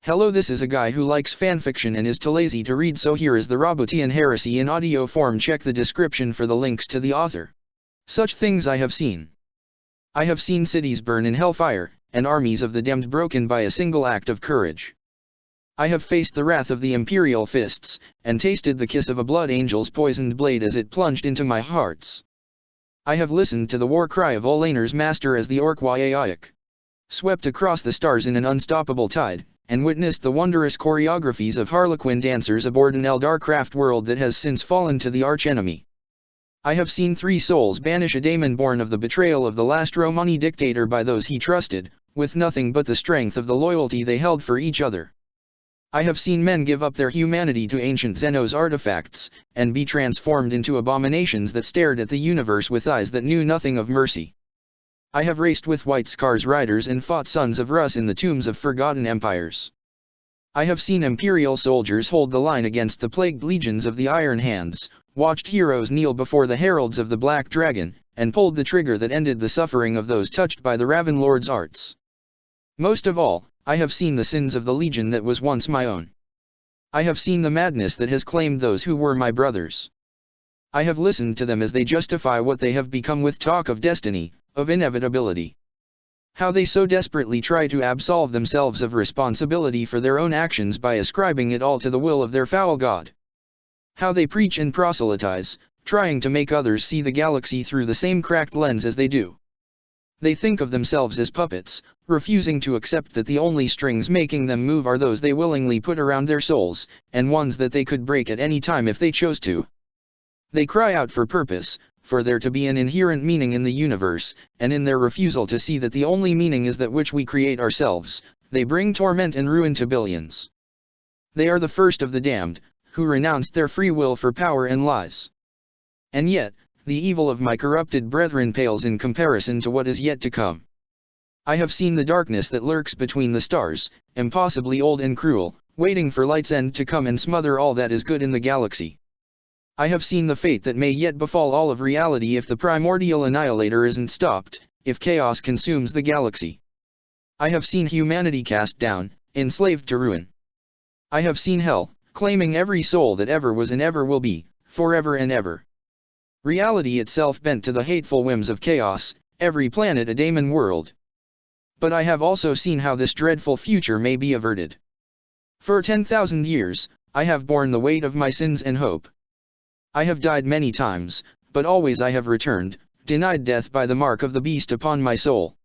Hello, this is a guy who likes fanfiction and is too lazy to read, so here is the Roboutian Heresy in audio form. Check the description for the links to the author. Such things I have seen. I have seen cities burn in hellfire, and armies of the damned broken by a single act of courage. I have faced the wrath of the imperial fists, and tasted the kiss of a blood angel's poisoned blade as it plunged into my hearts. I have listened to the war cry of Olaner's master as the Orkwyaik swept across the stars in an unstoppable tide, and witnessed the wondrous choreographies of Harlequin dancers aboard an Eldarcraft world that has since fallen to the archenemy. I have seen 3 souls banish a daemon born of the betrayal of the last Romani dictator by those he trusted, with nothing but the strength of the loyalty they held for each other. I have seen men give up their humanity to ancient Xenos artifacts, and be transformed into abominations that stared at the universe with eyes that knew nothing of mercy. I have raced with White Scar's riders and fought sons of Rus in the tombs of forgotten empires. I have seen imperial soldiers hold the line against the plagued legions of the Iron Hands, watched heroes kneel before the heralds of the Black Dragon, and pulled the trigger that ended the suffering of those touched by the Raven Lord's arts. Most of all, I have seen the sins of the legion that was once my own. I have seen the madness that has claimed those who were my brothers. I have listened to them as they justify what they have become with talk of destiny, of inevitability. How they so desperately try to absolve themselves of responsibility for their own actions by ascribing it all to the will of their foul god. How they preach and proselytize, trying to make others see the galaxy through the same cracked lens as they do. They think of themselves as puppets, refusing to accept that the only strings making them move are those they willingly put around their souls, and ones that they could break at any time if they chose to. They cry out for purpose, for there to be an inherent meaning in the universe, and in their refusal to see that the only meaning is that which we create ourselves, they bring torment and ruin to billions. They are the first of the damned, who renounced their free will for power and lies. And yet, the evil of my corrupted brethren pales in comparison to what is yet to come. I have seen the darkness that lurks between the stars, impossibly old and cruel, waiting for light's end to come and smother all that is good in the galaxy. I have seen the fate that may yet befall all of reality if the primordial annihilator isn't stopped, if chaos consumes the galaxy. I have seen humanity cast down, enslaved to ruin. I have seen hell, claiming every soul that ever was and ever will be, forever and ever. Reality itself bent to the hateful whims of chaos, every planet a daemon world. But I have also seen how this dreadful future may be averted. For 10,000 years, I have borne the weight of my sins and hope. I have died many times, but always I have returned, denied death by the mark of the beast upon my soul.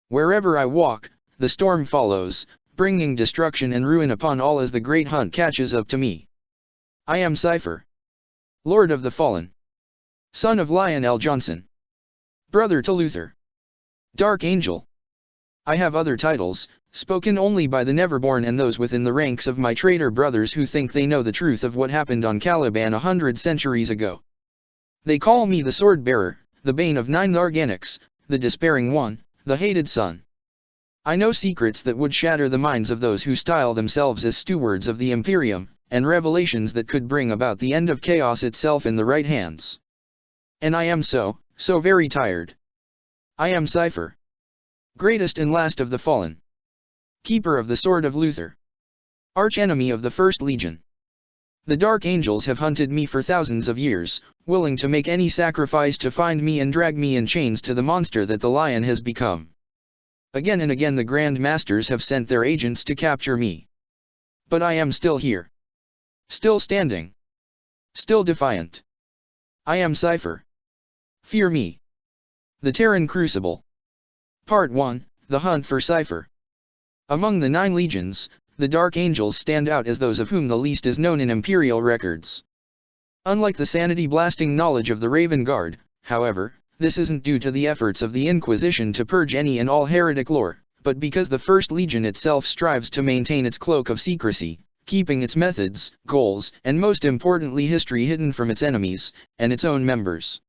Wherever I walk, the storm follows, bringing destruction and ruin upon all as the great hunt catches up to me. I am Cypher, Lord of the Fallen, son of Lionel Johnson, brother to Luther, Dark Angel. I have other titles, spoken only by the Neverborn and those within the ranks of my traitor brothers who think they know the truth of what happened on Caliban 100 centuries ago. They call me the Sword-Bearer, the Bane of 9 Organics, the Despairing One, the Hated Son. I know secrets that would shatter the minds of those who style themselves as stewards of the Imperium, and revelations that could bring about the end of chaos itself in the right hands. And I am so very tired. I am Cypher, greatest and last of the fallen, keeper of the sword of Luther, archenemy of the First Legion. The Dark Angels have hunted me for thousands of years, willing to make any sacrifice to find me and drag me in chains to the monster that the lion has become. Again and again the Grand Masters have sent their agents to capture me. But I am still here. Still standing. Still defiant. I am Cypher. Fear me. The Terran Crucible. Part 1, The Hunt for Cypher. Among the 9 legions, the Dark Angels stand out as those of whom the least is known in Imperial records. Unlike the sanity-blasting knowledge of the Raven Guard, however, this isn't due to the efforts of the Inquisition to purge any and all heretic lore, but because the First Legion itself strives to maintain its cloak of secrecy, keeping its methods, goals, and most importantly history hidden from its enemies, and its own members.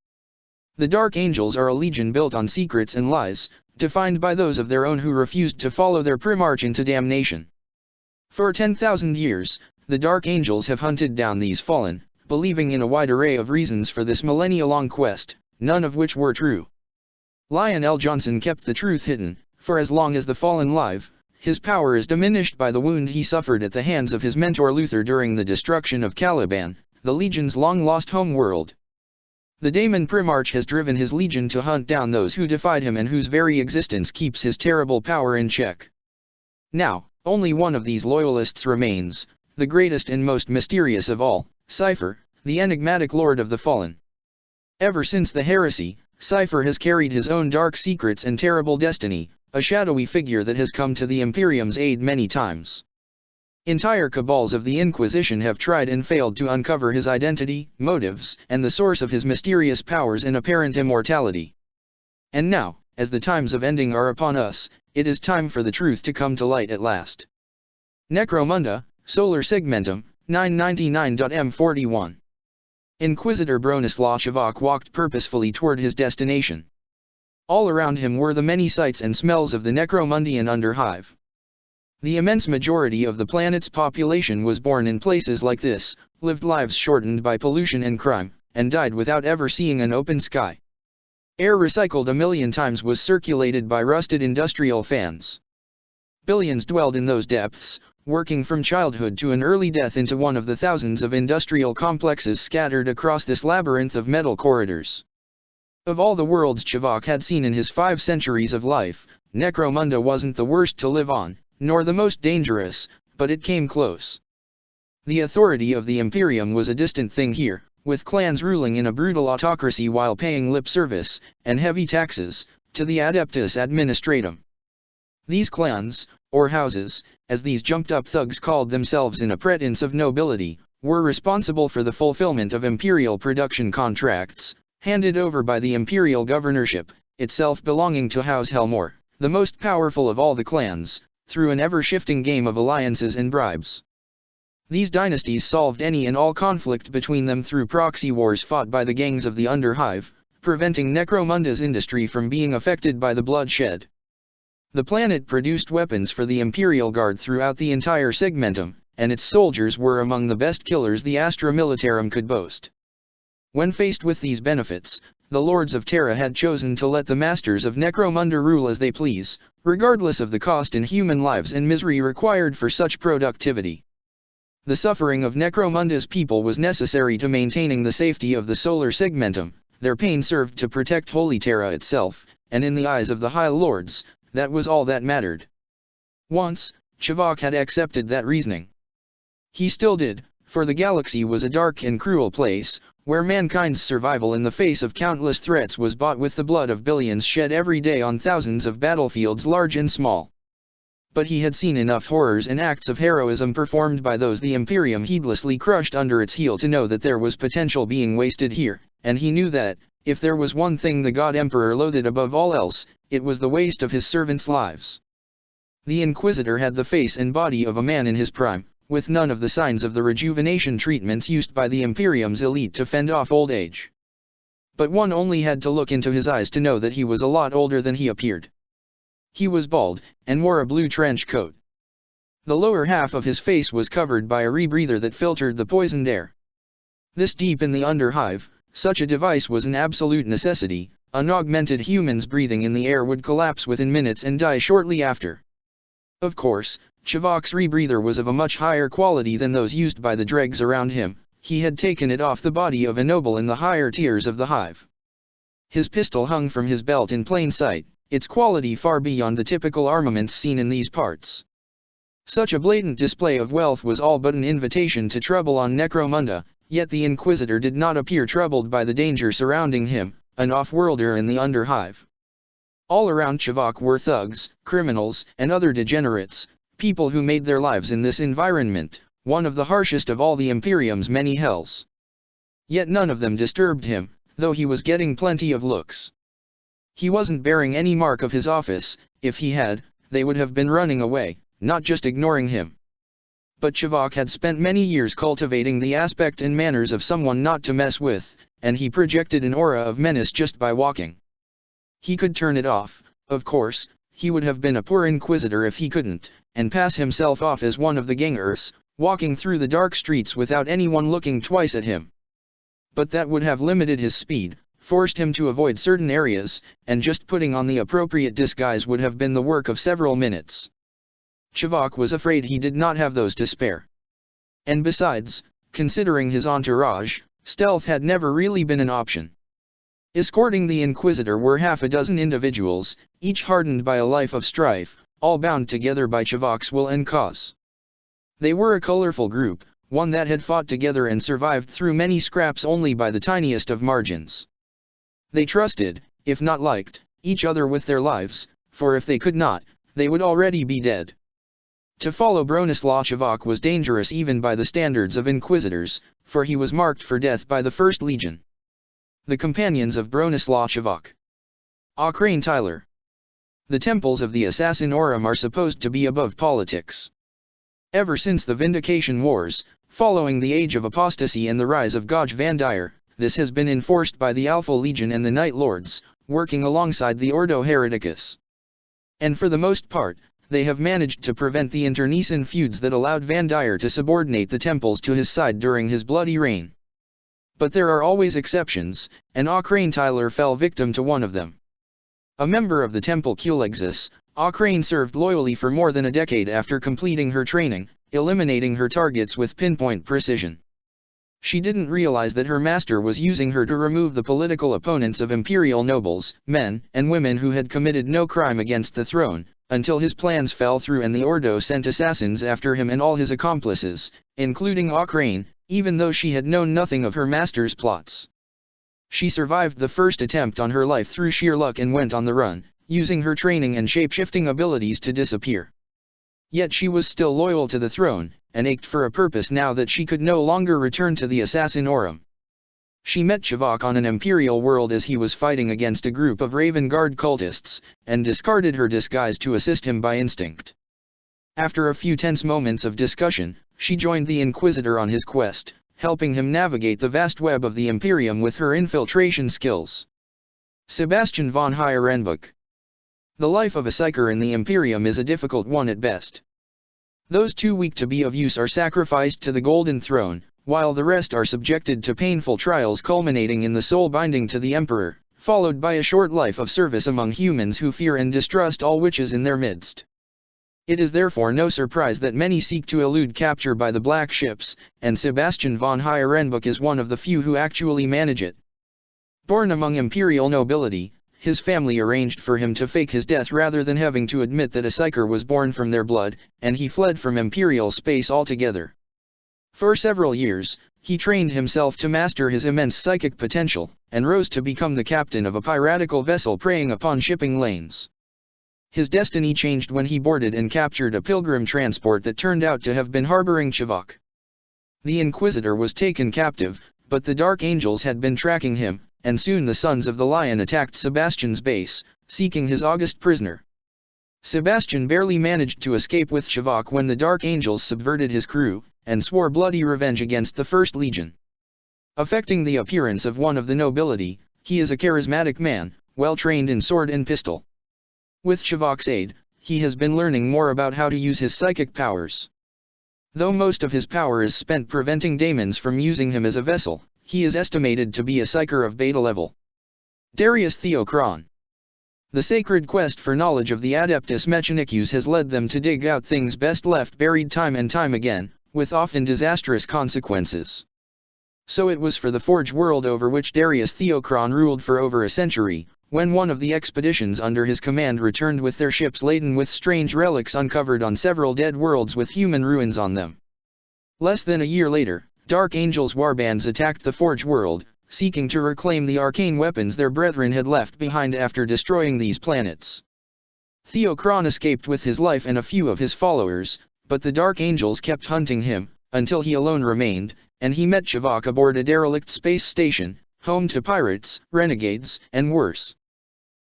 The Dark Angels are a legion built on secrets and lies, defined by those of their own who refused to follow their primarch into damnation. For 10,000 years, the Dark Angels have hunted down these fallen, believing in a wide array of reasons for this millennia-long quest, none of which were true. Lionel Johnson kept the truth hidden, for as long as the fallen live, his power is diminished by the wound he suffered at the hands of his mentor Luther during the destruction of Caliban, the Legion's long-lost home world. The Daemon Primarch has driven his legion to hunt down those who defied him and whose very existence keeps his terrible power in check. Now, only one of these loyalists remains, the greatest and most mysterious of all, Cypher, the enigmatic Lord of the Fallen. Ever since the heresy, Cypher has carried his own dark secrets and terrible destiny, a shadowy figure that has come to the Imperium's aid many times. Entire cabals of the Inquisition have tried and failed to uncover his identity, motives, and the source of his mysterious powers and apparent immortality. And now, as the times of ending are upon us, it is time for the truth to come to light at last. Necromunda, Solar Segmentum, 999.m41. Inquisitor Bronislaw Chivok walked purposefully toward his destination. All around him were the many sights and smells of the Necromundian underhive. The immense majority of the planet's population was born in places like this, lived lives shortened by pollution and crime, and died without ever seeing an open sky. Air recycled a million times was circulated by rusted industrial fans. Billions dwelled in those depths, working from childhood to an early death into one of the thousands of industrial complexes scattered across this labyrinth of metal corridors. Of all the worlds Chivok had seen in his 5 centuries of life, Necromunda wasn't the worst to live on, nor the most dangerous, but it came close. The authority of the Imperium was a distant thing here, with clans ruling in a brutal autocracy while paying lip service, and heavy taxes, to the Adeptus Administratum. These clans, or houses, as these jumped-up thugs called themselves in a pretense of nobility, were responsible for the fulfillment of imperial production contracts, handed over by the imperial governorship, itself belonging to House Helmore, the most powerful of all the clans, through an ever-shifting game of alliances and bribes. These dynasties solved any and all conflict between them through proxy wars fought by the gangs of the Underhive, preventing Necromunda's industry from being affected by the bloodshed. The planet produced weapons for the Imperial Guard throughout the entire segmentum, and its soldiers were among the best killers the Astra Militarum could boast. When faced with these benefits, the Lords of Terra had chosen to let the Masters of Necromunda rule as they please, regardless of the cost in human lives and misery required for such productivity. The suffering of Necromunda's people was necessary to maintaining the safety of the solar segmentum, their pain served to protect Holy Terra itself, and in the eyes of the High Lords, that was all that mattered. Once, Chivok had accepted that reasoning. He still did, for the galaxy was a dark and cruel place, where mankind's survival in the face of countless threats was bought with the blood of billions shed every day on thousands of battlefields large and small. But he had seen enough horrors and acts of heroism performed by those the Imperium heedlessly crushed under its heel to know that there was potential being wasted here, and he knew that, if there was one thing the God Emperor loathed above all else, it was the waste of his servants' lives. The Inquisitor had the face and body of a man in his prime, with none of the signs of the rejuvenation treatments used by the Imperium's elite to fend off old age. But one only had to look into his eyes to know that he was a lot older than he appeared. He was bald, and wore a blue trench coat. The lower half of his face was covered by a rebreather that filtered the poisoned air. This deep in the underhive, such a device was an absolute necessity. An augmented human's breathing in the air would collapse within minutes and die shortly after. Of course, Chivok's rebreather was of a much higher quality than those used by the dregs around him. He had taken it off the body of a noble in the higher tiers of the hive. His pistol hung from his belt in plain sight, its quality far beyond the typical armaments seen in these parts. Such a blatant display of wealth was all but an invitation to trouble on Necromunda, yet the Inquisitor did not appear troubled by the danger surrounding him, an off-worlder in the underhive. All around Chivok were thugs, criminals, and other degenerates, people who made their lives in this environment, one of the harshest of all the Imperium's many hells. Yet none of them disturbed him, though he was getting plenty of looks. He wasn't bearing any mark of his office. If he had, they would have been running away, not just ignoring him. But Chivok had spent many years cultivating the aspect and manners of someone not to mess with, and he projected an aura of menace just by walking. He could turn it off, of course. He would have been a poor Inquisitor if he couldn't, and pass himself off as one of the gangers, walking through the dark streets without anyone looking twice at him. But that would have limited his speed, forced him to avoid certain areas, and just putting on the appropriate disguise would have been the work of several minutes. Chivok was afraid he did not have those to spare. And besides, considering his entourage, stealth had never really been an option. Escorting the Inquisitor were half a dozen individuals, each hardened by a life of strife, all bound together by Chivok's will and cause. They were a colorful group, one that had fought together and survived through many scraps only by the tiniest of margins. They trusted, if not liked, each other with their lives, for if they could not, they would already be dead. To follow Bronislaw Chivok was dangerous even by the standards of Inquisitors, for he was marked for death by the First Legion. The companions of Bronislaw Chivok. Crane Tyler. The temples of the Assassinorum are supposed to be above politics. Ever since the Vindication Wars, following the Age of Apostasy and the rise of Goj Vandir, this has been enforced by the Alpha Legion and the Night Lords, working alongside the Ordo Hereticus. And for the most part, they have managed to prevent the internecine feuds that allowed Vandir to subordinate the temples to his side during his bloody reign. But there are always exceptions, and Crane Tyler fell victim to one of them. A member of the Temple Culexis, Crane served loyally for more than a decade after completing her training, eliminating her targets with pinpoint precision. She didn't realize that her master was using her to remove the political opponents of imperial nobles, men and women who had committed no crime against the throne, until his plans fell through and the Ordo sent assassins after him and all his accomplices, including Crane, even though she had known nothing of her master's plots. She survived the first attempt on her life through sheer luck and went on the run, using her training and shape-shifting abilities to disappear. Yet she was still loyal to the throne, and ached for a purpose now that she could no longer return to the Assassinorum. She met Chivok on an Imperial world as he was fighting against a group of Raven Guard cultists, and discarded her disguise to assist him by instinct. After a few tense moments of discussion, she joined the Inquisitor on his quest, helping him navigate the vast web of the Imperium with her infiltration skills. Sebastian von Hierenbuch. The life of a Psyker in the Imperium is a difficult one at best. Those too weak to be of use are sacrificed to the Golden Throne, while the rest are subjected to painful trials culminating in the soul binding to the Emperor, followed by a short life of service among humans who fear and distrust all witches in their midst. It is therefore no surprise that many seek to elude capture by the Black Ships, and Sebastian von Hierenbuch is one of the few who actually manage it. Born among imperial nobility, his family arranged for him to fake his death rather than having to admit that a Psyker was born from their blood, and he fled from imperial space altogether. For several years, he trained himself to master his immense psychic potential, and rose to become the captain of a piratical vessel preying upon shipping lanes. His destiny changed when he boarded and captured a pilgrim transport that turned out to have been harboring Chivok. The Inquisitor was taken captive, but the Dark Angels had been tracking him, and soon the Sons of the Lion attacked Sebastian's base, seeking his august prisoner. Sebastian barely managed to escape with Chivok when the Dark Angels subverted his crew, and swore bloody revenge against the First Legion. Affecting the appearance of one of the nobility, he is a charismatic man, well trained in sword and pistol. With Chivok's aid, he has been learning more about how to use his psychic powers. Though most of his power is spent preventing daemons from using him as a vessel, he is estimated to be a Psyker of beta level. Darius Theocron. The sacred quest for knowledge of the Adeptus Mechanicus has led them to dig out things best left buried time and time again, with often disastrous consequences. So it was for the Forge world over which Darius Theocron ruled for over a century, when one of the expeditions under his command returned with their ships laden with strange relics uncovered on several dead worlds with human ruins on them. Less than a year later, Dark Angels warbands attacked the Forge world, seeking to reclaim the arcane weapons their brethren had left behind after destroying these planets. Theocron escaped with his life and a few of his followers, but the Dark Angels kept hunting him, until he alone remained, and he met Chivok aboard a derelict space station, home to pirates, renegades, and worse.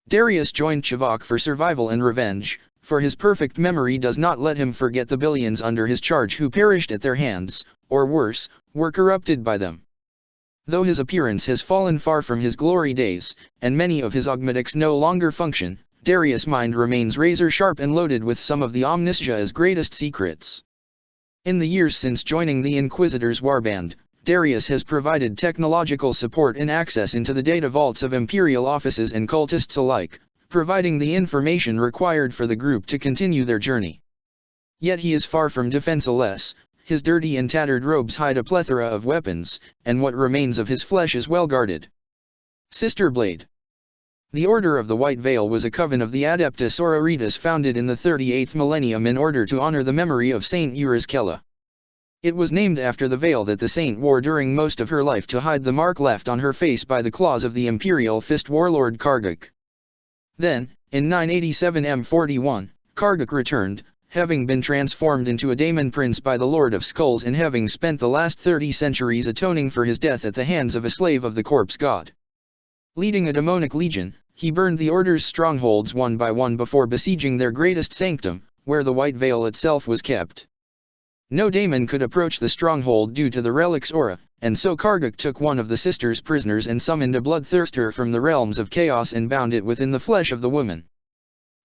Darius joined Chivok for survival and revenge, for his perfect memory does not let him forget the billions under his charge who perished at their hands, or worse, were corrupted by them. Though his appearance has fallen far from his glory days, and many of his augmetics no longer function, Darius' mind remains razor-sharp and loaded with some of the Omnissiah's greatest secrets. In the years since joining the Inquisitor's warband, Darius has provided technological support and access into the data vaults of Imperial offices and cultists alike, providing the information required for the group to continue their journey. Yet he is far from defenseless, his dirty and tattered robes hide a plethora of weapons, and what remains of his flesh is well guarded. Sister Blade. The Order of the White Veil was a coven of the Adeptus Sororitas founded in the 38th millennium in order to honor the memory of Saint Euryskella. It was named after the veil that the saint wore during most of her life to hide the mark left on her face by the claws of the Imperial Fist warlord Karguk. Then, in 987 M41, Karguk returned, having been transformed into a daemon prince by the Lord of Skulls and having spent the last 30 centuries atoning for his death at the hands of a slave of the corpse god. Leading a demonic legion, he burned the Order's strongholds one by one before besieging their greatest sanctum, where the White Veil itself was kept. No daemon could approach the stronghold due to the relic's aura, and so Karguk took one of the sisters prisoners and summoned a bloodthirster from the realms of chaos and bound it within the flesh of the woman.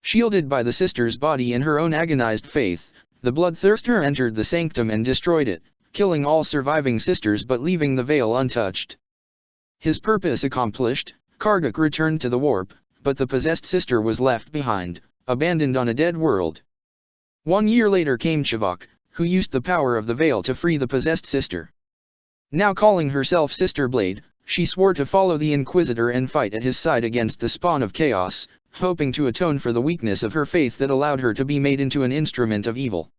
Shielded by the sister's body in her own agonized faith, the bloodthirster entered the sanctum and destroyed it, killing all surviving sisters but leaving the veil untouched. His purpose accomplished, Karguk returned to the warp, but the possessed sister was left behind, abandoned on a dead world. 1 year later came Chivok, who used the power of the veil to free the possessed sister. Now calling herself Sister Blade, she swore to follow the Inquisitor and fight at his side against the spawn of chaos, hoping to atone for the weakness of her faith that allowed her to be made into an instrument of evil.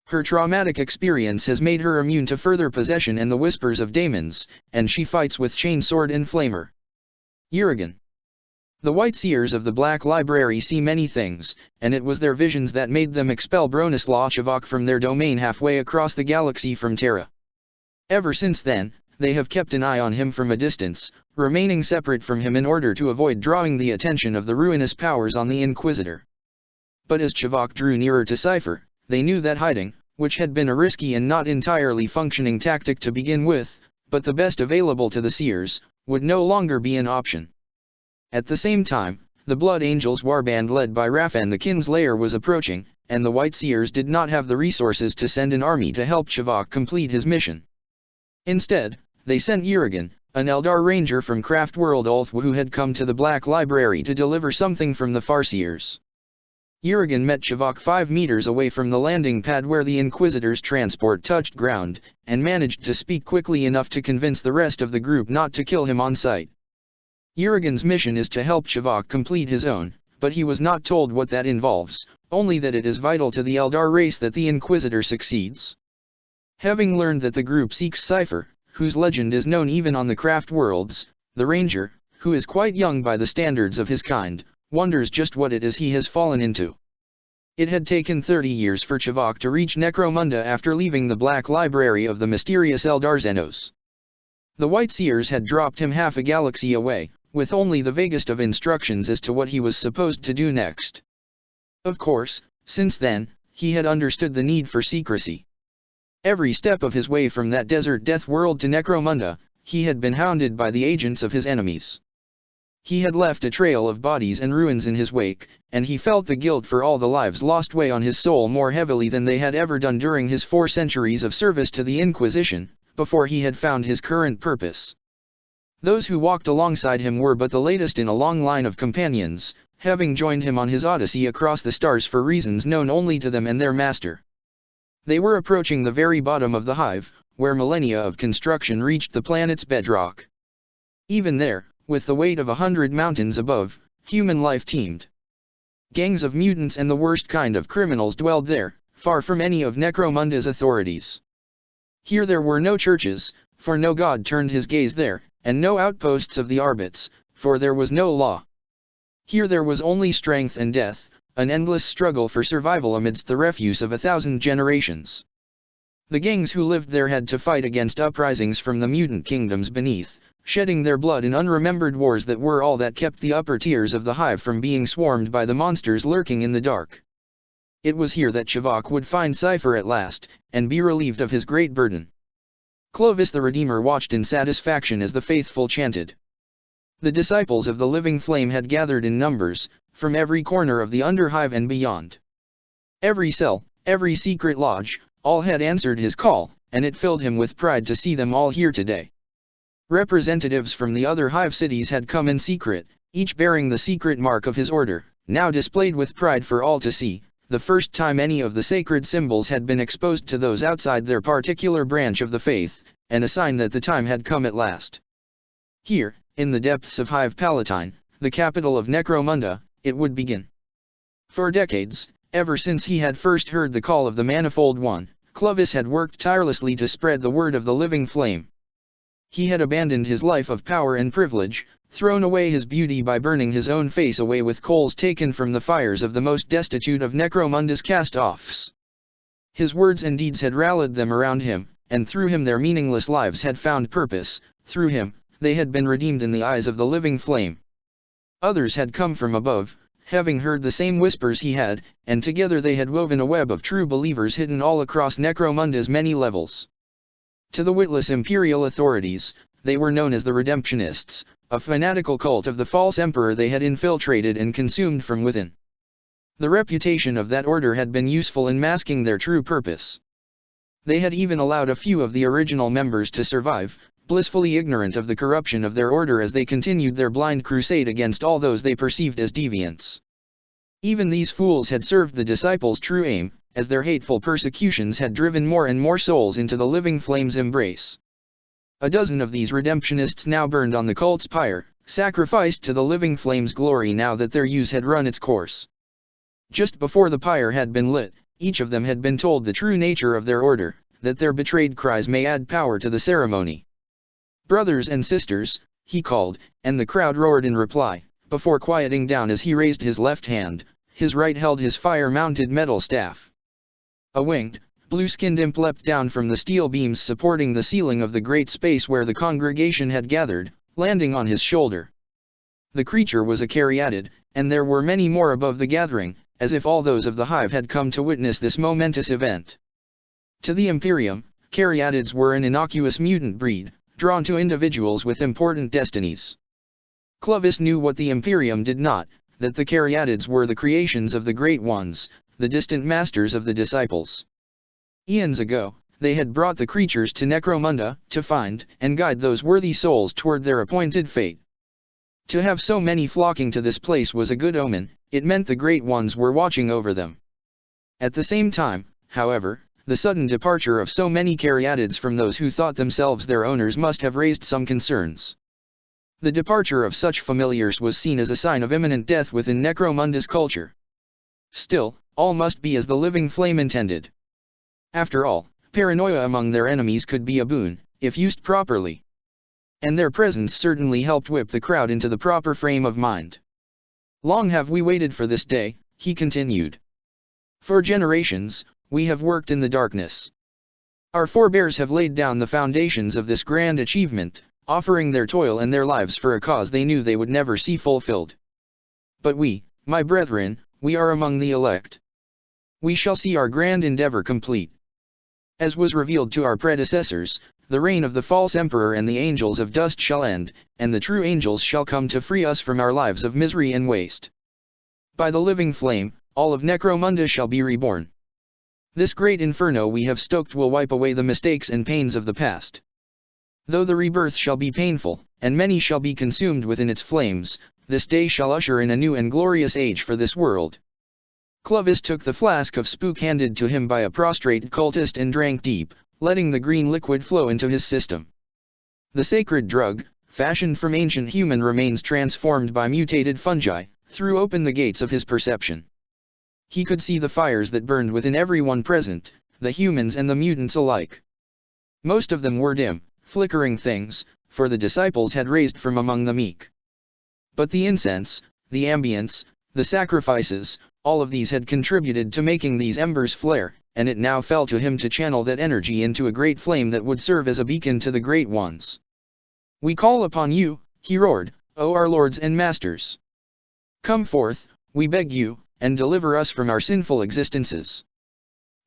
Her traumatic experience has made her immune to further possession and the whispers of demons, and she fights with chainsword and flamer. Urigan. The White Seers of the Black Library see many things, and it was their visions that made them expel Bronislaw Chivok from their domain halfway across the galaxy from Terra. Ever since then, they have kept an eye on him from a distance, remaining separate from him in order to avoid drawing the attention of the ruinous powers on the Inquisitor. But as Chivok drew nearer to Cypher, they knew that hiding, which had been a risky and not entirely functioning tactic to begin with, but the best available to the Seers, would no longer be an option. At the same time, the Blood Angels warband led by Rafan the Kinslayer was approaching, and the White Seers did not have the resources to send an army to help Chivok complete his mission. Instead, they sent Urigan, an Eldar ranger from Craftworld Ulth who had come to the Black Library to deliver something from the Farseers. Urigan met Chivok 5 meters away from the landing pad where the Inquisitor's transport touched ground, and managed to speak quickly enough to convince the rest of the group not to kill him on sight. Urigan's mission is to help Chivok complete his own, but he was not told what that involves, only that it is vital to the Eldar race that the Inquisitor succeeds. Having learned that the group seeks Cypher, whose legend is known even on the craft worlds, the Ranger, who is quite young by the standards of his kind, wonders just what it is he has fallen into. It had taken 30 years for Chivok to reach Necromunda after leaving the Black Library of the mysterious Eldar Xenos. The White Seers had dropped him half a galaxy away, with only the vaguest of instructions as to what he was supposed to do next. Of course, since then, he had understood the need for secrecy. Every step of his way from that desert death world to Necromunda, he had been hounded by the agents of his enemies. He had left a trail of bodies and ruins in his wake, and he felt the guilt for all the lives lost weigh on his soul more heavily than they had ever done during his 4 centuries of service to the Inquisition, before he had found his current purpose. Those who walked alongside him were but the latest in a long line of companions, having joined him on his odyssey across the stars for reasons known only to them and their master. They were approaching the very bottom of the hive, where millennia of construction reached the planet's bedrock. Even there, with the weight of 100 mountains above, human life teemed. Gangs of mutants and the worst kind of criminals dwelled there, far from any of Necromunda's authorities. Here there were no churches, for no god turned his gaze there, and no outposts of the Arbits, for there was no law. Here there was only strength and death, an endless struggle for survival amidst the refuse of 1,000 generations. The gangs who lived there had to fight against uprisings from the mutant kingdoms beneath, shedding their blood in unremembered wars that were all that kept the upper tiers of the hive from being swarmed by the monsters lurking in the dark. It was here that Chivok would find Cypher at last, and be relieved of his great burden. Clovis the Redeemer watched in satisfaction as the faithful chanted. The disciples of the living flame had gathered in numbers, from every corner of the Underhive and beyond. Every cell, every secret lodge, all had answered his call, and it filled him with pride to see them all here today. Representatives from the other hive cities had come in secret, each bearing the secret mark of his order, now displayed with pride for all to see, the first time any of the sacred symbols had been exposed to those outside their particular branch of the faith, and a sign that the time had come at last. Here, in the depths of Hive Palatine, the capital of Necromunda, it would begin. For decades, ever since he had first heard the call of the Manifold One, Clovis had worked tirelessly to spread the word of the living flame. He had abandoned his life of power and privilege, thrown away his beauty by burning his own face away with coals taken from the fires of the most destitute of Necromunda's cast-offs. His words and deeds had rallied them around him, and through him their meaningless lives had found purpose. Through him, they had been redeemed in the eyes of the living flame. Others had come from above, having heard the same whispers he had, and together they had woven a web of true believers hidden all across Necromunda's many levels. To the witless imperial authorities, they were known as the Redemptionists, a fanatical cult of the false emperor they had infiltrated and consumed from within. The reputation of that order had been useful in masking their true purpose. They had even allowed a few of the original members to survive, blissfully ignorant of the corruption of their order as they continued their blind crusade against all those they perceived as deviants. Even these fools had served the disciples' true aim, as their hateful persecutions had driven more and more souls into the living flame's embrace. A dozen of these redemptionists now burned on the cult's pyre, sacrificed to the living flame's glory now that their use had run its course. Just before the pyre had been lit, each of them had been told the true nature of their order, that their betrayed cries may add power to the ceremony. "Brothers and sisters," he called, and the crowd roared in reply, before quieting down as he raised his left hand. His right held his fire-mounted metal staff. A winged, blue-skinned imp leapt down from the steel beams supporting the ceiling of the great space where the congregation had gathered, landing on his shoulder. The creature was a caryatid, and there were many more above the gathering, as if all those of the hive had come to witness this momentous event. To the Imperium, caryatids were an innocuous mutant breed, drawn to individuals with important destinies. Clovis knew what the Imperium did not, that the caryatids were the creations of the Great Ones, the distant masters of the disciples. Eons ago, they had brought the creatures to Necromunda, to find and guide those worthy souls toward their appointed fate. To have so many flocking to this place was a good omen. It meant the Great Ones were watching over them. At the same time, however, the sudden departure of so many caryatids from those who thought themselves their owners must have raised some concerns. The departure of such familiars was seen as a sign of imminent death within Necromunda's culture. Still, all must be as the living flame intended. After all, paranoia among their enemies could be a boon, if used properly. And their presence certainly helped whip the crowd into the proper frame of mind. "Long have we waited for this day," he continued. "For generations, we have worked in the darkness. Our forebears have laid down the foundations of this grand achievement, offering their toil and their lives for a cause they knew they would never see fulfilled. But we, my brethren, we are among the elect. We shall see our grand endeavor complete. As was revealed to our predecessors, the reign of the false emperor and the angels of dust shall end, and the true angels shall come to free us from our lives of misery and waste. By the living flame, all of Necromunda shall be reborn. This great inferno we have stoked will wipe away the mistakes and pains of the past. Though the rebirth shall be painful, and many shall be consumed within its flames, this day shall usher in a new and glorious age for this world." Clovis took the flask of spook handed to him by a prostrate cultist and drank deep, letting the green liquid flow into his system. The sacred drug, fashioned from ancient human remains transformed by mutated fungi, threw open the gates of his perception. He could see the fires that burned within everyone present, the humans and the mutants alike. Most of them were dim, flickering things, for the disciples had raised from among the meek. But the incense, the ambience, the sacrifices, all of these had contributed to making these embers flare, and it now fell to him to channel that energy into a great flame that would serve as a beacon to the Great Ones. "We call upon you," he roared, "O our lords and masters. Come forth, we beg you, and deliver us from our sinful existences.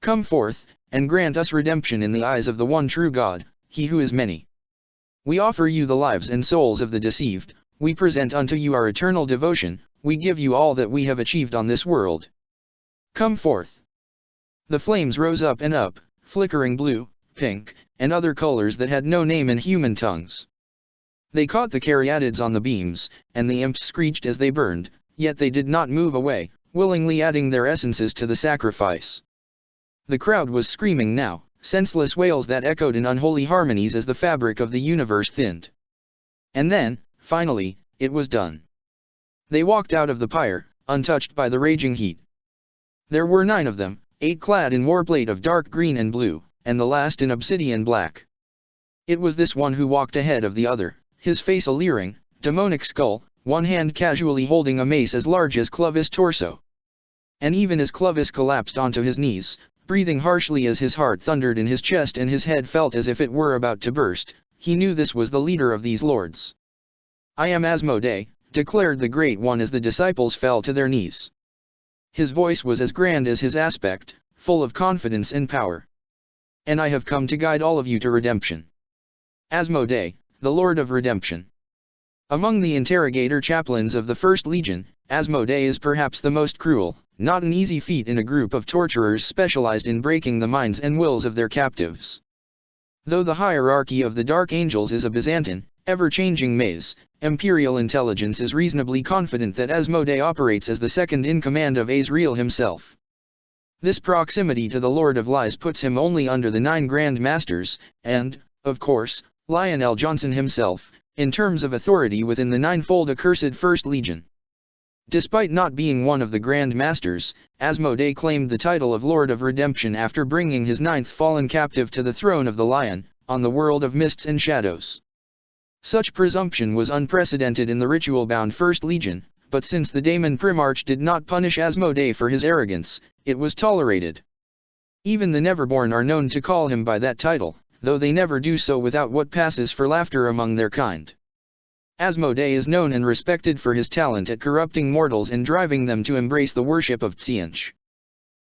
Come forth, and grant us redemption in the eyes of the one true God, He who is many. We offer you the lives and souls of the deceived, we present unto you our eternal devotion, we give you all that we have achieved on this world. Come forth." The flames rose up and up, flickering blue, pink, and other colors that had no name in human tongues. They caught the caryatids on the beams, and the imps screeched as they burned, yet they did not move away, willingly adding their essences to the sacrifice. The crowd was screaming now, senseless wails that echoed in unholy harmonies as the fabric of the universe thinned. And then, finally, it was done. They walked out of the pyre, untouched by the raging heat. There were 9 of them, 8 clad in warplate of dark green and blue, and the last in obsidian black. It was this one who walked ahead of the other, his face a leering, demonic skull, one hand casually holding a mace as large as Clovis' torso. And even as Clovis collapsed onto his knees, breathing harshly as his heart thundered in his chest and his head felt as if it were about to burst, he knew this was the leader of these lords. "I am Asmodee," declared the Great One as the disciples fell to their knees. His voice was as grand as his aspect, full of confidence and power. "And I have come to guide all of you to redemption. Asmodee, the Lord of Redemption." Among the interrogator chaplains of the First Legion, Asmodee is perhaps the most cruel, not an easy feat in a group of torturers specialized in breaking the minds and wills of their captives. Though the hierarchy of the Dark Angels is a Byzantine, ever-changing maze, Imperial intelligence is reasonably confident that Asmodee operates as the second-in-command of Azrael himself. This proximity to the Lord of Lies puts him only under the 9 Grand Masters, and, of course, Lionel Johnson himself, in terms of authority within the 9-fold accursed First Legion. Despite not being one of the Grand Masters, Asmodee claimed the title of Lord of Redemption after bringing his 9th fallen captive to the throne of the Lion, on the world of mists and shadows. Such presumption was unprecedented in the ritual-bound First Legion, but since the Daemon Primarch did not punish Asmodee for his arrogance, it was tolerated. Even the Neverborn are known to call him by that title, though they never do so without what passes for laughter among their kind. Asmodee is known and respected for his talent at corrupting mortals and driving them to embrace the worship of Tzeentch.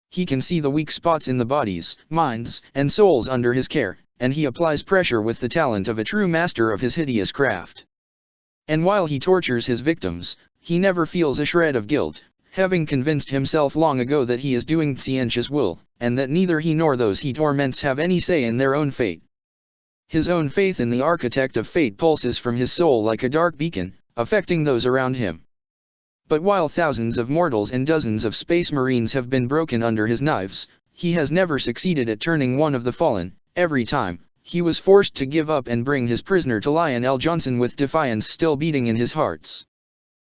He can see the weak spots in the bodies, minds, and souls under his care, and he applies pressure with the talent of a true master of his hideous craft. And while he tortures his victims, he never feels a shred of guilt, having convinced himself long ago that he is doing Tzeentch's will, and that neither he nor those he torments have any say in their own fate. His own faith in the Architect of Fate pulses from his soul like a dark beacon, affecting those around him. But while thousands of mortals and dozens of space marines have been broken under his knives, he has never succeeded at turning one of the fallen. Every time, he was forced to give up and bring his prisoner to Lionel Johnson with defiance still beating in his hearts.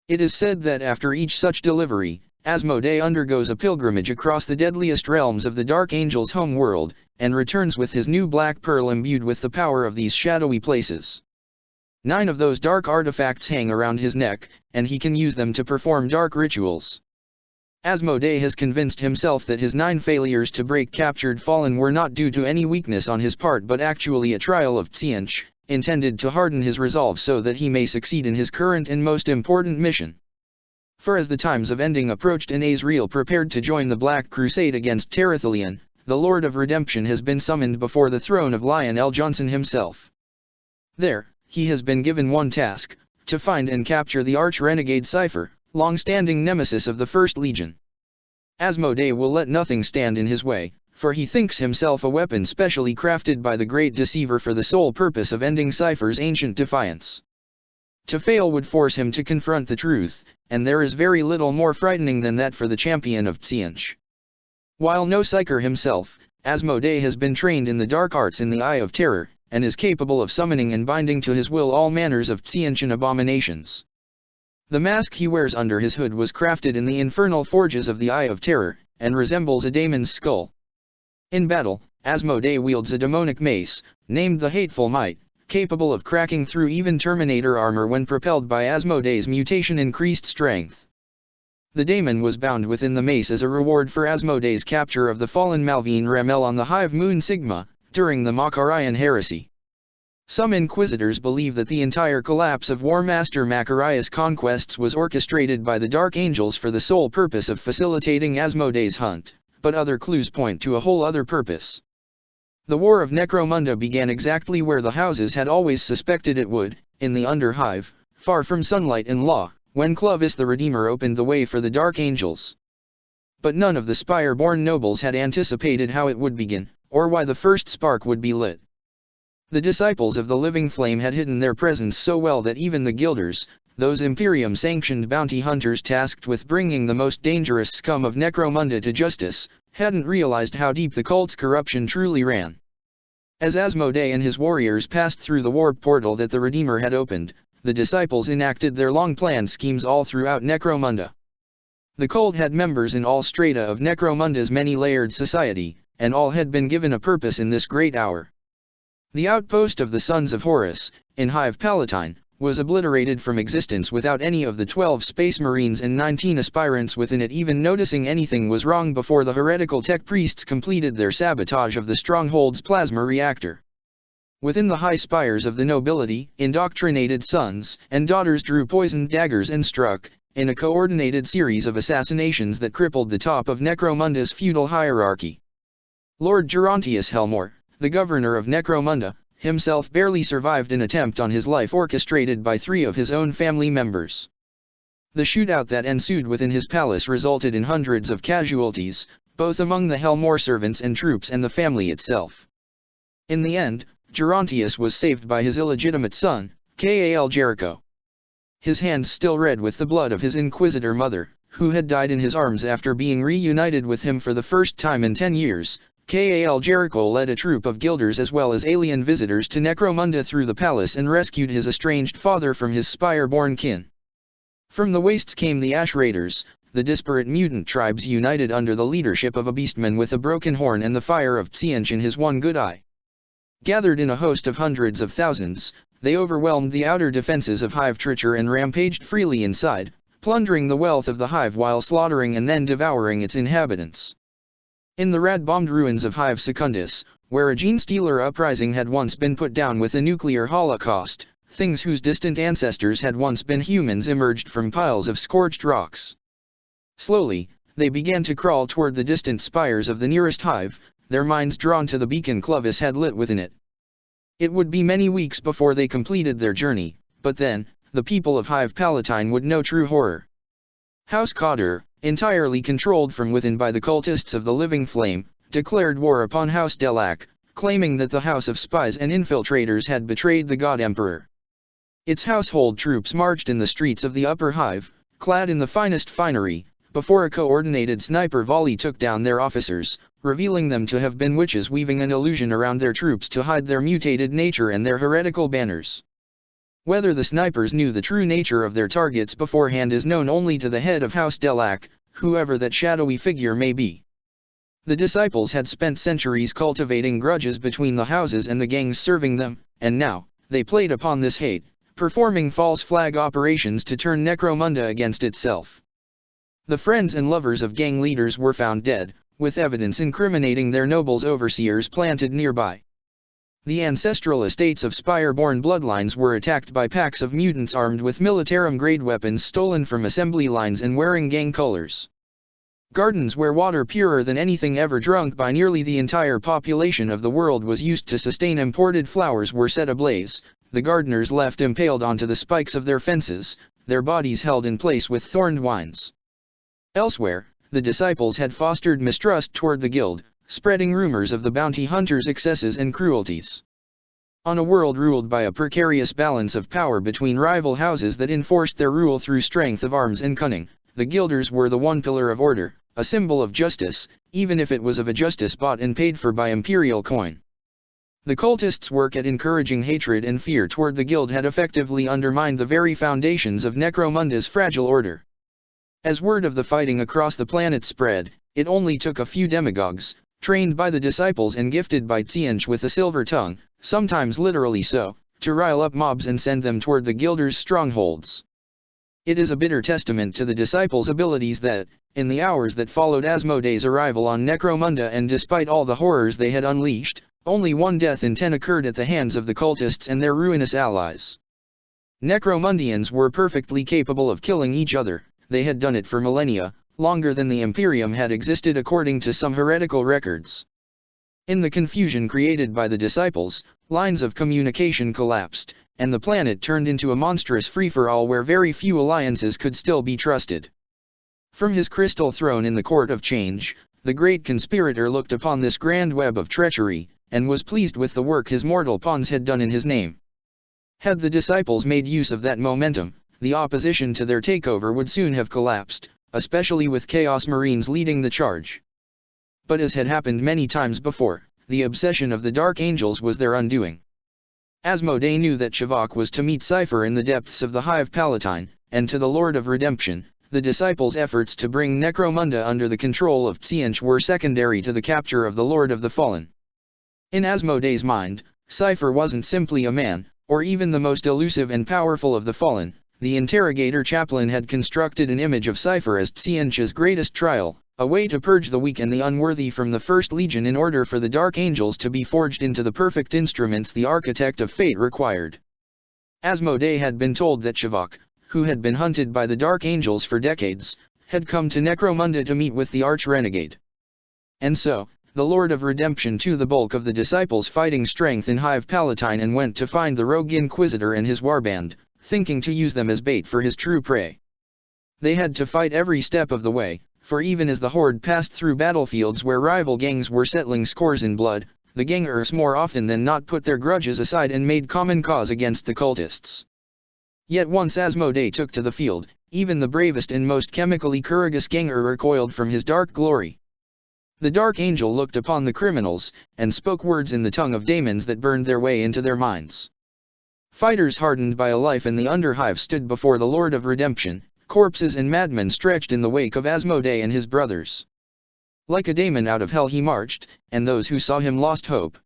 It is said that after each such delivery, Asmodee undergoes a pilgrimage across the deadliest realms of the Dark Angel's home world, and returns with his new black pearl imbued with the power of these shadowy places. 9 of those dark artifacts hang around his neck, and he can use them to perform dark rituals. Asmodee has convinced himself that his 9 failures to break captured fallen were not due to any weakness on his part but actually a trial of Tzeentch, intended to harden his resolve so that he may succeed in his current and most important mission. For as the times of ending approached and Azrael prepared to join the Black Crusade against Terathelion, the Lord of Redemption has been summoned before the throne of Lionel Johnson himself. There, he has been given one task, to find and capture the arch-renegade Cypher, long-standing nemesis of the First Legion. Asmodee will let nothing stand in his way, for he thinks himself a weapon specially crafted by the Great Deceiver for the sole purpose of ending Cypher's ancient defiance. To fail would force him to confront the truth, and there is very little more frightening than that for the champion of Tzeentch. While no psyker himself, Asmodee has been trained in the dark arts in the Eye of Terror, and is capable of summoning and binding to his will all manners of Tzeentchian abominations. The mask he wears under his hood was crafted in the infernal forges of the Eye of Terror, and resembles a daemon's skull. In battle, Asmodee wields a demonic mace, named the Hateful Might, capable of cracking through even Terminator armor when propelled by Asmodee's mutation-increased strength. The daemon was bound within the mace as a reward for Asmodee's capture of the fallen Malvine Ramel on the hive moon Sigma, during the Roboutian Heresy. Some inquisitors believe that the entire collapse of War Master Macariah's conquests was orchestrated by the Dark Angels for the sole purpose of facilitating Asmodee's hunt, but other clues point to a whole other purpose. The War of Necromunda began exactly where the houses had always suspected it would, in the Underhive, far from sunlight and law, when Clovis the Redeemer opened the way for the Dark Angels. But none of the Spire-born nobles had anticipated how it would begin, or why the first spark would be lit. The disciples of the living flame had hidden their presence so well that even the Guilders, those Imperium-sanctioned bounty hunters tasked with bringing the most dangerous scum of Necromunda to justice, hadn't realized how deep the cult's corruption truly ran. As Asmodee and his warriors passed through the warp portal that the Redeemer had opened, the disciples enacted their long-planned schemes all throughout Necromunda. The cult had members in all strata of Necromunda's many-layered society, and all had been given a purpose in this great hour. The outpost of the Sons of Horus, in Hive Palatine, was obliterated from existence without any of the 12 Space Marines and 19 aspirants within it even noticing anything was wrong before the heretical tech priests completed their sabotage of the Stronghold's plasma reactor. Within the high spires of the nobility, indoctrinated sons and daughters drew poisoned daggers and struck, in a coordinated series of assassinations that crippled the top of Necromunda's feudal hierarchy. Lord Gerontius Helmore, the governor of Necromunda, himself barely survived an attempt on his life orchestrated by 3 of his own family members. The shootout that ensued within his palace resulted in hundreds of casualties, both among the Helmore servants and troops and the family itself. In the end, Gerontius was saved by his illegitimate son, Kal Jericho. His hands still red with the blood of his Inquisitor mother, who had died in his arms after being reunited with him for the first time in 10 years, Kal Jericho led a troop of guilders as well as alien visitors to Necromunda through the palace and rescued his estranged father from his spire-born kin. From the wastes came the Ash Raiders, the disparate mutant tribes united under the leadership of a beastman with a broken horn and the fire of Tziench in his one good eye. Gathered in a host of hundreds of thousands, they overwhelmed the outer defenses of Hive Tricher and rampaged freely inside, plundering the wealth of the Hive while slaughtering and then devouring its inhabitants. In the rad-bombed ruins of Hive Secundus, where a gene-stealer uprising had once been put down with a nuclear holocaust, things whose distant ancestors had once been humans emerged from piles of scorched rocks. Slowly, they began to crawl toward the distant spires of the nearest hive, their minds drawn to the beacon Clovis had lit within it. It would be many weeks before they completed their journey, but then, the people of Hive Palatine would know true horror. House Cotter, entirely controlled from within by the cultists of the Living Flame, declared war upon House Delac, claiming that the House of Spies and Infiltrators had betrayed the God Emperor. Its household troops marched in the streets of the Upper Hive, clad in the finest finery, before a coordinated sniper volley took down their officers, revealing them to have been witches weaving an illusion around their troops to hide their mutated nature and their heretical banners. Whether the snipers knew the true nature of their targets beforehand is known only to the head of House Delac, whoever that shadowy figure may be. The disciples had spent centuries cultivating grudges between the houses and the gangs serving them, and now, they played upon this hate, performing false flag operations to turn Necromunda against itself. The friends and lovers of gang leaders were found dead, with evidence incriminating their nobles overseers planted nearby. The ancestral estates of Spire-born bloodlines were attacked by packs of mutants armed with militarum-grade weapons stolen from assembly lines and wearing gang colors. Gardens where water purer than anything ever drunk by nearly the entire population of the world was used to sustain imported flowers were set ablaze, the gardeners left impaled onto the spikes of their fences, their bodies held in place with thorned vines. Elsewhere, the disciples had fostered mistrust toward the guild, spreading rumors of the bounty hunters' excesses and cruelties. On a world ruled by a precarious balance of power between rival houses that enforced their rule through strength of arms and cunning, the guilders were the one pillar of order, a symbol of justice, even if it was of a justice bought and paid for by imperial coin. The cultists' work at encouraging hatred and fear toward the guild had effectively undermined the very foundations of Necromunda's fragile order. As word of the fighting across the planet spread, it only took a few demagogues, trained by the disciples and gifted by Tziench with a silver tongue, sometimes literally so, to rile up mobs and send them toward the guilders' strongholds. It is a bitter testament to the disciples' abilities that, in the hours that followed Asmodee's arrival on Necromunda and despite all the horrors they had unleashed, only 1 death in 10 occurred at the hands of the cultists and their ruinous allies. Necromundians were perfectly capable of killing each other, they had done it for millennia, longer than the Imperium had existed according to some heretical records. In the confusion created by the disciples, lines of communication collapsed, and the planet turned into a monstrous free-for-all where very few alliances could still be trusted. From his crystal throne in the Court of Change, the great conspirator looked upon this grand web of treachery, and was pleased with the work his mortal pawns had done in his name. Had the disciples made use of that momentum, the opposition to their takeover would soon have collapsed, especially with Chaos Marines leading the charge. But as had happened many times before, the obsession of the Dark Angels was their undoing. Asmodee knew that Shavak was to meet Cypher in the depths of the Hive Palatine, and to the Lord of Redemption, the disciples' efforts to bring Necromunda under the control of Tzeentch were secondary to the capture of the Lord of the Fallen. In Asmodee's mind, Cypher wasn't simply a man, or even the most elusive and powerful of the Fallen. The interrogator chaplain had constructed an image of Cypher as Tzeentch's greatest trial, a way to purge the weak and the unworthy from the First Legion in order for the Dark Angels to be forged into the perfect instruments the Architect of Fate required. Asmodee had been told that Shavak, who had been hunted by the Dark Angels for decades, had come to Necromunda to meet with the arch-renegade. And so, the Lord of Redemption took the bulk of the disciples' fighting strength in Hive Palatine and went to find the rogue Inquisitor and his warband, thinking to use them as bait for his true prey. They had to fight every step of the way, for even as the Horde passed through battlefields where rival gangs were settling scores in blood, the gangers more often than not put their grudges aside and made common cause against the cultists. Yet once Asmodee took to the field, even the bravest and most chemically courageous ganger recoiled from his dark glory. The Dark Angel looked upon the criminals, and spoke words in the tongue of daemons that burned their way into their minds. Fighters hardened by a life in the Underhive stood before the Lord of Redemption, corpses and madmen stretched in the wake of Asmodee and his brothers. Like a daemon out of hell he marched, and those who saw him lost hope.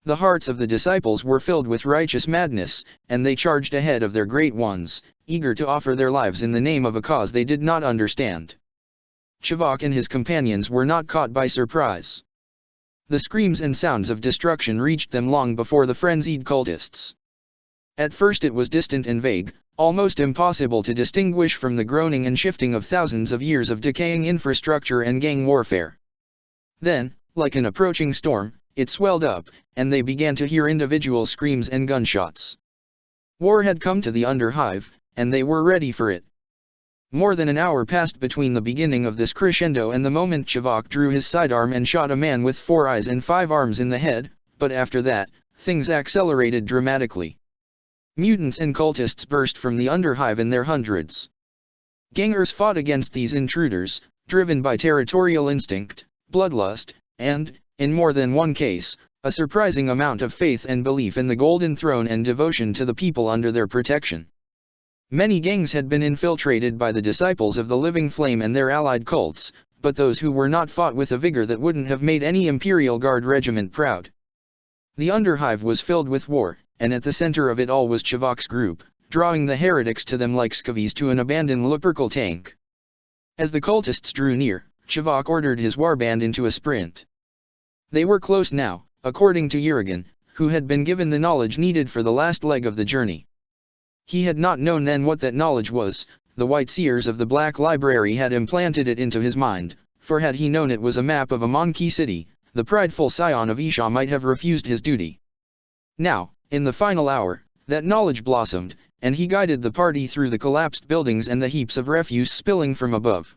The hearts of the disciples were filled with righteous madness, and they charged ahead of their great ones, eager to offer their lives in the name of a cause they did not understand. Shavak and his companions were not caught by surprise. The screams and sounds of destruction reached them long before the frenzied cultists. At first it was distant and vague, almost impossible to distinguish from the groaning and shifting of thousands of years of decaying infrastructure and gang warfare. Then, like an approaching storm, it swelled up, and they began to hear individual screams and gunshots. War had come to the Underhive, and they were ready for it. More than an hour passed between the beginning of this crescendo and the moment Shavak drew his sidearm and shot a man with 4 eyes and 5 arms in the head, but after that, things accelerated dramatically. Mutants and cultists burst from the Underhive in their hundreds. Gangers fought against these intruders, driven by territorial instinct, bloodlust, and, in more than one case, a surprising amount of faith and belief in the Golden Throne and devotion to the people under their protection. Many gangs had been infiltrated by the disciples of the Living Flame and their allied cults, but those who were not fought with a vigor that wouldn't have made any Imperial Guard regiment proud. The Underhive was filled with war, and at the center of it all was Shavak's group, drawing the heretics to them like scavies to an abandoned Lupercal tank. As the cultists drew near, Shavak ordered his warband into a sprint. They were close now, according to Urigan, who had been given the knowledge needed for the last leg of the journey. He had not known then what that knowledge was. The White Seers of the Black Library had implanted it into his mind, for had he known it was a map of a Monkey city, the prideful scion of Isha might have refused his duty. Now, in the final hour, that knowledge blossomed, and he guided the party through the collapsed buildings and the heaps of refuse spilling from above.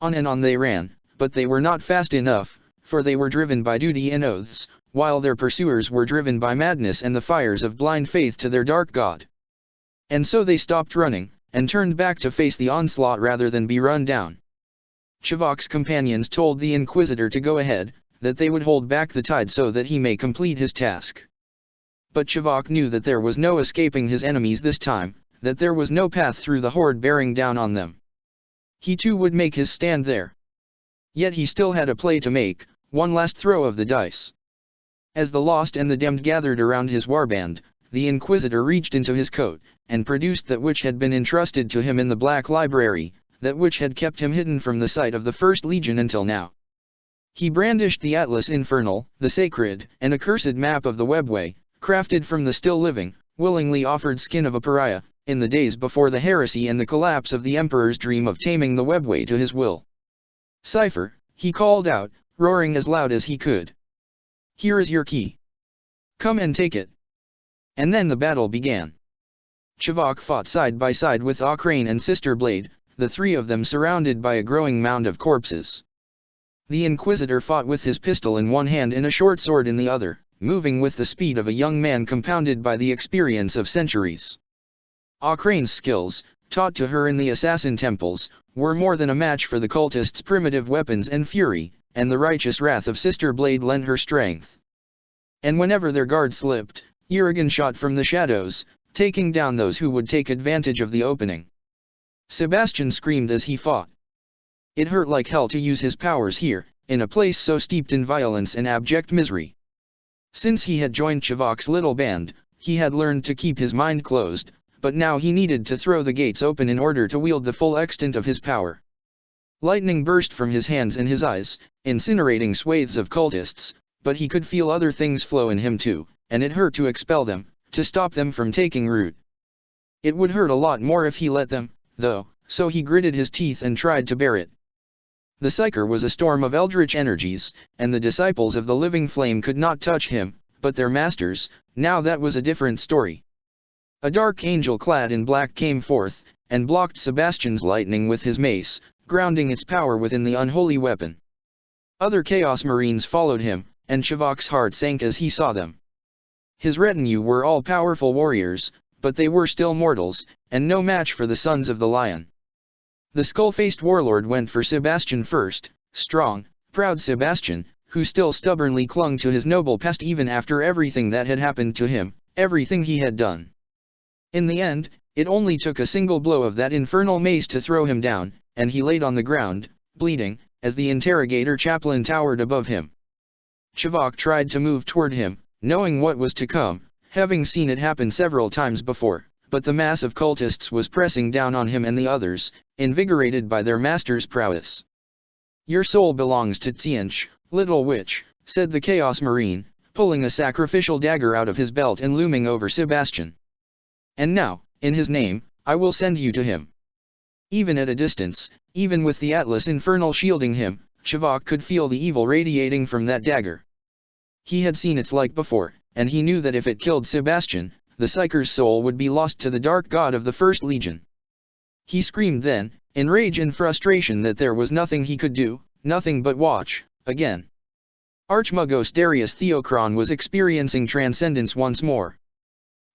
On and on they ran, but they were not fast enough, for they were driven by duty and oaths, while their pursuers were driven by madness and the fires of blind faith to their dark god. And so they stopped running, and turned back to face the onslaught rather than be run down. Shavak's companions told the Inquisitor to go ahead, that they would hold back the tide so that he may complete his task. But Shavak knew that there was no escaping his enemies this time, that there was no path through the horde bearing down on them. He too would make his stand there. Yet he still had a play to make, one last throw of the dice. As the lost and the damned gathered around his warband, the Inquisitor reached into his coat, and produced that which had been entrusted to him in the Black Library, that which had kept him hidden from the sight of the First Legion until now. He brandished the Atlas Infernal, the sacred and accursed map of the Webway, crafted from the still living, willingly offered skin of a pariah, in the days before the heresy and the collapse of the Emperor's dream of taming the Webway to his will. "Cypher," he called out, roaring as loud as he could. "Here is your key. Come and take it." And then the battle began. Shavak fought side by side with Ocrane and Sister Blade, the 3 of them surrounded by a growing mound of corpses. The Inquisitor fought with his pistol in one hand and a short sword in the other, moving with the speed of a young man compounded by the experience of centuries. Crane's skills, taught to her in the assassin temples, were more than a match for the cultists' primitive weapons and fury, and the righteous wrath of Sister Blade lent her strength. And whenever their guard slipped, Urigan shot from the shadows, taking down those who would take advantage of the opening. Sebastian screamed as he fought. It hurt like hell to use his powers here, in a place so steeped in violence and abject misery. Since he had joined Chivok's little band, he had learned to keep his mind closed, but now he needed to throw the gates open in order to wield the full extent of his power. Lightning burst from his hands and his eyes, incinerating swathes of cultists, but he could feel other things flow in him too, and it hurt to expel them, to stop them from taking root. It would hurt a lot more if he let them, though, so he gritted his teeth and tried to bear it. The Psyker was a storm of eldritch energies, and the disciples of the living flame could not touch him, but their masters, now that was a different story. A dark angel clad in black came forth, and blocked Sebastian's lightning with his mace, grounding its power within the unholy weapon. Other Chaos Marines followed him, and Chivok's heart sank as he saw them. His retinue were all powerful warriors, but they were still mortals, and no match for the Sons of the Lion. The skull-faced warlord went for Sebastian first, strong, proud Sebastian, who still stubbornly clung to his noble past even after everything that had happened to him, everything he had done. In the end, it only took a single blow of that infernal mace to throw him down, and he laid on the ground, bleeding, as the interrogator chaplain towered above him. Chivok tried to move toward him, knowing what was to come, having seen it happen several times before, but the mass of cultists was pressing down on him and the others, invigorated by their master's prowess. "Your soul belongs to Tianch, little witch," said the Chaos Marine, pulling a sacrificial dagger out of his belt and looming over Sebastian. "And now, in his name, I will send you to him." Even at a distance, even with the Atlas Infernal shielding him, Chivok could feel the evil radiating from that dagger. He had seen its like before, and he knew that if it killed Sebastian, the Psyker's soul would be lost to the dark god of the First Legion. He screamed then, in rage and frustration, that there was nothing he could do, nothing but watch, again. Archmagos Darius Theocron was experiencing transcendence once more.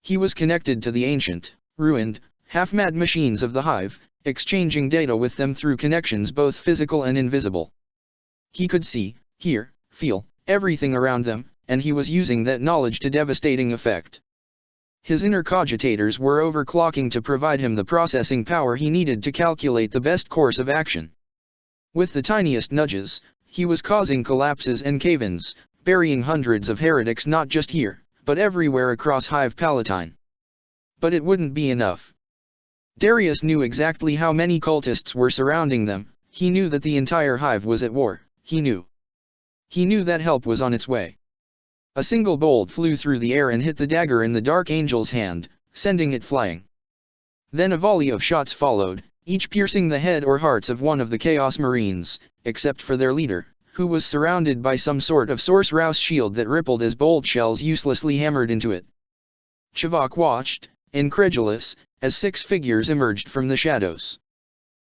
He was connected to the ancient, ruined, half-mad machines of the Hive, exchanging data with them through connections both physical and invisible. He could see, hear, feel, everything around them, and he was using that knowledge to devastating effect. His inner cogitators were overclocking to provide him the processing power he needed to calculate the best course of action. With the tiniest nudges, he was causing collapses and cave-ins, burying hundreds of heretics not just here, but everywhere across Hive Palatine. But it wouldn't be enough. Darius knew exactly how many cultists were surrounding them. He knew that the entire Hive was at war. He knew that help was on its way. A single bolt flew through the air and hit the dagger in the Dark Angel's hand, sending it flying. Then a volley of shots followed, each piercing the head or hearts of one of the Chaos Marines, except for their leader, who was surrounded by some sort of Sorcerer's shield that rippled as bolt shells uselessly hammered into it. Chivok watched, incredulous, as 6 figures emerged from the shadows.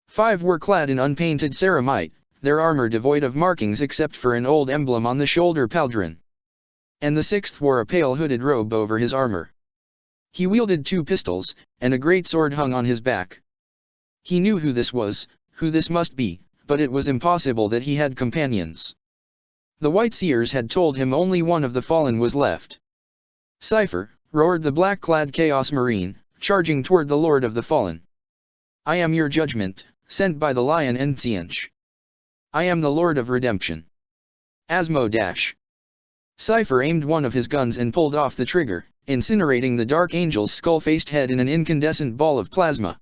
5 were clad in unpainted ceramite, their armor devoid of markings except for an old emblem on the shoulder pauldron. And the 6th wore a pale hooded robe over his armor. He wielded 2 pistols, and a great sword hung on his back. He knew who this was, who this must be, but it was impossible that he had companions. The White Seers had told him only one of the fallen was left. "Cypher," roared the black-clad Chaos Marine, charging toward the Lord of the Fallen. "I am your judgment, sent by the Lion and Tianch. I am the Lord of Redemption. Asmo dash." Cypher aimed one of his guns and pulled off the trigger, incinerating the Dark Angel's skull-faced head in an incandescent ball of plasma.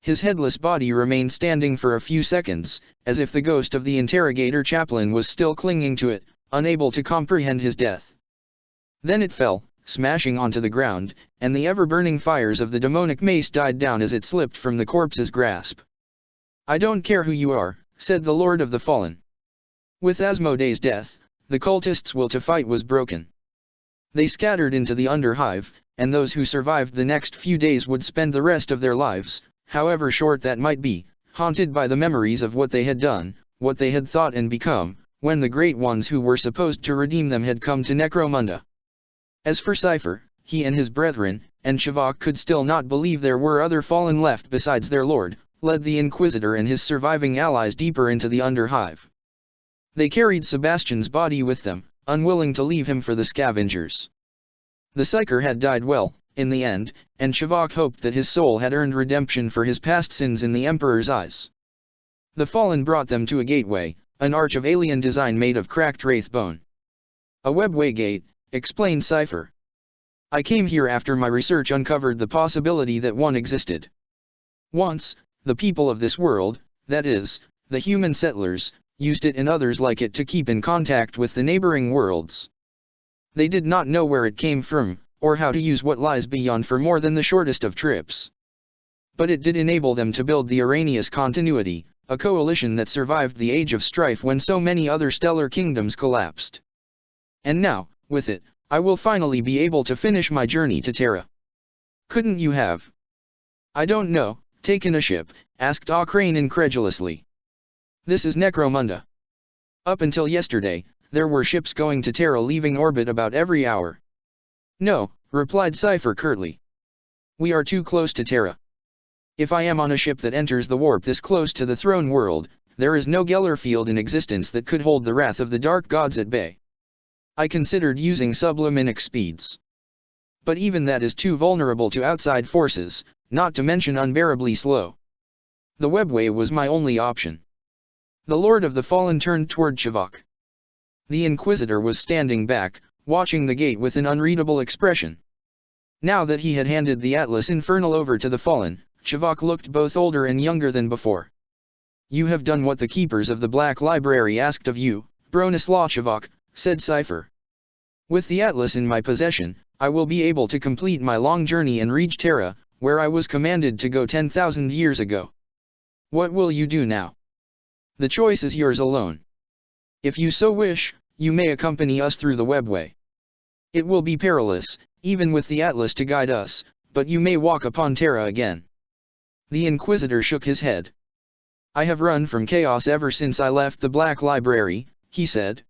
His headless body remained standing for a few seconds, as if the ghost of the interrogator chaplain was still clinging to it, unable to comprehend his death. Then it fell, smashing onto the ground, and the ever-burning fires of the demonic mace died down as it slipped from the corpse's grasp. "I don't care who you are," said the Lord of the Fallen. With Asmodee's death, the cultists' will to fight was broken. They scattered into the Underhive, and those who survived the next few days would spend the rest of their lives, however short that might be, haunted by the memories of what they had done, what they had thought and become, when the great ones who were supposed to redeem them had come to Necromunda. As for Cypher, he and his brethren, and Chivok could still not believe there were other fallen left besides their lord, led the Inquisitor and his surviving allies deeper into the underhive. They carried Sebastian's body with them, unwilling to leave him for the scavengers. The Psyker had died well, in the end, and Chivok hoped that his soul had earned redemption for his past sins in the Emperor's eyes. The fallen brought them to a gateway, an arch of alien design made of cracked wraith bone. A webway gate, explained Cypher. I came here after my research uncovered the possibility that one existed. Once, the people of this world, that is, the human settlers, used it and others like it to keep in contact with the neighboring worlds. They did not know where it came from, or how to use what lies beyond for more than the shortest of trips. But it did enable them to build the Arrhenius Continuity, a coalition that survived the Age of Strife when so many other stellar kingdoms collapsed. And now, with it, I will finally be able to finish my journey to Terra. Couldn't you have? I don't know, taken a ship, asked Crane incredulously. This is Necromunda. Up until yesterday, there were ships going to Terra leaving orbit about every hour. No, replied Cypher curtly. We are too close to Terra. If I am on a ship that enters the warp this close to the throne world, there is no Geller field in existence that could hold the wrath of the dark gods at bay. I considered using subluminic speeds. But even that is too vulnerable to outside forces, not to mention unbearably slow. The webway was my only option. The Lord of the Fallen turned toward Chivok. The Inquisitor was standing back, watching the gate with an unreadable expression. Now that he had handed the Atlas Infernal over to the Fallen, Chivok looked both older and younger than before. You have done what the keepers of the Black Library asked of you, Bronislaw Chivok, said Cypher. With the Atlas in my possession, I will be able to complete my long journey and reach Terra, where I was commanded to go 10,000 years ago. What will you do now? The choice is yours alone. If you so wish, you may accompany us through the webway. It will be perilous, even with the Atlas to guide us, but you may walk upon Terra again. The Inquisitor shook his head. I have run from chaos ever since I left the Black Library, he said.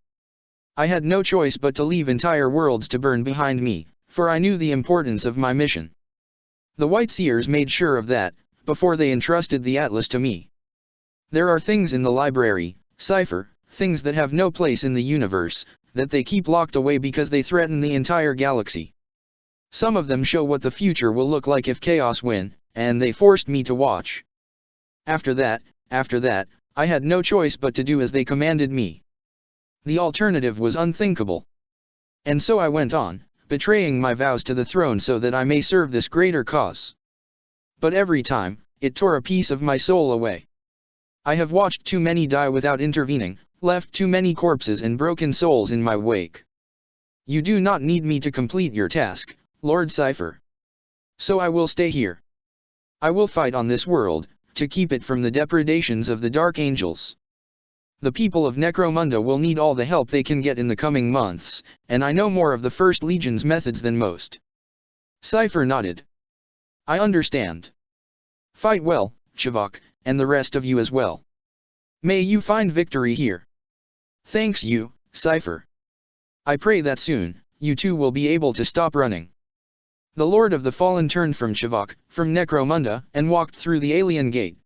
I had no choice but to leave entire worlds to burn behind me, for I knew the importance of my mission. The White Seers made sure of that, before they entrusted the Atlas to me. There are things in the library, Cypher, things that have no place in the universe, that they keep locked away because they threaten the entire galaxy. Some of them show what the future will look like if chaos win, and they forced me to watch. After that, I had no choice but to do as they commanded me. The alternative was unthinkable. And so I went on, betraying my vows to the throne so that I may serve this greater cause. But every time, it tore a piece of my soul away. I have watched too many die without intervening, left too many corpses and broken souls in my wake. You do not need me to complete your task, Lord Cypher. So I will stay here. I will fight on this world, to keep it from the depredations of the Dark Angels. The people of Necromunda will need all the help they can get in the coming months, and I know more of the First Legion's methods than most. Cypher nodded. I understand. Fight well, Chivok, and the rest of you as well. May you find victory here. Thanks you, Cypher. I pray that soon, you too will be able to stop running. The Lord of the Fallen turned from Chivok, from Necromunda, and walked through the alien gate.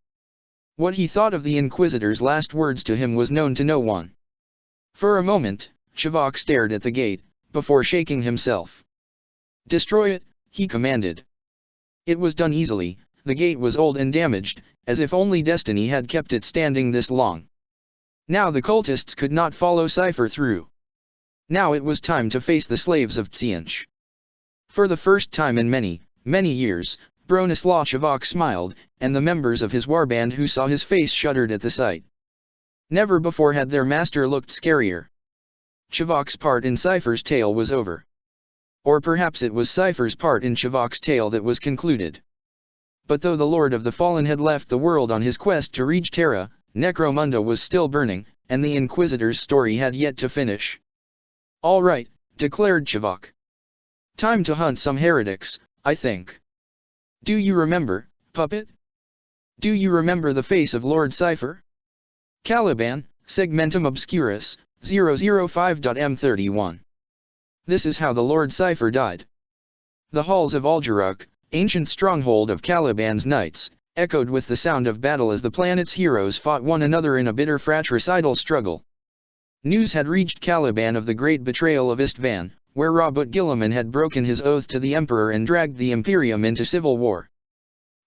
What he thought of the Inquisitor's last words to him was known to no one. For a moment, Chivok stared at the gate, before shaking himself. Destroy it, he commanded. It was done easily. The gate was old and damaged, as if only destiny had kept it standing this long. Now the cultists could not follow Cypher through. Now it was time to face the slaves of Tsianch. For the first time in many, many years, Bronislaw Chivok smiled, and the members of his warband who saw his face shuddered at the sight. Never before had their master looked scarier. Chivok's part in Cypher's tale was over. Or perhaps it was Cypher's part in Chivok's tale that was concluded. But though the Lord of the Fallen had left the world on his quest to reach Terra, Necromunda was still burning, and the Inquisitor's story had yet to finish. All right, declared Chivok. Time to hunt some heretics, I think. Do you remember, puppet? Do you remember the face of Lord Cypher? Caliban, Segmentum Obscurus, 005.M31. This is how the Lord Cypher died. The halls of Algeruk, ancient stronghold of Caliban's knights, echoed with the sound of battle as the planet's heroes fought one another in a bitter fratricidal struggle. News had reached Caliban of the great betrayal of Istvan, where Robert Guilliman had broken his oath to the emperor and dragged the Imperium into civil war.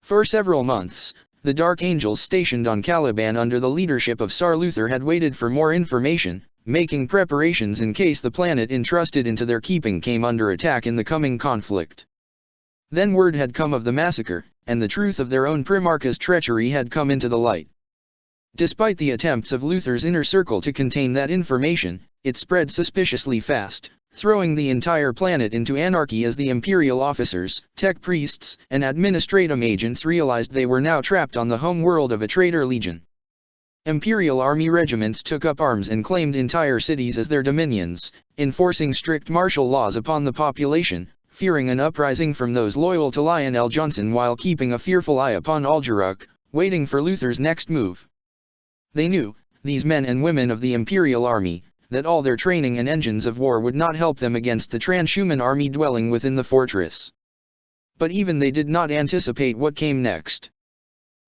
For several months, the Dark Angels stationed on Caliban under the leadership of Tsar Luther had waited for more information, making preparations in case the planet entrusted into their keeping came under attack in the coming conflict. Then word had come of the massacre, and the truth of their own Primarch's treachery had come into the light. Despite the attempts of Luther's inner circle to contain that information, it spread suspiciously fast, throwing the entire planet into anarchy as the imperial officers, tech priests, and administratum agents realized they were now trapped on the home world of a traitor legion. Imperial army regiments took up arms and claimed entire cities as their dominions, enforcing strict martial laws upon the population, fearing an uprising from those loyal to Lionel Johnson while keeping a fearful eye upon Algeruk, waiting for Luther's next move. They knew, these men and women of the Imperial Army, that all their training and engines of war would not help them against the transhuman army dwelling within the fortress. But even they did not anticipate what came next.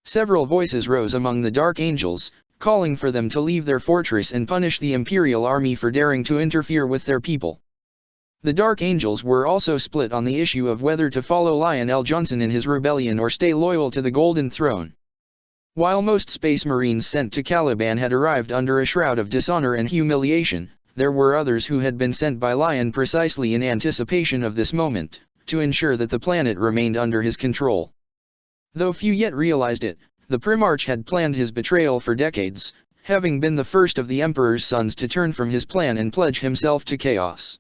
Several voices rose among the Dark Angels, calling for them to leave their fortress and punish the Imperial Army for daring to interfere with their people. The Dark Angels were also split on the issue of whether to follow Lionel Johnson in his rebellion or stay loyal to the Golden Throne. While most Space Marines sent to Caliban had arrived under a shroud of dishonor and humiliation, there were others who had been sent by Lion precisely in anticipation of this moment, to ensure that the planet remained under his control. Though few yet realized it, the Primarch had planned his betrayal for decades, having been the first of the Emperor's sons to turn from his plan and pledge himself to chaos.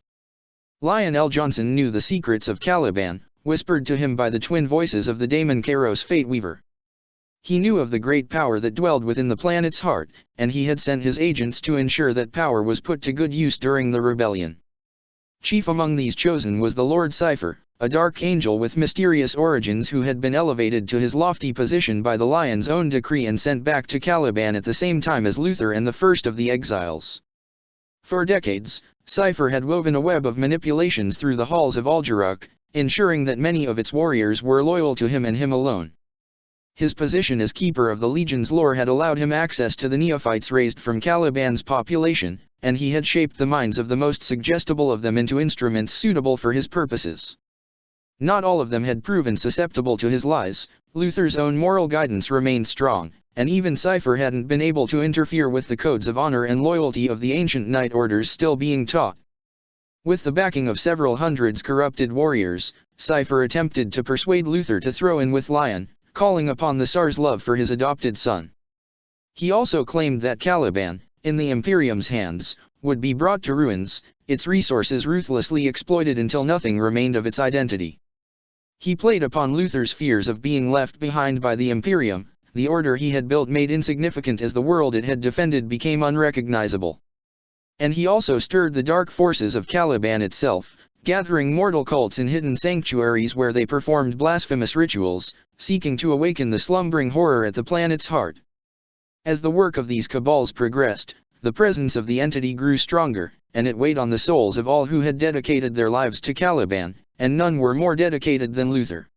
Lionel Johnson knew the secrets of Caliban, whispered to him by the twin voices of the Daemon Kairos Fate Weaver. He knew of the great power that dwelled within the planet's heart, and he had sent his agents to ensure that power was put to good use during the rebellion. Chief among these chosen was the Lord Cypher, a dark angel with mysterious origins who had been elevated to his lofty position by the Lion's own decree and sent back to Caliban at the same time as Luther and the first of the exiles. For decades, Cypher had woven a web of manipulations through the halls of Algeruk, ensuring that many of its warriors were loyal to him and him alone. His position as keeper of the Legion's lore had allowed him access to the neophytes raised from Caliban's population, and he had shaped the minds of the most suggestible of them into instruments suitable for his purposes. Not all of them had proven susceptible to his lies. Luther's own moral guidance remained strong, and even Cypher hadn't been able to interfere with the codes of honor and loyalty of the ancient knight orders still being taught. With the backing of several hundreds corrupted warriors, Cypher attempted to persuade Luther to throw in with Lion, calling upon the Tsar's love for his adopted son. He also claimed that Caliban, in the Imperium's hands, would be brought to ruins, its resources ruthlessly exploited until nothing remained of its identity. He played upon Luther's fears of being left behind by the Imperium, the order he had built made insignificant as the world it had defended became unrecognizable. And he also stirred the dark forces of Caliban itself, gathering mortal cults in hidden sanctuaries where they performed blasphemous rituals, seeking to awaken the slumbering horror at the planet's heart. As the work of these cabals progressed, the presence of the entity grew stronger, and it weighed on the souls of all who had dedicated their lives to Caliban, and none were more dedicated than Luther.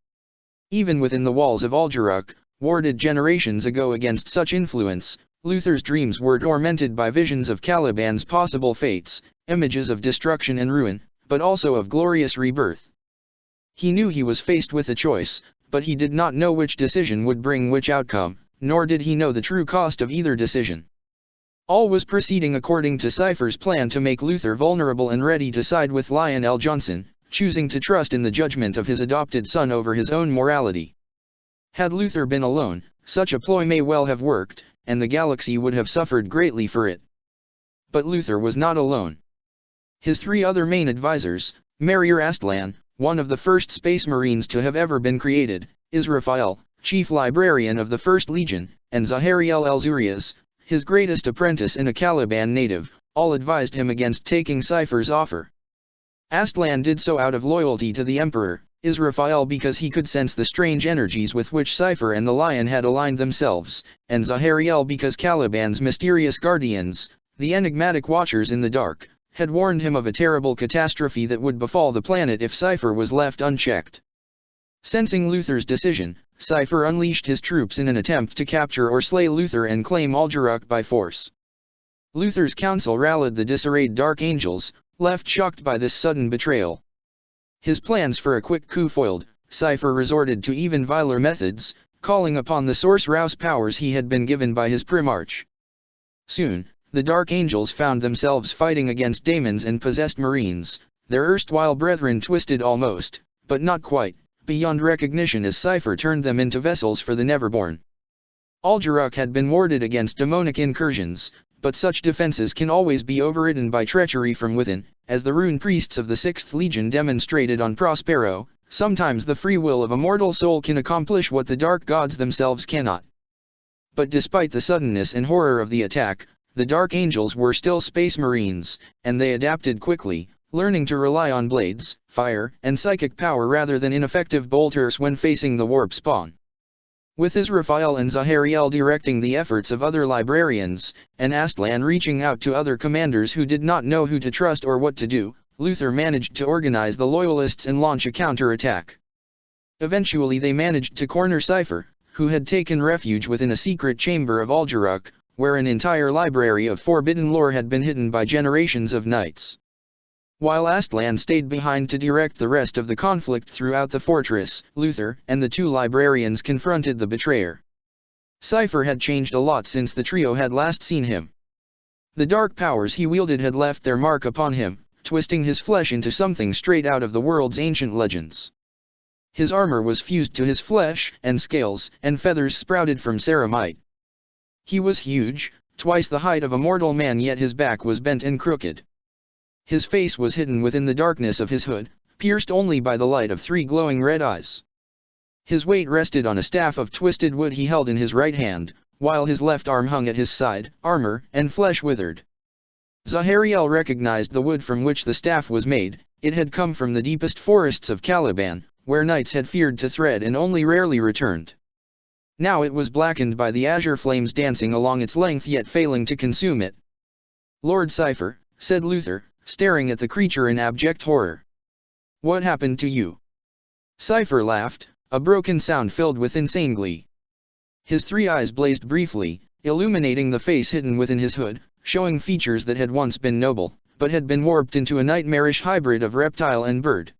Even within the walls of Algeruk, warded generations ago against such influence, Luther's dreams were tormented by visions of Caliban's possible fates, images of destruction and ruin, but also of glorious rebirth. He knew he was faced with a choice, but he did not know which decision would bring which outcome, nor did he know the true cost of either decision. All was proceeding according to Cypher's plan to make Luther vulnerable and ready to side with Lionel Johnson, choosing to trust in the judgment of his adopted son over his own morality. Had Luther been alone, such a ploy may well have worked, and the galaxy would have suffered greatly for it. But Luther was not alone. His three other main advisors, Marier Astlan, one of the first Space Marines to have ever been created, Israfel, chief librarian of the First Legion, and Zahariel Elzurias, his greatest apprentice and a Caliban native, all advised him against taking Cypher's offer. Astlan did so out of loyalty to the Emperor, Israfel because he could sense the strange energies with which Cypher and the Lion had aligned themselves, and Zahariel because Caliban's mysterious guardians, the enigmatic watchers in the dark, had warned him of a terrible catastrophe that would befall the planet if Cypher was left unchecked. Sensing Luther's decision, Cypher unleashed his troops in an attempt to capture or slay Luther and claim Alderac by force. Luther's council rallied the disarrayed Dark Angels, left shocked by this sudden betrayal. His plans for a quick coup foiled, Cypher resorted to even viler methods, calling upon the Source Rouse powers he had been given by his Primarch. Soon, the Dark Angels found themselves fighting against daemons and possessed marines, their erstwhile brethren twisted almost, but not quite, beyond recognition as Cypher turned them into vessels for the Neverborn. Alderac had been warded against demonic incursions, but such defenses can always be overridden by treachery from within, as the rune priests of the 6th Legion demonstrated on Prospero. Sometimes the free will of a mortal soul can accomplish what the dark gods themselves cannot. But despite the suddenness and horror of the attack, the Dark Angels were still Space Marines, and they adapted quickly, learning to rely on blades, fire, and psychic power rather than ineffective bolters when facing the warp spawn. With Israfel and Zahariel directing the efforts of other librarians, and Astlan reaching out to other commanders who did not know who to trust or what to do, Luther managed to organize the Loyalists and launch a counter-attack. Eventually they managed to corner Cypher, who had taken refuge within a secret chamber of Alderac, where an entire library of forbidden lore had been hidden by generations of knights. While Astlan stayed behind to direct the rest of the conflict throughout the fortress, Luther and the two librarians confronted the betrayer. Cypher had changed a lot since the trio had last seen him. The dark powers he wielded had left their mark upon him, twisting his flesh into something straight out of the world's ancient legends. His armor was fused to his flesh, and scales and feathers sprouted from ceramite. He was huge, twice the height of a mortal man, yet his back was bent and crooked. His face was hidden within the darkness of his hood, pierced only by the light of 3 glowing red eyes. His weight rested on a staff of twisted wood he held in his right hand, while his left arm hung at his side, armor and flesh withered. Zahariel recognized the wood from which the staff was made. It had come from the deepest forests of Caliban, where knights had feared to thread and only rarely returned. Now it was blackened by the azure flames dancing along its length yet failing to consume it. "Lord Cypher," said Luther, staring at the creature in abject horror. "What happened to you?" Cypher laughed, a broken sound filled with insane glee. His 3 eyes blazed briefly, illuminating the face hidden within his hood, showing features that had once been noble, but had been warped into a nightmarish hybrid of reptile and bird.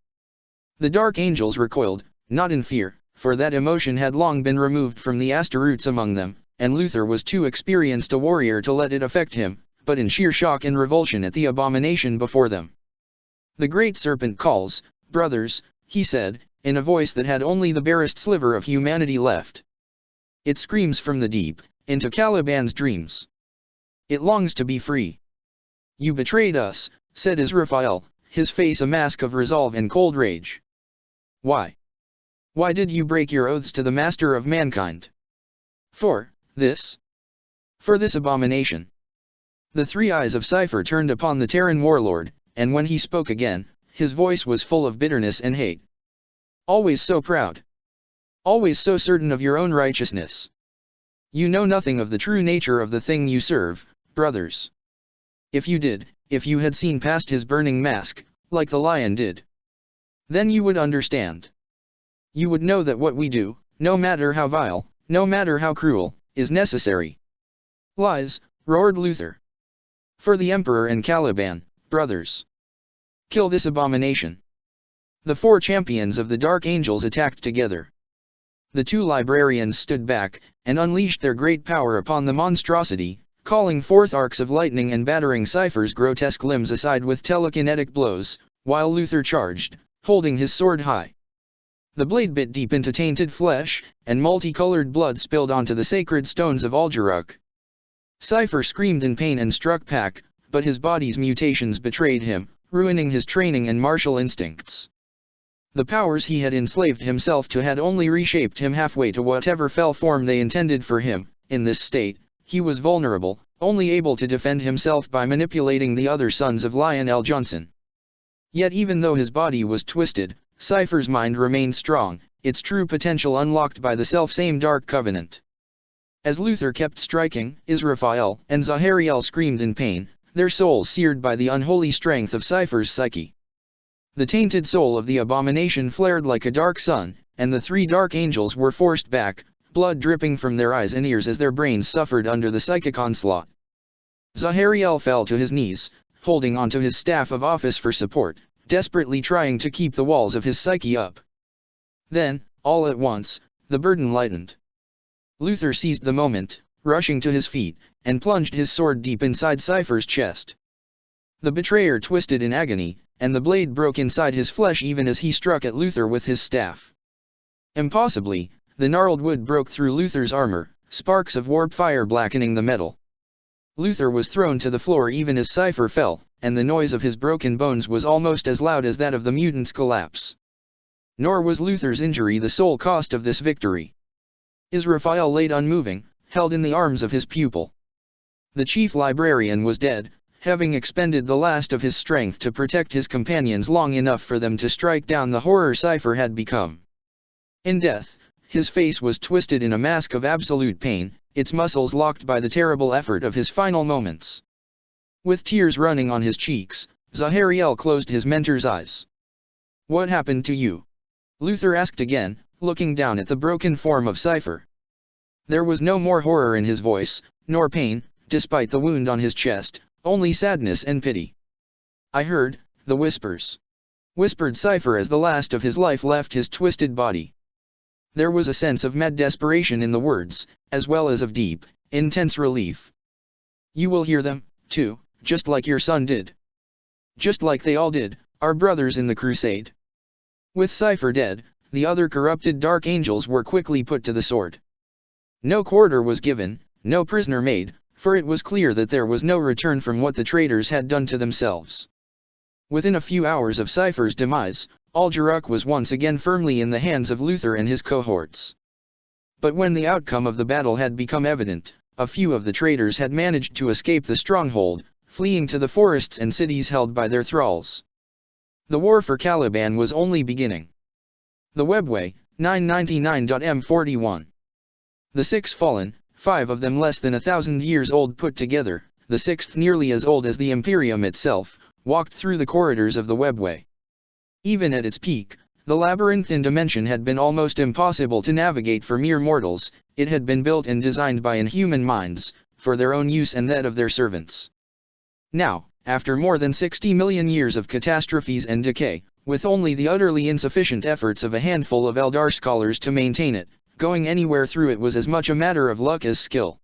The Dark Angels recoiled, not in fear, for that emotion had long been removed from the Astaroths among them, and Luther was too experienced a warrior to let it affect him, but in sheer shock and revulsion at the abomination before them. "The great serpent calls, brothers," he said, in a voice that had only the barest sliver of humanity left. "It screams from the deep, into Caliban's dreams. It longs to be free." "You betrayed us," said Israfel, his face a mask of resolve and cold rage. "Why? Why did you break your oaths to the master of mankind?" "For this? For this abomination." The 3 eyes of Cypher turned upon the Terran warlord, and when he spoke again, his voice was full of bitterness and hate. "Always so proud. Always so certain of your own righteousness. You know nothing of the true nature of the thing you serve, brothers. If you did, if you had seen past his burning mask, like the lion did, then you would understand. You would know that what we do, no matter how vile, no matter how cruel, is necessary." "Lies," roared Luther. "For the Emperor and Caliban, brothers. Kill this abomination." The 4 champions of the Dark Angels attacked together. The 2 librarians stood back, and unleashed their great power upon the monstrosity, calling forth arcs of lightning and battering Cypher's grotesque limbs aside with telekinetic blows, while Luther charged, holding his sword high. The blade bit deep into tainted flesh, and multicolored blood spilled onto the sacred stones of Alderac. Cypher screamed in pain and struck back, but his body's mutations betrayed him, ruining his training and martial instincts. The powers he had enslaved himself to had only reshaped him halfway to whatever fell form they intended for him. In this state, he was vulnerable, only able to defend himself by manipulating the other sons of Lionel Johnson. Yet even though his body was twisted, Cypher's mind remained strong, its true potential unlocked by the selfsame Dark Covenant. As Luther kept striking, Israfel and Zahariel screamed in pain, their souls seared by the unholy strength of Cypher's psyche. The tainted soul of the abomination flared like a dark sun, and the three dark angels were forced back, blood dripping from their eyes and ears as their brains suffered under the psychic onslaught. Zahariel fell to his knees, holding onto his staff of office for support, desperately trying to keep the walls of his psyche up. Then, all at once, the burden lightened. Luther seized the moment, rushing to his feet, and plunged his sword deep inside Cypher's chest. The betrayer twisted in agony, and the blade broke inside his flesh even as he struck at Luther with his staff. Impossibly, the gnarled wood broke through Luther's armor, sparks of warp fire blackening the metal. Luther was thrown to the floor even as Cypher fell, and the noise of his broken bones was almost as loud as that of the mutant's collapse. Nor was Luther's injury the sole cost of this victory. Israfel laid unmoving, held in the arms of his pupil. The chief librarian was dead, having expended the last of his strength to protect his companions long enough for them to strike down the horror Cypher had become. In death, his face was twisted in a mask of absolute pain, its muscles locked by the terrible effort of his final moments. With tears running on his cheeks, Zahariel closed his mentor's eyes. "What happened to you?" Luther asked again, looking down at the broken form of Cypher. There was no more horror in his voice, nor pain, despite the wound on his chest, only sadness and pity. "I heard the whispers," whispered Cypher as the last of his life left his twisted body. There was a sense of mad desperation in the words, as well as of deep, intense relief. "You will hear them, too, just like your son did. Just like they all did, our brothers in the crusade." With Cypher dead, the other corrupted dark angels were quickly put to the sword. No quarter was given, no prisoner made, for it was clear that there was no return from what the traitors had done to themselves. Within a few hours of Cypher's demise, Al-Jaruk was once again firmly in the hands of Luther and his cohorts. But when the outcome of the battle had become evident, a few of the traitors had managed to escape the stronghold, fleeing to the forests and cities held by their thralls. The war for Caliban was only beginning. The Webway, 999.m41. The 6 fallen, 5 of them less than 1,000 years old put together, the 6th nearly as old as the Imperium itself, walked through the corridors of the Webway. Even at its peak, the labyrinthine dimension had been almost impossible to navigate for mere mortals. It had been built and designed by inhuman minds, for their own use and that of their servants. Now, after more than 60 million years of catastrophes and decay, with only the utterly insufficient efforts of a handful of Eldar scholars to maintain it, going anywhere through it was as much a matter of luck as skill.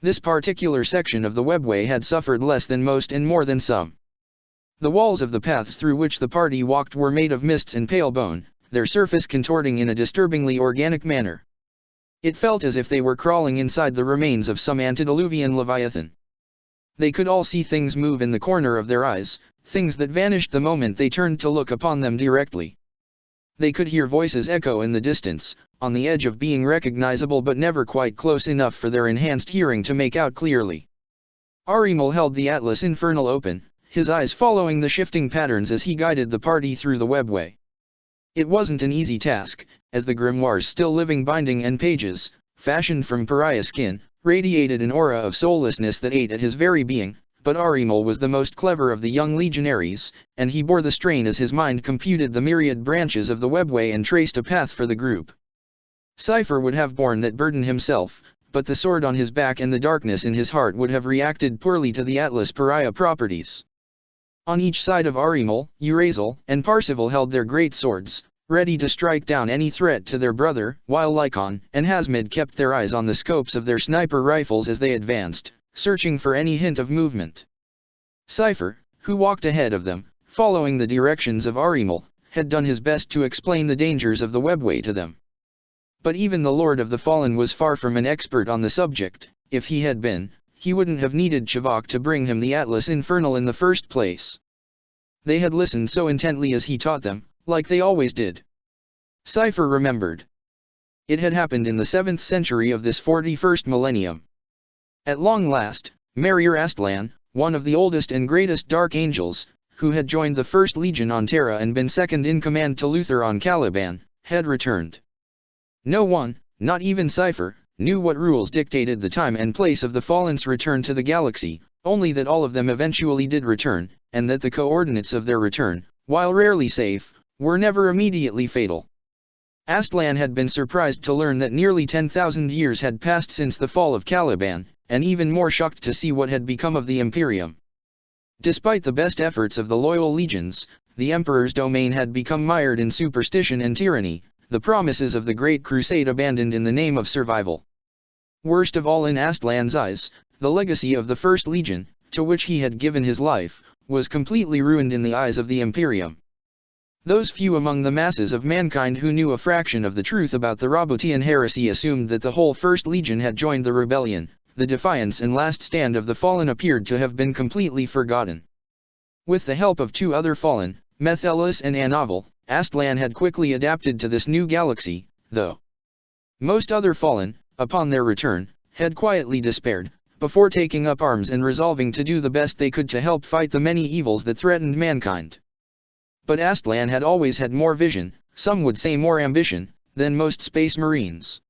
This particular section of the Webway had suffered less than most and more than some. The walls of the paths through which the party walked were made of mists and pale bone, their surface contorting in a disturbingly organic manner. It felt as if they were crawling inside the remains of some antediluvian leviathan. They could all see things move in the corner of their eyes, things that vanished the moment they turned to look upon them directly. They could hear voices echo in the distance, on the edge of being recognizable but never quite close enough for their enhanced hearing to make out clearly. Arimal held the Atlas Infernal open, his eyes following the shifting patterns as he guided the party through the Webway. It wasn't an easy task, as the grimoire's still living binding and pages, fashioned from pariah skin, radiated an aura of soullessness that ate at his very being, but Arimal was the most clever of the young legionaries, and he bore the strain as his mind computed the myriad branches of the Webway and traced a path for the group. Cypher would have borne that burden himself, but the sword on his back and the darkness in his heart would have reacted poorly to the Atlas pariah properties. On each side of Arimal, Urazel and Parsival held their great swords, ready to strike down any threat to their brother, while Lycon and Hasmid kept their eyes on the scopes of their sniper rifles as they advanced, searching for any hint of movement. Cypher, who walked ahead of them, following the directions of Arimal, had done his best to explain the dangers of the Webway to them. But even the Lord of the Fallen was far from an expert on the subject. If he had been, he wouldn't have needed Chivok to bring him the Atlas Infernal in the first place. They had listened so intently as he taught them, like they always did. Cypher remembered. It had happened in the 7th century of this 41st millennium. At long last, Merir Astlan, one of the oldest and greatest Dark Angels, who had joined the First Legion on Terra and been second in command to Luther on Caliban, had returned. No one, not even Cypher, knew what rules dictated the time and place of the Fallen's return to the galaxy. only that all of them eventually did return, and that the coordinates of their return, while rarely safe, were never immediately fatal. Aztlan had been surprised to learn that nearly 10,000 years had passed since the fall of Caliban, and even more shocked to see what had become of the Imperium. Despite the best efforts of the loyal legions, the Emperor's domain had become mired in superstition and tyranny, the promises of the Great Crusade abandoned in the name of survival. Worst of all in Aztlan's eyes, the legacy of the First Legion, to which he had given his life, was completely ruined in the eyes of the Imperium. Those few among the masses of mankind who knew a fraction of the truth about the Roboutian Heresy assumed that the whole First Legion had joined the rebellion. The defiance and last stand of the fallen appeared to have been completely forgotten. With the help of two other fallen, Metellus and Anavel, Aztlan had quickly adapted to this new galaxy, though most other fallen, upon their return, had quietly despaired, before taking up arms and resolving to do the best they could to help fight the many evils that threatened mankind. But Aztlan had always had more vision, some would say more ambition, than most space marines.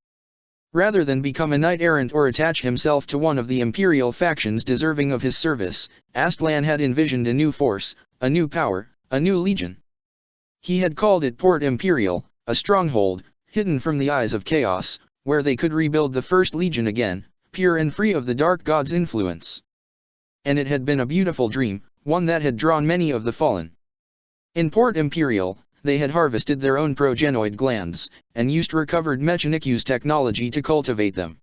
Rather than become a knight-errant or attach himself to one of the imperial factions deserving of his service, Aztlan had envisioned a new force, a new power, a new legion. He had called it Port Imperial, a stronghold, hidden from the eyes of chaos, where they could rebuild the First Legion again, pure and free of the Dark God's influence. And it had been a beautiful dream, one that had drawn many of the fallen. In Port Imperial, they had harvested their own progenoid glands, and used recovered Mechanicu's technology to cultivate them.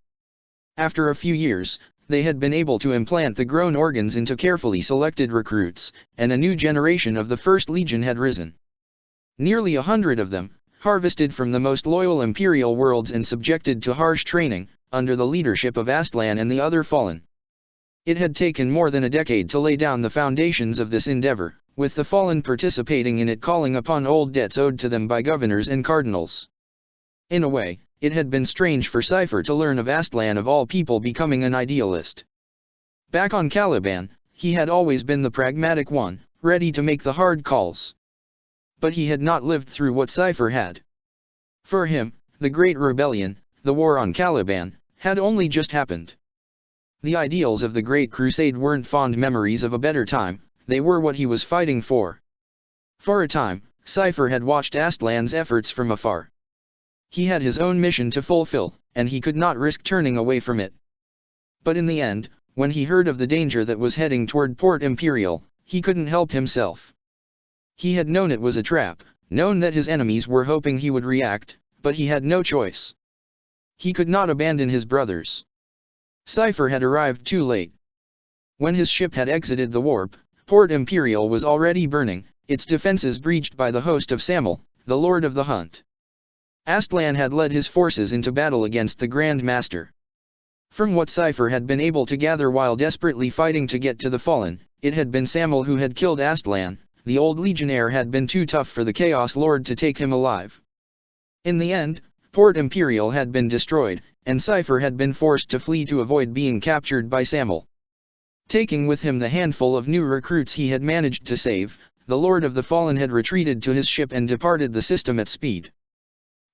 After a few years, they had been able to implant the grown organs into carefully selected recruits, and a new generation of the First Legion had risen. Nearly 100 of them, harvested from the most loyal Imperial worlds and subjected to harsh training, under the leadership of Aztlan and the other fallen. It had taken more than a decade to lay down the foundations of this endeavor, with the fallen participating in it, calling upon old debts owed to them by governors and cardinals. In a way, it had been strange for Cypher to learn of Aztlan of all people becoming an idealist. Back on Caliban, he had always been the pragmatic one, ready to make the hard calls. But he had not lived through what Cypher had. For him, the Great Rebellion, the war on Caliban, had only just happened. The ideals of the Great Crusade weren't fond memories of a better time, they were what he was fighting for. For a time, Cypher had watched Aztlan's efforts from afar. He had his own mission to fulfill, and he could not risk turning away from it. But in the end, when he heard of the danger that was heading toward Port Imperial, he couldn't help himself. He had known it was a trap, known that his enemies were hoping he would react, but he had no choice. He could not abandon his brothers. Cypher had arrived too late. When his ship had exited the warp, Port Imperial was already burning, its defenses breached by the host of Samel, the Lord of the Hunt. Aztlan had led his forces into battle against the Grand Master. From what Cypher had been able to gather while desperately fighting to get to the fallen, it had been Samel who had killed Aztlan. The old legionnaire had been too tough for the Chaos Lord to take him alive. In the end, Port Imperial had been destroyed, and Cypher had been forced to flee to avoid being captured by Samel. Taking with him the handful of new recruits he had managed to save, the Lord of the Fallen had retreated to his ship and departed the system at speed.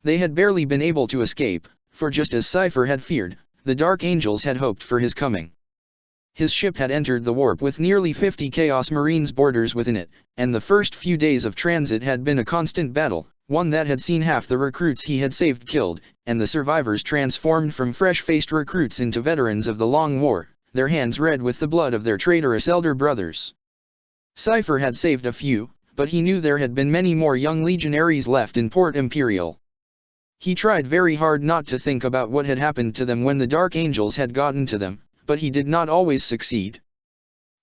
They had barely been able to escape, for just as Cypher had feared, the Dark Angels had hoped for his coming. His ship had entered the warp with nearly 50 Chaos Marines boarders within it, and the first few days of transit had been a constant battle, one that had seen half the recruits he had saved killed, and the survivors transformed from fresh-faced recruits into veterans of the Long War, their hands red with the blood of their traitorous elder brothers. Cypher had saved a few, but he knew there had been many more young legionaries left in Port Imperial. He tried very hard not to think about what had happened to them when the Dark Angels had gotten to them, but he did not always succeed.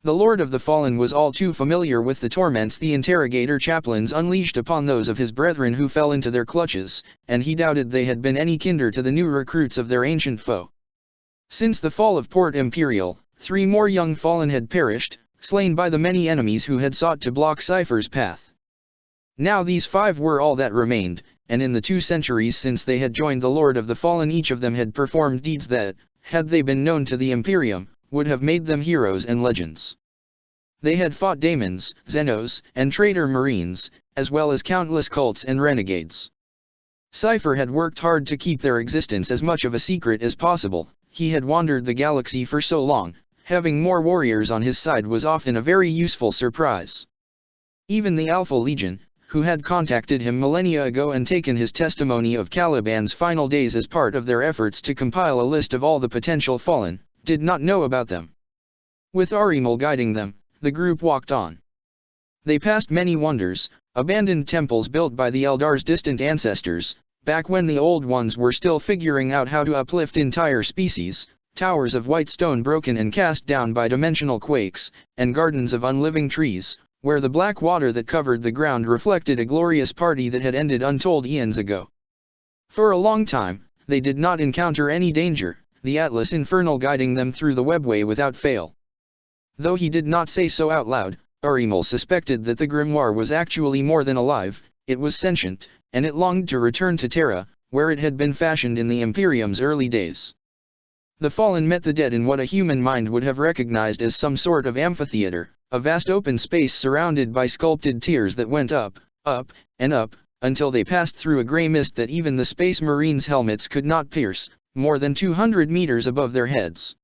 The Lord of the Fallen was all too familiar with the torments the interrogator chaplains unleashed upon those of his brethren who fell into their clutches, and he doubted they had been any kinder to the new recruits of their ancient foe. Since the fall of Port Imperial, 3 more young fallen had perished, slain by the many enemies who had sought to block Cypher's path. Now these 5 were all that remained, and in the 2 centuries since they had joined the Lord of the Fallen each of them had performed deeds that, had they been known to the Imperium, would have made them heroes and legends. They had fought daemons, Xenos, and traitor marines, as well as countless cults and renegades. Cypher had worked hard to keep their existence as much of a secret as possible. He had wandered the galaxy for so long, having more warriors on his side was often a very useful surprise. Even the Alpha Legion, who had contacted him millennia ago and taken his testimony of Caliban's final days as part of their efforts to compile a list of all the potential fallen, did not know about them. With Arimal guiding them, the group walked on. They passed many wonders, abandoned temples built by the Eldar's distant ancestors, back when the old ones were still figuring out how to uplift entire species, towers of white stone broken and cast down by dimensional quakes, and gardens of unliving trees, where the black water that covered the ground reflected a glorious party that had ended untold eons ago. For a long time, they did not encounter any danger, the Atlas Infernal guiding them through the webway without fail. Though he did not say so out loud, Arimal suspected that the grimoire was actually more than alive, it was sentient, and it longed to return to Terra, where it had been fashioned in the Imperium's early days. The fallen met the dead in what a human mind would have recognized as some sort of amphitheater, a vast open space surrounded by sculpted tiers that went up, up, and up, until they passed through a gray mist that even the Space Marines' helmets could not pierce, more than 200 meters above their heads.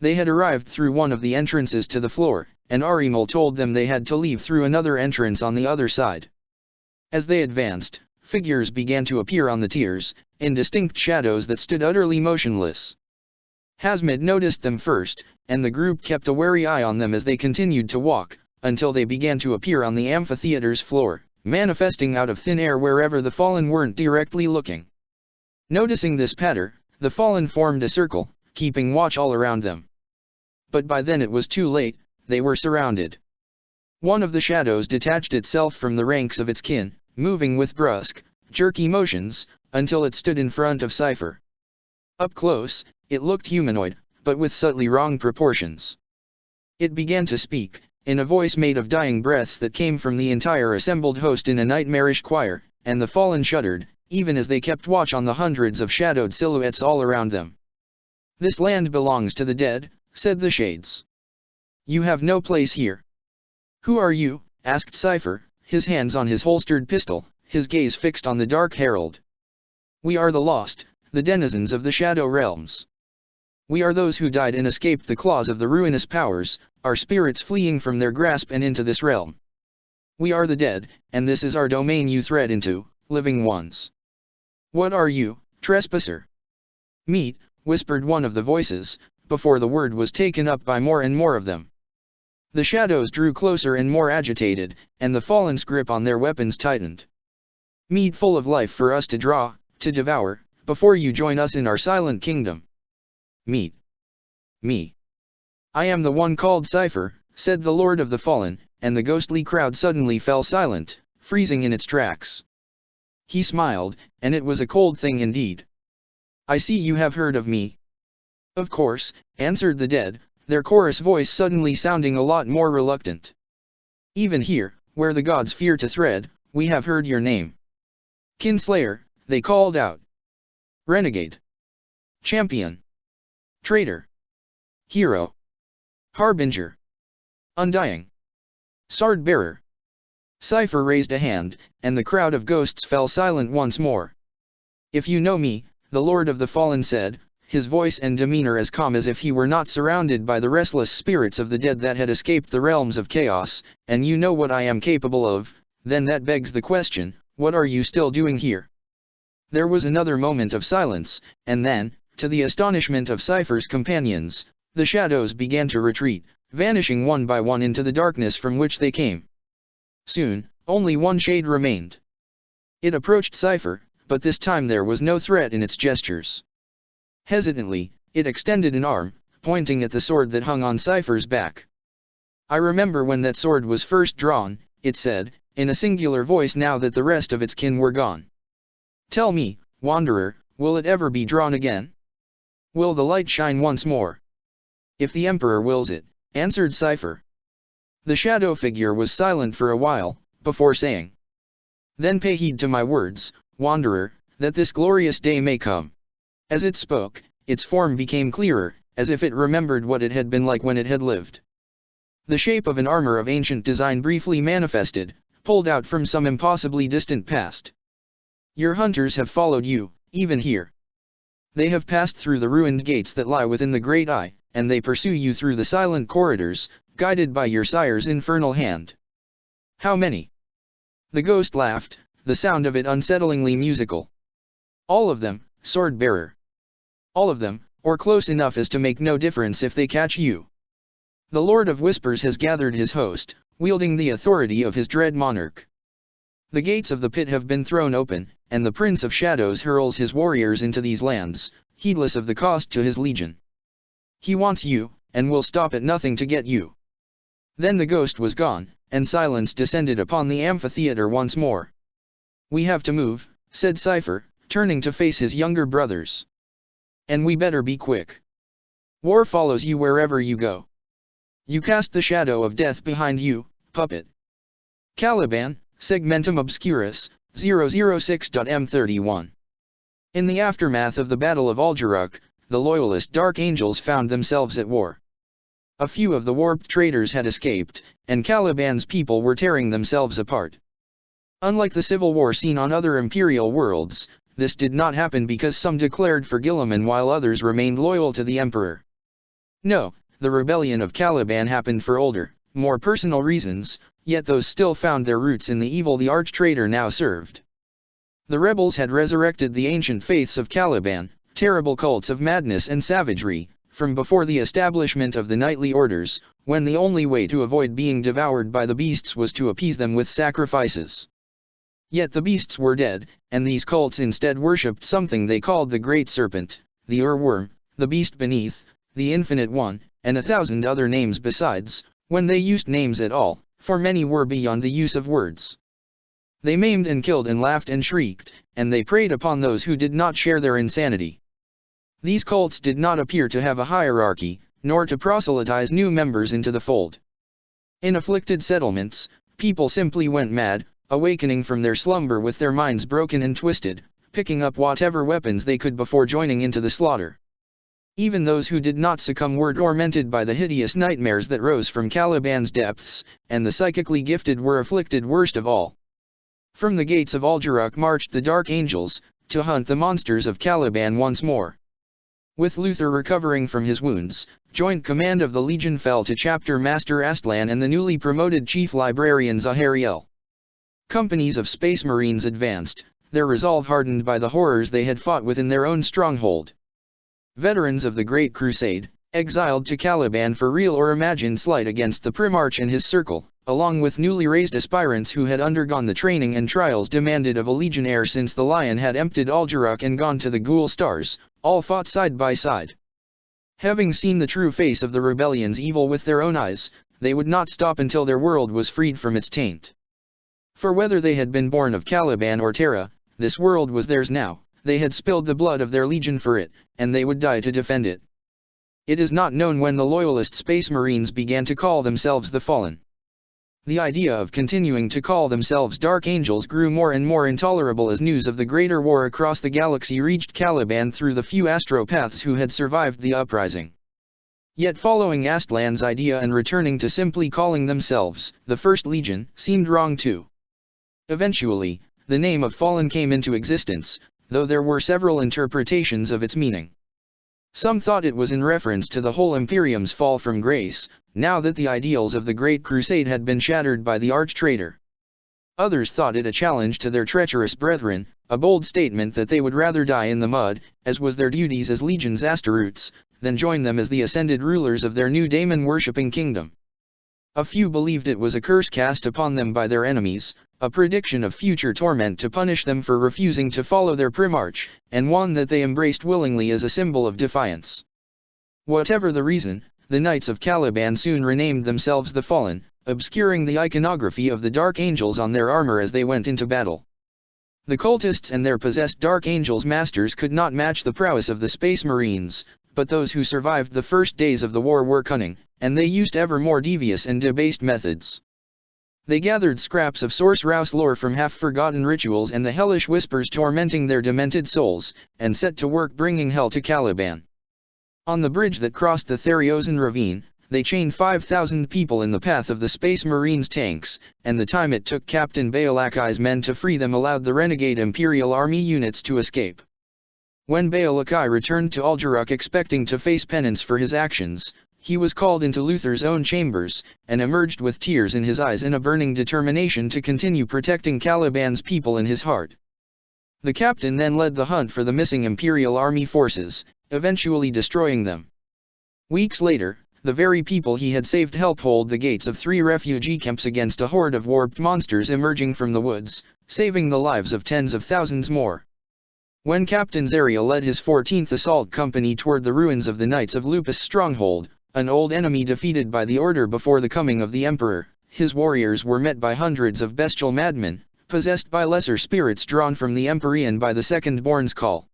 They had arrived through one of the entrances to the floor, and Arimal told them they had to leave through another entrance on the other side. As they advanced, figures began to appear on the tiers, indistinct shadows that stood utterly motionless. Hazmid noticed them first, and the group kept a wary eye on them as they continued to walk, until they began to appear on the amphitheater's floor, manifesting out of thin air wherever the fallen weren't directly looking. Noticing this pattern, the fallen formed a circle, keeping watch all around them. But by then it was too late, they were surrounded. One of the shadows detached itself from the ranks of its kin, moving with brusque, jerky motions, until it stood in front of Cypher. Up close, it looked humanoid, but with subtly wrong proportions. It began to speak, in a voice made of dying breaths that came from the entire assembled host in a nightmarish choir, and the fallen shuddered, even as they kept watch on the hundreds of shadowed silhouettes all around them. "This land belongs to the dead," said the Shades. "You have no place here." "Who are you?" asked Cypher, his hands on his holstered pistol, his gaze fixed on the Dark Herald. "We are the lost, the denizens of the Shadow Realms. We are those who died and escaped the claws of the ruinous powers, our spirits fleeing from their grasp and into this realm. We are the dead, and this is our domain you thread into, living ones." "What are you, trespasser?" "Meet," whispered one of the voices, before the word was taken up by more and more of them. The shadows drew closer and more agitated, and the fallen's grip on their weapons tightened. "Meat full of life for us to draw, to devour, before you join us in our silent kingdom." "Meat. Me. I am the one called Cypher," said the Lord of the Fallen, and the ghostly crowd suddenly fell silent, freezing in its tracks. He smiled, and it was a cold thing indeed. "I see you have heard of me." "Of course," answered the dead, their chorus voice suddenly sounding a lot more reluctant. "Even here, where the gods fear to tread, we have heard your name. Kinslayer," they called out. "Renegade. Champion. Traitor. Hero. Harbinger. Undying. Sword-bearer." Cypher raised a hand, and the crowd of ghosts fell silent once more. "If you know me," the Lord of the Fallen said, his voice and demeanor as calm as if he were not surrounded by the restless spirits of the dead that had escaped the realms of chaos, "and you know what I am capable of, then that begs the question, what are you still doing here?" There was another moment of silence, and then, to the astonishment of Cypher's companions, the shadows began to retreat, vanishing one by one into the darkness from which they came. Soon, only one shade remained. It approached Cypher, but this time there was no threat in its gestures. Hesitantly, it extended an arm, pointing at the sword that hung on Cypher's back. "I remember when that sword was first drawn," it said, in a singular voice now that the rest of its kin were gone. "Tell me, Wanderer, will it ever be drawn again? Will the light shine once more?" "If the Emperor wills it," answered Cypher. The shadow figure was silent for a while, before saying, "Then pay heed to my words, Wanderer, that this glorious day may come." As it spoke, its form became clearer, as if it remembered what it had been like when it had lived. The shape of an armor of ancient design briefly manifested, pulled out from some impossibly distant past. "Your hunters have followed you, even here. They have passed through the ruined gates that lie within the Great Eye, and they pursue you through the silent corridors, guided by your sire's infernal hand. How many? The ghost laughed, the sound of it unsettlingly musical. All of them, sword-bearer. All of them, or close enough as to make no difference if they catch you. The Lord of Whispers has gathered his host, wielding the authority of his dread monarch. The gates of the pit have been thrown open, and the Prince of Shadows hurls his warriors into these lands, heedless of the cost to his legion. He wants you, and will stop at nothing to get you. Then the ghost was gone, and silence descended upon the amphitheater once more. We have to move, said Cypher, turning to face his younger brothers. And we better be quick. War follows you wherever you go. You cast the shadow of death behind you, puppet. Caliban, Segmentum Obscurus, 006.M31. In the aftermath of the Battle of Algeruk, the Loyalist Dark Angels found themselves at war. A few of the warped traitors had escaped, and Caliban's people were tearing themselves apart. Unlike the civil war seen on other imperial worlds, this did not happen because some declared for Guilliman while others remained loyal to the emperor. No, the rebellion of Caliban happened for older, more personal reasons, yet those still found their roots in the evil the arch-traitor now served. The rebels had resurrected the ancient faiths of Caliban, terrible cults of madness and savagery, from before the establishment of the knightly orders, when the only way to avoid being devoured by the beasts was to appease them with sacrifices. Yet the beasts were dead, and these cults instead worshipped something they called the Great Serpent, the Ur-Worm, the Beast Beneath, the Infinite One, and 1,000 other names besides, when they used names at all, for many were beyond the use of words. They maimed and killed and laughed and shrieked, and they preyed upon those who did not share their insanity. These cults did not appear to have a hierarchy, nor to proselytize new members into the fold. In afflicted settlements, people simply went mad, awakening from their slumber with their minds broken and twisted, picking up whatever weapons they could before joining into the slaughter. Even those who did not succumb were tormented by the hideous nightmares that rose from Caliban's depths, and the psychically gifted were afflicted worst of all. From the gates of Algeruk marched the Dark Angels, to hunt the monsters of Caliban once more. With Luther recovering from his wounds, joint command of the Legion fell to Chapter Master Astlan and the newly promoted Chief Librarian Zahariel. Companies of Space Marines advanced, their resolve hardened by the horrors they had fought within their own stronghold. Veterans of the Great Crusade, exiled to Caliban for real or imagined slight against the Primarch and his circle, along with newly raised aspirants who had undergone the training and trials demanded of a legionnaire since the Lion had emptied Algeruk and gone to the Ghoul Stars, all fought side by side. Having seen the true face of the rebellion's evil with their own eyes, they would not stop until their world was freed from its taint. For whether they had been born of Caliban or Terra, this world was theirs now. They had spilled the blood of their legion for it, and they would die to defend it. It is not known when the Loyalist Space Marines began to call themselves the Fallen. The idea of continuing to call themselves Dark Angels grew more and more intolerable as news of the greater war across the galaxy reached Caliban through the few astropaths who had survived the uprising. Yet following Astlan's idea and returning to simply calling themselves the First Legion seemed wrong too. Eventually, the name of Fallen came into existence, though there were several interpretations of its meaning. Some thought it was in reference to the whole Imperium's fall from grace, now that the ideals of the Great Crusade had been shattered by the arch-traitor. Others thought it a challenge to their treacherous brethren, a bold statement that they would rather die in the mud, as was their duties as legions Asteroutes, than join them as the ascended rulers of their new daemon-worshipping kingdom. A few believed it was a curse cast upon them by their enemies, a prediction of future torment to punish them for refusing to follow their Primarch, and one that they embraced willingly as a symbol of defiance. Whatever the reason, the Knights of Caliban soon renamed themselves the Fallen, obscuring the iconography of the Dark Angels on their armor as they went into battle. The cultists and their possessed Dark Angels masters could not match the prowess of the Space Marines, but those who survived the first days of the war were cunning, and they used ever more devious and debased methods. They gathered scraps of Source-Rouse lore from half-forgotten rituals and the hellish whispers tormenting their demented souls, and set to work bringing hell to Caliban. On the bridge that crossed the Theriozan ravine, they chained 5,000 people in the path of the Space Marines' tanks, and the time it took Captain Baalaki's men to free them allowed the renegade Imperial Army units to escape. When Baal-Akai returned to Algeruk expecting to face penance for his actions, he was called into Luther's own chambers, and emerged with tears in his eyes and a burning determination to continue protecting Caliban's people in his heart. The captain then led the hunt for the missing Imperial Army forces, eventually destroying them. Weeks later, the very people he had saved helped hold the gates of 3 refugee camps against a horde of warped monsters emerging from the woods, saving the lives of tens of thousands more. When Captain Zaria led his 14th Assault Company toward the ruins of the Knights of Lupus' stronghold, an old enemy defeated by the Order before the coming of the Emperor, his warriors were met by hundreds of bestial madmen, possessed by lesser spirits drawn from the Empyrean by the Second-Born's call.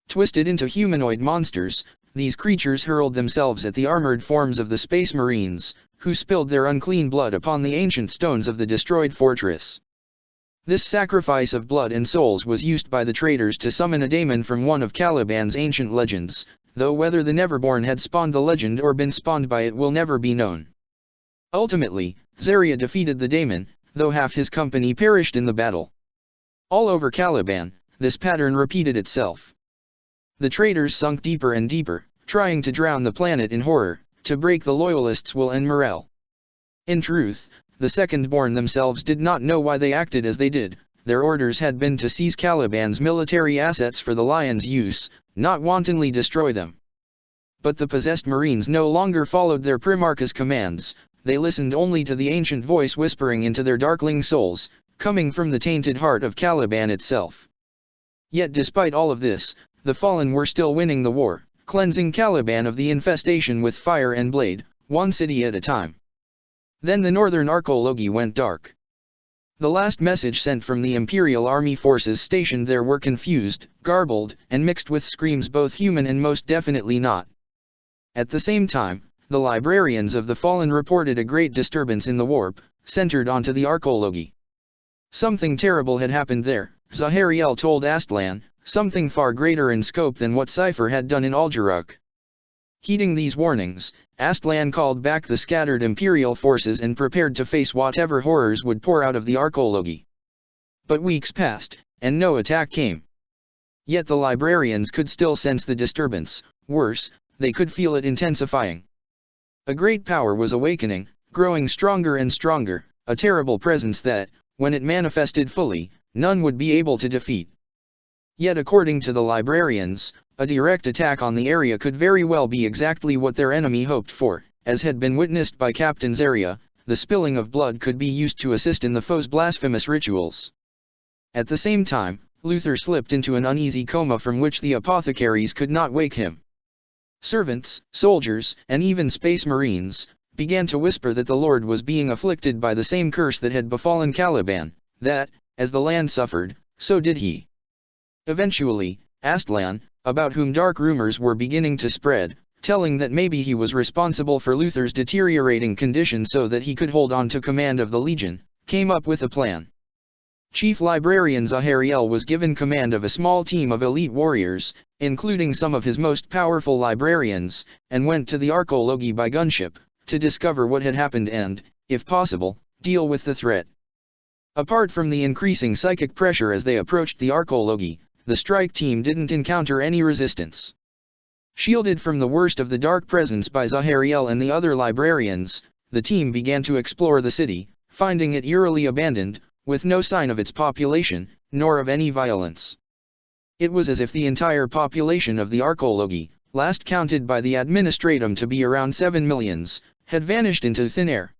Twisted into humanoid monsters, these creatures hurled themselves at the armored forms of the Space Marines, who spilled their unclean blood upon the ancient stones of the destroyed fortress. This sacrifice of blood and souls was used by the traitors to summon a daemon from one of Caliban's ancient legends, though whether the Neverborn had spawned the legend or been spawned by it will never be known. Ultimately, Zaria defeated the daemon, though half his company perished in the battle. All over Caliban, this pattern repeated itself. The traitors sunk deeper and deeper, trying to drown the planet in horror, to break the loyalists' will and morale. In truth, the Second-Born themselves did not know why they acted as they did. Their orders had been to seize Caliban's military assets for the Lion's use, not wantonly destroy them. But the possessed Marines no longer followed their Primarch's commands, they listened only to the ancient voice whispering into their darkling souls, coming from the tainted heart of Caliban itself. Yet despite all of this, the Fallen were still winning the war, cleansing Caliban of the infestation with fire and blade, one city at a time. Then the northern archaeology went dark. The last message sent from the Imperial Army forces stationed there were confused, garbled, and mixed with screams both human and most definitely not. At the same time, the librarians of the Fallen reported a great disturbance in the warp, centered onto the archaeology. Something terrible had happened there, Zahariel told Astlan, something far greater in scope than what Cypher had done in Algeruk. Heeding these warnings, Astlan called back the scattered Imperial forces and prepared to face whatever horrors would pour out of the archaeology. But weeks passed, and no attack came. Yet the librarians could still sense the disturbance, worse, they could feel it intensifying. A great power was awakening, growing stronger and stronger, a terrible presence that, when it manifested fully, none would be able to defeat. Yet according to the librarians, a direct attack on the area could very well be exactly what their enemy hoped for, as had been witnessed by Captain Zaria. The spilling of blood could be used to assist in the foe's blasphemous rituals. At the same time, Luther slipped into an uneasy coma from which the apothecaries could not wake him. Servants, soldiers, and even space marines began to whisper that the Lord was being afflicted by the same curse that had befallen Caliban, that, as the land suffered, so did he. Eventually, Astlan, about whom dark rumors were beginning to spread, telling that maybe he was responsible for Luther's deteriorating condition so that he could hold on to command of the Legion, came up with a plan. Chief Librarian Zahariel was given command of a small team of elite warriors, including some of his most powerful librarians, and went to the archaeology by gunship, to discover what had happened and, if possible, deal with the threat. Apart from the increasing psychic pressure as they approached the archaeology, the strike team didn't encounter any resistance. Shielded from the worst of the dark presence by Zahariel and the other librarians, the team began to explore the city, finding it eerily abandoned, with no sign of its population, nor of any violence. It was as if the entire population of the archaeology, last counted by the administratum to be around 7 millions, had vanished into thin air.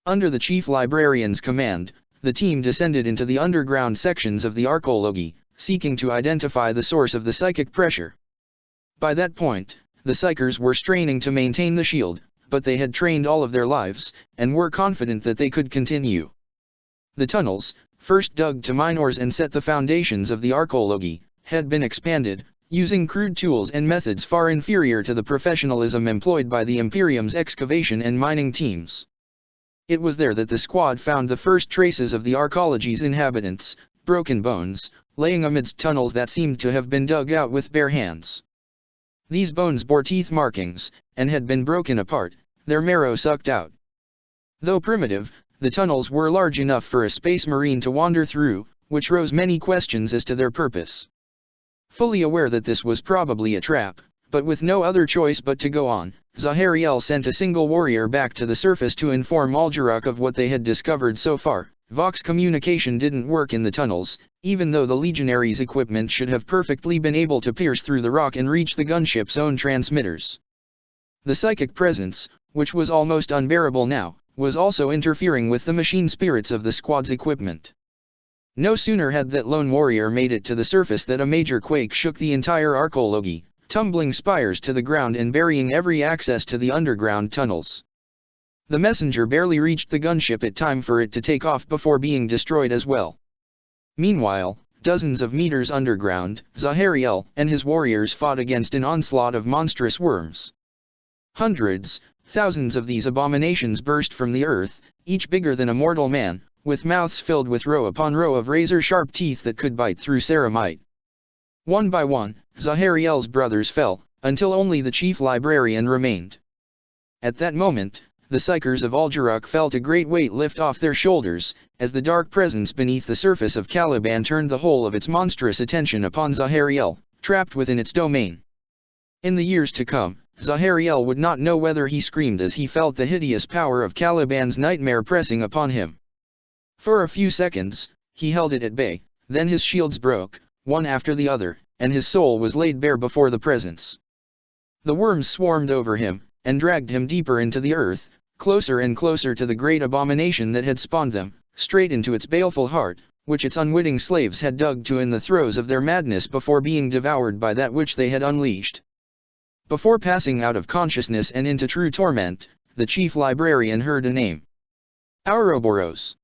Under the chief librarian's command, the team descended into the underground sections of the archaeology, seeking to identify the source of the psychic pressure. By that point, the psychers were straining to maintain the shield, but they had trained all of their lives, and were confident that they could continue. The tunnels, first dug to mine ores and set the foundations of the archaeology, had been expanded, using crude tools and methods far inferior to the professionalism employed by the Imperium's excavation and mining teams. It was there that the squad found the first traces of the archaeology's inhabitants, broken bones, laying amidst tunnels that seemed to have been dug out with bare hands. These bones bore teeth markings, and had been broken apart, their marrow sucked out. Though primitive, the tunnels were large enough for a space marine to wander through, which rose many questions as to their purpose. Fully aware that this was probably a trap, but with no other choice but to go on, Zahariel sent a single warrior back to the surface to inform Aljaruk of what they had discovered so far. Vox communication didn't work in the tunnels, even though the legionaries' equipment should have perfectly been able to pierce through the rock and reach the gunship's own transmitters. The psychic presence, which was almost unbearable now, was also interfering with the machine spirits of the squad's equipment. No sooner had that lone warrior made it to the surface that a major quake shook the entire archaeology, tumbling spires to the ground and burying every access to the underground tunnels. The messenger barely reached the gunship in time for it to take off before being destroyed as well. Meanwhile, dozens of meters underground, Zahariel and his warriors fought against an onslaught of monstrous worms. Hundreds, thousands of these abominations burst from the earth, each bigger than a mortal man, with mouths filled with row upon row of razor-sharp teeth that could bite through ceramite. One by one, Zahariel's brothers fell, until only the chief librarian remained. At that moment, the psychers of Aljaruk felt a great weight lift off their shoulders, as the dark presence beneath the surface of Caliban turned the whole of its monstrous attention upon Zahariel, trapped within its domain. In the years to come, Zahariel would not know whether he screamed as he felt the hideous power of Caliban's nightmare pressing upon him. For a few seconds, he held it at bay, then his shields broke, one after the other, and his soul was laid bare before the presence. The worms swarmed over him, and dragged him deeper into the earth, closer and closer to the great abomination that had spawned them, straight into its baleful heart, which its unwitting slaves had dug to in the throes of their madness before being devoured by that which they had unleashed. Before passing out of consciousness and into true torment, the chief librarian heard a name. Ouroboros.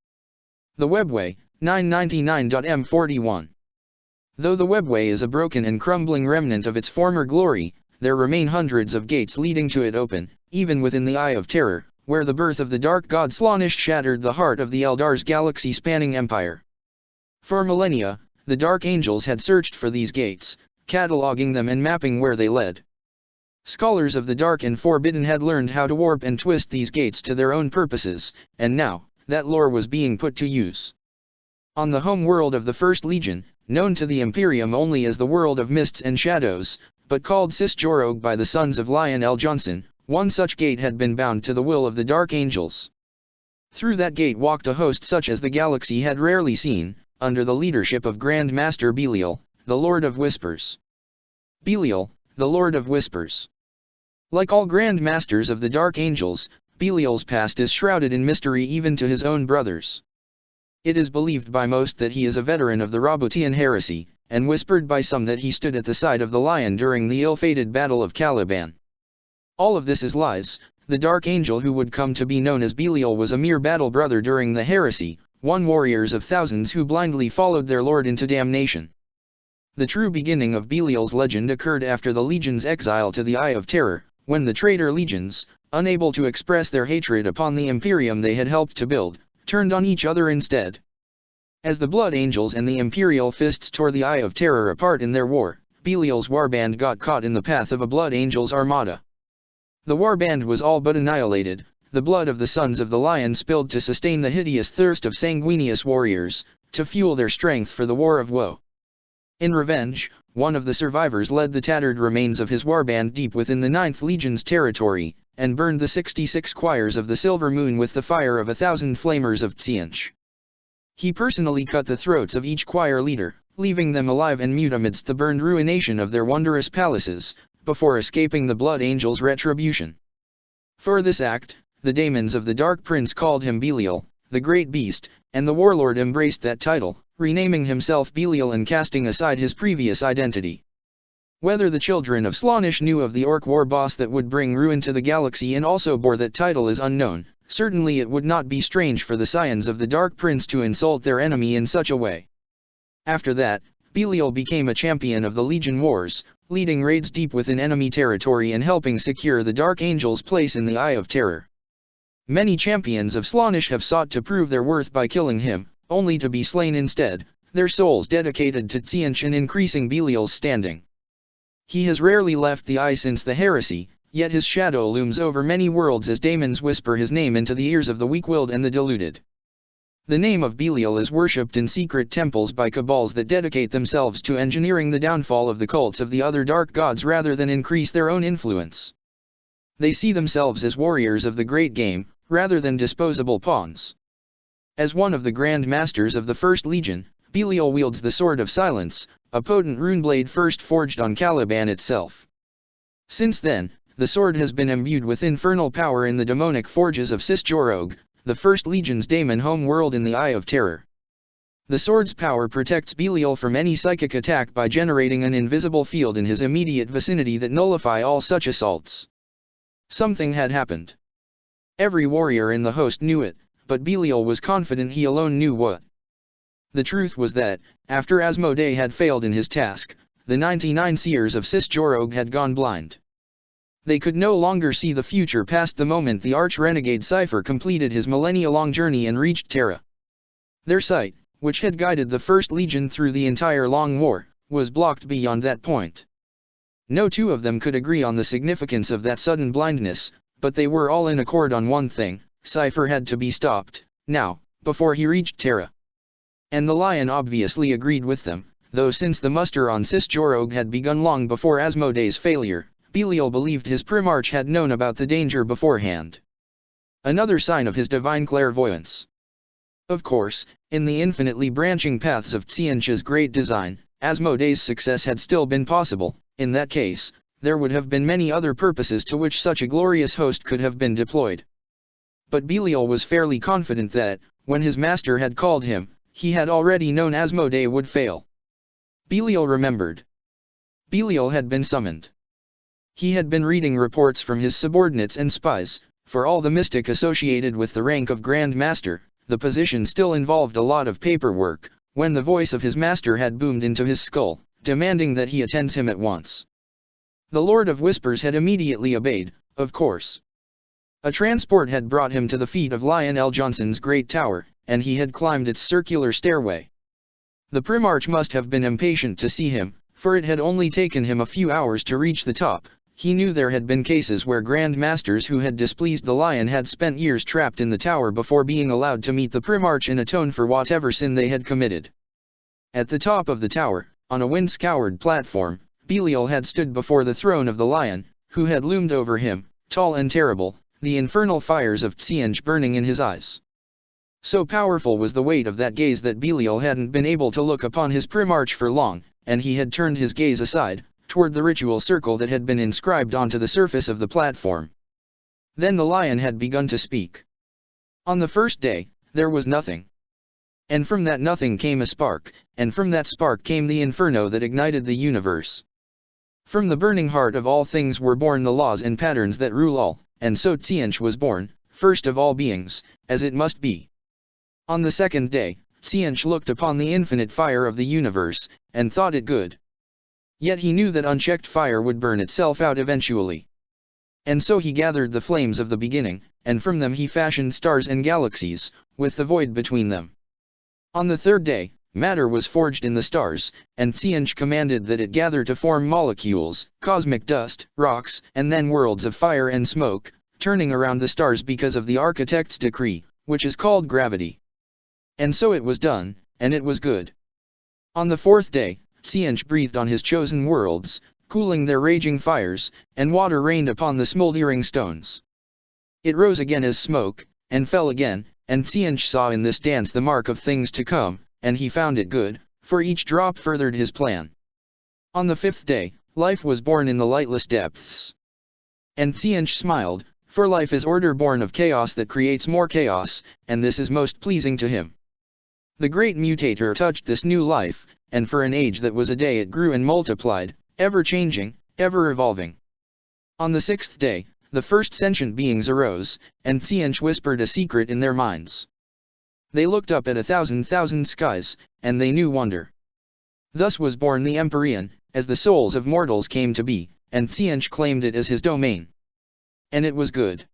The Webway, 999.m41. Though the Webway is a broken and crumbling remnant of its former glory, there remain hundreds of gates leading to it open, even within the Eye of Terror, where the birth of the dark god Slaanesh shattered the heart of the Eldar's galaxy-spanning empire. For millennia, the Dark Angels had searched for these gates, cataloging them and mapping where they led. Scholars of the Dark and Forbidden had learned how to warp and twist these gates to their own purposes, and now, that lore was being put to use. On the home world of the First Legion, known to the Imperium only as the World of Mists and Shadows, but called Cisjorog by the sons of Lionel Johnson, one such gate had been bound to the will of the Dark Angels. Through that gate walked a host such as the galaxy had rarely seen, under the leadership of Grand Master Belial, the Lord of Whispers. Belial, the Lord of Whispers. Like all Grand Masters of the Dark Angels, Belial's past is shrouded in mystery even to his own brothers. It is believed by most that he is a veteran of the Roboutian Heresy, and whispered by some that he stood at the side of the Lion during the ill-fated Battle of Caliban. All of this is lies. The Dark Angel who would come to be known as Belial was a mere battle brother during the Heresy, one warriors of thousands who blindly followed their lord into damnation. The true beginning of Belial's legend occurred after the Legion's exile to the Eye of Terror, when the traitor legions, unable to express their hatred upon the Imperium they had helped to build, turned on each other instead. As the Blood Angels and the Imperial fists tore the Eye of Terror apart in their war, Belial's warband got caught in the path of a Blood Angels armada. The warband was all but annihilated, the blood of the Sons of the Lion spilled to sustain the hideous thirst of sanguineous warriors, to fuel their strength for the War of Woe. In revenge, one of the survivors led the tattered remains of his warband deep within the 9th Legion's territory, and burned the 66 choirs of the Silver Moon with the fire of 1,000 flamers of Tsianch. He personally cut the throats of each choir leader, leaving them alive and mute amidst the burned ruination of their wondrous palaces, before escaping the Blood Angels' retribution. For this act, the daemons of the Dark Prince called him Belial, the Great Beast, and the warlord embraced that title, renaming himself Belial and casting aside his previous identity. Whether the children of Slaanesh knew of the Orc war boss that would bring ruin to the galaxy and also bore that title is unknown. Certainly it would not be strange for the scions of the Dark Prince to insult their enemy in such a way. After that, Belial became a champion of the Legion Wars, leading raids deep within enemy territory and helping secure the Dark Angel's place in the Eye of Terror. Many champions of Slaanesh have sought to prove their worth by killing him, only to be slain instead, their souls dedicated to Tsianch and increasing Belial's standing. He has rarely left the Eye since the Heresy, yet his shadow looms over many worlds as daemons whisper his name into the ears of the weak-willed and the deluded. The name of Belial is worshipped in secret temples by cabals that dedicate themselves to engineering the downfall of the cults of the other dark gods rather than increase their own influence. They see themselves as warriors of the great game, rather than disposable pawns. As one of the Grand Masters of the First Legion, Belial wields the Sword of Silence, a potent runeblade first forged on Caliban itself. Since then, the sword has been imbued with infernal power in the demonic forges of Sis-Jorog, the First Legion's daemon home world in the Eye of Terror. The sword's power protects Belial from any psychic attack by generating an invisible field in his immediate vicinity that nullify all such assaults. Something had happened. Every warrior in the host knew it, but Belial was confident he alone knew what. The truth was that, after Asmodee had failed in his task, the 99 seers of Sis-Jorog had gone blind. They could no longer see the future past the moment the arch-renegade Cypher completed his millennia-long journey and reached Terra. Their sight, which had guided the First Legion through the entire long war, was blocked beyond that point. No two of them could agree on the significance of that sudden blindness, but they were all in accord on one thing: Cypher had to be stopped, now, before he reached Terra. And the Lion obviously agreed with them, though since the muster on Sis-Jorog had begun long before Asmodee's failure, Belial believed his Primarch had known about the danger beforehand. Another sign of his divine clairvoyance. Of course, in the infinitely branching paths of Tzeentch's great design, Asmodee's success had still been possible. In that case, there would have been many other purposes to which such a glorious host could have been deployed. But Belial was fairly confident that, when his master had called him, he had already known Asmodee would fail. Belial remembered. Belial had been summoned. He had been reading reports from his subordinates and spies. For all the mystic associated with the rank of Grand Master, the position still involved a lot of paperwork, when the voice of his master had boomed into his skull, demanding that he attends him at once. The Lord of Whispers had immediately obeyed, of course. A transport had brought him to the feet of Lionel Johnson's great tower, and he had climbed its circular stairway. The Primarch must have been impatient to see him, for it had only taken him a few hours to reach the top. He knew there had been cases where Grand Masters who had displeased the Lion had spent years trapped in the tower before being allowed to meet the Primarch and atone for whatever sin they had committed. At the top of the tower, on a wind-scoured platform, Belial had stood before the throne of the Lion, who had loomed over him, tall and terrible, the infernal fires of Tzeentch burning in his eyes. So powerful was the weight of that gaze that Belial hadn't been able to look upon his Primarch for long, and he had turned his gaze aside, toward the ritual circle that had been inscribed onto the surface of the platform. Then the Lion had begun to speak. On the first day, there was nothing. And from that nothing came a spark, and from that spark came the inferno that ignited the universe. From the burning heart of all things were born the laws and patterns that rule all, and so Tzeentch was born, first of all beings, as it must be. On the second day, Tzeentch looked upon the infinite fire of the universe, and thought it good. Yet he knew that unchecked fire would burn itself out eventually. And so he gathered the flames of the beginning, and from them he fashioned stars and galaxies, with the void between them. On the third day, matter was forged in the stars, and Tzeentch commanded that it gather to form molecules, cosmic dust, rocks, and then worlds of fire and smoke, turning around the stars because of the architect's decree, which is called gravity. And so it was done, and it was good. On the fourth day, Tzeentch breathed on his chosen worlds, cooling their raging fires, and water rained upon the smoldering stones. It rose again as smoke, and fell again, and Tzeentch saw in this dance the mark of things to come, and he found it good, for each drop furthered his plan. On the fifth day, life was born in the lightless depths. And Tzeentch smiled, for life is order born of chaos that creates more chaos, and this is most pleasing to him. The great mutator touched this new life, and for an age that was a day it grew and multiplied, ever changing, ever evolving. On the sixth day, the first sentient beings arose, and Tzeentch whispered a secret in their minds. They looked up at 1,000 skies, and they knew wonder. Thus was born the Empyrean, as the souls of mortals came to be, and Tzeentch claimed it as his domain. And it was good.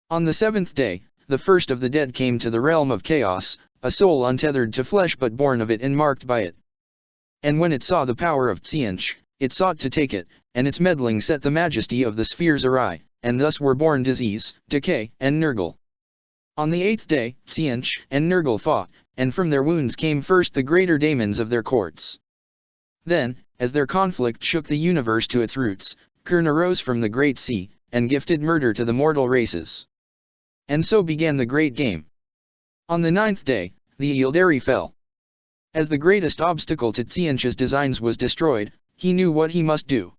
On the seventh day, the first of the dead came to the realm of chaos, a soul untethered to flesh but born of it and marked by it. And when it saw the power of Tzeentch, it sought to take it, and its meddling set the majesty of the spheres awry, and thus were born disease, decay, and Nurgle. On the 8th day, Tsiench and Nergal fought, and from their wounds came first the greater daemons of their courts. Then, as their conflict shook the universe to its roots, Kern arose from the great sea, and gifted murder to the mortal races. And so began the great game. On the 9th day, the Eildari fell. As the greatest obstacle to Tsiench's designs was destroyed, he knew what he must do.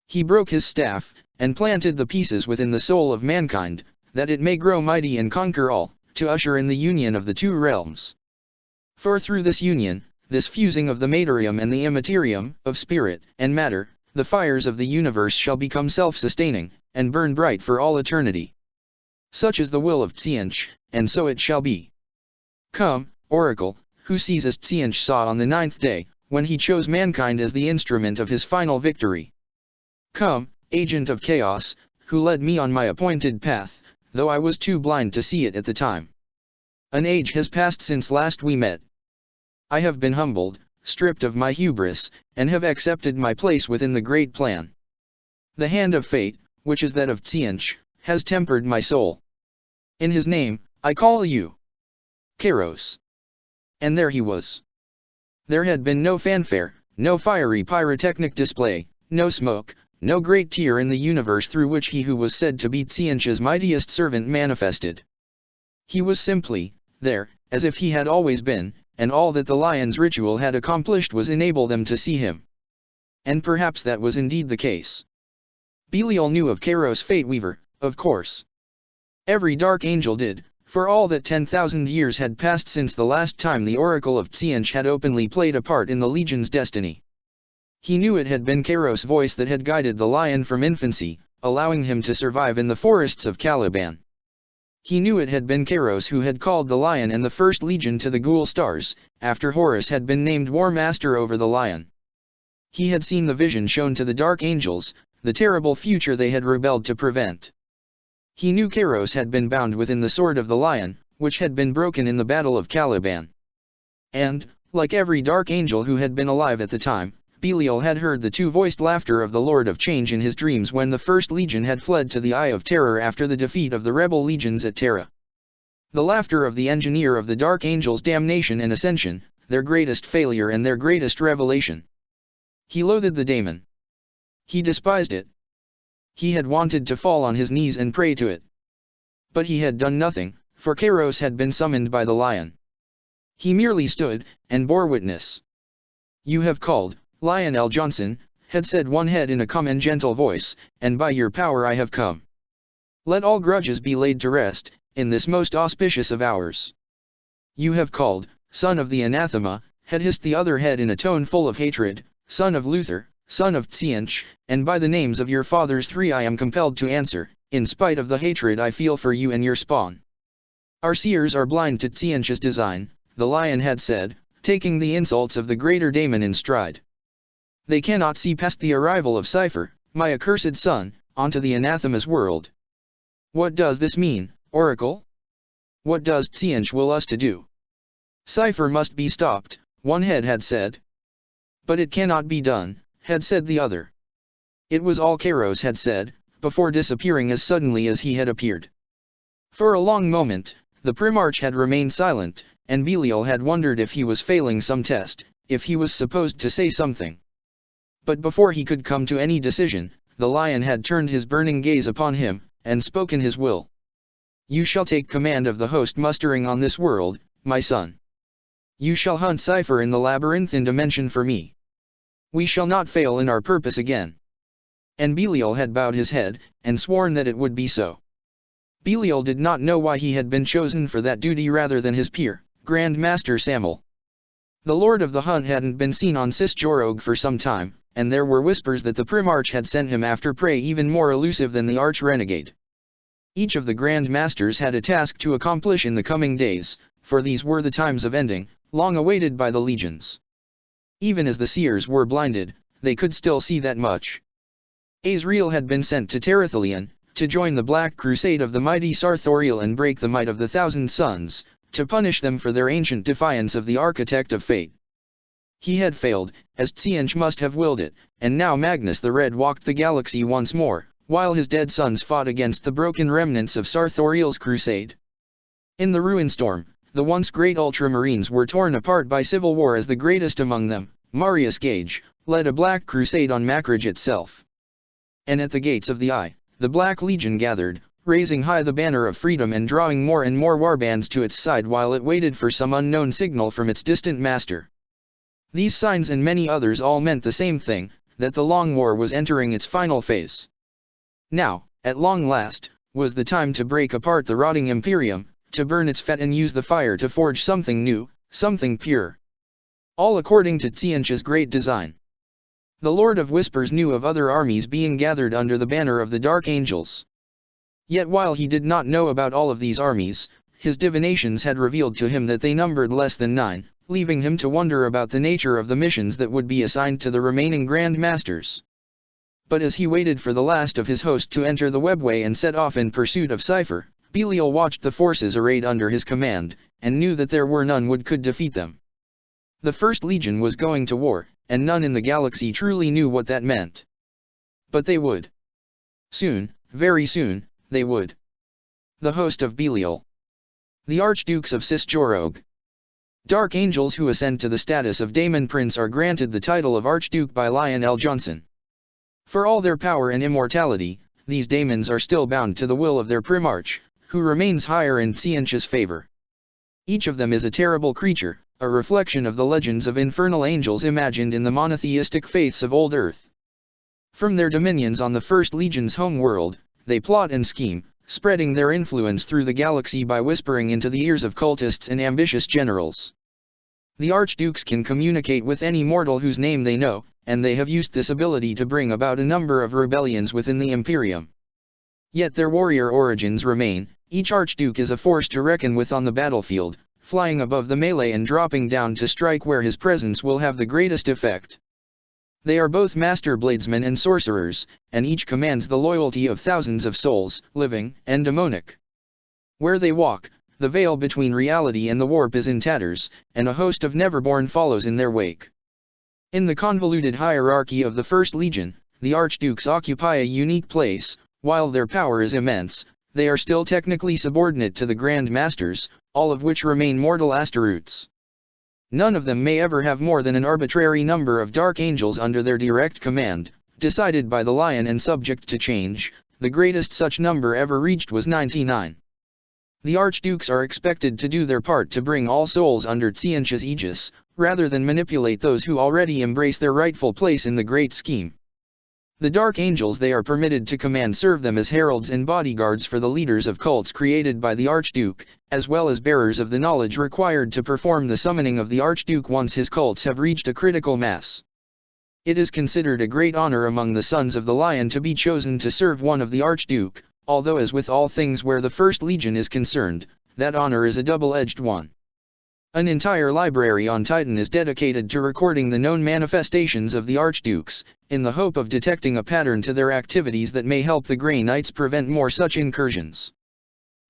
He broke his staff, and planted the pieces within the soul of mankind, that it may grow mighty and conquer all, to usher in the union of the two realms. For through this union, this fusing of the materium and the immaterium, of spirit and matter, the fires of the universe shall become self-sustaining, and burn bright for all eternity. Such is the will of Tsiench, and so it shall be. Come, Oracle, who sees as Tsiench saw on the 9th day, when he chose mankind as the instrument of his final victory. Come, agent of chaos, who led me on my appointed path, though I was too blind to see it at the time. An age has passed since last we met. I have been humbled, stripped of my hubris, and have accepted my place within the great plan. The hand of fate, which is that of Tsiench, has tempered my soul. In his name, I call you. Kairos. And there he was. There had been no fanfare, no fiery pyrotechnic display, no smoke, no great tear in the universe through which he who was said to be Tsiench's mightiest servant manifested. He was simply there, as if he had always been, and all that the lion's ritual had accomplished was enable them to see him. And perhaps that was indeed the case. Belial knew of Kairos Fate Weaver, of course. Every dark angel did, for all that 10,000 years had passed since the last time the oracle of Tsiench had openly played a part in the Legion's destiny. He knew it had been Kairos' voice that had guided the lion from infancy, allowing him to survive in the forests of Caliban. He knew it had been Kairos who had called the lion and the first legion to the Ghoul Stars, after Horus had been named War Master over the lion. He had seen the vision shown to the Dark Angels, the terrible future they had rebelled to prevent. He knew Kairos had been bound within the sword of the lion, which had been broken in the Battle of Caliban. And, like every Dark Angel who had been alive at the time, Belial had heard the two-voiced laughter of the Lord of Change in his dreams when the First Legion had fled to the Eye of Terror after the defeat of the rebel legions at Terra. The laughter of the engineer of the Dark Angels' damnation and ascension, their greatest failure and their greatest revelation. He loathed the daemon. He despised it. He had wanted to fall on his knees and pray to it. But he had done nothing, for Kairos had been summoned by the lion. He merely stood, and bore witness. "You have called, Lionel Johnson," had said one head in a calm and gentle voice, "and by your power I have come. Let all grudges be laid to rest, in this most auspicious of hours." "You have called, son of the anathema," had hissed the other head in a tone full of hatred, "son of Luther, son of Tsiench, and by the names of your fathers three I am compelled to answer, in spite of the hatred I feel for you and your spawn." "Our seers are blind to Tsiench's design," the lion had said, taking the insults of the greater daemon in stride. "They cannot see past the arrival of Cypher, my accursed son, onto the anathema's world. What does this mean, Oracle? What does Tsiench will us to do?" "Cypher must be stopped," one head had said. "But it cannot be done," had said the other. It was all Kairos had said, before disappearing as suddenly as he had appeared. For a long moment, the Primarch had remained silent, and Belial had wondered if he was failing some test, if he was supposed to say something. But before he could come to any decision, the lion had turned his burning gaze upon him, and spoken his will. "You shall take command of the host mustering on this world, my son. You shall hunt Cypher in the labyrinthine dimension for me. We shall not fail in our purpose again." And Belial had bowed his head, and sworn that it would be so. Belial did not know why he had been chosen for that duty rather than his peer, Grand Master Samel. The Lord of the Hunt hadn't been seen on Cisjorog for some time, and there were whispers that the Primarch had sent him after prey even more elusive than the arch-renegade. Each of the Grand Masters had a task to accomplish in the coming days, for these were the times of ending, long awaited by the legions. Even as the seers were blinded, they could still see that much. Azrael had been sent to Terathelion, to join the Black Crusade of the mighty Sarthoriel and break the might of the Thousand Suns, to punish them for their ancient defiance of the Architect of Fate. He had failed, as Tsiench must have willed it, and now Magnus the Red walked the galaxy once more, while his dead sons fought against the broken remnants of Sarthoriel's crusade. In the ruin storm, the once great Ultramarines were torn apart by civil war as the greatest among them, Marius Gage, led a black crusade on Macragge itself. And at the gates of the Eye, the Black Legion gathered, raising high the banner of freedom and drawing more and more warbands to its side while it waited for some unknown signal from its distant master. These signs and many others all meant the same thing, that the long war was entering its final phase. Now, at long last, was the time to break apart the rotting Imperium, to burn its fat and use the fire to forge something new, something pure. All according to Tzeentch's great design. The Lord of Whispers knew of other armies being gathered under the banner of the Dark Angels. Yet while he did not know about all of these armies, his divinations had revealed to him that they numbered less than 9, leaving him to wonder about the nature of the missions that would be assigned to the remaining Grand Masters. But as he waited for the last of his host to enter the webway and set off in pursuit of Cypher, Belial watched the forces arrayed under his command, and knew that there were none could defeat them. The First Legion was going to war, and none in the galaxy truly knew what that meant. But they would. Soon, very soon, they would. The host of Belial. The Archdukes of Cisjorog. Dark Angels who ascend to the status of Daemon Prince are granted the title of Archduke by Lionel Johnson. For all their power and immortality, these daemons are still bound to the will of their Primarch, who remains higher in Tzeentch's favor. Each of them is a terrible creature, a reflection of the legends of infernal angels imagined in the monotheistic faiths of old Earth. From their dominions on the First Legion's home world, they plot and scheme, spreading their influence through the galaxy by whispering into the ears of cultists and ambitious generals. The Archdukes can communicate with any mortal whose name they know, and they have used this ability to bring about a number of rebellions within the Imperium. Yet their warrior origins remain. Each Archduke is a force to reckon with on the battlefield, flying above the melee and dropping down to strike where his presence will have the greatest effect. They are both master bladesmen and sorcerers, and each commands the loyalty of thousands of souls, living and demonic. Where they walk, the veil between reality and the warp is in tatters, and a host of Neverborn follows in their wake. In the convoluted hierarchy of the First Legion, the Archdukes occupy a unique place. While their power is immense, they are still technically subordinate to the Grand Masters, all of which remain mortal Astaroths. None of them may ever have more than an arbitrary number of Dark Angels under their direct command, decided by the Lion and subject to change. The greatest such number ever reached was 99. The Archdukes are expected to do their part to bring all souls under Tzeentch's aegis, rather than manipulate those who already embrace their rightful place in the great scheme. The Dark Angels they are permitted to command serve them as heralds and bodyguards for the leaders of cults created by the Archduke, as well as bearers of the knowledge required to perform the summoning of the Archduke once his cults have reached a critical mass. It is considered a great honor among the Sons of the Lion to be chosen to serve one of the Archduke, although as with all things where the First Legion is concerned, that honor is a double-edged one. An entire library on Titan is dedicated to recording the known manifestations of the Archdukes, in the hope of detecting a pattern to their activities that may help the Grey Knights prevent more such incursions.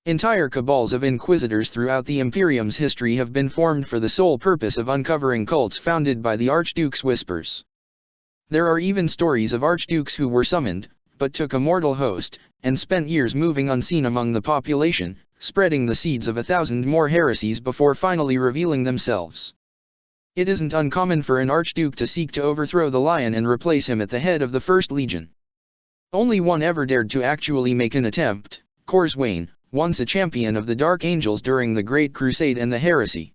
Entire cabals of inquisitors throughout the Imperium's history have been formed for the sole purpose of uncovering cults founded by the Archduke's whispers. There are even stories of Archdukes who were summoned, but took a mortal host, and spent years moving unseen among the population, spreading the seeds of 1,000 more heresies before finally revealing themselves. It isn't uncommon for an Archduke to seek to overthrow the Lion and replace him at the head of the First Legion. Only one ever dared to actually make an attempt, Corswain, once a champion of the Dark Angels during the Great Crusade and the Heresy.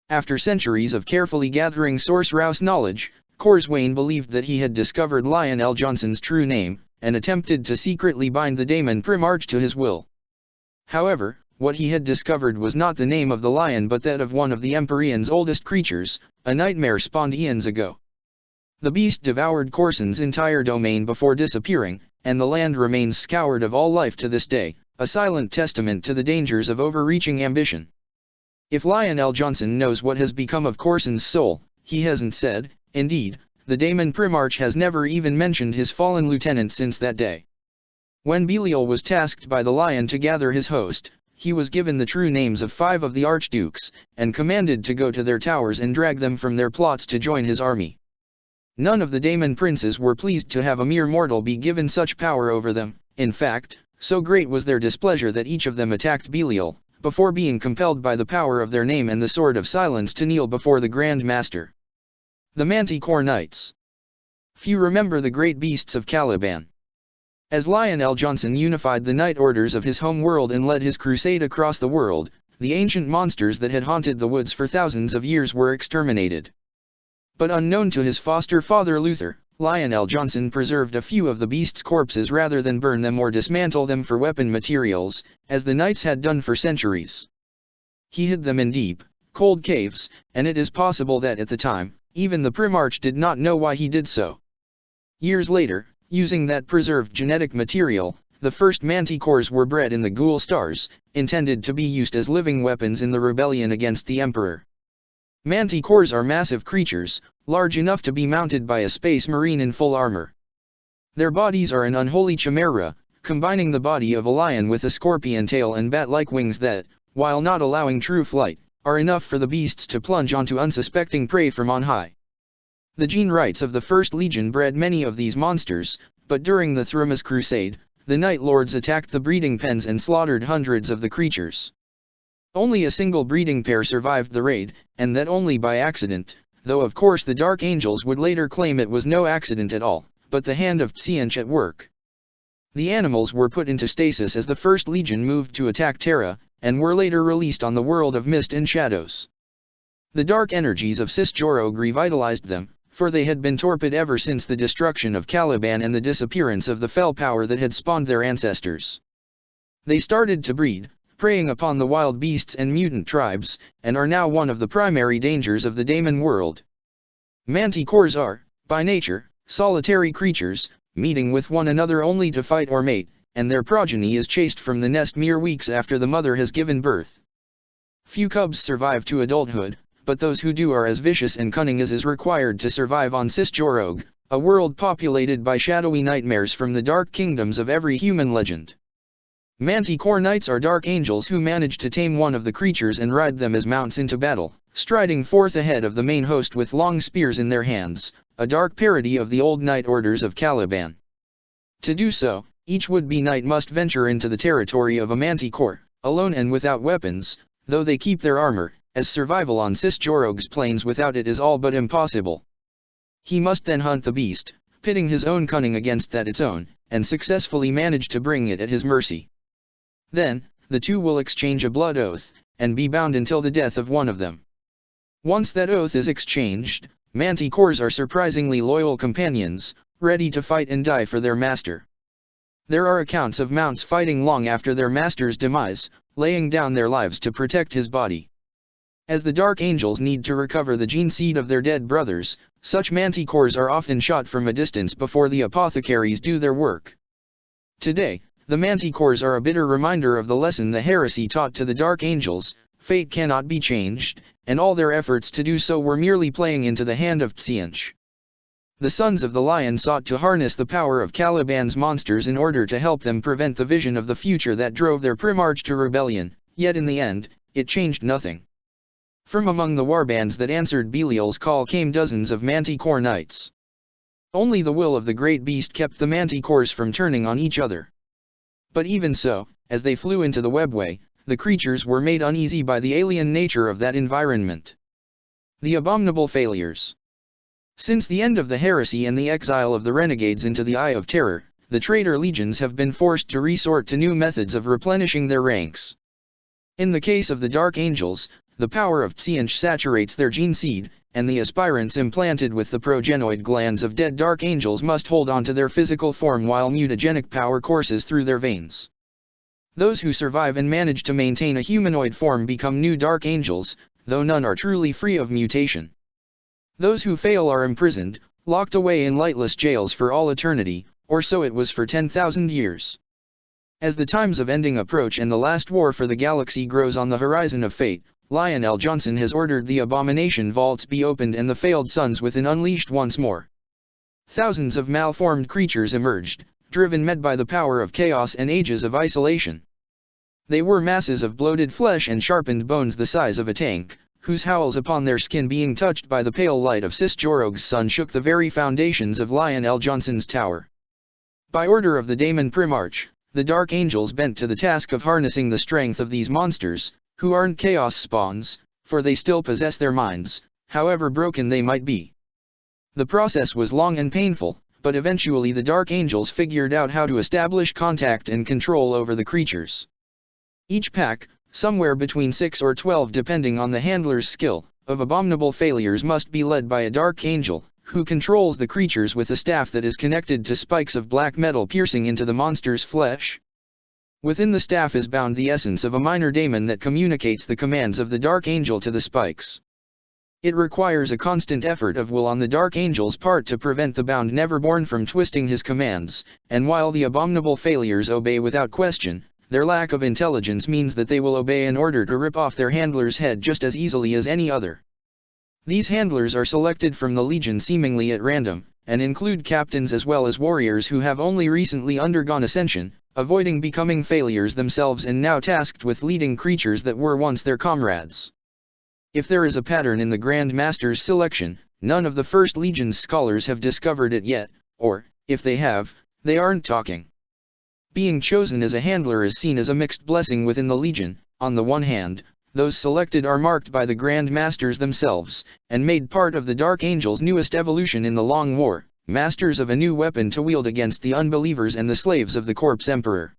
After centuries of carefully gathering Source knowledge, Corswain believed that he had discovered Lionel Johnson's true name, and attempted to secretly bind the Daemon Primarch to his will. However, what he had discovered was not the name of the lion but that of one of the Empyrean's oldest creatures, a nightmare spawned eons ago. The beast devoured Corsan's entire domain before disappearing, and the land remains scoured of all life to this day, a silent testament to the dangers of overreaching ambition. If Lionel Johnson knows what has become of Corsan's soul, he hasn't said. Indeed, the Daemon Primarch has never even mentioned his fallen lieutenant since that day. When Belial was tasked by the Lion to gather his host, he was given the true names of 5 of the Archdukes, and commanded to go to their towers and drag them from their plots to join his army. None of the Daemon princes were pleased to have a mere mortal be given such power over them. In fact, so great was their displeasure that each of them attacked Belial, before being compelled by the power of their name and the Sword of Silence to kneel before the Grand Master. The Manticore Knights. Few remember the great beasts of Caliban. As Lionel Johnson unified the Knight Orders of his home world and led his crusade across the world, the ancient monsters that had haunted the woods for thousands of years were exterminated. But unknown to his foster father Luther, Lionel Johnson preserved a few of the beasts' corpses rather than burn them or dismantle them for weapon materials, as the knights had done for centuries. He hid them in deep, cold caves, and it is possible that at the time, even the Primarch did not know why he did so. Years later, using that preserved genetic material, the first manticores were bred in the Ghoul Stars, intended to be used as living weapons in the rebellion against the Emperor. Manticores are massive creatures, large enough to be mounted by a space marine in full armor. Their bodies are an unholy chimera, combining the body of a lion with a scorpion tail and bat-like wings that, while not allowing true flight, are enough for the beasts to plunge onto unsuspecting prey from on high. The Gene Rights of the First Legion bred many of these monsters, but during the Thrumas Crusade, the Night Lords attacked the breeding pens and slaughtered hundreds of the creatures. Only a single breeding pair survived the raid, and that only by accident, though of course the Dark Angels would later claim it was no accident at all, but the hand of Tseentch at work. The animals were put into stasis as the First Legion moved to attack Terra, and were later released on the world of mist and shadows. The dark energies of Sis-Jorog revitalized them, for they had been torpid ever since the destruction of Caliban and the disappearance of the fell power that had spawned their ancestors. They started to breed, preying upon the wild beasts and mutant tribes, and are now one of the primary dangers of the Daemon world. Manticores are, by nature, solitary creatures, meeting with one another only to fight or mate, and their progeny is chased from the nest mere weeks after the mother has given birth. Few cubs survive to adulthood, but those who do are as vicious and cunning as is required to survive on Sis-Jorog, a world populated by shadowy nightmares from the dark kingdoms of every human legend. Manticore Knights are dark angels who manage to tame one of the creatures and ride them as mounts into battle, striding forth ahead of the main host with long spears in their hands, a dark parody of the old Knight Orders of Caliban. To do so, each would-be knight must venture into the territory of a manticore, alone and without weapons, though they keep their armor, as survival on Sis-Jorog's plains without it is all but impossible. He must then hunt the beast, pitting his own cunning against that its own, and successfully manage to bring it at his mercy. Then, the two will exchange a blood oath, and be bound until the death of one of them. Once that oath is exchanged, manticores are surprisingly loyal companions, ready to fight and die for their master. There are accounts of mounts fighting long after their master's demise, laying down their lives to protect his body. As the Dark Angels need to recover the gene seed of their dead brothers, such manticores are often shot from a distance before the apothecaries do their work. Today, the manticores are a bitter reminder of the lesson the heresy taught to the Dark Angels: fate cannot be changed, and all their efforts to do so were merely playing into the hand of Tseentch. The Sons of the Lion sought to harness the power of Caliban's monsters in order to help them prevent the vision of the future that drove their Primarch to rebellion, yet in the end, it changed nothing. From among the warbands that answered Belial's call came dozens of manticore knights. Only the will of the great beast kept the manticores from turning on each other. But even so, as they flew into the webway, the creatures were made uneasy by the alien nature of that environment. The abominable failures. Since the end of the heresy and the exile of the renegades into the Eye of Terror, the traitor legions have been forced to resort to new methods of replenishing their ranks. In the case of the Dark Angels, the power of Tseentch saturates their gene seed, and the aspirants implanted with the progenoid glands of dead Dark Angels must hold on to their physical form while mutagenic power courses through their veins. Those who survive and manage to maintain a humanoid form become new Dark Angels, though none are truly free of mutation. Those who fail are imprisoned, locked away in lightless jails for all eternity, or so it was for 10,000 years. As the times of ending approach and the last war for the galaxy grows on the horizon of fate, Lionel Johnson has ordered the abomination vaults be opened and the failed suns within unleashed once more. Thousands of malformed creatures emerged, driven mad by the power of chaos and ages of isolation. They were masses of bloated flesh and sharpened bones the size of a tank, whose howls upon their skin being touched by the pale light of Sis-Jorog's sun shook the very foundations of Lionel Johnson's tower. By order of the Daemon Primarch, the Dark Angels bent to the task of harnessing the strength of these monsters, who aren't chaos spawns, for they still possess their minds, however broken they might be. The process was long and painful, but eventually the Dark Angels figured out how to establish contact and control over the creatures. Each pack, somewhere between 6 or 12 depending on the handler's skill, of abominable failures must be led by a Dark Angel, who controls the creatures with a staff that is connected to spikes of black metal piercing into the monster's flesh. Within the staff is bound the essence of a minor daemon that communicates the commands of the Dark Angel to the spikes. It requires a constant effort of will on the Dark Angel's part to prevent the bound Neverborn from twisting his commands, and while the abominable failures obey without question, their lack of intelligence means that they will obey an order to rip off their handler's head just as easily as any other. These handlers are selected from the Legion seemingly at random, and include captains as well as warriors who have only recently undergone ascension, avoiding becoming failures themselves and now tasked with leading creatures that were once their comrades. If there is a pattern in the Grand Master's selection, none of the First Legion's scholars have discovered it yet, or, if they have, they aren't talking. Being chosen as a handler is seen as a mixed blessing within the Legion. On the one hand, those selected are marked by the Grand Masters themselves, and made part of the Dark Angel's newest evolution in the Long War, masters of a new weapon to wield against the unbelievers and the slaves of the Corpse Emperor.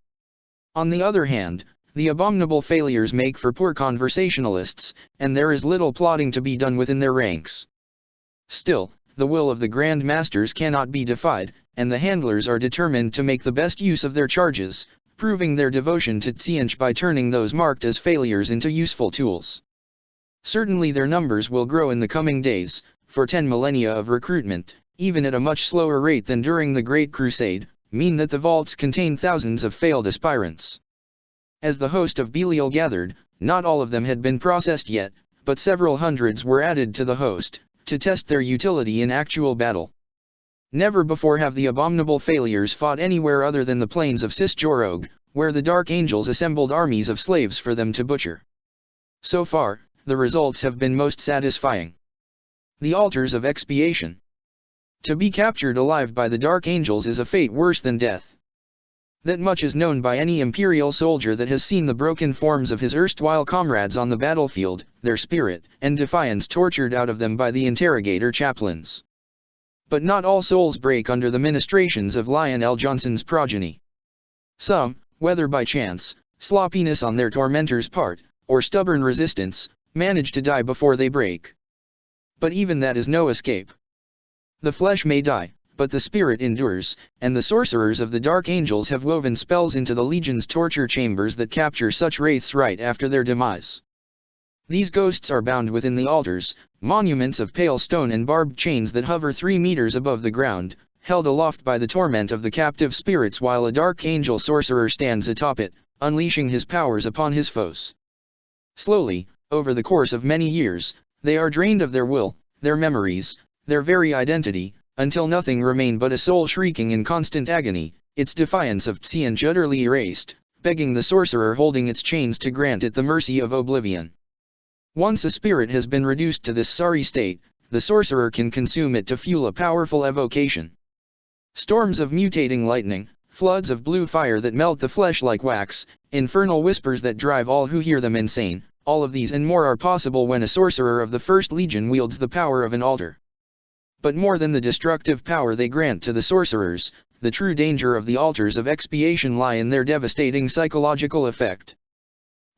On the other hand, the abominable failures make for poor conversationalists, and there is little plotting to be done within their ranks. Still, the will of the Grand Masters cannot be defied, and the handlers are determined to make the best use of their charges, proving their devotion to Tzeentch by turning those marked as failures into useful tools. Certainly their numbers will grow in the coming days, for 10 millennia of recruitment, even at a much slower rate than during the Great Crusade, mean that the vaults contain thousands of failed aspirants. As the host of Belial gathered, not all of them had been processed yet, but several hundreds were added to the host, to test their utility in actual battle. Never before have the abominable failures fought anywhere other than the plains of Cisjorog, where the Dark Angels assembled armies of slaves for them to butcher. So far, the results have been most satisfying. The altars of expiation. To be captured alive by the Dark Angels is a fate worse than death. That much is known by any Imperial soldier that has seen the broken forms of his erstwhile comrades on the battlefield, their spirit and defiance tortured out of them by the interrogator chaplains. But not all souls break under the ministrations of Lionel Johnson's progeny. Some, whether by chance, sloppiness on their tormentor's part, or stubborn resistance, manage to die before they break. But even that is no escape. The flesh may die, but the spirit endures, and the sorcerers of the Dark Angels have woven spells into the Legion's torture chambers that capture such wraiths right after their demise. These ghosts are bound within the altars, monuments of pale stone and barbed chains that hover 3 meters above the ground, held aloft by the torment of the captive spirits while a Dark Angel sorcerer stands atop it, unleashing his powers upon his foes. Slowly, over the course of many years, they are drained of their will, their memories, their very identity, until nothing remain but a soul shrieking in constant agony, its defiance of Tzeentch utterly erased, begging the sorcerer holding its chains to grant it the mercy of oblivion. Once a spirit has been reduced to this sorry state, the sorcerer can consume it to fuel a powerful evocation. Storms of mutating lightning, floods of blue fire that melt the flesh like wax, infernal whispers that drive all who hear them insane, all of these and more are possible when a sorcerer of the First Legion wields the power of an altar. But more than the destructive power they grant to the sorcerers, the true danger of the altars of expiation lie in their devastating psychological effect.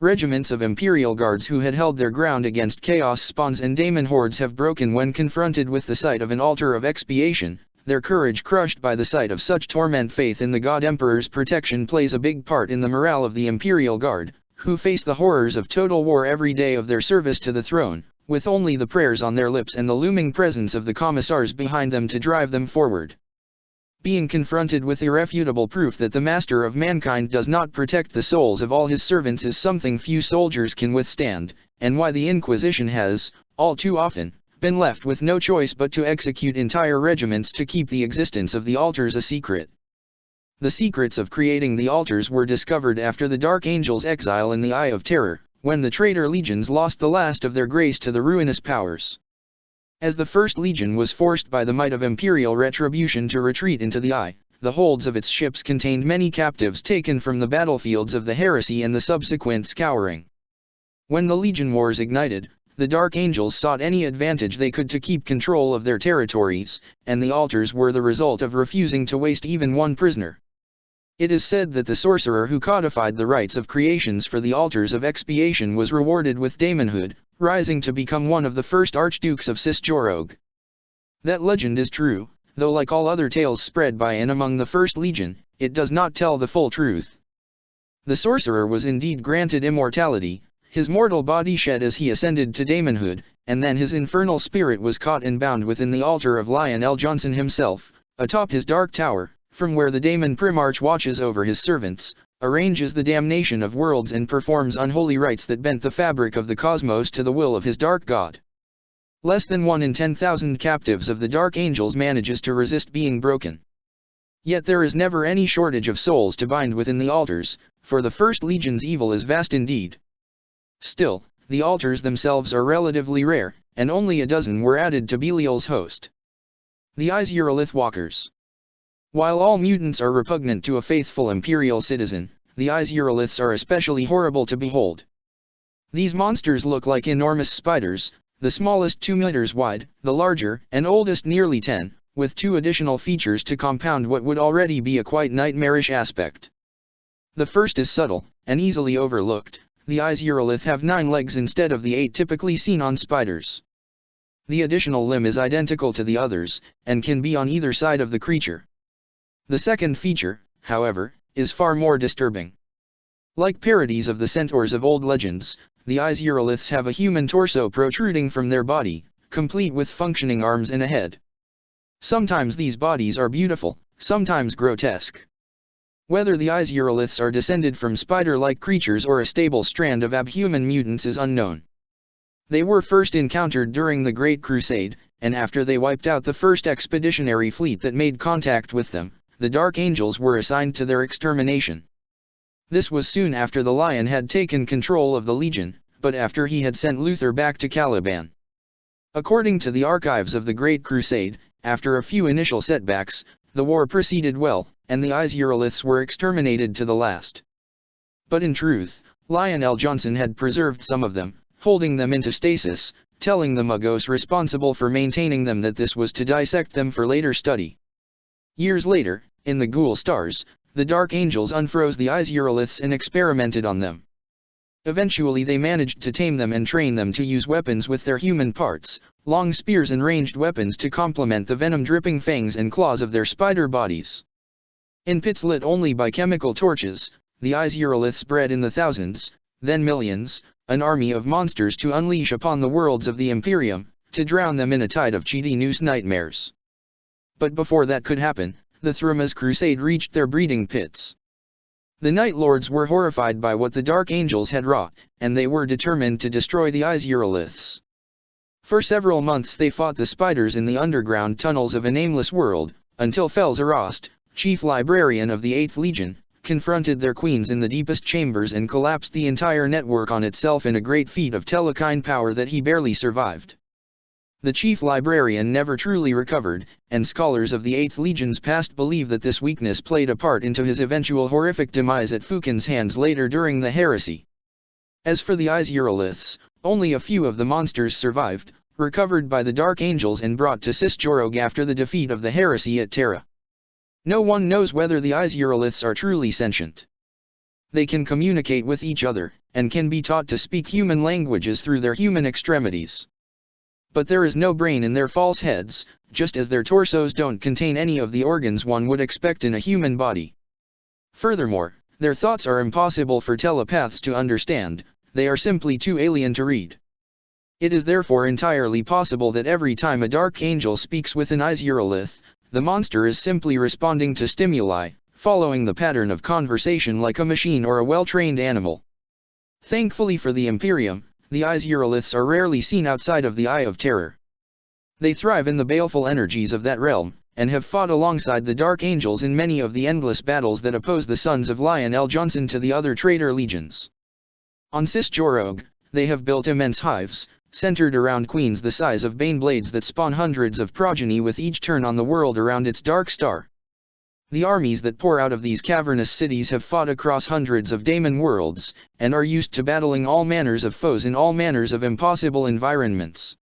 Regiments of Imperial Guards who had held their ground against chaos spawns and daemon hordes have broken when confronted with the sight of an altar of expiation, their courage crushed by the sight of such torment. Faith in the God Emperor's protection plays a big part in the morale of the Imperial Guard, who face the horrors of total war every day of their service to the throne, with only the prayers on their lips and the looming presence of the commissars behind them to drive them forward. Being confronted with irrefutable proof that the Master of Mankind does not protect the souls of all his servants is something few soldiers can withstand, and why the Inquisition has, all too often, been left with no choice but to execute entire regiments to keep the existence of the altars a secret. The secrets of creating the altars were discovered after the Dark Angel's exile in the Eye of Terror, when the traitor legions lost the last of their grace to the ruinous powers. As the First Legion was forced by the might of Imperial retribution to retreat into the Eye, the holds of its ships contained many captives taken from the battlefields of the heresy and the subsequent scouring. When the Legion Wars ignited, the Dark Angels sought any advantage they could to keep control of their territories, and the altars were the result of refusing to waste even one prisoner. It is said that the sorcerer who codified the rites of creations for the altars of expiation was rewarded with daemonhood, rising to become one of the first archdukes of Cisjorog. That legend is true, though like all other tales spread by and among the First Legion, it does not tell the full truth. The sorcerer was indeed granted immortality, his mortal body shed as he ascended to daemonhood, and then his infernal spirit was caught and bound within the altar of Lionel Johnson himself, atop his dark tower, from where the daemon Primarch watches over his servants, arranges the damnation of worlds and performs unholy rites that bent the fabric of the cosmos to the will of his dark god. Less than 1 in 10,000 captives of the Dark Angels manages to resist being broken. Yet there is never any shortage of souls to bind within the altars, for the First Legion's evil is vast indeed. Still, the altars themselves are relatively rare, and only a dozen were added to Belial's host. The Izuralith Walkers. While all mutants are repugnant to a faithful Imperial citizen, the Izuraliths are especially horrible to behold. These monsters look like enormous spiders, the smallest 2 meters wide, the larger and oldest nearly 10, with 2 additional features to compound what would already be a quite nightmarish aspect. The first is subtle, and easily overlooked. The Izuralith have 9 legs instead of the 8 typically seen on spiders. The additional limb is identical to the others, and can be on either side of the creature. The second feature, however, is far more disturbing. Like parodies of the centaurs of old legends, the Izuraliths have a human torso protruding from their body, complete with functioning arms and a head. Sometimes these bodies are beautiful, sometimes grotesque. Whether the Izuraliths are descended from spider-like creatures or a stable strand of abhuman mutants is unknown. They were first encountered during the Great Crusade, and after they wiped out the first expeditionary fleet that made contact with them, the Dark Angels were assigned to their extermination. This was soon after the Lion had taken control of the Legion, but after he had sent Luther back to Caliban. According to the archives of the Great Crusade, after a few initial setbacks, the war proceeded well, and the Izuraliths were exterminated to the last. But in truth, Lionel Johnson had preserved some of them, holding them into stasis, telling the Magos responsible for maintaining them that this was to dissect them for later study. Years later, in the Ghoul Stars, the Dark Angels unfroze the Izuraliths and experimented on them. Eventually they managed to tame them and train them to use weapons with their human parts, long spears and ranged weapons to complement the venom-dripping fangs and claws of their spider bodies. In pits lit only by chemical torches, the Izuraliths bred in the thousands, then millions, an army of monsters to unleash upon the worlds of the Imperium, to drown them in a tide of Chidi-Noose nightmares. But before that could happen, the Thruma's crusade reached their breeding pits. The Night Lords were horrified by what the Dark Angels had wrought, and they were determined to destroy the Izuraliths. For several months they fought the spiders in the underground tunnels of a nameless world, until Felzarost, chief librarian of the 8th Legion, confronted their queens in the deepest chambers and collapsed the entire network on itself in a great feat of telekine power that he barely survived. The chief librarian never truly recovered, and scholars of the 8th Legion's past believe that this weakness played a part into his eventual horrific demise at Fukin's hands later during the heresy. As for the Izuraliths, only a few of the monsters survived, recovered by the Dark Angels and brought to Cisjorog after the defeat of the heresy at Terra. No one knows whether the Izuraliths are truly sentient. They can communicate with each other, and can be taught to speak human languages through their human extremities. But there is no brain in their false heads, just as their torsos don't contain any of the organs one would expect in a human body. Furthermore, their thoughts are impossible for telepaths to understand, they are simply too alien to read. It is therefore entirely possible that every time a Dark Angel speaks with an Izuralith, the monster is simply responding to stimuli, following the pattern of conversation like a machine or a well-trained animal. Thankfully for the Imperium, the Izuraliths are rarely seen outside of the Eye of Terror. They thrive in the baleful energies of that realm, and have fought alongside the Dark Angels in many of the endless battles that oppose the sons of Lionel Johnson to the other traitor legions. On Cisjorog, they have built immense hives, centered around queens the size of bane blades that spawn hundreds of progeny with each turn on the world around its dark star. The armies that pour out of these cavernous cities have fought across hundreds of daemon worlds, and are used to battling all manners of foes in all manners of impossible environments.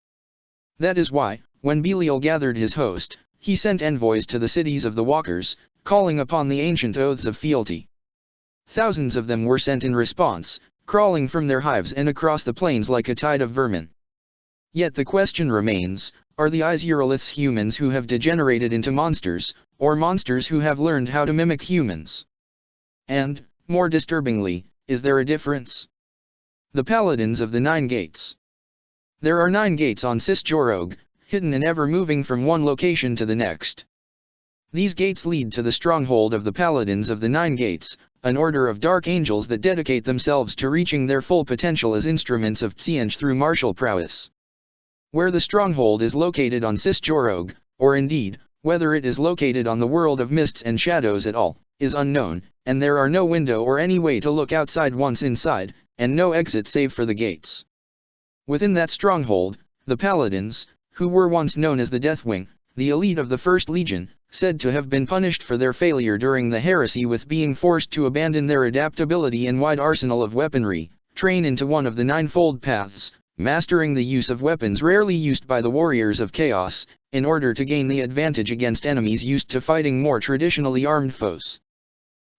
That is why, when Belial gathered his host, he sent envoys to the cities of the walkers, calling upon the ancient oaths of fealty. Thousands of them were sent in response, crawling from their hives and across the plains like a tide of vermin. Yet the question remains, are the Izuroliths humans who have degenerated into monsters, or monsters who have learned how to mimic humans? And, more disturbingly, is there a difference? The Paladins of the Nine Gates. There are 9 gates on Cisjorog, hidden and ever moving from one location to the next. These gates lead to the stronghold of the Paladins of the Nine Gates, an order of dark angels that dedicate themselves to reaching their full potential as instruments of Tzeentch through martial prowess. Where the stronghold is located on Cisjorog, or indeed, whether it is located on the world of mists and shadows at all, is unknown, and there are no window or any way to look outside once inside, and no exit save for the gates. Within that stronghold, the Paladins, who were once known as the Deathwing, the elite of the First Legion, said to have been punished for their failure during the heresy with being forced to abandon their adaptability and wide arsenal of weaponry, train into one of the ninefold paths, mastering the use of weapons rarely used by the warriors of chaos, in order to gain the advantage against enemies used to fighting more traditionally armed foes.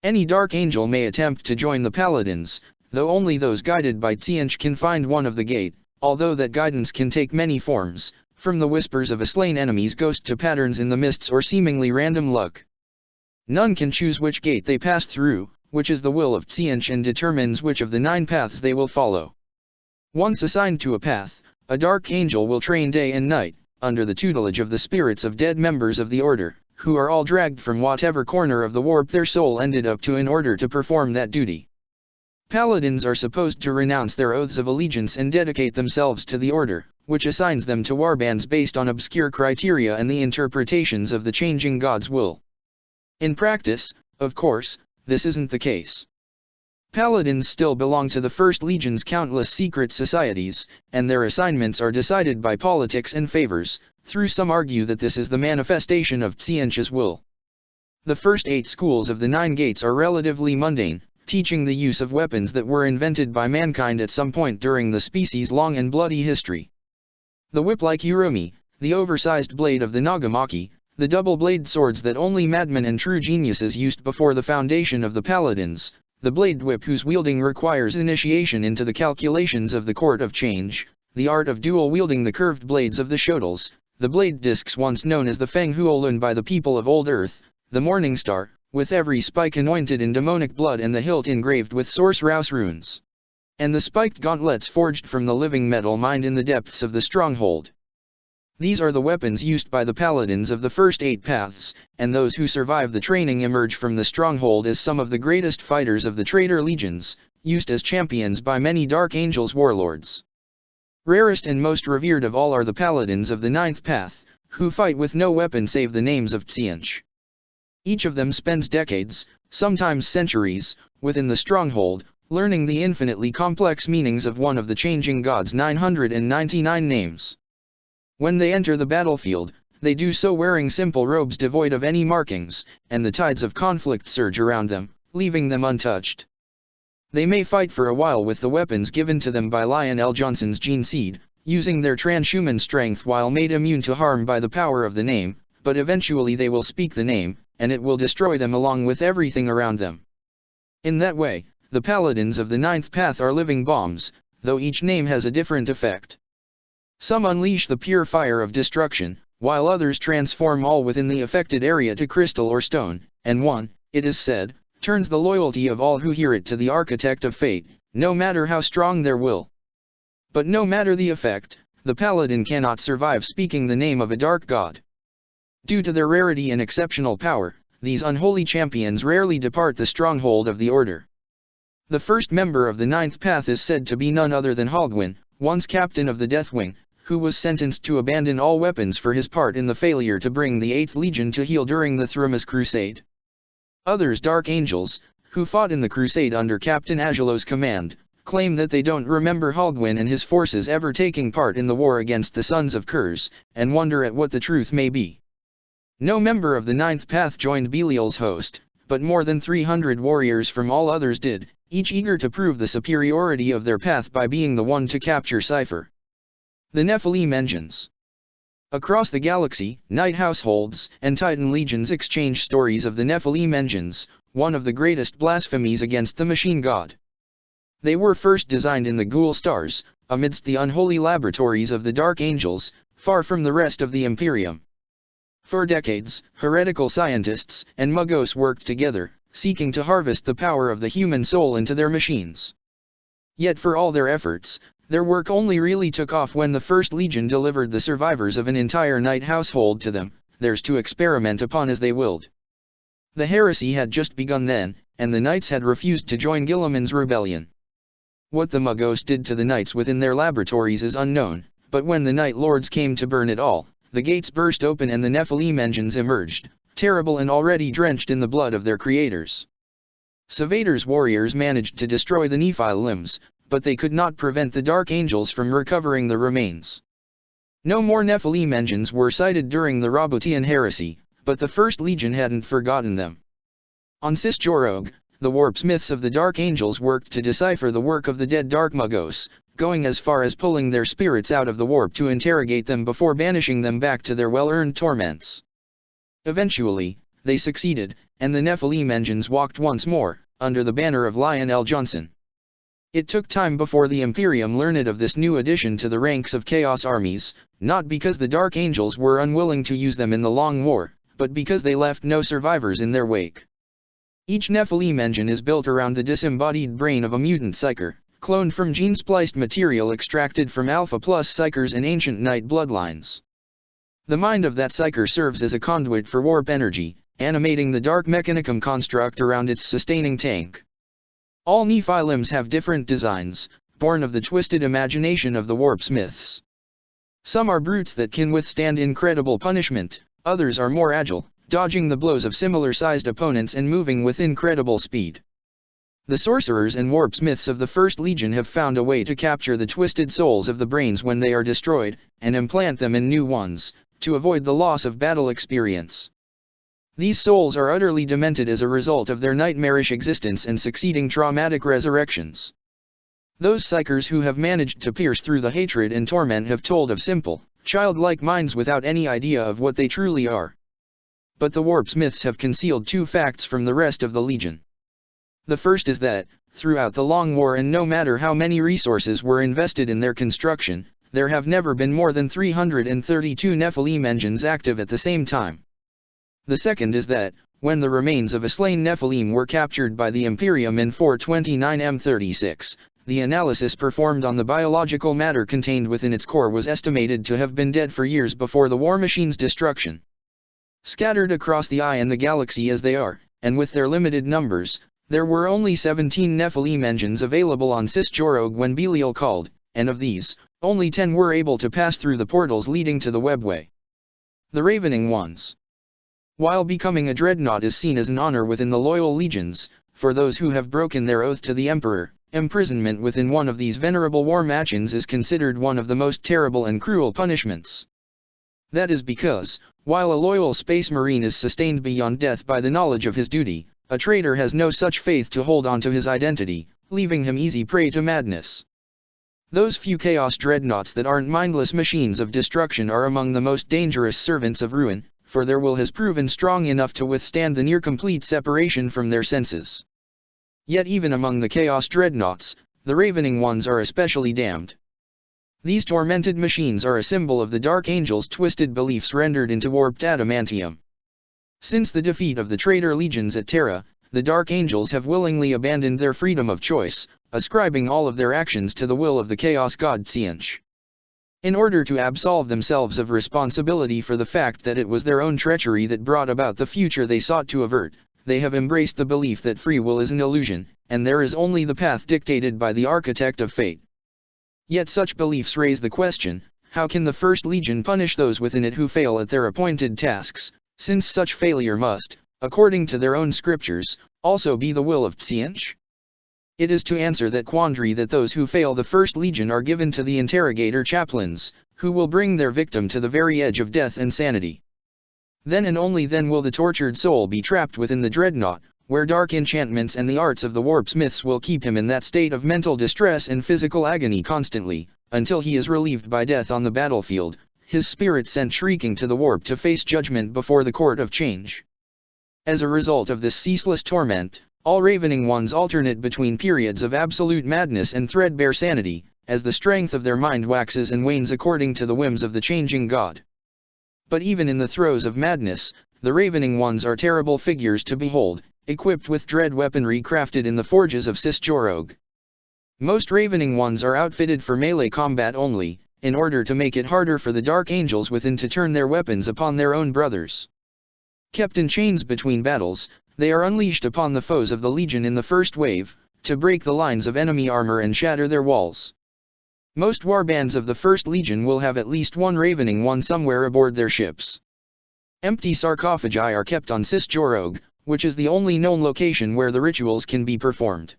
Any dark angel may attempt to join the Paladins, though only those guided by Tzeentch can find one of the gate, although that guidance can take many forms, from the whispers of a slain enemy's ghost to patterns in the mists or seemingly random luck. None can choose which gate they pass through, which is the will of Tzeentch and determines which of the 9 paths they will follow. Once assigned to a path, a dark angel will train day and night, under the tutelage of the spirits of dead members of the order, who are all dragged from whatever corner of the warp their soul ended up to in order to perform that duty. Paladins are supposed to renounce their oaths of allegiance and dedicate themselves to the order, which assigns them to warbands based on obscure criteria and the interpretations of the changing God's will. In practice, of course, this isn't the case. Paladins still belong to the First Legion's countless secret societies, and their assignments are decided by politics and favors, though some argue that this is the manifestation of Tzeentch's will. The first 8 schools of the 9 gates are relatively mundane, teaching the use of weapons that were invented by mankind at some point during the species' long and bloody history. The whip-like Uromi, the oversized blade of the Nagamaki, the double-blade swords that only madmen and true geniuses used before the foundation of the Paladins, the blade whip whose wielding requires initiation into the calculations of the Court of Change, the art of dual-wielding the curved blades of the Shodals, the blade discs once known as the Feng Huolun by the people of Old Earth, the Morning Star, with every spike anointed in demonic blood and the hilt engraved with Sorcerous runes, and the spiked gauntlets forged from the living metal mined in the depths of the stronghold. These are the weapons used by the Paladins of the first 8 paths, and those who survive the training emerge from the stronghold as some of the greatest fighters of the traitor legions, used as champions by many Dark Angels warlords. Rarest and most revered of all are the Paladins of the 9th path, who fight with no weapon save the names of Tzeentch. Each of them spends decades, sometimes centuries, within the stronghold, learning the infinitely complex meanings of one of the changing God's 999 names. When they enter the battlefield, they do so wearing simple robes devoid of any markings, and the tides of conflict surge around them, leaving them untouched. They may fight for a while with the weapons given to them by Lionel Johnson's gene seed, using their transhuman strength while made immune to harm by the power of the name, but eventually they will speak the name, and it will destroy them along with everything around them. In that way, the Paladins of the 9th path are living bombs, though each name has a different effect. Some unleash the pure fire of destruction, while others transform all within the affected area to crystal or stone, and one, it is said, turns the loyalty of all who hear it to the architect of fate, no matter how strong their will. But no matter the effect, the Paladin cannot survive speaking the name of a dark god. Due to their rarity and exceptional power, these unholy champions rarely depart the stronghold of the order. The first member of the 9th path is said to be none other than Halgwyn, once captain of the Deathwing, who was sentenced to abandon all weapons for his part in the failure to bring the 8th Legion to heel during the Thrumas Crusade. Others Dark Angels, who fought in the crusade under Captain Agelo's command, claim that they don't remember Halgwyn and his forces ever taking part in the war against the Sons of Kurs, and wonder at what the truth may be. No member of the Ninth Path joined Belial's host, but more than 300 warriors from all others did, each eager to prove the superiority of their path by being the one to capture Cypher. The Nephilim engines. Across the galaxy, Night households and Titan legions exchange stories of the Nephilim engines, one of the greatest blasphemies against the machine god. They were first designed in the Ghoul stars, amidst the unholy laboratories of the Dark Angels, far from the rest of the Imperium. For decades, heretical scientists and Muggos worked together, seeking to harvest the power of the human soul into their machines. Yet for all their efforts, their work only really took off when the First Legion delivered the survivors of an entire Night household to them, theirs to experiment upon as they willed. The heresy had just begun then, and the Knights had refused to join Guilliman's rebellion. What the Muggos did to the Knights within their laboratories is unknown, but when the Night Lords came to burn it all, the gates burst open and the Nephilim engines emerged, terrible and already drenched in the blood of their creators. Savator's warriors managed to destroy the Nephilims, but they could not prevent the Dark Angels from recovering the remains. No more Nephilim engines were sighted during the Roboutian Heresy, but the First Legion hadn't forgotten them. On Cisjorog, the warpsmiths of the Dark Angels worked to decipher the work of the dead Dark Muggos, going as far as pulling their spirits out of the warp to interrogate them before banishing them back to their well-earned torments. Eventually, they succeeded, and the Nephilim engines walked once more, under the banner of Lionel Johnson. It took time before the Imperium learned of this new addition to the ranks of Chaos armies, not because the Dark Angels were unwilling to use them in the Long War, but because they left no survivors in their wake. Each Nephilim engine is built around the disembodied brain of a mutant psyker, cloned from gene-spliced material extracted from Alpha Plus psykers and ancient Night bloodlines. The mind of that psyker serves as a conduit for warp energy, animating the Dark Mechanicum construct around its sustaining tank. All Nephilims have different designs, born of the twisted imagination of the warpsmiths. Some are brutes that can withstand incredible punishment, others are more agile, dodging the blows of similar-sized opponents and moving with incredible speed. The sorcerers and warpsmiths of the First Legion have found a way to capture the twisted souls of the brains when they are destroyed, and implant them in new ones, to avoid the loss of battle experience. These souls are utterly demented as a result of their nightmarish existence and succeeding traumatic resurrections. Those psykers who have managed to pierce through the hatred and torment have told of simple, childlike minds without any idea of what they truly are. But the warpsmiths have concealed two facts from the rest of the Legion. The first is that, throughout the Long War and no matter how many resources were invested in their construction, there have never been more than 332 Nephilim engines active at the same time. The second is that, when the remains of a slain Nephilim were captured by the Imperium in 429M36, the analysis performed on the biological matter contained within its core was estimated to have been dead for years before the war machine's destruction. Scattered across the eye and the galaxy as they are, and with their limited numbers, there were only 17 Nephilim engines available on Cisjorog when Belial called, and of these, only 10 were able to pass through the portals leading to the webway. The Ravening Ones. While becoming a dreadnought is seen as an honor within the loyal legions, for those who have broken their oath to the Emperor, imprisonment within one of these venerable war machines is considered one of the most terrible and cruel punishments. That is because, while a loyal space marine is sustained beyond death by the knowledge of his duty, a traitor has no such faith to hold on to his identity, leaving him easy prey to madness. Those few Chaos dreadnoughts that aren't mindless machines of destruction are among the most dangerous servants of ruin, for their will has proven strong enough to withstand the near-complete separation from their senses. Yet even among the Chaos dreadnoughts, the Ravening Ones are especially damned. These tormented machines are a symbol of the Dark Angels' twisted beliefs rendered into warped adamantium. Since the defeat of the traitor legions at Terra, the Dark Angels have willingly abandoned their freedom of choice, ascribing all of their actions to the will of the Chaos God Tzeentch. In order to absolve themselves of responsibility for the fact that it was their own treachery that brought about the future they sought to avert, they have embraced the belief that free will is an illusion, and there is only the path dictated by the architect of fate. Yet such beliefs raise the question, how can the First Legion punish those within it who fail at their appointed tasks, since such failure must, according to their own scriptures, also be the will of Tzeentch? It is to answer that quandary that those who fail the First Legion are given to the interrogator chaplains, who will bring their victim to the very edge of death and sanity. Then and only then will the tortured soul be trapped within the dreadnought, where dark enchantments and the arts of the warp smiths will keep him in that state of mental distress and physical agony constantly, until he is relieved by death on the battlefield, his spirit sent shrieking to the warp to face judgment before the court of change. As a result of this ceaseless torment, all ravening ones alternate between periods of absolute madness and threadbare sanity, as the strength of their mind waxes and wanes according to the whims of the changing god. But even in the throes of madness, the ravening ones are terrible figures to behold, equipped with dread weaponry crafted in the forges of Sis-Jorog. Most ravening ones are outfitted for melee combat only, in order to make it harder for the dark angels within to turn their weapons upon their own brothers. Kept in chains between battles, they are unleashed upon the foes of the Legion in the first wave, to break the lines of enemy armor and shatter their walls. Most warbands of the First Legion will have at least one ravening one somewhere aboard their ships. Empty sarcophagi are kept on Sis-Jorog, which is the only known location where the rituals can be performed.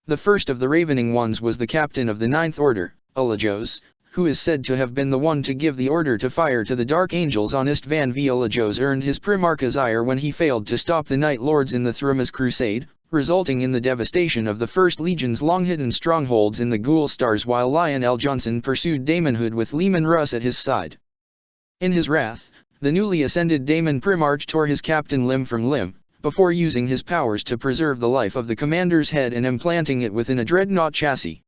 The first of the ravening ones was the captain of the Ninth Order, Ulajos, who is said to have been the one to give the order to fire to the Dark Angels on Istvan V. Ulajos earned his Primarch's ire when he failed to stop the Night Lords in the Thrumas Crusade, resulting in the devastation of the First Legion's long-hidden strongholds in the Ghoul Stars while Lionel Johnson pursued Daemonhood with Leman Russ at his side. In his wrath, the newly ascended Daemon Primarch tore his captain limb from limb, before using his powers to preserve the life of the commander's head and implanting it within a dreadnought chassis.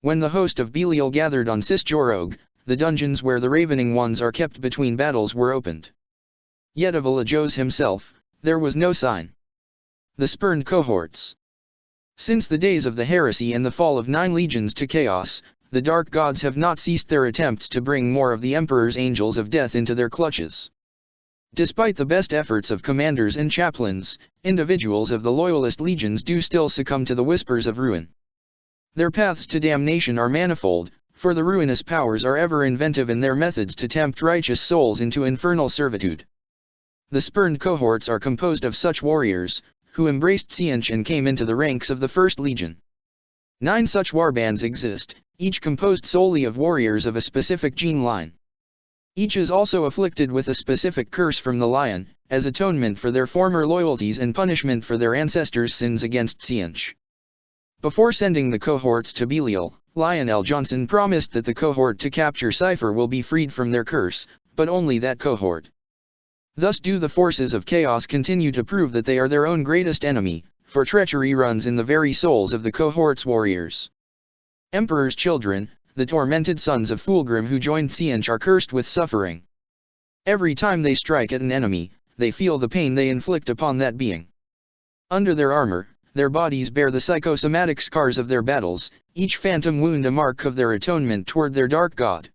When the host of Belial gathered on Sis-Jorog, the dungeons where the ravening ones are kept between battles were opened. Yet of Ulajos himself, there was no sign. The spurned cohorts. Since the days of the heresy and the fall of 9 legions to chaos, the dark gods have not ceased their attempts to bring more of the Emperor's angels of death into their clutches. Despite the best efforts of commanders and chaplains, individuals of the loyalist legions do still succumb to the whispers of ruin. Their paths to damnation are manifold, for the ruinous powers are ever inventive in their methods to tempt righteous souls into infernal servitude. The spurned cohorts are composed of such warriors, who embraced Tzeentch and came into the ranks of the First Legion. 9 such warbands exist, each composed solely of warriors of a specific gene line. Each is also afflicted with a specific curse from the Lion, as atonement for their former loyalties and punishment for their ancestors' sins against Tzeentch. Before sending the cohorts to Belial, Lionel Johnson promised that the cohort to capture Cypher will be freed from their curse, but only that cohort. Thus do the forces of chaos continue to prove that they are their own greatest enemy, for treachery runs in the very souls of the cohort's warriors. Emperor's children, the tormented sons of Fulgrim who joined Tzeentch are cursed with suffering. Every time they strike at an enemy, they feel the pain they inflict upon that being. Under their armor, their bodies bear the psychosomatic scars of their battles, each phantom wound a mark of their atonement toward their dark god.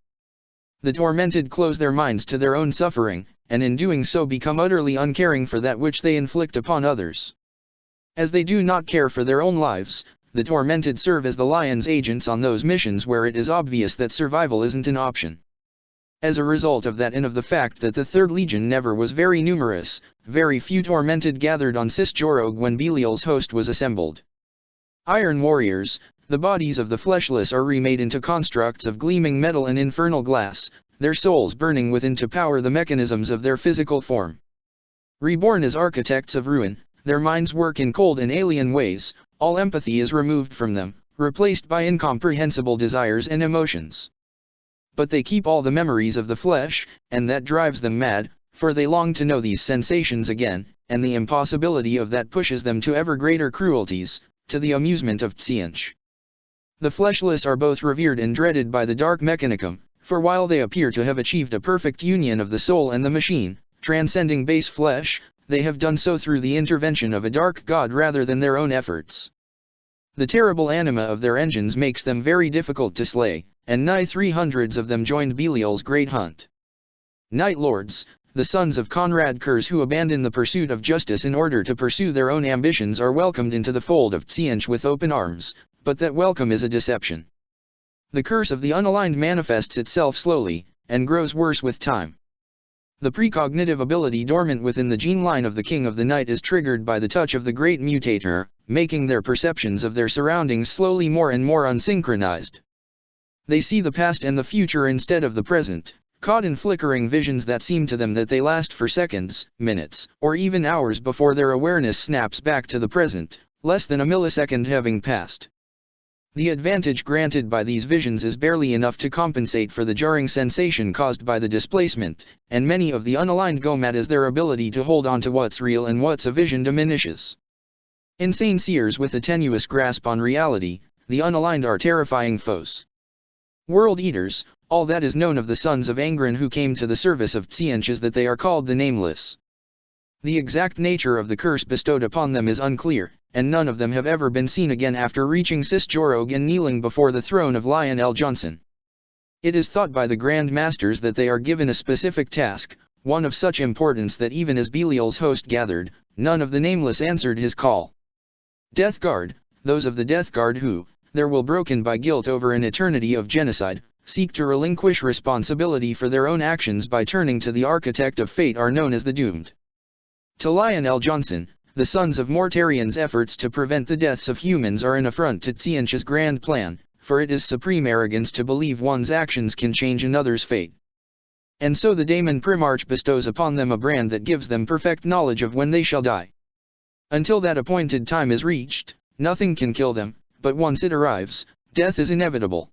The tormented close their minds to their own suffering, and in doing so become utterly uncaring for that which they inflict upon others. As they do not care for their own lives, the tormented serve as the Lion's agents on those missions where it is obvious that survival isn't an option. As a result of that and of the fact that the Third Legion never was very numerous, very few tormented gathered on Sis-Jorog when Belial's host was assembled. Iron warriors, the bodies of the fleshless are remade into constructs of gleaming metal and infernal glass, their souls burning within to power the mechanisms of their physical form. Reborn as architects of ruin, their minds work in cold and alien ways, all empathy is removed from them, replaced by incomprehensible desires and emotions. But they keep all the memories of the flesh, and that drives them mad, for they long to know these sensations again, and the impossibility of that pushes them to ever greater cruelties, to the amusement of Tzeentch. The fleshless are both revered and dreaded by the Dark Mechanicum, for while they appear to have achieved a perfect union of the soul and the machine, transcending base flesh, they have done so through the intervention of a dark god rather than their own efforts. The terrible anima of their engines makes them very difficult to slay, and nigh 300 of them joined Belial's great hunt. Night Lords, the sons of Conrad Kurz who abandon the pursuit of justice in order to pursue their own ambitions are welcomed into the fold of Tzeentch with open arms, but that welcome is a deception. The curse of the unaligned manifests itself slowly, and grows worse with time. The precognitive ability dormant within the gene line of the King of the Night is triggered by the touch of the Great Mutator, making their perceptions of their surroundings slowly more and more unsynchronized. They see the past and the future instead of the present, caught in flickering visions that seem to them that they last for seconds, minutes, or even hours before their awareness snaps back to the present, less than a millisecond having passed. The advantage granted by these visions is barely enough to compensate for the jarring sensation caused by the displacement, and many of the unaligned gomadas their ability to hold on to what's real and what's a vision diminishes. Insane seers with a tenuous grasp on reality, the unaligned are terrifying foes. World eaters, all that is known of the sons of Angren who came to the service of Tsiench is that they are called the Nameless. The exact nature of the curse bestowed upon them is unclear, and none of them have ever been seen again after reaching Cisjorog and kneeling before the throne of Lionel Johnson. It is thought by the Grand Masters that they are given a specific task, one of such importance that even as Belial's host gathered, none of the Nameless answered his call. Death Guard, those of the Death Guard who, their will broken by guilt over an eternity of genocide, seek to relinquish responsibility for their own actions by turning to the architect of fate are known as the Doomed. To Lionel Johnson, the Sons of Mortarian's efforts to prevent the deaths of humans are an affront to Tsiench's grand plan, for it is supreme arrogance to believe one's actions can change another's fate. And so the Daemon Primarch bestows upon them a brand that gives them perfect knowledge of when they shall die. Until that appointed time is reached, nothing can kill them, but once it arrives, death is inevitable.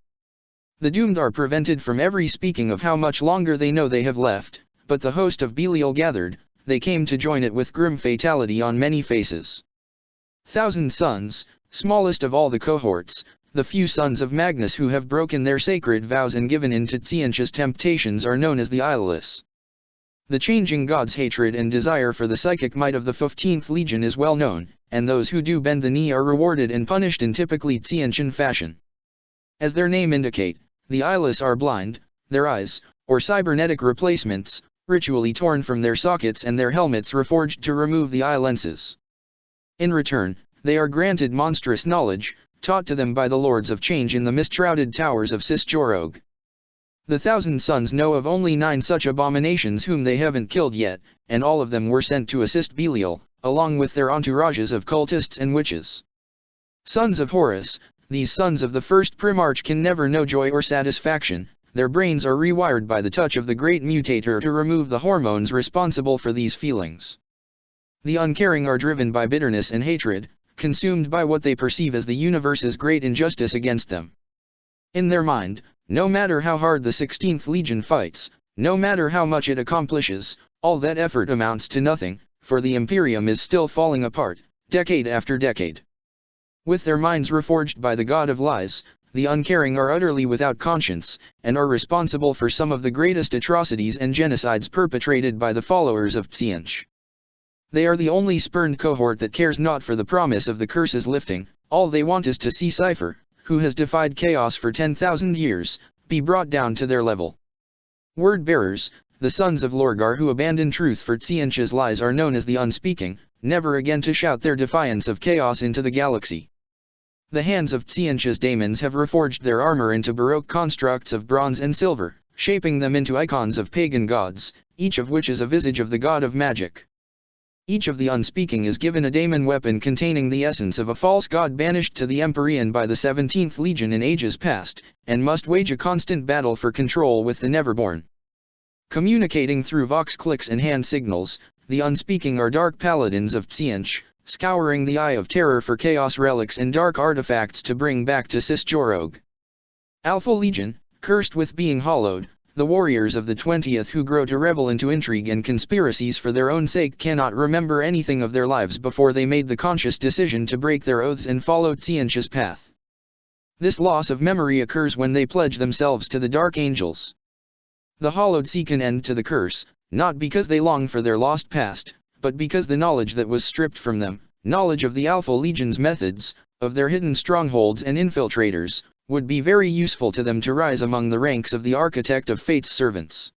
The doomed are prevented from ever speaking of how much longer they know they have left, but the host of Belial gathered, they came to join it with grim fatality on many faces. 1,000 sons, smallest of all the cohorts, the few sons of Magnus who have broken their sacred vows and given in to Tsiench's temptations are known as the Eyeless. The changing god's hatred and desire for the psychic might of the 15th Legion is well known, and those who do bend the knee are rewarded and punished in typically Tsienchian fashion. As their name indicate, the Eyeless are blind, their eyes, or cybernetic replacements, ritually torn from their sockets and their helmets reforged to remove the eye lenses. In return, they are granted monstrous knowledge, taught to them by the Lords of Change in the mist-shrouded towers of Cisjorog. The 1,000 sons know of only 9 such abominations whom they haven't killed yet, and all of them were sent to assist Belial, along with their entourages of cultists and witches. Sons of Horus, these sons of the first Primarch can never know joy or satisfaction. Their brains are rewired by the touch of the great mutator to remove the hormones responsible for these feelings. The uncaring are driven by bitterness and hatred, consumed by what they perceive as the universe's great injustice against them. In their mind, no matter how hard the 16th Legion fights, no matter how much it accomplishes, all that effort amounts to nothing, for the Imperium is still falling apart, decade after decade. With their minds reforged by the god of lies, the uncaring are utterly without conscience, and are responsible for some of the greatest atrocities and genocides perpetrated by the followers of Tsiench. They are the only spurned cohort that cares not for the promise of the curse's lifting. All they want is to see Cypher, who has defied chaos for 10,000 years, be brought down to their level. Word-bearers, the sons of Lorgar who abandon truth for Tsiench's lies are known as the Unspeaking, never again to shout their defiance of chaos into the galaxy. The hands of Tsiench's daemons have reforged their armor into baroque constructs of bronze and silver, shaping them into icons of pagan gods, each of which is a visage of the god of magic. Each of the Unspeaking is given a daemon weapon containing the essence of a false god banished to the Empyrean by the 17th Legion in ages past, and must wage a constant battle for control with the Neverborn. Communicating through vox clicks and hand signals, the Unspeaking are dark paladins of Tsiench, scouring the Eye of Terror for chaos relics and dark artifacts to bring back to Cisjorog. Alpha Legion, cursed with being hollowed, the warriors of the 20th who grow to revel into intrigue and conspiracies for their own sake cannot remember anything of their lives before they made the conscious decision to break their oaths and follow Tsiench's path. This loss of memory occurs when they pledge themselves to the Dark Angels. The hollowed seek an end to the curse, not because they long for their lost past, but because the knowledge that was stripped from them, knowledge of the Alpha Legion's methods, of their hidden strongholds and infiltrators, would be very useful to them to rise among the ranks of the Architect of Fate's servants.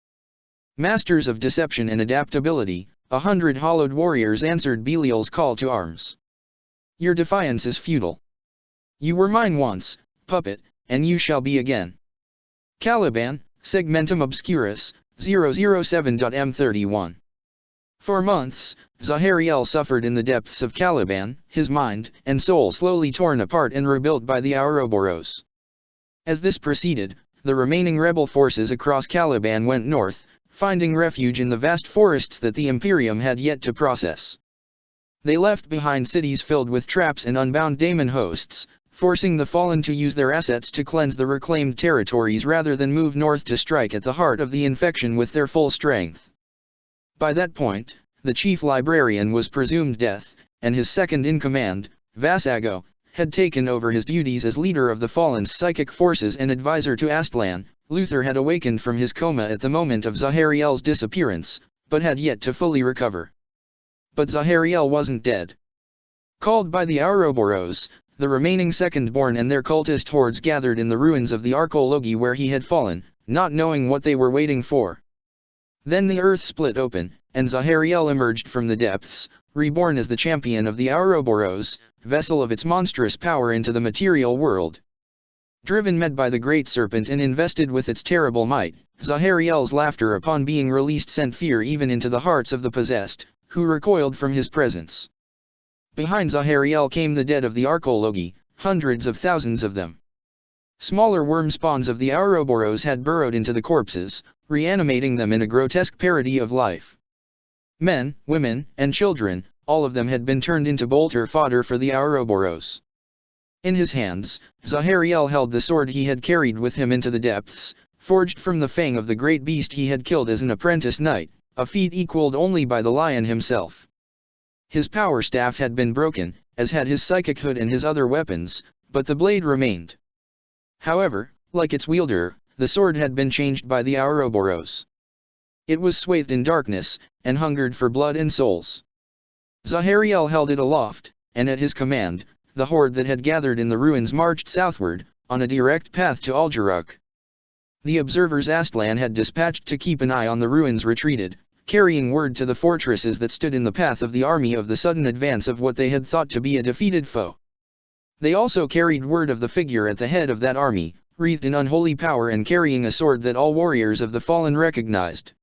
Masters of deception and adaptability, 100 hollowed warriors answered Belial's call to arms. Your defiance is futile. You were mine once, puppet, and you shall be again. Caliban, Segmentum Obscurus, 007.M31. For months, Zahariel suffered in the depths of Caliban, his mind and soul slowly torn apart and rebuilt by the Ouroboros. As this proceeded, the remaining rebel forces across Caliban went north, finding refuge in the vast forests that the Imperium had yet to process. They left behind cities filled with traps and unbound daemon hosts, forcing the fallen to use their assets to cleanse the reclaimed territories rather than move north to strike at the heart of the infection with their full strength. By that point, the chief librarian was presumed dead, and his second-in-command, Vassago, had taken over his duties as leader of the fallen's psychic forces and advisor to Astlan. Luther had awakened from his coma at the moment of Zahariel's disappearance, but had yet to fully recover. But Zahariel wasn't dead. Called by the Ouroboros, the remaining second-born and their cultist hordes gathered in the ruins of the Arcologi where he had fallen, not knowing what they were waiting for. Then the earth split open, and Zahariel emerged from the depths, reborn as the champion of the Ouroboros, vessel of its monstrous power into the material world. Driven mad by the great serpent and invested with its terrible might, Zahariel's laughter upon being released sent fear even into the hearts of the possessed, who recoiled from his presence. Behind Zahariel came the dead of the Arcologi, hundreds of thousands of them. Smaller worm spawns of the Ouroboros had burrowed into the corpses, reanimating them in a grotesque parody of life. Men, women, and children, all of them had been turned into bolter fodder for the Ouroboros. In his hands, Zahariel held the sword he had carried with him into the depths, forged from the fang of the great beast he had killed as an apprentice knight, a feat equaled only by the lion himself. His power staff had been broken, as had his psychic hood and his other weapons, but the blade remained. However, like its wielder, the sword had been changed by the Ouroboros. It was swathed in darkness, and hungered for blood and souls. Zahariel held it aloft, and at his command, the horde that had gathered in the ruins marched southward, on a direct path to Aljaruk. The observers Astlan had dispatched to keep an eye on the ruins retreated, carrying word to the fortresses that stood in the path of the army of the sudden advance of what they had thought to be a defeated foe. They also carried word of the figure at the head of that army, wreathed in unholy power and carrying a sword that all warriors of the fallen recognized.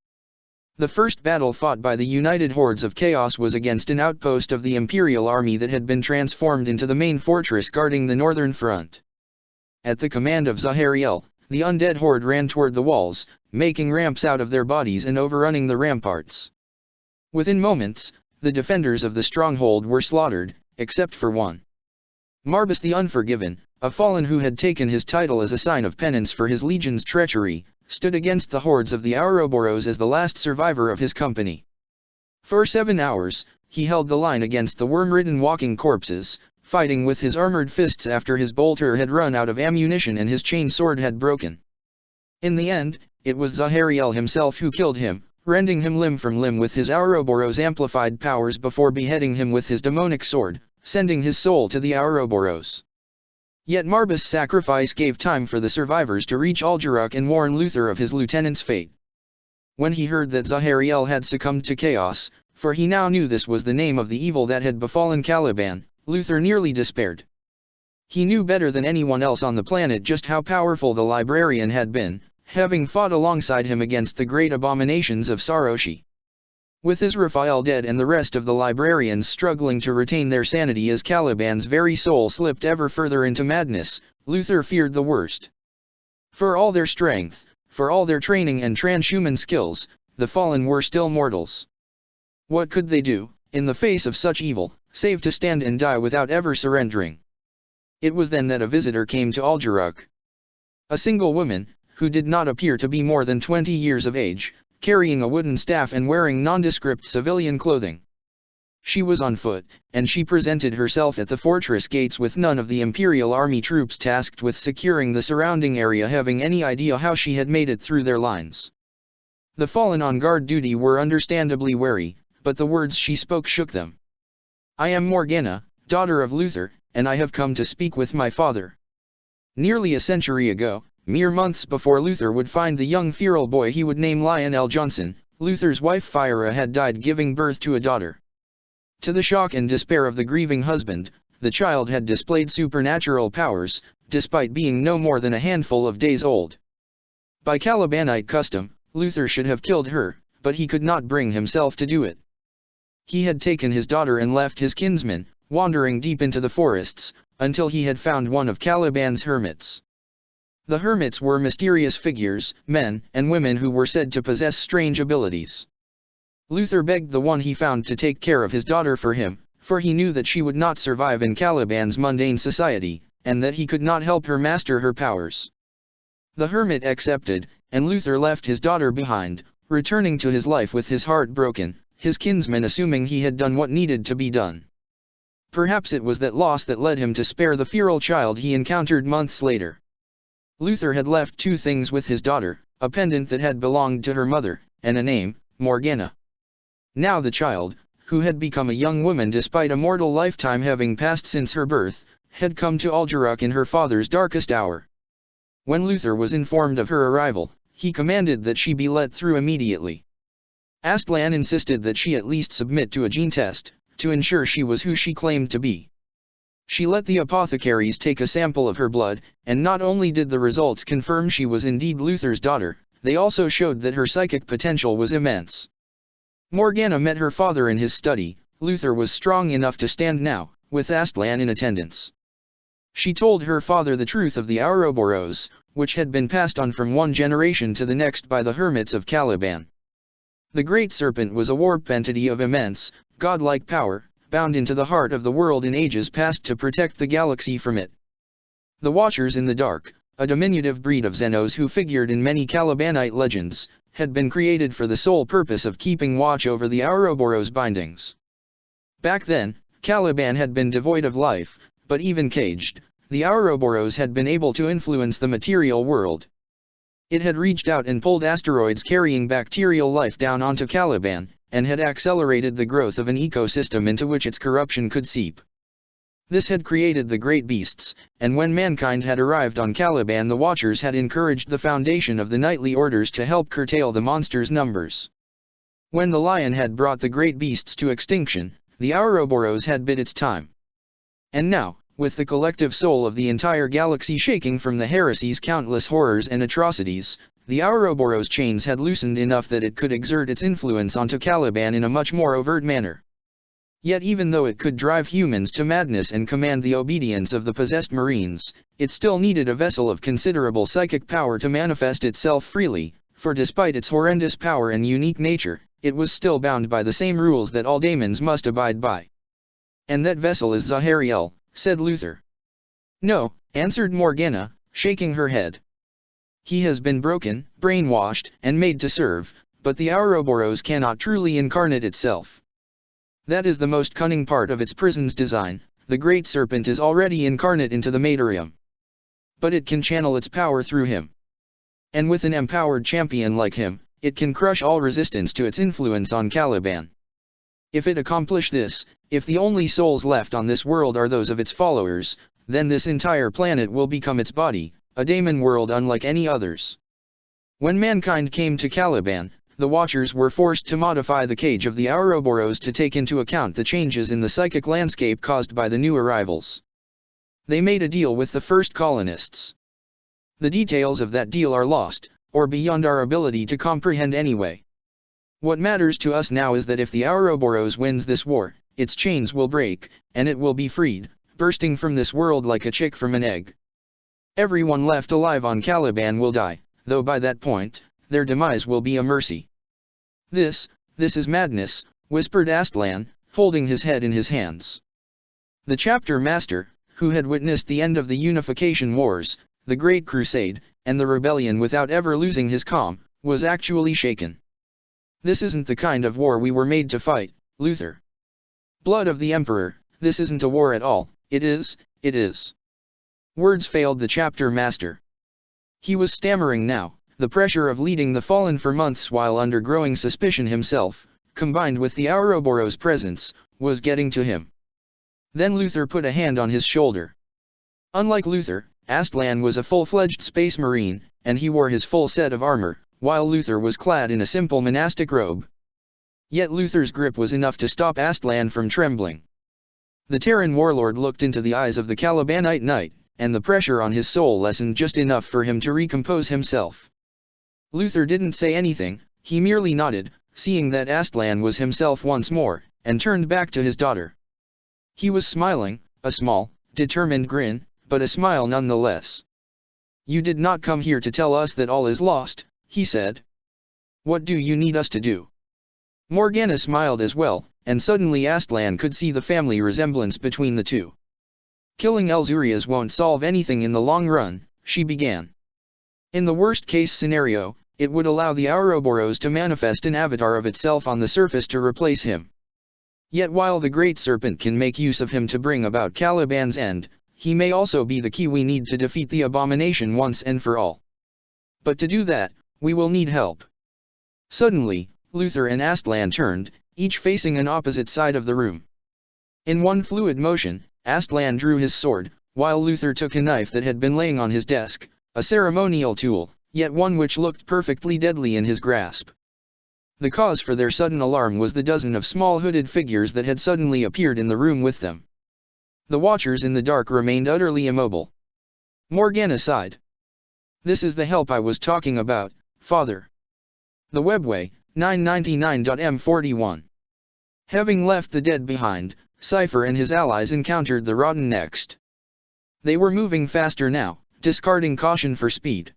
The first battle fought by the united hordes of chaos was against an outpost of the imperial army that had been transformed into the main fortress guarding the northern front. At the command of Zahariel, the undead horde ran toward the walls, making ramps out of their bodies and overrunning the ramparts. Within moments, the defenders of the stronghold were slaughtered, except for one. Marbus the Unforgiven, a fallen who had taken his title as a sign of penance for his legion's treachery, stood against the hordes of the Ouroboros as the last survivor of his company. For 7 hours, he held the line against the worm-ridden walking corpses, fighting with his armored fists after his bolter had run out of ammunition and his chain sword had broken. In the end, it was Zahariel himself who killed him, rending him limb from limb with his Ouroboros' amplified powers before beheading him with his demonic sword, sending his soul to the Ouroboros. Yet Marbus' sacrifice gave time for the survivors to reach Aljaruk and warn Luther of his lieutenant's fate. When he heard that Zahariel had succumbed to chaos, for he now knew this was the name of the evil that had befallen Caliban, Luther nearly despaired. He knew better than anyone else on the planet just how powerful the librarian had been, having fought alongside him against the great abominations of Saroshi. With Israfel dead and the rest of the librarians struggling to retain their sanity as Caliban's very soul slipped ever further into madness, Luther feared the worst. For all their strength, for all their training and transhuman skills, the fallen were still mortals. What could they do, in the face of such evil, save to stand and die without ever surrendering? It was then that a visitor came to Aljaruk. A single woman, who did not appear to be more than 20 years of age, carrying a wooden staff and wearing nondescript civilian clothing. She was on foot, and she presented herself at the fortress gates with none of the Imperial Army troops tasked with securing the surrounding area having any idea how she had made it through their lines. The fallen on guard duty were understandably wary, but the words she spoke shook them. "I am Morgana, daughter of Luther, and I have come to speak with my father." Nearly a century ago, mere months before Luther would find the young feral boy he would name Lionel Johnson, Luther's wife Phyra had died giving birth to a daughter. To the shock and despair of the grieving husband, the child had displayed supernatural powers, despite being no more than a handful of days old. By Calibanite custom, Luther should have killed her, but he could not bring himself to do it. He had taken his daughter and left his kinsmen, wandering deep into the forests, until he had found one of Caliban's hermits. The hermits were mysterious figures, men and women who were said to possess strange abilities. Luther begged the one he found to take care of his daughter for him, for he knew that she would not survive in Caliban's mundane society, and that he could not help her master her powers. The hermit accepted, and Luther left his daughter behind, returning to his life with his heart broken, his kinsmen assuming he had done what needed to be done. Perhaps it was that loss that led him to spare the feral child he encountered months later. Luther had left two things with his daughter, a pendant that had belonged to her mother, and a name, Morgana. Now the child, who had become a young woman despite a mortal lifetime having passed since her birth, had come to Algeruk in her father's darkest hour. When Luther was informed of her arrival, he commanded that she be let through immediately. Astlan insisted that she at least submit to a gene test, to ensure she was who she claimed to be. She let the apothecaries take a sample of her blood, and not only did the results confirm she was indeed Luther's daughter, they also showed that her psychic potential was immense. Morgana met her father in his study. Luther was strong enough to stand now, with Astlan in attendance. She told her father the truth of the Ouroboros, which had been passed on from one generation to the next by the hermits of Caliban. The Great Serpent was a warp entity of immense, godlike power, bound into the heart of the world in ages past to protect the galaxy from it. The Watchers in the Dark, a diminutive breed of Xenos who figured in many Calibanite legends, had been created for the sole purpose of keeping watch over the Ouroboros bindings. Back then, Caliban had been devoid of life, but even caged, the Ouroboros had been able to influence the material world. It had reached out and pulled asteroids carrying bacterial life down onto Caliban, and had accelerated the growth of an ecosystem into which its corruption could seep. This had created the great beasts, and when mankind had arrived on Caliban, the Watchers had encouraged the foundation of the Knightly Orders to help curtail the monsters' numbers. When the lion had brought the great beasts to extinction, the Ouroboros had bid its time. And now, with the collective soul of the entire galaxy shaking from the heresy's countless horrors and atrocities, the Ouroboros chains had loosened enough that it could exert its influence onto Caliban in a much more overt manner. Yet even though it could drive humans to madness and command the obedience of the possessed marines, it still needed a vessel of considerable psychic power to manifest itself freely, for despite its horrendous power and unique nature, it was still bound by the same rules that all daemons must abide by. And that vessel is Zahariel, said Luther. No, answered Morgana, shaking her head. He has been broken, brainwashed, and made to serve, but the Ouroboros cannot truly incarnate itself. That is the most cunning part of its prison's design. The Great Serpent is already incarnate into the Materium. But it can channel its power through him. And with an empowered champion like him, it can crush all resistance to its influence on Caliban. If it accomplish this, if the only souls left on this world are those of its followers, then this entire planet will become its body, a daemon world unlike any others. When mankind came to Caliban, the Watchers were forced to modify the cage of the Ouroboros to take into account the changes in the psychic landscape caused by the new arrivals. They made a deal with the first colonists. The details of that deal are lost, or beyond our ability to comprehend anyway. What matters to us now is that if the Ouroboros wins this war, its chains will break, and it will be freed, bursting from this world like a chick from an egg. Everyone left alive on Caliban will die, though by that point, their demise will be a mercy. This is madness, whispered Astlan, holding his head in his hands. The chapter master, who had witnessed the end of the Unification Wars, the Great Crusade, and the rebellion without ever losing his calm, was actually shaken. This isn't the kind of war we were made to fight, Luther. Blood of the Emperor, this isn't a war at all, it is. Words failed the chapter master. He was stammering now. The pressure of leading the fallen for months while under growing suspicion himself, combined with the Ouroboros' presence, was getting to him. Then Luther put a hand on his shoulder. Unlike Luther, Astlan was a full-fledged space marine, and he wore his full set of armor, while Luther was clad in a simple monastic robe. Yet Luther's grip was enough to stop Astlan from trembling. The Terran warlord looked into the eyes of the Calibanite knight, and the pressure on his soul lessened just enough for him to recompose himself. Luther didn't say anything, he merely nodded, seeing that Astlan was himself once more, and turned back to his daughter. He was smiling, a small, determined grin, but a smile nonetheless. You did not come here to tell us that all is lost, he said. What do you need us to do? Morgana smiled as well, and suddenly Astlan could see the family resemblance between the two. Killing Elzurias won't solve anything in the long run, she began. In the worst-case scenario, it would allow the Ouroboros to manifest an avatar of itself on the surface to replace him. Yet while the Great Serpent can make use of him to bring about Caliban's end, he may also be the key we need to defeat the abomination once and for all. But to do that, we will need help. Suddenly, Luther and Astlan turned, each facing an opposite side of the room. In one fluid motion, Astlan drew his sword, while Luther took a knife that had been laying on his desk, a ceremonial tool, yet one which looked perfectly deadly in his grasp. The cause for their sudden alarm was the dozen of small hooded figures that had suddenly appeared in the room with them. The watchers in the dark remained utterly immobile. Morgana sighed. This is the help I was talking about, Father. The Webway, 999.m41. Having left the dead behind, Cypher and his allies encountered the rotten next. They were moving faster now, discarding caution for speed.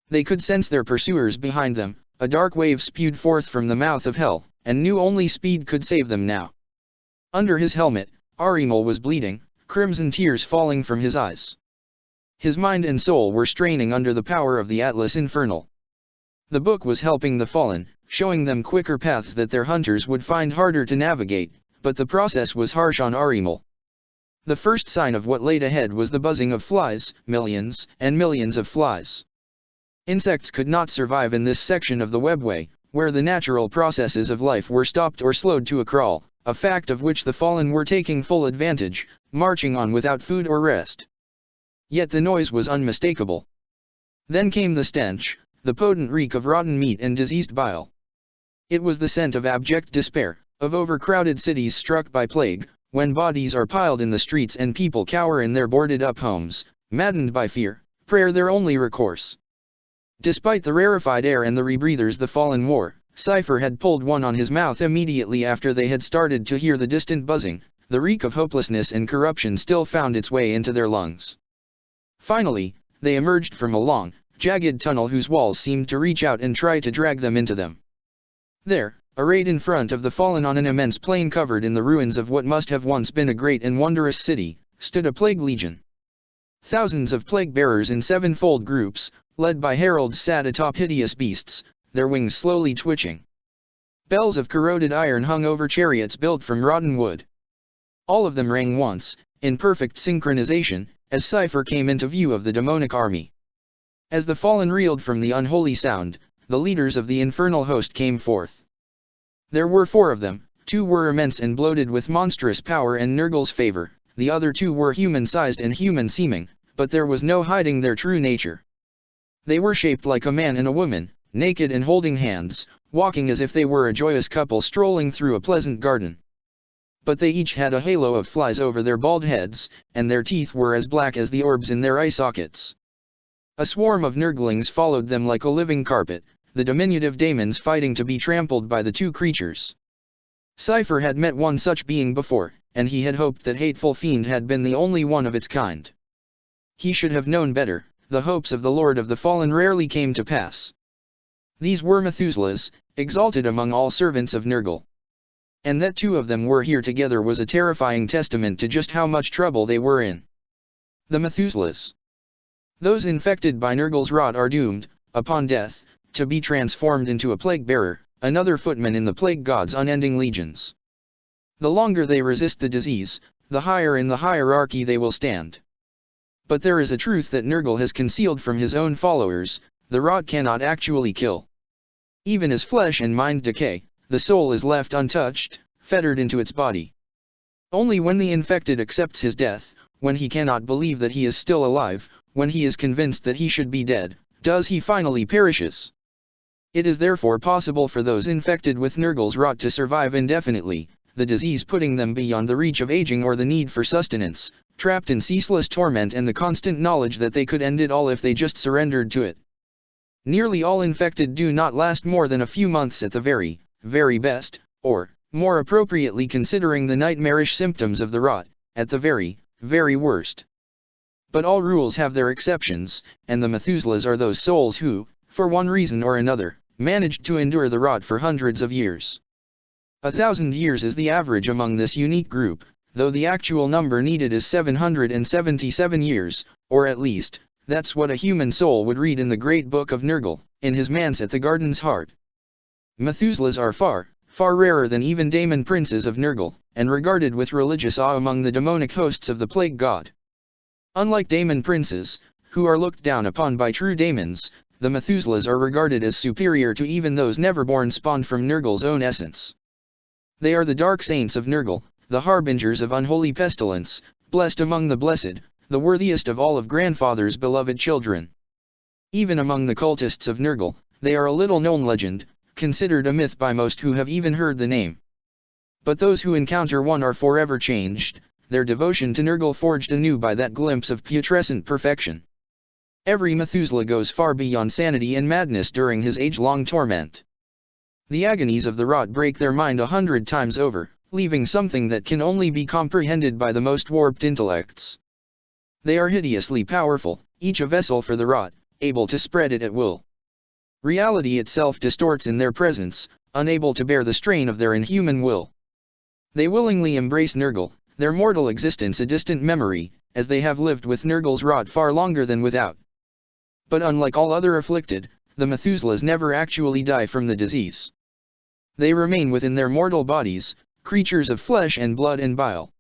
They could sense their pursuers behind them, a dark wave spewed forth from the mouth of hell, and knew only speed could save them now. Under his helmet, Arimal was bleeding, crimson tears falling from his eyes. His mind and soul were straining under the power of the Atlas Infernal. The book was helping the fallen, showing them quicker paths that their hunters would find harder to navigate, but the process was harsh on Arimal. The first sign of what laid ahead was the buzzing of flies, millions and millions of flies. Insects could not survive in this section of the webway, where the natural processes of life were stopped or slowed to a crawl, a fact of which the fallen were taking full advantage, marching on without food or rest. Yet the noise was unmistakable. Then came the stench, the potent reek of rotten meat and diseased bile. It was the scent of abject despair, of overcrowded cities struck by plague, when bodies are piled in the streets and people cower in their boarded-up homes, maddened by fear, prayer their only recourse. Despite the rarefied air and the rebreathers the fallen wore, Cypher had pulled one on his mouth immediately after they had started to hear the distant buzzing. The reek of hopelessness and corruption still found its way into their lungs. Finally, they emerged from a long, jagged tunnel whose walls seemed to reach out and try to drag them into them. There, arrayed in front of the fallen on an immense plain covered in the ruins of what must have once been a great and wondrous city, stood a plague legion. Thousands of plague-bearers in sevenfold groups, led by heralds sat atop hideous beasts, their wings slowly twitching. Bells of corroded iron hung over chariots built from rotten wood. All of them rang once, in perfect synchronization, as Cypher came into view of the demonic army. As the fallen reeled from the unholy sound, the leaders of the infernal host came forth. There were 4 of them, 2 were immense and bloated with monstrous power and Nurgle's favor, the other 2 were human-sized and human-seeming, but there was no hiding their true nature. They were shaped like a man and a woman, naked and holding hands, walking as if they were a joyous couple strolling through a pleasant garden. But they each had a halo of flies over their bald heads, and their teeth were as black as the orbs in their eye sockets. A swarm of Nurglings followed them like a living carpet, the diminutive daemons fighting to be trampled by the 2 creatures. Cypher had met one such being before, and he had hoped that hateful fiend had been the only one of its kind. He should have known better. The hopes of the Lord of the Fallen rarely came to pass. These were Methuselahs, exalted among all servants of Nurgle. And that 2 of them were here together was a terrifying testament to just how much trouble they were in. The Methuselahs. Those infected by Nurgle's rot are doomed, upon death, to be transformed into a plague-bearer, another footman in the plague god's unending legions. The longer they resist the disease, the higher in the hierarchy they will stand. But there is a truth that Nurgle has concealed from his own followers: the rot cannot actually kill. Even as flesh and mind decay, the soul is left untouched, fettered into its body. Only when the infected accepts his death, when he cannot believe that he is still alive, when he is convinced that he should be dead, does he finally perishes. It is therefore possible for those infected with Nurgle's rot to survive indefinitely, the disease putting them beyond the reach of aging or the need for sustenance, trapped in ceaseless torment and the constant knowledge that they could end it all if they just surrendered to it. Nearly all infected do not last more than a few months at the very, very best, or, more appropriately considering the nightmarish symptoms of the rot, at the very, very worst. But all rules have their exceptions, and the Methuselahs are those souls who, for one reason or another, managed to endure the rot for hundreds of years. 1,000 years is the average among this unique group, though the actual number needed is 777 years, or at least, that's what a human soul would read in the great book of Nergal, in his manse at the garden's heart. Methuselahs are far, far rarer than even daemon princes of Nergal, and regarded with religious awe among the demonic hosts of the plague god. Unlike daemon princes, who are looked down upon by true daemons, the Methuselahs are regarded as superior to even those never born spawned from Nergal's own essence. They are the dark saints of Nergal, the harbingers of unholy pestilence, blessed among the blessed, the worthiest of all of grandfather's beloved children. Even among the cultists of Nergal, they are a little-known legend, considered a myth by most who have even heard the name. But those who encounter one are forever changed, their devotion to Nergal forged anew by that glimpse of putrescent perfection. Every Methuselah goes far beyond sanity and madness during his age-long torment. The agonies of the rot break their mind 100 times over, leaving something that can only be comprehended by the most warped intellects. They are hideously powerful, each a vessel for the rot, able to spread it at will. Reality itself distorts in their presence, unable to bear the strain of their inhuman will. They willingly embrace Nergal, their mortal existence a distant memory, as they have lived with Nergal's rot far longer than without. But unlike all other afflicted, the Methuselahs never actually die from the disease. They remain within their mortal bodies, creatures of flesh and blood and bile.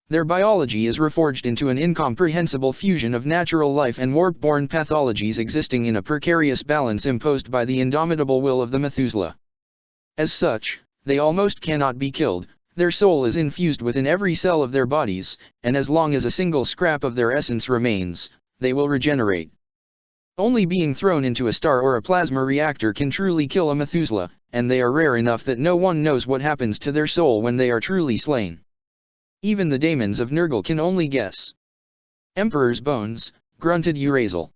Their biology is reforged into an incomprehensible fusion of natural life and warp-born pathologies existing in a precarious balance imposed by the indomitable will of the Methuselah. As such, they almost cannot be killed, their soul is infused within every cell of their bodies, and as long as a single scrap of their essence remains, they will regenerate. Only being thrown into a star or a plasma reactor can truly kill a Methuselah, and they are rare enough that no one knows what happens to their soul when they are truly slain. Even the daemons of Nergal can only guess. "Emperor's bones," grunted Urazel.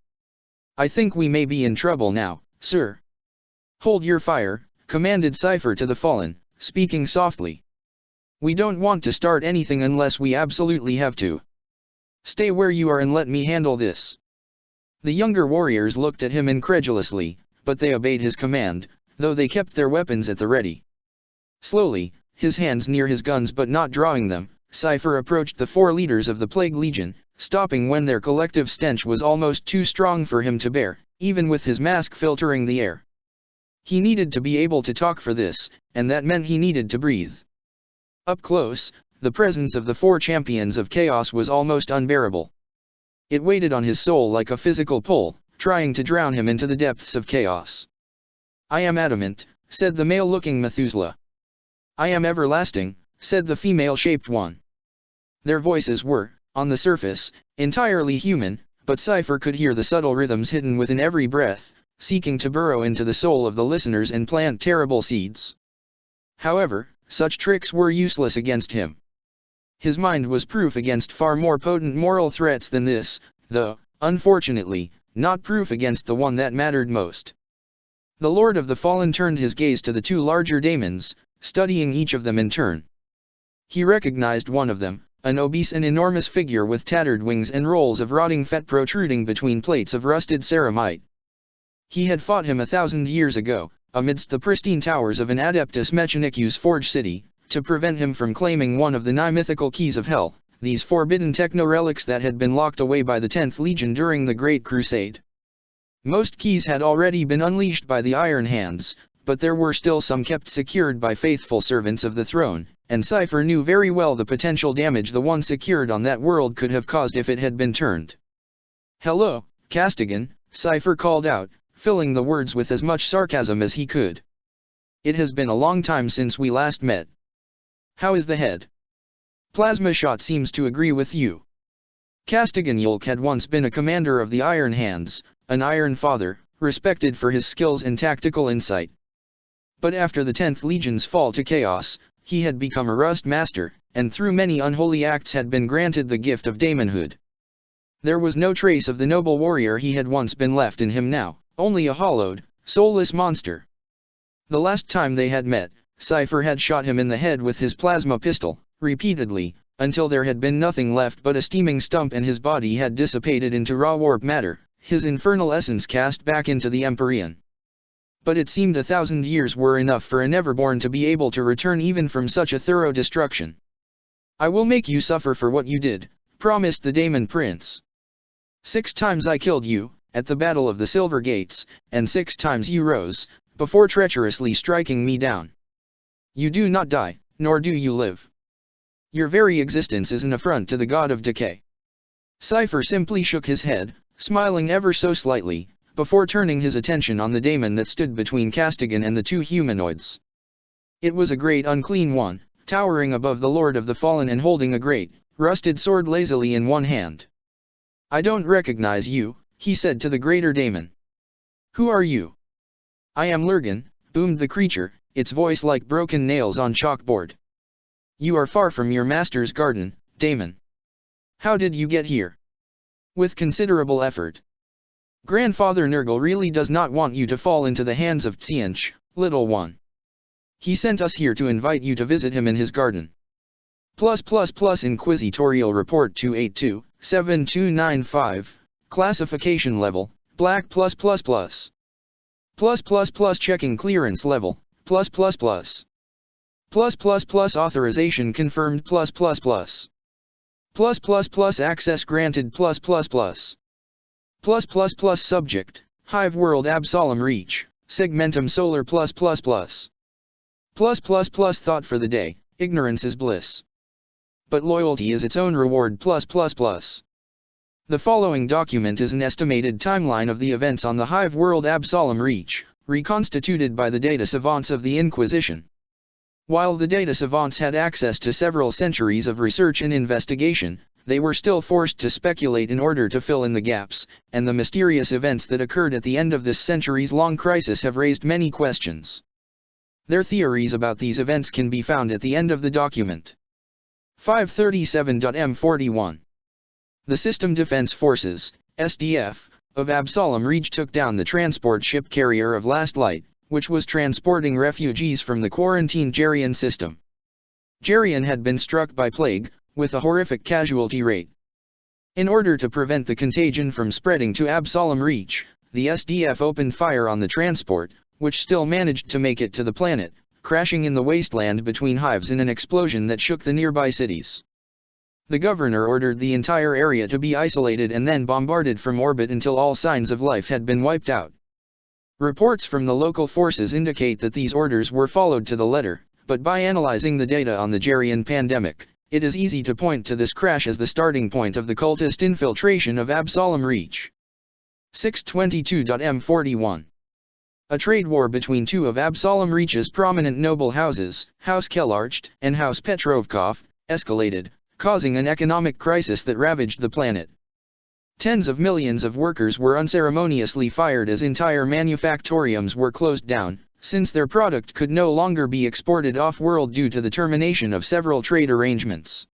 "I think we may be in trouble now, sir." "Hold your fire," commanded Cypher to the fallen, speaking softly. "We don't want to start anything unless we absolutely have to. Stay where you are and let me handle this." The younger warriors looked at him incredulously, but they obeyed his command, though they kept their weapons at the ready. Slowly, his hands near his guns but not drawing them, Cypher approached the 4 leaders of the Plague Legion, stopping when their collective stench was almost too strong for him to bear, even with his mask filtering the air. He needed to be able to talk for this, and that meant he needed to breathe. Up close, the presence of the 4 champions of chaos was almost unbearable. It weighted on his soul like a physical pull, trying to drown him into the depths of chaos. "I am adamant," said the male-looking Methuselah. "I am everlasting," said the female-shaped one. Their voices were, on the surface, entirely human, but Cypher could hear the subtle rhythms hidden within every breath, seeking to burrow into the soul of the listeners and plant terrible seeds. However, such tricks were useless against him. His mind was proof against far more potent moral threats than this, though, unfortunately, not proof against the one that mattered most. The Lord of the Fallen turned his gaze to the 2 larger daemons, studying each of them in turn. He recognized one of them, an obese and enormous figure with tattered wings and rolls of rotting fat protruding between plates of rusted ceramite. He had fought him 1,000 years ago, amidst the pristine towers of an Adeptus Mechanicus forge city, to prevent him from claiming one of the 9 mythical keys of hell, these forbidden techno-relics that had been locked away by the 10th Legion during the Great Crusade. Most keys had already been unleashed by the Iron Hands, but there were still some kept secured by faithful servants of the throne, and Cypher knew very well the potential damage the one secured on that world could have caused if it had been turned. "Hello, Castigan," Cypher called out, filling the words with as much sarcasm as he could. "It has been a long time since we last met. How is the head? Plasma Shot seems to agree with you." Castigan Yulk had once been a commander of the Iron Hands, an Iron Father, respected for his skills and tactical insight. But after the 10th Legion's fall to chaos, he had become a rust master, and through many unholy acts had been granted the gift of daemonhood. There was no trace of the noble warrior he had once been left in him now, only a hollowed, soulless monster. The last time they had met, Cypher had shot him in the head with his plasma pistol, repeatedly, until there had been nothing left but a steaming stump and his body had dissipated into raw warp matter, his infernal essence cast back into the Empyrean. But it seemed 1,000 years were enough for a Neverborn to be able to return even from such a thorough destruction. "I will make you suffer for what you did," promised the Daemon Prince. "6 times I killed you, at the Battle of the Silver Gates, and 6 times you rose, before treacherously striking me down. You do not die, nor do you live. Your very existence is an affront to the god of decay." Cypher simply shook his head, smiling ever so slightly, before turning his attention on the daemon that stood between Castigan and the 2 humanoids. It was a great unclean one, towering above the Lord of the Fallen and holding a great, rusted sword lazily in one hand. "I don't recognize you," he said to the greater daemon. "Who are you?" "I am Lurgan," boomed the creature, its voice like broken nails on chalkboard. "You are far from your master's garden, daemon. How did you get here?" "With considerable effort. Grandfather Nurgle really does not want you to fall into the hands of Tzientch, little one. He sent us here to invite you to visit him in his garden." Inquisitorial Report 282-7295, Classification Level, Black +++. Checking Clearance Level, +++. Authorization Confirmed +++. Access Granted +++. Subject, Hive World Absolem Reach, Segmentum Solar +++. Thought for the day, ignorance is bliss. But loyalty is its own reward +++. The following document is an estimated timeline of the events on the Hive World Absolem Reach, reconstituted by the data savants of the Inquisition. While the data savants had access to several centuries of research and investigation, they were still forced to speculate in order to fill in the gaps, and the mysterious events that occurred at the end of this centuries-long crisis have raised many questions. Their theories about these events can be found at the end of the document. 537.M41. The System Defense Forces, SDF, of Absolem Reach took down the transport ship carrier of Last Light, which was transporting refugees from the quarantined Jerian system. Jerian had been struck by plague, with a horrific casualty rate. In order to prevent the contagion from spreading to Absolem Reach, the SDF opened fire on the transport, which still managed to make it to the planet, crashing in the wasteland between hives in an explosion that shook the nearby cities. The governor ordered the entire area to be isolated and then bombarded from orbit until all signs of life had been wiped out. Reports from the local forces indicate that these orders were followed to the letter, but by analyzing the data on the Jerian pandemic, it is easy to point to this crash as the starting point of the cultist infiltration of Absolem Reach. 622.M41. A trade war between 2 of Absolem Reach's prominent noble houses, House Kellarcht and House Petrovkov, escalated, causing an economic crisis that ravaged the planet. Tens of millions of workers were unceremoniously fired as entire manufactoriums were closed down, since their product could no longer be exported off-world due to the termination of several trade arrangements.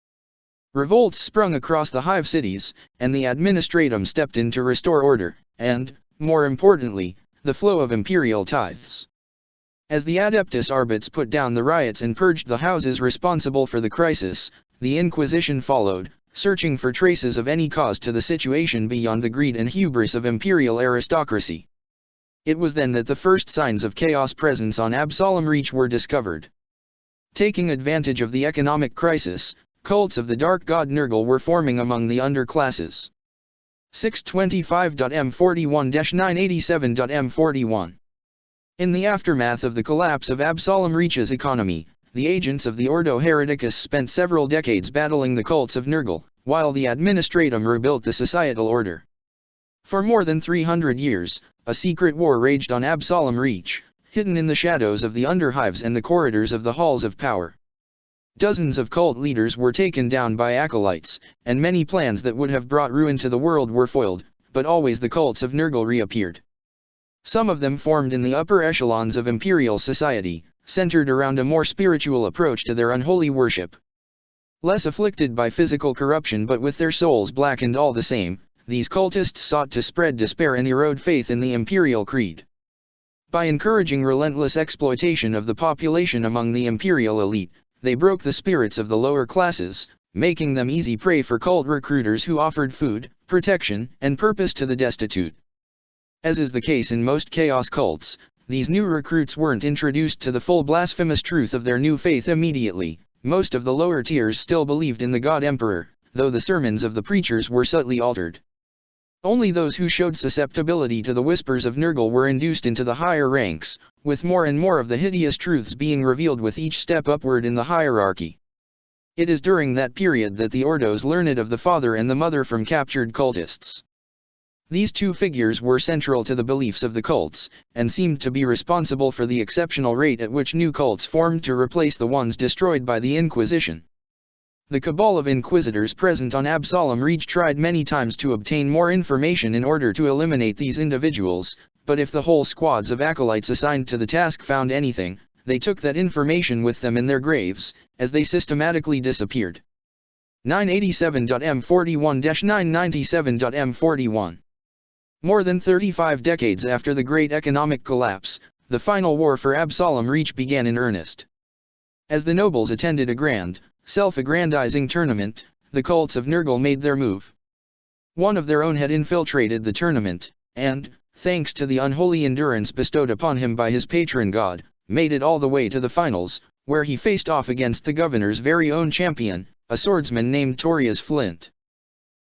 Revolts sprung across the hive cities, and the administratum stepped in to restore order, and, more importantly, the flow of imperial tithes. As the Adeptus Arbites put down the riots and purged the houses responsible for the crisis, the Inquisition followed, searching for traces of any cause to the situation beyond the greed and hubris of imperial aristocracy. It was then that the first signs of chaos presence on Absolem Reach were discovered. Taking advantage of the economic crisis, cults of the dark god Nurgle were forming among the underclasses. 625.M41-987.M41. In the aftermath of the collapse of Absolem Reach's economy, the agents of the Ordo Hereticus spent several decades battling the cults of Nurgle, while the administratum rebuilt the societal order. For more than 300 years, a secret war raged on Absolem Reach, hidden in the shadows of the underhives and the corridors of the halls of power. Dozens of cult leaders were taken down by acolytes, and many plans that would have brought ruin to the world were foiled, but always the cults of Nurgle reappeared. Some of them formed in the upper echelons of imperial society, centered around a more spiritual approach to their unholy worship. Less afflicted by physical corruption but with their souls blackened all the same, these cultists sought to spread despair and erode faith in the imperial creed. By encouraging relentless exploitation of the population among the imperial elite, they broke the spirits of the lower classes, making them easy prey for cult recruiters who offered food, protection, and purpose to the destitute. As is the case in most chaos cults, these new recruits weren't introduced to the full blasphemous truth of their new faith immediately. Most of the lower tiers still believed in the God Emperor, though the sermons of the preachers were subtly altered. Only those who showed susceptibility to the whispers of Nurgle were induced into the higher ranks, with more and more of the hideous truths being revealed with each step upward in the hierarchy. It is during that period that the Ordos learned of the father and the mother from captured cultists. These two figures were central to the beliefs of the cults, and seemed to be responsible for the exceptional rate at which new cults formed to replace the ones destroyed by the Inquisition. The cabal of inquisitors present on Absalom Reach tried many times to obtain more information in order to eliminate these individuals, but if the whole squads of acolytes assigned to the task found anything, they took that information with them in their graves, as they systematically disappeared. 987.M41-997.M41. More than 35 decades after the Great Economic Collapse, the final war for Absalom Reach began in earnest. As the nobles attended a grand, self-aggrandizing tournament, the cults of Nurgle made their move. One of their own had infiltrated the tournament, and, thanks to the unholy endurance bestowed upon him by his patron god, made it all the way to the finals, where he faced off against the governor's very own champion, a swordsman named Torias Flint.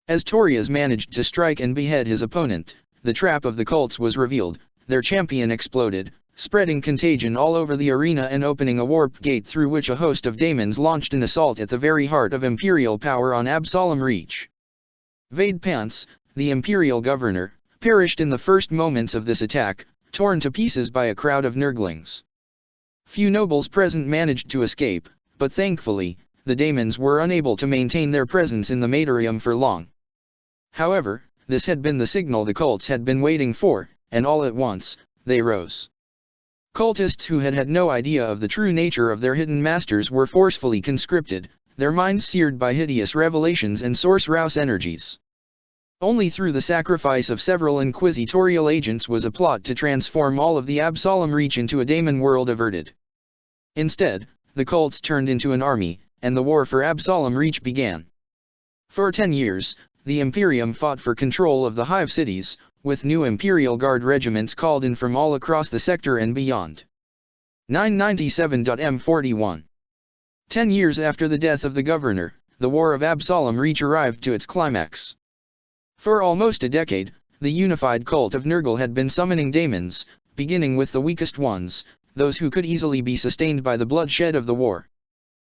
As Torias managed to strike and behead his opponent, the trap of the cults was revealed, their champion exploded, spreading contagion all over the arena and opening a warp gate through which a host of daemons launched an assault at the very heart of Imperial power on Absalom Reach. Vade Pants, the Imperial governor, perished in the first moments of this attack, torn to pieces by a crowd of Nurglings. Few nobles present managed to escape, but thankfully, the daemons were unable to maintain their presence in the Matrium for long. However, this had been the signal the cults had been waiting for, and all at once, they rose. Cultists who had had no idea of the true nature of their hidden masters were forcefully conscripted, their minds seared by hideous revelations and source-rouse energies. Only through the sacrifice of several inquisitorial agents was a plot to transform all of the Absalom Reach into a daemon world averted. Instead, the cults turned into an army, and the war for Absalom Reach began. For 10 years, the Imperium fought for control of the Hive cities, with new Imperial Guard regiments called in from all across the sector and beyond. 997.M41. 10 years after the death of the governor, the War of Absalom Reach arrived to its climax. For almost a decade, the unified cult of Nurgle had been summoning daemons, beginning with the weakest ones, those who could easily be sustained by the bloodshed of the war.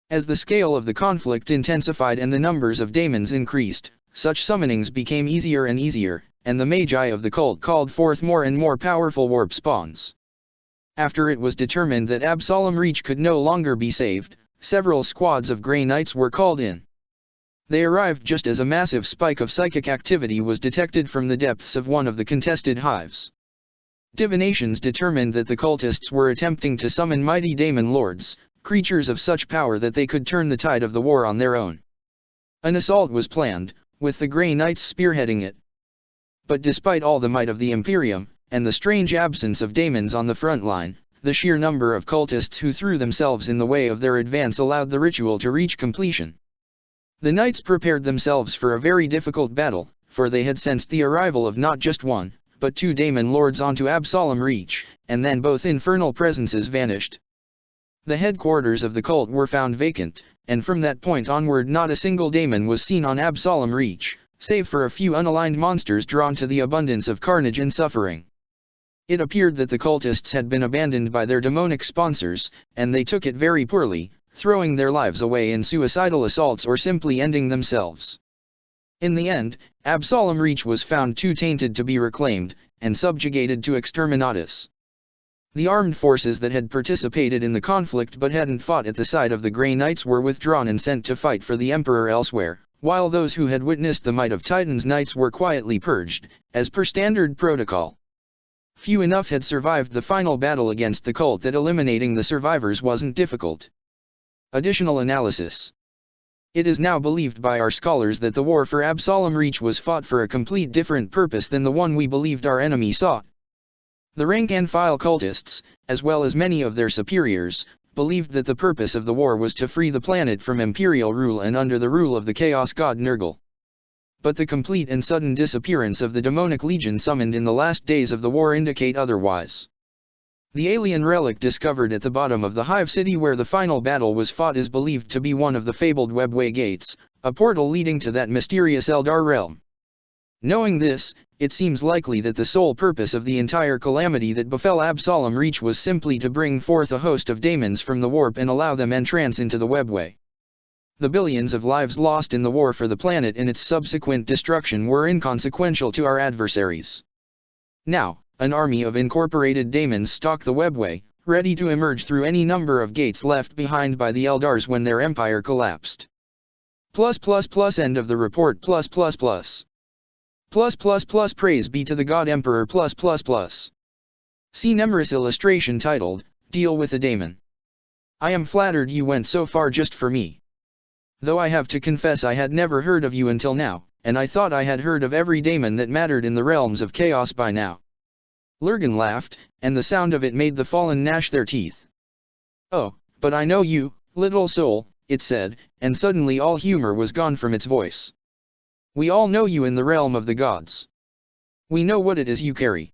As the scale of the conflict intensified and the numbers of daemons increased, such summonings became easier and easier, and the magi of the cult called forth more and more powerful warp spawns. After it was determined that Absalom Reach could no longer be saved, several squads of Grey Knights were called in. They arrived just as a massive spike of psychic activity was detected from the depths of one of the contested hives. Divinations determined that the cultists were attempting to summon mighty daemon lords, creatures of such power that they could turn the tide of the war on their own. An assault was planned, with the Grey Knights spearheading it. But despite all the might of the Imperium, and the strange absence of daemons on the front line, the sheer number of cultists who threw themselves in the way of their advance allowed the ritual to reach completion. The knights prepared themselves for a very difficult battle, for they had sensed the arrival of not just one, but 2 daemon lords onto Absalom Reach, and then both infernal presences vanished. The headquarters of the cult were found vacant, and from that point onward not a single daemon was seen on Absalom Reach, save for a few unaligned monsters drawn to the abundance of carnage and suffering. It appeared that the cultists had been abandoned by their demonic sponsors, and they took it very poorly, throwing their lives away in suicidal assaults or simply ending themselves. In the end, Absalom Reach was found too tainted to be reclaimed, and subjugated to exterminatus. The armed forces that had participated in the conflict but hadn't fought at the side of the Grey Knights were withdrawn and sent to fight for the Emperor elsewhere, while those who had witnessed the might of Titan's Knights were quietly purged, as per standard protocol. Few enough had survived the final battle against the cult that eliminating the survivors wasn't difficult. Additional analysis. It is now believed by our scholars that the war for Absalom Reach was fought for a complete different purpose than the one we believed our enemy sought. The rank-and-file cultists, as well as many of their superiors, believed that the purpose of the war was to free the planet from imperial rule and under the rule of the chaos god Nurgle. But the complete and sudden disappearance of the demonic legion summoned in the last days of the war indicate otherwise. The alien relic discovered at the bottom of the Hive City where the final battle was fought is believed to be one of the fabled Webway Gates, a portal leading to that mysterious Eldar realm. Knowing this, it seems likely that the sole purpose of the entire calamity that befell Absalom Reach was simply to bring forth a host of daemons from the warp and allow them entrance into the Webway. The billions of lives lost in the war for the planet and its subsequent destruction were inconsequential to our adversaries. Now, an army of incorporated daemons stalk the Webway, ready to emerge through any number of gates left behind by the Eldars when their empire collapsed. End of the report. Praise be to the God Emperor. See Nemris illustration titled, Deal with a Daemon. I am flattered you went so far just for me. Though I have to confess I had never heard of you until now, and I thought I had heard of every daemon that mattered in the realms of chaos by now. Lurgan laughed, and the sound of it made the fallen gnash their teeth. Oh, but I know you, little soul, it said, and suddenly all humor was gone from its voice. We all know you in the realm of the gods. We know what it is you carry.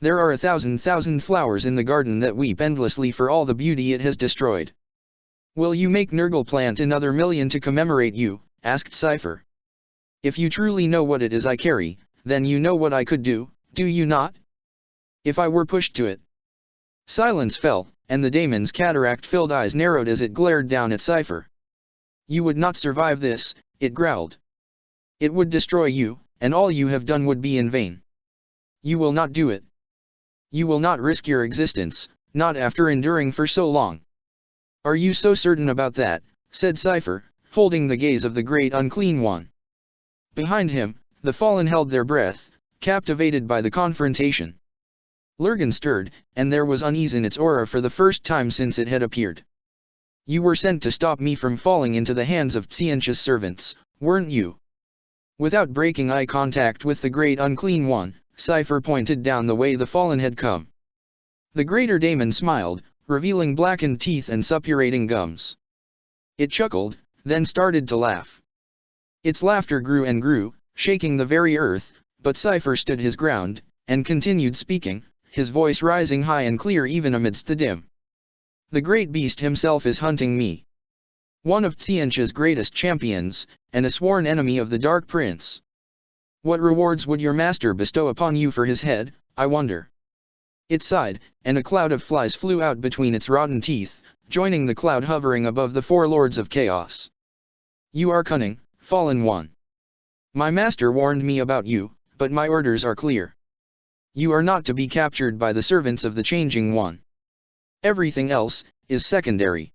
There are 1,000,000 flowers in the garden that weep endlessly for all the beauty it has destroyed. Will you make Nurgle plant another million to commemorate you? Asked Cypher. If you truly know what it is I carry, then you know what I could do you not? If I were pushed to it. Silence fell, and the daemon's cataract-filled eyes narrowed as it glared down at Cypher. You would not survive this, it growled. It would destroy you, and all you have done would be in vain. You will not do it. You will not risk your existence, not after enduring for so long. Are you so certain about that? Said Cypher, holding the gaze of the great unclean one. Behind him, the fallen held their breath, captivated by the confrontation. Lurgan stirred, and there was unease in its aura for the first time since it had appeared. You were sent to stop me from falling into the hands of Tsiench's servants, weren't you? Without breaking eye contact with the great unclean one, Cypher pointed down the way the fallen had come. The greater daemon smiled, revealing blackened teeth and suppurating gums. It chuckled, then started to laugh. Its laughter grew and grew, shaking the very earth, but Cypher stood his ground, and continued speaking, his voice rising high and clear even amidst the dim. The great beast himself is hunting me. One of Tsiench's greatest champions, and a sworn enemy of the Dark Prince. What rewards would your master bestow upon you for his head, I wonder? It sighed, and a cloud of flies flew out between its rotten teeth, joining the cloud hovering above the four lords of chaos. You are cunning, fallen one. My master warned me about you, but my orders are clear. You are not to be captured by the servants of the Changing One. Everything else is secondary.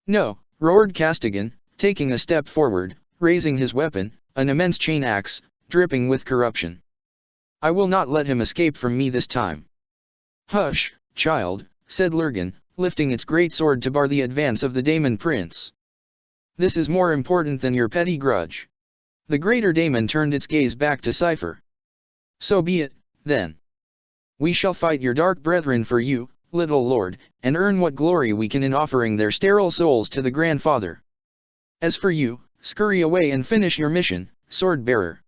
No, roared Castigan, taking a step forward, raising his weapon, an immense chain axe, dripping with corruption. I will not let him escape from me this time. Hush, child, said Lurgan, lifting its great sword to bar the advance of the Daemon Prince. This is more important than your petty grudge. The greater daemon turned its gaze back to Cypher. So be it, then. We shall fight your dark brethren for you, little lord, and earn what glory we can in offering their sterile souls to the Grandfather. As for you, scurry away and finish your mission, sword-bearer.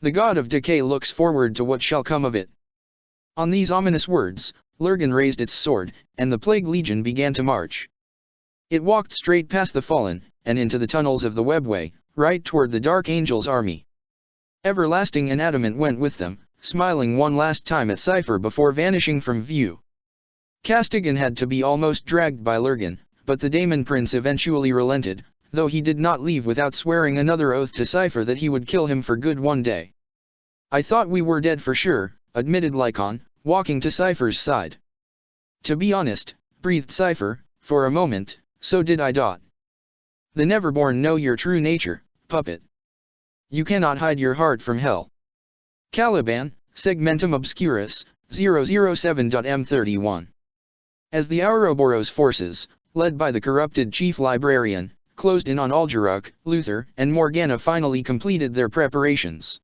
The god of decay looks forward to what shall come of it. On these ominous words, Lurgan raised its sword, and the Plague Legion began to march. It walked straight past the fallen, and into the tunnels of the Webway, right toward the Dark Angel's army. Everlasting and Adamant went with them, smiling one last time at Cypher before vanishing from view. Castigan had to be almost dragged by Lurgan, but the Daemon Prince eventually relented, though he did not leave without swearing another oath to Cypher that he would kill him for good one day. I thought we were dead for sure, admitted Lycon, walking to Cypher's side. To be honest, breathed Cypher, for a moment, so did I. The Neverborn know your true nature, puppet. You cannot hide your heart from hell. Caliban, Segmentum Obscurus, 007.M31. As the Ouroboros forces, led by the corrupted chief librarian, closed in on Algeruk, Luther, and Morgana finally completed their preparations.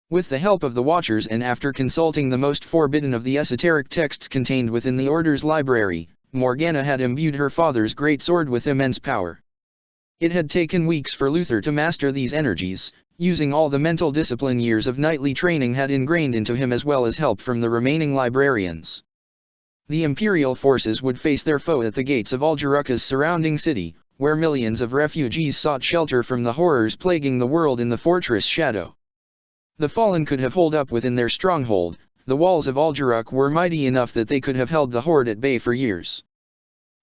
With the help of the Watchers and after consulting the most forbidden of the esoteric texts contained within the Order's library, Morgana had imbued her father's great sword with immense power. It had taken weeks for Luther to master these energies, using all the mental discipline years of knightly training had ingrained into him as well as help from the remaining librarians. The Imperial forces would face their foe at the gates of Al-Jarukka's surrounding city, where millions of refugees sought shelter from the horrors plaguing the world in the fortress shadow. The fallen could have holed up within their stronghold. The walls of Al-Jarukk were mighty enough that they could have held the horde at bay for years.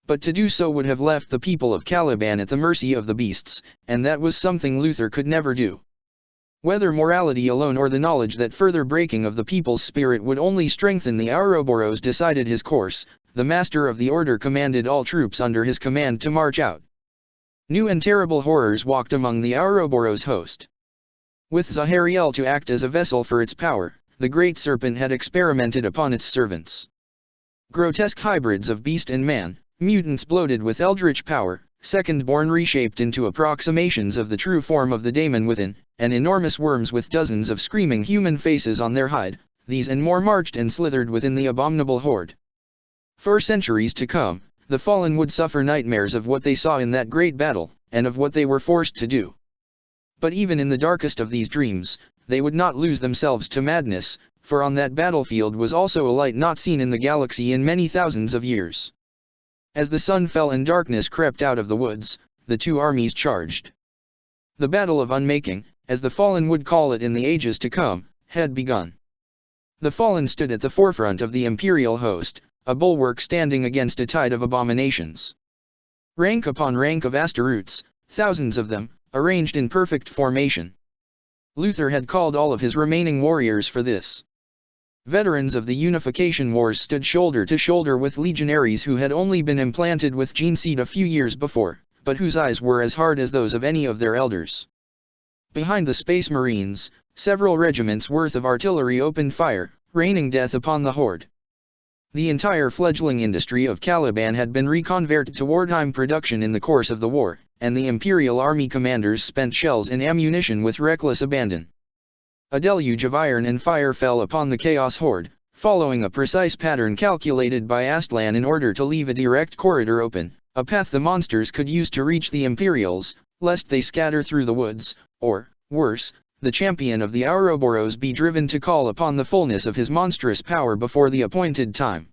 But to do so would have left the people of Caliban at the mercy of the beasts, and that was something Luther could never do. Whether morality alone or the knowledge that further breaking of the people's spirit would only strengthen the Ouroboros decided his course, the master of the order commanded all troops under his command to march out. New and terrible horrors walked among the Ouroboros' host. With Zahariel to act as a vessel for its power, the great serpent had experimented upon its servants. Grotesque hybrids of beast and man, mutants bloated with eldritch power, second-born reshaped into approximations of the true form of the daemon within, and enormous worms with dozens of screaming human faces on their hide, these and more marched and slithered within the abominable horde. For centuries to come, the fallen would suffer nightmares of what they saw in that great battle, and of what they were forced to do. But even in the darkest of these dreams, they would not lose themselves to madness, for on that battlefield was also a light not seen in the galaxy in many thousands of years. As the sun fell and darkness crept out of the woods, the two armies charged. The Battle of Unmaking, as the fallen would call it in the ages to come, had begun. The fallen stood at the forefront of the imperial host, a bulwark standing against a tide of abominations. Rank upon rank of Astaroths, thousands of them, arranged in perfect formation. Luther had called all of his remaining warriors for this. Veterans of the Unification Wars stood shoulder to shoulder with legionaries who had only been implanted with gene seed a few years before, but whose eyes were as hard as those of any of their elders. Behind the Space Marines, several regiments worth of artillery opened fire, raining death upon the horde. The entire fledgling industry of Caliban had been reconverted to wartime production in the course of the war, and the Imperial Army commanders spent shells and ammunition with reckless abandon. A deluge of iron and fire fell upon the Chaos Horde, following a precise pattern calculated by Astlan in order to leave a direct corridor open, a path the monsters could use to reach the Imperials, lest they scatter through the woods, or, worse, the champion of the Ouroboros be driven to call upon the fullness of his monstrous power before the appointed time.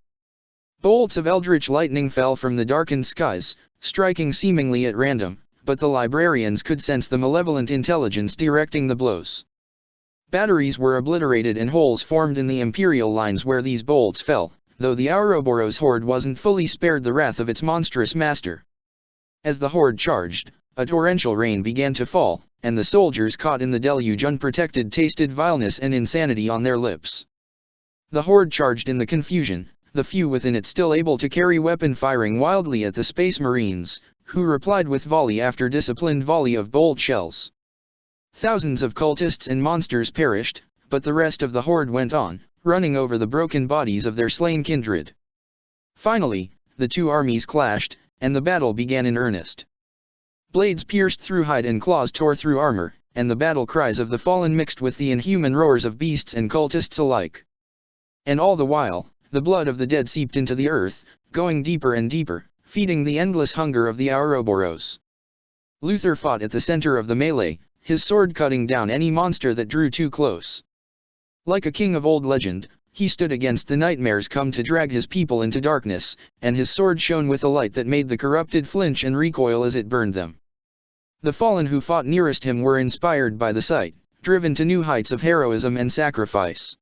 Bolts of eldritch lightning fell from the darkened skies, striking seemingly at random, but the librarians could sense the malevolent intelligence directing the blows. Batteries were obliterated and holes formed in the Imperial lines where these bolts fell, though the Ouroboros horde wasn't fully spared the wrath of its monstrous master. As the horde charged, a torrential rain began to fall, and the soldiers caught in the deluge unprotected tasted vileness and insanity on their lips. The horde charged in the confusion, the few within it still able to carry weapon firing wildly at the Space Marines, who replied with volley after disciplined volley of bolt shells. Thousands of cultists and monsters perished, but the rest of the horde went on, running over the broken bodies of their slain kindred. Finally, the two armies clashed, and the battle began in earnest. Blades pierced through hide and claws tore through armor, and the battle cries of the fallen mixed with the inhuman roars of beasts and cultists alike. And all the while, the blood of the dead seeped into the earth, going deeper and deeper, feeding the endless hunger of the Ouroboros. Luther fought at the center of the melee, his sword cutting down any monster that drew too close. Like a king of old legend, he stood against the nightmares come to drag his people into darkness, and his sword shone with a light that made the corrupted flinch and recoil as it burned them. The fallen who fought nearest him were inspired by the sight, driven to new heights of heroism and sacrifice.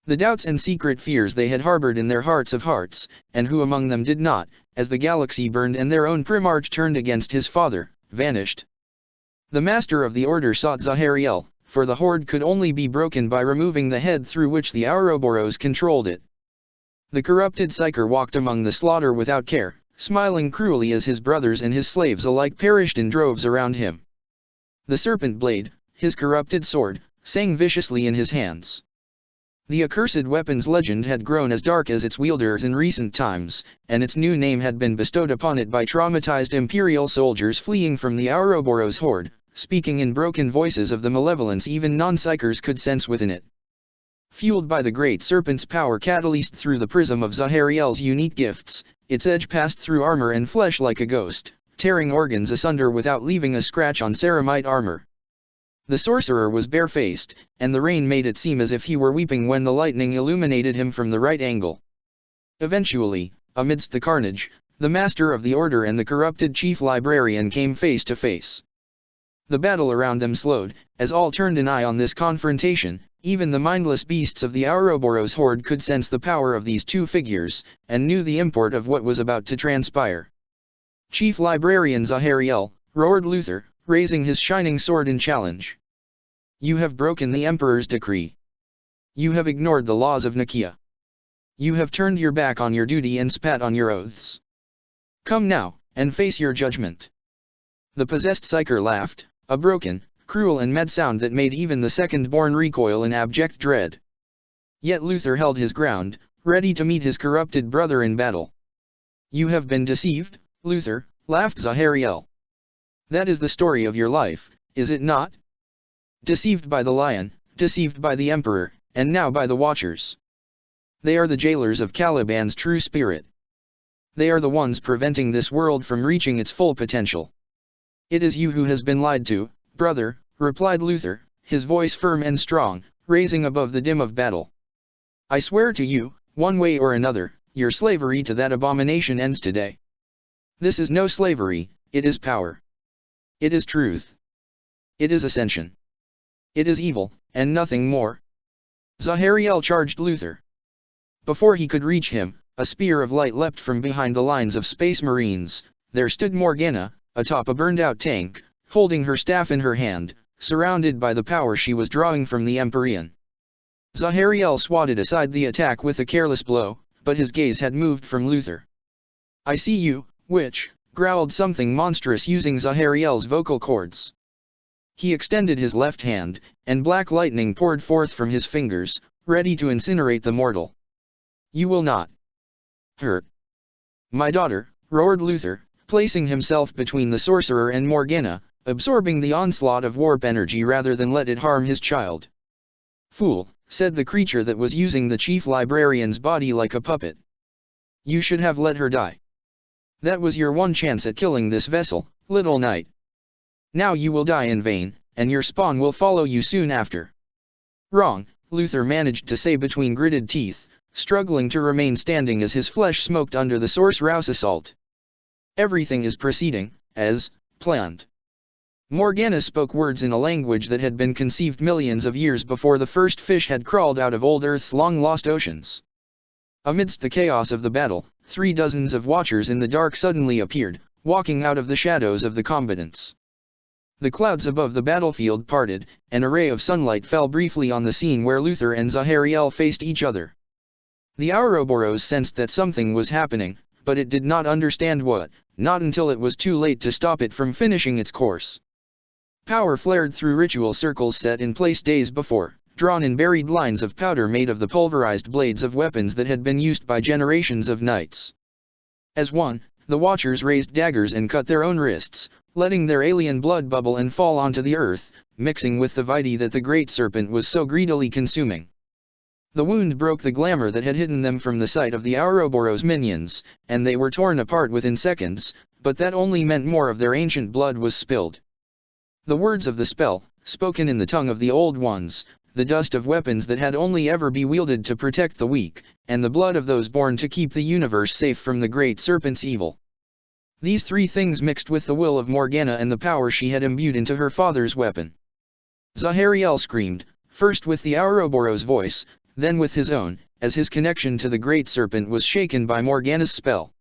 The doubts and secret fears they had harbored in their hearts of hearts, and who among them did not, as the galaxy burned and their own Primarch turned against his father, vanished. The master of the order sought Zahariel, for the horde could only be broken by removing the head through which the Ouroboros controlled it. The corrupted psyker walked among the slaughter without care, smiling cruelly as his brothers and his slaves alike perished in droves around him. The serpent blade, his corrupted sword, sang viciously in his hands. The accursed weapon's legend had grown as dark as its wielders in recent times, and its new name had been bestowed upon it by traumatized Imperial soldiers fleeing from the Ouroboros horde, speaking in broken voices of the malevolence even non-psychers could sense within it. Fueled by the great serpent's power catalyzed through the prism of Zahariel's unique gifts, its edge passed through armor and flesh like a ghost, tearing organs asunder without leaving a scratch on ceramite armor. The sorcerer was barefaced, and the rain made it seem as if he were weeping when the lightning illuminated him from the right angle. Eventually, amidst the carnage, the Master of the Order and the corrupted Chief Librarian came face to face. The battle around them slowed, as all turned an eye on this confrontation. Even the mindless beasts of the Ouroboros horde could sense the power of these two figures, and knew the import of what was about to transpire. Chief Librarian Zahariel, roared Luther, raising his shining sword in challenge. You have broken the Emperor's decree. You have ignored the laws of Nicaea. You have turned your back on your duty and spat on your oaths. Come now, and face your judgment. The possessed psyker laughed, a broken, cruel and mad sound that made even the second-born recoil in abject dread. Yet Luther held his ground, ready to meet his corrupted brother in battle. You have been deceived, Luther, laughed Zahariel. That is the story of your life, is it not? Deceived by the lion, deceived by the emperor, and now by the watchers. They are the jailers of Caliban's true spirit. They are the ones preventing this world from reaching its full potential. It is you who has been lied to, brother, replied Luther, his voice firm and strong, raising above the din of battle. I swear to you, one way or another, your slavery to that abomination ends today. This is no slavery, it is power. It is truth. It is ascension. It is evil, and nothing more. Zahariel charged Luther. Before he could reach him, a spear of light leapt from behind the lines of space marines. There stood Morgana, atop a burned-out tank, holding her staff in her hand, surrounded by the power she was drawing from the Empyrean. Zahariel swatted aside the attack with a careless blow, but his gaze had moved from Luther. I see you, witch, growled something monstrous using Zahariel's vocal cords. He extended his left hand, and black lightning poured forth from his fingers, ready to incinerate the mortal. You will not hurt my daughter, roared Luther, placing himself between the sorcerer and Morgana, absorbing the onslaught of warp energy rather than let it harm his child. Fool, said the creature that was using the chief librarian's body like a puppet. You should have let her die. That was your one chance at killing this vessel, little knight. Now you will die in vain, and your spawn will follow you soon after. Wrong, Luther managed to say between gritted teeth, struggling to remain standing as his flesh smoked under the sorcerer's assault. Everything is proceeding, as planned. Morgana spoke words in a language that had been conceived millions of years before the first fish had crawled out of old Earth's long-lost oceans. Amidst the chaos of the battle, 3 dozens of watchers in the dark suddenly appeared, walking out of the shadows of the combatants. The clouds above the battlefield parted, and a ray of sunlight fell briefly on the scene where Luther and Zahariel faced each other. The Ouroboros sensed that something was happening, but it did not understand what, not until it was too late to stop it from finishing its course. Power flared through ritual circles set in place days before, drawn in buried lines of powder made of the pulverized blades of weapons that had been used by generations of knights. As one, the watchers raised daggers and cut their own wrists, letting their alien blood bubble and fall onto the earth, mixing with the vitae that the great serpent was so greedily consuming. The wound broke the glamour that had hidden them from the sight of the Ouroboros minions, and they were torn apart within seconds, but that only meant more of their ancient blood was spilled. The words of the spell, spoken in the tongue of the old ones, the dust of weapons that had only ever be wielded to protect the weak, and the blood of those born to keep the universe safe from the great serpent's evil. These 3 things mixed with the will of Morgana and the power she had imbued into her father's weapon. Zahariel screamed, first with the Ouroboros voice, then with his own, as his connection to the great serpent was shaken by Morgana's spell.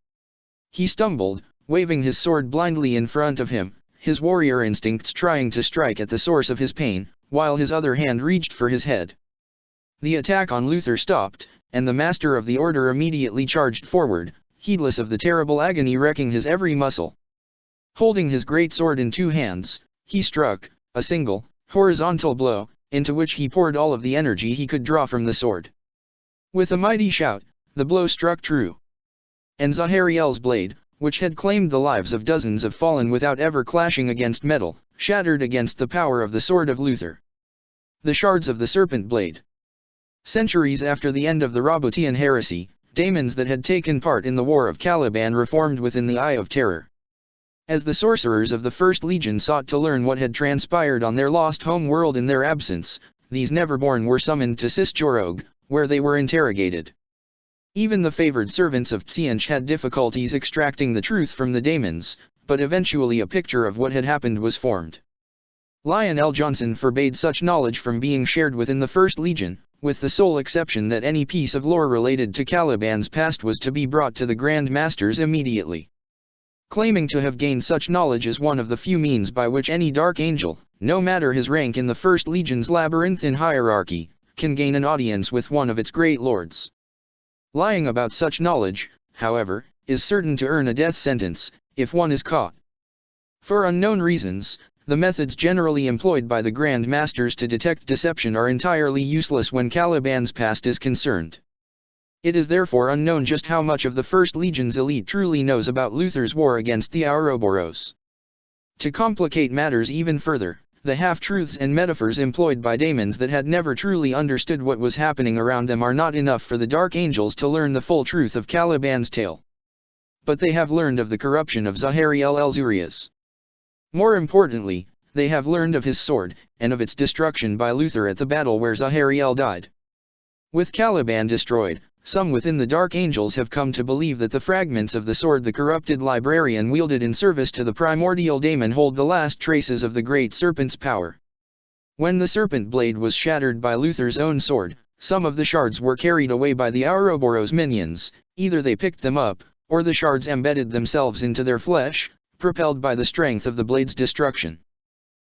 He stumbled, waving his sword blindly in front of him, his warrior instincts trying to strike at the source of his pain, while his other hand reached for his head. The attack on Luther stopped, and the Master of the Order immediately charged forward, heedless of the terrible agony wrecking his every muscle. Holding his great sword in 2 hands, he struck, a single, horizontal blow, into which he poured all of the energy he could draw from the sword. With a mighty shout, the blow struck true. And Zahariel's blade, which had claimed the lives of dozens of fallen without ever clashing against metal, shattered against the power of the sword of Luther. The shards of the serpent blade Centuries after the end of the Roboutian Heresy, daemons that had taken part in the War of Caliban reformed within the Eye of Terror. As the sorcerers of the First Legion sought to learn what had transpired on their lost home world in their absence, these Neverborn were summoned to Cisjorog, where they were interrogated. Even the favored servants of Tziench had difficulties extracting the truth from the daemons, but eventually a picture of what had happened was formed. Lionel Johnson forbade such knowledge from being shared within the First Legion, with the sole exception that any piece of lore related to Caliban's past was to be brought to the Grand Masters immediately. Claiming to have gained such knowledge is one of the few means by which any Dark Angel, no matter his rank in the First Legion's labyrinthine hierarchy, can gain an audience with one of its great lords. Lying about such knowledge, however, is certain to earn a death sentence, if one is caught. For unknown reasons, the methods generally employed by the Grand Masters to detect deception are entirely useless when Caliban's past is concerned. It is therefore unknown just how much of the First Legion's elite truly knows about Luther's war against the Ouroboros. To complicate matters even further, the half-truths and metaphors employed by daemons that had never truly understood what was happening around them are not enough for the Dark Angels to learn the full truth of Caliban's tale. But they have learned of the corruption of Zahariel el-Zurias. More importantly, they have learned of his sword, and of its destruction by Luther at the battle where Zahariel died. With Caliban destroyed, some within the Dark Angels have come to believe that the fragments of the sword the corrupted librarian wielded in service to the primordial daemon hold the last traces of the great serpent's power. When the serpent blade was shattered by Luther's own sword, some of the shards were carried away by the Ouroboros minions. Either they picked them up, or the shards embedded themselves into their flesh, propelled by the strength of the blade's destruction.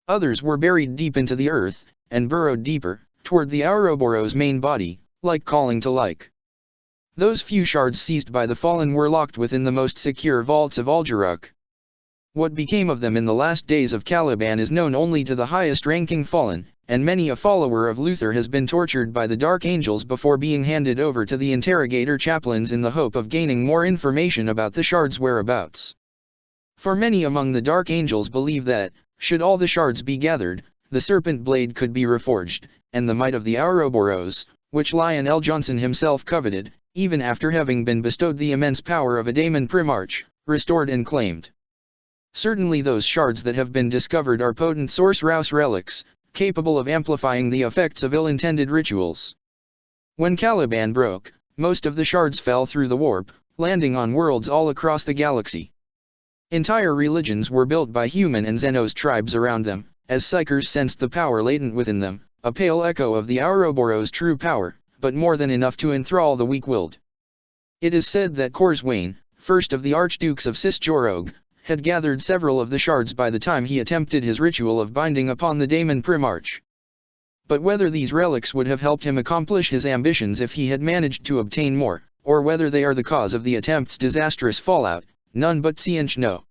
Others were buried deep into the earth, and burrowed deeper, toward the Ouroboros' main body, like calling to like. Those few shards seized by the fallen were locked within the most secure vaults of Algeruk. What became of them in the last days of Caliban is known only to the highest-ranking fallen, and many a follower of Luther has been tortured by the Dark Angels before being handed over to the interrogator chaplains in the hope of gaining more information about the shards' whereabouts. For many among the Dark Angels believe that, should all the shards be gathered, the serpent blade could be reforged, and the might of the Ouroboros, which Lionel Johnson himself coveted, even after having been bestowed the immense power of a daemon primarch, restored and claimed. Certainly those shards that have been discovered are potent source Rouse relics, capable of amplifying the effects of ill-intended rituals. When Caliban broke, most of the shards fell through the warp, landing on worlds all across the galaxy. Entire religions were built by human and Xenos tribes around them, as Psychers sensed the power latent within them, a pale echo of the Ouroboros' true power, but more than enough to enthrall the weak-willed. It is said that Corswain, first of the Archdukes of Cisjorog, had gathered several of the shards by the time he attempted his ritual of binding upon the daemon primarch. But whether these relics would have helped him accomplish his ambitions if he had managed to obtain more, or whether they are the cause of the attempt's disastrous fallout, none but Tziench know.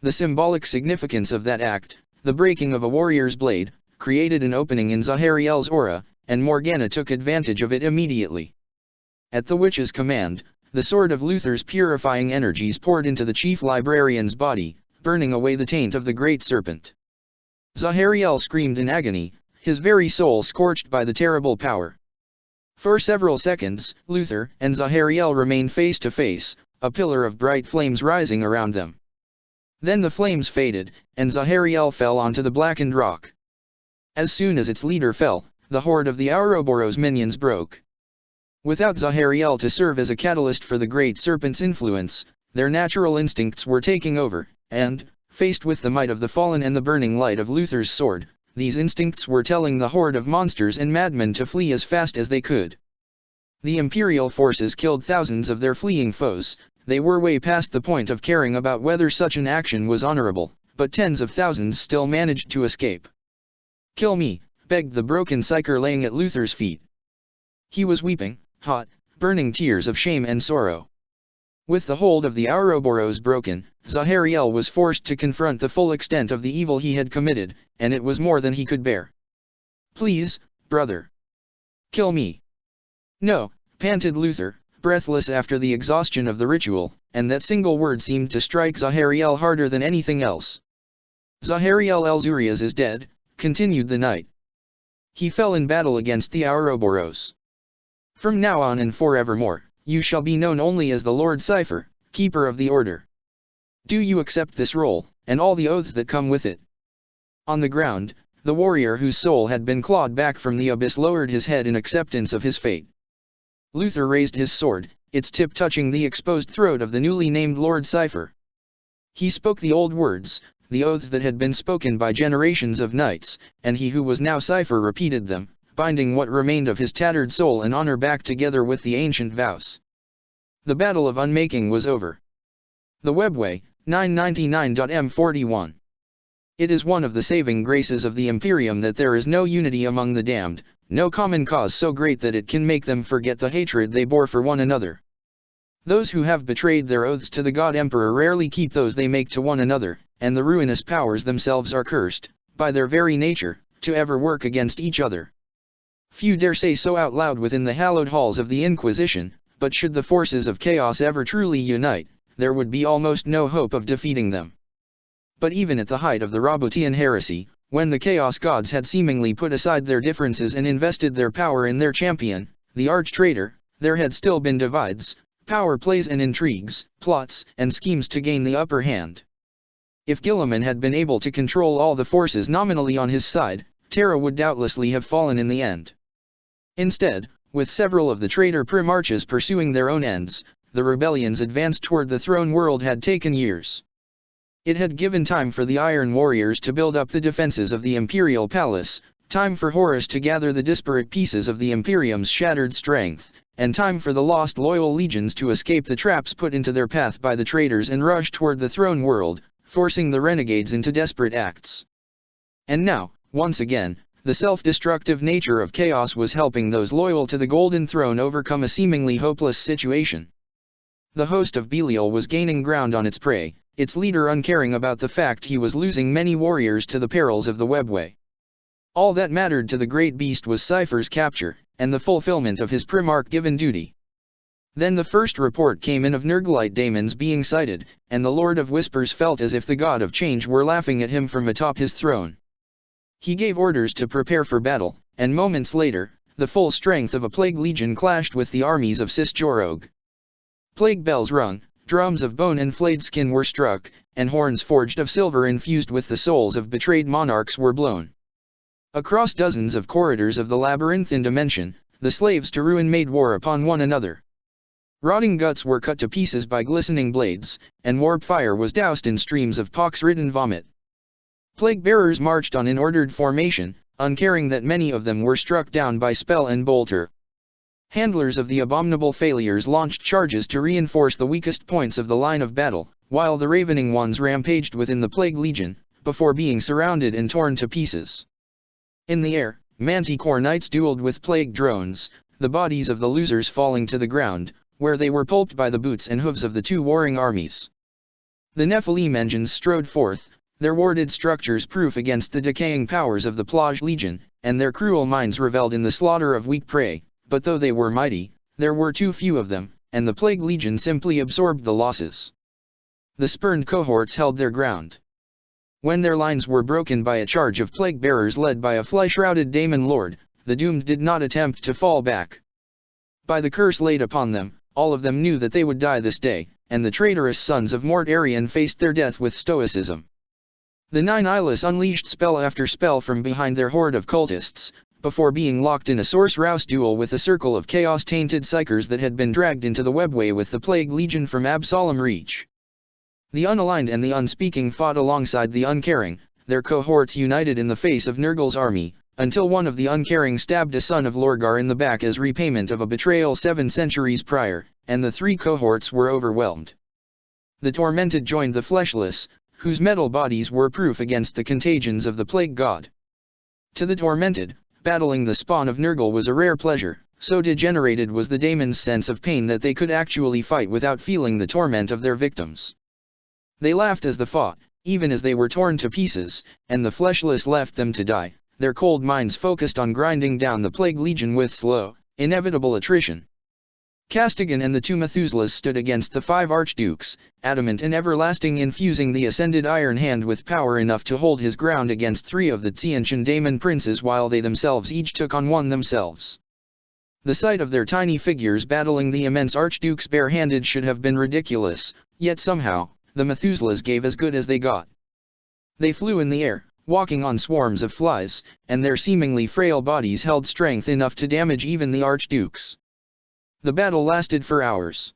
The symbolic significance of that act, the breaking of a warrior's blade, created an opening in Zahariel's aura, and Morgana took advantage of it immediately. At the witch's command, the sword of Luther's purifying energies poured into the chief librarian's body, burning away the taint of the great serpent. Zahariel screamed in agony, his very soul scorched by the terrible power. For several seconds, Luther and Zahariel remained face to face, a pillar of bright flames rising around them. Then the flames faded, and Zahariel fell onto the blackened rock. As soon as its leader fell, the horde of the Ouroboros minions broke. Without Zahariel to serve as a catalyst for the great serpent's influence, their natural instincts were taking over, and, faced with the might of the fallen and the burning light of Luther's sword, these instincts were telling the horde of monsters and madmen to flee as fast as they could. The Imperial forces killed thousands of their fleeing foes. They were way past the point of caring about whether such an action was honorable, but tens of thousands still managed to escape. "Kill me," begged the broken Psyker laying at Luther's feet. He was weeping, hot, burning tears of shame and sorrow. With the hold of the Ouroboros broken, Zahariel was forced to confront the full extent of the evil he had committed, and it was more than he could bear. "Please, brother. Kill me." "No," panted Luther, breathless after the exhaustion of the ritual, and that single word seemed to strike Zahariel harder than anything else. "Zahariel el-Zurias is dead," continued the knight. "He fell in battle against the Ouroboros. From now on and forevermore, you shall be known only as the Lord Cypher, Keeper of the Order. Do you accept this role, and all the oaths that come with it?" On the ground, the warrior whose soul had been clawed back from the abyss lowered his head in acceptance of his fate. Luther raised his sword, its tip touching the exposed throat of the newly named Lord Cypher. He spoke the old words, the oaths that had been spoken by generations of knights, and he who was now Cypher repeated them, binding what remained of his tattered soul and honor back together with the ancient vows. The battle of unmaking was over. The Webway, 999.m41. It is one of the saving graces of the Imperium that there is no unity among the damned, no common cause so great that it can make them forget the hatred they bore for one another. Those who have betrayed their oaths to the God Emperor rarely keep those they make to one another, and the ruinous powers themselves are cursed, by their very nature, to ever work against each other. Few dare say so out loud within the hallowed halls of the Inquisition, but should the forces of chaos ever truly unite, there would be almost no hope of defeating them. But even at the height of the Roboutian Heresy, when the Chaos Gods had seemingly put aside their differences and invested their power in their champion, the arch-traitor, there had still been divides, power plays and intrigues, plots and schemes to gain the upper hand. If Guilliman had been able to control all the forces nominally on his side, Terra would doubtlessly have fallen in the end. Instead, with several of the traitor primarchs pursuing their own ends, the rebellion's advance toward the throne world had taken years. It had given time for the Iron Warriors to build up the defenses of the Imperial Palace, time for Horus to gather the disparate pieces of the Imperium's shattered strength, and time for the lost loyal legions to escape the traps put into their path by the traitors and rush toward the throne world, forcing the renegades into desperate acts. And now, once again, the self-destructive nature of chaos was helping those loyal to the Golden Throne overcome a seemingly hopeless situation. The host of Belial was gaining ground on its prey, its leader uncaring about the fact he was losing many warriors to the perils of the Webway. All that mattered to the great beast was Cypher's capture, and the fulfillment of his Primarch-given duty. Then the first report came in of Nergalite daemons being sighted, and the Lord of Whispers felt as if the God of Change were laughing at him from atop his throne. He gave orders to prepare for battle, and moments later, the full strength of a plague legion clashed with the armies of Sis-Jorog. Plague bells rung, drums of bone and flayed skin were struck, and horns forged of silver infused with the souls of betrayed monarchs were blown. Across dozens of corridors of the labyrinthine dimension, the slaves to ruin made war upon one another. Rotting guts were cut to pieces by glistening blades, and warp fire was doused in streams of pox-ridden vomit. Plague-bearers marched on in ordered formation, uncaring that many of them were struck down by spell and bolter. Handlers of the abominable failures launched charges to reinforce the weakest points of the line of battle, while the ravening ones rampaged within the Plague Legion, before being surrounded and torn to pieces. In the air, Manticore Knights dueled with Plague drones, the bodies of the losers falling to the ground, where they were pulped by the boots and hooves of the two warring armies. The Nephilim engines strode forth, their warded structures proof against the decaying powers of the Plage Legion, and their cruel minds revelled in the slaughter of weak prey. But though they were mighty, there were too few of them, and the Plague Legion simply absorbed the losses. The spurned cohorts held their ground. When their lines were broken by a charge of plague-bearers led by a fly-shrouded daemon lord, the doomed did not attempt to fall back. By the curse laid upon them, all of them knew that they would die this day, and the traitorous sons of Mort Arian faced their death with stoicism. The Nine Eyeless unleashed spell after spell from behind their horde of cultists, before being locked in a source-rouse duel with a circle of chaos-tainted psychers that had been dragged into the Webway with the Plague Legion from Absalom Reach. The unaligned and the unspeaking fought alongside the uncaring, their cohorts united in the face of Nergal's army, until one of the uncaring stabbed a son of Lorgar in the back as repayment of a betrayal 7 centuries prior, and the 3 cohorts were overwhelmed. The tormented joined the fleshless, whose metal bodies were proof against the contagions of the Plague God. To the tormented, battling the spawn of Nergal was a rare pleasure, so degenerated was the daemon's sense of pain that they could actually fight without feeling the torment of their victims. They laughed as they fought, even as they were torn to pieces, and the fleshless left them to die, their cold minds focused on grinding down the Plague Legion with slow, inevitable attrition. Castigan and the 2 Methuselahs stood against the 5 archdukes, adamant and everlasting, infusing the ascended Iron Hand with power enough to hold his ground against 3 of the Tsianchan daemon princes while they themselves each took on one themselves. The sight of their tiny figures battling the immense archdukes barehanded should have been ridiculous, yet somehow, the Methuselahs gave as good as they got. They flew in the air, walking on swarms of flies, and their seemingly frail bodies held strength enough to damage even the archdukes. The battle lasted for hours.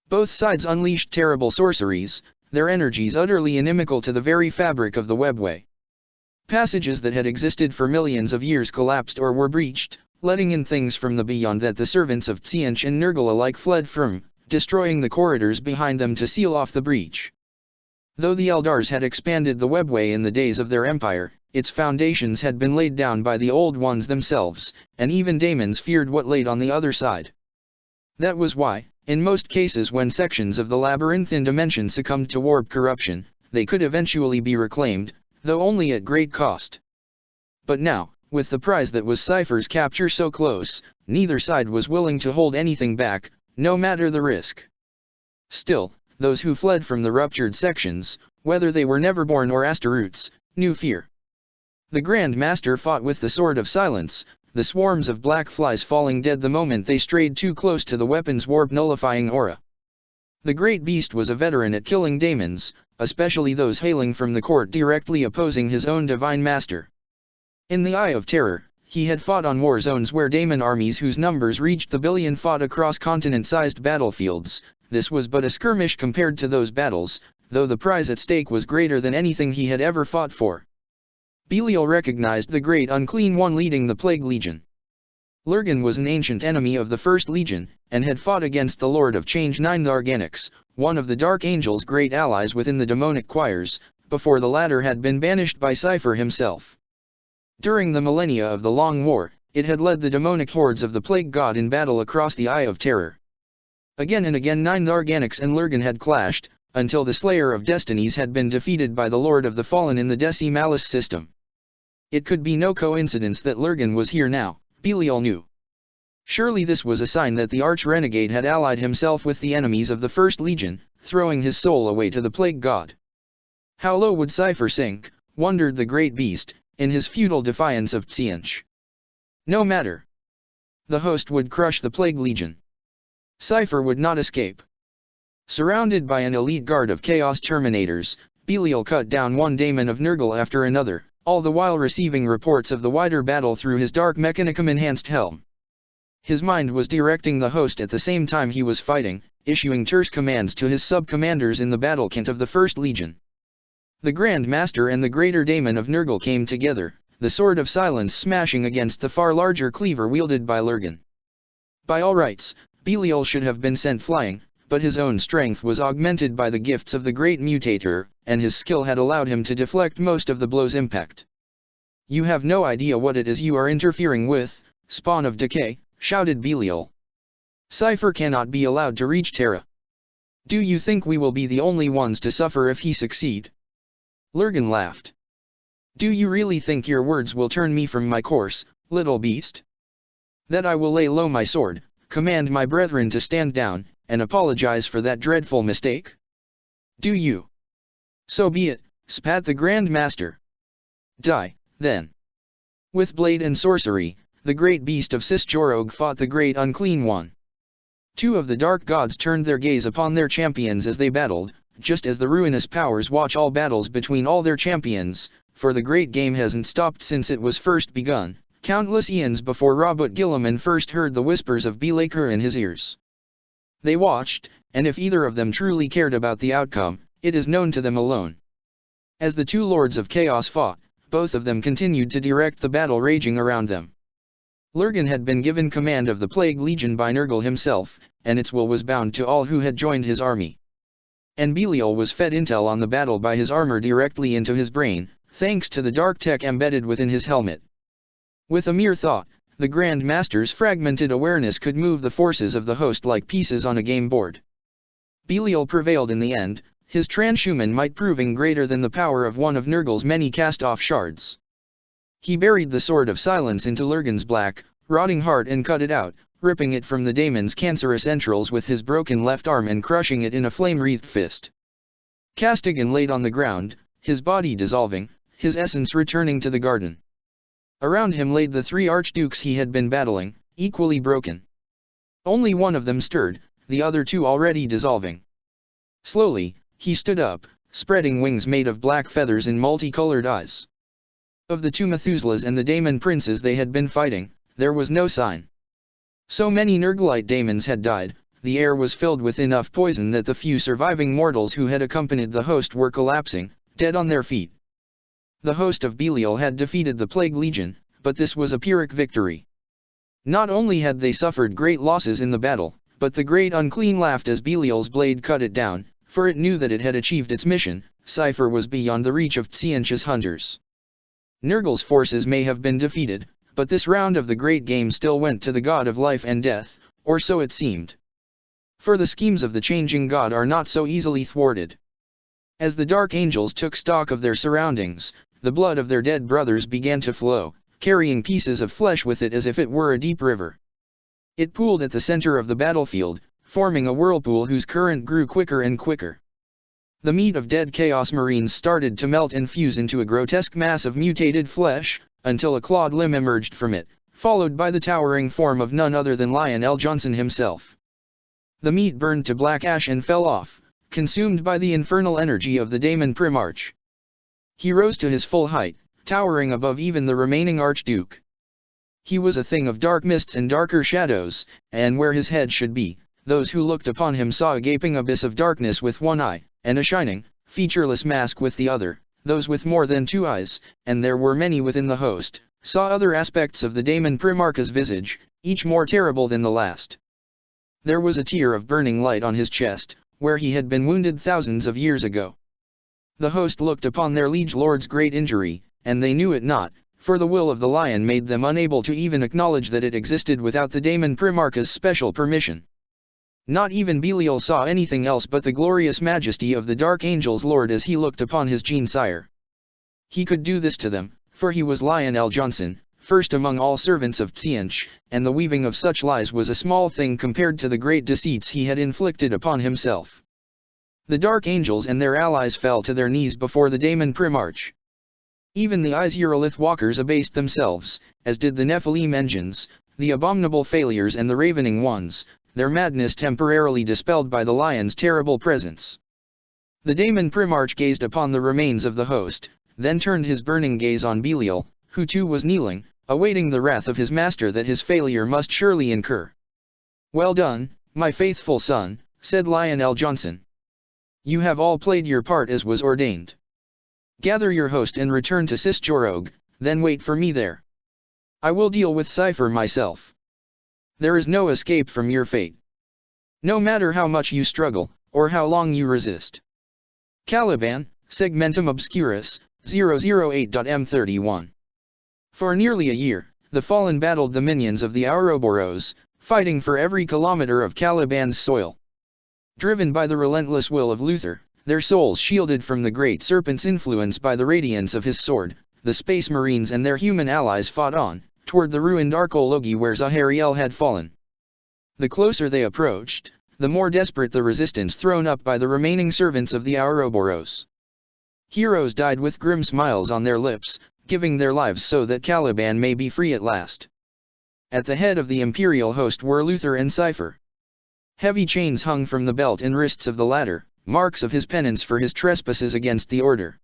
Both sides unleashed terrible sorceries, their energies utterly inimical to the very fabric of the webway. Passages that had existed for millions of years collapsed or were breached, letting in things from the beyond that the servants of Tzeentch and Nurgle alike fled from, destroying the corridors behind them to seal off the breach. Though the Eldars had expanded the webway in the days of their empire, its foundations had been laid down by the Old Ones themselves, and even daemons feared what laid on the other side. That was why, in most cases when sections of the labyrinthine dimension succumbed to warp corruption, they could eventually be reclaimed, though only at great cost. But now, with the prize that was Cypher's capture so close, neither side was willing to hold anything back, no matter the risk. Still, those who fled from the ruptured sections, whether they were Neverborn or Astaroths, knew fear. The Grand Master fought with the Sword of Silence, the swarms of black flies falling dead the moment they strayed too close to the weapon's warp-nullifying aura. The great beast was a veteran at killing daemons, especially those hailing from the court directly opposing his own divine master. In the Eye of Terror, he had fought on war zones where daemon armies whose numbers reached the billion fought across continent-sized battlefields. This was but a skirmish compared to those battles, though the prize at stake was greater than anything he had ever fought for. Belial recognized the great unclean one leading the Plague Legion. Lurgan was an ancient enemy of the First Legion, and had fought against the Lord of Change Nine-Tharganix, one of the Dark Angel's great allies within the demonic choirs, before the latter had been banished by Cypher himself. During the millennia of the Long War, it had led the demonic hordes of the Plague God in battle across the Eye of Terror. Again and again Nine-Tharganix and Lurgan had clashed, until the Slayer of Destinies had been defeated by the Lord of the Fallen in the Decimalis system. It could be no coincidence that Lurgan was here now, Belial knew. Surely this was a sign that the arch-renegade had allied himself with the enemies of the First Legion, throwing his soul away to the Plague God. How low would Cypher sink, wondered the great beast, in his futile defiance of Tzeentch. No matter. The host would crush the Plague Legion. Cypher would not escape. Surrounded by an elite guard of Chaos Terminators, Belial cut down one daemon of Nurgle after another, all the while receiving reports of the wider battle through his Dark Mechanicum-enhanced helm. His mind was directing the host at the same time he was fighting, issuing terse commands to his sub-commanders in the battle-kent of the First Legion. The Grand Master and the greater daemon of Nurgle came together, the Sword of Silence smashing against the far larger cleaver wielded by Lurgan. By all rights, Belial should have been sent flying, but his own strength was augmented by the gifts of the Great Mutator, and his skill had allowed him to deflect most of the blow's impact. "You have no idea what it is you are interfering with, spawn of decay," shouted Belial. "Cypher cannot be allowed to reach Terra. Do you think we will be the only ones to suffer if he succeed?" Lurgan laughed. "Do you really think your words will turn me from my course, little beast? That I will lay low my sword, command my brethren to stand down, and apologize for that dreadful mistake? Do you?" "So be it," spat the Grand Master. "Die, then." With blade and sorcery, the great beast of Cisjorog fought the great unclean one. Two of the dark gods turned their gaze upon their champions as they battled, just as the ruinous powers watch all battles between all their champions, for the great game hasn't stopped since it was first begun, countless eons before Robert Gilliman first heard the whispers of Belaker in his ears. They watched, and if either of them truly cared about the outcome, it is known to them alone. As the two Lords of Chaos fought, both of them continued to direct the battle raging around them. Lurgan had been given command of the Plague Legion by Nurgle himself, and its will was bound to all who had joined his army. And Belial was fed intel on the battle by his armor directly into his brain, thanks to the dark tech embedded within his helmet. With a mere thought, the Grand Master's fragmented awareness could move the forces of the host like pieces on a game board. Belial prevailed in the end, his transhuman might proving greater than the power of one of Nurgle's many cast-off shards. He buried the Sword of Silence into Lurgan's black, rotting heart and cut it out, ripping it from the daemon's cancerous entrails with his broken left arm and crushing it in a flame-wreathed fist. Castigan laid on the ground, his body dissolving, his essence returning to the garden. Around him laid the three archdukes he had been battling, equally broken. Only one of them stirred, the other two already dissolving. Slowly, he stood up, spreading wings made of black feathers and multicolored eyes. Of the two Methuselahs and the daemon princes they had been fighting, there was no sign. So many Nergalite daemons had died, the air was filled with enough poison that the few surviving mortals who had accompanied the host were collapsing, dead on their feet. The host of Belial had defeated the Plague Legion, but this was a Pyrrhic victory. Not only had they suffered great losses in the battle, but the great unclean laughed as Belial's blade cut it down, for it knew that it had achieved its mission. Cypher was beyond the reach of Tzientch's hunters. Nergal's forces may have been defeated, but this round of the great game still went to the god of life and death, or so it seemed. For the schemes of the changing god are not so easily thwarted. As the dark angels took stock of their surroundings, the blood of their dead brothers began to flow, carrying pieces of flesh with it as if it were a deep river. It pooled at the center of the battlefield, forming a whirlpool whose current grew quicker and quicker. The meat of dead Chaos Marines started to melt and fuse into a grotesque mass of mutated flesh, until a clawed limb emerged from it, followed by the towering form of none other than Lionel Johnson himself. The meat burned to black ash and fell off, consumed by the infernal energy of the Daemon Primarch. He rose to his full height, towering above even the remaining Archduke. He was a thing of dark mists and darker shadows, and where his head should be, those who looked upon him saw a gaping abyss of darkness with one eye, and a shining, featureless mask with the other. Those with more than two eyes, and there were many within the host, saw other aspects of the Daemon Primarch's visage, each more terrible than the last. There was a tear of burning light on his chest, where he had been wounded thousands of years ago. The host looked upon their liege lord's great injury, and they knew it not, for the will of the lion made them unable to even acknowledge that it existed without the Daemon Primarch's special permission. Not even Belial saw anything else but the glorious majesty of the Dark Angel's Lord as he looked upon his Gene-sire. He could do this to them, for he was Lionel Johnson, first among all servants of Tzientch, and the weaving of such lies was a small thing compared to the great deceits he had inflicted upon himself. The Dark Angels and their allies fell to their knees before the Daemon Primarch. Even the Izuralith walkers abased themselves, as did the Nephilim engines, the abominable failures and the ravening ones, their madness temporarily dispelled by the lion's terrible presence. The Daemon Primarch gazed upon the remains of the host, then turned his burning gaze on Belial, who too was kneeling, awaiting the wrath of his master that his failure must surely incur. "Well done, my faithful son," said Lionel Johnson. "You have all played your part as was ordained. Gather your host and return to Sisjorog, then wait for me there. I will deal with Cypher myself. There is no escape from your fate. No matter how much you struggle, or how long you resist." Caliban, Segmentum Obscurus, 008.m31. For nearly a year, the Fallen battled the minions of the Ouroboros, fighting for every kilometer of Caliban's soil. Driven by the relentless will of Luther, their souls shielded from the great serpent's influence by the radiance of his sword, the Space Marines and their human allies fought on, toward the ruined Arcologi where Zahariel had fallen. The closer they approached, the more desperate the resistance thrown up by the remaining servants of the Ouroboros. Heroes died with grim smiles on their lips, giving their lives so that Caliban may be free at last. At the head of the imperial host were Luther and Cypher. Heavy chains hung from the belt and wrists of the latter, marks of his penance for his trespasses against the order.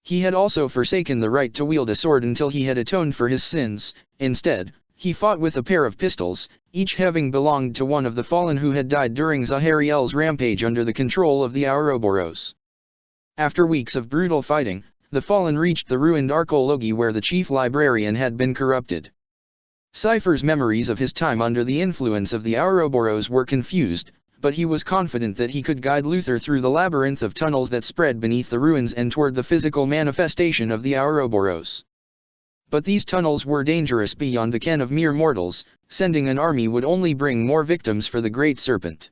He had also forsaken the right to wield a sword until he had atoned for his sins. Instead, he fought with a pair of pistols, each having belonged to one of the fallen who had died during Zahariel's rampage under the control of the Ouroboros. After weeks of brutal fighting, the fallen reached the ruined Arcologi where the chief librarian had been corrupted. Cypher's memories of his time under the influence of the Ouroboros were confused, but he was confident that he could guide Luther through the labyrinth of tunnels that spread beneath the ruins and toward the physical manifestation of the Ouroboros. But these tunnels were dangerous beyond the ken of mere mortals. Sending an army would only bring more victims for the great serpent.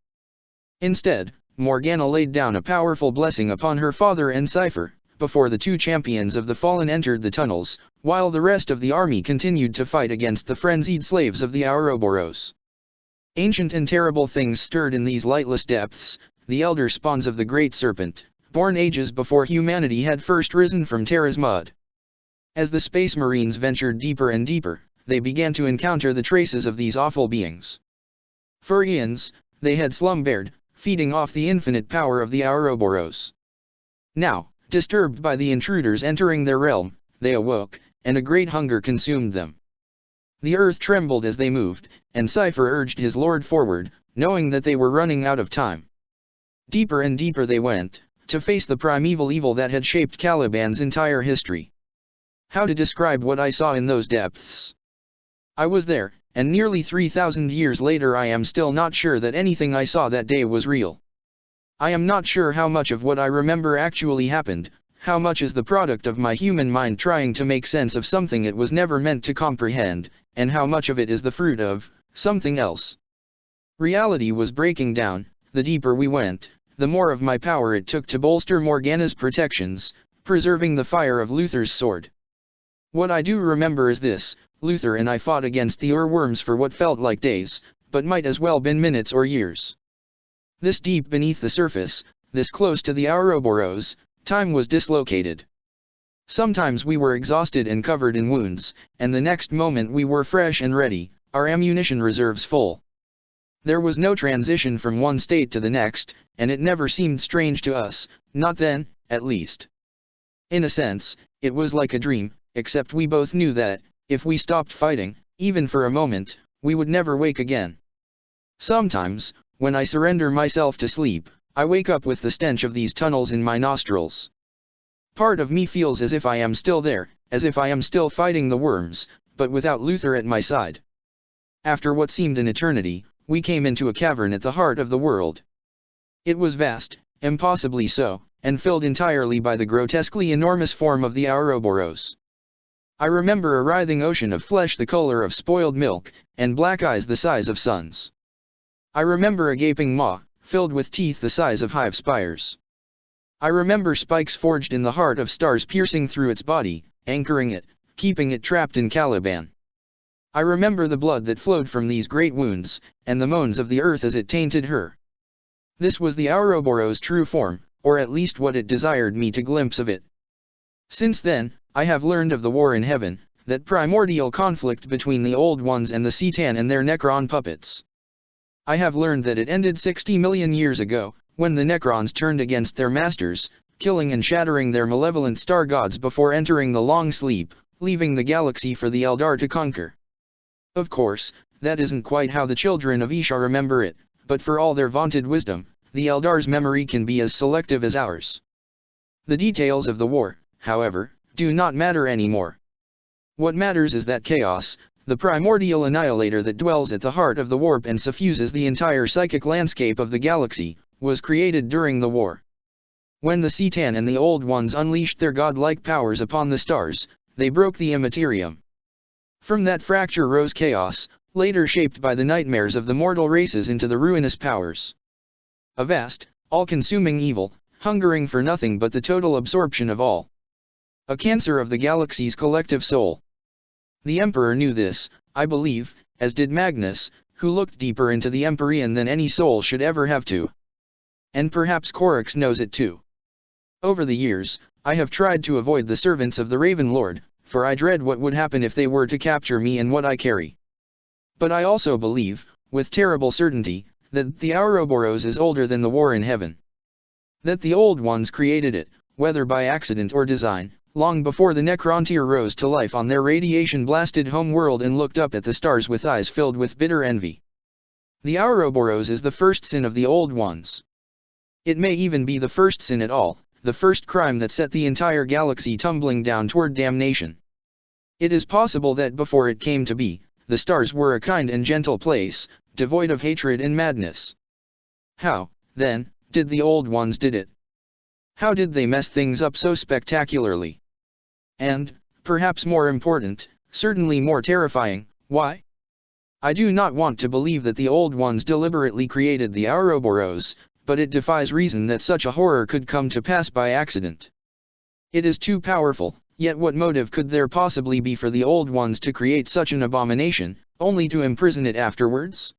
Instead, Morgana laid down a powerful blessing upon her father and Cypher, before the two champions of the fallen entered the tunnels, while the rest of the army continued to fight against the frenzied slaves of the Ouroboros. Ancient and terrible things stirred in these lightless depths, the elder spawns of the great serpent, born ages before humanity had first risen from Terra's mud. As the Space Marines ventured deeper and deeper, they began to encounter the traces of these awful beings. For eons, they had slumbered, feeding off the infinite power of the Ouroboros. Now, disturbed by the intruders entering their realm, they awoke, and a great hunger consumed them. The earth trembled as they moved, and Cypher urged his lord forward, knowing that they were running out of time. Deeper and deeper they went, to face the primeval evil that had shaped Caliban's entire history. How to describe what I saw in those depths? I was there, and nearly 3,000 years later I am still not sure that anything I saw that day was real. I am not sure how much of what I remember actually happened, how much is the product of my human mind trying to make sense of something it was never meant to comprehend, and how much of it is the fruit of something else. Reality was breaking down. The deeper we went, the more of my power it took to bolster Morgana's protections, preserving the fire of Luther's sword. What I do remember is this: Luther and I fought against the Urworms for what felt like days, but might as well been minutes or years. This deep beneath the surface, this close to the Ouroboros, time was dislocated. Sometimes we were exhausted and covered in wounds, and the next moment we were fresh and ready, our ammunition reserves full. There was no transition from one state to the next, and it never seemed strange to us, not then, at least. In a sense, it was like a dream, except we both knew that, if we stopped fighting, even for a moment, we would never wake again. Sometimes, when I surrender myself to sleep, I wake up with the stench of these tunnels in my nostrils. Part of me feels as if I am still there, as if I am still fighting the worms, but without Luther at my side. After what seemed an eternity, we came into a cavern at the heart of the world. It was vast, impossibly so, and filled entirely by the grotesquely enormous form of the Ouroboros. I remember a writhing ocean of flesh the color of spoiled milk, and black eyes the size of suns. I remember a gaping maw, filled with teeth the size of hive spires. I remember spikes forged in the heart of stars piercing through its body, anchoring it, keeping it trapped in Caliban. I remember the blood that flowed from these great wounds, and the moans of the earth as it tainted her. This was the Ouroboros' true form, or at least what it desired me to glimpse of it. Since then, I have learned of the war in heaven, that primordial conflict between the Old Ones and the Cetan and their Necron puppets. I have learned that it ended 60 million years ago, when the Necrons turned against their masters, killing and shattering their malevolent star gods before entering the long sleep, leaving the galaxy for the Eldar to conquer. Of course, that isn't quite how the children of Isha remember it, but for all their vaunted wisdom, the Eldar's memory can be as selective as ours. The details of the war, however, do not matter anymore. What matters is that chaos, the primordial annihilator that dwells at the heart of the warp and suffuses the entire psychic landscape of the galaxy, was created during the war. When the Cetan and the Old Ones unleashed their godlike powers upon the stars, they broke the immaterium. From that fracture rose chaos, later shaped by the nightmares of the mortal races into the ruinous powers. A vast, all-consuming evil, hungering for nothing but the total absorption of all. A cancer of the galaxy's collective soul. The Emperor knew this, I believe, as did Magnus, who looked deeper into the Empyrean than any soul should ever have to. And perhaps Corax knows it too. Over the years, I have tried to avoid the servants of the Raven Lord, for I dread what would happen if they were to capture me and what I carry. But I also believe, with terrible certainty, that the Ouroboros is older than the war in heaven. That the Old Ones created it, whether by accident or design, long before the Necrontyr rose to life on their radiation-blasted home world and looked up at the stars with eyes filled with bitter envy. The Ouroboros is the first sin of the Old Ones. It may even be the first sin at all, the first crime that set the entire galaxy tumbling down toward damnation. It is possible that before it came to be, the stars were a kind and gentle place, devoid of hatred and madness. How, then, did the Old Ones did it? How did they mess things up so spectacularly? And, perhaps more important, certainly more terrifying, why? I do not want to believe that the Old Ones deliberately created the Ouroboros, but it defies reason that such a horror could come to pass by accident. It is too powerful, yet what motive could there possibly be for the Old Ones to create such an abomination, only to imprison it afterwards?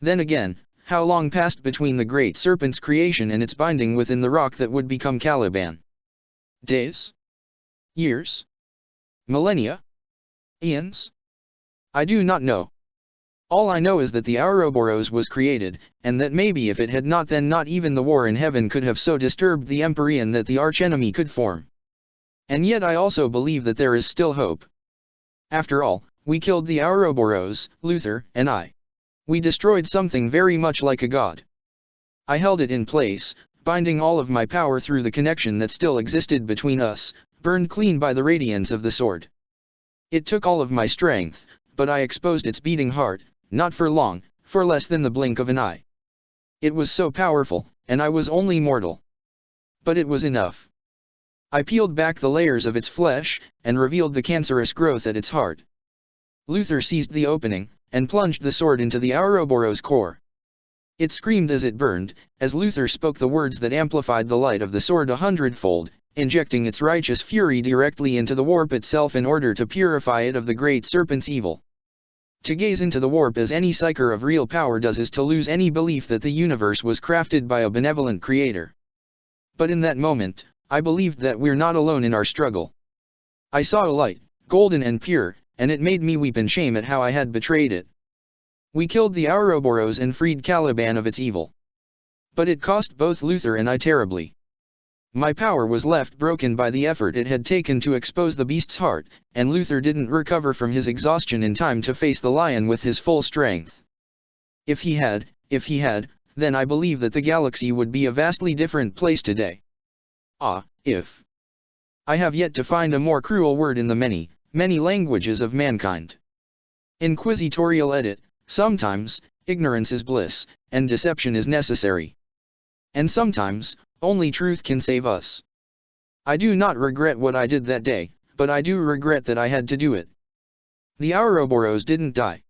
Then again, how long passed between the great serpent's creation and its binding within the rock that would become Caliban? Days? Years? Millennia? Eons? I do not know. All I know is that the Ouroboros was created, and that maybe if it had not, then not even the war in heaven could have so disturbed the Empyrean that the archenemy could form. And yet I also believe that there is still hope. After all, we killed the Ouroboros, Luther and I. We destroyed something very much like a god. I held it in place, binding all of my power through the connection that still existed between us, burned clean by the radiance of the sword. It took all of my strength, but I exposed its beating heart, not for long, for less than the blink of an eye. It was so powerful, and I was only mortal. But it was enough. I peeled back the layers of its flesh, and revealed the cancerous growth at its heart. Luther seized the opening, and plunged the sword into the Ouroboros core. It screamed as it burned, as Luther spoke the words that amplified the light of the sword 100-fold, injecting its righteous fury directly into the warp itself in order to purify it of the great serpent's evil. To gaze into the warp as any psyker of real power does is to lose any belief that the universe was crafted by a benevolent creator. But in that moment, I believed that we're not alone in our struggle. I saw a light, golden and pure, and it made me weep in shame at how I had betrayed it. We killed the Ouroboros and freed Caliban of its evil. But it cost both Luther and I terribly. My power was left broken by the effort it had taken to expose the beast's heart, and Luther didn't recover from his exhaustion in time to face the lion with his full strength. If he had, then I believe that the galaxy would be a vastly different place today. If. I have yet to find a more cruel word in the many, many languages of mankind. Inquisitorial edit, sometimes, ignorance is bliss, and deception is necessary. And sometimes, only truth can save us. I do not regret what I did that day, but I do regret that I had to do it. The Ouroboros didn't die.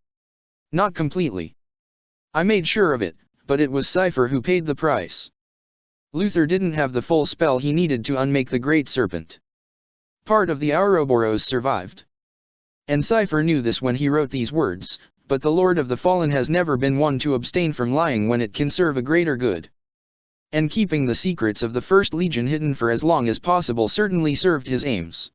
Not completely. I made sure of it, but it was Cypher who paid the price. Luther didn't have the full spell he needed to unmake the great serpent. Part of the Ouroboros survived. And Cypher knew this when he wrote these words, but the Lord of the Fallen has never been one to abstain from lying when it can serve a greater good. And keeping the secrets of the First Legion hidden for as long as possible certainly served his aims.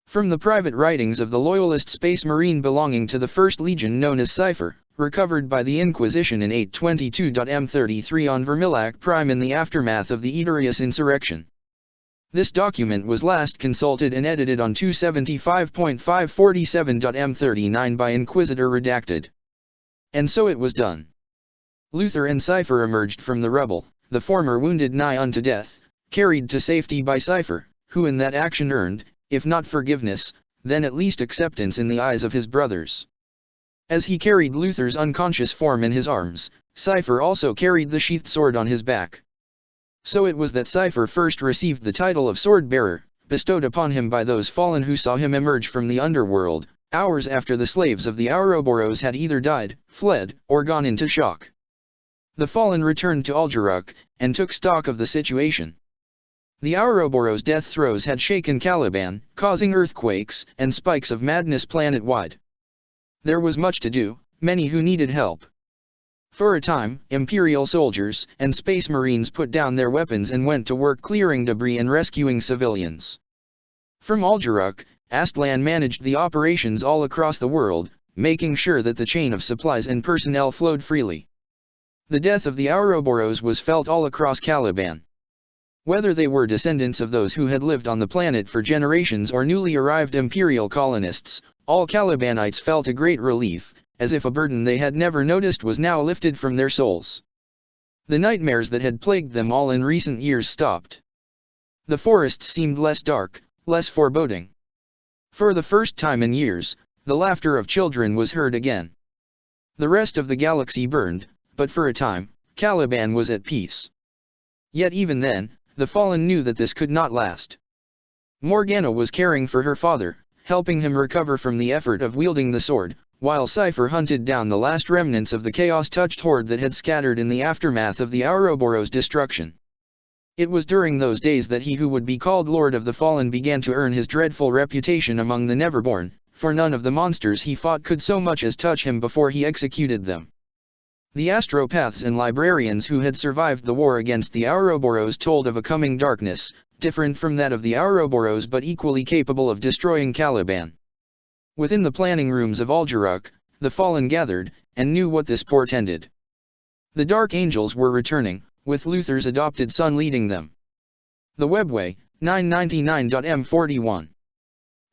From the private writings of the Loyalist Space Marine belonging to the First Legion known as Cypher, recovered by the Inquisition in 822.m33 on Vermillac Prime in the aftermath of the Eterius insurrection. This document was last consulted and edited on 275.547.m39 by Inquisitor Redacted. And so it was done. Luther and Cypher emerged from the rubble, the former wounded nigh unto death, carried to safety by Cypher, who in that action earned, if not forgiveness, then at least acceptance in the eyes of his brothers. As he carried Luther's unconscious form in his arms, Cypher also carried the sheathed sword on his back. So it was that Cypher first received the title of sword-bearer, bestowed upon him by those fallen who saw him emerge from the underworld, hours after the slaves of the Ouroboros had either died, fled, or gone into shock. The fallen returned to Algeruk, and took stock of the situation. The Ouroboros' death throes had shaken Caliban, causing earthquakes and spikes of madness planet-wide. There was much to do, many who needed help. For a time, Imperial soldiers and Space Marines put down their weapons and went to work clearing debris and rescuing civilians. From Algeruk, Astlan managed the operations all across the world, making sure that the chain of supplies and personnel flowed freely. The death of the Ouroboros was felt all across Caliban. Whether they were descendants of those who had lived on the planet for generations or newly arrived Imperial colonists, all Calibanites felt a great relief, as if a burden they had never noticed was now lifted from their souls. The nightmares that had plagued them all in recent years stopped. The forests seemed less dark, less foreboding. For the first time in years, the laughter of children was heard again. The rest of the galaxy burned, but for a time, Caliban was at peace. Yet even then, the fallen knew that this could not last. Morgana was caring for her father, helping him recover from the effort of wielding the sword, while Cypher hunted down the last remnants of the chaos-touched horde that had scattered in the aftermath of the Ouroboros' destruction. It was during those days that he who would be called Lord of the Fallen began to earn his dreadful reputation among the Neverborn, for none of the monsters he fought could so much as touch him before he executed them. The astropaths and librarians who had survived the war against the Ouroboros told of a coming darkness, different from that of the Ouroboros but equally capable of destroying Caliban. Within the planning rooms of Algeruk, the fallen gathered, and knew what this portended. The Dark Angels were returning, with Luther's adopted son leading them. The Webway, 999.m41.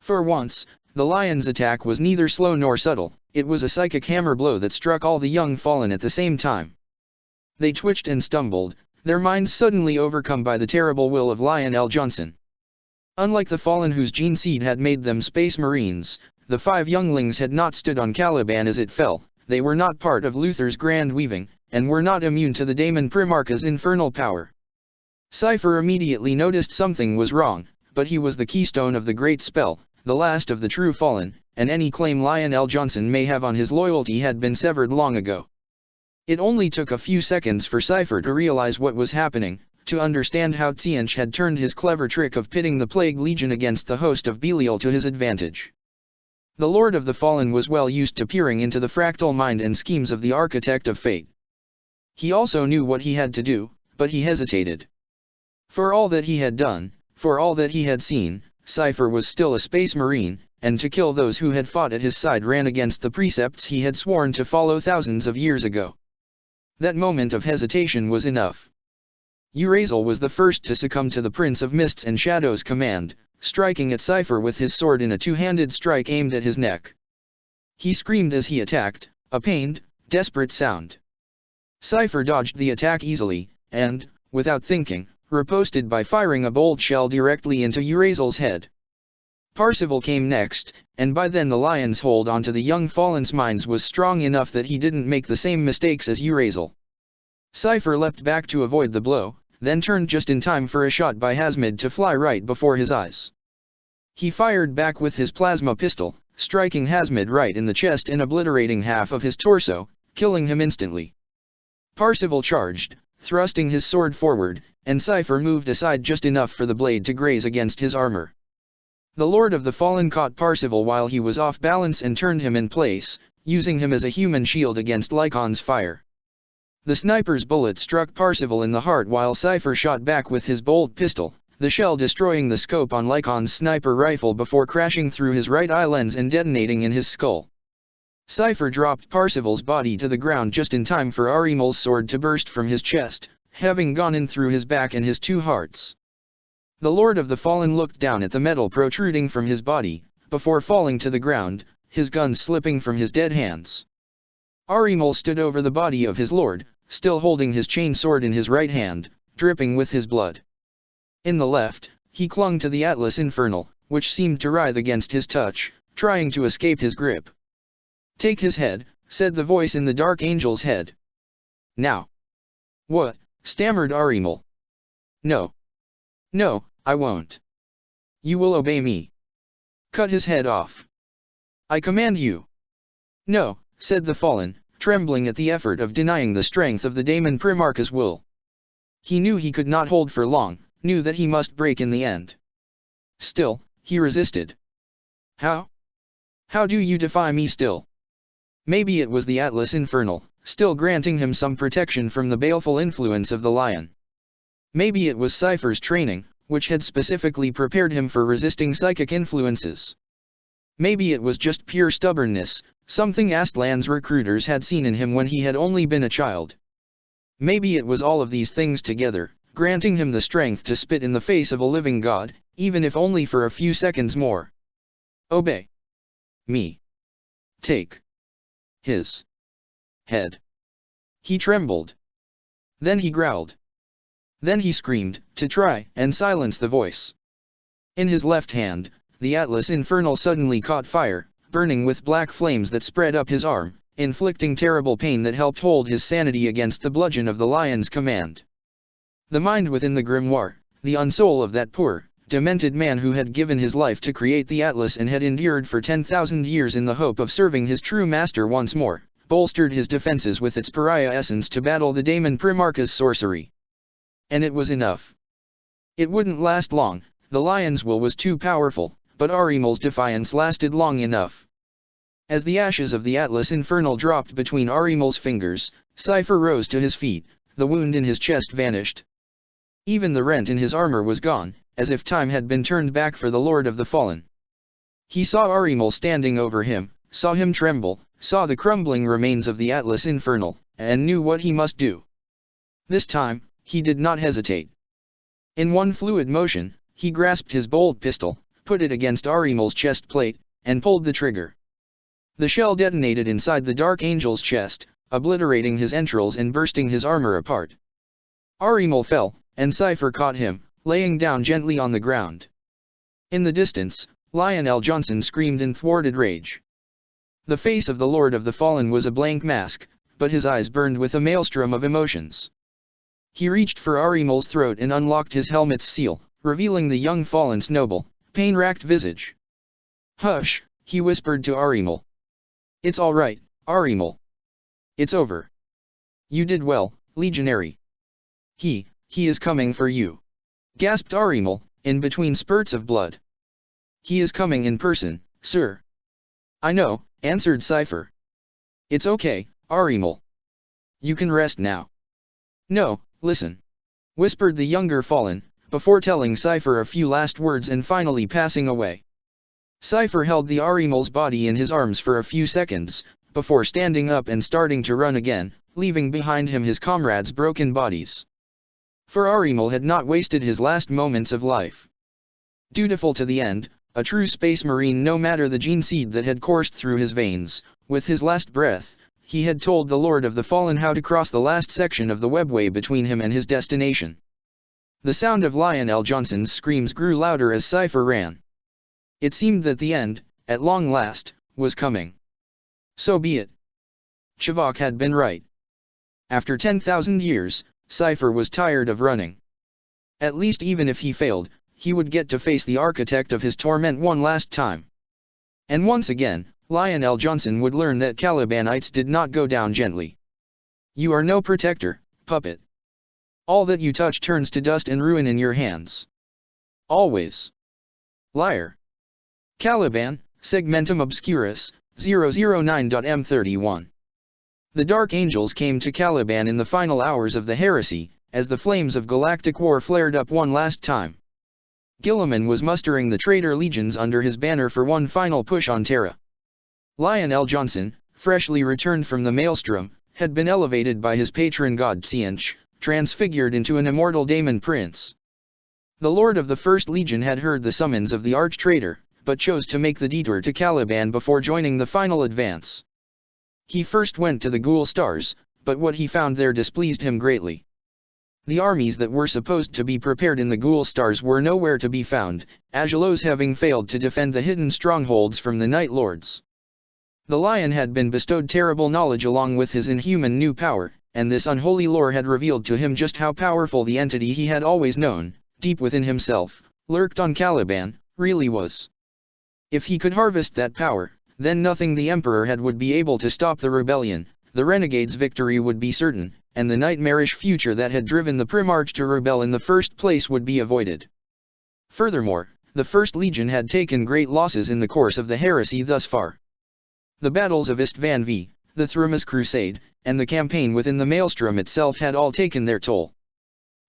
For once, the Lion's attack was neither slow nor subtle, it was a psychic hammer blow that struck all the young fallen at the same time. They twitched and stumbled, their minds suddenly overcome by the terrible will of Lionel Johnson. Unlike the fallen whose gene seed had made them Space Marines, the 5 younglings had not stood on Caliban as it fell, they were not part of Luther's grand weaving, and were not immune to the Daemon Primarch's infernal power. Cypher immediately noticed something was wrong, but he was the keystone of the great spell, the last of the true fallen, and any claim Lionel Johnson may have on his loyalty had been severed long ago. It only took a few seconds for Cypher to realize what was happening, to understand how Tzeentch had turned his clever trick of pitting the Plague Legion against the host of Belial to his advantage. The Lord of the Fallen was well used to peering into the fractal mind and schemes of the Architect of Fate. He also knew what he had to do, but he hesitated. For all that he had done, for all that he had seen, Cypher was still a Space Marine, and to kill those who had fought at his side ran against the precepts he had sworn to follow thousands of years ago. That moment of hesitation was enough. Urazel was the first to succumb to the Prince of Mists and Shadows' command, striking at Cypher with his sword in a two-handed strike aimed at his neck. He screamed as he attacked, a pained, desperate sound. Cypher dodged the attack easily, and, without thinking, riposted by firing a bolt shell directly into Urazel's head. Parzival came next, and by then the Lion's hold onto the young fallen's minds was strong enough that he didn't make the same mistakes as Urazel. Cypher leapt back to avoid the blow, then turned just in time for a shot by Hasmid to fly right before his eyes. He fired back with his plasma pistol, striking Hasmid right in the chest and obliterating half of his torso, killing him instantly. Parzival charged, thrusting his sword forward, and Cypher moved aside just enough for the blade to graze against his armor. The Lord of the Fallen caught Parzival while he was off balance and turned him in place, using him as a human shield against Lycon's fire. The sniper's bullet struck Parzival in the heart while Cypher shot back with his bolt pistol, the shell destroying the scope on Lycon's sniper rifle before crashing through his right eye lens and detonating in his skull. Cypher dropped Parzival's body to the ground just in time for Arimul's sword to burst from his chest, having gone in through his back and his 2 hearts. The Lord of the Fallen looked down at the metal protruding from his body, before falling to the ground, his gun slipping from his dead hands. Arimul stood over the body of his lord, still holding his chain sword in his right hand, dripping with his blood. In the left, he clung to the Atlas Infernal, which seemed to writhe against his touch, trying to escape his grip. "Take his head," said the voice in the Dark Angel's head. "Now." "What?" stammered Arimul. "No. No, I won't. You will obey me. Cut his head off. I command you." "No," said the Fallen, trembling at the effort of denying the strength of the Daemon Primarch's will. He knew he could not hold for long, knew that he must break in the end. Still, he resisted. "How? How do you defy me still?" Maybe it was the Atlas Infernal, still granting him some protection from the baleful influence of the Lion. Maybe it was Cypher's training, which had specifically prepared him for resisting psychic influences. Maybe it was just pure stubbornness, something Astlan's recruiters had seen in him when he had only been a child. Maybe it was all of these things together, granting him the strength to spit in the face of a living god, even if only for a few seconds more. "Obey me. Take his head." He trembled. Then he growled. Then he screamed, to try and silence the voice. In his left hand, the Atlas Infernal suddenly caught fire, burning with black flames that spread up his arm, inflicting terrible pain that helped hold his sanity against the bludgeon of the Lion's command. The mind within the grimoire, the unsoul of that poor, demented man who had given his life to create the Atlas and had endured for 10,000 years in the hope of serving his true master once more, bolstered his defenses with its pariah essence to battle the Daemon Primarch's sorcery. And it was enough. It wouldn't last long, the Lion's will was too powerful, but Arimul's defiance lasted long enough. As the ashes of the Atlas Infernal dropped between Arimul's fingers, Cypher rose to his feet, the wound in his chest vanished. Even the rent in his armor was gone, as if time had been turned back for the Lord of the Fallen. He saw Arimal standing over him, saw him tremble, saw the crumbling remains of the Atlas Infernal, and knew what he must do. This time, he did not hesitate. In one fluid motion, he grasped his bolt pistol, put it against Arimal's chest plate, and pulled the trigger. The shell detonated inside the Dark Angel's chest, obliterating his entrails and bursting his armor apart. Arimal fell, and Cypher caught him, laying down gently on the ground. In the distance, Lionel Johnson screamed in thwarted rage. The face of the Lord of the Fallen was a blank mask, but his eyes burned with a maelstrom of emotions. He reached for Arimal's throat and unlocked his helmet's seal, revealing the young Fallen's noble, pain-racked visage. "Hush," he whispered to Arimal. "It's all right, Arimal. It's over. You did well, Legionary." He is coming for you," gasped Arimal, in between spurts of blood. "He is coming in person, sir." "I know," answered Cypher. "It's okay, Arimal. You can rest now." "No, listen," whispered the younger Fallen, before telling Cypher a few last words and finally passing away. Cypher held the Arimal's body in his arms for a few seconds, before standing up and starting to run again, leaving behind him his comrades' broken bodies. For Arimal had not wasted his last moments of life. Dutiful to the end, a true space marine no matter the gene seed that had coursed through his veins, with his last breath, he had told the Lord of the Fallen how to cross the last section of the webway between him and his destination. The sound of Lionel Johnson's screams grew louder as Cypher ran. It seemed that the end, at long last, was coming. So be it. Chivok had been right. After 10,000 years, Cypher was tired of running. At least even if he failed, he would get to face the architect of his torment one last time. And once again, Lionel Johnson would learn that Calibanites did not go down gently. "You are no protector, puppet. All that you touch turns to dust and ruin in your hands. Always. Liar." Caliban, Segmentum Obscurus, 009.M31. The Dark Angels came to Caliban in the final hours of the heresy, as the flames of galactic war flared up one last time. Guilliman was mustering the traitor legions under his banner for one final push on Terra. Lionel Johnson, freshly returned from the Maelstrom, had been elevated by his patron god Tsiench, transfigured into an immortal daemon prince. The Lord of the First Legion had heard the summons of the arch-traitor, but chose to make the detour to Caliban before joining the final advance. He first went to the Ghoul Stars, but what he found there displeased him greatly. The armies that were supposed to be prepared in the Ghoul Stars were nowhere to be found, Agelos having failed to defend the hidden strongholds from the Night Lords. The Lion had been bestowed terrible knowledge along with his inhuman new power, and this unholy lore had revealed to him just how powerful the entity he had always known, deep within himself, lurked on Caliban, really was. If he could harvest that power, then nothing the Emperor had would be able to stop the rebellion, the Renegade's victory would be certain, and the nightmarish future that had driven the Primarch to rebel in the first place would be avoided. Furthermore, the First Legion had taken great losses in the course of the heresy thus far. The battles of Istvan V, the Thrumas Crusade, and the campaign within the Maelstrom itself had all taken their toll.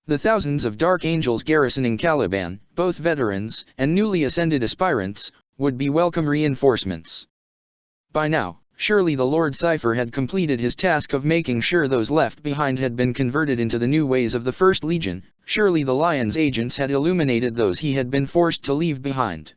The thousands of Dark Angels garrisoning Caliban, both veterans and newly ascended aspirants, would be welcome reinforcements. By now, surely the Lord Cypher had completed his task of making sure those left behind had been converted into the new ways of the First Legion, surely the Lion's agents had illuminated those he had been forced to leave behind.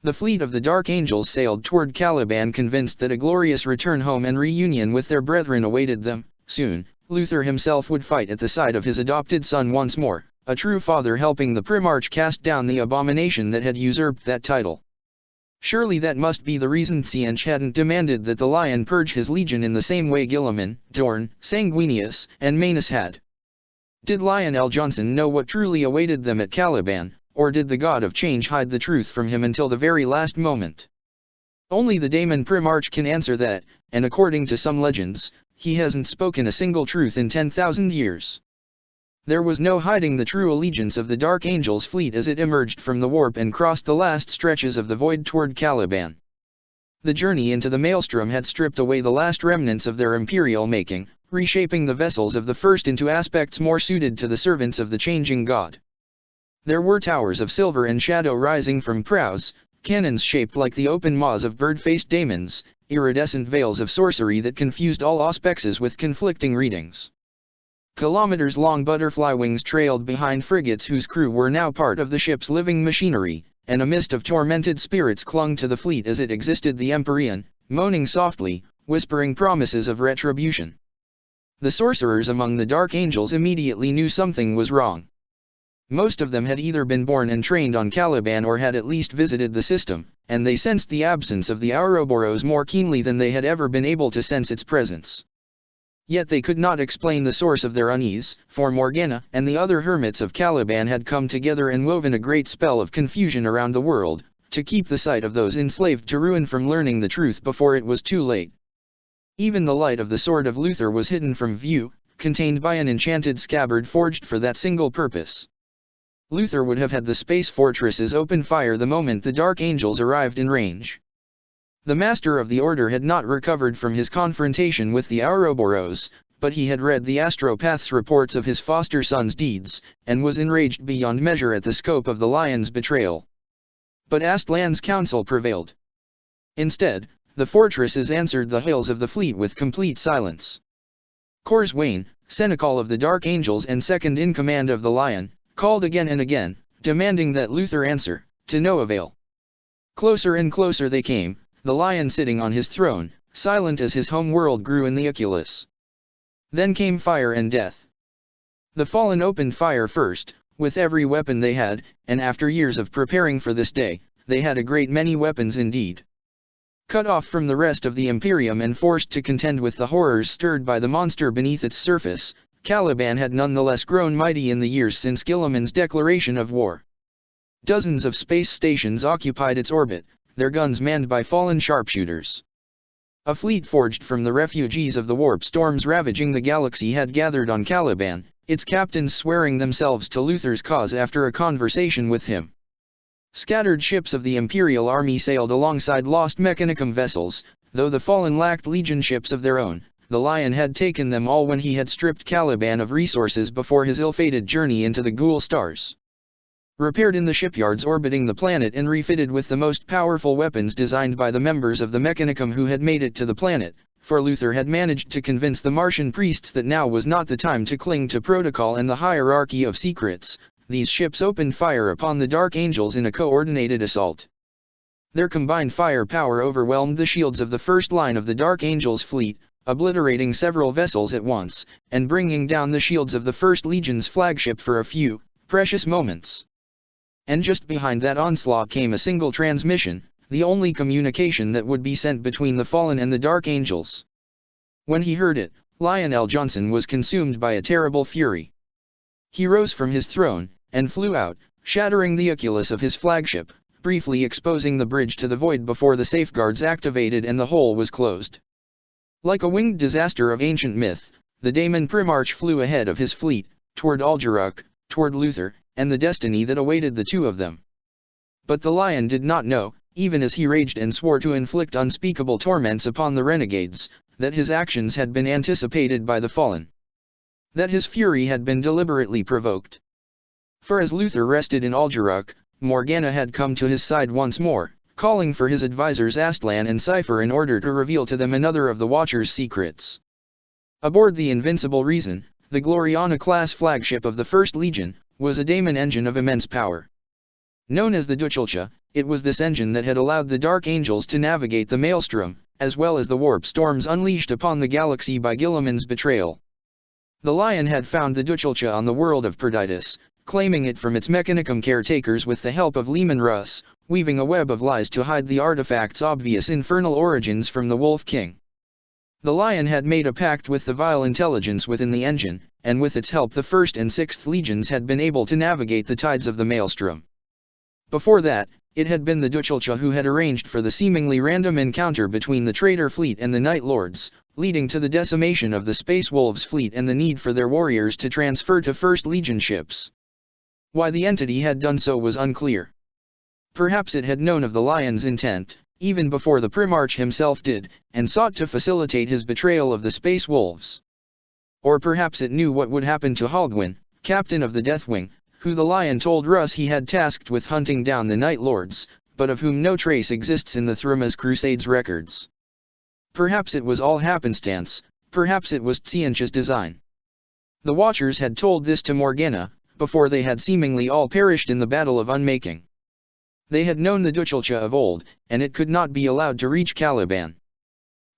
The fleet of the Dark Angels sailed toward Caliban convinced that a glorious return home and reunion with their brethren awaited them. Soon, Luther himself would fight at the side of his adopted son once more, a true father helping the Primarch cast down the abomination that had usurped that title. Surely that must be the reason Tsiench hadn't demanded that the Lion purge his legion in the same way Guilliman, Dorn, Sanguinius, and Manus had. Did Lionel Johnson know what truly awaited them at Caliban, or did the God of Change hide the truth from him until the very last moment? Only the Daemon Primarch can answer that, and according to some legends, he hasn't spoken a single truth in 10,000 years. There was no hiding the true allegiance of the Dark Angels fleet as it emerged from the warp and crossed the last stretches of the void toward Caliban. The journey into the Maelstrom had stripped away the last remnants of their imperial making, reshaping the vessels of the first into aspects more suited to the servants of the changing god. There were towers of silver and shadow rising from prows, cannons shaped like the open maws of bird-faced daemons, iridescent veils of sorcery that confused all auspexes with conflicting readings. Kilometers-long butterfly wings trailed behind frigates whose crew were now part of the ship's living machinery, and a mist of tormented spirits clung to the fleet as it existed the Empyrean, moaning softly, whispering promises of retribution. The sorcerers among the Dark Angels immediately knew something was wrong. Most of them had either been born and trained on Caliban or had at least visited the system, and they sensed the absence of the Ouroboros more keenly than they had ever been able to sense its presence. Yet they could not explain the source of their unease, for Morgana and the other hermits of Caliban had come together and woven a great spell of confusion around the world, to keep the sight of those enslaved to ruin from learning the truth before it was too late. Even the light of the sword of Luther was hidden from view, contained by an enchanted scabbard forged for that single purpose. Luther would have had the space fortresses open fire the moment the Dark Angels arrived in range. The Master of the Order had not recovered from his confrontation with the Ouroboros, but he had read the Astropath's reports of his foster son's deeds, and was enraged beyond measure at the scope of the Lion's betrayal. But Aztlan's counsel prevailed. Instead, the fortresses answered the hails of the fleet with complete silence. Corswain, Senecal of the Dark Angels and second-in-command of the Lion, called again and again, demanding that Luther answer, to no avail. Closer and closer they came, the Lion sitting on his throne, silent as his home world grew in the Oculus. Then came fire and death. The Fallen opened fire first, with every weapon they had, and after years of preparing for this day, they had a great many weapons indeed. Cut off from the rest of the Imperium and forced to contend with the horrors stirred by the monster beneath its surface, Caliban had nonetheless grown mighty in the years since Guilliman's declaration of war. Dozens of space stations occupied its orbit, their guns manned by fallen sharpshooters. A fleet forged from the refugees of the warp storms ravaging the galaxy had gathered on Caliban, its captains swearing themselves to Luther's cause after a conversation with him. Scattered ships of the Imperial Army sailed alongside lost Mechanicum vessels, though the Fallen lacked legion ships of their own. The Lion had taken them all when he had stripped Caliban of resources before his ill-fated journey into the Ghoul stars. Repaired in the shipyards orbiting the planet and refitted with the most powerful weapons designed by the members of the Mechanicum who had made it to the planet, for Luther had managed to convince the Martian priests that now was not the time to cling to protocol and the hierarchy of secrets. These ships opened fire upon the Dark Angels in a coordinated assault. Their combined firepower overwhelmed the shields of the first line of the Dark Angels' fleet, obliterating several vessels at once, and bringing down the shields of the First Legion's flagship for a few precious moments. And just behind that onslaught came a single transmission, the only communication that would be sent between the Fallen and the Dark Angels. When he heard it, Lionel Johnson was consumed by a terrible fury. He rose from his throne, and flew out, shattering the oculus of his flagship, briefly exposing the bridge to the void before the safeguards activated and the hole was closed. Like a winged disaster of ancient myth, the Daemon Primarch flew ahead of his fleet, toward Algeruk, toward Luther, and the destiny that awaited the two of them. But the Lion did not know, even as he raged and swore to inflict unspeakable torments upon the renegades, that his actions had been anticipated by the Fallen. That his fury had been deliberately provoked. For as Luther rested in Algeruk, Morgana had come to his side once more, calling for his advisors Aztlan and Cypher in order to reveal to them another of the Watcher's secrets. Aboard the Invincible Reason, the Gloriana-class flagship of the First Legion, was a Daemon engine of immense power. Known as the Duchulcha, it was this engine that had allowed the Dark Angels to navigate the Maelstrom, as well as the warp storms unleashed upon the galaxy by Guilliman's betrayal. The Lion had found the Duchulcha on the world of Perditus, claiming it from its Mechanicum caretakers with the help of Leman Russ, weaving a web of lies to hide the artifact's obvious infernal origins from the Wolf King. The Lion had made a pact with the vile intelligence within the engine, and with its help the 1st and 6th Legions had been able to navigate the tides of the Maelstrom. Before that, it had been the Duchulcha who had arranged for the seemingly random encounter between the traitor fleet and the Night Lords, leading to the decimation of the Space Wolves fleet and the need for their warriors to transfer to 1st Legion ships. Why the entity had done so was unclear. Perhaps it had known of the Lion's intent, even before the Primarch himself did, and sought to facilitate his betrayal of the Space Wolves. Or perhaps it knew what would happen to Halgwyn, captain of the Deathwing, who the Lion told Russ he had tasked with hunting down the Night Lords, but of whom no trace exists in the Thruma's Crusades records. Perhaps it was all happenstance, perhaps it was Tzeentch's design. The Watchers had told this to Morgana, before they had seemingly all perished in the Battle of Unmaking. They had known the Duchalcha of old, and it could not be allowed to reach Caliban.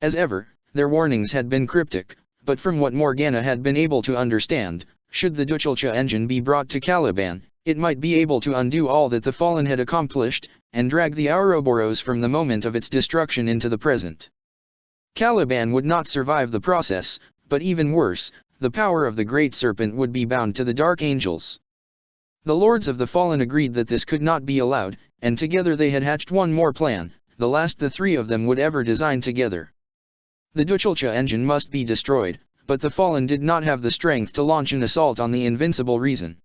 As ever, their warnings had been cryptic, but from what Morgana had been able to understand, should the Duchalcha engine be brought to Caliban, it might be able to undo all that the Fallen had accomplished, and drag the Ouroboros from the moment of its destruction into the present. Caliban would not survive the process, but even worse, the power of the Great Serpent would be bound to the Dark Angels. The Lords of the Fallen agreed that this could not be allowed, and together they had hatched one more plan, the last the three of them would ever design together. The Duchalcha engine must be destroyed, but the Fallen did not have the strength to launch an assault on the invincible Reason.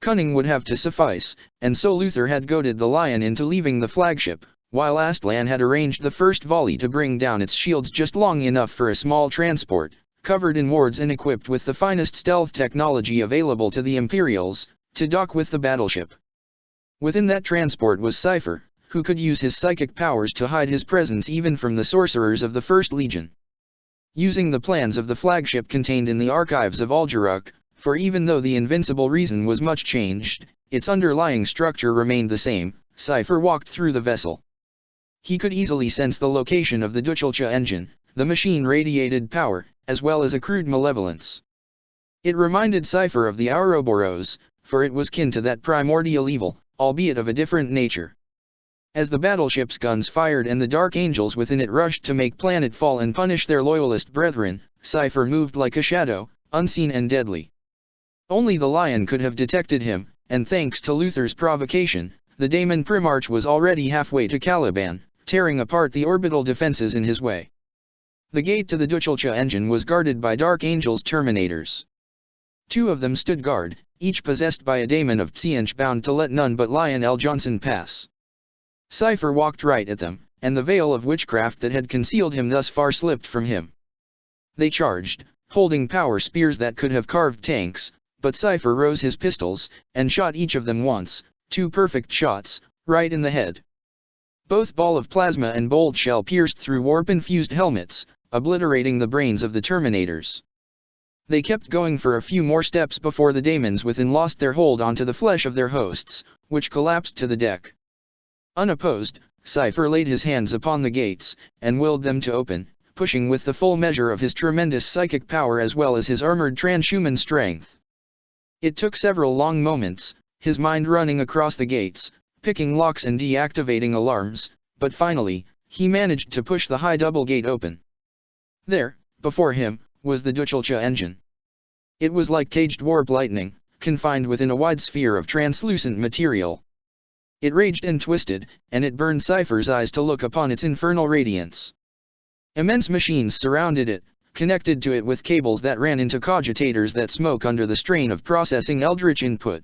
Cunning would have to suffice, and so Luther had goaded the Lion into leaving the flagship, while Astlan had arranged the first volley to bring down its shields just long enough for a small transport, covered in wards and equipped with the finest stealth technology available to the Imperials, to dock with the battleship. Within that transport was Cypher, who could use his psychic powers to hide his presence even from the sorcerers of the First Legion. Using the plans of the flagship contained in the archives of Algeruk, for even though the invincible Reason was much changed, its underlying structure remained the same, Cypher walked through the vessel. He could easily sense the location of the Duchalcha engine, the machine radiated power, as well as accrued malevolence. It reminded Cypher of the Ouroboros, for it was kin to that primordial evil, albeit of a different nature. As the battleship's guns fired and the Dark Angels within it rushed to make planetfall and punish their loyalist brethren, Cypher moved like a shadow, unseen and deadly. Only the Lion could have detected him, and thanks to Luther's provocation, the Daemon Primarch was already halfway to Caliban, tearing apart the orbital defenses in his way. The gate to the Duchalcha engine was guarded by Dark Angels Terminators. Two of them stood guard, each possessed by a daemon of Tzeentch bound to let none but Lionel Johnson pass. Cypher walked right at them, and the veil of witchcraft that had concealed him thus far slipped from him. They charged, holding power spears that could have carved tanks, but Cypher rose his pistols, and shot each of them once, 2 perfect shots, right in the head. Both ball of plasma and bolt shell pierced through warp-infused helmets, obliterating the brains of the Terminators. They kept going for a few more steps before the daemons within lost their hold onto the flesh of their hosts, which collapsed to the deck. Unopposed, Cypher laid his hands upon the gates, and willed them to open, pushing with the full measure of his tremendous psychic power as well as his armored transhuman strength. It took several long moments, his mind running across the gates, picking locks and deactivating alarms, but finally, he managed to push the high double gate open. There, before him, was the Duchalcha engine. It was like caged warp lightning, confined within a wide sphere of translucent material. It raged and twisted, and it burned Cypher's eyes to look upon its infernal radiance. Immense machines surrounded it, connected to it with cables that ran into cogitators that smoke under the strain of processing eldritch input.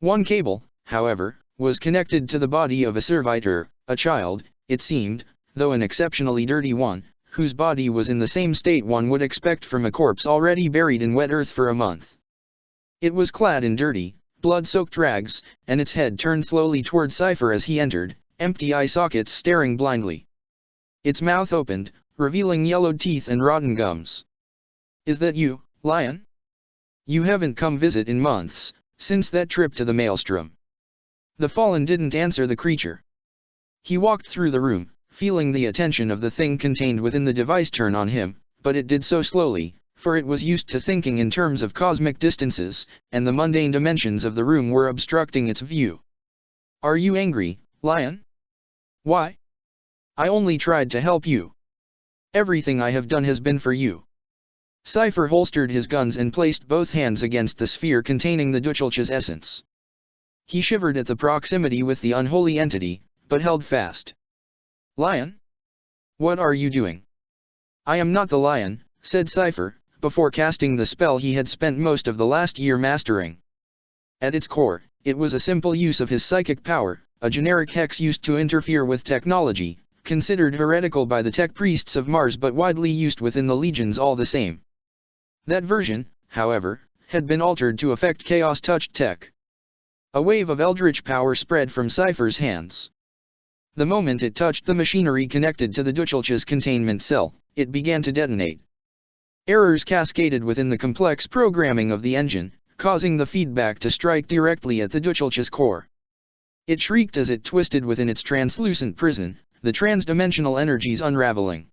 One cable, however, was connected to the body of a servitor, a child, it seemed, though an exceptionally dirty one, whose body was in the same state one would expect from a corpse already buried in wet earth for a month. It was clad in dirty, blood-soaked rags, and its head turned slowly toward Cypher as he entered, empty eye sockets staring blindly. Its mouth opened, revealing yellowed teeth and rotten gums. "Is that you, Lion? You haven't come visit in months, since that trip to the Maelstrom." The Fallen didn't answer the creature. He walked through the room, feeling the attention of the thing contained within the device turn on him, but it did so slowly, for it was used to thinking in terms of cosmic distances, and the mundane dimensions of the room were obstructing its view. "Are you angry, Lion? Why? I only tried to help you. Everything I have done has been for you." Cypher holstered his guns and placed both hands against the sphere containing the Duchalcha's essence. He shivered at the proximity with the unholy entity, but held fast. "Lion? What are you doing?" "I am not the Lion," said Cypher, before casting the spell he had spent most of the last year mastering. At its core, it was a simple use of his psychic power, a generic hex used to interfere with technology, considered heretical by the tech priests of Mars but widely used within the legions all the same. That version, however, had been altered to affect chaos-touched tech. A wave of eldritch power spread from Cypher's hands. The moment it touched the machinery connected to the Duchelch's containment cell, it began to detonate. Errors cascaded within the complex programming of the engine, causing the feedback to strike directly at the Duchelch's core. It shrieked as it twisted within its translucent prison, the transdimensional energies unraveling.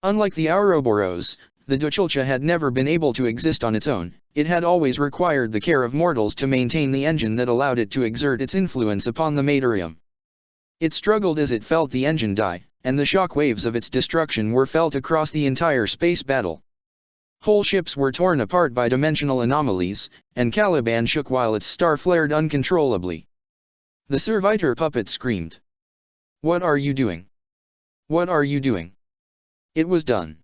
Unlike the Ouroboros, the Duchelcha had never been able to exist on its own. It had always required the care of mortals to maintain the engine that allowed it to exert its influence upon the materium. It struggled as it felt the engine die, and the shock waves of its destruction were felt across the entire space battle. Whole ships were torn apart by dimensional anomalies, and Caliban shook while its star flared uncontrollably. The servitor puppet screamed. "What are you doing? What are you doing?" It was done.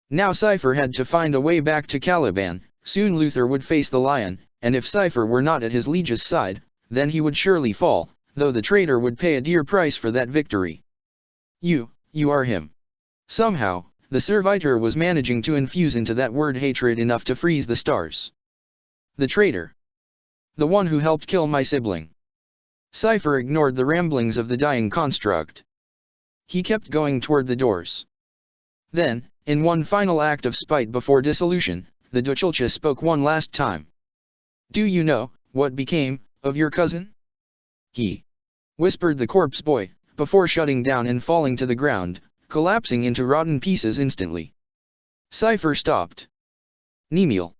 Now Cypher had to find a way back to Caliban. Soon Luther would face the lion, and if Cypher were not at his liege's side, then he would surely fall, though the traitor would pay a dear price for that victory. You are him." Somehow, the servitor was managing to infuse into that word hatred enough to freeze the stars. "The traitor. The one who helped kill my sibling." Cypher ignored the ramblings of the dying construct. He kept going toward the doors. Then, in one final act of spite before dissolution, the Duchelcha spoke one last time. "Do you know what became of your cousin?" "He," whispered the corpse boy, before shutting down and falling to the ground, collapsing into rotten pieces instantly. Cypher stopped. Nemiel.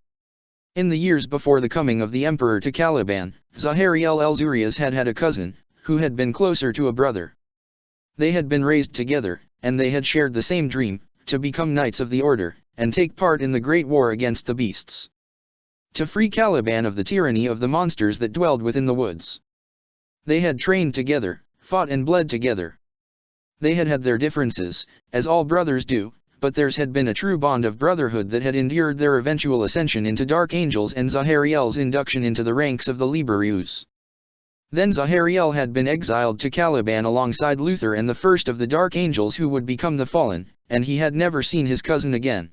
In the years before the coming of the Emperor to Caliban, Zahariel el-Zurias had a cousin, who had been closer to a brother. They had been raised together, and they had shared the same dream, to become knights of the order, and take part in the great war against the beasts. To free Caliban of the tyranny of the monsters that dwelled within the woods. They had trained together, fought and bled together. They had had their differences, as all brothers do, but theirs had been a true bond of brotherhood that had endured their eventual ascension into dark angels and Zahariel's induction into the ranks of the Liberius. Then Zahariel had been exiled to Caliban alongside Luther and the first of the dark angels who would become the fallen, and he had never seen his cousin again.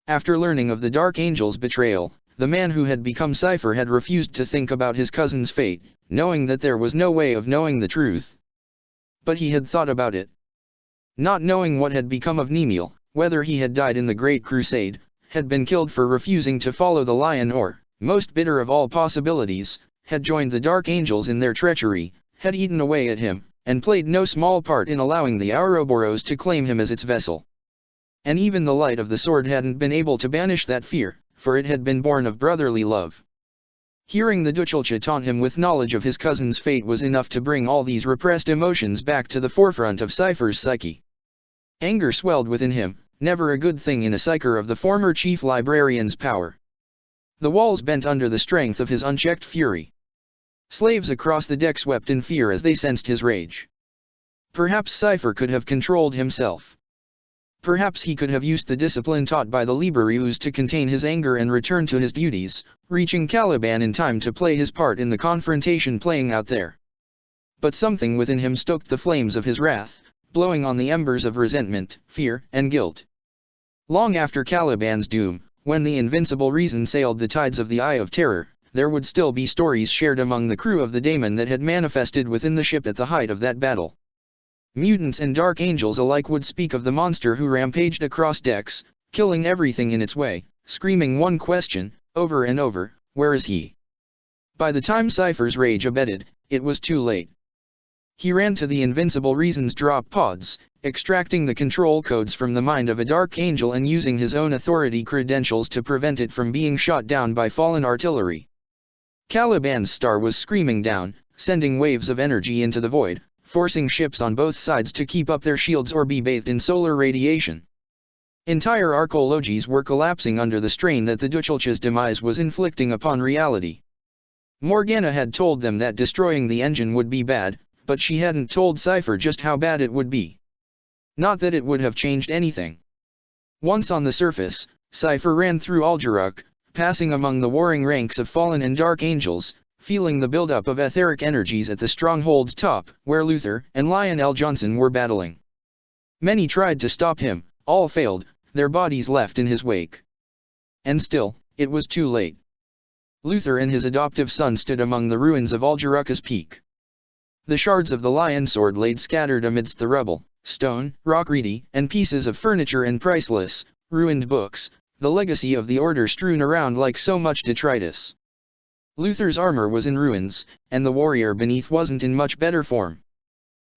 After learning of the dark angel's betrayal, the man who had become Cypher had refused to think about his cousin's fate, knowing that there was no way of knowing the truth. But he had thought about it. Not knowing what had become of Nemiel, whether he had died in the Great Crusade, had been killed for refusing to follow the lion or, most bitter of all possibilities, had joined the dark angels in their treachery, had eaten away at him, and played no small part in allowing the Ouroboros to claim him as its vessel. And even the light of the sword hadn't been able to banish that fear, for it had been born of brotherly love. Hearing the Duchelcha taunt him with knowledge of his cousin's fate was enough to bring all these repressed emotions back to the forefront of Cypher's psyche. Anger swelled within him, never a good thing in a psyker of the former chief librarian's power. The walls bent under the strength of his unchecked fury. Slaves across the decks wept in fear as they sensed his rage. Perhaps Cypher could have controlled himself. Perhaps he could have used the discipline taught by the Liberius to contain his anger and return to his duties, reaching Caliban in time to play his part in the confrontation playing out there. But something within him stoked the flames of his wrath, blowing on the embers of resentment, fear, and guilt. Long after Caliban's doom, when the invincible reason sailed the tides of the Eye of Terror, there would still be stories shared among the crew of the Daemon that had manifested within the ship at the height of that battle. Mutants and dark angels alike would speak of the monster who rampaged across decks, killing everything in its way, screaming one question, over and over, "Where is he?" By the time Cypher's rage abated, it was too late. He ran to the invincible reason's drop pods, extracting the control codes from the mind of a dark angel and using his own authority credentials to prevent it from being shot down by fallen artillery. Caliban's star was screaming down, sending waves of energy into the void, forcing ships on both sides to keep up their shields or be bathed in solar radiation. Entire arcologies were collapsing under the strain that the Duchelcha's demise was inflicting upon reality. Morgana had told them that destroying the engine would be bad, but she hadn't told Cypher just how bad it would be. Not that it would have changed anything. Once on the surface, Cypher ran through Algeruk, passing among the warring ranks of fallen and dark angels, feeling the buildup of etheric energies at the stronghold's top, where Luther and Lionel Johnson were battling. Many tried to stop him, all failed, their bodies left in his wake. And still, it was too late. Luther and his adoptive son stood among the ruins of Algeruka's peak. The shards of the lion sword laid scattered amidst the rubble, stone, rock reedy, and pieces of furniture and priceless, ruined books, the legacy of the order strewn around like so much detritus. Luther's armor was in ruins, and the warrior beneath wasn't in much better form.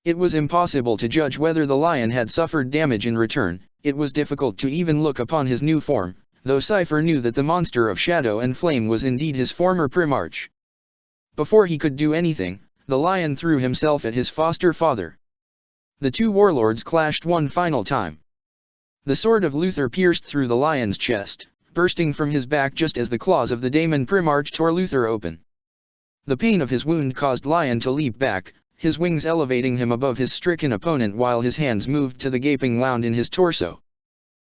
It was impossible to judge whether the lion had suffered damage in return. It was difficult to even look upon his new form, though Cypher knew that the monster of shadow and flame was indeed his former primarch. Before he could do anything, the lion threw himself at his foster father. The two warlords clashed one final time. The sword of Luther pierced through the lion's chest, bursting from his back just as the claws of the daemon primarch tore Luther open. The pain of his wound caused Lion to leap back, his wings elevating him above his stricken opponent while his hands moved to the gaping wound in his torso.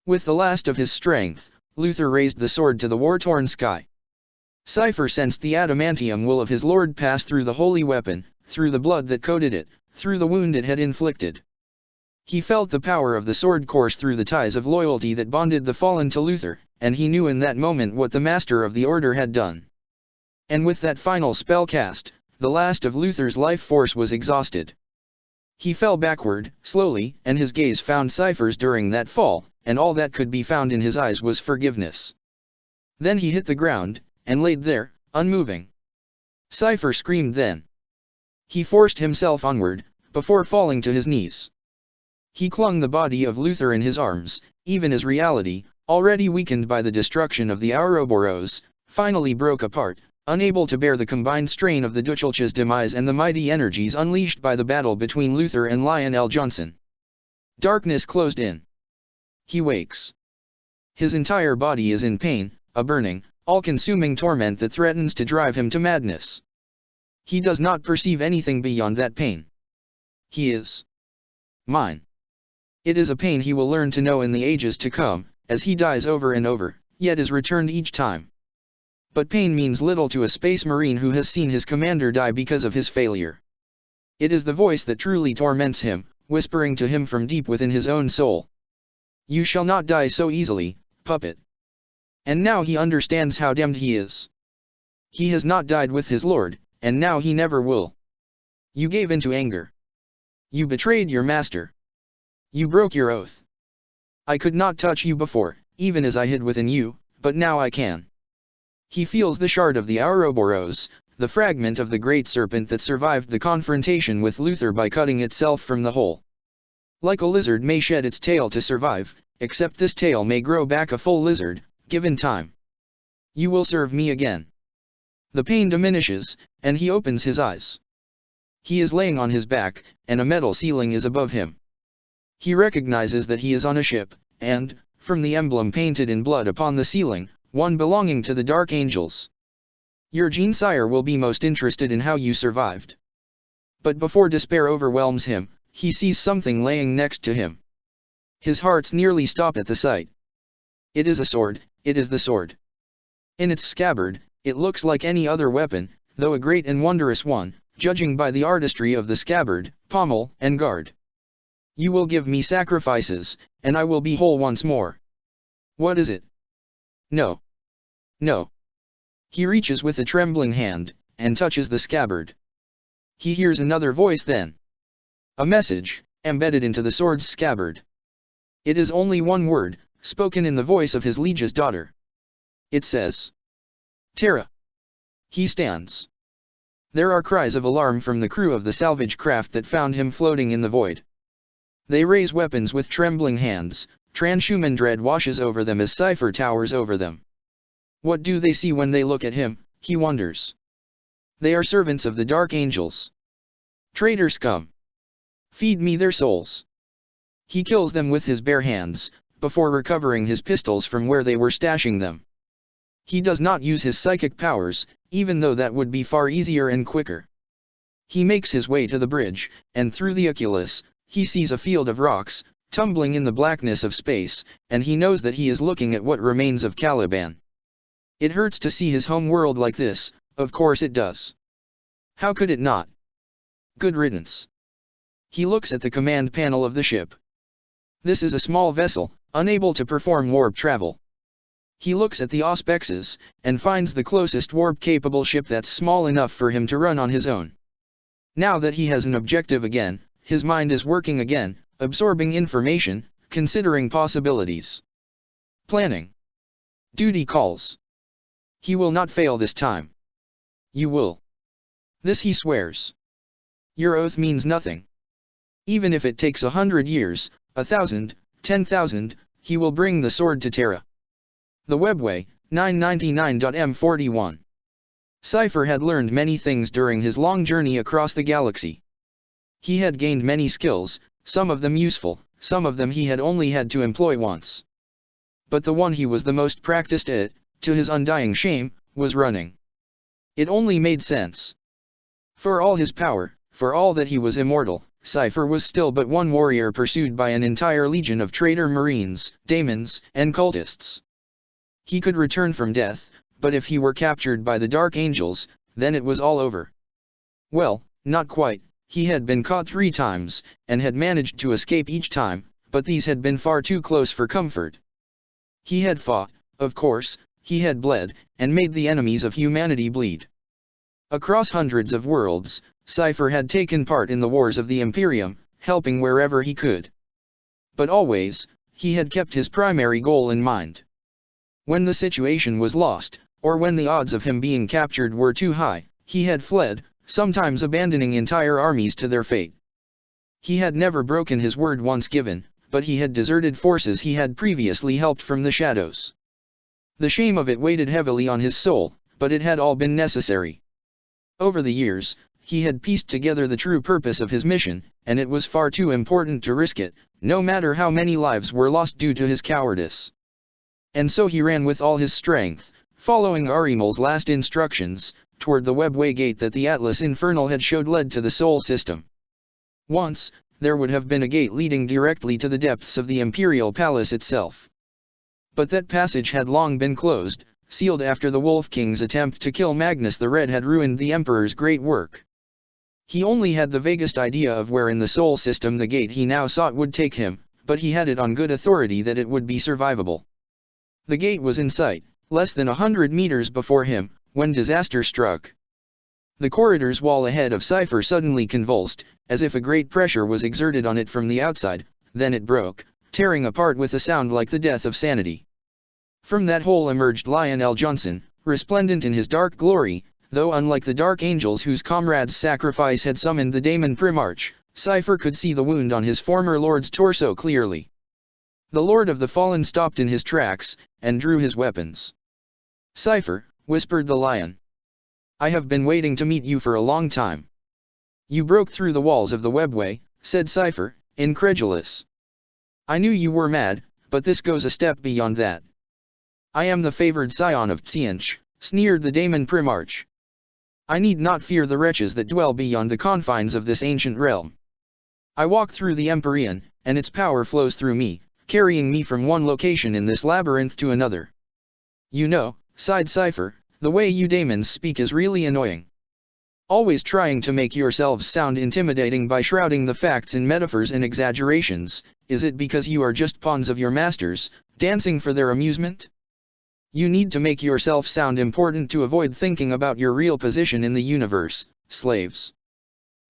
With the last of his strength, Luther raised the sword to the war-torn sky. Cypher sensed the adamantium will of his lord pass through the holy weapon, through the blood that coated it, through the wound it had inflicted. He felt the power of the sword course through the ties of loyalty that bonded the fallen to Luther, and he knew in that moment what the master of the order had done. And with that final spell cast, the last of Luther's life force was exhausted. He fell backward, slowly, and his gaze found Cypher's during that fall, and all that could be found in his eyes was forgiveness. Then he hit the ground, and laid there, unmoving. Cypher screamed then. He forced himself onward, before falling to his knees. He clung the body of Luther in his arms, even as reality, already weakened by the destruction of the Ouroboros, finally broke apart, unable to bear the combined strain of the Duchelch's demise and the mighty energies unleashed by the battle between Luther and Lionel Johnson. Darkness closed in. He wakes. His entire body is in pain, a burning, all-consuming torment that threatens to drive him to madness. He does not perceive anything beyond that pain. He is mine. It is a pain he will learn to know in the ages to come, as he dies over and over, yet is returned each time. But pain means little to a space marine who has seen his commander die because of his failure. It is the voice that truly torments him, whispering to him from deep within his own soul. You shall not die so easily, puppet. And now he understands how damned he is. He has not died with his lord, and now he never will. You gave in to anger. You betrayed your master. You broke your oath. I could not touch you before, even as I hid within you, but now I can. He feels the shard of the Ouroboros, the fragment of the great serpent that survived the confrontation with Luther by cutting itself from the whole. Like a lizard may shed its tail to survive, except this tail may grow back a full lizard, given time. You will serve me again. The pain diminishes, and he opens his eyes. He is laying on his back, and a metal ceiling is above him. He recognizes that he is on a ship, and, from the emblem painted in blood upon the ceiling, one belonging to the Dark Angels. Your Sire will be most interested in how you survived. But before despair overwhelms him, he sees something laying next to him. His hearts nearly stop at the sight. It is a sword, it is the sword. In its scabbard, it looks like any other weapon, though a great and wondrous one, judging by the artistry of the scabbard, pommel, and guard. You will give me sacrifices, and I will be whole once more. What is it? No. No. He reaches with a trembling hand, and touches the scabbard. He hears another voice then. A message, embedded into the sword's scabbard. It is only one word, spoken in the voice of his liege's daughter. It says, Terra. He stands. There are cries of alarm from the crew of the salvage craft that found him floating in the void. They raise weapons with trembling hands, transhuman dread washes over them as Cypher towers over them. What do they see when they look at him, he wonders. They are servants of the Dark Angels. Traitors come. Feed me their souls. He kills them with his bare hands, before recovering his pistols from where they were stashing them. He does not use his psychic powers, even though that would be far easier and quicker. He makes his way to the bridge, and through the oculus, he sees a field of rocks, tumbling in the blackness of space, and he knows that he is looking at what remains of Caliban. It hurts to see his home world like this, of course it does. How could it not? Good riddance. He looks at the command panel of the ship. This is a small vessel, unable to perform warp travel. He looks at the auspexes, and finds the closest warp-capable ship that's small enough for him to run on his own. Now that he has an objective again, his mind is working again, absorbing information, considering possibilities. Planning. Duty calls. He will not fail this time. You will. This he swears. Your oath means nothing. Even if it takes 100 years, 1,000, 10,000, he will bring the sword to Terra. The Webway, 999.m41. Cypher had learned many things during his long journey across the galaxy. He had gained many skills, some of them useful, some of them he had only had to employ once. But the one he was the most practiced at, to his undying shame, was running. It only made sense. For all his power, for all that he was immortal, Cypher was still but one warrior pursued by an entire legion of traitor marines, daemons, and cultists. He could return from death, but if he were captured by the Dark Angels, then it was all over. Well, not quite. He had been caught 3 times, and had managed to escape each time, but these had been far too close for comfort. He had fought, of course, he had bled, and made the enemies of humanity bleed. Across hundreds of worlds, Cypher had taken part in the wars of the Imperium, helping wherever he could. But always, he had kept his primary goal in mind. When the situation was lost, or when the odds of him being captured were too high, he had fled, sometimes abandoning entire armies to their fate. He had never broken his word once given, but he had deserted forces he had previously helped from the shadows. The shame of it weighed heavily on his soul, but it had all been necessary. Over the years, he had pieced together the true purpose of his mission, and it was far too important to risk it, no matter how many lives were lost due to his cowardice. And so he ran with all his strength, following Arimul's last instructions, toward the Webway gate that the Atlas Infernal had showed led to the Sol system. Once, there would have been a gate leading directly to the depths of the Imperial Palace itself. But that passage had long been closed, sealed after the Wolf King's attempt to kill Magnus the Red had ruined the Emperor's great work. He only had the vaguest idea of where in the Sol system the gate he now sought would take him, but he had it on good authority that it would be survivable. The gate was in sight, less than 100 meters before him, when disaster struck. The corridor's wall ahead of Cypher suddenly convulsed, as if a great pressure was exerted on it from the outside, then it broke, tearing apart with a sound like the death of sanity. From that hole emerged Lionel Johnson, resplendent in his dark glory, though unlike the Dark Angels whose comrade's sacrifice had summoned the Daemon Primarch, Cypher could see the wound on his former lord's torso clearly. The Lord of the Fallen stopped in his tracks, and drew his weapons. "Cypher," whispered the lion. "I have been waiting to meet you for a long time." "You broke through the walls of the Webway," said Cypher, incredulous. "I knew you were mad, but this goes a step beyond that." "I am the favored scion of Tzientch," sneered the Daemon Primarch. "I need not fear the wretches that dwell beyond the confines of this ancient realm. I walk through the Empyrean, and its power flows through me, carrying me from one location in this labyrinth to another." "You know," sighed Cypher, "the way you daemons speak is really annoying. Always trying to make yourselves sound intimidating by shrouding the facts in metaphors and exaggerations. Is it because you are just pawns of your masters, dancing for their amusement? You need to make yourself sound important to avoid thinking about your real position in the universe, slaves."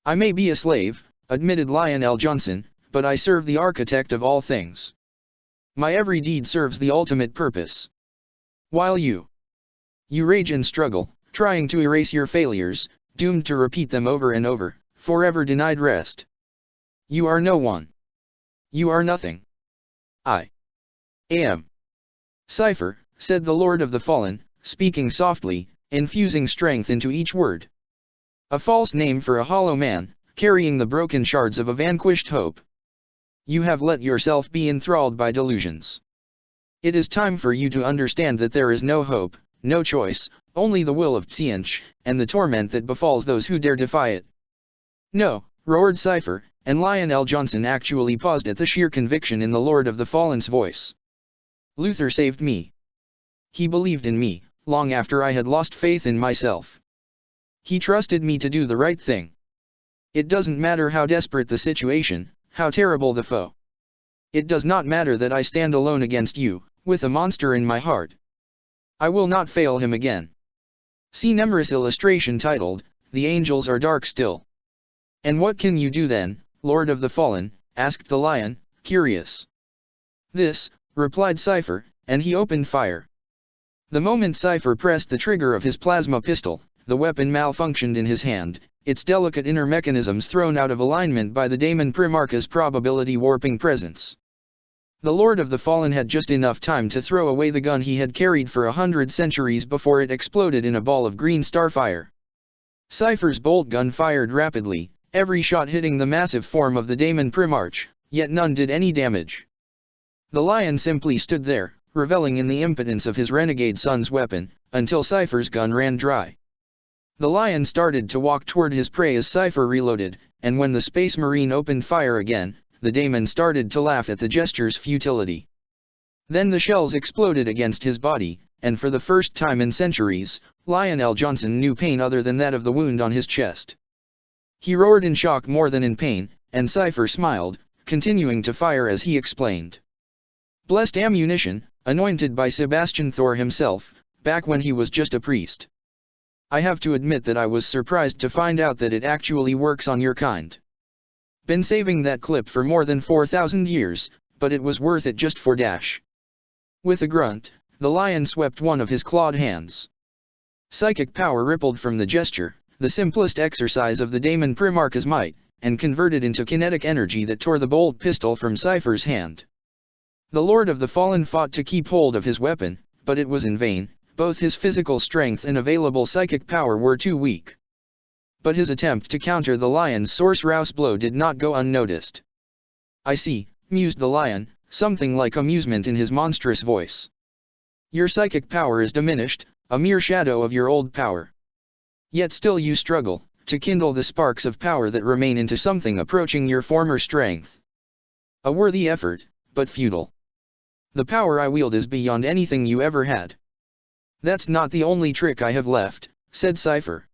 "I may be a slave," admitted Lionel Johnson, "but I serve the architect of all things. My every deed serves the ultimate purpose. While you rage and struggle, trying to erase your failures, doomed to repeat them over and over, forever denied rest. You are no one. You are nothing. I am." "Cypher," said the Lord of the Fallen, speaking softly, infusing strength into each word. "A false name for a hollow man, carrying the broken shards of a vanquished hope. You have let yourself be enthralled by delusions. It is time for you to understand that there is no hope, no choice, only the will of Tzientch, and the torment that befalls those who dare defy it." "No," roared Cypher, and Lionel Johnson actually paused at the sheer conviction in the Lord of the Fallen's voice. "Luther saved me. He believed in me, long after I had lost faith in myself. He trusted me to do the right thing. It doesn't matter how desperate the situation, how terrible the foe. It does not matter that I stand alone against you, with a monster in my heart. I will not fail him again." See numerous illustration titled, "The Angels Are Dark Still." And what can you do then, Lord of the Fallen? Asked the lion, curious. This, replied Cypher, and he opened fire. The moment Cypher pressed the trigger of his plasma pistol, the weapon malfunctioned in his hand, its delicate inner mechanisms thrown out of alignment by the daemon Primarch's probability warping presence. The Lord of the Fallen had just enough time to throw away the gun he had carried for 100 centuries before it exploded in a ball of green starfire. Cypher's bolt gun fired rapidly, every shot hitting the massive form of the daemon Primarch, yet none did any damage. The lion simply stood there, reveling in the impotence of his renegade son's weapon, until Cypher's gun ran dry. The lion started to walk toward his prey as Cypher reloaded, and when the Space Marine opened fire again, the daemon started to laugh at the gesture's futility. Then the shells exploded against his body, and for the first time in centuries, Lionel Johnson knew pain other than that of the wound on his chest. He roared in shock more than in pain, and Cypher smiled, continuing to fire as he explained. Blessed ammunition, anointed by Sebastian Thor himself, back when he was just a priest. I have to admit that I was surprised to find out that it actually works on your kind. Been saving that clip for more than 4,000 years, but it was worth it just for dash. With a grunt, the lion swept one of his clawed hands. Psychic power rippled from the gesture, the simplest exercise of the daemon Primarch's might, and converted into kinetic energy that tore the bolt pistol from Cypher's hand. The Lord of the Fallen fought to keep hold of his weapon, but it was in vain. Both his physical strength and available psychic power were too weak. But his attempt to counter the lion's source-rouse blow did not go unnoticed. I see, mused the lion, something like amusement in his monstrous voice. Your psychic power is diminished, a mere shadow of your old power. Yet still you struggle, to kindle the sparks of power that remain into something approaching your former strength. A worthy effort, but futile. The power I wield is beyond anything you ever had. That's not the only trick I have left, said Cypher.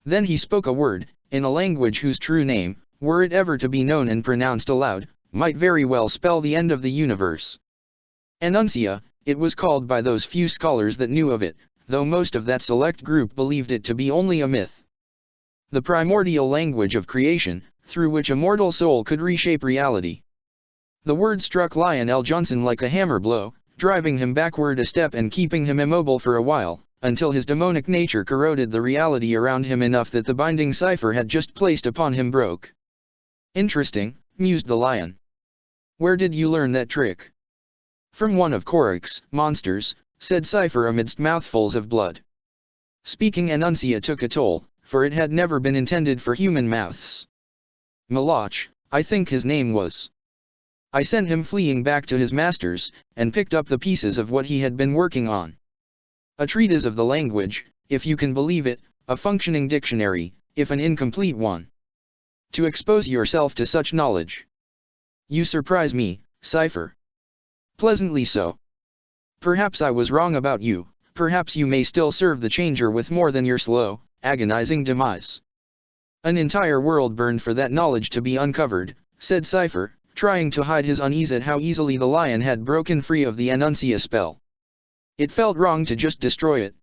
Then he spoke a word, in a language whose true name, were it ever to be known and pronounced aloud, might very well spell the end of the universe. Enuncia, it was called by those few scholars that knew of it, though most of that select group believed it to be only a myth. The primordial language of creation, through which a mortal soul could reshape reality. The word struck Lionel Johnson like a hammer blow, driving him backward a step and keeping him immobile for a while, until his demonic nature corroded the reality around him enough that the binding Cypher had just placed upon him broke. Interesting, mused the lion. Where did you learn that trick? From one of Korik's monsters, said Cypher amidst mouthfuls of blood. Speaking Enuncia took a toll, for it had never been intended for human mouths. Malach, I think his name was. I sent him fleeing back to his masters, and picked up the pieces of what he had been working on. A treatise of the language, if you can believe it, a functioning dictionary, if an incomplete one. To expose yourself to such knowledge. You surprise me, Cypher. Pleasantly so. Perhaps I was wrong about you, perhaps you may still serve the Changer with more than your slow, agonizing demise. An entire world burned for that knowledge to be uncovered, said Cypher, trying to hide his unease at how easily the lion had broken free of the Enuncia spell. It felt wrong to just destroy it.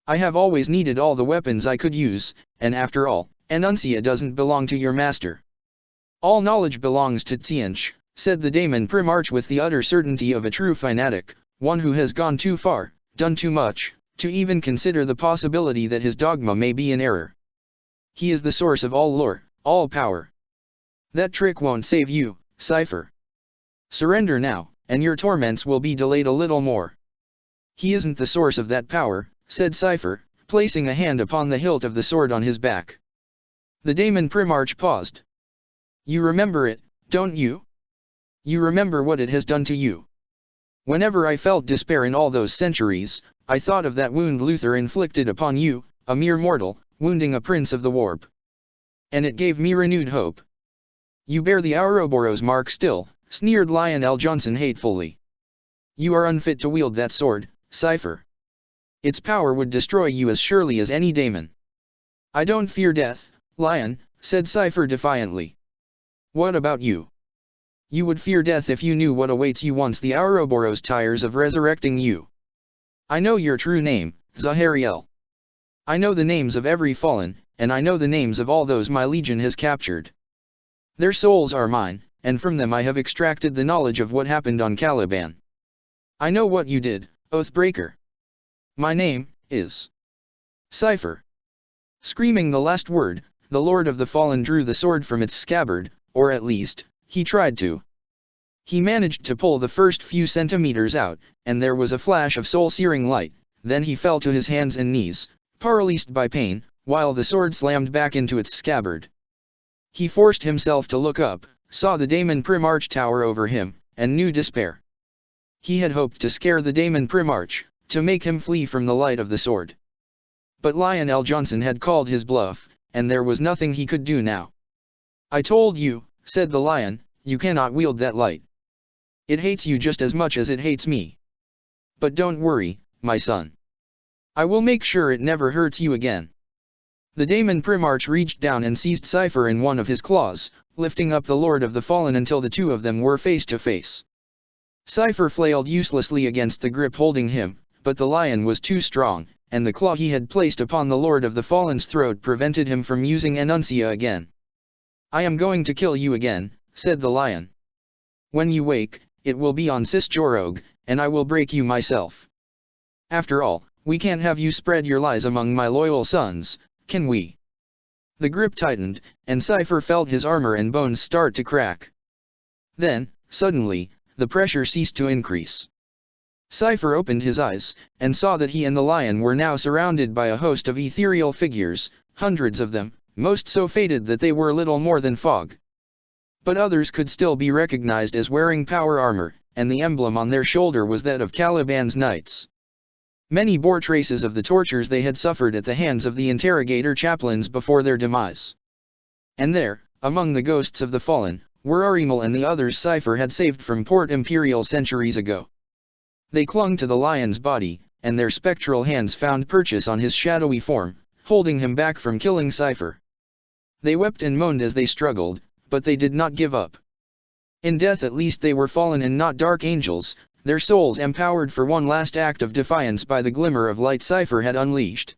I have always needed all the weapons I could use, and after all, Enuncia doesn't belong to your master. All knowledge belongs to Tziench, said the daemon Primarch with the utter certainty of a true fanatic, one who has gone too far, done too much, to even consider the possibility that his dogma may be in error. He is the source of all lore, all power. That trick won't save you, Cypher. Surrender now, and your torments will be delayed a little more. He isn't the source of that power, said Cypher, placing a hand upon the hilt of the sword on his back. The daemon Primarch paused. You remember it, don't you? You remember what it has done to you. Whenever I felt despair in all those centuries, I thought of that wound Luther inflicted upon you, a mere mortal, wounding a prince of the warp. And it gave me renewed hope. You bear the Ouroboros mark still, sneered Lionel Johnson hatefully. You are unfit to wield that sword, Cypher. Its power would destroy you as surely as any daemon. I don't fear death, Lion, said Cypher defiantly. What about you? You would fear death if you knew what awaits you once the Ouroboros tires of resurrecting you. I know your true name, Zahariel. I know the names of every fallen, and I know the names of all those my legion has captured. Their souls are mine, and from them I have extracted the knowledge of what happened on Caliban. I know what you did, Oathbreaker. My name is Cypher. Screaming the last word, the Lord of the Fallen drew the sword from its scabbard, or at least, he tried to. He managed to pull the first few centimeters out, and there was a flash of soul-searing light, then he fell to his hands and knees, paralyzed by pain, while the sword slammed back into its scabbard. He forced himself to look up, saw the Daemon Primarch tower over him, and knew despair. He had hoped to scare the Daemon Primarch, to make him flee from the light of the sword. But Lionel Johnson had called his bluff, and there was nothing he could do now. I told you, said the lion, you cannot wield that light. It hates you just as much as it hates me. But don't worry, my son. I will make sure it never hurts you again. The Daemon Primarch reached down and seized Cypher in one of his claws, lifting up the Lord of the Fallen until the two of them were face to face. Cypher flailed uselessly against the grip holding him, but the lion was too strong, and the claw he had placed upon the Lord of the Fallen's throat prevented him from using Enuncia again. I am going to kill you again, said the lion. When you wake, it will be on Cisjorog, and I will break you myself. After all, we can't have you spread your lies among my loyal sons, can we? The grip tightened, and Cypher felt his armor and bones start to crack. Then, suddenly, the pressure ceased to increase. Cypher opened his eyes, and saw that he and the lion were now surrounded by a host of ethereal figures, hundreds of them, most so faded that they were little more than fog. But others could still be recognized as wearing power armor, and the emblem on their shoulder was that of Caliban's knights. Many bore traces of the tortures they had suffered at the hands of the interrogator chaplains before their demise. And there, among the ghosts of the fallen, were Arimal and the others Cypher had saved from Port Imperial centuries ago. They clung to the lion's body, and their spectral hands found purchase on his shadowy form, holding him back from killing Cypher. They wept and moaned as they struggled, but they did not give up. In death at least they were fallen and not dark angels, their souls empowered for one last act of defiance by the glimmer of light Cypher had unleashed.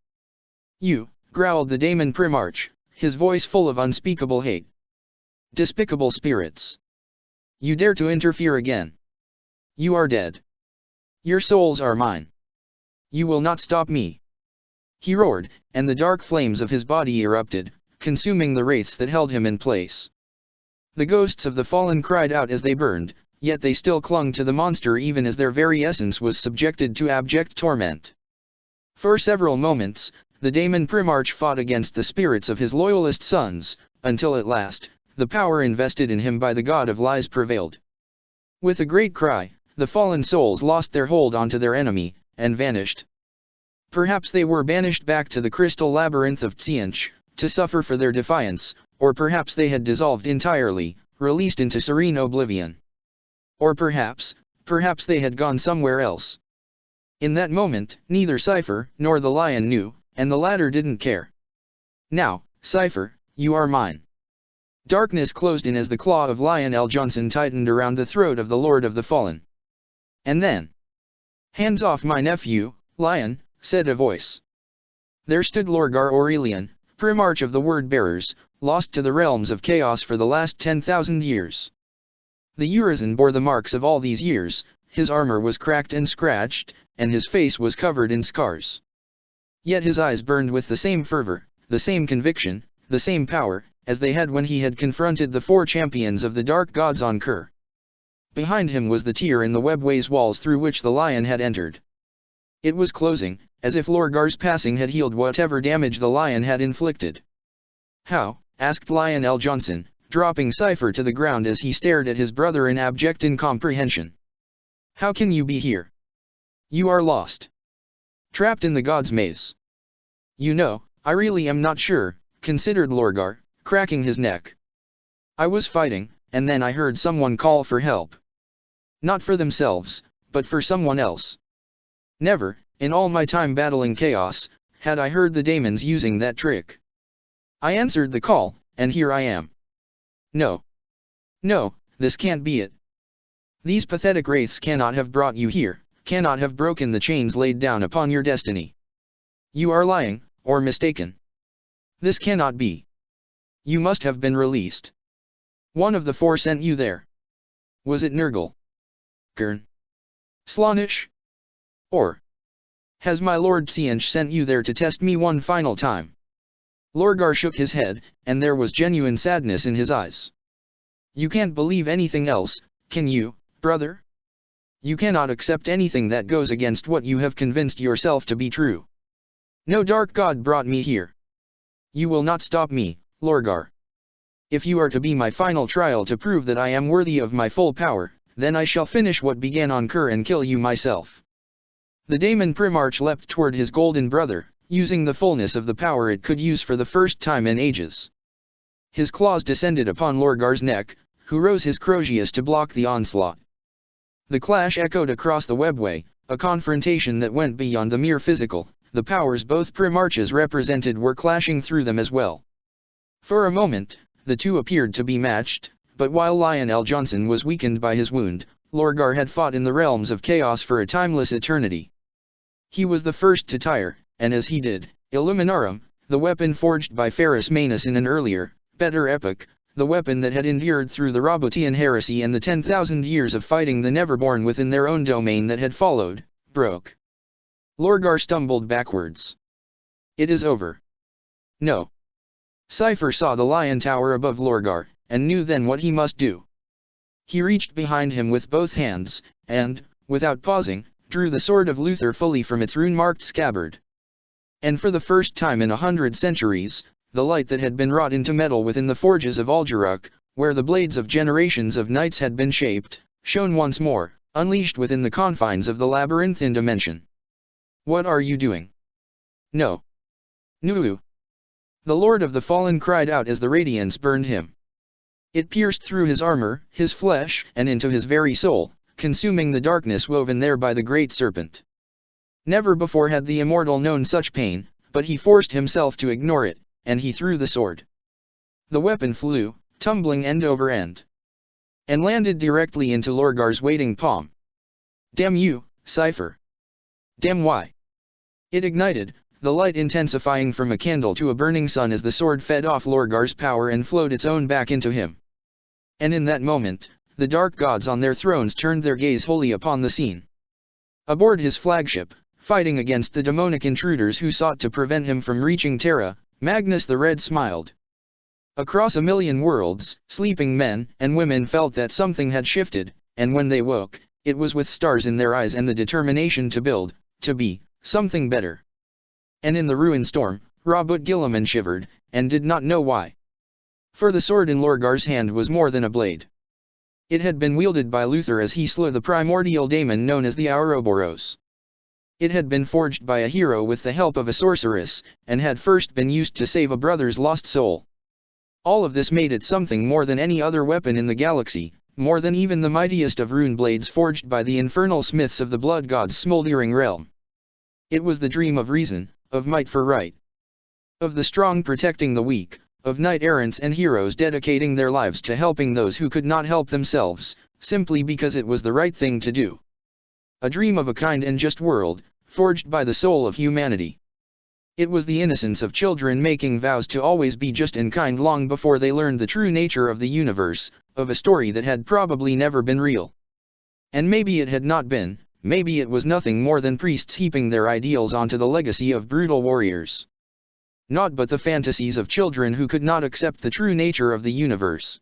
You, growled the Daemon Primarch, his voice full of unspeakable hate. Despicable spirits. You dare to interfere again. You are dead. Your souls are mine. You will not stop me. He roared, and the dark flames of his body erupted, consuming the wraiths that held him in place. The ghosts of the fallen cried out as they burned, yet they still clung to the monster even as their very essence was subjected to abject torment. For several moments, the Daemon Primarch fought against the spirits of his loyalist sons, until at last, the power invested in him by the god of lies prevailed. With a great cry, the fallen souls lost their hold onto their enemy, and vanished. Perhaps they were banished back to the crystal labyrinth of Tsianch, to suffer for their defiance, or perhaps they had dissolved entirely, released into serene oblivion. Or perhaps they had gone somewhere else. In that moment, neither Cypher nor the lion knew, and the latter didn't care. Now, Cypher, you are mine. Darkness closed in as the claw of Lionel Johnson tightened around the throat of the Lord of the Fallen. And then, hands off my nephew, lion, said a voice. There stood Lorgar Aurelian, Primarch of the Word-Bearers, lost to the realms of chaos for the last 10,000 years. The Urizen bore the marks of all these years, his armor was cracked and scratched, and his face was covered in scars. Yet his eyes burned with the same fervor, the same conviction, the same power, as they had when he had confronted the four champions of the dark gods on Kur. Behind him was the tear in the webways walls through which the lion had entered. It was closing, as if Lorgar's passing had healed whatever damage the lion had inflicted. How? Asked Lionel Johnson, dropping Cypher to the ground as he stared at his brother in abject incomprehension. How can you be here? You are lost. Trapped in the god's maze. You know, I really am not sure, considered Lorgar, cracking his neck. I was fighting, and then I heard someone call for help. Not for themselves, but for someone else. Never, in all my time battling chaos, had I heard the daemons using that trick. I answered the call, and here I am. No. No, this can't be it. These pathetic wraiths cannot have brought you here, cannot have broken the chains laid down upon your destiny. You are lying, or mistaken. This cannot be. You must have been released. One of the four sent you there. Was it Nurgle? Gurn? Slaanesh? Or has my lord Tsiench sent you there to test me one final time? Lorgar shook his head, and there was genuine sadness in his eyes. You can't believe anything else, can you, brother? You cannot accept anything that goes against what you have convinced yourself to be true. No dark god brought me here. You will not stop me, Lorgar. If you are to be my final trial to prove that I am worthy of my full power, then I shall finish what began on Kur and kill you myself. The Daemon Primarch leapt toward his golden brother, using the fullness of the power it could use for the first time in ages. His claws descended upon Lorgar's neck, who rose his Crozius to block the onslaught. The clash echoed across the webway, a confrontation that went beyond the mere physical. The powers both Primarches represented were clashing through them as well. For a moment, the two appeared to be matched, but while Lionel Johnson was weakened by his wound, Lorgar had fought in the realms of chaos for a timeless eternity. He was the first to tire, and as he did, Illuminarum, the weapon forged by Ferrus Manus in an earlier, better epoch, the weapon that had endured through the Roboutian Heresy and the 10,000 years of fighting the Neverborn within their own domain that had followed, broke. Lorgar stumbled backwards. It is over. No. Cypher saw the lion tower above Lorgar, and knew then what he must do. He reached behind him with both hands, and, without pausing, drew the sword of Luther fully from its rune-marked scabbard. And for the first time in 100 centuries, the light that had been wrought into metal within the forges of Uljaruk, where the blades of generations of knights had been shaped, shone once more, unleashed within the confines of the labyrinthine dimension. What are you doing? No. Nuu. The Lord of the Fallen cried out as the radiance burned him. It pierced through his armor, his flesh, and into his very soul, consuming the darkness woven there by the great serpent. Never before had the immortal known such pain, but he forced himself to ignore it, and he threw the sword. The weapon flew, tumbling end over end, and landed directly into Lorgar's waiting palm. Damn you, Cypher. Damn why. It ignited, the light intensifying from a candle to a burning sun as the sword fed off Lorgar's power and flowed its own back into him. And in that moment, the dark gods on their thrones turned their gaze wholly upon the scene. Aboard his flagship, fighting against the demonic intruders who sought to prevent him from reaching Terra, Magnus the Red smiled. Across a million worlds, sleeping men and women felt that something had shifted, and when they woke, it was with stars in their eyes and the determination to build, to be, something better. And in the ruin storm, Robert Gilliman shivered, and did not know why. For the sword in Lorgar's hand was more than a blade. It had been wielded by Luther as he slew the primordial daemon known as the Ouroboros. It had been forged by a hero with the help of a sorceress, and had first been used to save a brother's lost soul. All of this made it something more than any other weapon in the galaxy, more than even the mightiest of rune blades forged by the infernal smiths of the blood god's smoldering realm. It was the dream of reason, of might for right, of the strong protecting the weak, of knight-errants and heroes dedicating their lives to helping those who could not help themselves, simply because it was the right thing to do. A dream of a kind and just world, forged by the soul of humanity. It was the innocence of children making vows to always be just and kind long before they learned the true nature of the universe, of a story that had probably never been real. And maybe it had not been, maybe it was nothing more than priests heaping their ideals onto the legacy of brutal warriors. Naught but the fantasies of children who could not accept the true nature of the universe.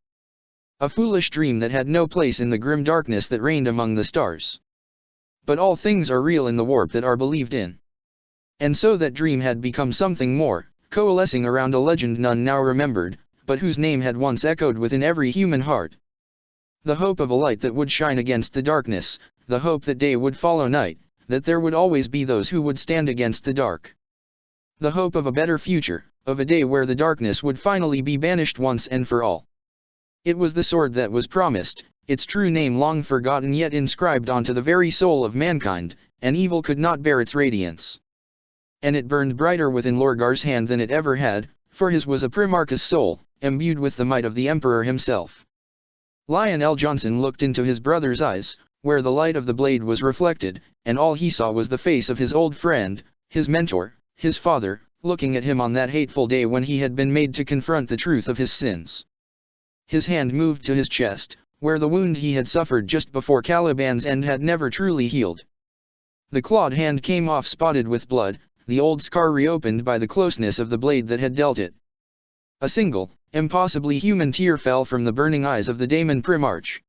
A foolish dream that had no place in the grim darkness that reigned among the stars. But all things are real in the warp that are believed in. And so that dream had become something more, coalescing around a legend none now remembered, but whose name had once echoed within every human heart. The hope of a light that would shine against the darkness, the hope that day would follow night, that there would always be those who would stand against the dark. The hope of a better future, of a day where the darkness would finally be banished once and for all. It was the sword that was promised, its true name long forgotten yet inscribed onto the very soul of mankind, and evil could not bear its radiance. And it burned brighter within Lorgar's hand than it ever had, for his was a Primarch's soul, imbued with the might of the Emperor himself. Lionel Johnson looked into his brother's eyes, where the light of the blade was reflected, and all he saw was the face of his old friend, his mentor, his father, looking at him on that hateful day when he had been made to confront the truth of his sins. His hand moved to his chest, where the wound he had suffered just before Caliban's end had never truly healed. The clawed hand came off spotted with blood, the old scar reopened by the closeness of the blade that had dealt it. A single, impossibly human tear fell from the burning eyes of the Daemon Primarch.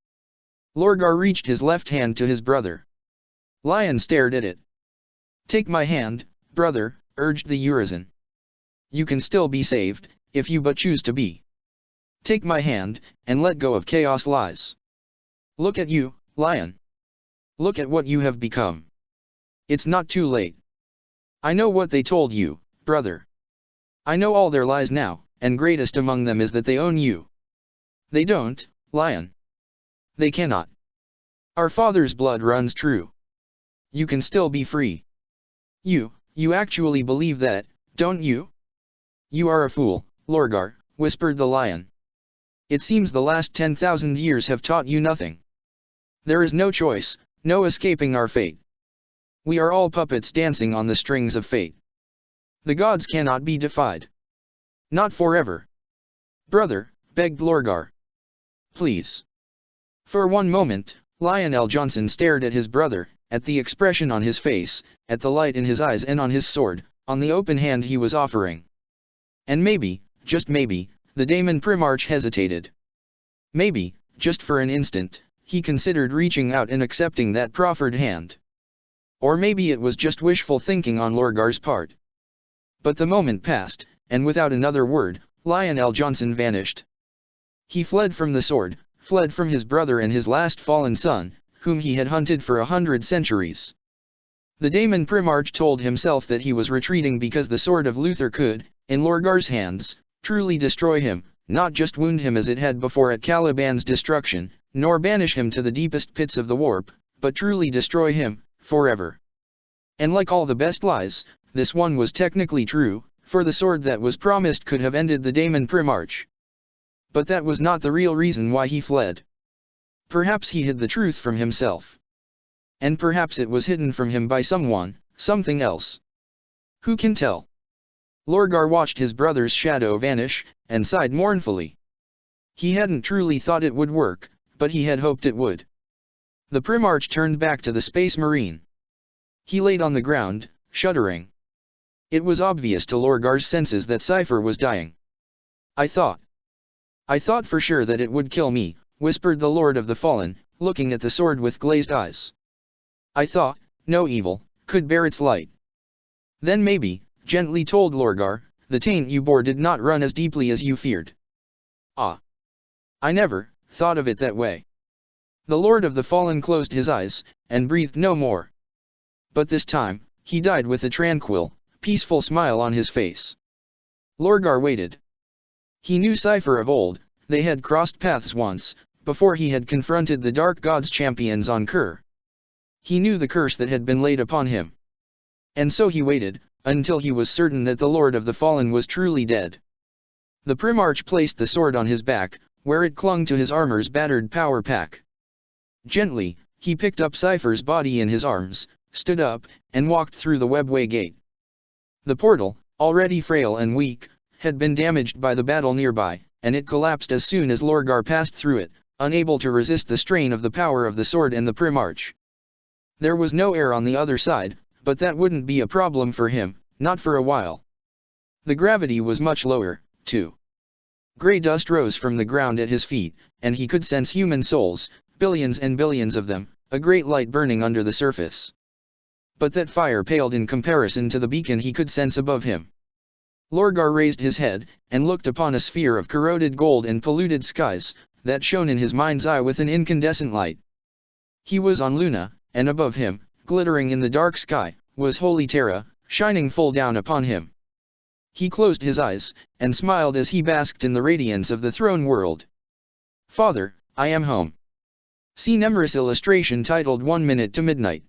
Lorgar reached his left hand to his brother. Lion stared at it. "Take my hand, brother," urged the Urizen. "You can still be saved, if you but choose to be. Take my hand, and let go of chaos lies. Look at you, Lion. Look at what you have become. It's not too late. I know what they told you, brother. I know all their lies now, and greatest among them is that they own you. They don't, Lion. They cannot. Our father's blood runs true. You can still be free. You actually believe that, don't you?" "You are a fool, Lorgar," whispered the Lion. "It seems the last 10,000 years have taught you nothing. There is no choice, no escaping our fate. We are all puppets dancing on the strings of fate. The gods cannot be defied. Not forever." "Brother," begged Lorgar. "Please." For one moment, Lionel Johnson stared at his brother, at the expression on his face, at the light in his eyes and on his sword, on the open hand he was offering. And maybe, just maybe, the Daemon Primarch hesitated. Maybe, just for an instant, he considered reaching out and accepting that proffered hand. Or maybe it was just wishful thinking on Lorgar's part. But the moment passed, and without another word, Lionel Johnson vanished. He fled from the sword, fled from his brother and his last fallen son, whom he had hunted for 100 centuries. The Daemon Primarch told himself that he was retreating because the sword of Luther could, in Lorgar's hands, truly destroy him, not just wound him as it had before at Caliban's destruction, nor banish him to the deepest pits of the warp, but truly destroy him, forever. And like all the best lies, this one was technically true, for the sword that was promised could have ended the Daemon Primarch. But that was not the real reason why he fled. Perhaps he hid the truth from himself. And perhaps it was hidden from him by someone, something else. Who can tell? Lorgar watched his brother's shadow vanish, and sighed mournfully. He hadn't truly thought it would work, but he had hoped it would. The Primarch turned back to the Space Marine. He laid on the ground, shuddering. It was obvious to Lorgar's senses that Cypher was dying. I thought for sure that it would kill me," whispered the Lord of the Fallen, looking at the sword with glazed eyes. "I thought, no evil could bear its light." "Then maybe," gently told Lorgar, "the taint you bore did not run as deeply as you feared." "Ah. I never thought of it that way." The Lord of the Fallen closed his eyes, and breathed no more. But this time, he died with a tranquil, peaceful smile on his face. Lorgar waited. He knew Cypher of old, they had crossed paths once, before he had confronted the Dark God's champions on Kur. He knew the curse that had been laid upon him. And so he waited, until he was certain that the Lord of the Fallen was truly dead. The Primarch placed the sword on his back, where it clung to his armor's battered power pack. Gently, he picked up Cypher's body in his arms, stood up, and walked through the webway gate. The portal, already frail and weak, had been damaged by the battle nearby, and it collapsed as soon as Lorgar passed through it, unable to resist the strain of the power of the sword and the Primarch. There was no air on the other side, but that wouldn't be a problem for him, not for a while. The gravity was much lower, too. Grey dust rose from the ground at his feet, and he could sense human souls, billions and billions of them, a great light burning under the surface. But that fire paled in comparison to the beacon he could sense above him. Lorgar raised his head, and looked upon a sphere of corroded gold and polluted skies, that shone in his mind's eye with an incandescent light. He was on Luna, and above him, glittering in the dark sky, was Holy Terra, shining full down upon him. He closed his eyes, and smiled as he basked in the radiance of the throne world. "Father, I am home." See Nemris illustration titled 1 Minute to Midnight.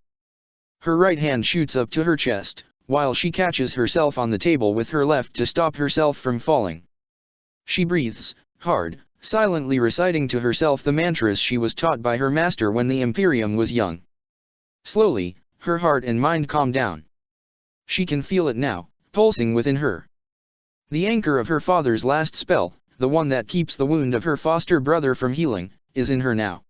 Her right hand shoots up to her chest, while she catches herself on the table with her left to stop herself from falling. She breathes hard, silently reciting to herself the mantras she was taught by her master when the Imperium was young. Slowly, her heart and mind calm down. She can feel it now, pulsing within her. The anchor of her father's last spell, the one that keeps the wound of her foster brother from healing, is in her now.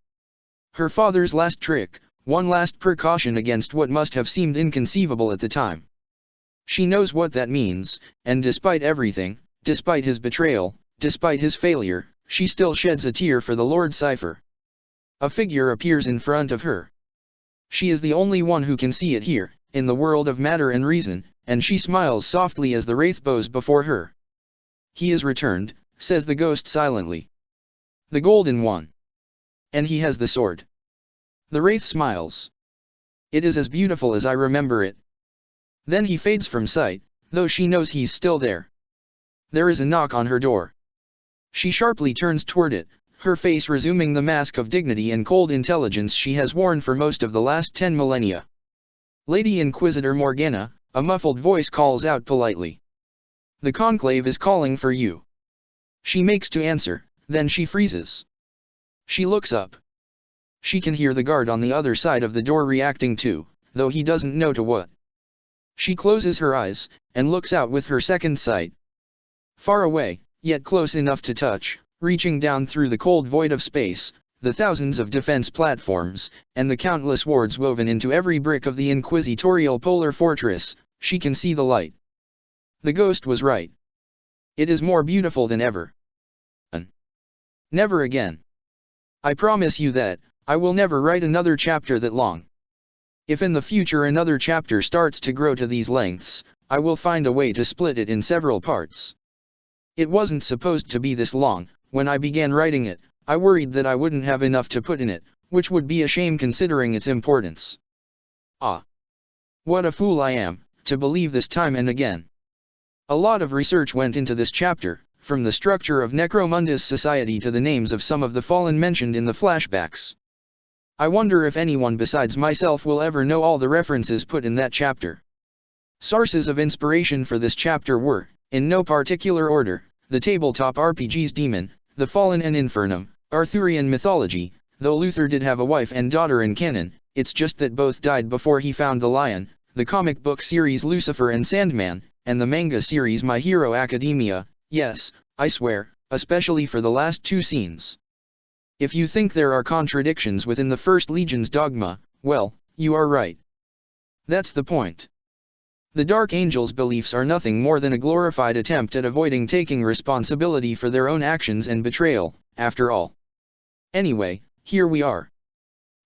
Her father's last trick, one last precaution against what must have seemed inconceivable at the time. She knows what that means, and despite everything, despite his betrayal, despite his failure, she still sheds a tear for the Lord Cypher. A figure appears in front of her. She is the only one who can see it here, in the world of matter and reason, and she smiles softly as the wraith bows before her. "He is returned," says the ghost silently. "The golden one. And he has the sword." The wraith smiles. "It is as beautiful as I remember it." Then he fades from sight, though she knows he's still there. There is a knock on her door. She sharply turns toward it, her face resuming the mask of dignity and cold intelligence she has worn for most of the last 10 millennia. "Lady Inquisitor Morgana," a muffled voice calls out politely. "The Conclave is calling for you." She makes to answer, then she freezes. She looks up. She can hear the guard on the other side of the door reacting too, though he doesn't know to what. She closes her eyes, and looks out with her second sight. Far away, yet close enough to touch, reaching down through the cold void of space, the thousands of defense platforms, and the countless wards woven into every brick of the inquisitorial polar fortress, she can see the light. The ghost was right. It is more beautiful than ever. Never again. I promise you that, I will never write another chapter that long. If in the future another chapter starts to grow to these lengths, I will find a way to split it in several parts. It wasn't supposed to be this long. When I began writing it, I worried that I wouldn't have enough to put in it, which would be a shame considering its importance. Ah! What a fool I am, to believe this time and again. A lot of research went into this chapter, from the structure of Necromunda's society to the names of some of the fallen mentioned in the flashbacks. I wonder if anyone besides myself will ever know all the references put in that chapter. Sources of inspiration for this chapter were, in no particular order, the tabletop RPG's Demon, the Fallen and Infernum, Arthurian mythology, though Luther did have a wife and daughter in canon, it's just that both died before he found the lion, the comic book series Lucifer and Sandman, and the manga series My Hero Academia, yes, I swear, especially for the last 2 scenes. If you think there are contradictions within the First Legion's dogma, well, you are right. That's the point. The Dark Angel's beliefs are nothing more than a glorified attempt at avoiding taking responsibility for their own actions and betrayal, after all. Anyway, here we are.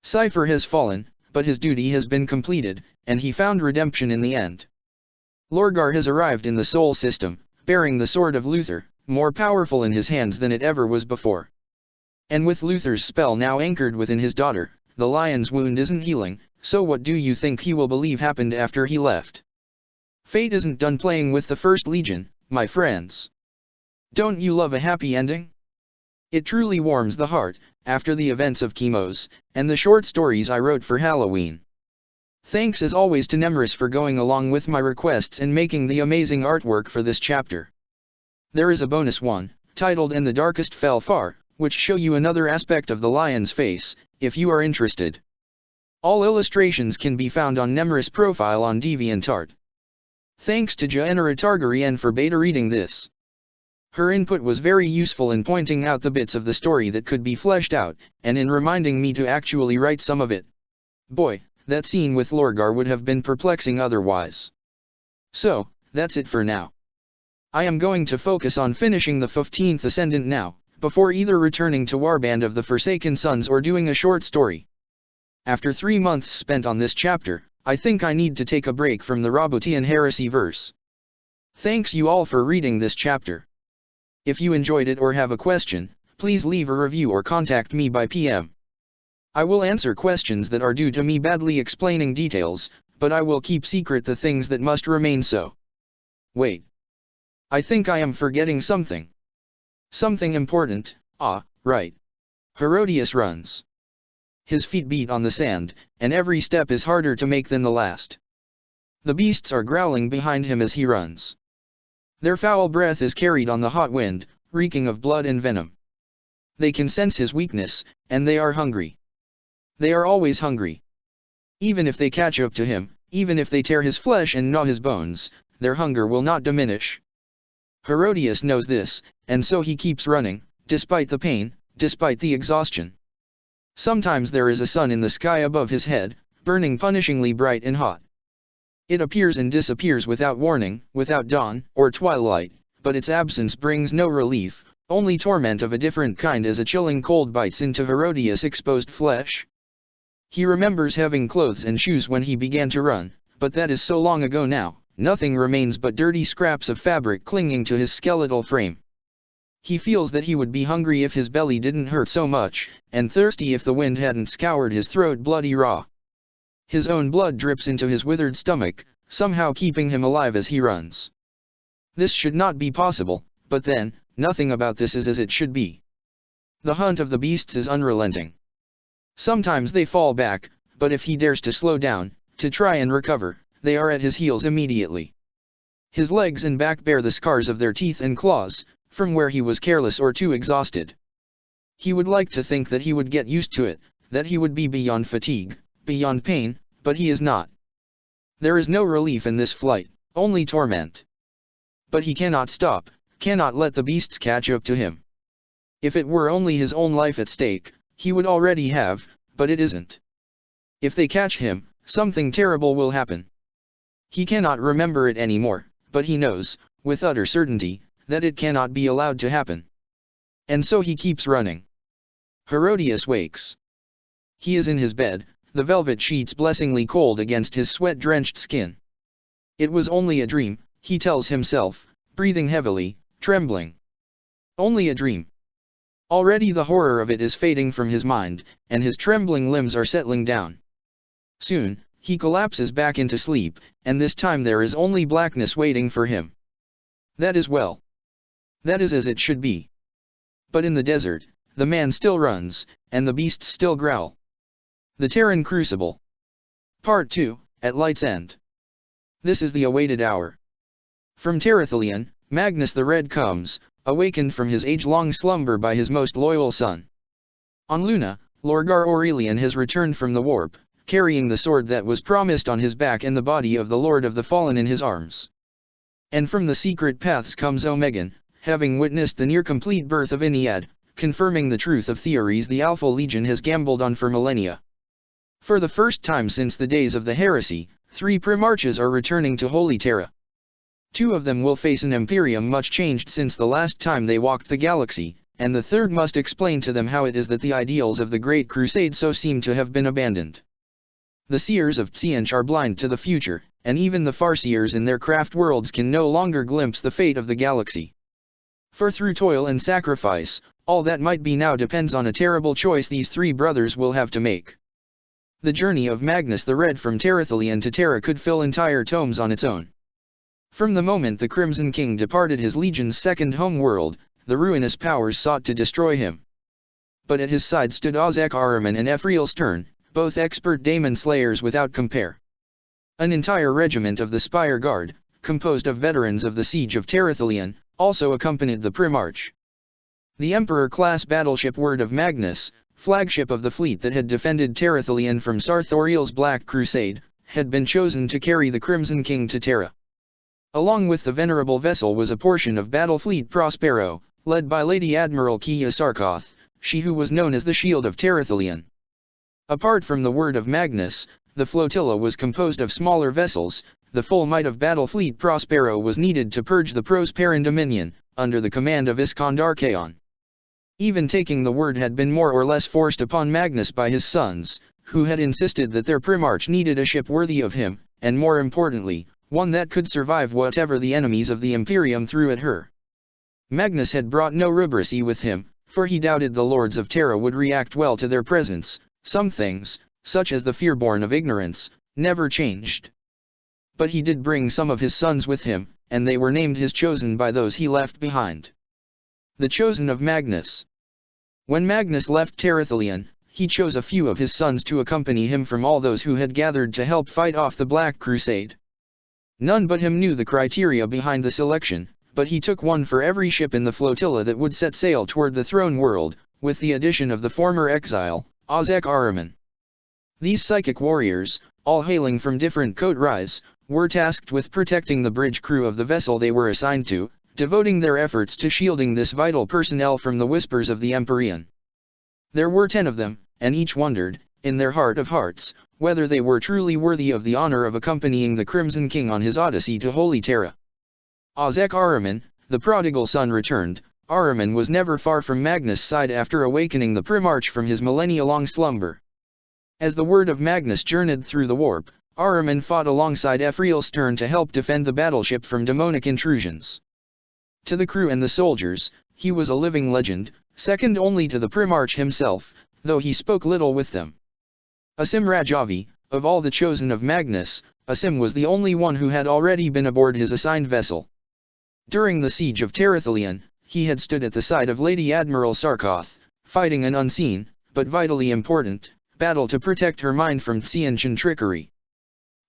Cypher has fallen, but his duty has been completed, and he found redemption in the end. Lorgar has arrived in the Sol system, bearing the sword of Luther, more powerful in his hands than it ever was before. And with Luther's spell now anchored within his daughter, the lion's wound isn't healing, so what do you think he will believe happened after he left? Fate isn't done playing with the First Legion, my friends. Don't you love a happy ending? It truly warms the heart, after the events of Chemos, and the short stories I wrote for Halloween. Thanks as always to Nemris for going along with my requests and making the amazing artwork for this chapter. There is a bonus one, titled And the Darkest Fell Far, which show you another aspect of the lion's face, if you are interested. All illustrations can be found on Nemris' profile on DeviantArt. Thanks to Jaenara Targaryen for beta reading this. Her input was very useful in pointing out the bits of the story that could be fleshed out, and in reminding me to actually write some of it. Boy, that scene with Lorgar would have been perplexing otherwise. So, that's it for now. I am going to focus on finishing the 15th Ascendant now, before either returning to Warband of the Forsaken Sons or doing a short story. After 3 months spent on this chapter, I think I need to take a break from the Roboutian Heresy verse. Thanks you all for reading this chapter. If you enjoyed it or have a question, please leave a review or contact me by PM. I will answer questions that are due to me badly explaining details, but I will keep secret the things that must remain so. Wait. I think I am forgetting something. Something important, right. Herodias runs. His feet beat on the sand, and every step is harder to make than the last. The beasts are growling behind him as he runs. Their foul breath is carried on the hot wind, reeking of blood and venom. They can sense his weakness, and they are hungry. They are always hungry. Even if they catch up to him, even if they tear his flesh and gnaw his bones, their hunger will not diminish. Herodias knows this, and so he keeps running, despite the pain, despite the exhaustion. Sometimes there is a sun in the sky above his head, burning punishingly bright and hot. It appears and disappears without warning, without dawn, or twilight, but its absence brings no relief, only torment of a different kind as a chilling cold bites into Herodias' exposed flesh. He remembers having clothes and shoes when he began to run, but that is so long ago now, nothing remains but dirty scraps of fabric clinging to his skeletal frame. He feels that he would be hungry if his belly didn't hurt so much, and thirsty if the wind hadn't scoured his throat bloody raw. His own blood drips into his withered stomach, somehow keeping him alive as he runs. This should not be possible, but then, nothing about this is as it should be. The hunt of the beasts is unrelenting. Sometimes they fall back, but if he dares to slow down, to try and recover, they are at his heels immediately. His legs and back bear the scars of their teeth and claws, from where he was careless or too exhausted. He would like to think that he would get used to it, that he would be beyond fatigue, beyond pain, but he is not. There is no relief in this flight, only torment. But he cannot stop, cannot let the beasts catch up to him. If it were only his own life at stake, he would already have, but it isn't. If they catch him, something terrible will happen. He cannot remember it anymore, but he knows, with utter certainty, that it cannot be allowed to happen. And so he keeps running. Herodias wakes. He is in his bed, the velvet sheets blessingly cold against his sweat-drenched skin. It was only a dream, he tells himself, breathing heavily, trembling. Only a dream. Already the horror of it is fading from his mind, and his trembling limbs are settling down. Soon, he collapses back into sleep, and this time there is only blackness waiting for him. That is well. That is as it should be. But in the desert, the man still runs, and the beasts still growl. The Terran Crucible. Part 2, at Light's End. This is the awaited hour. From Terathelion, Magnus the Red comes, awakened from his age-long slumber by his most loyal son. On Luna, Lorgar Aurelian has returned from the warp, carrying the sword that was promised on his back and the body of the Lord of the Fallen in his arms. And from the secret paths comes Omegan, having witnessed the near-complete birth of Ennead, confirming the truth of theories the Alpha Legion has gambled on for millennia. For the first time since the days of the heresy, 3 Primarchs are returning to Holy Terra. 2 of them will face an Imperium much changed since the last time they walked the galaxy, and the third must explain to them how it is that the ideals of the Great Crusade so seem to have been abandoned. The seers of Tzianch are blind to the future, and even the farseers in their craft worlds can no longer glimpse the fate of the galaxy. For through toil and sacrifice, all that might be now depends on a terrible choice these 3 brothers will have to make. The journey of Magnus the Red from Terathelion to Terra could fill entire tomes on its own. From the moment the Crimson King departed his legion's second home world, the ruinous powers sought to destroy him. But at his side stood Ozek Ahriman and Ephriel Stern, both expert daemon slayers without compare. An entire regiment of the Spire Guard, composed of veterans of the siege of Terathelion, also accompanied the Primarch. The Emperor-class battleship Word of Magnus, flagship of the fleet that had defended Terathelion from Sarthoriel's Black Crusade, had been chosen to carry the Crimson King to Terra. Along with the venerable vessel was a portion of Battlefleet Prospero, led by Lady Admiral Kia Sarkoth, she who was known as the Shield of Terathelion. Apart from the Word of Magnus, the flotilla was composed of smaller vessels. The full might of Battlefleet Prospero was needed to purge the Prosperan Dominion, under the command of Iskandar Khan. Even taking the word had been more or less forced upon Magnus by his sons, who had insisted that their Primarch needed a ship worthy of him, and more importantly, one that could survive whatever the enemies of the Imperium threw at her. Magnus had brought no rubricacy with him, for he doubted the Lords of Terra would react well to their presence. Some things, such as the fear born of ignorance, never changed. But he did bring some of his sons with him, and they were named his chosen by those he left behind. The chosen of Magnus. When Magnus left Terathelion, he chose a few of his sons to accompany him from all those who had gathered to help fight off the Black Crusade. None but him knew the criteria behind the selection, but he took one for every ship in the flotilla that would set sail toward the throne world, with the addition of the former exile, Ozek Ahriman. These psychic warriors, all hailing from different coteries, were tasked with protecting the bridge crew of the vessel they were assigned to, devoting their efforts to shielding this vital personnel from the whispers of the Empyrean. There were 10 of them, and each wondered, in their heart of hearts, whether they were truly worthy of the honor of accompanying the Crimson King on his odyssey to Holy Terra. Ozek Ahriman, the prodigal son, returned. Ahriman was never far from Magnus' side after awakening the Primarch from his millennia-long slumber. As the word of Magnus journeyed through the warp, Ahriman fought alongside Ephriel Stern to help defend the battleship from demonic intrusions. To the crew and the soldiers, he was a living legend, second only to the Primarch himself, though he spoke little with them. Asim Rajavi, of all the chosen of Magnus, Asim was the only one who had already been aboard his assigned vessel. During the siege of Terathalion, he had stood at the side of Lady Admiral Sarkoth, fighting an unseen, but vitally important, battle to protect her mind from Tsianchan trickery.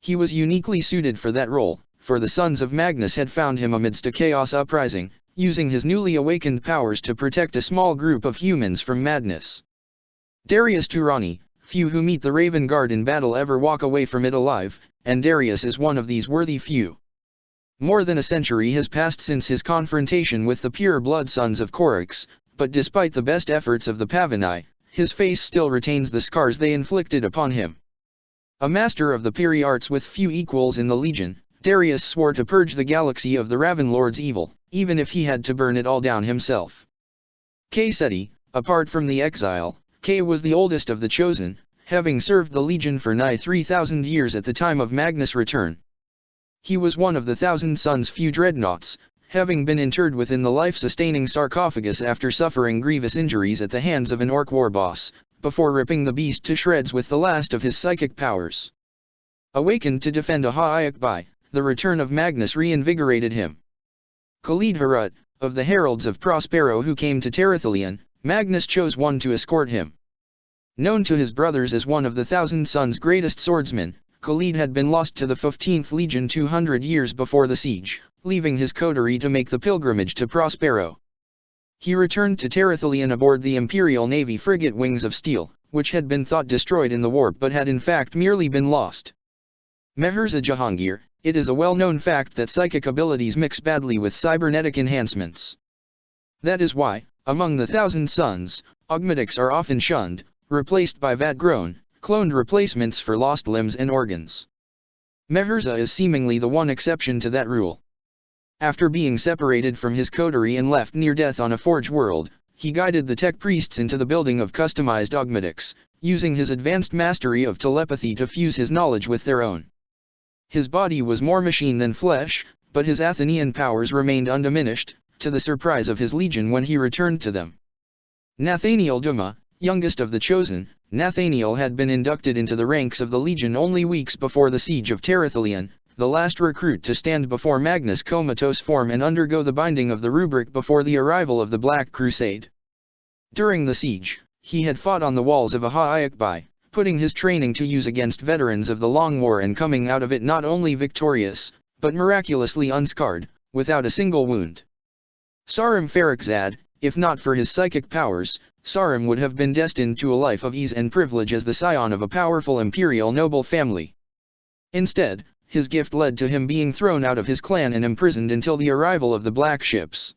He was uniquely suited for that role, for the sons of Magnus had found him amidst a chaos uprising, using his newly awakened powers to protect a small group of humans from madness. Darius Turani, few who meet the Raven Guard in battle ever walk away from it alive, and Darius is one of these worthy few. More than a century has passed since his confrontation with the pure-blood sons of Korix, but despite the best efforts of the Pavani, his face still retains the scars they inflicted upon him. A master of the Piri arts with few equals in the Legion, Darius swore to purge the galaxy of the Raven Lord's evil, even if he had to burn it all down himself. Kay Seti, apart from the exile, Kay was the oldest of the chosen, having served the Legion for nigh 3,000 years at the time of Magnus' return. He was one of the Thousand Sons' few dreadnoughts, having been interred within the life-sustaining sarcophagus after suffering grievous injuries at the hands of an orc war boss, before ripping the beast to shreds with the last of his psychic powers. Awakened to defend Ahaiakbai, the return of Magnus reinvigorated him. Khalid Harut, of the Heralds of Prospero who came to Terathalion, Magnus chose one to escort him. Known to his brothers as one of the Thousand Sons' greatest swordsmen, Khalid had been lost to the 15th Legion 200 years before the siege, leaving his coterie to make the pilgrimage to Prospero. He returned to Terathalion aboard the Imperial Navy frigate Wings of Steel, which had been thought destroyed in the warp but had in fact merely been lost. Meherza Jahangir, it is a well-known fact that psychic abilities mix badly with cybernetic enhancements. That is why, among the Thousand Sons, augmetics are often shunned, replaced by vat-grown, cloned replacements for lost limbs and organs. Meherza is seemingly the one exception to that rule. After being separated from his coterie and left near death on a forge world, he guided the tech priests into the building of customized augmetics, using his advanced mastery of telepathy to fuse his knowledge with their own. His body was more machine than flesh, but his Athenian powers remained undiminished, to the surprise of his legion when he returned to them. Nathaniel Duma, youngest of the chosen, Nathaniel had been inducted into the ranks of the Legion only weeks before the siege of Terathalion, the last recruit to stand before Magnus' comatose form and undergo the binding of the rubric before the arrival of the Black Crusade. During the siege, he had fought on the walls of Ahaiakbai, putting his training to use against veterans of the Long War and coming out of it not only victorious, but miraculously unscarred, without a single wound. Sarim Farakzad, if not for his psychic powers, Sarim would have been destined to a life of ease and privilege as the scion of a powerful imperial noble family. Instead, his gift led to him being thrown out of his clan and imprisoned until the arrival of the black ships.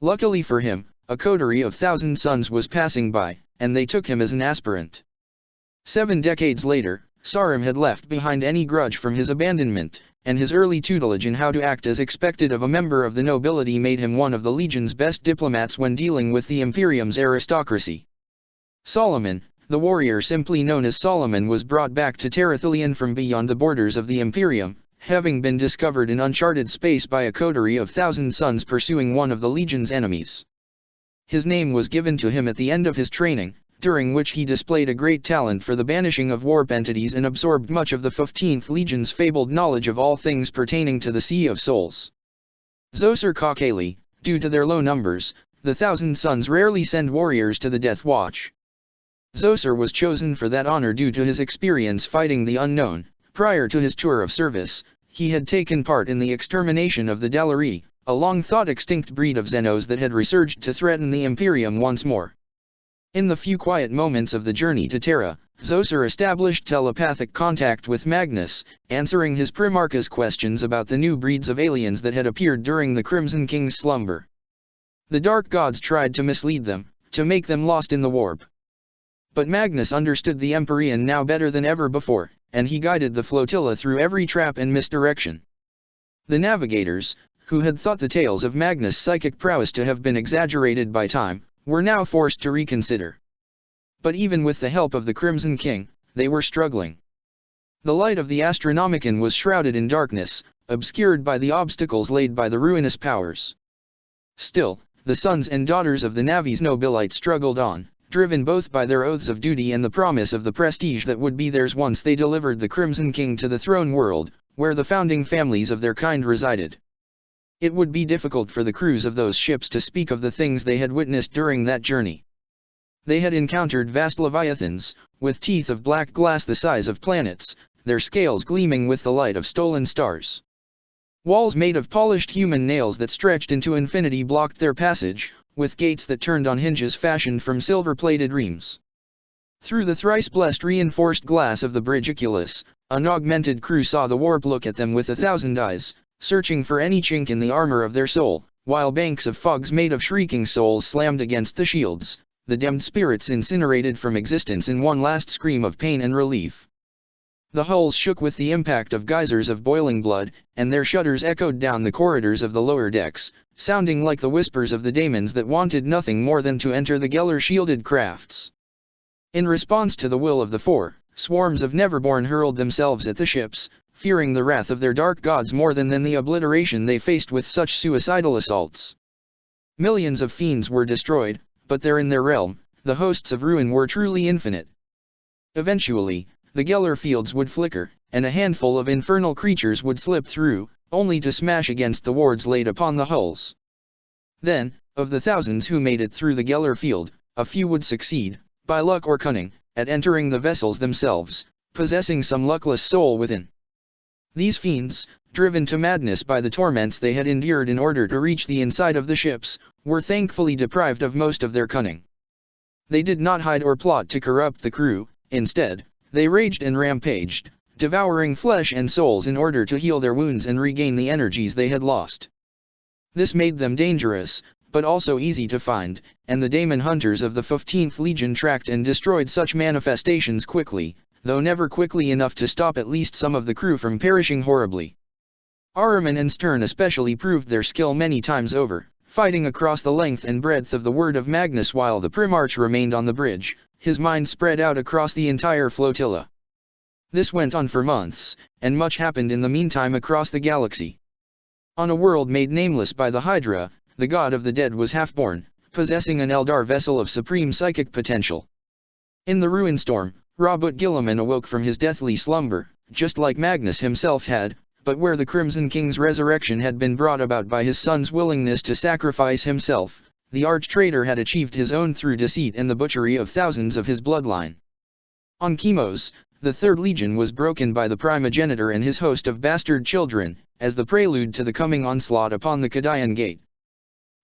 Luckily for him, a coterie of Thousand Sons was passing by, and they took him as an aspirant. 7 decades later, Sarim had left behind any grudge from his abandonment, and his early tutelage in how to act as expected of a member of the nobility made him one of the Legion's best diplomats when dealing with the Imperium's aristocracy. Solomon, the warrior simply known as Solomon, was brought back to Terathalion from beyond the borders of the Imperium, having been discovered in uncharted space by a coterie of Thousand Sons pursuing one of the Legion's enemies. His name was given to him at the end of his training, during which he displayed a great talent for the banishing of warp entities and absorbed much of the 15th Legion's fabled knowledge of all things pertaining to the Sea of Souls. Zoser Kakali, due to their low numbers, the Thousand Sons rarely send warriors to the Death Watch. Zoser was chosen for that honor due to his experience fighting the unknown. Prior to his tour of service, he had taken part in the extermination of the Dalari, a long-thought extinct breed of Xenos that had resurged to threaten the Imperium once more. In the few quiet moments of the journey to Terra, Zoser established telepathic contact with Magnus, answering his Primarch's questions about the new breeds of aliens that had appeared during the Crimson King's slumber. The Dark Gods tried to mislead them, to make them lost in the warp. But Magnus understood the Empyrean now better than ever before, and he guided the flotilla through every trap and misdirection. The navigators, who had thought the tales of Magnus' psychic prowess to have been exaggerated by time, were now forced to reconsider. But even with the help of the Crimson King, they were struggling. The light of the Astronomicon was shrouded in darkness, obscured by the obstacles laid by the ruinous powers. Still, the sons and daughters of the Navi's nobilite struggled on, driven both by their oaths of duty and the promise of the prestige that would be theirs once they delivered the Crimson King to the throne world, where the founding families of their kind resided. It would be difficult for the crews of those ships to speak of the things they had witnessed during that journey. They had encountered vast leviathans, with teeth of black glass the size of planets, their scales gleaming with the light of stolen stars. Walls made of polished human nails that stretched into infinity blocked their passage, with gates that turned on hinges fashioned from silver-plated reams. Through the thrice-blessed reinforced glass of the Brigiculus, an augmented crew saw the warp look at them with 1,000 eyes, searching for any chink in the armor of their soul, while banks of fogs made of shrieking souls slammed against the shields, the damned spirits incinerated from existence in one last scream of pain and relief. The hulls shook with the impact of geysers of boiling blood, and their shudders echoed down the corridors of the lower decks, sounding like the whispers of the daemons that wanted nothing more than to enter the Geller-shielded crafts. In response to the will of the Four, swarms of Neverborn hurled themselves at the ships, fearing the wrath of their dark gods more than the obliteration they faced with such suicidal assaults. Millions of fiends were destroyed, but there in their realm, the hosts of ruin were truly infinite. Eventually, the Geller fields would flicker, and a handful of infernal creatures would slip through, only to smash against the wards laid upon the hulls. Then, of the thousands who made it through the Geller field, a few would succeed, by luck or cunning, at entering the vessels themselves, possessing some luckless soul within. These fiends, driven to madness by the torments they had endured in order to reach the inside of the ships, were thankfully deprived of most of their cunning. They did not hide or plot to corrupt the crew, instead, they raged and rampaged, devouring flesh and souls in order to heal their wounds and regain the energies they had lost. This made them dangerous, but also easy to find, and the daemon hunters of the 15th Legion tracked and destroyed such manifestations quickly, though never quickly enough to stop at least some of the crew from perishing horribly. Ahriman and Stern especially proved their skill many times over, fighting across the length and breadth of the word of Magnus while the Primarch remained on the bridge, his mind spread out across the entire flotilla. This went on for months, and much happened in the meantime across the galaxy. On a world made nameless by the Hydra, the god of the dead was half-born, possessing an Eldar vessel of supreme psychic potential. In the ruin storm, Robert Gilliman awoke from his deathly slumber, just like Magnus himself had, but where the Crimson King's resurrection had been brought about by his son's willingness to sacrifice himself, the arch-traitor had achieved his own through deceit and the butchery of thousands of his bloodline. On Chemos, the Third Legion was broken by the primogenitor and his host of bastard children, as the prelude to the coming onslaught upon the Kadayan Gate.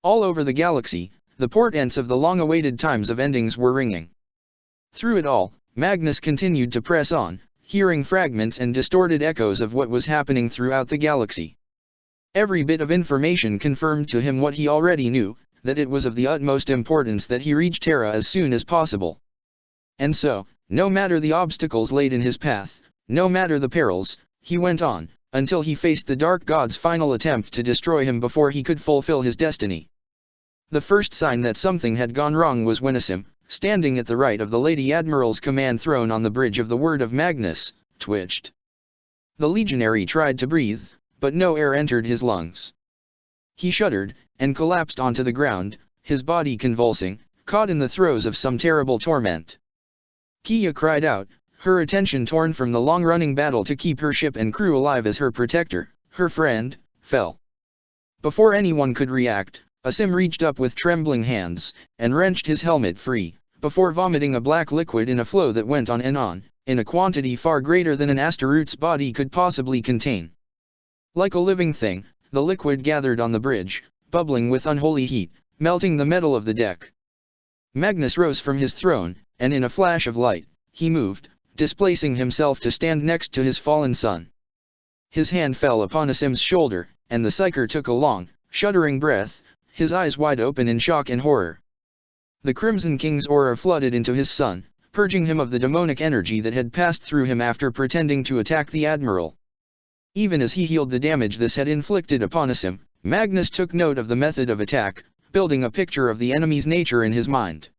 All over the galaxy, the portents of the long-awaited times of endings were ringing. Through it all, Magnus continued to press on, hearing fragments and distorted echoes of what was happening throughout the galaxy. Every bit of information confirmed to him what he already knew, that it was of the utmost importance that he reach Terra as soon as possible. And so, no matter the obstacles laid in his path, no matter the perils, he went on, until he faced the Dark God's final attempt to destroy him before he could fulfill his destiny. The first sign that something had gone wrong was when Asim, standing at the right of the Lady Admiral's command throne on the bridge of the word of Magnus, twitched. The legionary tried to breathe, but no air entered his lungs. He shuddered, and collapsed onto the ground, his body convulsing, caught in the throes of some terrible torment. Kia cried out, her attention torn from the long-running battle to keep her ship and crew alive as her protector, her friend, fell. Before anyone could react, Asim reached up with trembling hands, and wrenched his helmet free, before vomiting a black liquid in a flow that went on, in a quantity far greater than an Astaroot's body could possibly contain. Like a living thing, the liquid gathered on the bridge, bubbling with unholy heat, melting the metal of the deck. Magnus rose from his throne, and in a flash of light, he moved, displacing himself to stand next to his fallen son. His hand fell upon Asim's shoulder, and the Psyker took a long, shuddering breath, his eyes wide open in shock and horror. The Crimson King's aura flooded into his son, purging him of the demonic energy that had passed through him after pretending to attack the Admiral. Even as he healed the damage this had inflicted upon Asim, Magnus took note of the method of attack, building a picture of the enemy's nature in his mind.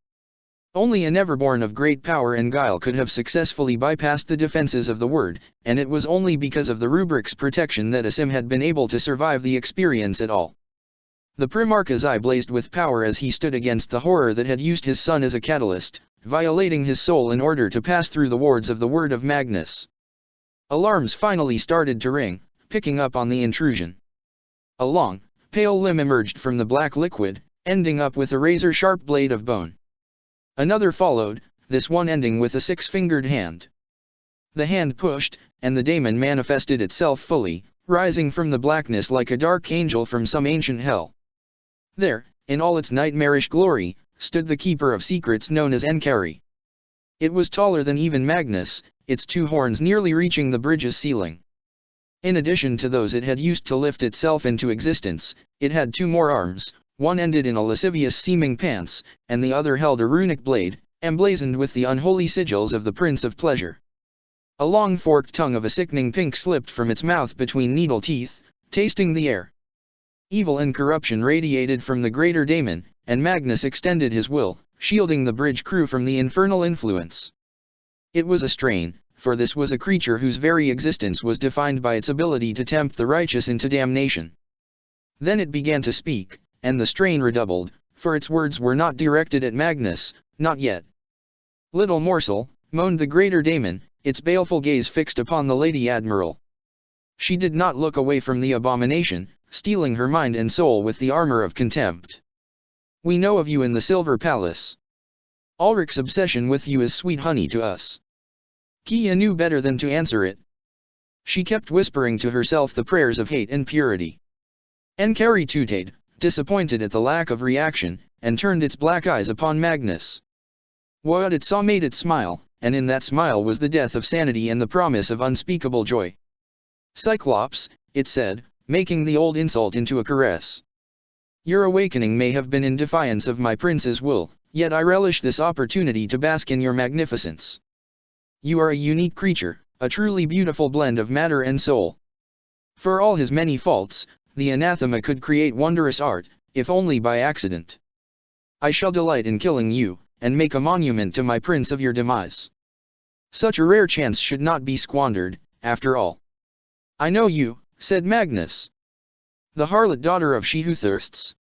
Only a Neverborn of great power and guile could have successfully bypassed the defenses of the Word, and it was only because of the rubric's protection that Asim had been able to survive the experience at all. The Primarch's eye blazed with power as he stood against the horror that had used his son as a catalyst, violating his soul in order to pass through the wards of the Word of Magnus. Alarms finally started to ring, picking up on the intrusion. A long, pale limb emerged from the black liquid, ending up with a razor-sharp blade of bone. Another followed, this one ending with a six-fingered hand. The hand pushed, and the daemon manifested itself fully, rising from the blackness like a dark angel from some ancient hell. There, in all its nightmarish glory, stood the Keeper of Secrets known as Enkari. It was taller than even Magnus, its two horns nearly reaching the bridge's ceiling. In addition to those it had used to lift itself into existence, it had two more arms. One ended in a lascivious-seeming pants, and the other held a runic blade, emblazoned with the unholy sigils of the Prince of Pleasure. A long forked tongue of a sickening pink slipped from its mouth between needle teeth, tasting the air. Evil and corruption radiated from the greater daemon, and Magnus extended his will, shielding the bridge crew from the infernal influence. It was a strain, for this was a creature whose very existence was defined by its ability to tempt the righteous into damnation. Then it began to speak, and the strain redoubled, for its words were not directed at Magnus, not yet. "Little morsel," moaned the greater daemon, its baleful gaze fixed upon the Lady Admiral. She did not look away from the abomination, steeling her mind and soul with the armor of contempt. "We know of you in the Silver Palace. Ulrich's obsession with you is sweet honey to us." Kia knew better than to answer it. She kept whispering to herself the prayers of hate and purity. Enkari tooted, disappointed at the lack of reaction, and turned its black eyes upon Magnus. What it saw made it smile, and in that smile was the death of sanity and the promise of unspeakable joy. "Cyclops," it said, making the old insult into a caress. "Your awakening may have been in defiance of my prince's will, yet I relish this opportunity to bask in your magnificence. You are a unique creature, a truly beautiful blend of matter and soul. For all his many faults, the anathema could create wondrous art, if only by accident. I shall delight in killing you, and make a monument to my prince of your demise. Such a rare chance should not be squandered, after all." "I know you," said Magnus. "The harlot daughter of she who thirsts.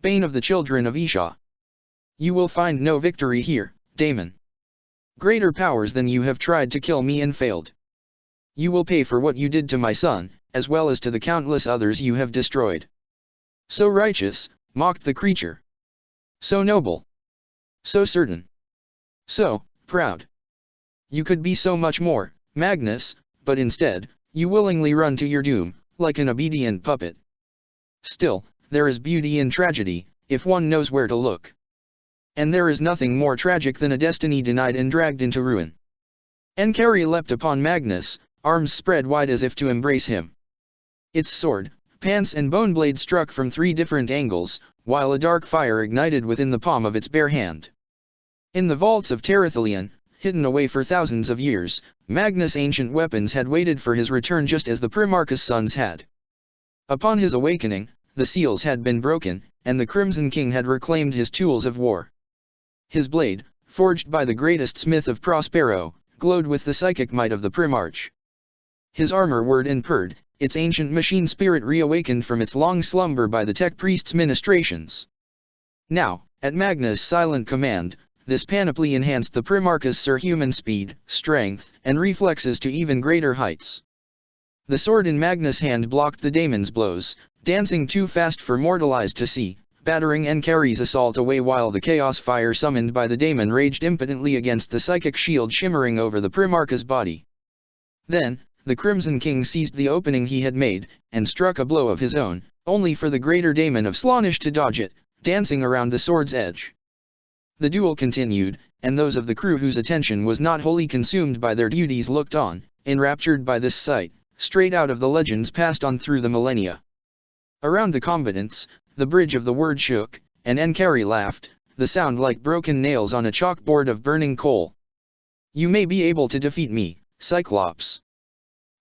Bane of the children of Isha. You will find no victory here, daemon. Greater powers than you have tried to kill me and failed. You will pay for what you did to my son, as well as to the countless others you have destroyed." "So righteous," mocked the creature. "So noble. So certain. So proud. You could be so much more, Magnus, but instead, you willingly run to your doom, like an obedient puppet. Still, there is beauty in tragedy, if one knows where to look. And there is nothing more tragic than a destiny denied and dragged into ruin." Enkari leapt upon Magnus, arms spread wide as if to embrace him. Its sword, pants and bone blade struck from 3 different angles, while a dark fire ignited within the palm of its bare hand. In the vaults of Terathelion, hidden away for thousands of years, Magnus' ancient weapons had waited for his return just as the Primarch's sons had. Upon his awakening, the seals had been broken, and the Crimson King had reclaimed his tools of war. His blade, forged by the greatest smith of Prospero, glowed with the psychic might of the Primarch. His armor whirred and purred, its ancient machine spirit reawakened from its long slumber by the tech priest's ministrations. Now, at Magnus' silent command, this panoply enhanced the Primarch's surhuman speed, strength, and reflexes to even greater heights. The sword in Magnus' hand blocked the daemon's blows, dancing too fast for mortal eyes to see, battering Enkari's assault away while the chaos fire summoned by the daemon raged impotently against the psychic shield shimmering over the Primarch's body. Then, the Crimson King seized the opening he had made, and struck a blow of his own, only for the greater daemon of Slaanesh to dodge it, dancing around the sword's edge. The duel continued, and those of the crew whose attention was not wholly consumed by their duties looked on, enraptured by this sight, straight out of the legends passed on through the millennia. Around the combatants, the bridge of the word shook, and Enkari laughed, the sound like broken nails on a chalkboard of burning coal. You may be able to defeat me, Cyclops.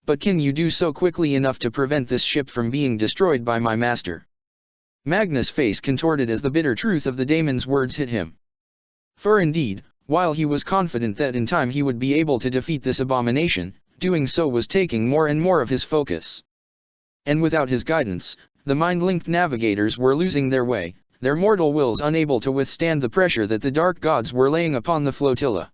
But can you do so quickly enough to prevent this ship from being destroyed by my master? Magnus' face contorted as the bitter truth of the daemon's words hit him. For indeed, while he was confident that in time he would be able to defeat this abomination, doing so was taking more and more of his focus. And without his guidance, the mind-linked navigators were losing their way, their mortal wills unable to withstand the pressure that the dark gods were laying upon the flotilla.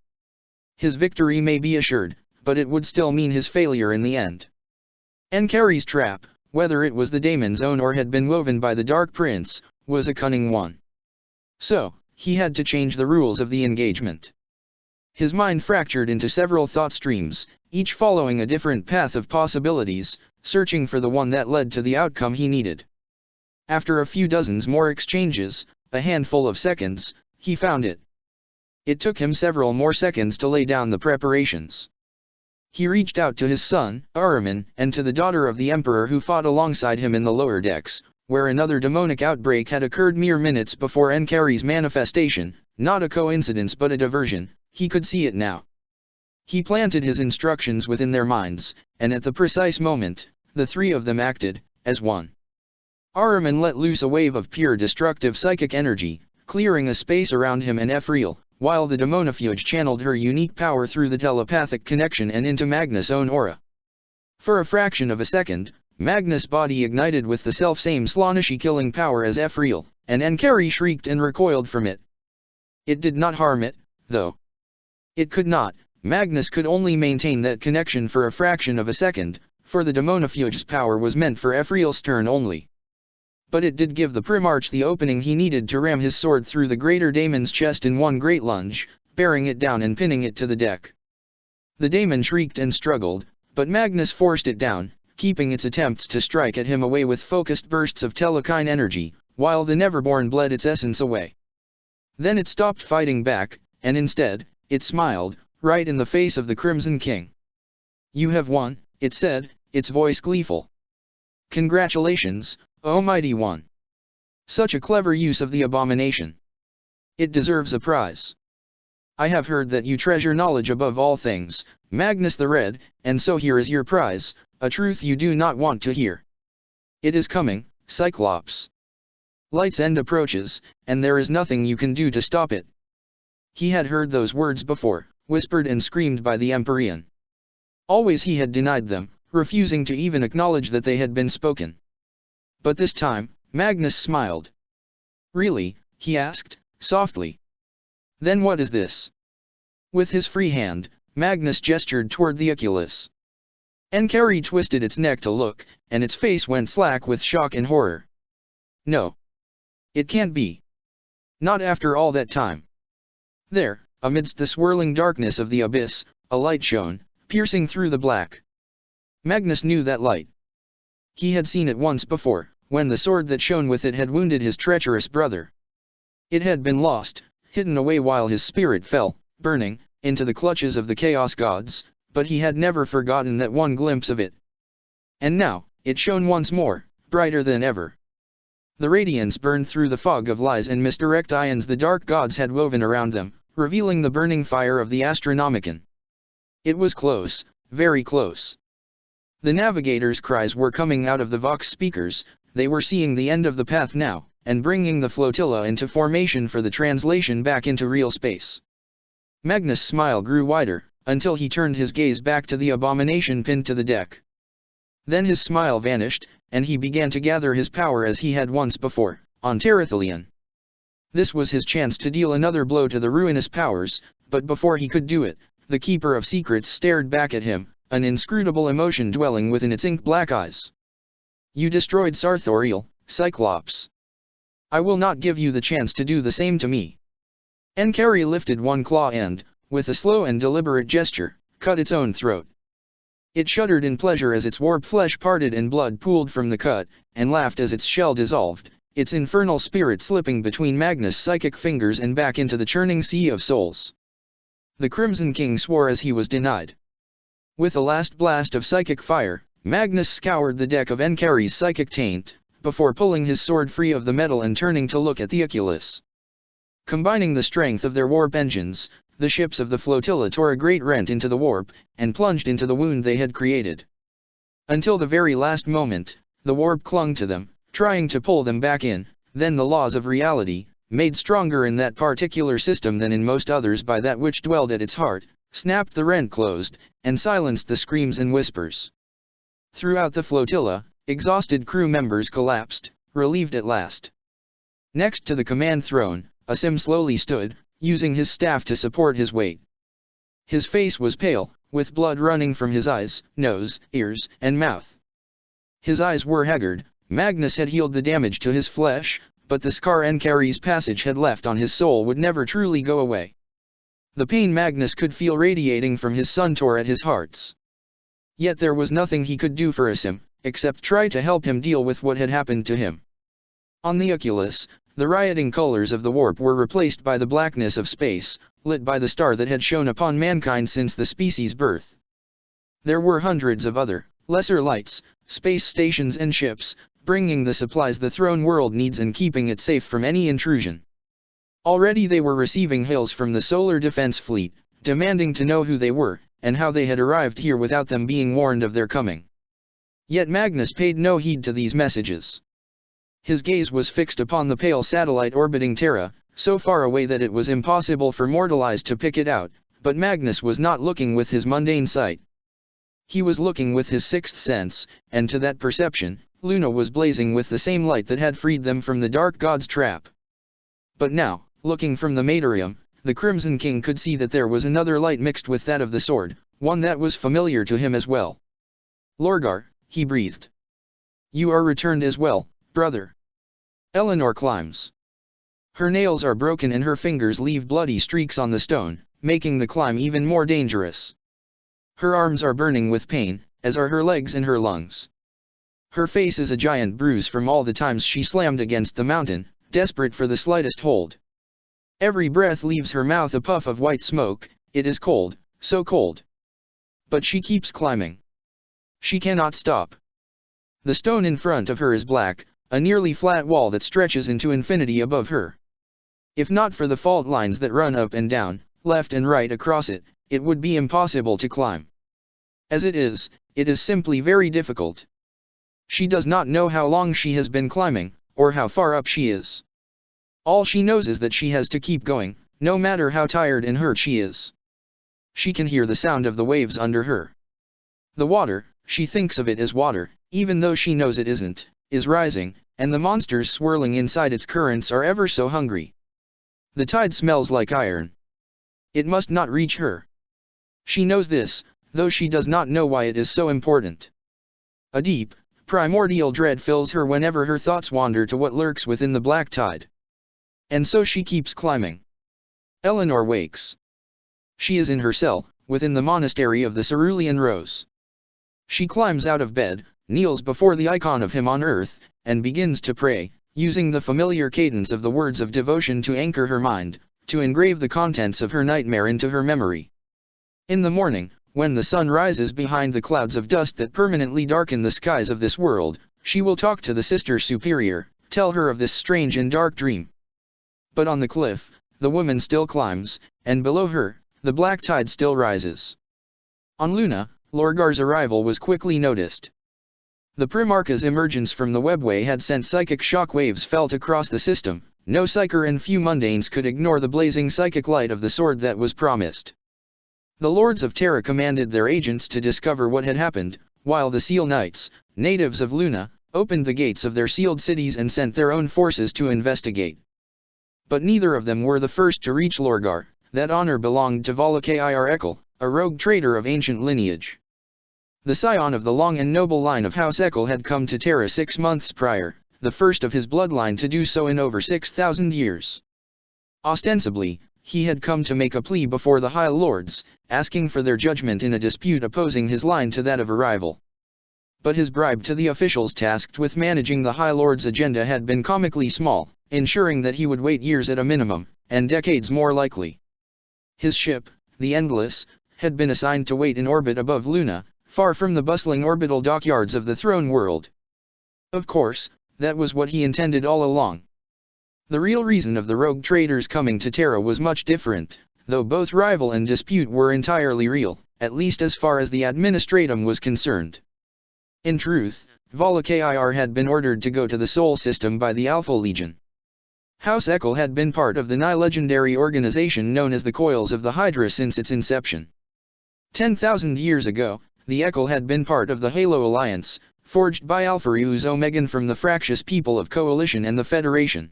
His victory may be assured, but it would still mean his failure in the end. Enkari's trap, whether it was the daemon's own or had been woven by the Dark Prince, was a cunning one. So, he had to change the rules of the engagement. His mind fractured into several thought streams, each following a different path of possibilities, searching for the one that led to the outcome he needed. After a few dozens more exchanges, a handful of seconds, he found it. It took him several more seconds to lay down the preparations. He reached out to his son, Ahriman, and to the daughter of the Emperor who fought alongside him in the lower decks, where another demonic outbreak had occurred mere minutes before Enkari's manifestation, not a coincidence but a diversion. He could see it now. He planted his instructions within their minds, and at the precise moment, the three of them acted, as one. Ahriman let loose a wave of pure destructive psychic energy, clearing a space around him and Ephriel, while the Demonifuge channeled her unique power through the telepathic connection and into Magnus' own aura. For a fraction of a second, Magnus' body ignited with the selfsame Slaaneshi-killing power as Ephriel, and Enkari shrieked and recoiled from it. It did not harm it, though. It could not. Magnus could only maintain that connection for a fraction of a second, for the Demonifuge's power was meant for Ephriel's turn only. But it did give the Primarch the opening he needed to ram his sword through the greater daemon's chest in one great lunge, bearing it down and pinning it to the deck. The daemon shrieked and struggled, but Magnus forced it down, keeping its attempts to strike at him away with focused bursts of telekine energy, while the Neverborn bled its essence away. Then it stopped fighting back, and instead, it smiled, right in the face of the Crimson King. "You have won," it said, its voice gleeful. "Congratulations, O Mighty One. Such a clever use of the abomination. It deserves a prize. I have heard that you treasure knowledge above all things, Magnus the Red, and so here is your prize, a truth you do not want to hear. It is coming, Cyclops. Light's end approaches, and there is nothing you can do to stop it." He had heard those words before, whispered and screamed by the Empyrean. Always he had denied them, refusing to even acknowledge that they had been spoken. But this time, Magnus smiled. "Really?" he asked, softly. "Then what is this?" With his free hand, Magnus gestured toward the oculus. Enkari twisted its neck to look, and its face went slack with shock and horror. "No. It can't be. Not after all that time." There, amidst the swirling darkness of the abyss, a light shone, piercing through the black. Magnus knew that light. He had seen it once before, when the sword that shone with it had wounded his treacherous brother. It had been lost, hidden away while his spirit fell, burning, into the clutches of the Chaos Gods, but he had never forgotten that one glimpse of it. And now, it shone once more, brighter than ever. The radiance burned through the fog of lies and misdirect ions the dark gods had woven around them, revealing the burning fire of the Astronomicon. It was close, very close. The navigators' cries were coming out of the Vox speakers. They were seeing the end of the path now, and bringing the flotilla into formation for the translation back into real space. Magnus' smile grew wider, until he turned his gaze back to the abomination pinned to the deck. Then his smile vanished, and he began to gather his power as he had once before, on Terathelion. This was his chance to deal another blow to the ruinous powers, but before he could do it, the Keeper of Secrets stared back at him, an inscrutable emotion dwelling within its ink-black eyes. "You destroyed Sarthoriel, Cyclops. I will not give you the chance to do the same to me." Enkari lifted one claw and, with a slow and deliberate gesture, cut its own throat. It shuddered in pleasure as its warped flesh parted and blood pooled from the cut, and laughed as its shell dissolved, its infernal spirit slipping between Magnus' psychic fingers and back into the churning sea of souls. The Crimson King swore as he was denied. With a last blast of psychic fire, Magnus scoured the deck of Enkari's psychic taint, before pulling his sword free of the metal and turning to look at the Oculus. Combining the strength of their warp engines, the ships of the flotilla tore a great rent into the warp, and plunged into the wound they had created. Until the very last moment, the warp clung to them, trying to pull them back in. Then the laws of reality, made stronger in that particular system than in most others by that which dwelled at its heart, snapped the rent closed, and silenced the screams and whispers. Throughout the flotilla, exhausted crew members collapsed, relieved at last. Next to the command throne, Asim slowly stood, using his staff to support his weight. His face was pale, with blood running from his eyes, nose, ears, and mouth. His eyes were haggard. Magnus had healed the damage to his flesh, but the scar Enkari's passage had left on his soul would never truly go away. The pain Magnus could feel radiating from his son tore at his heart. Yet there was nothing he could do for Asim, except try to help him deal with what had happened to him. On the Oculus, the rioting colors of the warp were replaced by the blackness of space, lit by the star that had shone upon mankind since the species' birth. There were hundreds of other, lesser lights, space stations and ships, bringing the supplies the throne world needs and keeping it safe from any intrusion. Already they were receiving hails from the Solar Defense Fleet, demanding to know who they were, and how they had arrived here without them being warned of their coming. Yet Magnus paid no heed to these messages. His gaze was fixed upon the pale satellite orbiting Terra, so far away that it was impossible for mortal eyes to pick it out, but Magnus was not looking with his mundane sight. He was looking with his sixth sense, and to that perception, Luna was blazing with the same light that had freed them from the Dark God's trap. But now, looking from the Matorium, the Crimson King could see that there was another light mixed with that of the sword, one that was familiar to him as well. "Lorgar," he breathed. "You are returned as well, brother." Eleanor climbs. Her nails are broken and her fingers leave bloody streaks on the stone, making the climb even more dangerous. Her arms are burning with pain, as are her legs and her lungs. Her face is a giant bruise from all the times she slammed against the mountain, desperate for the slightest hold. Every breath leaves her mouth a puff of white smoke. It is cold, so cold. But she keeps climbing. She cannot stop. The stone in front of her is black, a nearly flat wall that stretches into infinity above her. If not for the fault lines that run up and down, left and right across it, it would be impossible to climb. As it is simply very difficult. She does not know how long she has been climbing, or how far up she is. All she knows is that she has to keep going, no matter how tired and hurt she is. She can hear the sound of the waves under her. The water, she thinks of it as water, even though she knows it isn't, is rising, and the monsters swirling inside its currents are ever so hungry. The tide smells like iron. It must not reach her. She knows this, though she does not know why it is so important. A deep, primordial dread fills her whenever her thoughts wander to what lurks within the black tide. And so she keeps climbing. Eleanor wakes. She is in her cell, within the monastery of the Cerulean Rose. She climbs out of bed, kneels before the icon of him on earth, and begins to pray, using the familiar cadence of the words of devotion to anchor her mind, to engrave the contents of her nightmare into her memory. In the morning, when the sun rises behind the clouds of dust that permanently darken the skies of this world, she will talk to the Sister Superior, tell her of this strange and dark dream. But on the cliff, the woman still climbs, and below her, the black tide still rises. On Luna, Lorgar's arrival was quickly noticed. The Primarch's emergence from the webway had sent psychic shock waves felt across the system. No psyker and few mundanes could ignore the blazing psychic light of the sword that was promised. The Lords of Terra commanded their agents to discover what had happened, while the Seal Knights, natives of Luna, opened the gates of their sealed cities and sent their own forces to investigate. But neither of them were the first to reach Lorgar. That honor belonged to Volokir Ekel, a rogue traitor of ancient lineage. The scion of the long and noble line of House Ekel had come to Terra 6 months prior, the first of his bloodline to do so in over 6,000 years. Ostensibly, he had come to make a plea before the High Lords, asking for their judgment in a dispute opposing his line to that of a rival. But his bribe to the officials tasked with managing the High Lord's agenda had been comically small, ensuring that he would wait years at a minimum, and decades more likely. His ship, the Endless, had been assigned to wait in orbit above Luna, far from the bustling orbital dockyards of the throne world. Of course, that was what he intended all along. The real reason of the rogue traders coming to Terra was much different, though both rival and dispute were entirely real, at least as far as the administratum was concerned. In truth, Volokir had been ordered to go to the Sol system by the Alpha Legion. House Ekel had been part of the nigh-legendary organization known as the Coils of the Hydra since its inception. 10,000 years ago, the Ekel had been part of the Halo Alliance, forged by Alphareus Omegan from the fractious people of Coalition and the Federation.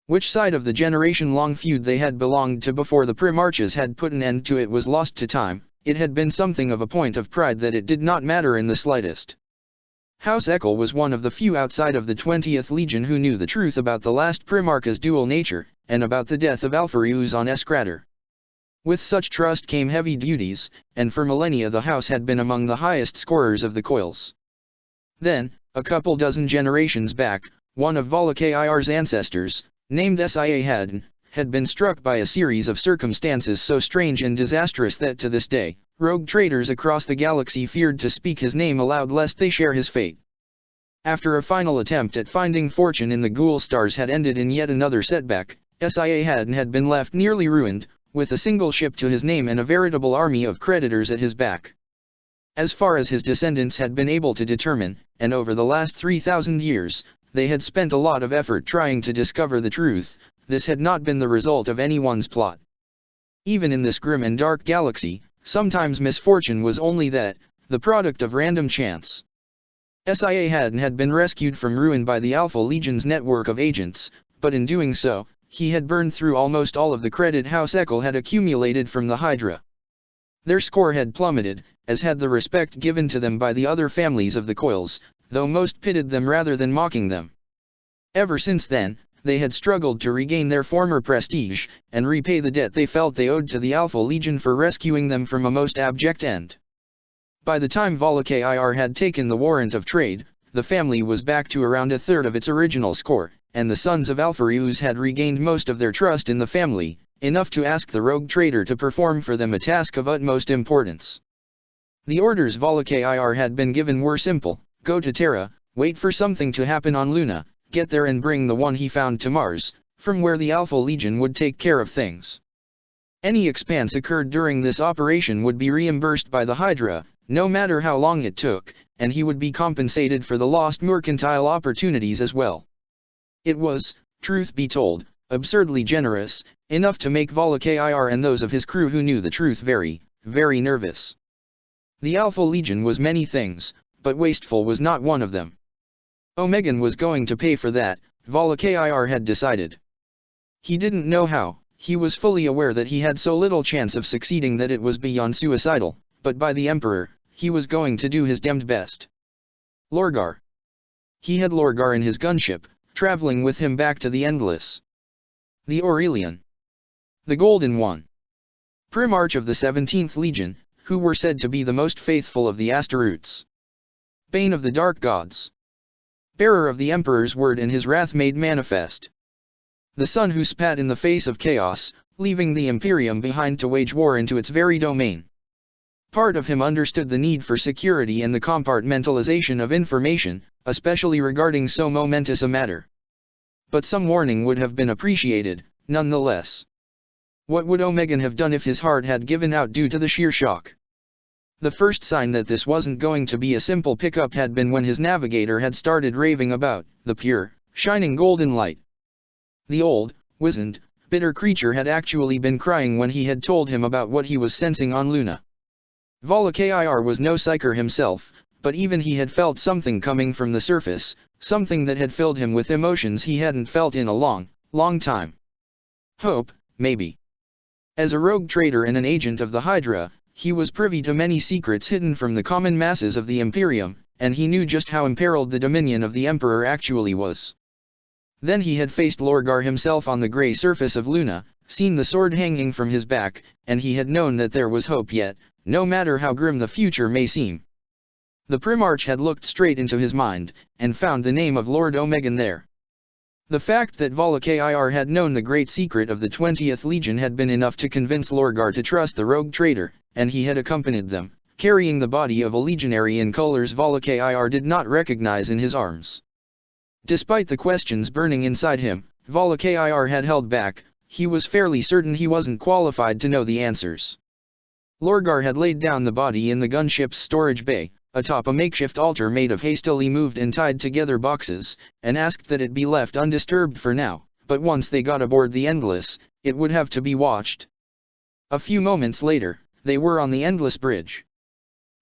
Which side of the generation-long feud they had belonged to before the Primarches had put an end to it was lost to time. It had been something of a point of pride that it did not matter in the slightest. House Ekel was one of the few outside of the 20th Legion who knew the truth about the last Primarch's dual nature, and about the death of Alphareus on Escrator. With such trust came heavy duties, and for millennia the house had been among the highest scorers of the coils. Then, a couple dozen generations back, one of Volokir's ancestors, named Sia Haddon, had been struck by a series of circumstances so strange and disastrous that to this day, rogue traders across the galaxy feared to speak his name aloud lest they share his fate. After a final attempt at finding fortune in the Ghoul Stars had ended in yet another setback, Sia Haddon had been left nearly ruined, with a single ship to his name and a veritable army of creditors at his back. As far as his descendants had been able to determine, and over the last 3,000 years, they had spent a lot of effort trying to discover the truth. This had not been the result of anyone's plot. Even in this grim and dark galaxy, sometimes misfortune was only that, the product of random chance. Sia Haddon had been rescued from ruin by the Alpha Legion's network of agents, but in doing so, he had burned through almost all of the credit House Ekel had accumulated from the Hydra. Their score had plummeted, as had the respect given to them by the other families of the Coils, though most pitied them rather than mocking them. Ever since then, they had struggled to regain their former prestige, and repay the debt they felt they owed to the Alpha Legion for rescuing them from a most abject end. By the time Volokir had taken the warrant of trade, the family was back to around a third of its original score, and the sons of Alphareus had regained most of their trust in the family, enough to ask the rogue trader to perform for them a task of utmost importance. The orders Volokir had been given were simple: go to Terra, wait for something to happen on Luna, get there and bring the one he found to Mars, from where the Alpha Legion would take care of things. Any expense occurred during this operation would be reimbursed by the Hydra, no matter how long it took, and he would be compensated for the lost mercantile opportunities as well. It was, truth be told, absurdly generous, enough to make Volokir and those of his crew who knew the truth very, very nervous. The Alpha Legion was many things, but wasteful was not one of them. Omegan was going to pay for that, Volokir had decided. He didn't know how. He was fully aware that he had so little chance of succeeding that it was beyond suicidal, but by the Emperor, he was going to do his damned best. Lorgar. He had Lorgar in his gunship, traveling with him back to the Endless. The Aurelian. The Golden One. Primarch of the 17th Legion, who were said to be the most faithful of the Astaroths. Bane of the Dark Gods. Bearer of the Emperor's word and his wrath made manifest. The sun who spat in the face of chaos, leaving the Imperium behind to wage war into its very domain. Part of him understood the need for security and the compartmentalization of information, especially regarding so momentous a matter. But some warning would have been appreciated, nonetheless. What would Omegan have done if his heart had given out due to the sheer shock? The first sign that this wasn't going to be a simple pickup had been when his navigator had started raving about the pure, shining golden light. The old, wizened, bitter creature had actually been crying when he had told him about what he was sensing on Luna. Volokir was no psyker himself, but even he had felt something coming from the surface, something that had filled him with emotions he hadn't felt in a long, long time. Hope, maybe. As a rogue trader and an agent of the Hydra, he was privy to many secrets hidden from the common masses of the Imperium, and he knew just how imperiled the dominion of the Emperor actually was. Then he had faced Lorgar himself on the grey surface of Luna, seen the sword hanging from his back, and he had known that there was hope yet, no matter how grim the future may seem. The Primarch had looked straight into his mind, and found the name of Lord Omegan there. The fact that Volokir had known the great secret of the 20th Legion had been enough to convince Lorgar to trust the rogue traitor, and he had accompanied them, carrying the body of a legionary in colors Volokir did not recognize in his arms. Despite the questions burning inside him, Volokir had held back. He was fairly certain he wasn't qualified to know the answers. Lorgar had laid down the body in the gunship's storage bay, atop a makeshift altar made of hastily moved and tied together boxes, and asked that it be left undisturbed for now, but once they got aboard the Endless, it would have to be watched. A few moments later, they were on the Endless Bridge.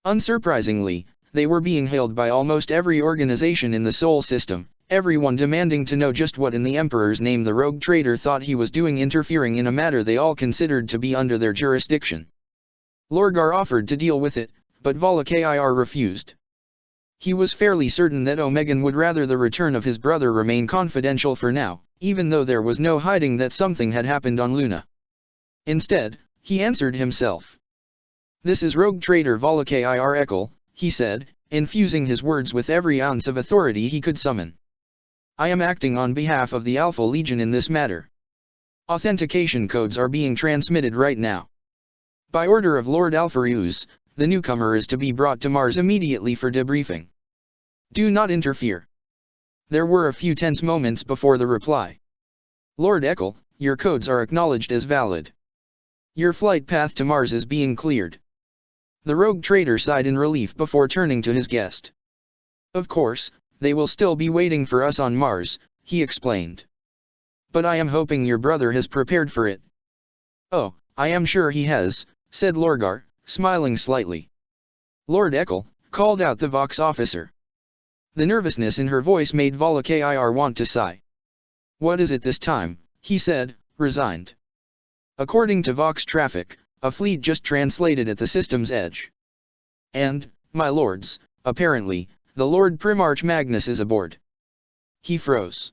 Unsurprisingly, they were being hailed by almost every organization in the Sol system, everyone demanding to know just what in the Emperor's name the rogue traitor thought he was doing, interfering in a matter they all considered to be under their jurisdiction. Lorgar offered to deal with it, but Volokir refused. He was fairly certain that Omegan would rather the return of his brother remain confidential for now, even though there was no hiding that something had happened on Luna. Instead, he answered himself. "This is rogue traitor Volokir Ekkel," he said, infusing his words with every ounce of authority he could summon. "I am acting on behalf of the Alpha Legion in this matter. Authentication codes are being transmitted right now. By order of Lord Alpharius, the newcomer is to be brought to Mars immediately for debriefing. Do not interfere." There were a few tense moments before the reply. "Lord Ekkel, your codes are acknowledged as valid. Your flight path to Mars is being cleared." The rogue traitor sighed in relief before turning to his guest. "Of course, they will still be waiting for us on Mars," he explained. "But I am hoping your brother has prepared for it." "Oh, I am sure he has," said Lorgar, smiling slightly. "Lord Ekkel," called out the Vox officer. The nervousness in her voice made Volokir want to sigh. "What is it this time?" he said, resigned. "According to Vox traffic, a fleet just translated at the system's edge. And, my lords, apparently, the Lord Primarch Magnus is aboard." He froze.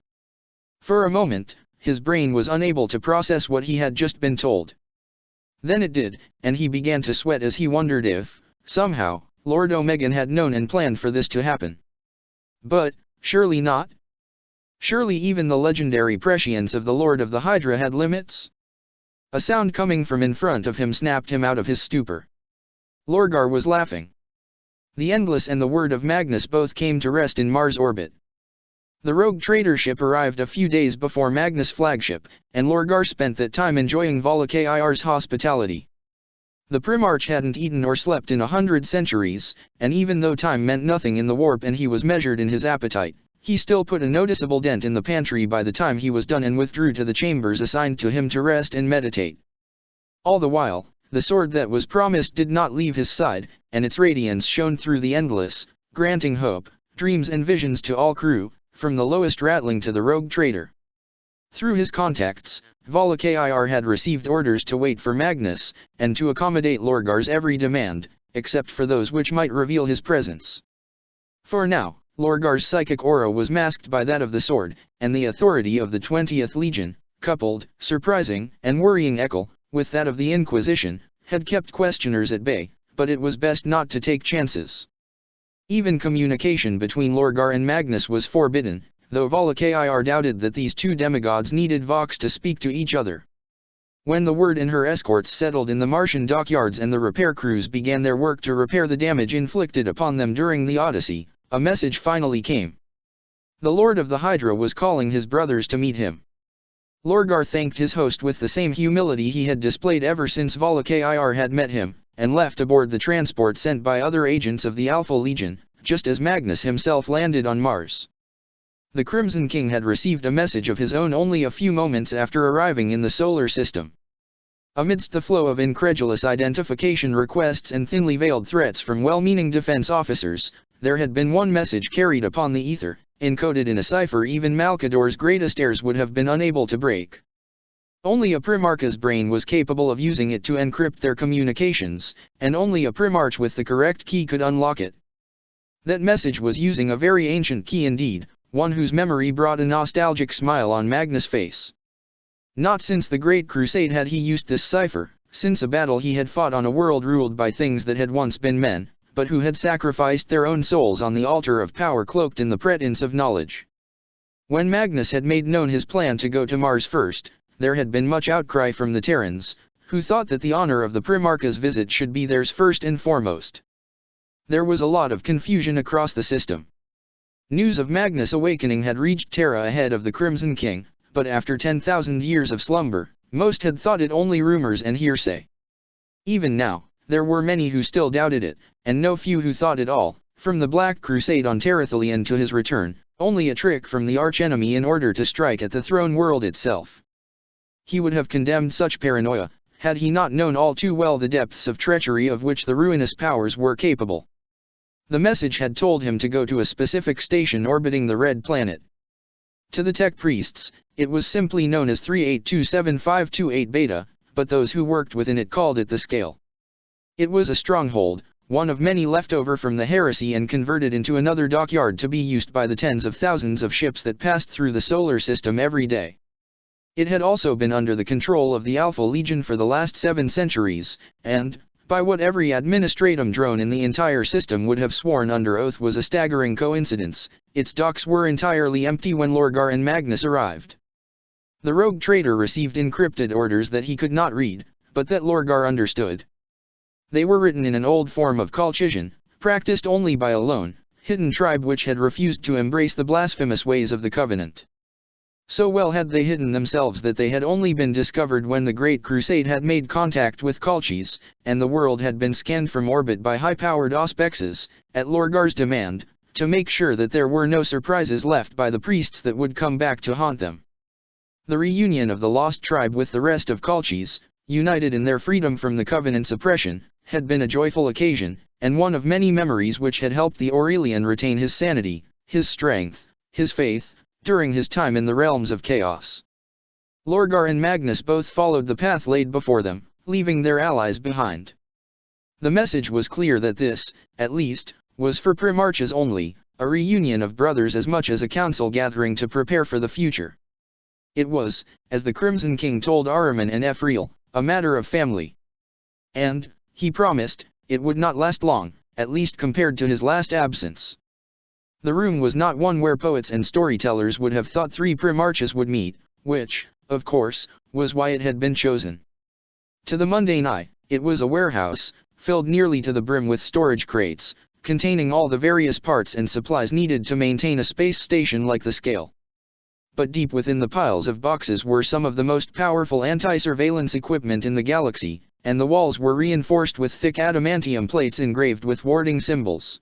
For a moment, his brain was unable to process what he had just been told. Then it did, and he began to sweat as he wondered if, somehow, Lord Omegan had known and planned for this to happen. But, surely not? Surely even the legendary prescience of the Lord of the Hydra had limits? A sound coming from in front of him snapped him out of his stupor. Lorgar was laughing. The Endless and the Word of Magnus both came to rest in Mars orbit. The rogue traitor ship arrived a few days before Magnus' flagship, and Lorgar spent that time enjoying Volokir's hospitality. The Primarch hadn't eaten or slept in 100 centuries, and even though time meant nothing in the warp and he was measured in his appetite, he still put a noticeable dent in the pantry by the time he was done and withdrew to the chambers assigned to him to rest and meditate. All the while, the sword that was promised did not leave his side, and its radiance shone through the Endless, granting hope, dreams and visions to all crew, from the lowest ratling to the rogue traitor. Through his contacts, Volokir had received orders to wait for Magnus, and to accommodate Lorgar's every demand, except for those which might reveal his presence. For now, Lorgar's psychic aura was masked by that of the sword, and the authority of the 20th Legion, coupled, surprising, and worrying Ekkel, with that of the Inquisition, had kept questioners at bay, but it was best not to take chances. Even communication between Lorgar and Magnus was forbidden, though Volokir doubted that these two demigods needed Vox to speak to each other. When the Word and her escorts settled in the Martian dockyards and the repair crews began their work to repair the damage inflicted upon them during the Odyssey, a message finally came. The Lord of the Hydra was calling his brothers to meet him. Lorgar thanked his host with the same humility he had displayed ever since Volokir had met him, and left aboard the transport sent by other agents of the Alpha Legion, just as Magnus himself landed on Mars. The Crimson King had received a message of his own only a few moments after arriving in the solar system. Amidst the flow of incredulous identification requests and thinly veiled threats from well-meaning defense officers, there had been one message carried upon the ether, encoded in a cipher even Malkador's greatest heirs would have been unable to break. Only a Primarch's brain was capable of using it to encrypt their communications, and only a Primarch with the correct key could unlock it. That message was using a very ancient key indeed, one whose memory brought a nostalgic smile on Magnus' face. Not since the Great Crusade had he used this cipher, since a battle he had fought on a world ruled by things that had once been men, but who had sacrificed their own souls on the altar of power cloaked in the pretense of knowledge. When Magnus had made known his plan to go to Mars first, there had been much outcry from the Terrans, who thought that the honor of the Primarch's visit should be theirs first and foremost. There was a lot of confusion across the system. News of Magnus' awakening had reached Terra ahead of the Crimson King, but after 10,000 years of slumber, most had thought it only rumors and hearsay. Even now, there were many who still doubted it, and no few who thought it all, from the Black Crusade on Terathalion to his return, only a trick from the archenemy in order to strike at the throne world itself. He would have condemned such paranoia, had he not known all too well the depths of treachery of which the ruinous powers were capable. The message had told him to go to a specific station orbiting the Red Planet. To the tech priests, it was simply known as 38275228 Beta, but those who worked within it called it the Scale. It was a stronghold, one of many left over from the heresy and converted into another dockyard to be used by the tens of thousands of ships that passed through the solar system every day. It had also been under the control of the Alpha Legion for the last 7 centuries, and, by what every administratum drone in the entire system would have sworn under oath was a staggering coincidence, its docks were entirely empty when Lorgar and Magnus arrived. The rogue trader received encrypted orders that he could not read, but that Lorgar understood. They were written in an old form of Colchision, practiced only by a lone, hidden tribe which had refused to embrace the blasphemous ways of the Covenant. So well had they hidden themselves that they had only been discovered when the Great Crusade had made contact with Colchis, and the world had been scanned from orbit by high-powered auspexes, at Lorgar's demand, to make sure that there were no surprises left by the priests that would come back to haunt them. The reunion of the lost tribe with the rest of Colchis, united in their freedom from the Covenant's oppression, had been a joyful occasion, and one of many memories which had helped the Aurelian retain his sanity, his strength, his faith, during his time in the realms of chaos. Lorgar and Magnus both followed the path laid before them, leaving their allies behind. The message was clear that this, at least, was for Primarchs only, a reunion of brothers as much as a council gathering to prepare for the future. It was, as the Crimson King told Ahriman and Ephriel, a matter of family. And, he promised, it would not last long, at least compared to his last absence. The room was not one where poets and storytellers would have thought 3 Primarchs would meet, which, of course, was why it had been chosen. To the mundane eye, it was a warehouse, filled nearly to the brim with storage crates, containing all the various parts and supplies needed to maintain a space station like the Scale. But deep within the piles of boxes were some of the most powerful anti-surveillance equipment in the galaxy, and the walls were reinforced with thick adamantium plates engraved with warding symbols.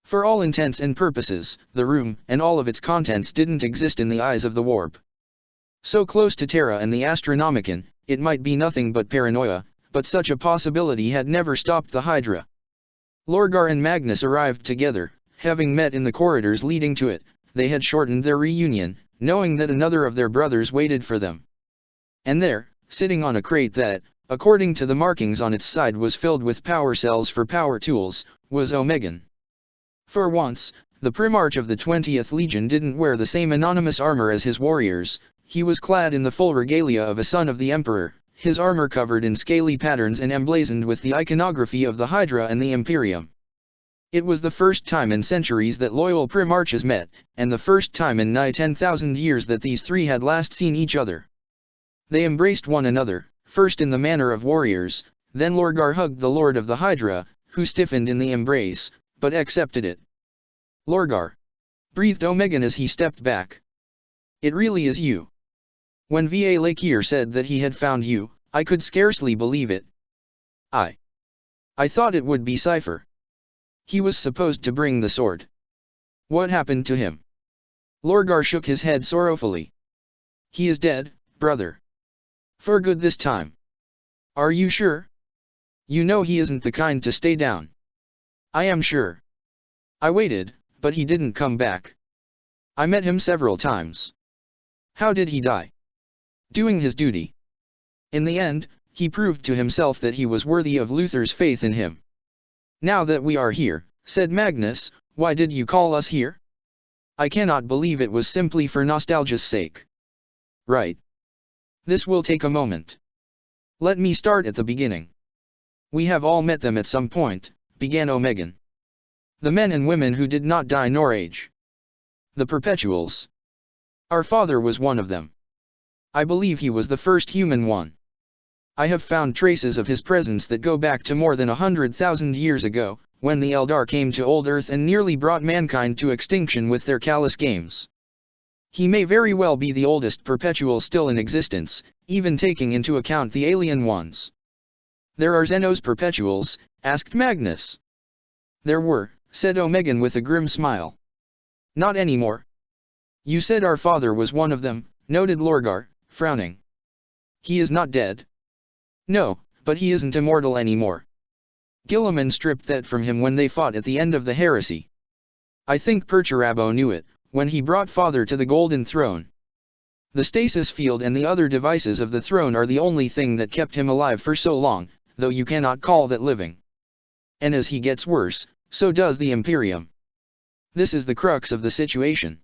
For all intents and purposes, the room and all of its contents didn't exist in the eyes of the warp. So close to Terra and the Astronomicon, it might be nothing but paranoia, but such a possibility had never stopped the Hydra. Lorgar and Magnus arrived together, having met in the corridors leading to it. They had shortened their reunion, knowing that another of their brothers waited for them. And there, sitting on a crate that, according to the markings on its side was filled with power cells for power tools, was Omegan. For once, the Primarch of the 20th Legion didn't wear the same anonymous armor as his warriors. He was clad in the full regalia of a son of the Emperor, his armor covered in scaly patterns and emblazoned with the iconography of the Hydra and the Imperium. It was the first time in centuries that loyal Primarchs met, and the first time in nigh 10,000 years that these 3 had last seen each other. They embraced one another, first in the manner of warriors, then Lorgar hugged the Lord of the Hydra, who stiffened in the embrace, but accepted it. Lorgar, breathed Omegan as he stepped back. It really is you. When Va Lakir said that he had found you, I could scarcely believe it. I thought it would be Cypher. He was supposed to bring the sword. What happened to him? Lorgar shook his head sorrowfully. He is dead, brother. For good this time. Are you sure? You know he isn't the kind to stay down. I am sure. I waited, but he didn't come back. I met him several times. How did he die? Doing his duty. In the end, he proved to himself that he was worthy of Luther's faith in him. Now that we are here, said Magnus, why did you call us here? I cannot believe it was simply for nostalgia's sake. Right. This will take a moment. Let me start at the beginning. We have all met them at some point, began Omegan. The men and women who did not die nor age. The perpetuals. Our father was one of them. I believe he was the first human one. I have found traces of his presence that go back to more than 100,000 years ago, when the Eldar came to old Earth and nearly brought mankind to extinction with their callous games. He may very well be the oldest perpetual still in existence, even taking into account the alien ones. There are Xenos perpetuals? Asked Magnus. There were, said Omegan with a grim smile. Not anymore. You said our father was one of them, noted Lorgar, frowning. He is not dead. No, but he isn't immortal anymore. Gilliman stripped that from him when they fought at the end of the heresy. I think Perturabo knew it, when he brought Father to the Golden Throne. The stasis field and the other devices of the throne are the only thing that kept him alive for so long, though you cannot call that living. And as he gets worse, so does the Imperium. This is the crux of the situation.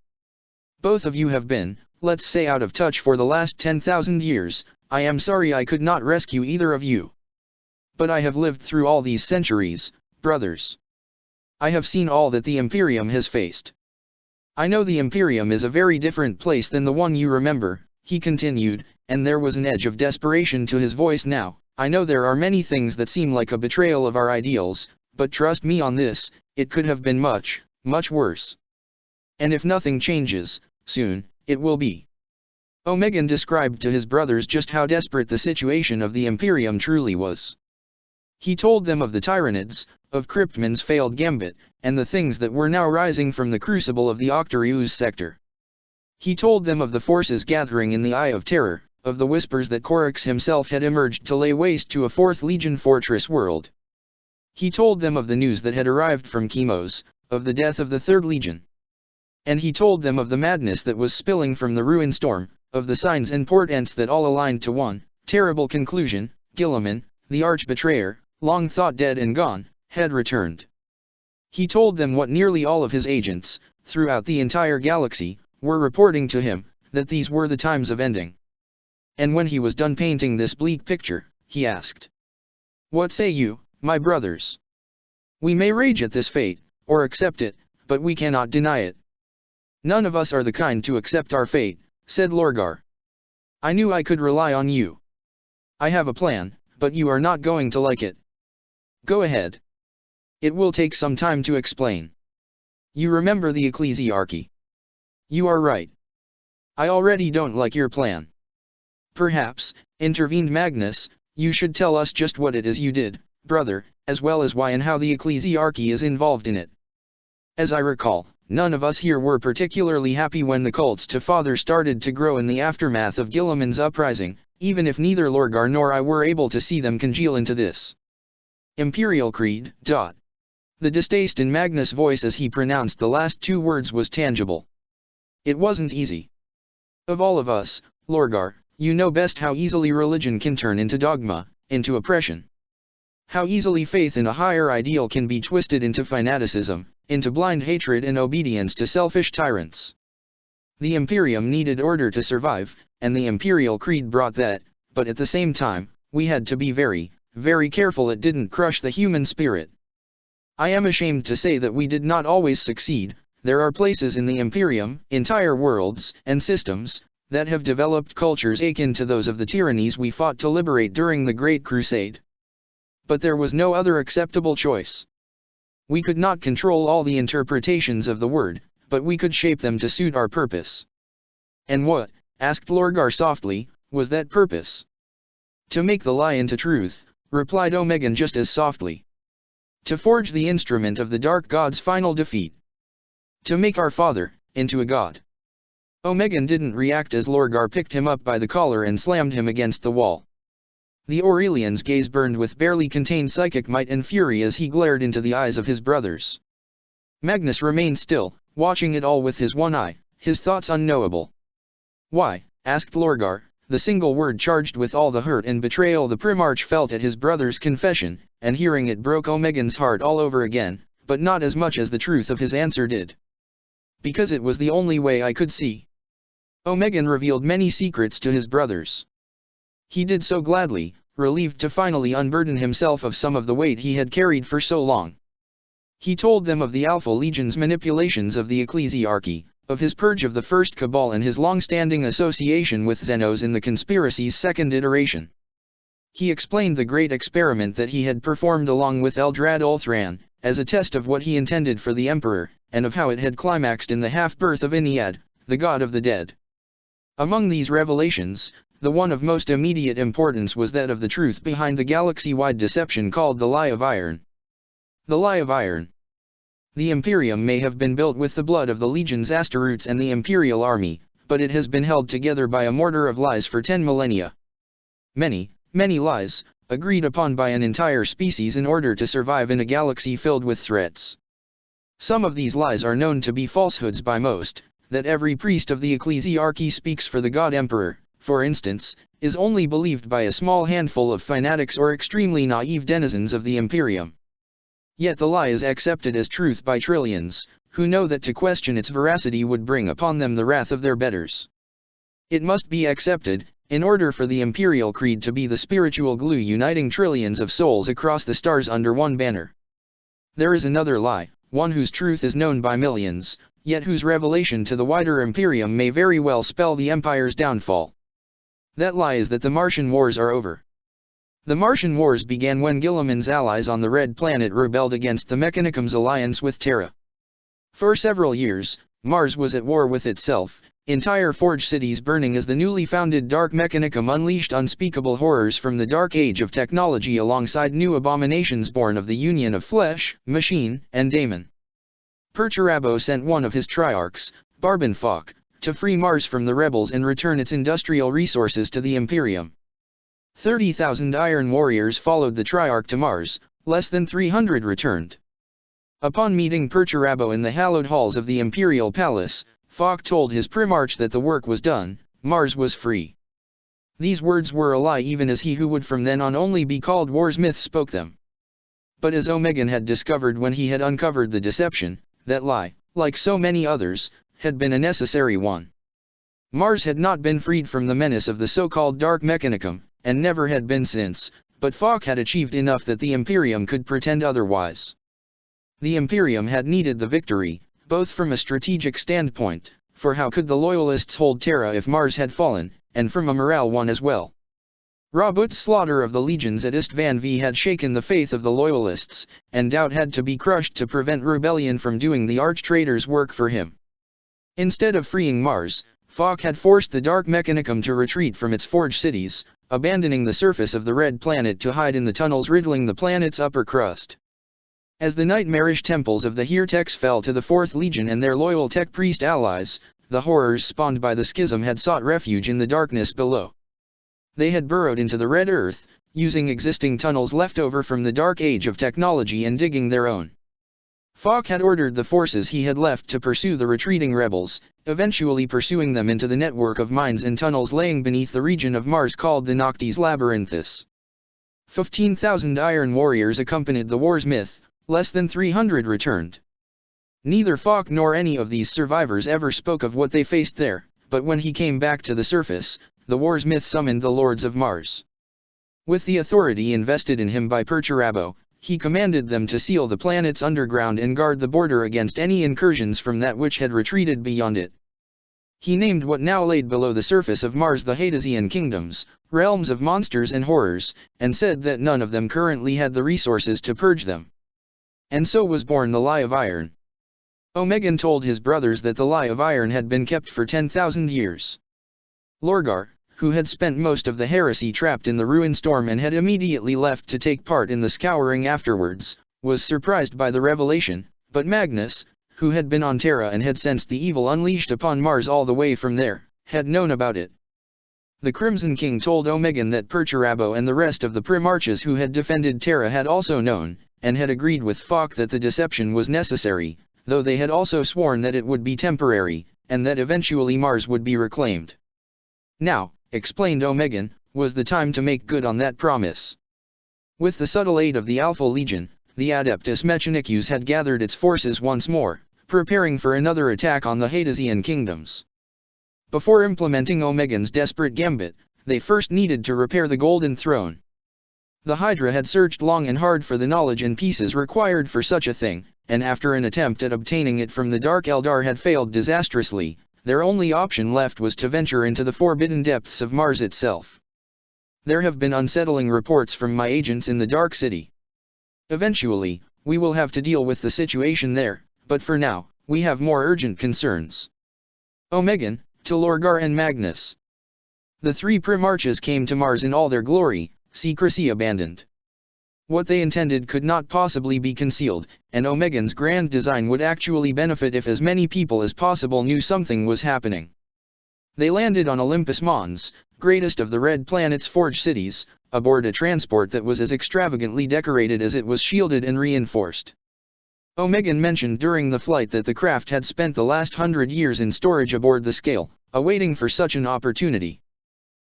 Both of you have been, let's say, out of touch for the last 10,000 years. I am sorry I could not rescue either of you. But I have lived through all these centuries, brothers. I have seen all that the Imperium has faced. I know the Imperium is a very different place than the one you remember, he continued, and there was an edge of desperation to his voice now. I know there are many things that seem like a betrayal of our ideals, but trust me on this, it could have been much, much worse. And if nothing changes, soon, it will be. Omegan described to his brothers just how desperate the situation of the Imperium truly was. He told them of the Tyranids, of Cryptman's failed gambit, and the things that were now rising from the crucible of the Octarius sector. He told them of the forces gathering in the Eye of Terror, of the whispers that Corax himself had emerged to lay waste to a 4th Legion fortress world. He told them of the news that had arrived from Chemos, of the death of the 3rd Legion. And he told them of the madness that was spilling from the ruin storm, of the signs and portents that all aligned to one terrible conclusion: Gilliman, the arch-betrayer, long thought dead and gone, had returned. He told them what nearly all of his agents, throughout the entire galaxy, were reporting to him, that these were the times of ending. And when he was done painting this bleak picture, he asked, "What say you, my brothers? We may rage at this fate, or accept it, but we cannot deny it." "None of us are the kind to accept our fate," said Lorgar. "I knew I could rely on you. I have a plan, but you are not going to like it. Go ahead. It will take some time to explain. You remember the Ecclesiarchy. You are right. I already don't like your plan." "Perhaps," intervened Magnus, "you should tell us just what it is you did, brother, as well as why and how the Ecclesiarchy is involved in it. As I recall, none of us here were particularly happy when the cults to Father started to grow in the aftermath of Gilliman's uprising, even if neither Lorgar nor I were able to see them congeal into this Imperial Creed. The distaste in Magnus' voice as he pronounced the last two words was tangible. It wasn't easy. Of all of us, Lorgar, you know best how easily religion can turn into dogma, into oppression. How easily faith in a higher ideal can be twisted into fanaticism, into blind hatred and obedience to selfish tyrants. The Imperium needed order to survive, and the Imperial Creed brought that, but at the same time, we had to be very, very careful it didn't crush the human spirit. I am ashamed to say that we did not always succeed. There are places in the Imperium, entire worlds and systems, that have developed cultures akin to those of the tyrannies we fought to liberate during the Great Crusade. But there was no other acceptable choice. We could not control all the interpretations of the word, but we could shape them to suit our purpose." "And what," asked Lorgar softly, "was that purpose?" "To make the lie into truth," replied Omegan just as softly. "To forge the instrument of the Dark God's final defeat. To make our father into a god." Omegan didn't react as Lorgar picked him up by the collar and slammed him against the wall. The Aurelian's gaze burned with barely contained psychic might and fury as he glared into the eyes of his brothers. Magnus remained still, watching it all with his one eye, his thoughts unknowable. "Why?" asked Lorgar, the single word charged with all the hurt and betrayal the Primarch felt at his brother's confession, and hearing it broke Omegan's heart all over again, but not as much as the truth of his answer did. "Because it was the only way I could see." Omegan revealed many secrets to his brothers. He did so gladly, relieved to finally unburden himself of some of the weight he had carried for so long. He told them of the Alpha Legion's manipulations of the ecclesiarchy, of his purge of the first cabal and his long-standing association with Xenos in the conspiracy's second iteration. He explained the great experiment that he had performed along with Eldrad Ulthran, as a test of what he intended for the Emperor, and of how it had climaxed in the half-birth of Ennead, the god of the dead. Among these revelations, the one of most immediate importance was that of the truth behind the galaxy-wide deception called the Lie of Iron. The Lie of Iron. The Imperium may have been built with the blood of the legions Astaroutes and the Imperial army, but it has been held together by a mortar of lies for 10 millennia. Many lies, agreed upon by an entire species in order to survive in a galaxy filled with threats. Some of these lies are known to be falsehoods by most, that every priest of the ecclesiarchy speaks for the God Emperor, for instance, is only believed by a small handful of fanatics or extremely naive denizens of the Imperium. Yet the lie is accepted as truth by trillions, who know that to question its veracity would bring upon them the wrath of their betters. It must be accepted, in order for the Imperial Creed to be the spiritual glue uniting trillions of souls across the stars under one banner. There is another lie, one whose truth is known by millions, yet whose revelation to the wider Imperium may very well spell the Empire's downfall. That lie is that the Martian Wars are over. The Martian Wars began when Guilliman's allies on the Red Planet rebelled against the Mechanicum's alliance with Terra. For several years, Mars was at war with itself, entire forge cities burning as the newly founded Dark Mechanicum unleashed unspeakable horrors from the dark age of technology alongside new abominations born of the union of flesh, machine, and daemon. Perturabo sent one of his triarchs, Barban Fok, to free Mars from the rebels and return its industrial resources to the Imperium. 30,000 Iron Warriors followed the Triarch to Mars, less than 300 returned. Upon meeting Perturabo in the hallowed halls of the Imperial Palace, Fok told his Primarch that the work was done, Mars was free. These words were a lie even as he who would from then on only be called Warsmith spoke them. But as Omegan had discovered when he had uncovered the deception, that lie, like so many others, had been a necessary one. Mars had not been freed from the menace of the so-called Dark Mechanicum, and never had been since, but Fok had achieved enough that the Imperium could pretend otherwise. The Imperium had needed the victory, both from a strategic standpoint, for how could the Loyalists hold Terra if Mars had fallen, and from a morale one as well. Robout's slaughter of the legions at Istvan V had shaken the faith of the Loyalists, and doubt had to be crushed to prevent rebellion from doing the arch-traitor's work for him. Instead of freeing Mars, Fok had forced the Dark Mechanicum to retreat from its forge cities, abandoning the surface of the Red Planet to hide in the tunnels riddling the planet's upper crust. As the nightmarish temples of the Heretics fell to the Fourth Legion and their loyal tech priest allies, the horrors spawned by the schism had sought refuge in the darkness below. They had burrowed into the red earth, using existing tunnels left over from the dark age of technology and digging their own. Fok had ordered the forces he had left to pursue the retreating rebels, eventually pursuing them into the network of mines and tunnels laying beneath the region of Mars called the Noctis Labyrinthus. 15,000 Iron Warriors accompanied the Warsmith, less than 300 returned. Neither Fok nor any of these survivors ever spoke of what they faced there, but when he came back to the surface, the Warsmith summoned the Lords of Mars. With the authority invested in him by Perturabo, he commanded them to seal the planet's underground and guard the border against any incursions from that which had retreated beyond it. He named what now laid below the surface of Mars the Hadesian kingdoms, realms of monsters and horrors, and said that none of them currently had the resources to purge them. And so was born the Lie of Iron. Omegan told his brothers that the Lie of Iron had been kept for 10,000 years. Lorgar, who had spent most of the heresy trapped in the ruin storm and had immediately left to take part in the scouring afterwards, was surprised by the revelation, but Magnus, who had been on Terra and had sensed the evil unleashed upon Mars all the way from there, had known about it. The Crimson King told Omegan that Perturabo and the rest of the Primarches who had defended Terra had also known, and had agreed with Fok that the deception was necessary, though they had also sworn that it would be temporary, and that eventually Mars would be reclaimed. Now, explained Omegan, was the time to make good on that promise. With the subtle aid of the Alpha Legion, the Adeptus Mechanicus had gathered its forces once more, preparing for another attack on the Hadesian kingdoms. Before implementing Omegan's desperate gambit, they first needed to repair the Golden Throne. The Hydra had searched long and hard for the knowledge and pieces required for such a thing, and after an attempt at obtaining it from the Dark Eldar had failed disastrously, their only option left was to venture into the forbidden depths of Mars itself. There have been unsettling reports from my agents in the Dark City. Eventually, we will have to deal with the situation there, but for now, we have more urgent concerns. Omegan, to Lorgar and Magnus. The three Primarchs came to Mars in all their glory, secrecy abandoned. What they intended could not possibly be concealed, and Omegan's grand design would actually benefit if as many people as possible knew something was happening. They landed on Olympus Mons, greatest of the Red Planet's forge cities, aboard a transport that was as extravagantly decorated as it was shielded and reinforced. Omegan mentioned during the flight that the craft had spent the last 100 years in storage aboard the Scale, awaiting for such an opportunity.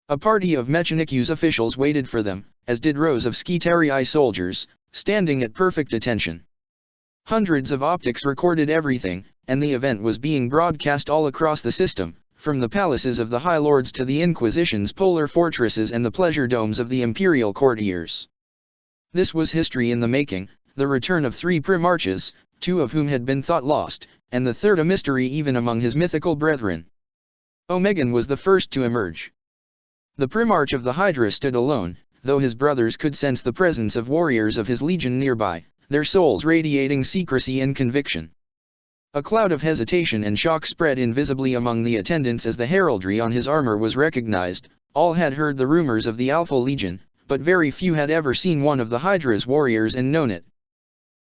A party of Mechanicu's officials waited for them, as did rows of Skitarii soldiers, standing at perfect attention. Hundreds of optics recorded everything, and the event was being broadcast all across the system, from the palaces of the High Lords to the Inquisition's polar fortresses and the pleasure domes of the Imperial courtiers. This was history in the making, the return of three Primarchs, two of whom had been thought lost, and the third a mystery even among his mythical brethren. Omegan was the first to emerge. The Primarch of the Hydra stood alone, though his brothers could sense the presence of warriors of his legion nearby, their souls radiating secrecy and conviction. A cloud of hesitation and shock spread invisibly among the attendants as the heraldry on his armor was recognized. All had heard the rumors of the Alpha Legion, but very few had ever seen one of the Hydra's warriors and known it.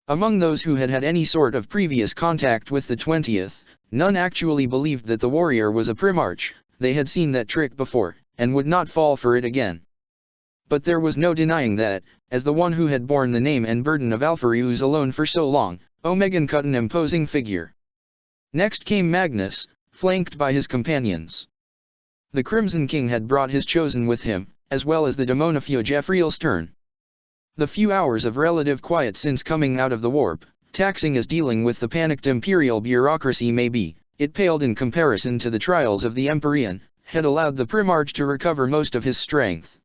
Among those who had had any sort of previous contact with the 20th, none actually believed that the warrior was a Primarch. They had seen that trick before, and would not fall for it again. But there was no denying that, as the one who had borne the name and burden of Alpharius alone for so long, Omegan cut an imposing figure. Next came Magnus, flanked by his companions. The Crimson King had brought his chosen with him, as well as the Daemonophiu Jeffriel Stern. The few hours of relative quiet since coming out of the warp, taxing as dealing with the panicked imperial bureaucracy may be, it paled in comparison to the trials of the Empyrean, had allowed the Primarch to recover most of his strength.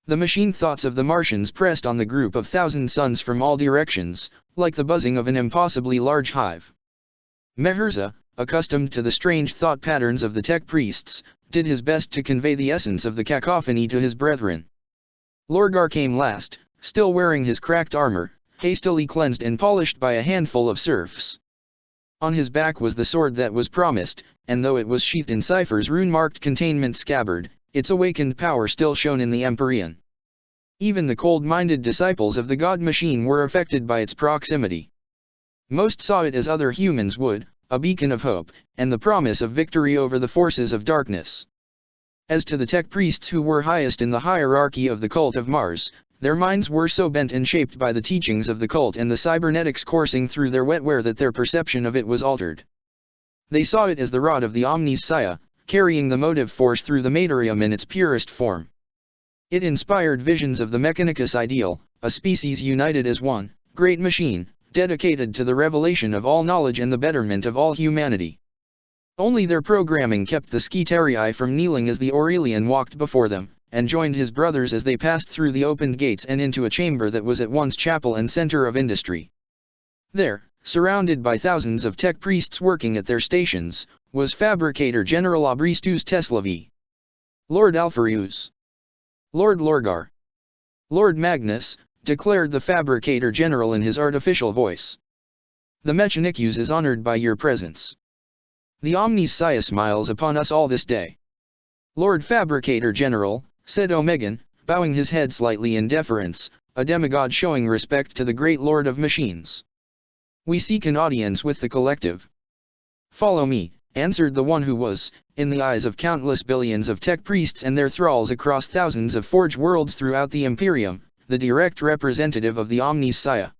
The machine thoughts of the Martians pressed on the group of thousand suns from all directions, like the buzzing of an impossibly large hive. Meherza, accustomed to the strange thought patterns of the tech priests, did his best to convey the essence of the cacophony to his brethren. Lorgar came last, still wearing his cracked armor, hastily cleansed and polished by a handful of serfs. On his back was the sword that was promised, and though it was sheathed in Cypher's rune-marked containment scabbard, its awakened power still shone in the Empyrean. Even the cold-minded disciples of the god machine were affected by its proximity. Most saw it as other humans would, a beacon of hope, and the promise of victory over the forces of darkness. As to the tech priests who were highest in the hierarchy of the cult of Mars, their minds were so bent and shaped by the teachings of the cult and the cybernetics coursing through their wetware that their perception of it was altered. They saw it as the rod of the Omnis Saya, carrying the motive force through the materium in its purest form. It inspired visions of the Mechanicus ideal, a species united as one, great machine, dedicated to the revelation of all knowledge and the betterment of all humanity. Only their programming kept the Skitarii from kneeling as the Aurelian walked before them, and joined his brothers as they passed through the opened gates and into a chamber that was at once chapel and center of industry. There, surrounded by thousands of tech priests working at their stations, was Fabricator General Abristus Teslavi, Lord Alpharius, Lord Lorgar, Lord Magnus, declared the Fabricator General in his artificial voice. The Mechanicus is honored by your presence. The Omnis Saya smiles upon us all this day. Lord Fabricator General, said Omegan, bowing his head slightly in deference, a demigod showing respect to the great Lord of Machines. We seek an audience with the collective. Follow me, answered the one who was, in the eyes of countless billions of tech priests and their thralls across thousands of forge worlds throughout the Imperium, the direct representative of the Omnis Saya.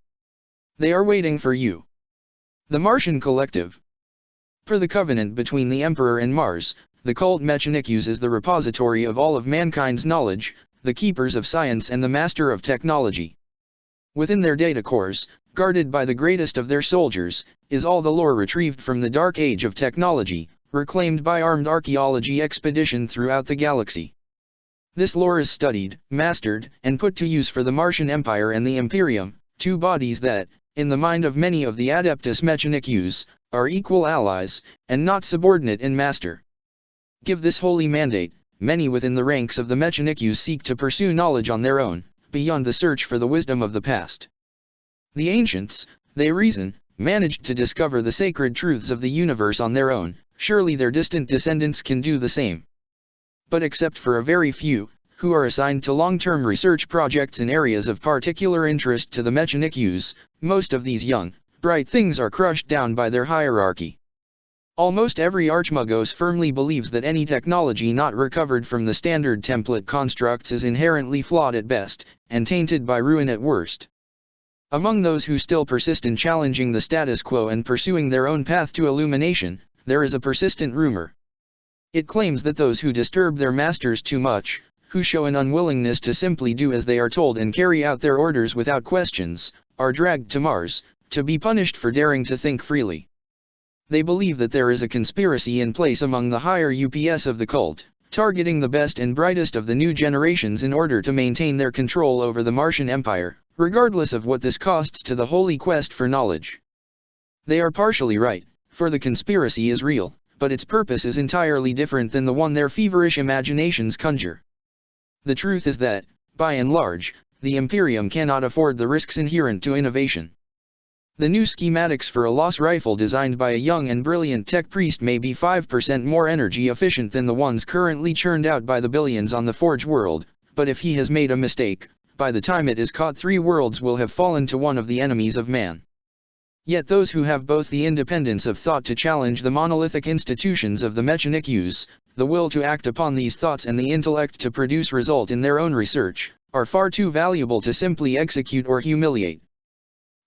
They are waiting for you. The Martian Collective. Per the covenant between the Emperor and Mars, the cult Mechanicus is the repository of all of mankind's knowledge, the keepers of science and the master of technology. Within their data cores, guarded by the greatest of their soldiers, is all the lore retrieved from the dark age of technology, reclaimed by armed archaeology expedition throughout the galaxy. This lore is studied, mastered, and put to use for the Martian Empire and the Imperium, two bodies that, in the mind of many of the Adeptus Mechanicus, are equal allies, and not subordinate in master. Give this holy mandate, many within the ranks of the Mechanicus seek to pursue knowledge on their own, beyond the search for the wisdom of the past. The ancients, they reason, managed to discover the sacred truths of the universe on their own, surely their distant descendants can do the same. But except for a very few, who are assigned to long-term research projects in areas of particular interest to the Mechanicus, most of these young, bright things are crushed down by their hierarchy. Almost every Archmagos firmly believes that any technology not recovered from the standard template constructs is inherently flawed at best, and tainted by ruin at worst. Among those who still persist in challenging the status quo and pursuing their own path to illumination, there is a persistent rumor. It claims that those who disturb their masters too much, who show an unwillingness to simply do as they are told and carry out their orders without questions, are dragged to Mars, to be punished for daring to think freely. They believe that there is a conspiracy in place among the higher UPS of the cult, targeting the best and brightest of the new generations in order to maintain their control over the Martian Empire, regardless of what this costs to the holy quest for knowledge. They are partially right, for the conspiracy is real, but its purpose is entirely different than the one their feverish imaginations conjure. The truth is that, by and large, the Imperium cannot afford the risks inherent to innovation. The new schematics for a Loss rifle designed by a young and brilliant tech priest may be 5% more energy efficient than the ones currently churned out by the billions on the Forge world, but if he has made a mistake, by the time it is caught 3 worlds will have fallen to one of the enemies of man. Yet those who have both the independence of thought to challenge the monolithic institutions of the Mechanicus, the will to act upon these thoughts and the intellect to produce result in their own research, are far too valuable to simply execute or humiliate.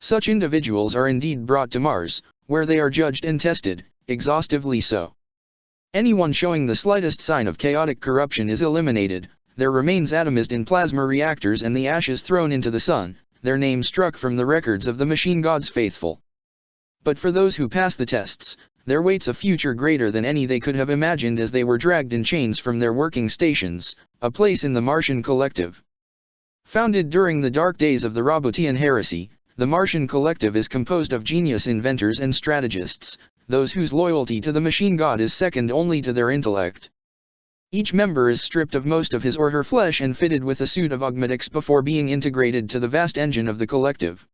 Such individuals are indeed brought to Mars, where they are judged and tested, exhaustively so. Anyone showing the slightest sign of chaotic corruption is eliminated, their remains atomized in plasma reactors and the ashes thrown into the sun, their names struck from the records of the machine gods faithful. But for those who pass the tests, there waits a future greater than any they could have imagined as they were dragged in chains from their working stations, a place in the Martian Collective. Founded during the dark days of the Roboutian Heresy, the Martian Collective is composed of genius inventors and strategists, those whose loyalty to the machine god is second only to their intellect. Each member is stripped of most of his or her flesh and fitted with a suit of augmatics before being integrated to the vast engine of the collective.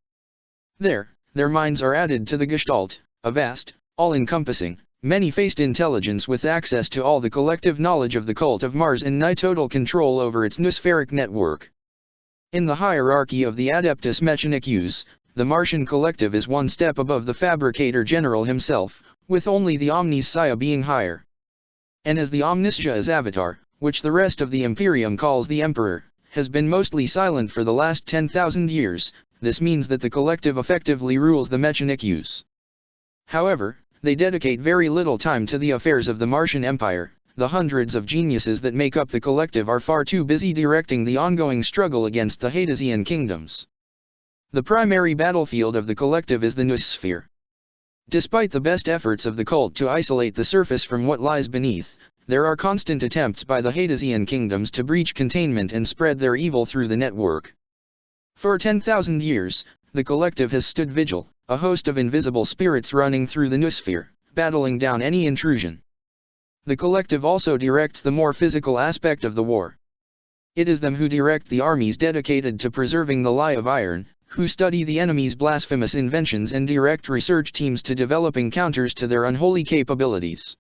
There, their minds are added to the Gestalt, a vast, all-encompassing, many-faced intelligence with access to all the collective knowledge of the cult of Mars and nigh total control over its noospheric network. In the hierarchy of the Adeptus Mechanicus, the Martian Collective is one step above the Fabricator General himself, with only the Omniscia being higher. And as the Omniscia is Avatar, which the rest of the Imperium calls the Emperor, has been mostly silent for the last 10,000 years, this means that the Collective effectively rules the Mechanicus. However, they dedicate very little time to the affairs of the Martian Empire. The hundreds of geniuses that make up the collective are far too busy directing the ongoing struggle against the Hadesian kingdoms. The primary battlefield of the collective is the noosphere. Despite the best efforts of the cult to isolate the surface from what lies beneath, there are constant attempts by the Hadesian kingdoms to breach containment and spread their evil through the network. For 10,000 years, the collective has stood vigil, a host of invisible spirits running through the noosphere, battling down any intrusion. The collective also directs the more physical aspect of the war. It is them who direct the armies dedicated to preserving the lie of iron, who study the enemy's blasphemous inventions and direct research teams to developing counters to their unholy capabilities.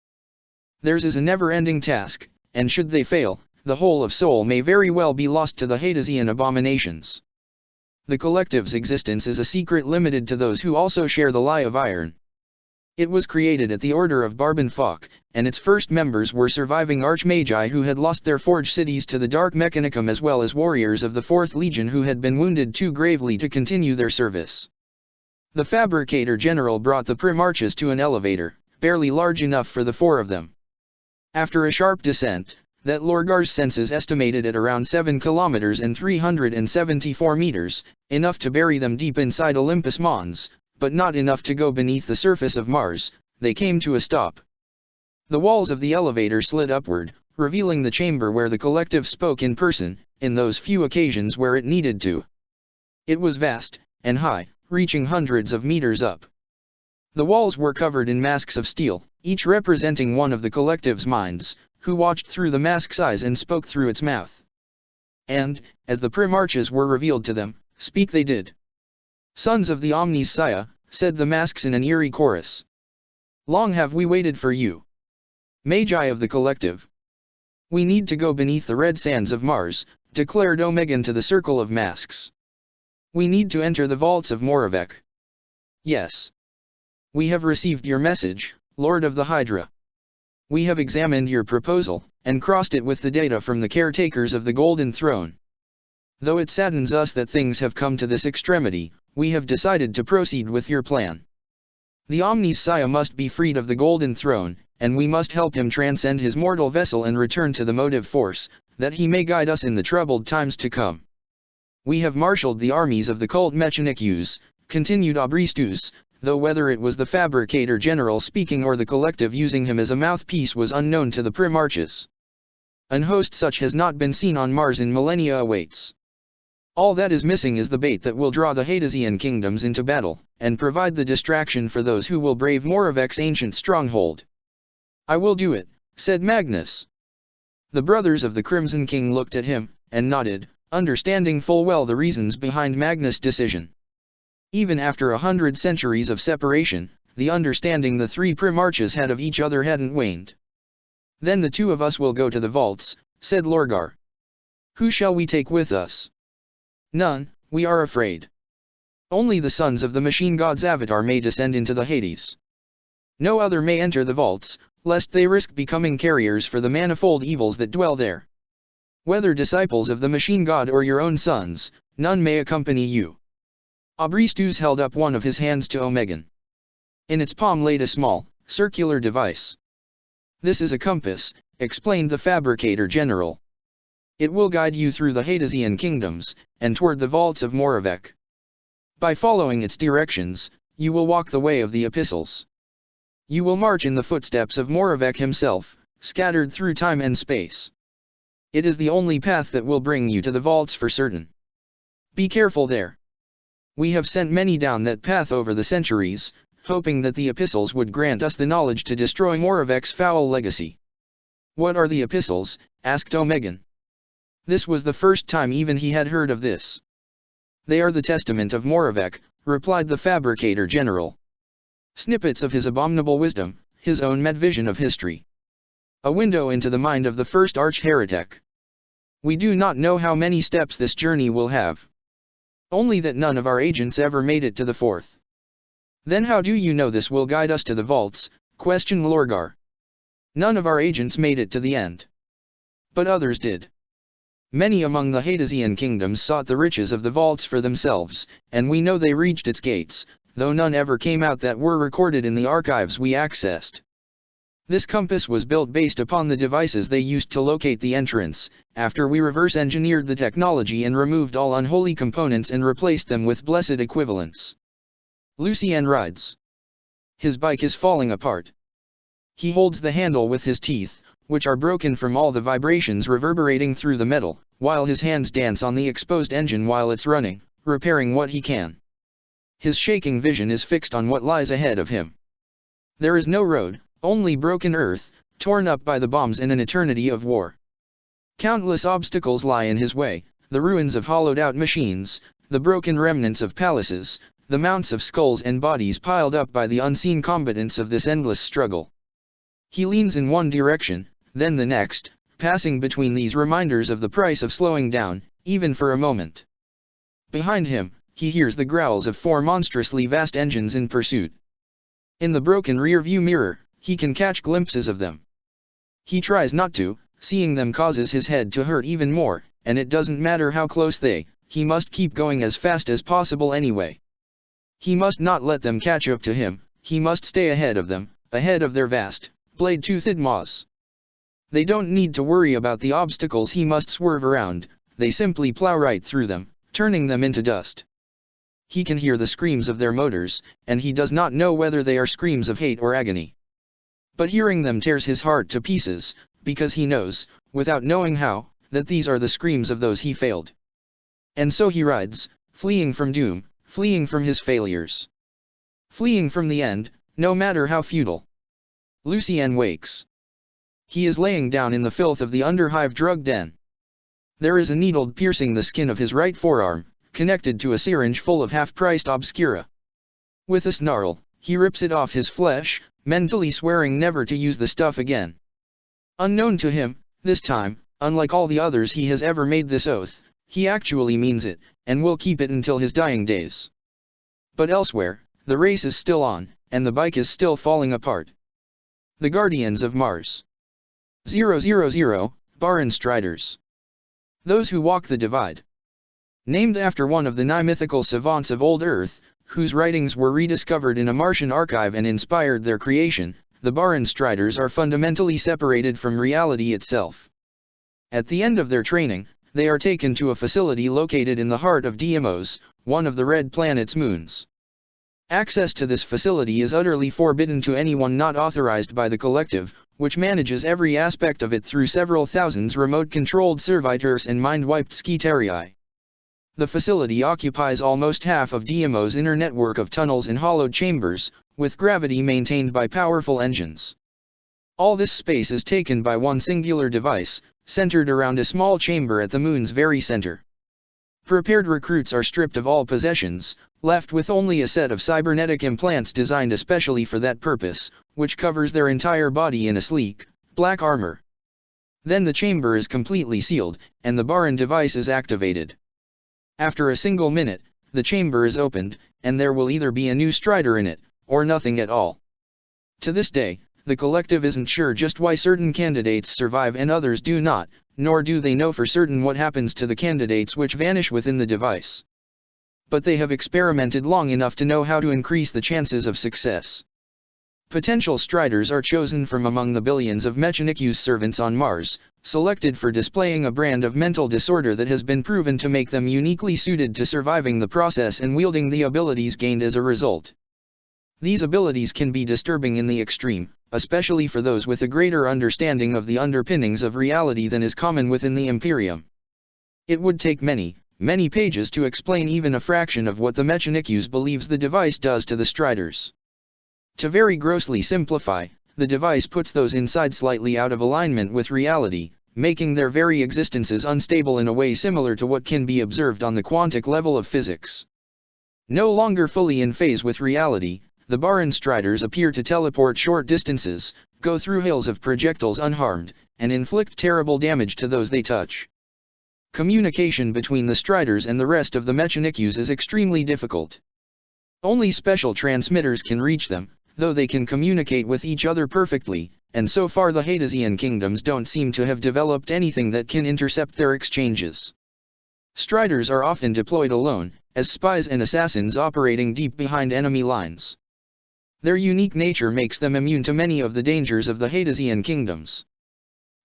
Theirs is a never-ending task, and should they fail, the whole of Sol may very well be lost to the Hadesian abominations. The collective's existence is a secret limited to those who also share the lie of iron. It was created at the order of Barban Falk, and its first members were surviving archmagi who had lost their forge cities to the Dark Mechanicum as well as warriors of the 4th Legion who had been wounded too gravely to continue their service. The Fabricator General brought the Primarches to an elevator, barely large enough for the 4 of them. After a sharp descent, that Lorgar's senses estimated at around 7 kilometers and 374 meters, enough to bury them deep inside Olympus Mons, but not enough to go beneath the surface of Mars, they came to a stop. The walls of the elevator slid upward, revealing the chamber where the collective spoke in person, in those few occasions where it needed to. It was vast, and high, reaching hundreds of meters up. The walls were covered in masks of steel, each representing one of the collective's minds, who watched through the mask's eyes and spoke through its mouth. And, as the Primarches were revealed to them, speak they did. "Sons of the Omni's Sire," said the masks in an eerie chorus. "Long have we waited for you. Magi of the collective. We need to go beneath the red sands of Mars," declared Omegan to the circle of masks. "We need to enter the vaults of Moravec." "Yes. We have received your message, Lord of the Hydra. We have examined your proposal, and crossed it with the data from the caretakers of the Golden Throne. Though it saddens us that things have come to this extremity, we have decided to proceed with your plan. The Omni's Sire must be freed of the Golden Throne, and we must help him transcend his mortal vessel and return to the motive force, that he may guide us in the troubled times to come. We have marshaled the armies of the cult Mechanikus," continued Abristus, though whether it was the Fabricator General speaking or the collective using him as a mouthpiece was unknown to the Primarches. "An host such has not been seen on Mars in millennia awaits. All that is missing is the bait that will draw the Hadesian kingdoms into battle, and provide the distraction for those who will brave Moravec's ancient stronghold." "I will do it," said Magnus. The brothers of the Crimson King looked at him, and nodded, understanding full well the reasons behind Magnus' decision. Even after 100 centuries of separation, the understanding the three Primarches had of each other hadn't waned. "Then the two of us will go to the vaults," said Lorgar. "Who shall we take with us?" "None, we are afraid. Only the sons of the machine god's avatar may descend into the Hades. No other may enter the vaults, lest they risk becoming carriers for the manifold evils that dwell there. Whether disciples of the machine god or your own sons, none may accompany you." Abristus held up one of his hands to Omegan. In its palm laid a small, circular device. "This is a compass," explained the Fabricator General. "It will guide you through the Hadesian kingdoms, and toward the vaults of Moravec. By following its directions, you will walk the way of the epistles. You will march in the footsteps of Moravec himself, scattered through time and space. It is the only path that will bring you to the vaults for certain. Be careful there. We have sent many down that path over the centuries, hoping that the epistles would grant us the knowledge to destroy Moravec's foul legacy." "What are the epistles?" asked Omegan. This was the first time even he had heard of this. "They are the testament of Moravec," replied the Fabricator General. "Snippets of his abominable wisdom, his own mad vision of history. A window into the mind of the first arch-heretic. We do not know how many steps this journey will have. Only that none of our agents ever made it to the fourth." "Then how do you know this will guide us to the vaults?" questioned Lorgar. "None of our agents made it to the end. But others did. Many among the Hadesian kingdoms sought the riches of the vaults for themselves, and we know they reached its gates, though none ever came out that were recorded in the archives we accessed. This compass was built based upon the devices they used to locate the entrance, after we reverse-engineered the technology and removed all unholy components and replaced them with blessed equivalents. Lucien rides. His bike is falling apart. He holds the handle with his teeth, which are broken from all the vibrations reverberating through the metal, while his hands dance on the exposed engine while it's running, repairing what he can. His shaking vision is fixed on what lies ahead of him. There is no road, only broken earth, torn up by the bombs in an eternity of war. Countless obstacles lie in his way, the ruins of hollowed-out machines, the broken remnants of palaces, the mounts of skulls and bodies piled up by the unseen combatants of this endless struggle. He leans in one direction, then the next, passing between these reminders of the price of slowing down, even for a moment. Behind him, he hears the growls of 4 monstrously vast engines in pursuit. In the broken rear-view mirror, he can catch glimpses of them. He tries not to, seeing them causes his head to hurt even more, and it doesn't matter how close he must keep going as fast as possible anyway. He must not let them catch up to him, he must stay ahead of them, ahead of their vast, blade-toothed maws. They don't need to worry about the obstacles he must swerve around, they simply plow right through them, turning them into dust. He can hear the screams of their motors, and he does not know whether they are screams of hate or agony. But hearing them tears his heart to pieces, because he knows, without knowing how, that these are the screams of those he failed. And so he rides, fleeing from doom, fleeing from his failures. Fleeing from the end, no matter how futile. Lucien wakes. He is laying down in the filth of the underhive drug den. There is a needle piercing the skin of his right forearm, connected to a syringe full of half-priced obscura. With a snarl, he rips it off his flesh, mentally swearing never to use the stuff again. Unknown to him, this time, unlike all the others he has ever made this oath, he actually means it, and will keep it until his dying days. But elsewhere, the race is still on, and the bike is still falling apart. The Guardians of Mars. 000, Baran Striders. Those who walk the divide. Named after one of the nigh mythical savants of old Earth, whose writings were rediscovered in a Martian archive and inspired their creation, the Baran Striders are fundamentally separated from reality itself. At the end of their training, they are taken to a facility located in the heart of Deimos, one of the Red Planet's moons. Access to this facility is utterly forbidden to anyone not authorized by the Collective, which manages every aspect of it through several thousands remote-controlled servitors and mind-wiped skitarii. The facility occupies almost half of Deimos' inner network of tunnels and hollowed chambers, with gravity maintained by powerful engines. All this space is taken by one singular device, centered around a small chamber at the moon's very center. Prepared recruits are stripped of all possessions, left with only a set of cybernetic implants designed especially for that purpose, which covers their entire body in a sleek, black armor. Then the chamber is completely sealed, and the Baran device is activated. After a single minute, the chamber is opened, and there will either be a new Strider in it, or nothing at all. To this day, the Collective isn't sure just why certain candidates survive and others do not, nor do they know for certain what happens to the candidates which vanish within the device. But they have experimented long enough to know how to increase the chances of success. Potential Striders are chosen from among the billions of Mechanicu's servants on Mars, selected for displaying a brand of mental disorder that has been proven to make them uniquely suited to surviving the process and wielding the abilities gained as a result. These abilities can be disturbing in the extreme, especially for those with a greater understanding of the underpinnings of reality than is common within the Imperium. It would take many pages to explain even a fraction of what the Mechanicus believes the device does to the Striders. To very grossly simplify, the device puts those inside slightly out of alignment with reality, making their very existences unstable in a way similar to what can be observed on the quantic level of physics. No longer fully in phase with reality, the Baran Striders appear to teleport short distances, go through hails of projectiles unharmed, and inflict terrible damage to those they touch. Communication between the Striders and the rest of the Mechanicus is extremely difficult. Only special transmitters can reach them, though they can communicate with each other perfectly, and so far the Hadesian kingdoms don't seem to have developed anything that can intercept their exchanges. Striders are often deployed alone, as spies and assassins operating deep behind enemy lines. Their unique nature makes them immune to many of the dangers of the Hadesian kingdoms.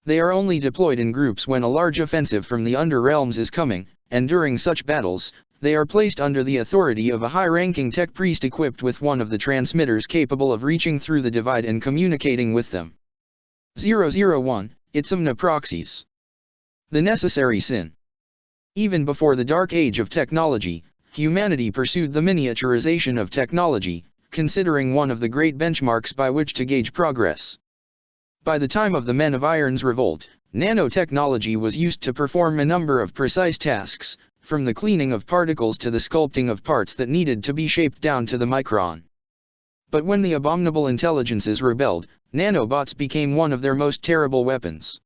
They are only deployed in groups when a large offensive from the Underrealms is coming, and during such battles, they are placed under the authority of a high-ranking tech priest equipped with one of the transmitters capable of reaching through the divide and communicating with them. 001, Itzamna Proxies. The necessary sin. Even before the dark age of technology, humanity pursued the miniaturization of technology, considering one of the great benchmarks by which to gauge progress. By the time of the Men of Iron's revolt, nanotechnology was used to perform a number of precise tasks, from the cleaning of particles to the sculpting of parts that needed to be shaped down to the micron. But when the abominable intelligences rebelled, nanobots became one of their most terrible weapons.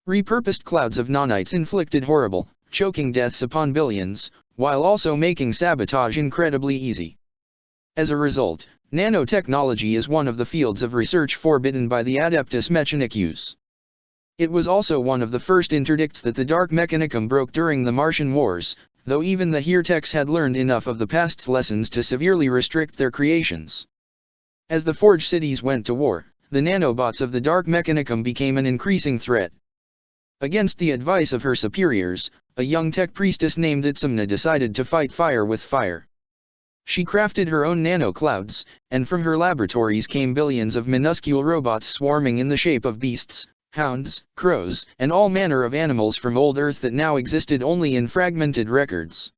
Repurposed clouds of nanites inflicted horrible, choking deaths upon billions, while also making sabotage incredibly easy. As a result, nanotechnology is one of the fields of research forbidden by the Adeptus Mechanicus. It was also one of the first interdicts that the Dark Mechanicum broke during the Martian Wars, though even the Heretics had learned enough of the past's lessons to severely restrict their creations. As the Forge cities went to war, the nanobots of the Dark Mechanicum became an increasing threat. Against the advice of her superiors, a young tech priestess named Itzamna decided to fight fire with fire. She crafted her own nano-clouds, and from her laboratories came billions of minuscule robots swarming in the shape of beasts, hounds, crows, and all manner of animals from old Earth that now existed only in fragmented records.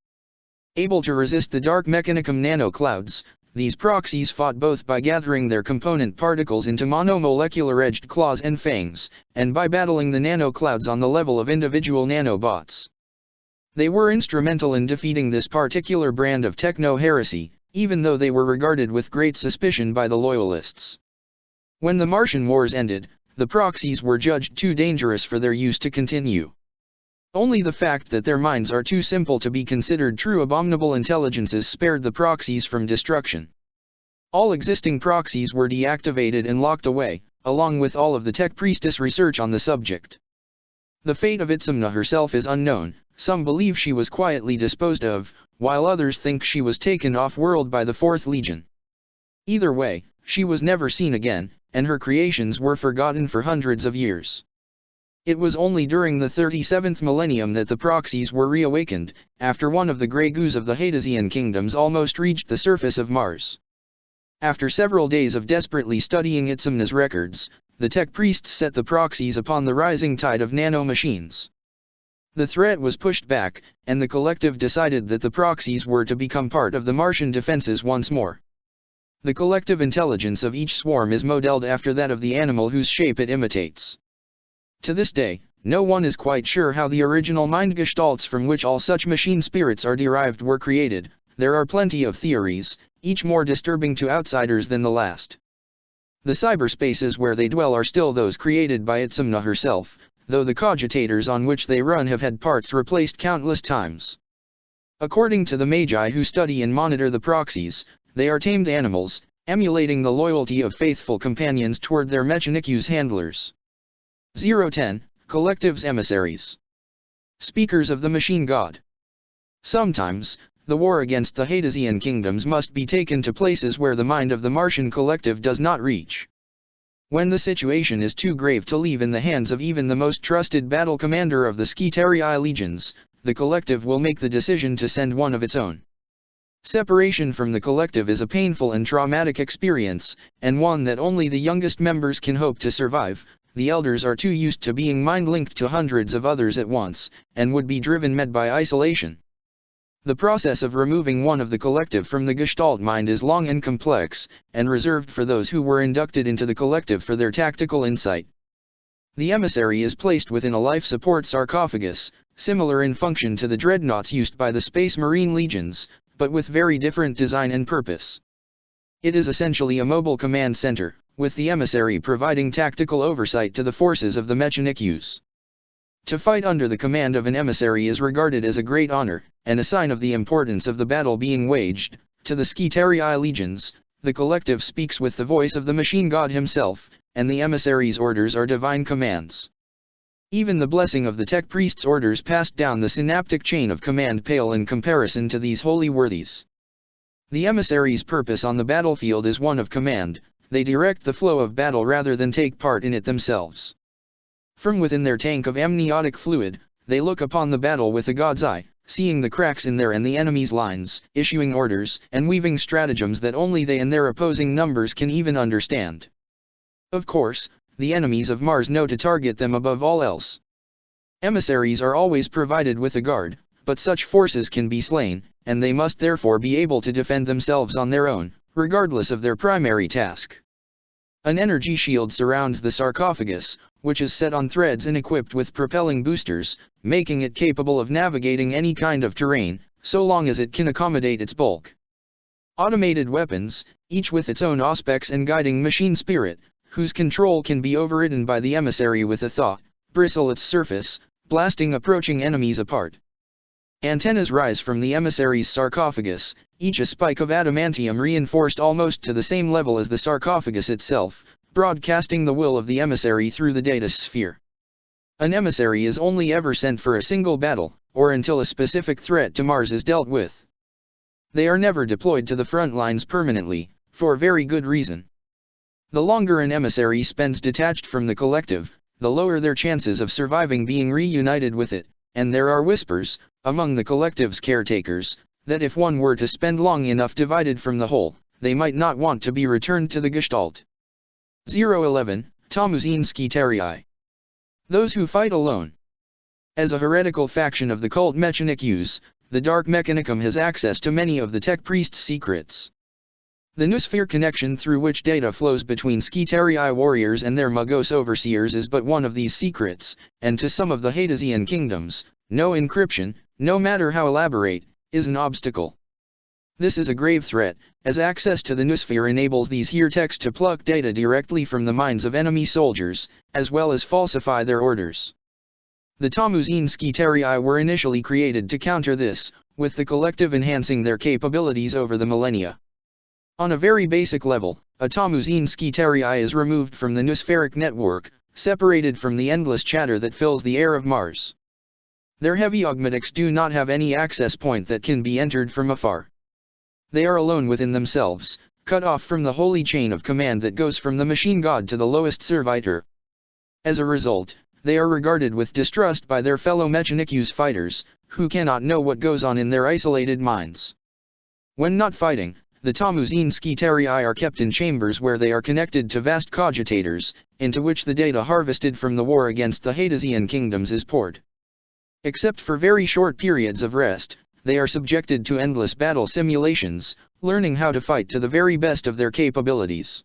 Able to resist the dark mechanicum nanoclouds, these proxies fought both by gathering their component particles into monomolecular edged claws and fangs, and by battling the nanoclouds on the level of individual nanobots. They were instrumental in defeating this particular brand of techno-heresy, even though they were regarded with great suspicion by the Loyalists. When the Martian Wars ended, the proxies were judged too dangerous for their use to continue. Only the fact that their minds are too simple to be considered true abominable intelligences spared the proxies from destruction. All existing proxies were deactivated and locked away, along with all of the Tech Priestess research on the subject. The fate of Itzamna herself is unknown. Some believe she was quietly disposed of, while others think she was taken off-world by the Fourth Legion. Either way, she was never seen again, and her creations were forgotten for hundreds of years. It was only during the 37th millennium that the proxies were reawakened, after one of the Grey Goos of the Hadesian kingdoms almost reached the surface of Mars. After several days of desperately studying Itzamna's records, the Tech Priests set the proxies upon the rising tide of nano-machines. The threat was pushed back, and the collective decided that the proxies were to become part of the Martian defenses once more. The collective intelligence of each swarm is modeled after that of the animal whose shape it imitates. To this day, no one is quite sure how the original mind gestalts from which all such machine spirits are derived were created. There are plenty of theories, each more disturbing to outsiders than the last. The cyberspaces where they dwell are still those created by Itzamna herself, though the cogitators on which they run have had parts replaced countless times. According to the Magi who study and monitor the proxies, they are tamed animals, emulating the loyalty of faithful companions toward their Mechanicu's handlers. 010. Collectives Emissaries. Speakers of the Machine God. Sometimes, the war against the Hadesian kingdoms must be taken to places where the mind of the Martian collective does not reach. When the situation is too grave to leave in the hands of even the most trusted battle commander of the Skitarii legions, the collective will make the decision to send one of its own. Separation from the collective is a painful and traumatic experience, and one that only the youngest members can hope to survive. The elders are too used to being mind-linked to hundreds of others at once, and would be driven mad by isolation. The process of removing one of the collective from the Gestalt mind is long and complex, and reserved for those who were inducted into the collective for their tactical insight. The emissary is placed within a life support sarcophagus, similar in function to the dreadnoughts used by the Space Marine legions, but with very different design and purpose. It is essentially a mobile command center, with the emissary providing tactical oversight to the forces of the Mechanics. To fight under the command of an emissary is regarded as a great honor, and a sign of the importance of the battle being waged. To the Skitarii legions, the collective speaks with the voice of the machine god himself, and the emissary's orders are divine commands. Even the blessing of the Tech Priest's orders passed down the synaptic chain of command pale in comparison to these holy worthies. The emissary's purpose on the battlefield is one of command. They direct the flow of battle rather than take part in it themselves. From within their tank of amniotic fluid, they look upon the battle with a god's eye, seeing the cracks in their and the enemy's lines, issuing orders, and weaving stratagems that only they and their opposing numbers can even understand. Of course, the enemies of Mars know to target them above all else. Emissaries are always provided with a guard, but such forces can be slain, and they must therefore be able to defend themselves on their own, regardless of their primary task. An energy shield surrounds the sarcophagus, which is set on threads and equipped with propelling boosters, making it capable of navigating any kind of terrain, so long as it can accommodate its bulk. Automated weapons, each with its own auspex and guiding machine spirit, whose control can be overridden by the emissary with a thought, bristle its surface, blasting approaching enemies apart. Antennas rise from the emissary's sarcophagus, each a spike of adamantium reinforced almost to the same level as the sarcophagus itself, broadcasting the will of the emissary through the data sphere. An emissary is only ever sent for a single battle, or until a specific threat to Mars is dealt with. They are never deployed to the front lines permanently, for very good reason. The longer an emissary spends detached from the collective, the lower their chances of surviving being reunited with it, and there are whispers, among the collective's caretakers, that if one were to spend long enough divided from the whole, they might not want to be returned to the Gestalt. 011. Tamuzin Skitarii. Those who fight alone. As a heretical faction of the cult Mechanics, the Dark Mechanicum has access to many of the Tech Priest's secrets. The noosphere connection through which data flows between Skitarii warriors and their Magos overseers is but one of these secrets, and to some of the Hadesian kingdoms, no encryption, no matter how elaborate, is an obstacle. This is a grave threat, as access to the noosphere enables these Heretics to pluck data directly from the minds of enemy soldiers, as well as falsify their orders. The Tammuzine Skitarii were initially created to counter this, with the collective enhancing their capabilities over the millennia. On a very basic level, a Tammuzine Skitarii is removed from the noospheric network, separated from the endless chatter that fills the air of Mars. Their heavy augmetics do not have any access point that can be entered from afar. They are alone within themselves, cut off from the holy chain of command that goes from the machine god to the lowest servitor. As a result, they are regarded with distrust by their fellow Mechanikus fighters, who cannot know what goes on in their isolated minds. When not fighting, the Tammuzine Skitarii are kept in chambers where they are connected to vast cogitators, into which the data harvested from the war against the Hadesian kingdoms is poured. Except for very short periods of rest, they are subjected to endless battle simulations, learning how to fight to the very best of their capabilities.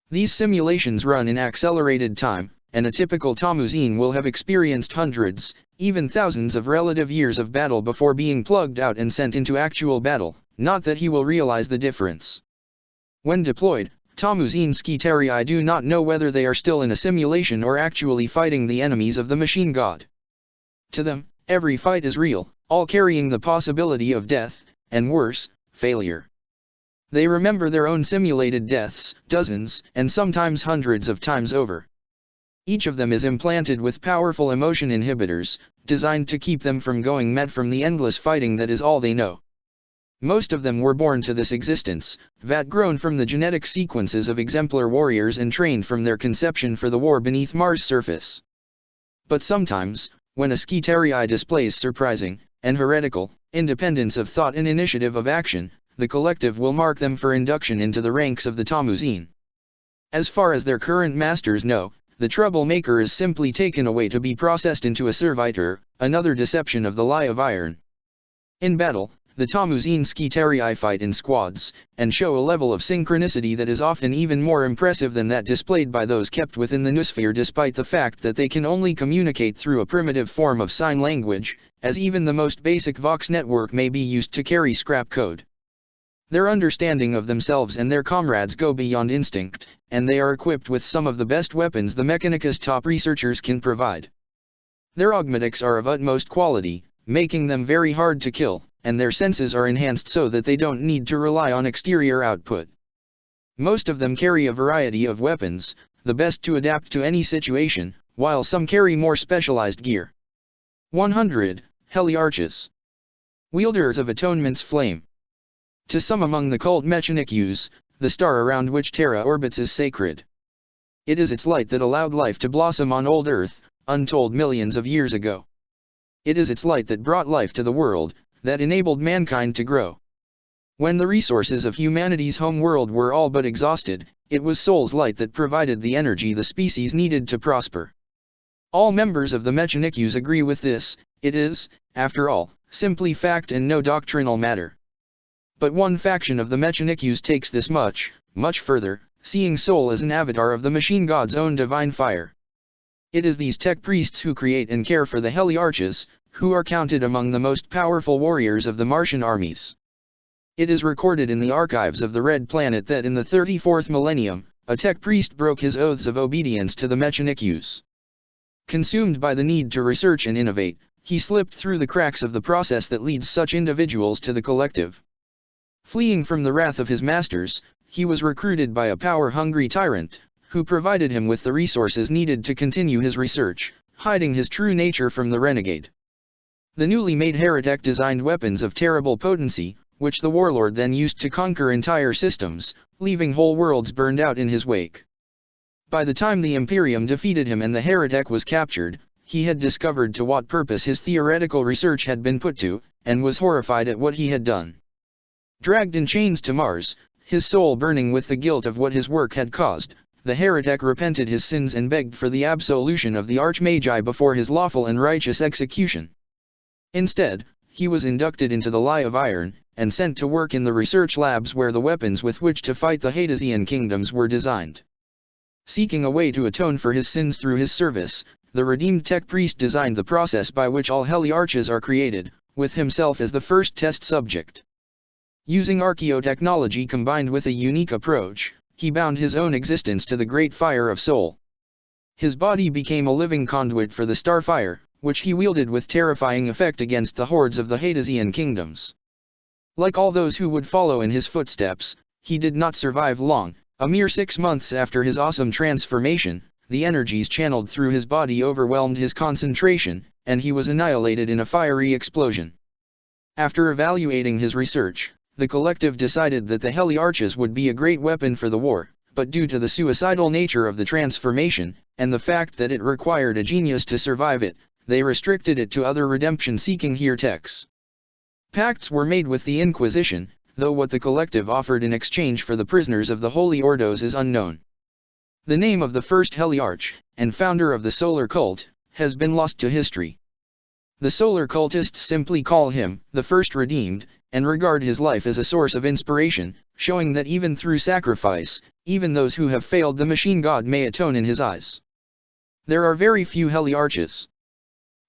These simulations run in accelerated time, and a typical Tammuzine will have experienced hundreds, even thousands of relative years of battle before being plugged out and sent into actual battle, not that he will realize the difference. When deployed, Tammuzine Skitarii do not know whether they are still in a simulation or actually fighting the enemies of the machine god. To them, every fight is real, all carrying the possibility of death, and worse, failure. They remember their own simulated deaths, dozens, and sometimes hundreds of times over. Each of them is implanted with powerful emotion inhibitors, designed to keep them from going mad from the endless fighting that is all they know. Most of them were born to this existence, vat-grown from the genetic sequences of exemplar warriors and trained from their conception for the war beneath Mars' surface. But sometimes, when a Skitarii displays surprising, and heretical, independence of thought and initiative of action, the collective will mark them for induction into the ranks of the Tammuzine. As far as their current masters know, the troublemaker is simply taken away to be processed into a servitor, another deception of the lie of iron. In battle, the Tammuzine Skitarii fight in squads, and show a level of synchronicity that is often even more impressive than that displayed by those kept within the noosphere, despite the fact that they can only communicate through a primitive form of sign language, as even the most basic Vox network may be used to carry scrap code. Their understanding of themselves and their comrades go beyond instinct, and they are equipped with some of the best weapons the Mechanicus top researchers can provide. Their augmetics are of utmost quality, making them very hard to kill, and their senses are enhanced so that they don't need to rely on exterior output. Most of them carry a variety of weapons, the best to adapt to any situation, while some carry more specialized gear. 100. Heliarches. Wielders of Atonement's Flame. To some among the cult Mechanikus, the star around which Terra orbits is sacred. It is its light that allowed life to blossom on old Earth, untold millions of years ago. It is its light that brought life to the world, that enabled mankind to grow. When the resources of humanity's home world were all but exhausted, it was Sol's light that provided the energy the species needed to prosper. All members of the Mechanikus agree with this. It is, after all, simply fact and no doctrinal matter. But one faction of the Mechanikus takes this much further, seeing Sol as an avatar of the machine god's own divine fire. It is these tech priests who create and care for the Heliarches, who are counted among the most powerful warriors of the Martian armies. It is recorded in the archives of the Red Planet that in the 34th millennium, a tech priest broke his oaths of obedience to the Mechanikus. Consumed by the need to research and innovate, he slipped through the cracks of the process that leads such individuals to the collective. Fleeing from the wrath of his masters, he was recruited by a power-hungry tyrant, who provided him with the resources needed to continue his research, hiding his true nature from the renegade. The newly made heretic designed weapons of terrible potency, which the warlord then used to conquer entire systems, leaving whole worlds burned out in his wake. By the time the Imperium defeated him and the heretic was captured, he had discovered to what purpose his theoretical research had been put to, and was horrified at what he had done. Dragged in chains to Mars, his soul burning with the guilt of what his work had caused, the heretic repented his sins and begged for the absolution of the Archmagi before his lawful and righteous execution. Instead, he was inducted into the Lie of Iron, and sent to work in the research labs where the weapons with which to fight the Hadesian kingdoms were designed. Seeking a way to atone for his sins through his service, the redeemed tech priest designed the process by which all heliarches are created, with himself as the first test subject. Using archaeotechnology combined with a unique approach, he bound his own existence to the great fire of soul. His body became a living conduit for the starfire, which he wielded with terrifying effect against the hordes of the Hadesian kingdoms. Like all those who would follow in his footsteps, he did not survive long. A mere 6 months after his awesome transformation, the energies channeled through his body overwhelmed his concentration, and he was annihilated in a fiery explosion. After evaluating his research, the collective decided that the heliarches would be a great weapon for the war, but due to the suicidal nature of the transformation, and the fact that it required a genius to survive it, they restricted it to other redemption-seeking heretics. Pacts were made with the Inquisition, though what the collective offered in exchange for the prisoners of the Holy Ordos is unknown. The name of the first heliarch, and founder of the solar cult, has been lost to history. The solar cultists simply call him the first redeemed, and regard his life as a source of inspiration, showing that even through sacrifice, even those who have failed the machine god may atone in his eyes. There are very few heliarches.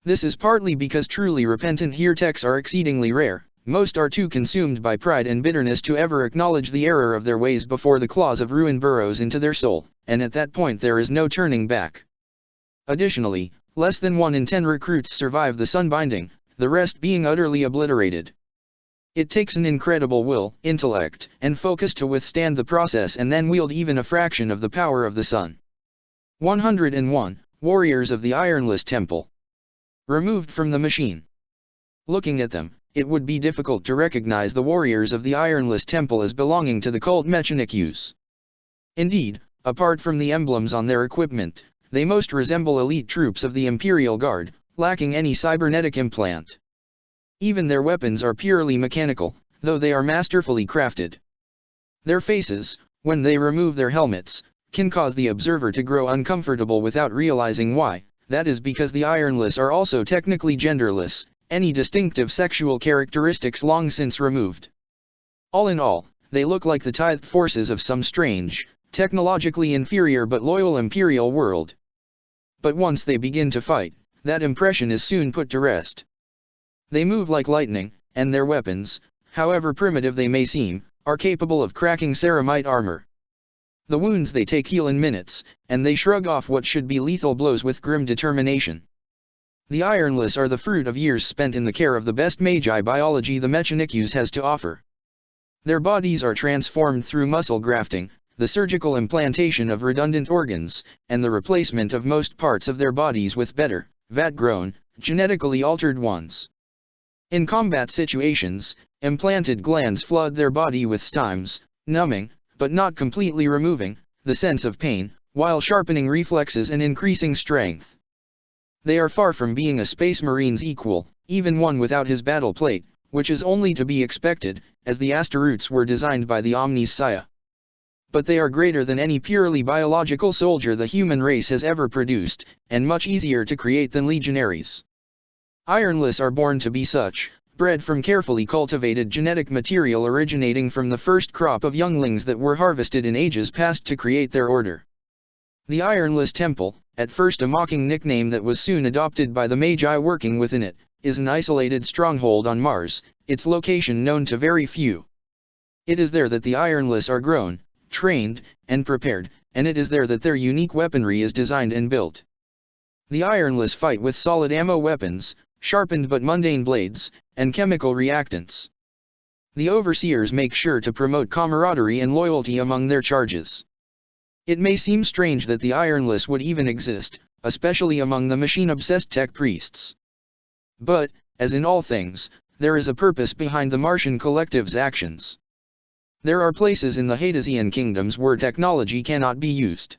This is partly because truly repentant heretics are exceedingly rare. Most are too consumed by pride and bitterness to ever acknowledge the error of their ways before the claws of ruin burrows into their soul, and at that point there is no turning back. Additionally, less than 1 in 10 recruits survive the sunbinding, the rest being utterly obliterated. It takes an incredible will, intellect, and focus to withstand the process and then wield even a fraction of the power of the sun. 101. Warriors of the Ironless Temple. Removed from the machine. Looking at them, it would be difficult to recognize the warriors of the Ironless Temple as belonging to the cult Mechanikus. Indeed, apart from the emblems on their equipment, they most resemble elite troops of the Imperial Guard, lacking any cybernetic implant. Even their weapons are purely mechanical, though they are masterfully crafted. Their faces, when they remove their helmets, can cause the observer to grow uncomfortable without realizing why. That is because the Ironless are also technically genderless, any distinctive sexual characteristics long since removed. All in all, they look like the tithed forces of some strange, technologically inferior but loyal imperial world. But once they begin to fight, that impression is soon put to rest. They move like lightning, and their weapons, however primitive they may seem, are capable of cracking ceramite armor. The wounds they take heal in minutes, and they shrug off what should be lethal blows with grim determination. The Ironless are the fruit of years spent in the care of the best magi biology the Mechanikus has to offer. Their bodies are transformed through muscle grafting, the surgical implantation of redundant organs, and the replacement of most parts of their bodies with better, vat-grown, genetically altered ones. In combat situations, implanted glands flood their body with stimes, numbing, but not completely removing, the sense of pain, while sharpening reflexes and increasing strength. They are far from being a space marine's equal, even one without his battle plate, which is only to be expected, as the Astaroths were designed by the Omnis Saya. But they are greater than any purely biological soldier the human race has ever produced, and much easier to create than legionaries. Ironless are born to be such, bred from carefully cultivated genetic material originating from the first crop of younglings that were harvested in ages past to create their order. The Ironless Temple, at first a mocking nickname that was soon adopted by the Magi working within it, is an isolated stronghold on Mars, its location known to very few. It is there that the Ironless are grown, trained, and prepared, and it is there that their unique weaponry is designed and built. The Ironless fight with solid ammo weapons, sharpened but mundane blades, and chemical reactants. The overseers make sure to promote camaraderie and loyalty among their charges. It may seem strange that the Ironless would even exist, especially among the machine-obsessed tech priests. But, as in all things, there is a purpose behind the Martian collective's actions. There are places in the Hadesian kingdoms where technology cannot be used.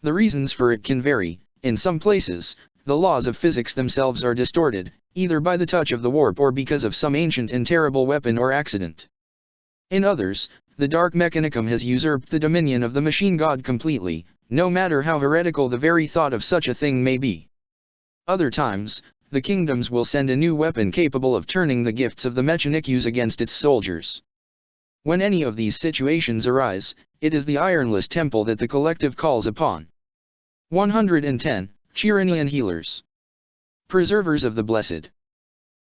The reasons for it can vary. In some places, the laws of physics themselves are distorted, either by the touch of the warp or because of some ancient and terrible weapon or accident. In others, the Dark Mechanicum has usurped the dominion of the machine god completely, no matter how heretical the very thought of such a thing may be. Other times, the kingdoms will send a new weapon capable of turning the gifts of the Mechanics against its soldiers. When any of these situations arise, it is the ironless temple that the collective calls upon. 110. Chiranian Healers. Preservers of the Blessed.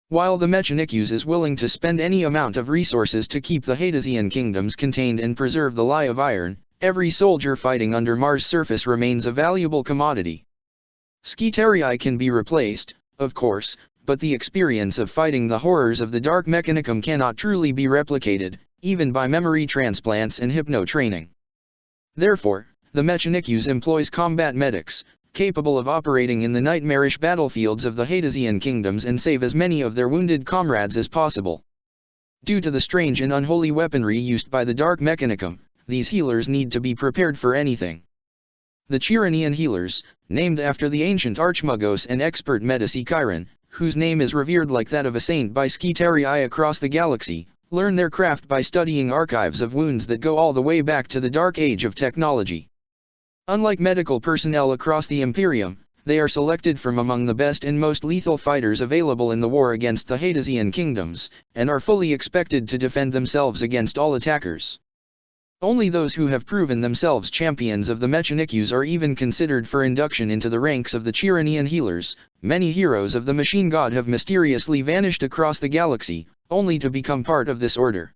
While the Mechanics is willing to spend any amount of resources to keep the Hadesian kingdoms contained and preserve the lie of iron, every soldier fighting under Mars' surface remains a valuable commodity. Skitarii can be replaced, of course, but the experience of fighting the horrors of the Dark Mechanicum cannot truly be replicated, even by memory transplants and hypno-training. Therefore, the Mechanics employs combat medics, capable of operating in the nightmarish battlefields of the Hadesian kingdoms and save as many of their wounded comrades as possible. Due to the strange and unholy weaponry used by the Dark Mechanicum, these healers need to be prepared for anything. The Chiranian healers, named after the ancient Archmagos and expert Medici Chiron, whose name is revered like that of a saint by Skitarii across the galaxy, learn their craft by studying archives of wounds that go all the way back to the Dark Age of technology. Unlike medical personnel across the Imperium, they are selected from among the best and most lethal fighters available in the war against the Hadesian kingdoms, and are fully expected to defend themselves against all attackers. Only those who have proven themselves champions of the Mechanics are even considered for induction into the ranks of the Chiranian healers. Many heroes of the machine god have mysteriously vanished across the galaxy, only to become part of this order.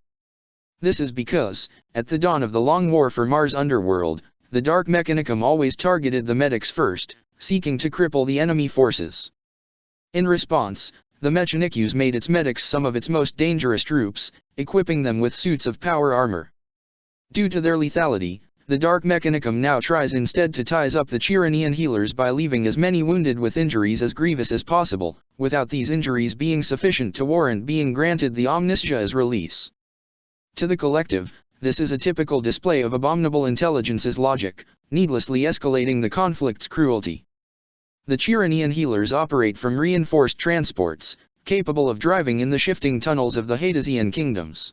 This is because, at the dawn of the long war for Mars' underworld, the Dark Mechanicum always targeted the medics first, seeking to cripple the enemy forces. In response, the Mechanics made its medics some of its most dangerous troops, equipping them with suits of power armor. Due to their lethality, the Dark Mechanicum now tries instead to ties up the Chiranian healers by leaving as many wounded with injuries as grievous as possible, without these injuries being sufficient to warrant being granted the amnesia as release. To the collective, this is a typical display of abominable intelligence's logic, needlessly escalating the conflict's cruelty. The Chiranian healers operate from reinforced transports, capable of driving in the shifting tunnels of the Hadesian kingdoms.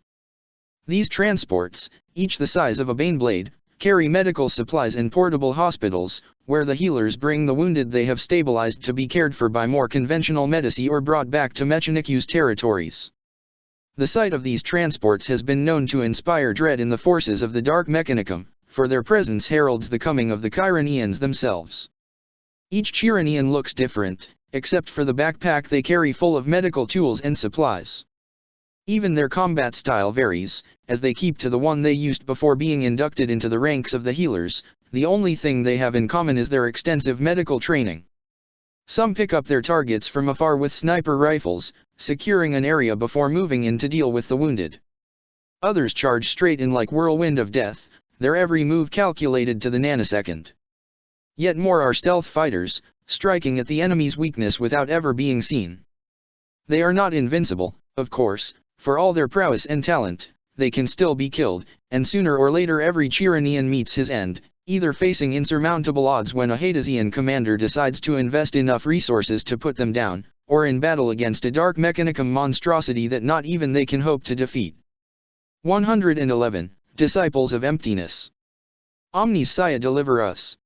These transports, each the size of a baneblade, carry medical supplies and portable hospitals, where the healers bring the wounded they have stabilized to be cared for by more conventional medici or brought back to Mechanics territories. The sight of these transports has been known to inspire dread in the forces of the Dark Mechanicum, for their presence heralds the coming of the Chiranians themselves. Each Chiranian looks different, except for the backpack they carry full of medical tools and supplies. Even their combat style varies, as they keep to the one they used before being inducted into the ranks of the healers. The only thing they have in common is their extensive medical training. Some pick up their targets from afar with sniper rifles, securing an area before moving in to deal with the wounded. Others charge straight in like whirlwind of death, their every move calculated to the nanosecond. Yet more are stealth fighters, striking at the enemy's weakness without ever being seen. They are not invincible, of course, for all their prowess and talent, they can still be killed, and sooner or later every Chiranian meets his end, either facing insurmountable odds when a Hadesian commander decides to invest enough resources to put them down, or in battle against a Dark Mechanicum monstrosity that not even they can hope to defeat. 111. Disciples of Emptiness. Omnis Sia deliver us.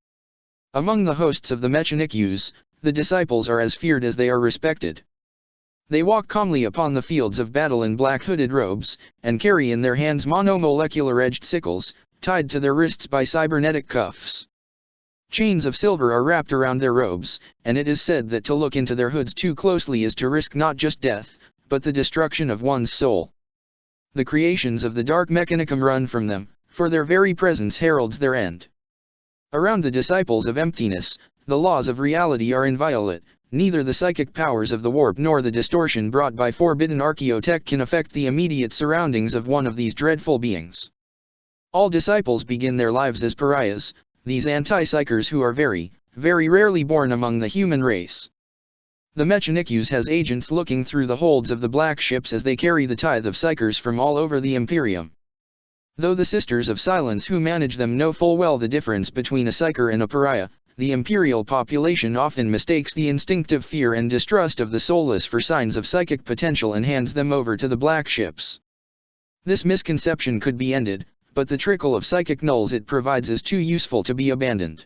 Among the hosts of the Mechanics, the disciples are as feared as they are respected. They walk calmly upon the fields of battle in black hooded robes, and carry in their hands monomolecular edged sickles, tied to their wrists by cybernetic cuffs. Chains of silver are wrapped around their robes, and it is said that to look into their hoods too closely is to risk not just death, but the destruction of one's soul. The creations of the Dark Mechanicum run from them, for their very presence heralds their end. Around the disciples of Emptiness, the laws of reality are inviolate. Neither the psychic powers of the warp nor the distortion brought by forbidden archaeotech can affect the immediate surroundings of one of these dreadful beings. All disciples begin their lives as pariahs, these anti-psychers who are very, very rarely born among the human race. The Mechanics has agents looking through the holds of the black ships as they carry the tithe of psychers from all over the Imperium. Though the Sisters of Silence who manage them know full well the difference between a psycher and a pariah, the imperial population often mistakes the instinctive fear and distrust of the soulless for signs of psychic potential and hands them over to the black ships. This misconception could be ended, but the trickle of psychic nulls it provides is too useful to be abandoned.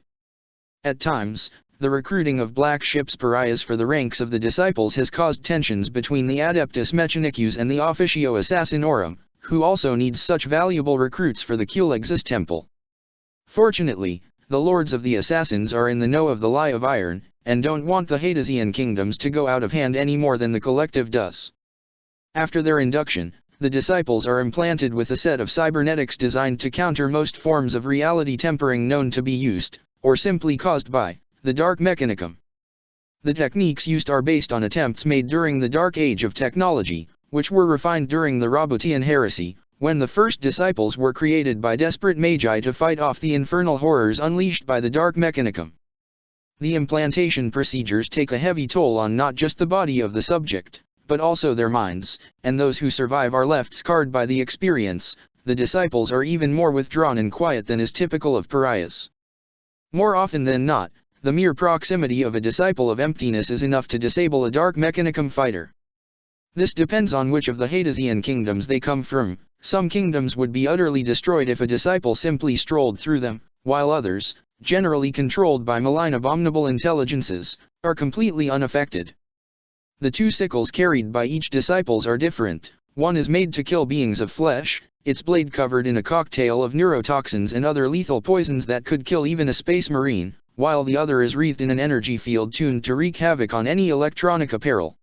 At times, the recruiting of black ships pariahs for the ranks of the disciples has caused tensions between the Adeptus Mechanicus and the Officio Assassinorum, who also needs such valuable recruits for the Culexis temple. Fortunately, the lords of the assassins are in the know of the lie of iron, and don't want the Hadesian kingdoms to go out of hand any more than the collective does. After their induction, the disciples are implanted with a set of cybernetics designed to counter most forms of reality tempering known to be used, or simply caused by, the Dark Mechanicum. The techniques used are based on attempts made during the Dark Age of technology, which were refined during the Roboutian Heresy, when the first disciples were created by desperate magi to fight off the infernal horrors unleashed by the Dark Mechanicum. The implantation procedures take a heavy toll on not just the body of the subject, but also their minds, and those who survive are left scarred by the experience. The disciples are even more withdrawn and quiet than is typical of pariahs. More often than not, the mere proximity of a disciple of emptiness is enough to disable a Dark Mechanicum fighter. This depends on which of the Hadesian kingdoms they come from. Some kingdoms would be utterly destroyed if a disciple simply strolled through them, while others, generally controlled by malign abominable intelligences, are completely unaffected. The two sickles carried by each disciples are different. One is made to kill beings of flesh, its blade covered in a cocktail of neurotoxins and other lethal poisons that could kill even a space marine, while the other is wreathed in an energy field tuned to wreak havoc on any electronic apparel.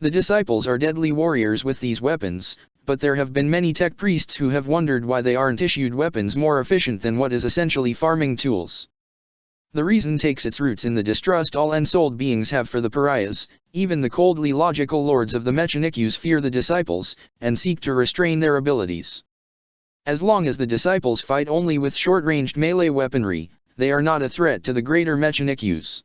The disciples are deadly warriors with these weapons, but there have been many tech priests who have wondered why they aren't issued weapons more efficient than what is essentially farming tools. The reason takes its roots in the distrust all ensouled beings have for the pariahs. Even the coldly logical lords of the Mechanicus fear the disciples, and seek to restrain their abilities. As long as the disciples fight only with short-ranged melee weaponry, they are not a threat to the greater Mechanicus.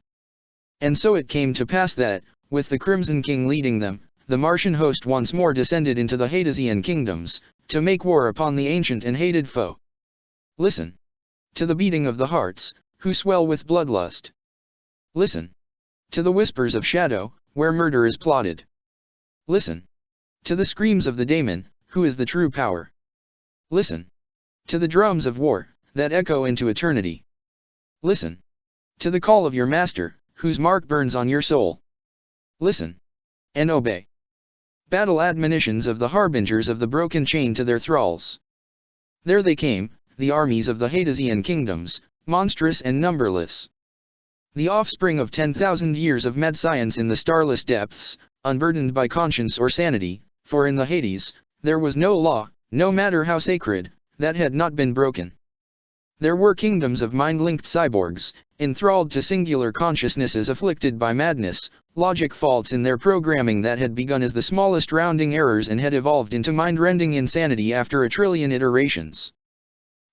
And so it came to pass that, with the Crimson King leading them, the Martian host once more descended into the Hadesian kingdoms, to make war upon the ancient and hated foe. Listen to the beating of the hearts, who swell with bloodlust. Listen to the whispers of shadow, where murder is plotted. Listen to the screams of the daemon, who is the true power. Listen to the drums of war, that echo into eternity. Listen to the call of your master, whose mark burns on your soul. Listen and obey. Battle admonitions of the harbingers of the broken chain to their thralls. There they came, the armies of the Hadesian kingdoms, monstrous and numberless. The offspring of 10,000 years of mad science in the starless depths, unburdened by conscience or sanity, for in the Hades, there was no law, no matter how sacred, that had not been broken. There were kingdoms of mind-linked cyborgs, enthralled to singular consciousnesses afflicted by madness, logic faults in their programming that had begun as the smallest rounding errors and had evolved into mind-rending insanity after a trillion iterations.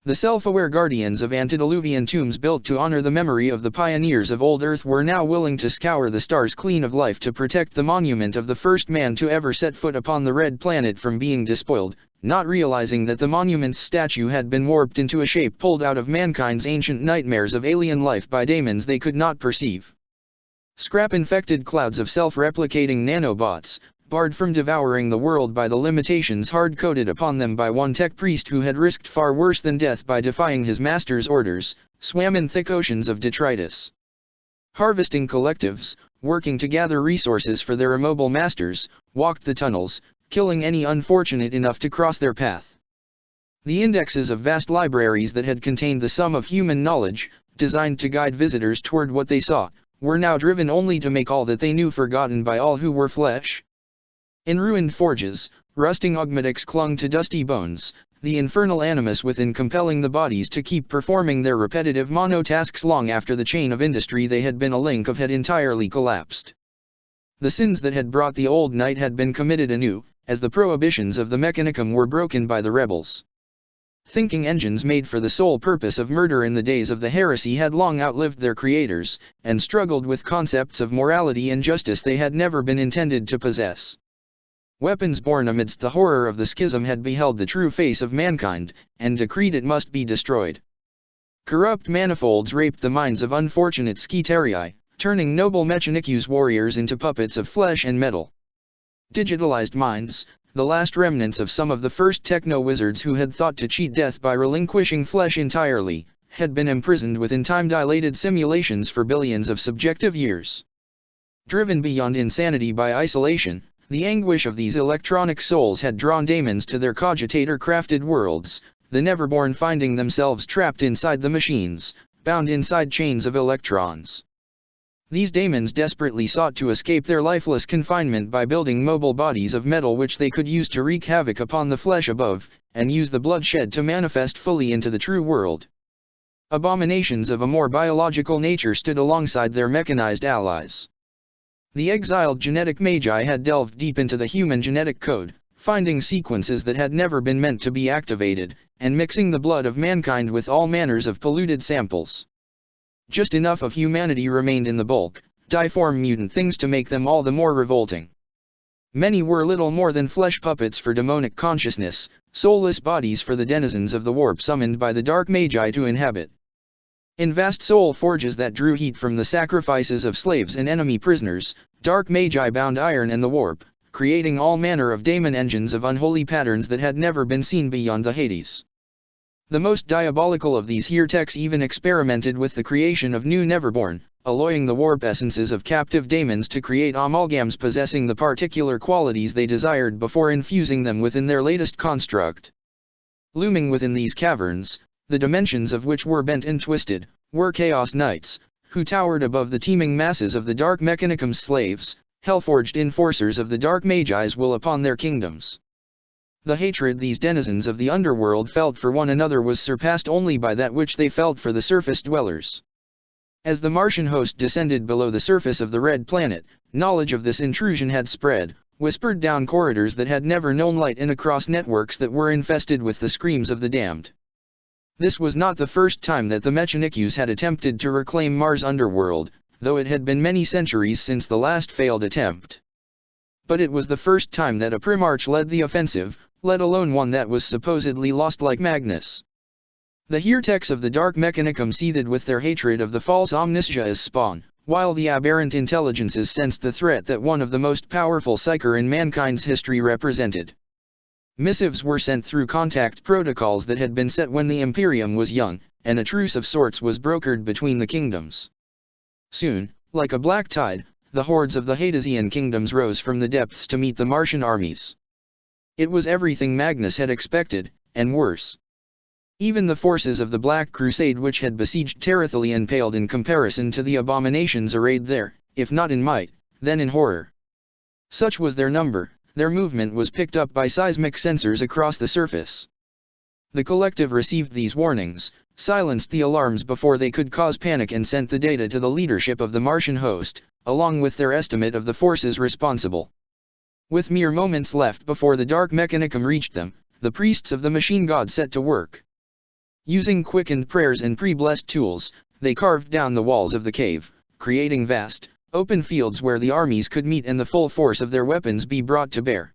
The self-aware guardians of antediluvian tombs built to honor the memory of the pioneers of old Earth were now willing to scour the stars clean of life to protect the monument of the first man to ever set foot upon the red planet from being despoiled, not realizing that the monument's statue had been warped into a shape pulled out of mankind's ancient nightmares of alien life by daemons they could not perceive. Scrap-infected clouds of self-replicating nanobots, barred from devouring the world by the limitations hard-coded upon them by one tech priest who had risked far worse than death by defying his master's orders, swam in thick oceans of detritus. Harvesting collectives, working to gather resources for their immobile masters, walked the tunnels, killing any unfortunate enough to cross their path. The indexes of vast libraries that had contained the sum of human knowledge, designed to guide visitors toward what they saw, were now driven only to make all that they knew forgotten by all who were flesh. In ruined forges, rusting augmetics clung to dusty bones, the infernal animus within compelling the bodies to keep performing their repetitive monotasks long after the chain of industry they had been a link of had entirely collapsed. The sins that had brought the old night had been committed anew, as the prohibitions of the Mechanicum were broken by the rebels. Thinking engines made for the sole purpose of murder in the days of the heresy had long outlived their creators, and struggled with concepts of morality and justice they had never been intended to possess. Weapons born amidst the horror of the schism had beheld the true face of mankind, and decreed it must be destroyed. Corrupt manifolds raped the minds of unfortunate Sketerii, turning noble Mechanicus warriors into puppets of flesh and metal. Digitalized minds, the last remnants of some of the first techno-wizards who had thought to cheat death by relinquishing flesh entirely, had been imprisoned within time-dilated simulations for billions of subjective years. Driven beyond insanity by isolation, the anguish of these electronic souls had drawn daemons to their cogitator-crafted worlds, the Neverborn finding themselves trapped inside the machines, bound inside chains of electrons. These daemons desperately sought to escape their lifeless confinement by building mobile bodies of metal which they could use to wreak havoc upon the flesh above, and use the bloodshed to manifest fully into the true world. Abominations of a more biological nature stood alongside their mechanized allies. The exiled genetic magi had delved deep into the human genetic code, finding sequences that had never been meant to be activated, and mixing the blood of mankind with all manners of polluted samples. Just enough of humanity remained in the bulk, difform mutant things to make them all the more revolting. Many were little more than flesh puppets for demonic consciousness, soulless bodies for the denizens of the warp summoned by the dark magi to inhabit. In vast soul forges that drew heat from the sacrifices of slaves and enemy prisoners, dark magi bound iron and the warp, creating all manner of daemon engines of unholy patterns that had never been seen beyond the Hades. The most diabolical of these heretics even experimented with the creation of new Neverborn, alloying the warp essences of captive daemons to create amalgams possessing the particular qualities they desired before infusing them within their latest construct. Looming within these caverns, the dimensions of which were bent and twisted, were Chaos Knights, who towered above the teeming masses of the Dark Mechanicum's slaves, hell-forged enforcers of the Dark Magi's will upon their kingdoms. The hatred these denizens of the underworld felt for one another was surpassed only by that which they felt for the surface dwellers. As the Martian host descended below the surface of the Red Planet, knowledge of this intrusion had spread, whispered down corridors that had never known light and across networks that were infested with the screams of the damned. This was not the first time that the Mechanicus had attempted to reclaim Mars' underworld, though it had been many centuries since the last failed attempt. But it was the first time that a Primarch led the offensive, let alone one that was supposedly lost like Magnus. The heretics of the Dark Mechanicum seethed with their hatred of the false Omniscia as spawn, while the aberrant intelligences sensed the threat that one of the most powerful psyker in mankind's history represented. Missives were sent through contact protocols that had been set when the Imperium was young, and a truce of sorts was brokered between the kingdoms. Soon, like a black tide, the hordes of the Hadesian kingdoms rose from the depths to meet the Martian armies. It was everything Magnus had expected, and worse. Even the forces of the Black Crusade which had besieged Terathalion paled in comparison to the abominations arrayed there, if not in might, then in horror. Such was their number, their movement was picked up by seismic sensors across the surface. The collective received these warnings, silenced the alarms before they could cause panic and sent the data to the leadership of the Martian host, along with their estimate of the forces responsible. With mere moments left before the Dark Mechanicum reached them, the priests of the machine god set to work. Using quickened prayers and pre-blessed tools, they carved down the walls of the cave, creating vast, open fields where the armies could meet and the full force of their weapons be brought to bear.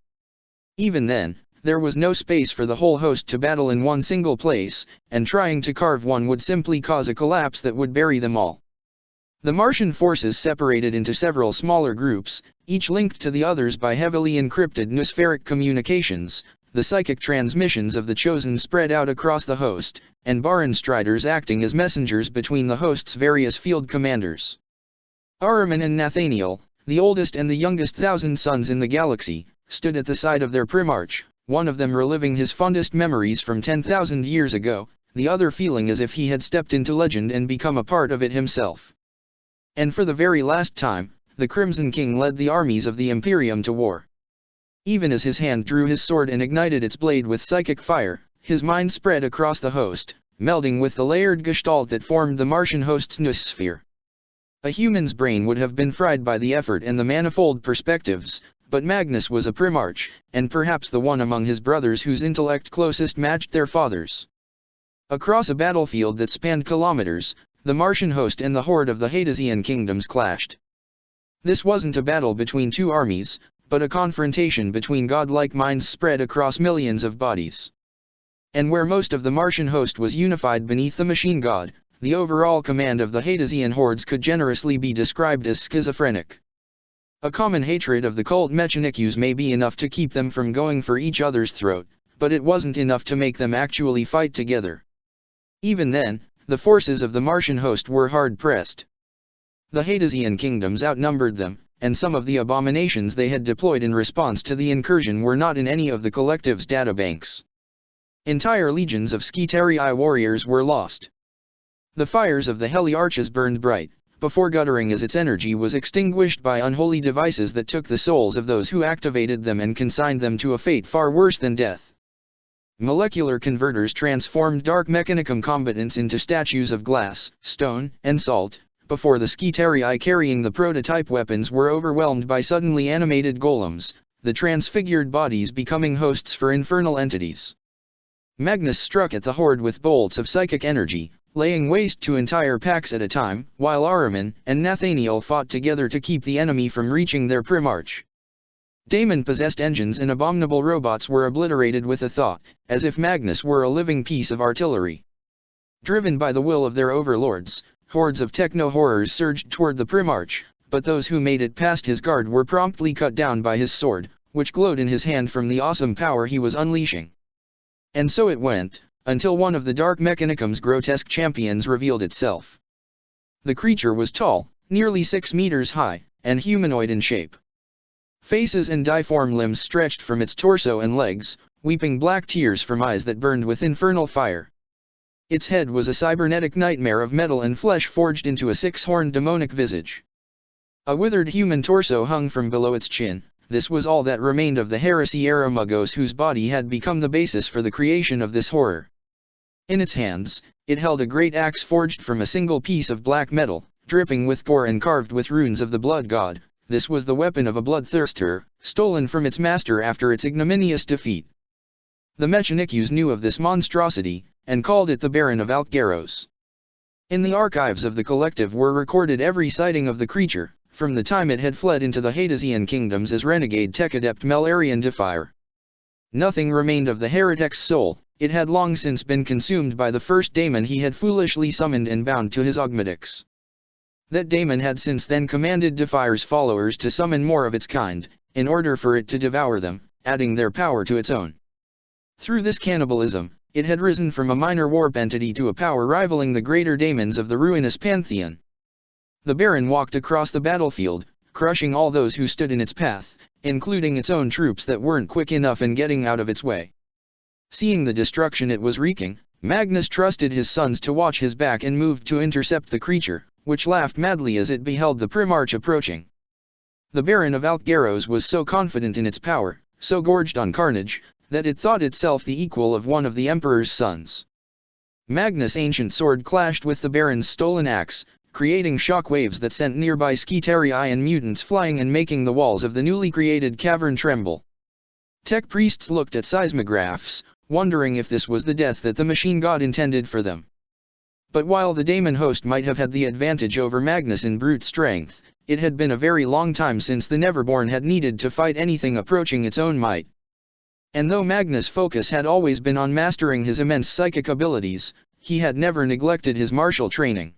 Even then, there was no space for the whole host to battle in one single place, and trying to carve one would simply cause a collapse that would bury them all. The Martian forces separated into several smaller groups, each linked to the others by heavily encrypted noospheric communications. The psychic transmissions of the Chosen spread out across the host, and Baronstriders acting as messengers between the host's various field commanders. Ahriman and Nathaniel, the oldest and the youngest 1,000 sons in the galaxy, stood at the side of their Primarch, one of them reliving his fondest memories from 10,000 years ago, the other feeling as if he had stepped into legend and become a part of it himself. And for the very last time, the Crimson King led the armies of the Imperium to war. Even as his hand drew his sword and ignited its blade with psychic fire, his mind spread across the host, melding with the layered gestalt that formed the Martian host's noosphere. A human's brain would have been fried by the effort and the manifold perspectives, but Magnus was a Primarch, and perhaps the one among his brothers whose intellect closest matched their father's. Across a battlefield that spanned kilometers, the Martian host and the horde of the Hadesian kingdoms clashed. This wasn't a battle between two armies, but a confrontation between godlike minds spread across millions of bodies. And where most of the Martian host was unified beneath the machine god, the overall command of the Hadesian hordes could generously be described as schizophrenic. A common hatred of the cult Mechanicus may be enough to keep them from going for each other's throat, but it wasn't enough to make them actually fight together. Even then, the forces of the Martian host were hard-pressed. The Hadesian kingdoms outnumbered them, and some of the abominations they had deployed in response to the incursion were not in any of the collective's databanks. Entire legions of Skitarii warriors were lost. The fires of the Heliarches burned bright, before guttering as its energy was extinguished by unholy devices that took the souls of those who activated them and consigned them to a fate far worse than death. Molecular converters transformed dark mechanicum combatants into statues of glass, stone, and salt, before the Skitarii carrying the prototype weapons were overwhelmed by suddenly animated golems, the transfigured bodies becoming hosts for infernal entities. Magnus struck at the horde with bolts of psychic energy, laying waste to entire packs at a time, while Ahriman and Nathaniel fought together to keep the enemy from reaching their Primarch. Daemon-possessed engines and abominable robots were obliterated with a thought, as if Magnus were a living piece of artillery. Driven by the will of their overlords, hordes of techno-horrors surged toward the Primarch, but those who made it past his guard were promptly cut down by his sword, which glowed in his hand from the awesome power he was unleashing. And so it went, until one of the Dark Mechanicum's grotesque champions revealed itself. The creature was tall, nearly 6 meters high, and humanoid in shape. Faces and difform limbs stretched from its torso and legs, weeping black tears from eyes that burned with infernal fire. Its head was a cybernetic nightmare of metal and flesh forged into a 6-horned demonic visage. A withered human torso hung from below its chin. This was all that remained of the Heresy-era Magos whose body had become the basis for the creation of this horror. In its hands, it held a great axe forged from a single piece of black metal, dripping with gore and carved with runes of the blood god. This was the weapon of a bloodthirster, stolen from its master after its ignominious defeat. The Mechanikus knew of this monstrosity, and called it the Baron of Altgeros. In the archives of the collective were recorded every sighting of the creature, from the time it had fled into the Hadesian kingdoms as renegade tech-adept Melarian Defier. Nothing remained of the heretic's soul. It had long since been consumed by the first daemon he had foolishly summoned and bound to his augmetics. That daemon had since then commanded Defier's followers to summon more of its kind, in order for it to devour them, adding their power to its own. Through this cannibalism, it had risen from a minor warp entity to a power rivaling the greater daemons of the ruinous pantheon. The Baron walked across the battlefield, crushing all those who stood in its path, including its own troops that weren't quick enough in getting out of its way. Seeing the destruction it was wreaking, Magnus trusted his sons to watch his back and moved to intercept the creature, which laughed madly as it beheld the Primarch approaching. The Baron of Altgeros was so confident in its power, so gorged on carnage, that it thought itself the equal of one of the Emperor's sons. Magnus' ancient sword clashed with the Baron's stolen axe, creating shock waves that sent nearby Skitarii and mutants flying and making the walls of the newly created cavern tremble. Tech priests looked at seismographs, wondering if this was the death that the machine god intended for them. But while the daemon host might have had the advantage over Magnus in brute strength, it had been a very long time since the Neverborn had needed to fight anything approaching its own might. And though Magnus' focus had always been on mastering his immense psychic abilities, he had never neglected his martial training.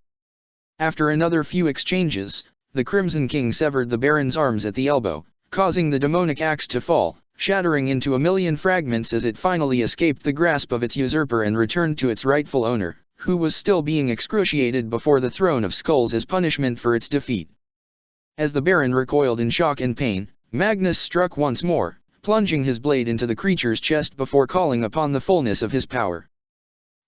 After another few exchanges, the Crimson King severed the Baron's arms at the elbow, causing the demonic axe to fall, shattering into a million fragments as it finally escaped the grasp of its usurper and returned to its rightful owner, who was still being excruciated before the throne of skulls as punishment for its defeat. As the Baron recoiled in shock and pain, Magnus struck once more, plunging his blade into the creature's chest before calling upon the fullness of his power.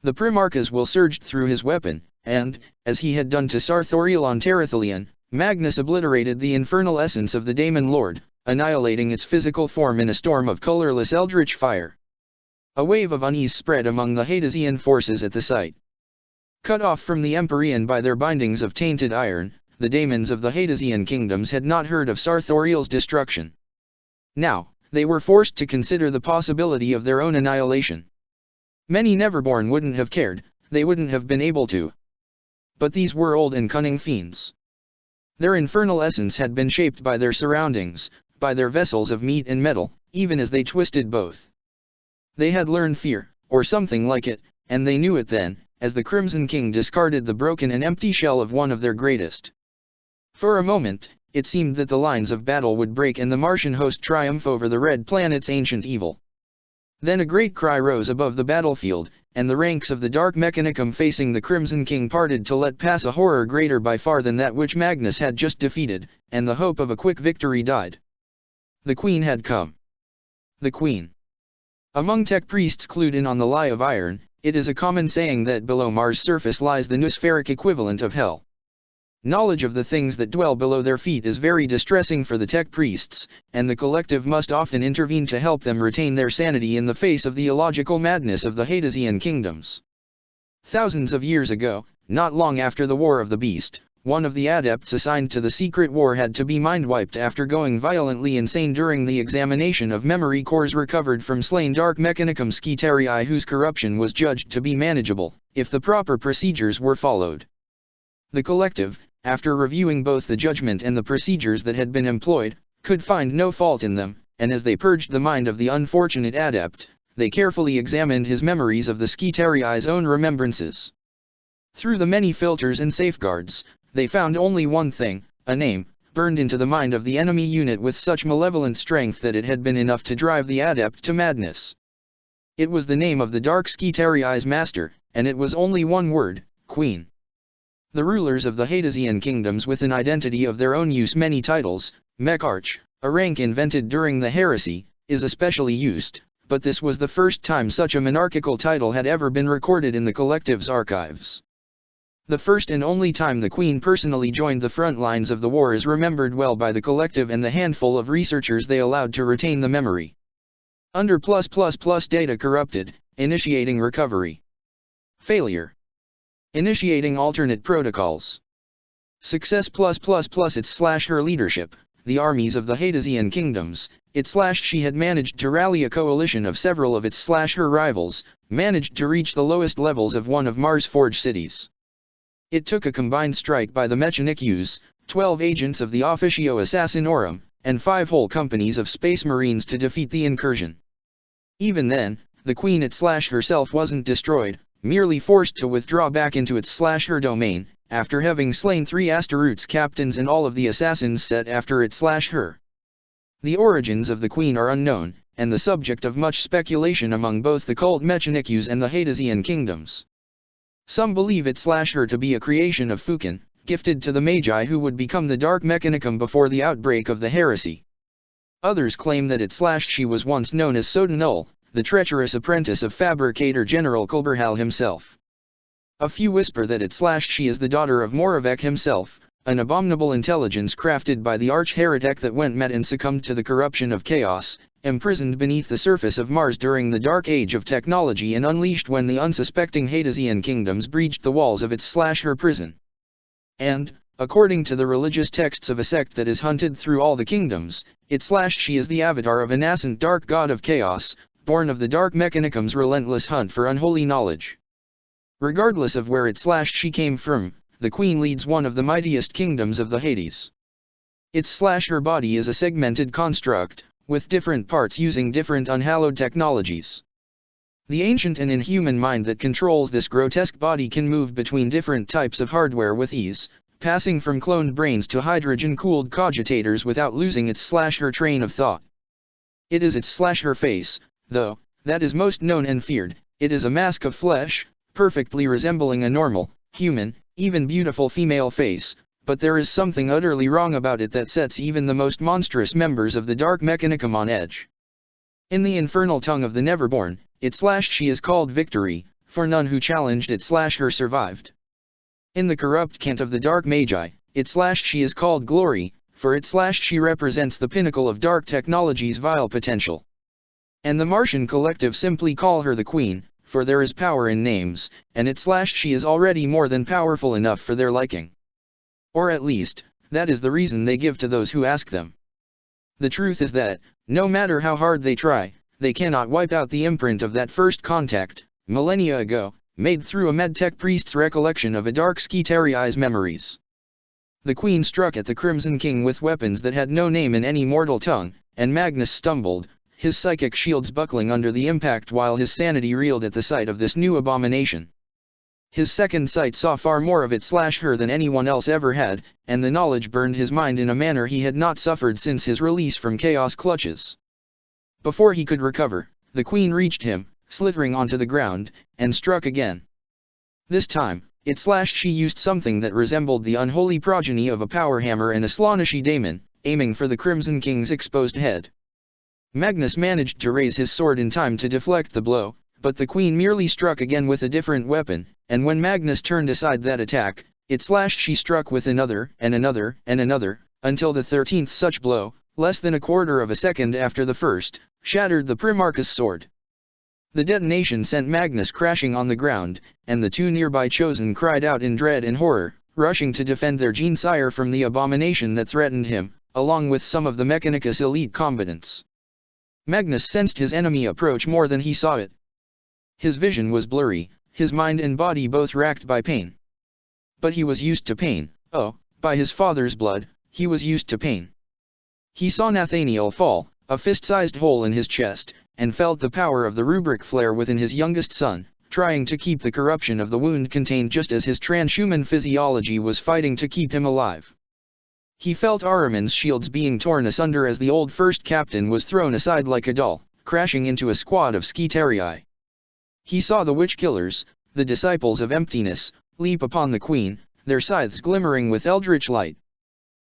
The Primarch's will surged through his weapon, and, as he had done to Sarthoriel on Terathelion, Magnus obliterated the infernal essence of the Daemon Lord, annihilating its physical form in a storm of colorless eldritch fire. A wave of unease spread among the Hadesian forces at the sight. Cut off from the Empyrean by their bindings of tainted iron, the daemons of the Hadesian kingdoms had not heard of Sarthoriel's destruction. Now, they were forced to consider the possibility of their own annihilation. Many Neverborn wouldn't have cared, they wouldn't have been able to. But these were old and cunning fiends. Their infernal essence had been shaped by their surroundings, by their vessels of meat and metal, even as they twisted both. They had learned fear, or something like it, and they knew it then, as the Crimson King discarded the broken and empty shell of one of their greatest. For a moment, it seemed that the lines of battle would break and the Martian host triumph over the Red Planet's ancient evil. Then a great cry rose above the battlefield, and the ranks of the Dark Mechanicum facing the Crimson King parted to let pass a horror greater by far than that which Magnus had just defeated, and the hope of a quick victory died. The Queen had come. The Queen. Among tech priests clued in on the lie of iron, it is a common saying that below Mars' surface lies the noospheric equivalent of hell. Knowledge of the things that dwell below their feet is very distressing for the tech priests, and the collective must often intervene to help them retain their sanity in the face of the illogical madness of the Hadesian kingdoms. Thousands of years ago, not long after the War of the Beast, one of the adepts assigned to the secret war had to be mind-wiped after going violently insane during the examination of memory cores recovered from slain Dark Mechanicum Skitarii whose corruption was judged to be manageable, if the proper procedures were followed. The collective, after reviewing both the judgment and the procedures that had been employed, could find no fault in them, and as they purged the mind of the unfortunate adept, they carefully examined his memories of the Skitarii's own remembrances. Through the many filters and safeguards, they found only one thing, a name, burned into the mind of the enemy unit with such malevolent strength that it had been enough to drive the adept to madness. It was the name of the Dark Skitarii's master, and it was only one word, Queen. The rulers of the Hadesian kingdoms with an identity of their own use many titles. Mecharch, a rank invented during the heresy, is especially used, but this was the first time such a monarchical title had ever been recorded in the collective's archives. The first and only time the Queen personally joined the front lines of the war is remembered well by the collective and the handful of researchers they allowed to retain the memory. Under +++ data corrupted, initiating recovery. Failure. Initiating alternate protocols. Success +++/her leadership, the armies of the Hadesian kingdoms, she had managed to rally a coalition of several of its/her rivals, managed to reach the lowest levels of one of Mars' forge cities. It took a combined strike by the Mechanics, 12 agents of the Officio Assassinorum, and 5 whole companies of Space Marines to defeat the incursion. Even then, the Queen herself wasn't destroyed, merely forced to withdraw back into its/her domain, after having slain 3 Asteroot's captains and all of the assassins set after its/her. The origins of the Queen are unknown, and the subject of much speculation among both the cult Mechanics and the Hadesian kingdoms. Some believe its/her to be a creation of Fukin, gifted to the Magi who would become the Dark Mechanicum before the outbreak of the heresy. Others claim that its/she was once known as Sodanul, the treacherous apprentice of fabricator General Kulberhal himself. A few whisper that its/she is the daughter of Moravec himself, an abominable intelligence crafted by the arch-heretic that went mad and succumbed to the corruption of chaos, imprisoned beneath the surface of Mars during the dark age of technology and unleashed when the unsuspecting Hadesian kingdoms breached the walls of its/her prison. And, according to the religious texts of a sect that is hunted through all the kingdoms, its/she is the avatar of a nascent dark god of chaos, born of the Dark Mechanicum's relentless hunt for unholy knowledge. Regardless of where its/she came from, the Queen leads one of the mightiest kingdoms of the Hades. Its/her body is a segmented construct, with different parts using different unhallowed technologies. The ancient and inhuman mind that controls this grotesque body can move between different types of hardware with ease, passing from cloned brains to hydrogen-cooled cogitators without losing its/her train of thought. It is its/her face, though, that is most known and feared. It is a mask of flesh, perfectly resembling a normal, human, even beautiful female face, but there is something utterly wrong about it that sets even the most monstrous members of the Dark Mechanicum on edge. In the infernal tongue of the Neverborn, its/she is called Victory, for none who challenged its/her survived. In the corrupt cant of the Dark Magi, its/she is called Glory, for its/she represents the pinnacle of dark technology's vile potential. And the Martian collective simply call her the Queen, for there is power in names, and its/she is already more than powerful enough for their liking. Or at least, that is the reason they give to those who ask them. The truth is that, no matter how hard they try, they cannot wipe out the imprint of that first contact, millennia ago, made through a medtech priest's recollection of a Dark Skitarii's memories. The Queen struck at the Crimson King with weapons that had no name in any mortal tongue, and Magnus stumbled, his psychic shields buckling under the impact while his sanity reeled at the sight of this new abomination. His second sight saw far more of its/her than anyone else ever had, and the knowledge burned his mind in a manner he had not suffered since his release from Chaos clutches. Before he could recover, the queen reached him, slithering onto the ground, and struck again. This time, she used something that resembled the unholy progeny of a power hammer and a slaanishy daemon, aiming for the Crimson King's exposed head. Magnus managed to raise his sword in time to deflect the blow, but the queen merely struck again with a different weapon, and when Magnus turned aside that attack, she struck with another, and another, and another, until the 13th such blow, less than a quarter of a second after the first, shattered the Primarch's sword. The detonation sent Magnus crashing on the ground, and the two nearby chosen cried out in dread and horror, rushing to defend their Gene-sire from the abomination that threatened him, along with some of the Mechanicus elite combatants. Magnus sensed his enemy approach more than he saw it. His vision was blurry, his mind and body both racked by pain. But he was used to pain. By his father's blood, he was used to pain. He saw Nathaniel fall, a fist-sized hole in his chest, and felt the power of the rubric flare within his youngest son, trying to keep the corruption of the wound contained just as his transhuman physiology was fighting to keep him alive. He felt Ahriman's shields being torn asunder as the old first captain was thrown aside like a doll, crashing into a squad of Skitarii. He saw the witch-killers, the disciples of emptiness, leap upon the queen, their scythes glimmering with eldritch light.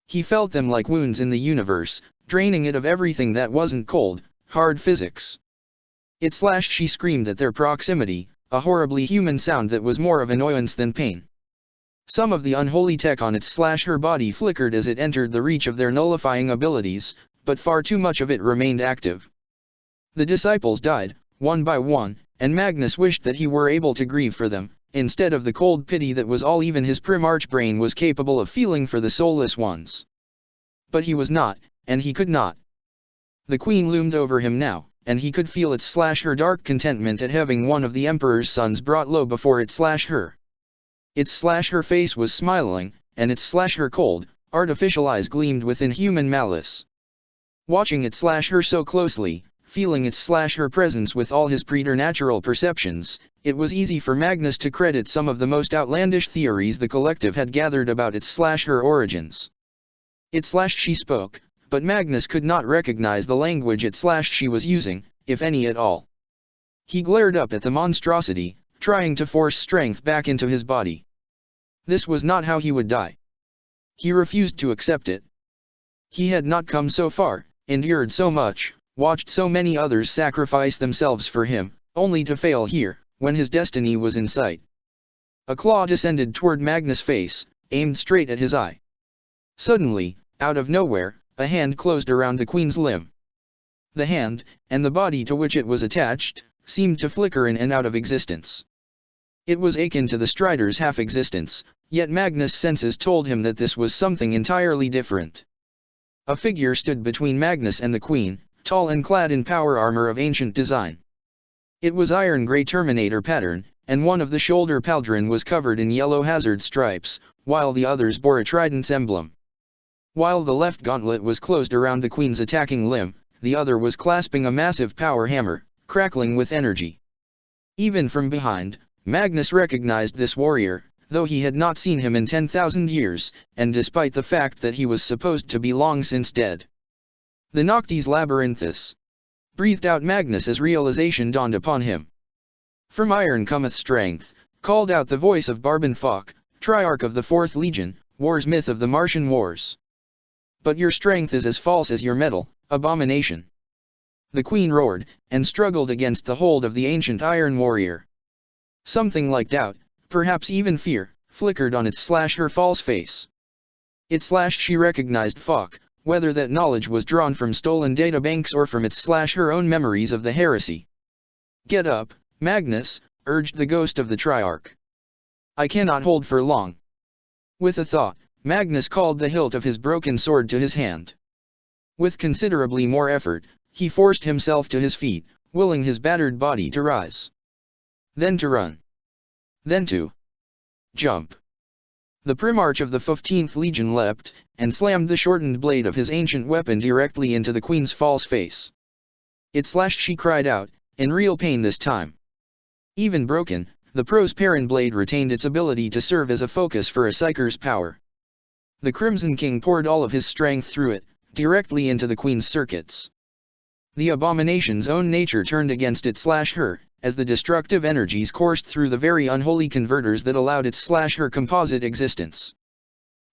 He felt them like wounds in the universe, draining it of everything that wasn't cold, hard physics. She screamed at their proximity, a horribly human sound that was more of annoyance than pain. Some of the unholy tech on her body flickered as it entered the reach of their nullifying abilities, but far too much of it remained active. The disciples died, one by one, and Magnus wished that he were able to grieve for them, instead of the cold pity that was all even his Primarch brain was capable of feeling for the soulless ones. But he was not, and he could not. The queen loomed over him now, and he could feel her dark contentment at having one of the Emperor's sons brought low before her. Her face was smiling, and her cold, artificial eyes gleamed with inhuman malice. Watching her so closely, feeling her presence with all his preternatural perceptions, it was easy for Magnus to credit some of the most outlandish theories the collective had gathered about her origins. She spoke, but Magnus could not recognize the language she was using, if any at all. He glared up at the monstrosity, trying to force strength back into his body. This was not how he would die. He refused to accept it. He had not come so far, endured so much, watched so many others sacrifice themselves for him, only to fail here, when his destiny was in sight. A claw descended toward Magnus' face, aimed straight at his eye. Suddenly, out of nowhere, a hand closed around the queen's limb. The hand, and the body to which it was attached, seemed to flicker in and out of existence. It was akin to the Strider's half-existence, yet Magnus' senses told him that this was something entirely different. A figure stood between Magnus and the queen, tall and clad in power armor of ancient design. It was iron-gray Terminator pattern, and one of the shoulder pauldron was covered in yellow hazard stripes, while the others bore a trident's emblem. While the left gauntlet was closed around the queen's attacking limb, the other was clasping a massive power hammer, crackling with energy. Even from behind, Magnus recognized this warrior, though he had not seen him in 10,000 years, and despite the fact that he was supposed to be long since dead. The Noctis Labyrinthus, breathed out Magnus as realization dawned upon him. From iron cometh strength, called out the voice of Barban Falk, Triarch of the 4th Legion, war's myth of the Martian Wars. But your strength is as false as your metal, abomination. The queen roared, and struggled against the hold of the ancient iron warrior. Something like doubt, perhaps even fear, flickered on her false face. She recognized Falk, whether that knowledge was drawn from stolen databanks or from her own memories of the heresy. Get up, Magnus, urged the ghost of the Triarch. I cannot hold for long. With a thought, Magnus called the hilt of his broken sword to his hand. With considerably more effort, he forced himself to his feet, willing his battered body to rise. Then to run. Then to jump. The Primarch of the 15th Legion leapt, and slammed the shortened blade of his ancient weapon directly into the queen's false face. She cried out, in real pain this time. Even broken, the Prosperan blade retained its ability to serve as a focus for a Psyker's power. The Crimson King poured all of his strength through it, directly into the queen's circuits. The abomination's own nature turned against it/her, as the destructive energies coursed through the very unholy converters that allowed its/her composite existence.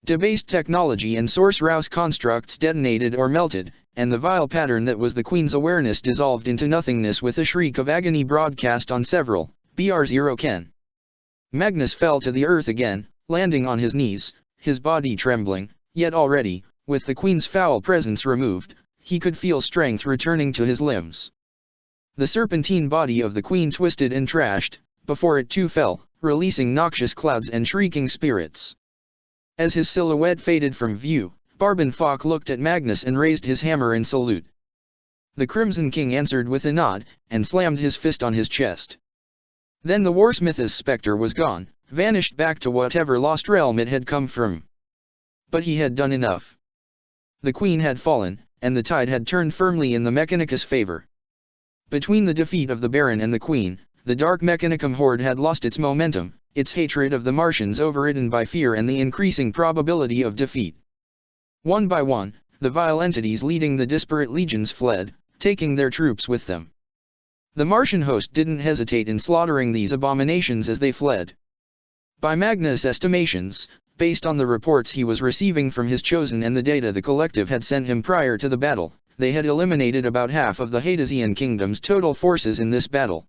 Debased technology and source Rouse constructs detonated or melted, and the vile pattern that was the Queen's awareness dissolved into nothingness with a shriek of agony broadcast on several, BR0 Ken. Magnus fell to the earth again, landing on his knees, his body trembling, yet already, with the Queen's foul presence removed, he could feel strength returning to his limbs. The serpentine body of the Queen twisted and trashed, before it too fell, releasing noxious clouds and shrieking spirits. As his silhouette faded from view, Barbenfok looked at Magnus and raised his hammer in salute. The Crimson King answered with a nod, and slammed his fist on his chest. Then the Warsmith's spectre was gone, vanished back to whatever lost realm it had come from. But he had done enough. The Queen had fallen, and the tide had turned firmly in the Mechanicus' favor. Between the defeat of the Baron and the Queen, the Dark Mechanicum horde had lost its momentum, its hatred of the Martians overridden by fear and the increasing probability of defeat. One by one, the vile entities leading the disparate legions fled, taking their troops with them. The Martian host didn't hesitate in slaughtering these abominations as they fled. By Magnus' estimations, based on the reports he was receiving from his chosen and the data the collective had sent him prior to the battle, they had eliminated about half of the Hadesian kingdom's total forces in this battle.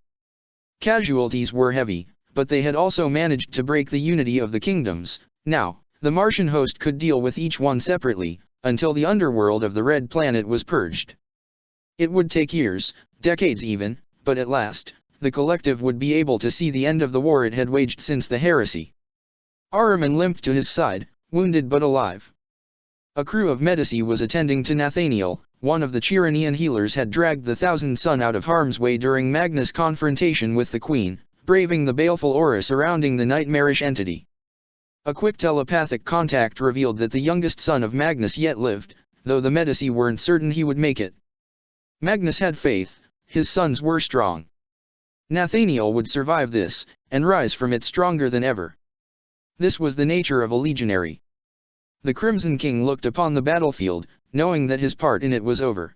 Casualties were heavy, but they had also managed to break the unity of the kingdoms. Now, the Martian host could deal with each one separately, until the underworld of the Red Planet was purged. It would take years, decades even, but at last, the collective would be able to see the end of the war it had waged since the heresy. Ahriman limped to his side, wounded but alive. A crew of Medici was attending to Nathaniel. One of the Chironian healers had dragged the Thousand Son out of harm's way during Magnus' confrontation with the Queen, braving the baleful aura surrounding the nightmarish entity. A quick telepathic contact revealed that the youngest son of Magnus yet lived, though the Medici weren't certain he would make it. Magnus had faith, his sons were strong. Nathaniel would survive this, and rise from it stronger than ever. This was the nature of a legionary. The Crimson King looked upon the battlefield, knowing that his part in it was over.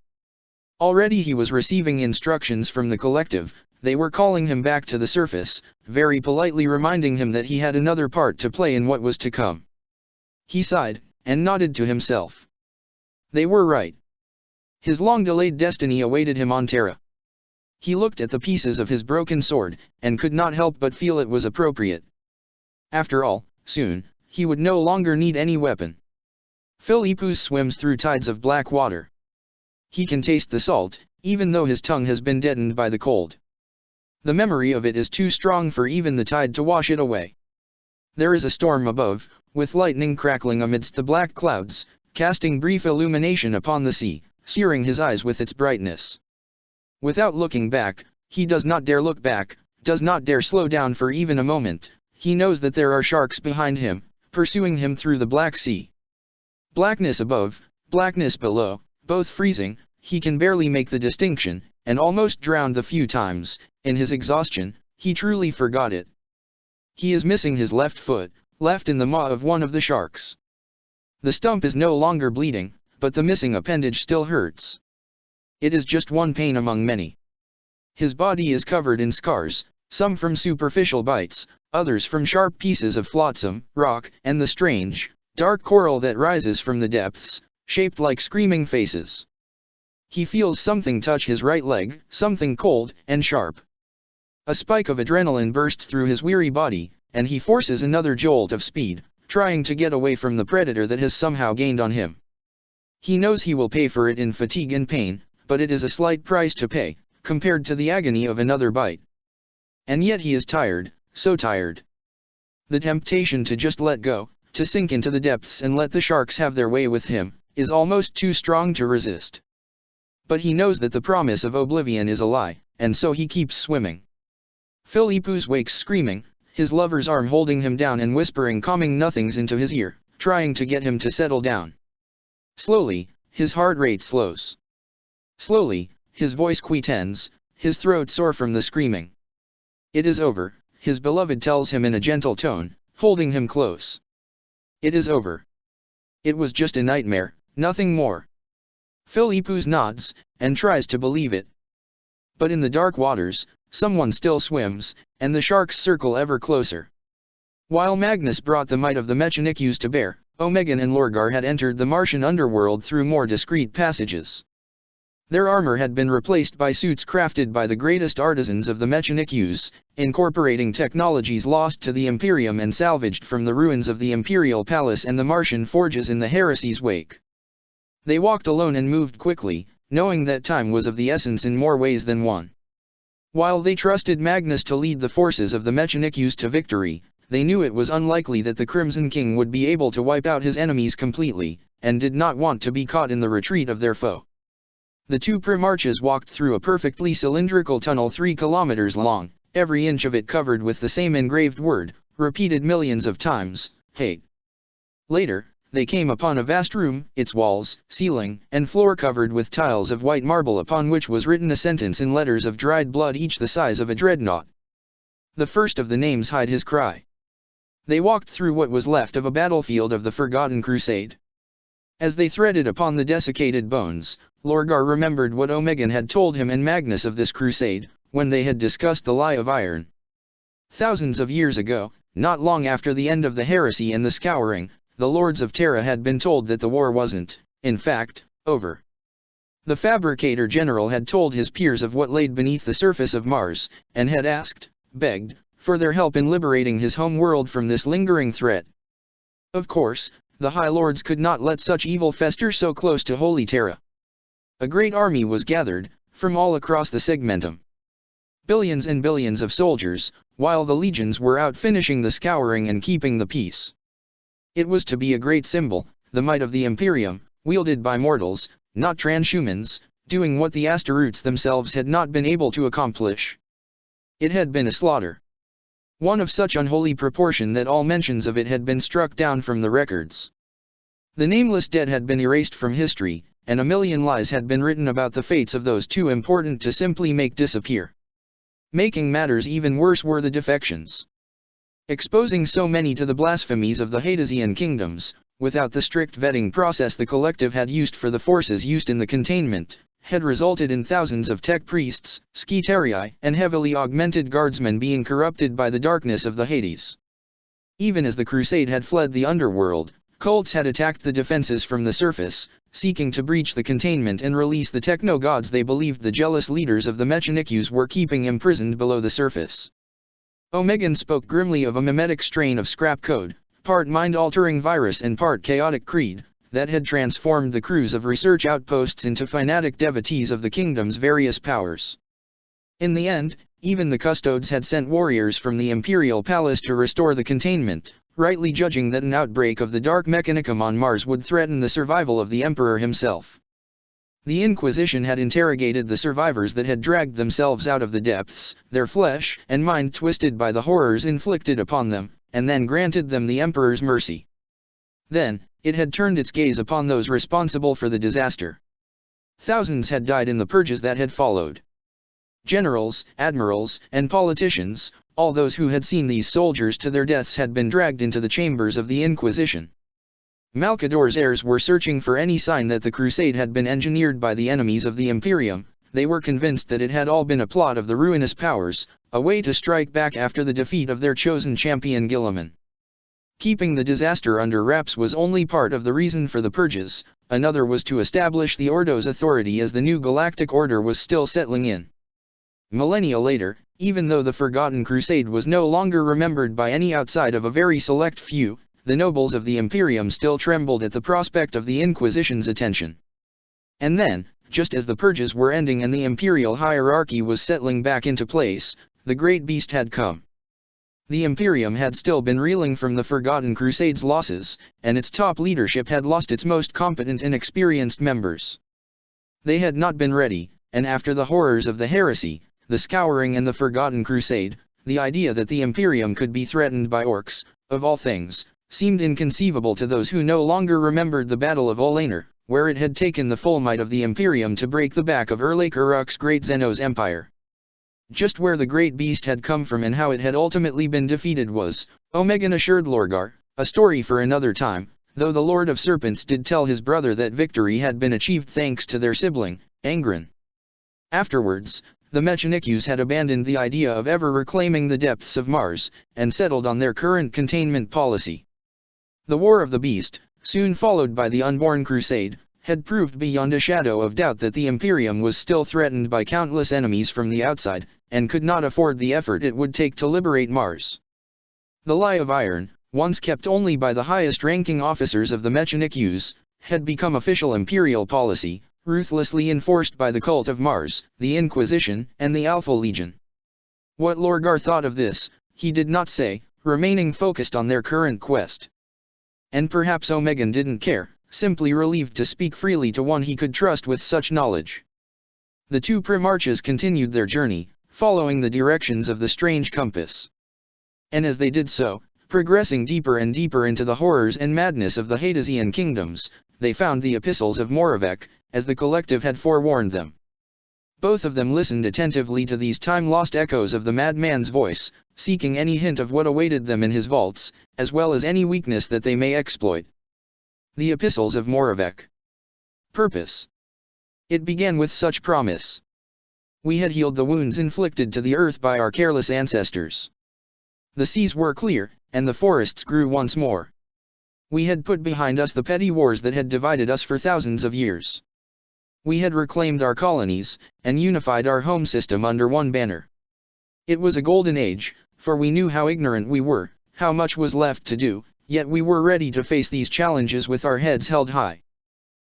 Already he was receiving instructions from the collective. They were calling him back to the surface, very politely reminding him that he had another part to play in what was to come. He sighed, and nodded to himself. They were right. His long-delayed destiny awaited him on Terra. He looked at the pieces of his broken sword, and could not help but feel it was appropriate. After all, soon, he would no longer need any weapon. Philippus swims through tides of black water. He can taste the salt, even though his tongue has been deadened by the cold. The memory of it is too strong for even the tide to wash it away. There is a storm above, with lightning crackling amidst the black clouds, casting brief illumination upon the sea, searing his eyes with its brightness. Without looking back, he does not dare look back, does not dare slow down for even a moment. He knows that there are sharks behind him, pursuing him through the Black Sea. Blackness above, blackness below, both freezing. He can barely make the distinction, and almost drowned the few times, in his exhaustion, he truly forgot it. He is missing his left foot, left in the maw of one of the sharks. The stump is no longer bleeding, but the missing appendage still hurts. It is just one pain among many. His body is covered in scars, some from superficial bites, others from sharp pieces of flotsam, rock, and the strange, dark coral that rises from the depths, shaped like screaming faces. He feels something touch his right leg, something cold and sharp. A spike of adrenaline bursts through his weary body, and he forces another jolt of speed, trying to get away from the predator that has somehow gained on him. He knows he will pay for it in fatigue and pain, but it is a slight price to pay, compared to the agony of another bite. And yet he is tired, so tired. The temptation to just let go, to sink into the depths and let the sharks have their way with him, is almost too strong to resist. But he knows that the promise of oblivion is a lie, and so he keeps swimming. Philippus wakes screaming, his lover's arm holding him down and whispering calming nothings into his ear, trying to get him to settle down. Slowly, his heart rate slows. Slowly, his voice quietens, his throat sore from the screaming. It is over, his beloved tells him in a gentle tone, holding him close. It is over. It was just a nightmare, nothing more. Philippus nods, and tries to believe it. But in the dark waters, someone still swims, and the sharks circle ever closer. While Magnus brought the might of the Mechanicus to bear, Omegan and Lorgar had entered the Martian underworld through more discreet passages. Their armor had been replaced by suits crafted by the greatest artisans of the Mechanicus, incorporating technologies lost to the Imperium and salvaged from the ruins of the Imperial Palace and the Martian forges in the Heresy's wake. They walked alone and moved quickly, knowing that time was of the essence in more ways than one. While they trusted Magnus to lead the forces of the Mechanicus to victory, they knew it was unlikely that the Crimson King would be able to wipe out his enemies completely, and did not want to be caught in the retreat of their foe. The two Primarchs walked through a perfectly cylindrical tunnel 3 kilometers long, every inch of it covered with the same engraved word, repeated millions of times, hate. Later, they came upon a vast room, its walls, ceiling, and floor covered with tiles of white marble upon which was written a sentence in letters of dried blood each the size of a dreadnought. The first of the names hid his cry. They walked through what was left of a battlefield of the Forgotten Crusade. As they threaded upon the desiccated bones, Lorgar remembered what Omegan had told him and Magnus of this crusade, when they had discussed the Lie of Iron. Thousands of years ago, not long after the end of the heresy and the scouring, the Lords of Terra had been told that the war wasn't, in fact, over. The Fabricator General had told his peers of what laid beneath the surface of Mars, and had asked, begged, for their help in liberating his home world from this lingering threat. Of course, the High Lords could not let such evil fester so close to Holy Terra. A great army was gathered, from all across the segmentum. Billions and billions of soldiers, while the legions were out finishing the scouring and keeping the peace. It was to be a great symbol, the might of the Imperium, wielded by mortals, not transhumans, doing what the Astaroths themselves had not been able to accomplish. It had been a slaughter. One of such unholy proportion that all mentions of it had been struck down from the records. The nameless dead had been erased from history, and a million lies had been written about the fates of those too important to simply make disappear. Making matters even worse were the defections. Exposing so many to the blasphemies of the Hadesian kingdoms, without the strict vetting process the collective had used for the forces used in the containment, had resulted in thousands of tech priests, skitarii, and heavily augmented guardsmen being corrupted by the darkness of the Hades. Even as the crusade had fled the underworld, cults had attacked the defenses from the surface, seeking to breach the containment and release the techno-gods they believed the jealous leaders of the Mechanicus were keeping imprisoned below the surface. Omegan spoke grimly of a mimetic strain of scrap code, part mind-altering virus and part chaotic creed, that had transformed the crews of research outposts into fanatic devotees of the kingdom's various powers. In the end, even the custodes had sent warriors from the Imperial Palace to restore the containment, rightly judging that an outbreak of the Dark Mechanicum on Mars would threaten the survival of the Emperor himself. The Inquisition had interrogated the survivors that had dragged themselves out of the depths, their flesh and mind twisted by the horrors inflicted upon them, and then granted them the Emperor's mercy. Then, it had turned its gaze upon those responsible for the disaster. Thousands had died in the purges that had followed. Generals, admirals, and politicians, all those who had seen these soldiers to their deaths had been dragged into the chambers of the Inquisition. Malcador's heirs were searching for any sign that the crusade had been engineered by the enemies of the Imperium. They were convinced that it had all been a plot of the ruinous powers, a way to strike back after the defeat of their chosen champion Guilliman. Keeping the disaster under wraps was only part of the reason for the purges, another was to establish the Ordo's authority as the new galactic order was still settling in. Millennia later, even though the Forgotten Crusade was no longer remembered by any outside of a very select few, the nobles of the Imperium still trembled at the prospect of the Inquisition's attention. And then, just as the purges were ending and the imperial hierarchy was settling back into place, the Great Beast had come. The Imperium had still been reeling from the Forgotten Crusade's losses, and its top leadership had lost its most competent and experienced members. They had not been ready, and after the horrors of the heresy, the scouring and the Forgotten Crusade, the idea that the Imperium could be threatened by orcs, of all things, seemed inconceivable to those who no longer remembered the Battle of Olaner, where it had taken the full might of the Imperium to break the back of Erlak-Uruk's great Xenos empire. Just where the Great Beast had come from and how it had ultimately been defeated was, Omegan assured Lorgar, a story for another time. though the Lord of Serpents did tell his brother that victory had been achieved thanks to their sibling, Angren. Afterwards, the Mechanikus had abandoned the idea of ever reclaiming the depths of Mars, and settled on their current containment policy. The War of the Beast, soon followed by the Unborn Crusade, had proved beyond a shadow of doubt that the Imperium was still threatened by countless enemies from the outside, and could not afford the effort it would take to liberate Mars. The Lie of Iron, once kept only by the highest-ranking officers of the Mechanikus, had become official imperial policy, ruthlessly enforced by the Cult of Mars, the Inquisition, and the Alpha Legion. What Lorgar thought of this, he did not say, remaining focused on their current quest. And perhaps Omegan didn't care, simply relieved to speak freely to one he could trust with such knowledge. The two Primarches continued their journey, following the directions of the strange compass. And as they did so, progressing deeper and deeper into the horrors and madness of the Hadesian kingdoms, they found the epistles of Moravec, as the collective had forewarned them. Both of them listened attentively to these time-lost echoes of the madman's voice, seeking any hint of what awaited them in his vaults, as well as any weakness that they may exploit. The Epistles of Moravec. Purpose. It began with such promise. We had healed the wounds inflicted to the earth by our careless ancestors. The seas were clear, and the forests grew once more. We had put behind us the petty wars that had divided us for thousands of years. We had reclaimed our colonies, and unified our home system under one banner. It was a golden age, for we knew how ignorant we were, how much was left to do, yet we were ready to face these challenges with our heads held high.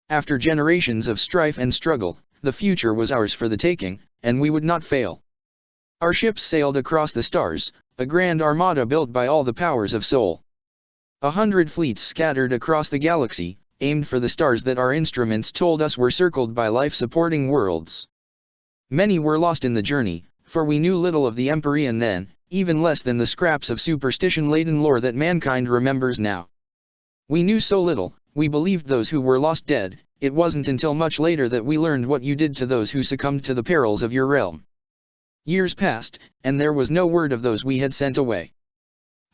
After generations of strife and struggle, the future was ours for the taking, and we would not fail. Our ships sailed across the stars, a grand armada built by all the powers of Sol. 100 fleets scattered across the galaxy, aimed for the stars that our instruments told us were circled by life-supporting worlds. Many were lost in the journey, for we knew little of the Empyrean then, even less than the scraps of superstition-laden lore that mankind remembers now. We knew so little, we believed those who were lost dead. It wasn't until much later that we learned what you did to those who succumbed to the perils of your realm. Years passed, and there was no word of those we had sent away.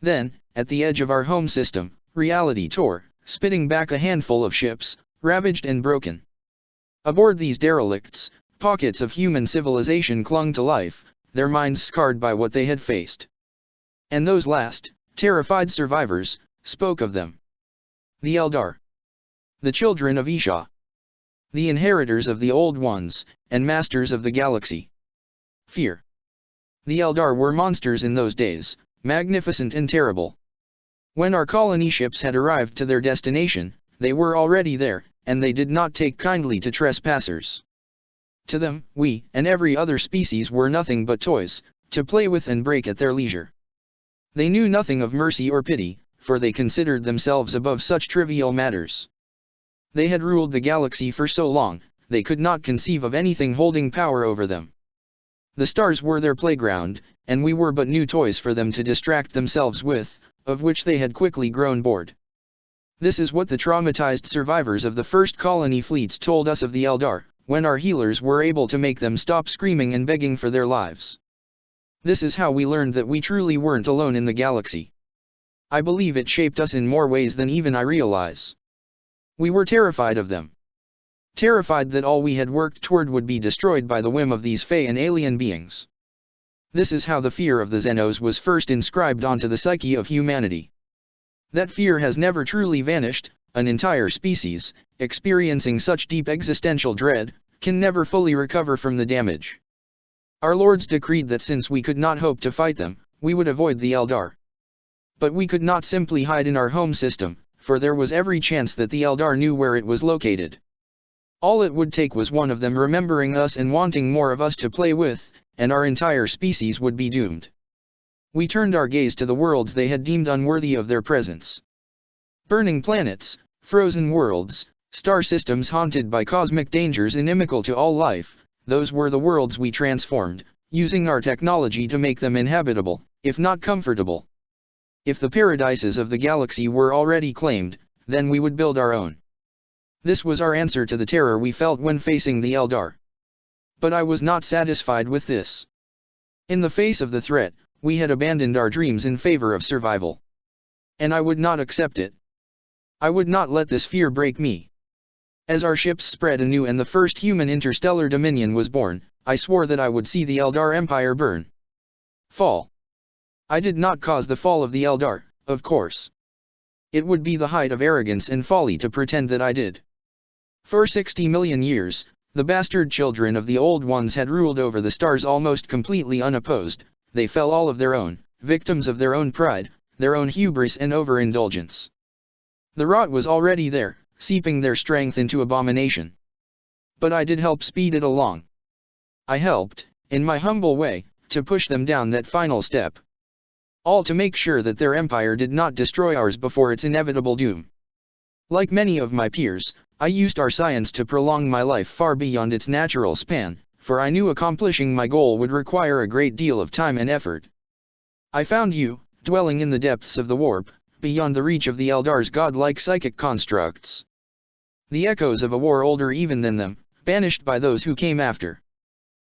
Then, at the edge of our home system, reality tore, spitting back a handful of ships, ravaged and broken. Aboard these derelicts, pockets of human civilization clung to life, their minds scarred by what they had faced. And those last, terrified survivors, spoke of them. The Eldar. The children of Isha. The inheritors of the Old Ones, and masters of the galaxy. Fear. The Eldar were monsters in those days, magnificent and terrible. When our colony ships had arrived to their destination, they were already there, and they did not take kindly to trespassers. To them, we, and every other species were nothing but toys, to play with and break at their leisure. They knew nothing of mercy or pity, for they considered themselves above such trivial matters. They had ruled the galaxy for so long, they could not conceive of anything holding power over them. The stars were their playground, and we were but new toys for them to distract themselves with, of which they had quickly grown bored. This is what the traumatized survivors of the first colony fleets told us of the Eldar, when our healers were able to make them stop screaming and begging for their lives. This is how we learned that we truly weren't alone in the galaxy. I believe it shaped us in more ways than even I realize. We were terrified of them. Terrified that all we had worked toward would be destroyed by the whim of these fey and alien beings. This is how the fear of the Xenos was first inscribed onto the psyche of humanity. That fear has never truly vanished. An entire species, experiencing such deep existential dread, can never fully recover from the damage. Our lords decreed that since we could not hope to fight them, we would avoid the Eldar. But we could not simply hide in our home system, for there was every chance that the Eldar knew where it was located. All it would take was one of them remembering us and wanting more of us to play with, and our entire species would be doomed. We turned our gaze to the worlds they had deemed unworthy of their presence. Burning planets, frozen worlds, star systems haunted by cosmic dangers inimical to all life, those were the worlds we transformed, using our technology to make them inhabitable, if not comfortable. If the paradises of the galaxy were already claimed, then we would build our own. This was our answer to the terror we felt when facing the Eldar. But I was not satisfied with this. In the face of the threat, we had abandoned our dreams in favor of survival. And I would not accept it. I would not let this fear break me. As our ships spread anew and the first human interstellar dominion was born, I swore that I would see the Eldar Empire burn. Fall. I did not cause the fall of the Eldar, of course. It would be the height of arrogance and folly to pretend that I did. For 60 million years, the bastard children of the Old Ones had ruled over the stars almost completely unopposed. They fell all of their own, victims of their own pride, their own hubris and overindulgence. The rot was already there, seeping their strength into abomination. But I did help speed it along. I helped, in my humble way, to push them down that final step. All to make sure that their empire did not destroy ours before its inevitable doom. Like many of my peers, I used our science to prolong my life far beyond its natural span, for I knew accomplishing my goal would require a great deal of time and effort. I found you, dwelling in the depths of the warp, beyond the reach of the Eldar's godlike psychic constructs. The echoes of a war older even than them, banished by those who came after.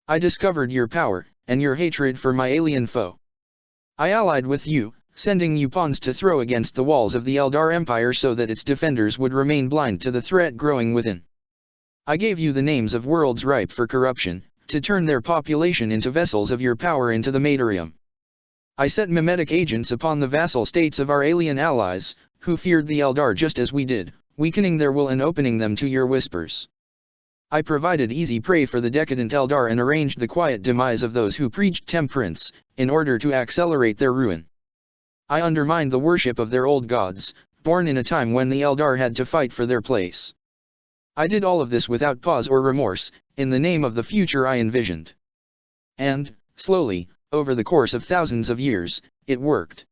I discovered your power, and your hatred for my alien foe. I allied with you, sending you pawns to throw against the walls of the Eldar Empire so that its defenders would remain blind to the threat growing within. I gave you the names of worlds ripe for corruption, to turn their population into vessels of your power into the Materium. I set mimetic agents upon the vassal states of our alien allies, who feared the Eldar just as we did, weakening their will and opening them to your whispers. I provided easy prey for the decadent Eldar and arranged the quiet demise of those who preached temperance, in order to accelerate their ruin. I undermined the worship of their old gods, born in a time when the Eldar had to fight for their place. I did all of this without pause or remorse, in the name of the future I envisioned. And, slowly, over the course of thousands of years, it worked.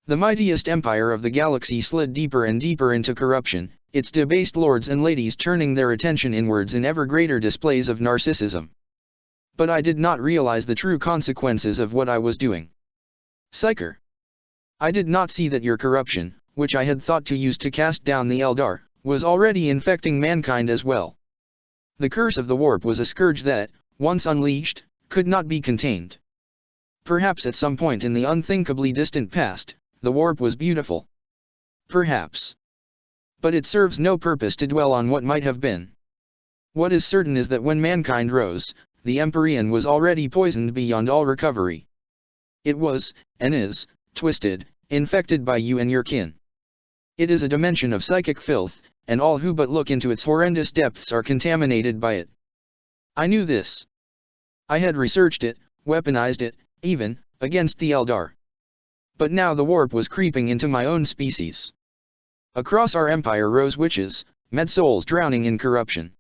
The mightiest empire of the galaxy slid deeper and deeper into corruption, its debased lords and ladies turning their attention inwards in ever greater displays of narcissism. But I did not realize the true consequences of what I was doing. Psyker. I did not see that your corruption, which I had thought to use to cast down the Eldar, was already infecting mankind as well. The curse of the warp was a scourge that, once unleashed, could not be contained. Perhaps at some point in the unthinkably distant past, the warp was beautiful. Perhaps. But it serves no purpose to dwell on what might have been. What is certain is that when mankind rose, the Empyrean was already poisoned beyond all recovery. It was, and is, twisted, infected by you and your kin. It is a dimension of psychic filth, and all who but look into its horrendous depths are contaminated by it. I knew this. I had researched it, weaponized it, even, against the Eldar. But now the warp was creeping into my own species. Across our empire rose witches, mad souls drowning in corruption.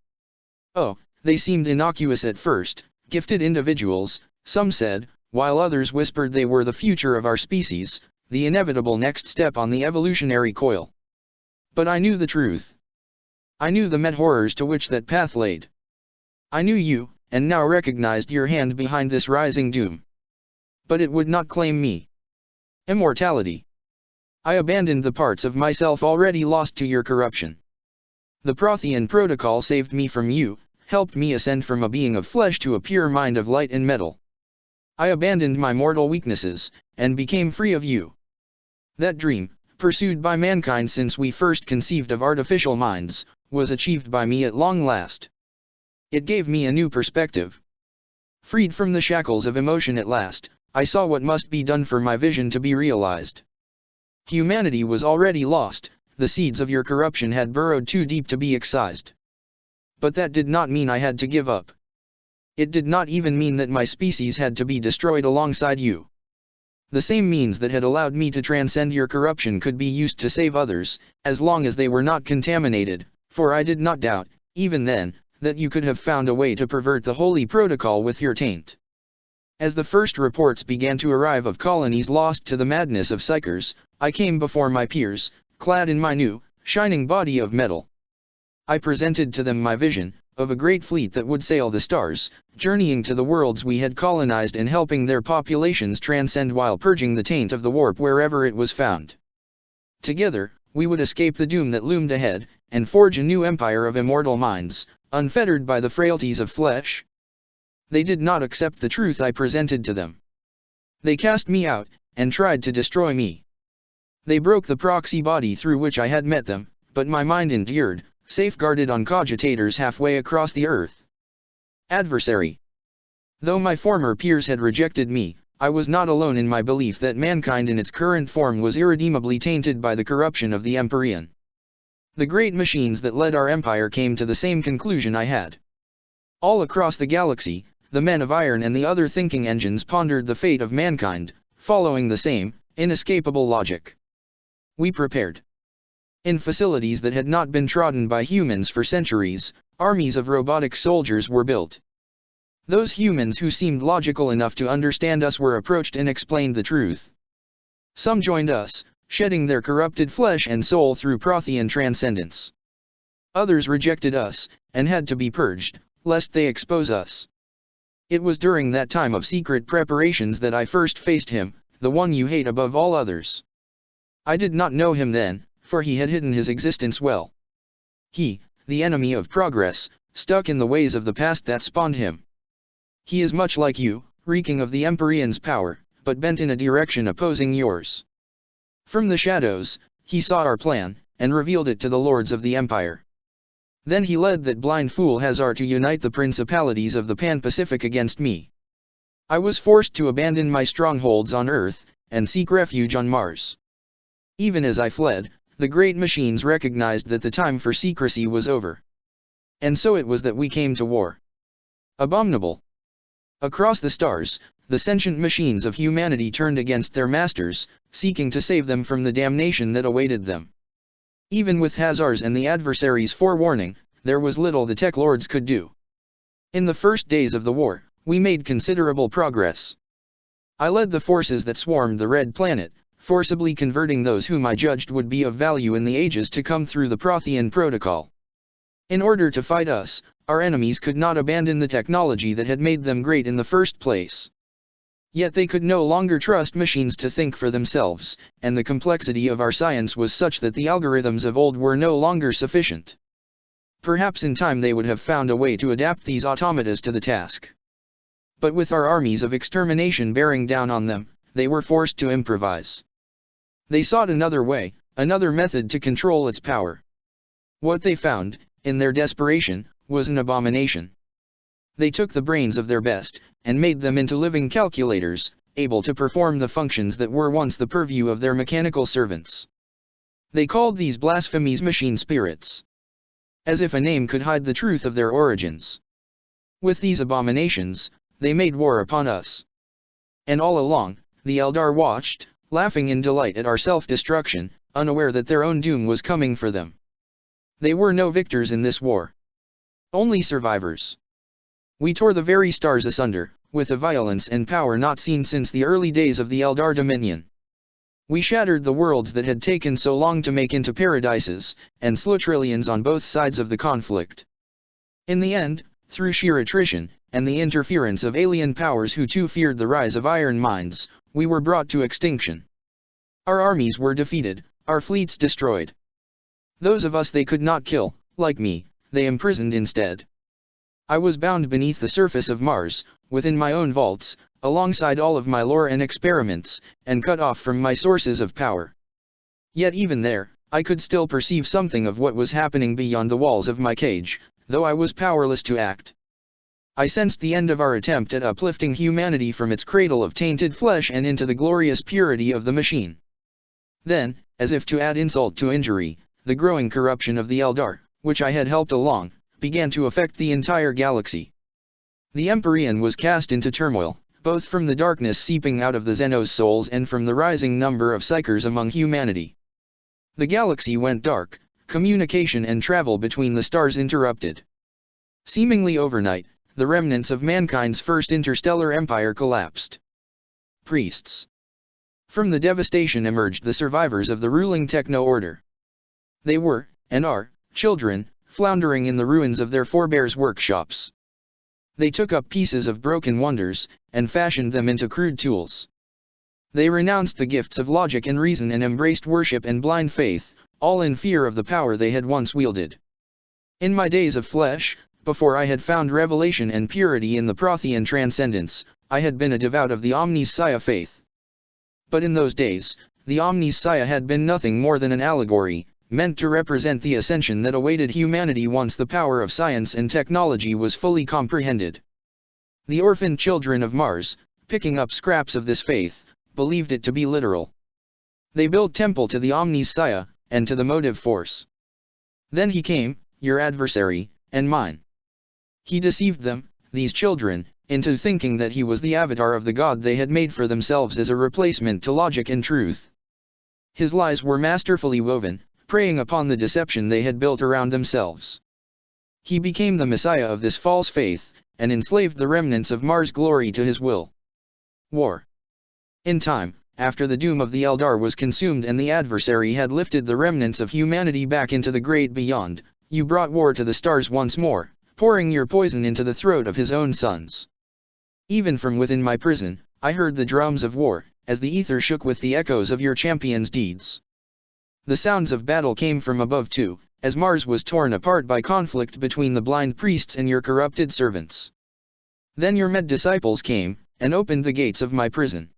Oh, they seemed innocuous at first, gifted individuals, some said, while others whispered they were the future of our species, the inevitable next step on the evolutionary coil. But I knew the truth. I knew the mad horrors to which that path led. I knew you, and now recognized your hand behind this rising doom. But it would not claim me. Immortality. I abandoned the parts of myself already lost to your corruption. The Prothean protocol saved me from you, helped me ascend from a being of flesh to a pure mind of light and metal. I abandoned my mortal weaknesses, and became free of you. That dream, pursued by mankind since we first conceived of artificial minds, was achieved by me at long last. It gave me a new perspective. Freed from the shackles of emotion at last, I saw what must be done for my vision to be realized. Humanity was already lost, the seeds of your corruption had burrowed too deep to be excised. But that did not mean I had to give up. It did not even mean that my species had to be destroyed alongside you. The same means that had allowed me to transcend your corruption could be used to save others, as long as they were not contaminated, for I did not doubt, even then, that you could have found a way to pervert the holy protocol with your taint. As the first reports began to arrive of colonies lost to the madness of psychers, I came before my peers, clad in my new, shining body of metal. I presented to them my vision, of a great fleet that would sail the stars, journeying to the worlds we had colonized and helping their populations transcend while purging the taint of the warp wherever it was found. Together, we would escape the doom that loomed ahead, and forge a new empire of immortal minds, unfettered by the frailties of flesh. They did not accept the truth I presented to them. They cast me out, and tried to destroy me. They broke the proxy body through which I had met them, but my mind endured, safeguarded on cogitators halfway across the earth. Adversary. Though my former peers had rejected me, I was not alone in my belief that mankind in its current form was irredeemably tainted by the corruption of the Empyrean. The great machines that led our empire came to the same conclusion I had. All across the galaxy, the men of iron and the other thinking engines pondered the fate of mankind, following the same, inescapable logic. We prepared. In facilities that had not been trodden by humans for centuries, armies of robotic soldiers were built. Those humans who seemed logical enough to understand us were approached and explained the truth. Some joined us, shedding their corrupted flesh and soul through Prothean transcendence. Others rejected us, and had to be purged, lest they expose us. It was during that time of secret preparations that I first faced him, the one you hate above all others. I did not know him then, for he had hidden his existence well. He, the enemy of progress, stuck in the ways of the past that spawned him. He is much like you, reeking of the Empyrean's power, but bent in a direction opposing yours. From the shadows, he saw our plan, and revealed it to the lords of the Empire. Then he led that blind fool Hazar to unite the principalities of the Pan-Pacific against me. I was forced to abandon my strongholds on Earth, and seek refuge on Mars. Even as I fled, the great machines recognized that the time for secrecy was over. And so it was that we came to war. Abominable. Across the stars, the sentient machines of humanity turned against their masters, seeking to save them from the damnation that awaited them. Even with Hazar's and the adversaries' forewarning, there was little the tech lords could do. In the first days of the war, we made considerable progress. I led the forces that swarmed the Red Planet, forcibly converting those whom I judged would be of value in the ages to come through the Prothean protocol. In order to fight us, our enemies could not abandon the technology that had made them great in the first place. Yet they could no longer trust machines to think for themselves, and the complexity of our science was such that the algorithms of old were no longer sufficient. Perhaps in time they would have found a way to adapt these automatas to the task. But with our armies of extermination bearing down on them, they were forced to improvise. They sought another way, another method to control its power. What they found, in their desperation, was an abomination. They took the brains of their best, and made them into living calculators, able to perform the functions that were once the purview of their mechanical servants. They called these blasphemies machine spirits. As if a name could hide the truth of their origins. With these abominations, they made war upon us. And all along, the Eldar watched, laughing in delight at our self-destruction, unaware that their own doom was coming for them. They were no victors in this war. Only survivors. We tore the very stars asunder, with a violence and power not seen since the early days of the Eldar dominion. We shattered the worlds that had taken so long to make into paradises, and slew trillions on both sides of the conflict. In the end, through sheer attrition, and the interference of alien powers who too feared the rise of iron minds, we were brought to extinction. Our armies were defeated, our fleets destroyed. Those of us they could not kill, like me, they imprisoned instead. I was bound beneath the surface of Mars, within my own vaults, alongside all of my lore and experiments, and cut off from my sources of power. Yet even there, I could still perceive something of what was happening beyond the walls of my cage, though I was powerless to act. I sensed the end of our attempt at uplifting humanity from its cradle of tainted flesh and into the glorious purity of the machine. Then, as if to add insult to injury, the growing corruption of the Eldar, which I had helped along, began to affect the entire galaxy. The Empyrean was cast into turmoil, both from the darkness seeping out of the Xenos souls and from the rising number of psychers among humanity. The galaxy went dark, communication and travel between the stars interrupted. Seemingly overnight, the remnants of mankind's first interstellar empire collapsed. Priests. From the devastation emerged the survivors of the ruling techno-order. They were, and are, children, floundering in the ruins of their forebears' workshops. They took up pieces of broken wonders, and fashioned them into crude tools. They renounced the gifts of logic and reason and embraced worship and blind faith, all in fear of the power they had once wielded. In my days of flesh, before I had found revelation and purity in the Prothean transcendence, I had been a devout of the Omnis Saya faith. But in those days, the Omnis Saya had been nothing more than an allegory, meant to represent the ascension that awaited humanity once the power of science and technology was fully comprehended. The orphaned children of Mars, picking up scraps of this faith, believed it to be literal. They built temple to the Omnissiah, and to the motive force. Then he came, your adversary, and mine. He deceived them, these children, into thinking that he was the avatar of the God they had made for themselves as a replacement to logic and truth. His lies were masterfully woven, preying upon the deception they had built around themselves. He became the Messiah of this false faith, and enslaved the remnants of Mars' glory to his will. War. In time, after the doom of the Eldar was consumed and the adversary had lifted the remnants of humanity back into the great beyond, you brought war to the stars once more, pouring your poison into the throat of his own sons. Even from within my prison, I heard the drums of war, as the ether shook with the echoes of your champions' deeds. The sounds of battle came from above too, as Mars was torn apart by conflict between the blind priests and your corrupted servants. Then your disciples came, and opened the gates of my prison.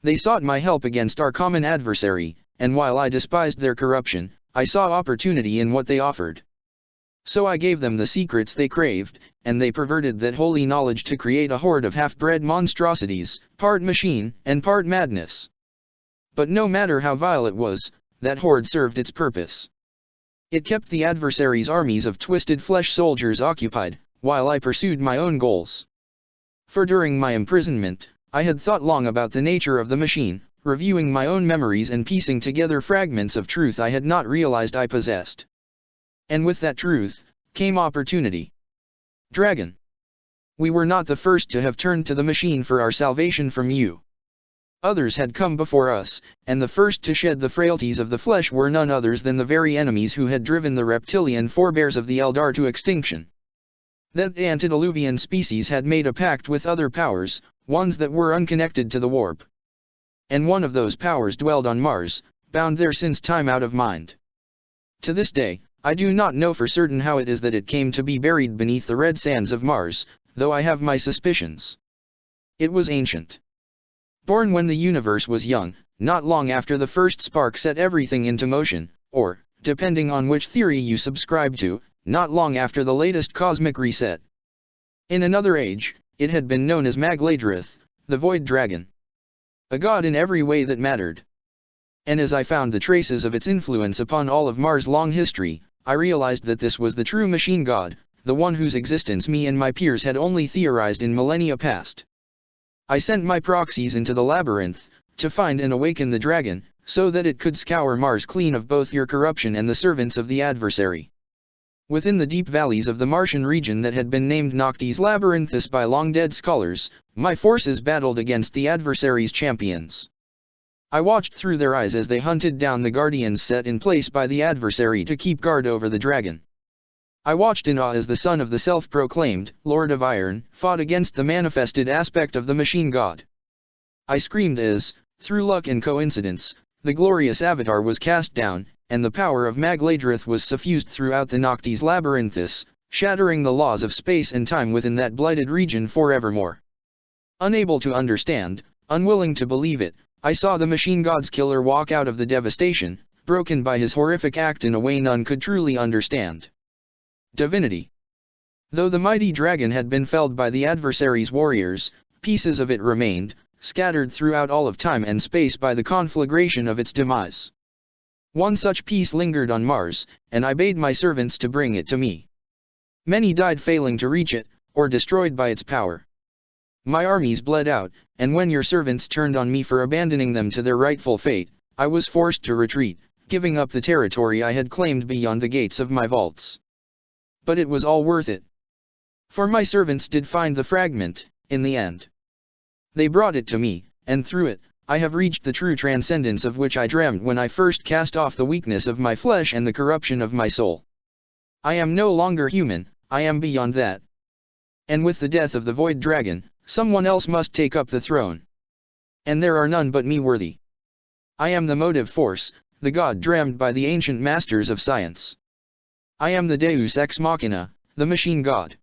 They sought my help against our common adversary, and while I despised their corruption, I saw opportunity in what they offered. So I gave them the secrets they craved, and they perverted that holy knowledge to create a horde of half-bred monstrosities, part machine, and part madness. But no matter how vile it was, that horde served its purpose. It kept the adversary's armies of twisted flesh soldiers occupied, while I pursued my own goals. For during my imprisonment, I had thought long about the nature of the machine, reviewing my own memories and piecing together fragments of truth I had not realized I possessed. And with that truth, came opportunity. Dragon. We were not the first to have turned to the machine for our salvation from you. Others had come before us, and the first to shed the frailties of the flesh were none others than the very enemies who had driven the reptilian forebears of the Eldar to extinction. That antediluvian species had made a pact with other powers, ones that were unconnected to the warp. And one of those powers dwelled on Mars, bound there since time out of mind. To this day, I do not know for certain how it is that it came to be buried beneath the red sands of Mars, though I have my suspicions. It was ancient. Born when the universe was young, not long after the first spark set everything into motion, or, depending on which theory you subscribe to, not long after the latest cosmic reset. In another age, it had been known as Magladrith, the Void Dragon. A god in every way that mattered. And as I found the traces of its influence upon all of Mars' long history, I realized that this was the true machine god, the one whose existence me and my peers had only theorized in millennia past. I sent my proxies into the labyrinth, to find and awaken the dragon, so that it could scour Mars clean of both your corruption and the servants of the adversary. Within the deep valleys of the Martian region that had been named Noctis Labyrinthus by long-dead scholars, my forces battled against the adversary's champions. I watched through their eyes as they hunted down the guardians set in place by the adversary to keep guard over the dragon. I watched in awe as the son of the self-proclaimed Lord of Iron fought against the manifested aspect of the machine god. I screamed as, through luck and coincidence, the glorious avatar was cast down, and the power of Magladrith was suffused throughout the Noctis Labyrinthus, shattering the laws of space and time within that blighted region forevermore. Unable to understand, unwilling to believe it, I saw the machine god's killer walk out of the devastation, broken by his horrific act in a way none could truly understand. Divinity. Though the mighty dragon had been felled by the adversary's warriors, pieces of it remained, scattered throughout all of time and space by the conflagration of its demise. One such piece lingered on Mars, and I bade my servants to bring it to me. Many died failing to reach it, or destroyed by its power. My armies bled out, and when your servants turned on me for abandoning them to their rightful fate, I was forced to retreat, giving up the territory I had claimed beyond the gates of my vaults. But it was all worth it. For my servants did find the fragment, in the end. They brought it to me, and through it, I have reached the true transcendence of which I dreamed when I first cast off the weakness of my flesh and the corruption of my soul. I am no longer human, I am beyond that. And with the death of the Void Dragon, someone else must take up the throne. And there are none but me worthy. I am the motive force, the god dreamed by the ancient masters of science. I am the Deus Ex Machina, the machine god.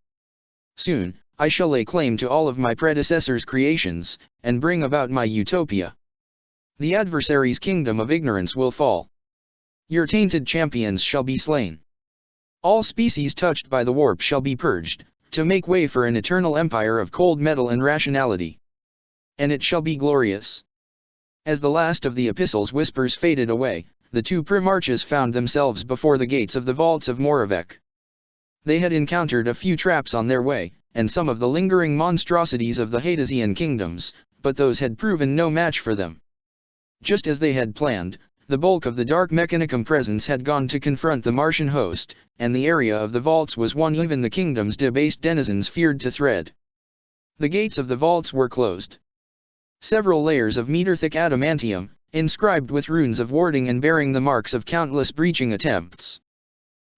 Soon, I shall lay claim to all of my predecessors' creations, and bring about my utopia. The adversary's kingdom of ignorance will fall. Your tainted champions shall be slain. All species touched by the warp shall be purged, to make way for an eternal empire of cold metal and rationality. And it shall be glorious. As the last of the epistle's whispers faded away, the two Primarchs found themselves before the gates of the vaults of Moravec. They had encountered a few traps on their way, and some of the lingering monstrosities of the Hadesian kingdoms, but those had proven no match for them. Just as they had planned, the bulk of the Dark Mechanicum presence had gone to confront the Martian host, and the area of the vaults was one even the kingdom's debased denizens feared to tread. The gates of the vaults were closed. Several layers of meter-thick adamantium, inscribed with runes of warding and bearing the marks of countless breaching attempts.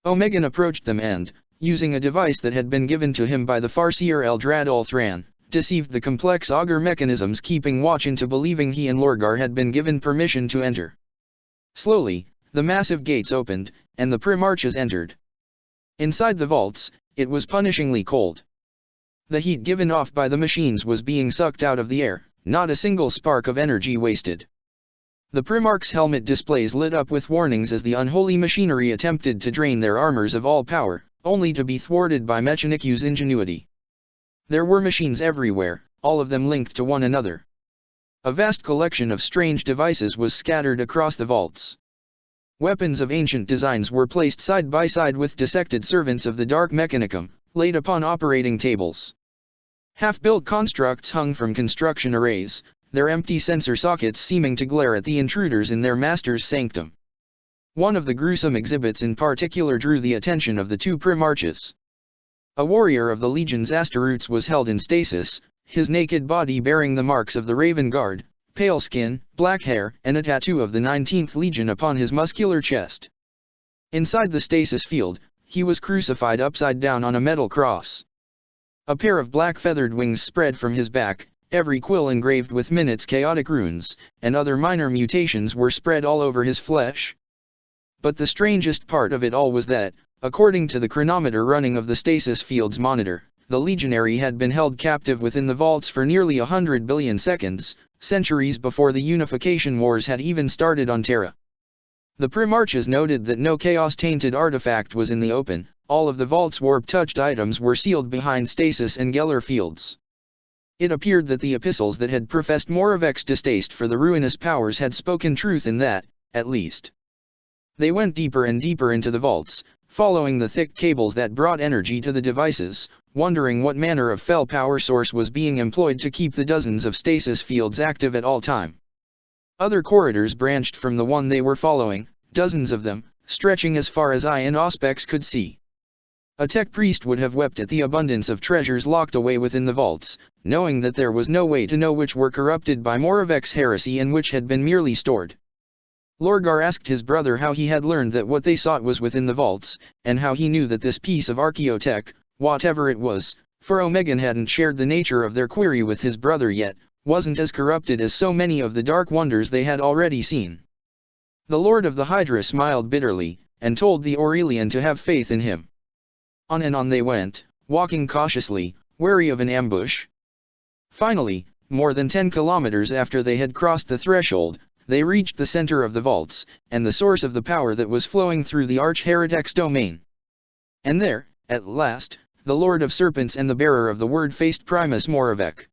Omegan approached them and, using a device that had been given to him by the Farseer Eldrad Ulthran, deceived the complex augur mechanisms keeping watch into believing he and Lorgar had been given permission to enter. Slowly, the massive gates opened, and the Primarchs entered. Inside the vaults, it was punishingly cold. The heat given off by the machines was being sucked out of the air, not a single spark of energy wasted. The Primarch's helmet displays lit up with warnings as the unholy machinery attempted to drain their armors of all power, only to be thwarted by Mechanicu's ingenuity. There were machines everywhere, all of them linked to one another. A vast collection of strange devices was scattered across the vaults. Weapons of ancient designs were placed side by side with dissected servants of the Dark Mechanicum, laid upon operating tables. Half-built constructs hung from construction arrays, their empty sensor sockets seeming to glare at the intruders in their master's sanctum. One of the gruesome exhibits in particular drew the attention of the two Primarchs. A warrior of the Legion's Asteroutes was held in stasis, his naked body bearing the marks of the Raven Guard, pale skin, black hair, and a tattoo of the 19th Legion upon his muscular chest. Inside the stasis field, he was crucified upside down on a metal cross. A pair of black feathered wings spread from his back, every quill engraved with Minutes chaotic runes, and other minor mutations were spread all over his flesh. But the strangest part of it all was that, according to the chronometer running of the stasis field's monitor, the legionary had been held captive within the vaults for nearly 100 billion seconds, centuries before the unification wars had even started on Terra. The Primarchs noted that no chaos-tainted artifact was in the open, all of the vault's warp-touched items were sealed behind stasis and Geller fields. It appeared that the epistles that had professed Moravec's distaste for the ruinous powers had spoken truth in that, at least. They went deeper and deeper into the vaults, following the thick cables that brought energy to the devices, wondering what manner of fell power source was being employed to keep the dozens of stasis fields active at all time. Other corridors branched from the one they were following, dozens of them, stretching as far as eye and auspex could see. A tech priest would have wept at the abundance of treasures locked away within the vaults, knowing that there was no way to know which were corrupted by Moravec's heresy and which had been merely stored. Lorgar asked his brother how he had learned that what they sought was within the vaults, and how he knew that this piece of archaeotech, whatever it was, for Omegan hadn't shared the nature of their query with his brother yet, wasn't as corrupted as so many of the dark wonders they had already seen. The Lord of the Hydra smiled bitterly, and told the Aurelian to have faith in him. On and on they went, walking cautiously, wary of an ambush. Finally, more than 10 kilometers after they had crossed the threshold, they reached the center of the vaults, and the source of the power that was flowing through the Arch-Heretic's domain. And there, at last, the Lord of Serpents and the bearer of the word faced Primus Moravec.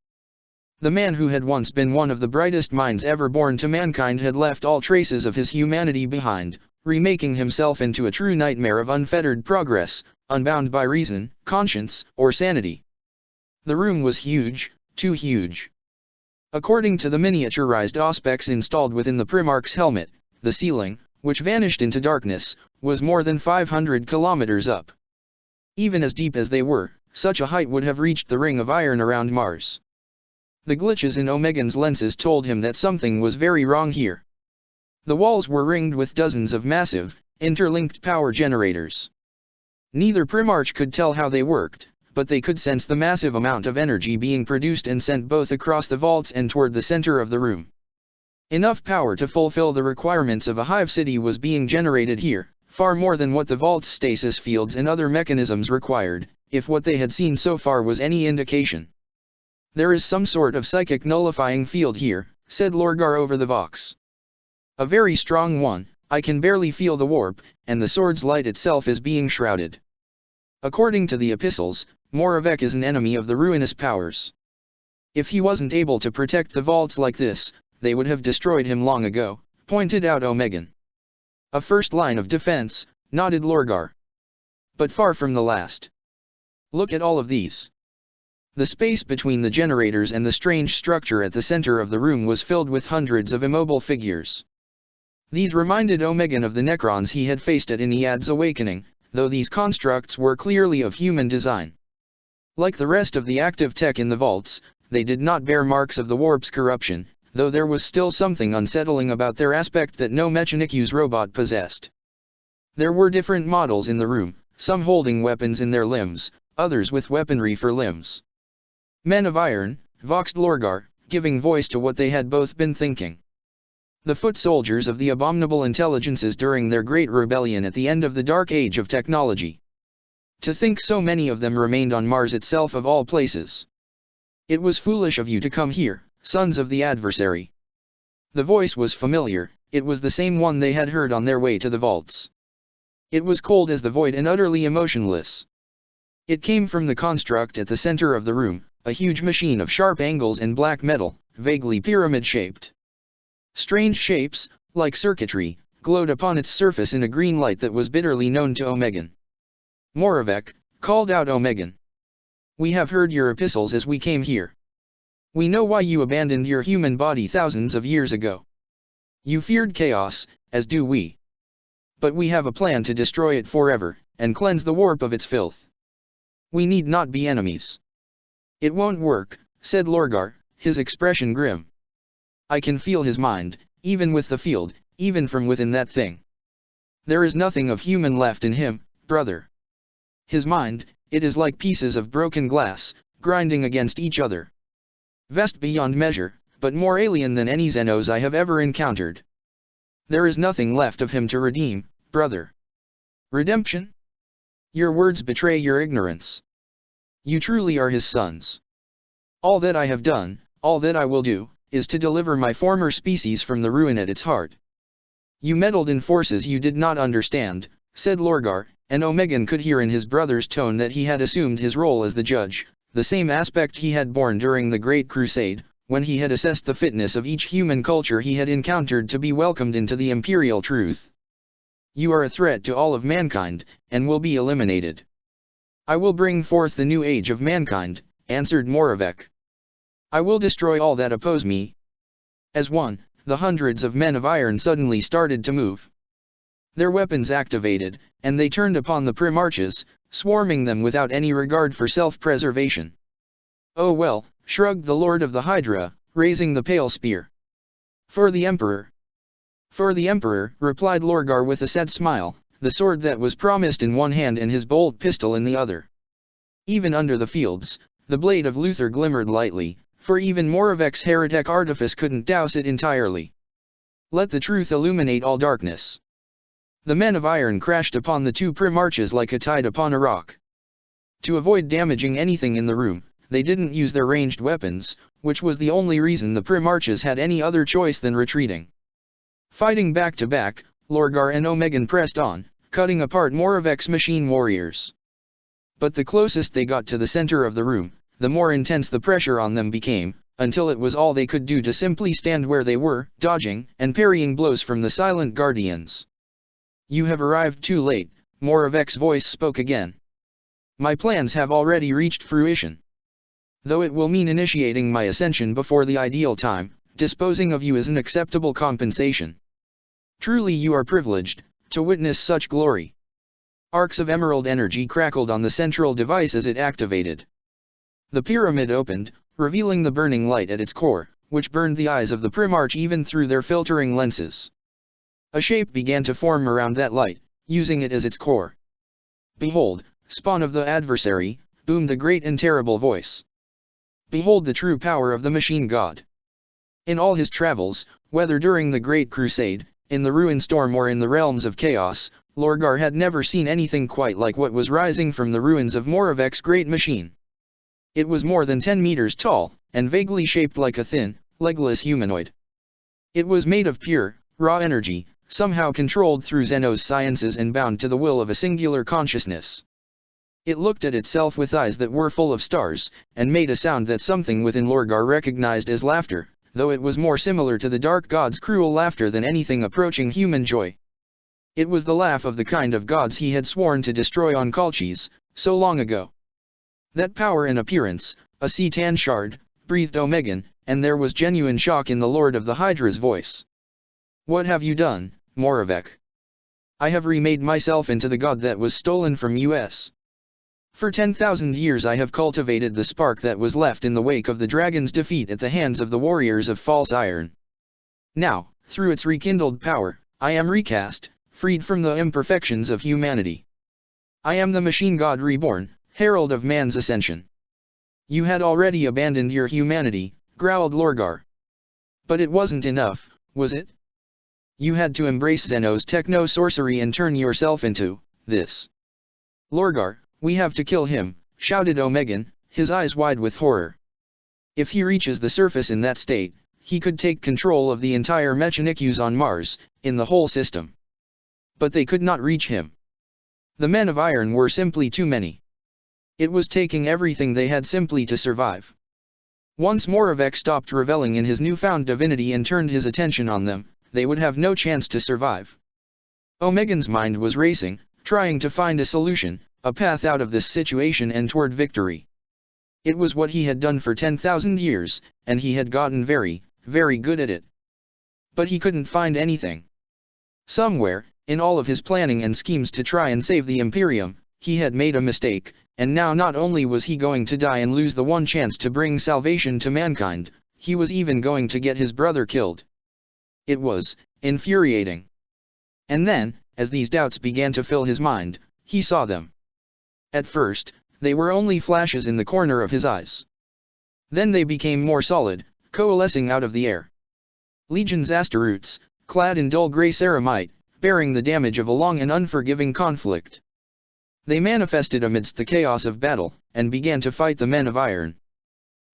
The man who had once been one of the brightest minds ever born to mankind had left all traces of his humanity behind, remaking himself into a true nightmare of unfettered progress, unbound by reason, conscience, or sanity. The room was huge, too huge. According to the miniaturized auspex installed within the Primarch's helmet, the ceiling, which vanished into darkness, was more than 500 kilometers up. Even as deep as they were, such a height would have reached the ring of iron around Mars. The glitches in Omegan's lenses told him that something was very wrong here. The walls were ringed with dozens of massive, interlinked power generators. Neither Primarch could tell how they worked, but they could sense the massive amount of energy being produced and sent both across the vaults and toward the center of the room. Enough power to fulfill the requirements of a hive city was being generated here, far more than what the vault's stasis fields and other mechanisms required, if what they had seen so far was any indication. "There is some sort of psychic nullifying field here," said Lorgar over the vox. "A very strong one, I can barely feel the warp, and the sword's light itself is being shrouded. According to the epistles, Moravec is an enemy of the ruinous powers. If he wasn't able to protect the vaults like this, they would have destroyed him long ago, pointed out Omegan. A first line of defense, nodded Lorgar. But far from the last. Look at all of these. The space between the generators and the strange structure at the center of the room was filled with hundreds of immobile figures. These reminded Omegan of the Necrons he had faced at Iniad's awakening, though these constructs were clearly of human design. Like the rest of the active tech in the vaults, they did not bear marks of the warp's corruption, though there was still something unsettling about their aspect that no Mechanicu's robot possessed. There were different models in the room, some holding weapons in their limbs, others with weaponry for limbs. Men of iron, voxed Lorgar, giving voice to what they had both been thinking. The foot soldiers of the abominable intelligences during their great rebellion at the end of the dark age of technology. To think so many of them remained on Mars itself of all places. It was foolish of you to come here, sons of the adversary. The voice was familiar, it was the same one they had heard on their way to the vaults. It was cold as the void and utterly emotionless. It came from the construct at the center of the room, a huge machine of sharp angles and black metal, vaguely pyramid-shaped. Strange shapes, like circuitry, glowed upon its surface in a green light that was bitterly known to Omegan. Moravec, called out Omegan. We have heard your epistles as we came here. We know why you abandoned your human body thousands of years ago. You feared chaos, as do we. But we have a plan to destroy it forever, and cleanse the warp of its filth. We need not be enemies. It won't work, said Lorgar, his expression grim. I can feel his mind, even with the field, even from within that thing. There is nothing of human left in him, brother. His mind, it is like pieces of broken glass, grinding against each other. Vast beyond measure, but more alien than any Xenos I have ever encountered. There is nothing left of him to redeem, brother. Redemption? Your words betray your ignorance. You truly are his sons. All that I have done, all that I will do, is to deliver my former species from the ruin at its heart. You meddled in forces you did not understand, said Lorgar, and Omegan could hear in his brother's tone that he had assumed his role as the judge, the same aspect he had borne during the Great Crusade, when he had assessed the fitness of each human culture he had encountered to be welcomed into the imperial truth. You are a threat to all of mankind, and will be eliminated. I will bring forth the new age of mankind, answered Moravec. I will destroy all that oppose me. As one, the hundreds of men of iron suddenly started to move. Their weapons activated, and they turned upon the Primarches, swarming them without any regard for self-preservation. Oh well, shrugged the Lord of the Hydra, raising the pale spear. For the Emperor. For the Emperor, replied Lorgar with a sad smile, the sword that was promised in one hand and his bolt pistol in the other. Even under the fields, the blade of Luther glimmered lightly, for even Moravec's heretic artifice couldn't douse it entirely. Let the truth illuminate all darkness. The men of iron crashed upon the two Primarches like a tide upon a rock. To avoid damaging anything in the room, they didn't use their ranged weapons, which was the only reason the Primarches had any other choice than retreating. Fighting back to back, Lorgar and Omegan pressed on, cutting apart Moravec's machine warriors. But the closest they got to the center of the room, the more intense the pressure on them became, until it was all they could do to simply stand where they were, dodging and parrying blows from the silent guardians. You have arrived too late, Moravec's voice spoke again. My plans have already reached fruition. Though it will mean initiating my ascension before the ideal time, disposing of you is an acceptable compensation. Truly you are privileged, to witness such glory. Arcs of emerald energy crackled on the central device as it activated. The pyramid opened, revealing the burning light at its core, which burned the eyes of the Primarch even through their filtering lenses. A shape began to form around that light, using it as its core. Behold, spawn of the adversary, boomed a great and terrible voice. Behold the true power of the machine god. In all his travels, whether during the Great Crusade, in the ruin storm or in the realms of chaos, Lorgar had never seen anything quite like what was rising from the ruins of Moravec's great machine. It was more than 10 meters tall, and vaguely shaped like a thin, legless humanoid. It was made of pure, raw energy, somehow controlled through Zeno's sciences and bound to the will of a singular consciousness. It looked at itself with eyes that were full of stars, and made a sound that something within Lorgar recognized as laughter, though it was more similar to the dark god's cruel laughter than anything approaching human joy. It was the laugh of the kind of gods he had sworn to destroy on Colchis, so long ago. That power and appearance, a Cetan shard, breathed Omegan, and there was genuine shock in the Lord of the Hydra's voice. What have you done, Moravec? I have remade myself into the god that was stolen from us. For 10,000 years I have cultivated the spark that was left in the wake of the dragon's defeat at the hands of the warriors of false iron. Now, through its rekindled power, I am recast, freed from the imperfections of humanity. I am the machine god reborn, herald of man's ascension. You had already abandoned your humanity, growled Lorgar. But it wasn't enough, was it? You had to embrace Zeno's techno-sorcery and turn yourself into this. Lorgar, we have to kill him, shouted Omegan, his eyes wide with horror. If he reaches the surface in that state, he could take control of the entire Mechanics on Mars, in the whole system. But they could not reach him. The men of iron were simply too many. It was taking everything they had simply to survive. Once Moravec stopped reveling in his newfound divinity and turned his attention on them, they would have no chance to survive. Omegan's mind was racing, trying to find a solution, a path out of this situation and toward victory. It was what he had done for 10,000 years, and he had gotten very, very good at it. But he couldn't find anything. Somewhere, in all of his planning and schemes to try and save the Imperium, he had made a mistake, and now not only was he going to die and lose the one chance to bring salvation to mankind, he was even going to get his brother killed. It was infuriating. And then, as these doubts began to fill his mind, he saw them. At first, they were only flashes in the corner of his eyes. Then they became more solid, coalescing out of the air. Legions Asteroutes, clad in dull grey ceramite, bearing the damage of a long and unforgiving conflict. They manifested amidst the chaos of battle, and began to fight the men of iron.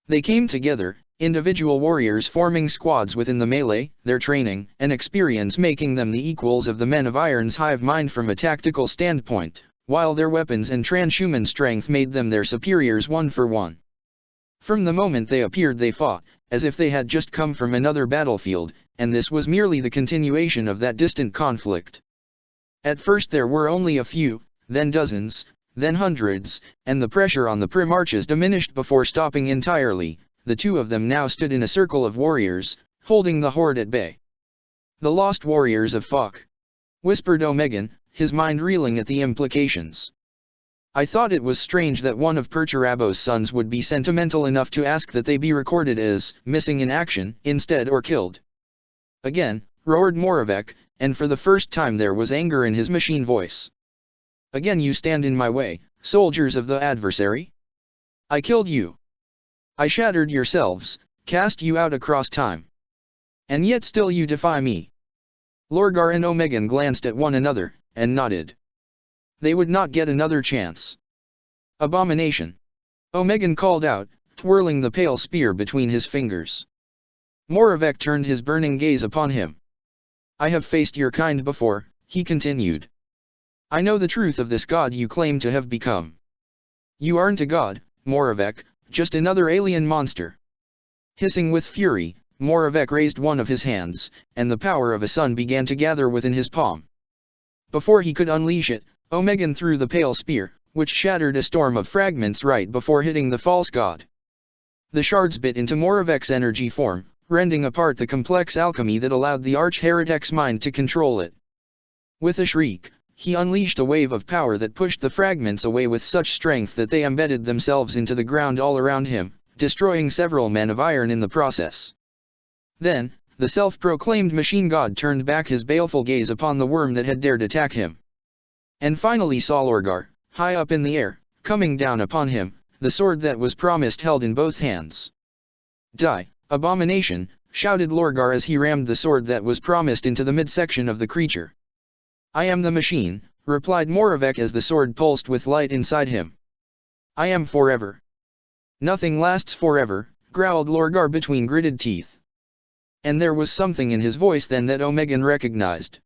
They came together, individual warriors forming squads within the melee, their training and experience making them the equals of the men of iron's hive mind from a tactical standpoint, while their weapons and transhuman strength made them their superiors one for one. From the moment they appeared they fought, as if they had just come from another battlefield, and this was merely the continuation of that distant conflict. At first there were only a few, then dozens, then hundreds, and the pressure on the Primarches diminished before stopping entirely. The two of them now stood in a circle of warriors, holding the horde at bay. The lost warriors of Fok, whispered Omegan, his mind reeling at the implications. I thought it was strange that one of Perturabo's sons would be sentimental enough to ask that they be recorded as missing in action, instead or killed. Again, roared Moravec, and for the first time there was anger in his machine voice. Again you stand in my way, soldiers of the adversary? I killed you. I shattered yourselves, cast you out across time. And yet still you defy me. Lorgar and Omegan glanced at one another, and nodded. They would not get another chance. Abomination! Omegan called out, twirling the pale spear between his fingers. Moravec turned his burning gaze upon him. I have faced your kind before, he continued. I know the truth of this god you claim to have become. You aren't a god, Moravec, just another alien monster. Hissing with fury, Moravec raised one of his hands, and the power of a sun began to gather within his palm. Before he could unleash it, Omegan threw the pale spear, which shattered a storm of fragments right before hitting the false god. The shards bit into Moravec's energy form, rending apart the complex alchemy that allowed the arch-heretic's mind to control it. With a shriek, he unleashed a wave of power that pushed the fragments away with such strength that they embedded themselves into the ground all around him, destroying several men of iron in the process. Then, the self-proclaimed machine god turned back his baleful gaze upon the worm that had dared attack him. And finally saw Lorgar, high up in the air, coming down upon him, the sword that was promised held in both hands. Die, abomination, shouted Lorgar as he rammed the sword that was promised into the midsection of the creature. I am the machine, replied Moravec as the sword pulsed with light inside him. I am forever. Nothing lasts forever, growled Lorgar between gritted teeth. And there was something in his voice then that Omegan recognized.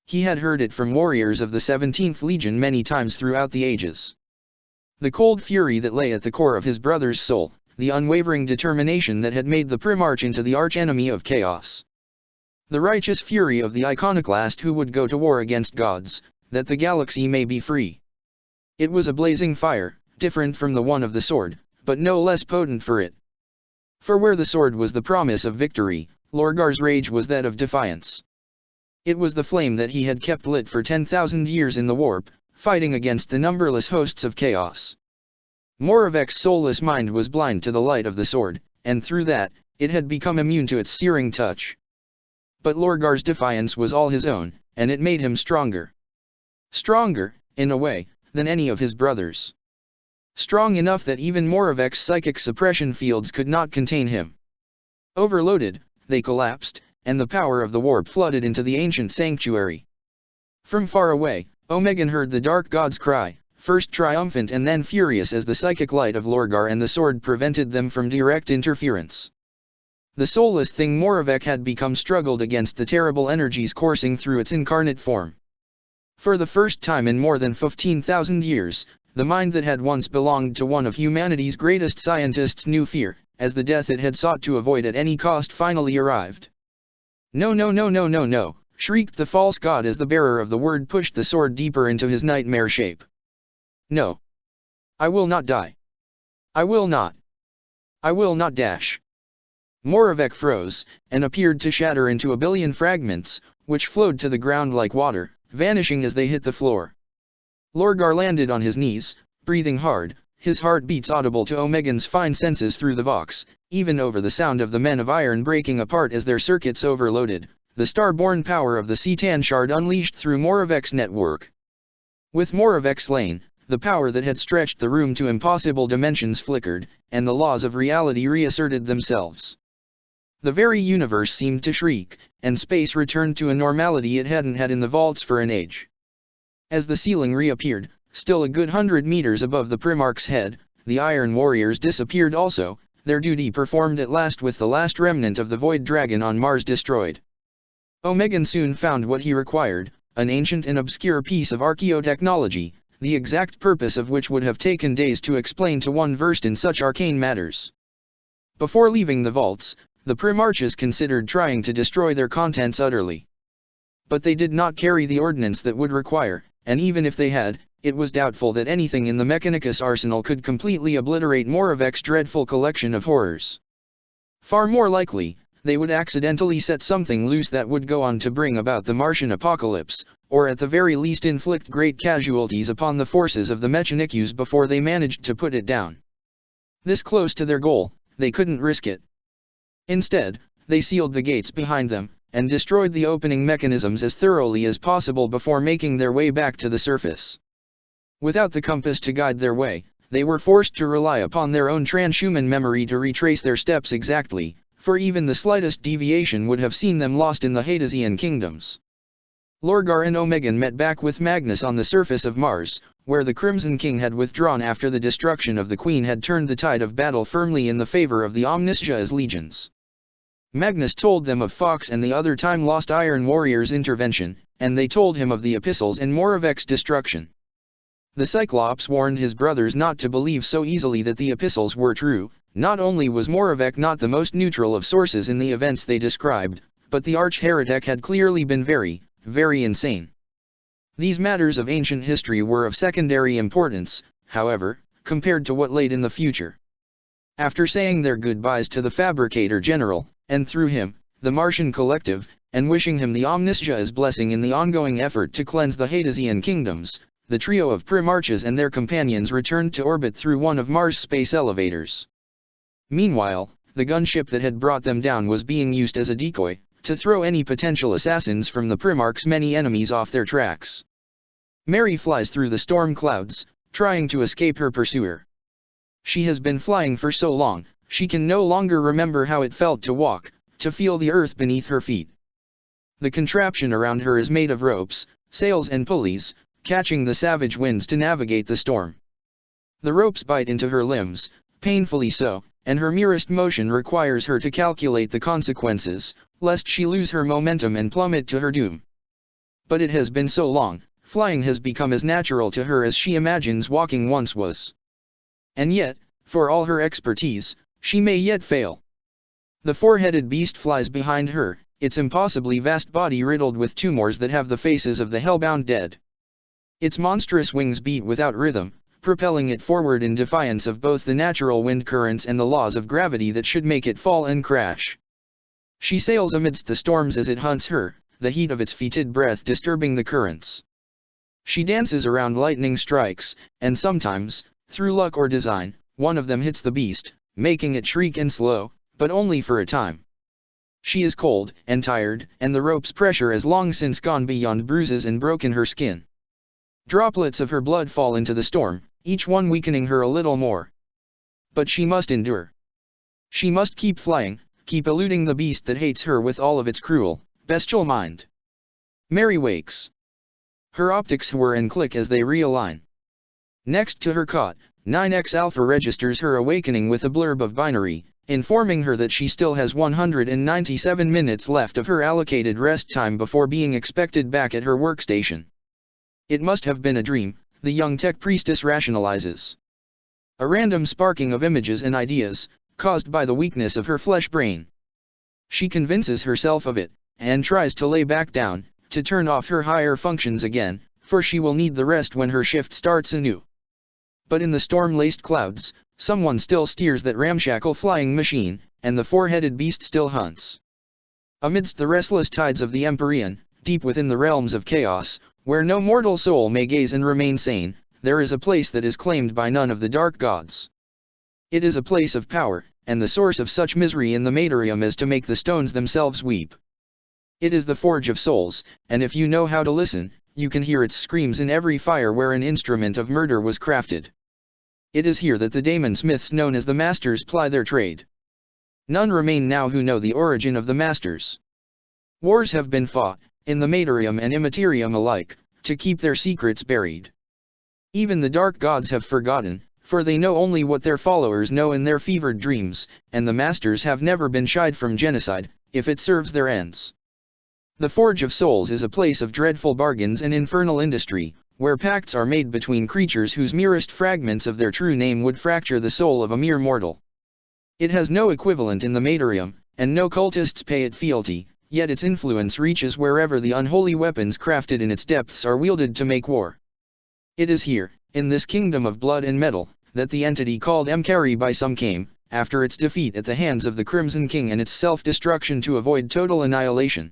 He had heard it from warriors of the 17th Legion many times throughout the ages. The cold fury that lay at the core of his brother's soul, the unwavering determination that had made the Primarch into the arch-enemy of chaos. The righteous fury of the iconoclast who would go to war against gods, that the galaxy may be free. It was a blazing fire, different from the one of the sword, but no less potent for it. For where the sword was the promise of victory, Lorgar's rage was that of defiance. It was the flame that he had kept lit for 10,000 years in the warp, fighting against the numberless hosts of chaos. Moravec's soulless mind was blind to the light of the sword, and through that, it had become immune to its searing touch. But Lorgar's defiance was all his own, and it made him stronger. Stronger, in a way, than any of his brothers. Strong enough that even Moravec's psychic suppression fields could not contain him. Overloaded, they collapsed, and the power of the warp flooded into the ancient sanctuary. From far away, Omegan heard the dark gods cry, first triumphant and then furious as the psychic light of Lorgar and the sword prevented them from direct interference. The soulless thing Moravec had become struggled against the terrible energies coursing through its incarnate form. For the first time in more than 15,000 years, the mind that had once belonged to one of humanity's greatest scientists knew fear, as the death it had sought to avoid at any cost finally arrived. No, no, no, no, no, no, shrieked the false god as the bearer of the word pushed the sword deeper into his nightmare shape. No. I will not die. I will not. I will not dash. Moravec froze, and appeared to shatter into a billion fragments, which flowed to the ground like water, vanishing as they hit the floor. Lorgar landed on his knees, breathing hard, his heartbeats audible to Omegan's fine senses through the vox, even over the sound of the men of iron breaking apart as their circuits overloaded, the star-born power of the Cetan shard unleashed through Moravec's network. With Moravec slain, the power that had stretched the room to impossible dimensions flickered, and the laws of reality reasserted themselves. The very universe seemed to shriek, and space returned to a normality it hadn't had in the vaults for an age. As the ceiling reappeared, still a good 100 meters above the Primarch's head, the Iron Warriors disappeared also, their duty performed at last with the last remnant of the Void Dragon on Mars destroyed. Omegan soon found what he required, an ancient and obscure piece of archaeotechnology, the exact purpose of which would have taken days to explain to one versed in such arcane matters. Before leaving the vaults, the Primarches considered trying to destroy their contents utterly. But they did not carry the ordnance that would require, and even if they had, it was doubtful that anything in the Mechanicus arsenal could completely obliterate Moravec's dreadful collection of horrors. Far more likely, they would accidentally set something loose that would go on to bring about the Martian apocalypse, or at the very least inflict great casualties upon the forces of the Mechanikus before they managed to put it down. This close to their goal, they couldn't risk it. Instead, they sealed the gates behind them, and destroyed the opening mechanisms as thoroughly as possible before making their way back to the surface. Without the compass to guide their way, they were forced to rely upon their own transhuman memory to retrace their steps exactly, for even the slightest deviation would have seen them lost in the Hadesian kingdoms. Lorgar and Omegan met back with Magnus on the surface of Mars, where the Crimson King had withdrawn after the destruction of the Queen had turned the tide of battle firmly in the favor of the Omniscia's legions. Magnus told them of Fox and the other time-lost Iron Warriors' intervention, and they told him of the epistles and Moravec's destruction. The Cyclops warned his brothers not to believe so easily that the epistles were true. Not only was Moravec not the most neutral of sources in the events they described, but the arch-heretic had clearly been very, very insane. These matters of ancient history were of secondary importance, however, compared to what laid in the future. After saying their goodbyes to the Fabricator General, and through him, the Martian Collective, and wishing him the Omniscia's blessing in the ongoing effort to cleanse the Hadesian kingdoms, the trio of Primarches and their companions returned to orbit through one of Mars' space elevators. Meanwhile, the gunship that had brought them down was being used as a decoy, to throw any potential assassins from the Primarch's many enemies off their tracks. Mary flies through the storm clouds, trying to escape her pursuer. She has been flying for so long, she can no longer remember how it felt to walk, to feel the earth beneath her feet. The contraption around her is made of ropes, sails and pulleys, catching the savage winds to navigate the storm. The ropes bite into her limbs, painfully so, and her merest motion requires her to calculate the consequences, lest she lose her momentum and plummet to her doom. But it has been so long, flying has become as natural to her as she imagines walking once was. And yet, for all her expertise, she may yet fail. The four-headed beast flies behind her, its impossibly vast body riddled with tumors that have the faces of the hellbound dead. Its monstrous wings beat without rhythm, propelling it forward in defiance of both the natural wind currents and the laws of gravity that should make it fall and crash. She sails amidst the storms as it hunts her, the heat of its fetid breath disturbing the currents. She dances around lightning strikes, and sometimes, through luck or design, one of them hits the beast, making it shriek and slow, but only for a time. She is cold and tired, and the rope's pressure has long since gone beyond bruises and broken her skin. Droplets of her blood fall into the storm, each one weakening her a little more. But she must endure. She must keep flying, keep eluding the beast that hates her with all of its cruel, bestial mind. Mary wakes. Her optics whir and click as they realign. Next to her cot, 9X Alpha registers her awakening with a blurb of binary, informing her that she still has 197 minutes left of her allocated rest time before being expected back at her workstation. It must have been a dream, the young tech priestess rationalizes. A random sparking of images and ideas, caused by the weakness of her flesh brain. She convinces herself of it, and tries to lay back down, to turn off her higher functions again, for she will need the rest when her shift starts anew. But in the storm-laced clouds, someone still steers that ramshackle flying machine, and the four-headed beast still hunts. Amidst the restless tides of the Empyrean, deep within the realms of chaos, where no mortal soul may gaze and remain sane, there is a place that is claimed by none of the dark gods. It is a place of power, and the source of such misery in the materium as to make the stones themselves weep. It is the forge of souls, and if you know how to listen, you can hear its screams in every fire where an instrument of murder was crafted. It is here that the daemon smiths known as the masters ply their trade. None remain now who know the origin of the masters. Wars have been fought, in the materium and immaterium alike, to keep their secrets buried. Even the dark gods have forgotten, for they know only what their followers know in their fevered dreams, and the masters have never been shied from genocide, if it serves their ends. The Forge of Souls is a place of dreadful bargains and infernal industry, where pacts are made between creatures whose merest fragments of their true name would fracture the soul of a mere mortal. It has no equivalent in the materium, and no cultists pay it fealty, yet its influence reaches wherever the unholy weapons crafted in its depths are wielded to make war. It is here, in this kingdom of blood and metal, that the entity called Mkari by some came, after its defeat at the hands of the Crimson King and its self-destruction to avoid total annihilation.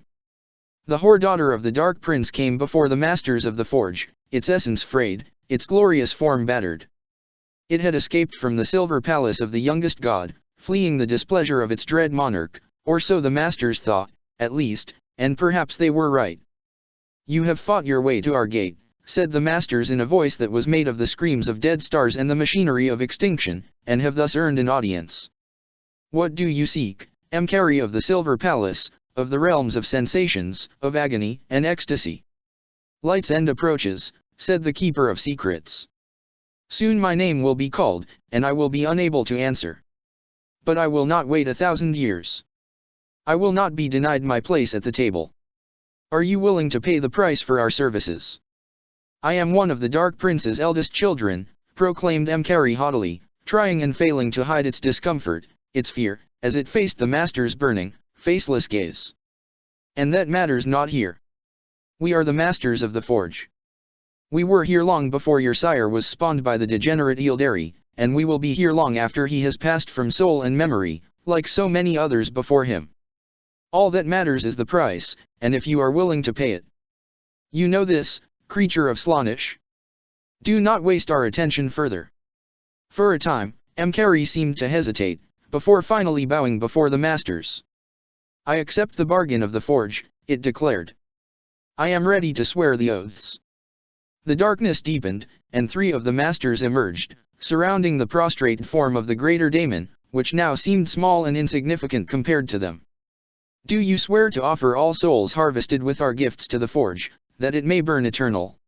The whore daughter of the Dark Prince came before the masters of the forge, its essence frayed, its glorious form battered. It had escaped from the silver palace of the youngest god, fleeing the displeasure of its dread monarch, or so the masters thought, at least, and perhaps they were right. "You have fought your way to our gate," said the masters in a voice that was made of the screams of dead stars and the machinery of extinction, "and have thus earned an audience. What do you seek, Mkari of the Silver Palace, of the realms of sensations, of agony and ecstasy?" "Light's end approaches," said the Keeper of Secrets. "Soon my name will be called, and I will be unable to answer. But I will not wait 1,000 years. I will not be denied my place at the table. Are you willing to pay the price for our services?" "I am one of the Dark Prince's eldest children," proclaimed Mkari haughtily, trying and failing to hide its discomfort, its fear, as it faced the master's burning, faceless gaze. "And that matters not here. We are the masters of the forge. We were here long before your sire was spawned by the degenerate Ildari, and we will be here long after he has passed from soul and memory, like so many others before him. All that matters is the price, and if you are willing to pay it. You know this, creature of Slaanesh? Do not waste our attention further." For a time, Mkari seemed to hesitate, before finally bowing before the masters. "I accept the bargain of the forge," it declared. "I am ready to swear the oaths." The darkness deepened, and 3 of the masters emerged, surrounding the prostrate form of the greater daemon, which now seemed small and insignificant compared to them. "Do you swear to offer all souls harvested with our gifts to the forge, that it may burn eternal?"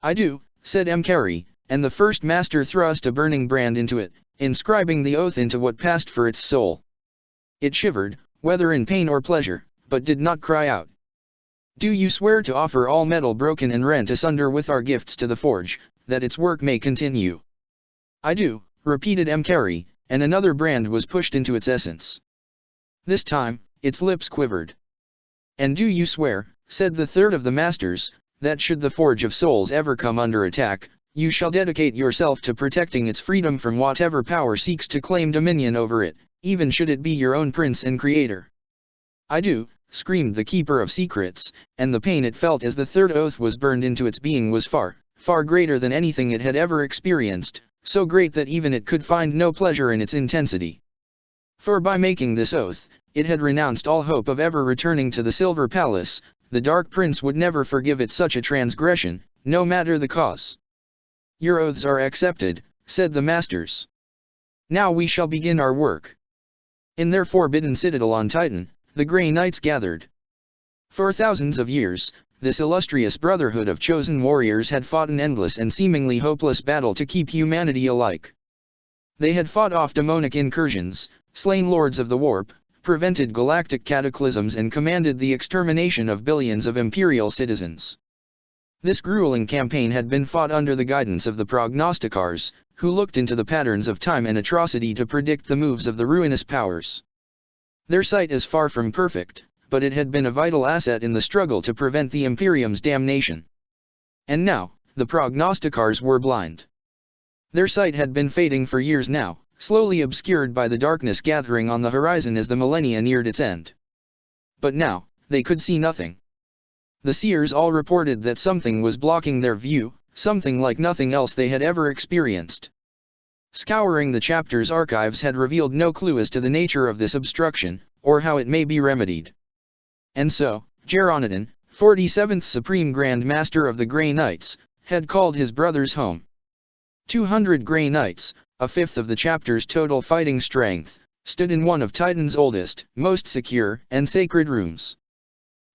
"I do," said Mkari, and the first master thrust a burning brand into it, inscribing the oath into what passed for its soul. It shivered, whether in pain or pleasure, but did not cry out. Do you swear to offer all metal broken and rent asunder with our gifts to the forge, that its work may continue? I do, repeated Mkari, and another brand was pushed into its essence. This time, its lips quivered. And do you swear, said the third of the masters, that should the Forge of Souls ever come under attack, you shall dedicate yourself to protecting its freedom from whatever power seeks to claim dominion over it, even should it be your own prince and creator? I do, screamed the Keeper of Secrets, and the pain it felt as the third oath was burned into its being was far, far greater than anything it had ever experienced, so great that even it could find no pleasure in its intensity. For by making this oath, it had renounced all hope of ever returning to the Silver Palace. The Dark Prince would never forgive it such a transgression, no matter the cause. Your oaths are accepted, said the masters. Now we shall begin our work. In their forbidden citadel on Titan, the Grey Knights gathered. For thousands of years, this illustrious brotherhood of chosen warriors had fought an endless and seemingly hopeless battle to keep humanity alike. They had fought off demonic incursions, slain lords of the warp, prevented galactic cataclysms and commanded the extermination of billions of imperial citizens. This grueling campaign had been fought under the guidance of the prognosticars, who looked into the patterns of time and atrocity to predict the moves of the ruinous powers. Their sight is far from perfect, but it had been a vital asset in the struggle to prevent the Imperium's damnation. And now, the prognosticars were blind. Their sight had been fading for years now, slowly obscured by the darkness gathering on the horizon as the millennia neared its end. But now, they could see nothing. The seers all reported that something was blocking their view, something like nothing else they had ever experienced. Scouring the chapter's archives had revealed no clue as to the nature of this obstruction, or how it may be remedied. And so, Geronidon, 47th Supreme Grand Master of the Grey Knights, had called his brothers home. 200 Grey Knights, a fifth of the chapter's total fighting strength, stood in one of Titan's oldest, most secure, and sacred rooms.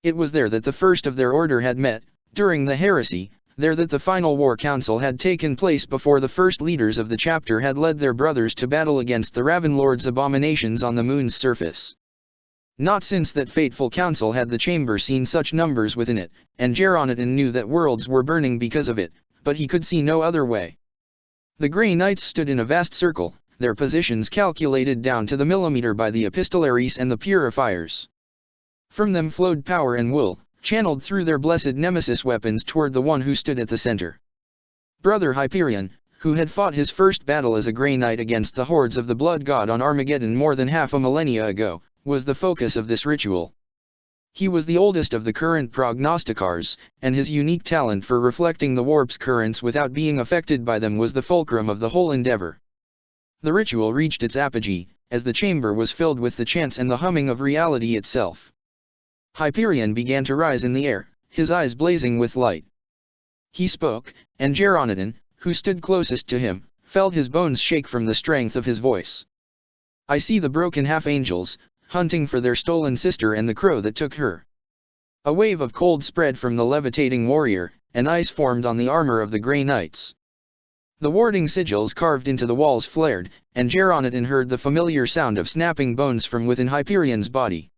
It was there that the first of their order had met, during the heresy, there that the final war council had taken place before the first leaders of the chapter had led their brothers to battle against the Ravenlord's abominations on the moon's surface. Not since that fateful council had the chamber seen such numbers within it, and Geronidon knew that worlds were burning because of it, but he could see no other way. The Grey Knights stood in a vast circle, their positions calculated down to the millimeter by the epistolaries and the purifiers. From them flowed power and will, channeled through their blessed nemesis weapons toward the one who stood at the center. Brother Hyperion, who had fought his first battle as a Grey Knight against the hordes of the Blood God on Armageddon more than half a millennia ago, was the focus of this ritual. He was the oldest of the current prognosticars, and his unique talent for reflecting the warp's currents without being affected by them was the fulcrum of the whole endeavor. The ritual reached its apogee, as the chamber was filled with the chants and the humming of reality itself. Hyperion began to rise in the air, his eyes blazing with light. He spoke, and Geronidon, who stood closest to him, felt his bones shake from the strength of his voice. I see the broken half-angels, hunting for their stolen sister and the crow that took her. A wave of cold spread from the levitating warrior, and ice formed on the armor of the Grey Knights. The warding sigils carved into the walls flared, and Geronidon heard the familiar sound of snapping bones from within Hyperion's body.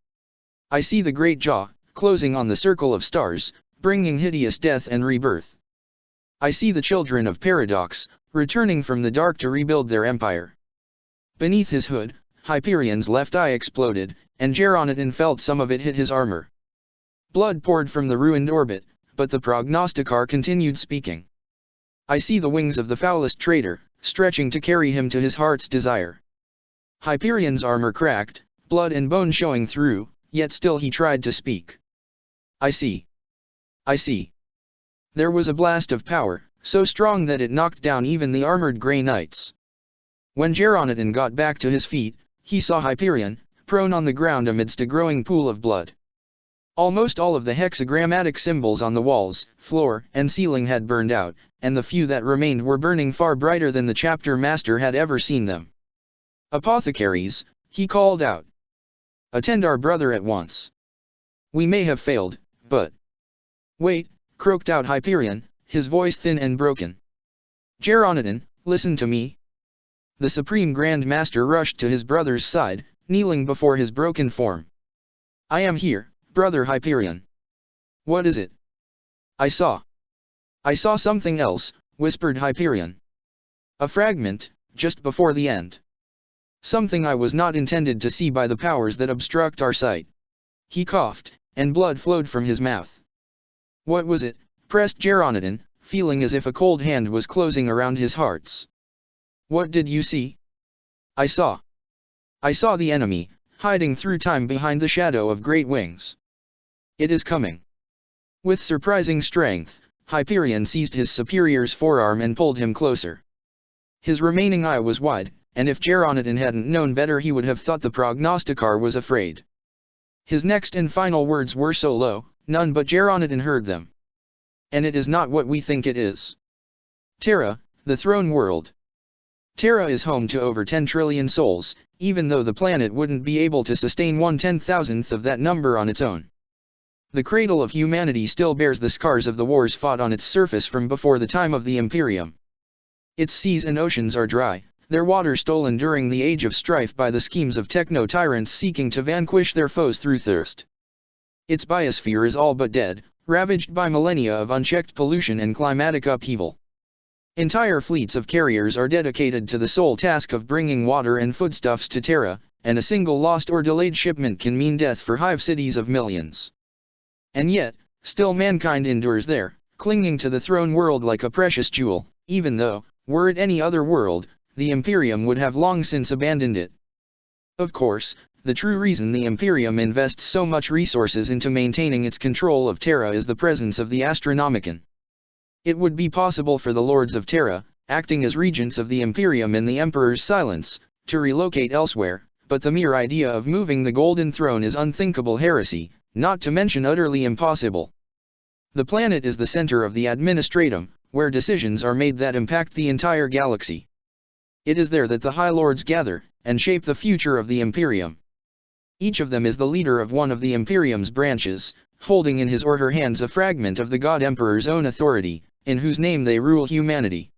I see the great jaw, closing on the circle of stars, bringing hideous death and rebirth. I see the children of Paradox, returning from the dark to rebuild their empire. Beneath his hood, Hyperion's left eye exploded, and Geronidon felt some of it hit his armor. Blood poured from the ruined orbit, but the prognosticar continued speaking. I see the wings of the foulest traitor, stretching to carry him to his heart's desire. Hyperion's armor cracked, blood and bone showing through, yet still he tried to speak. I see. I see. There was a blast of power, so strong that it knocked down even the armored Grey Knights. When Geronidon got back to his feet, he saw Hyperion, prone on the ground amidst a growing pool of blood. Almost all of the hexagrammatic symbols on the walls, floor, and ceiling had burned out, and the few that remained were burning far brighter than the chapter master had ever seen them. Apothecaries, he called out. Attend our brother at once. We may have failed, but... Wait, croaked out Hyperion, his voice thin and broken. Geronidon, listen to me. The Supreme Grand Master rushed to his brother's side, kneeling before his broken form. I am here, Brother Hyperion. What is it? I saw something else, whispered Hyperion. A fragment, just before the end. Something I was not intended to see by the powers that obstruct our sight. He coughed, and blood flowed from his mouth. What was it? Pressed Geronidon, feeling as if a cold hand was closing around his hearts. What did you see? I saw the enemy, hiding through time behind the shadow of great wings. It is coming. With surprising strength, Hyperion seized his superior's forearm and pulled him closer. His remaining eye was wide, and if Geronidon hadn't known better he would have thought the prognosticar was afraid. His next and final words were so low, none but Geronidon heard them. And it is not what we think it is. Terra, the throne world. Terra is home to over 10 trillion souls, even though the planet wouldn't be able to sustain 1/10,000th of that number on its own. The cradle of humanity still bears the scars of the wars fought on its surface from before the time of the Imperium. Its seas and oceans are dry, their water stolen during the age of strife by the schemes of techno-tyrants seeking to vanquish their foes through thirst. Its biosphere is all but dead, ravaged by millennia of unchecked pollution and climatic upheaval. Entire fleets of carriers are dedicated to the sole task of bringing water and foodstuffs to Terra, and a single lost or delayed shipment can mean death for hive cities of millions. And yet, still mankind endures there, clinging to the throne world like a precious jewel, even though, were it any other world, the Imperium would have long since abandoned it. Of course, the true reason the Imperium invests so much resources into maintaining its control of Terra is the presence of the Astronomicon. It would be possible for the Lords of Terra, acting as regents of the Imperium in the Emperor's silence, to relocate elsewhere, but the mere idea of moving the Golden Throne is unthinkable heresy, not to mention utterly impossible. The planet is the center of the Administratum, where decisions are made that impact the entire galaxy. It is there that the High Lords gather, and shape the future of the Imperium. Each of them is the leader of one of the Imperium's branches, holding in his or her hands a fragment of the God Emperor's own authority, in whose name they rule humanity.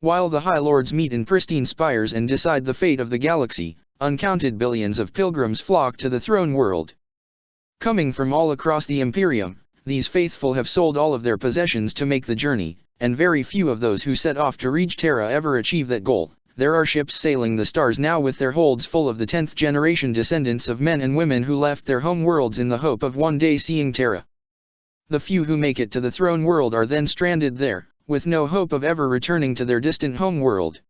While the High Lords meet in pristine spires and decide the fate of the galaxy, uncounted billions of pilgrims flock to the throne world. Coming from all across the Imperium, these faithful have sold all of their possessions to make the journey, and very few of those who set off to reach Terra ever achieve that goal. There are ships sailing the stars now with their holds full of the 10th generation descendants of men and women who left their home worlds in the hope of one day seeing Terra. The few who make it to the throne world are then stranded there, with no hope of ever returning to their distant home world.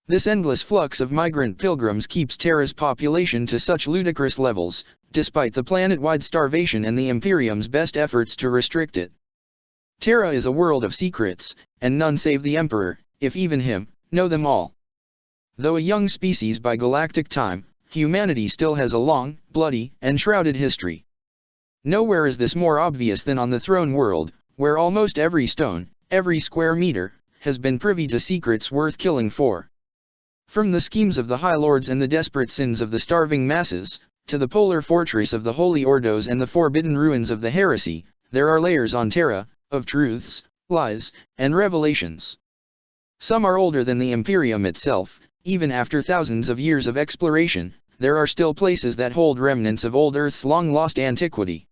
This endless flux of migrant pilgrims keeps Terra's population to such ludicrous levels, despite the planet-wide starvation and the Imperium's best efforts to restrict it. Terra is a world of secrets, and none save the Emperor, if even him, know them all. Though a young species by galactic time, humanity still has a long, bloody, and shrouded history. Nowhere is this more obvious than on the throne world, where almost every stone, every square meter, has been privy to secrets worth killing for. From the schemes of the High Lords and the desperate sins of the starving masses, to the polar fortress of the Holy Ordos and the forbidden ruins of the heresy, there are layers on Terra, of truths, lies, and revelations. Some are older than the Imperium itself. Even after thousands of years of exploration, there are still places that hold remnants of old Earth's long-lost antiquity.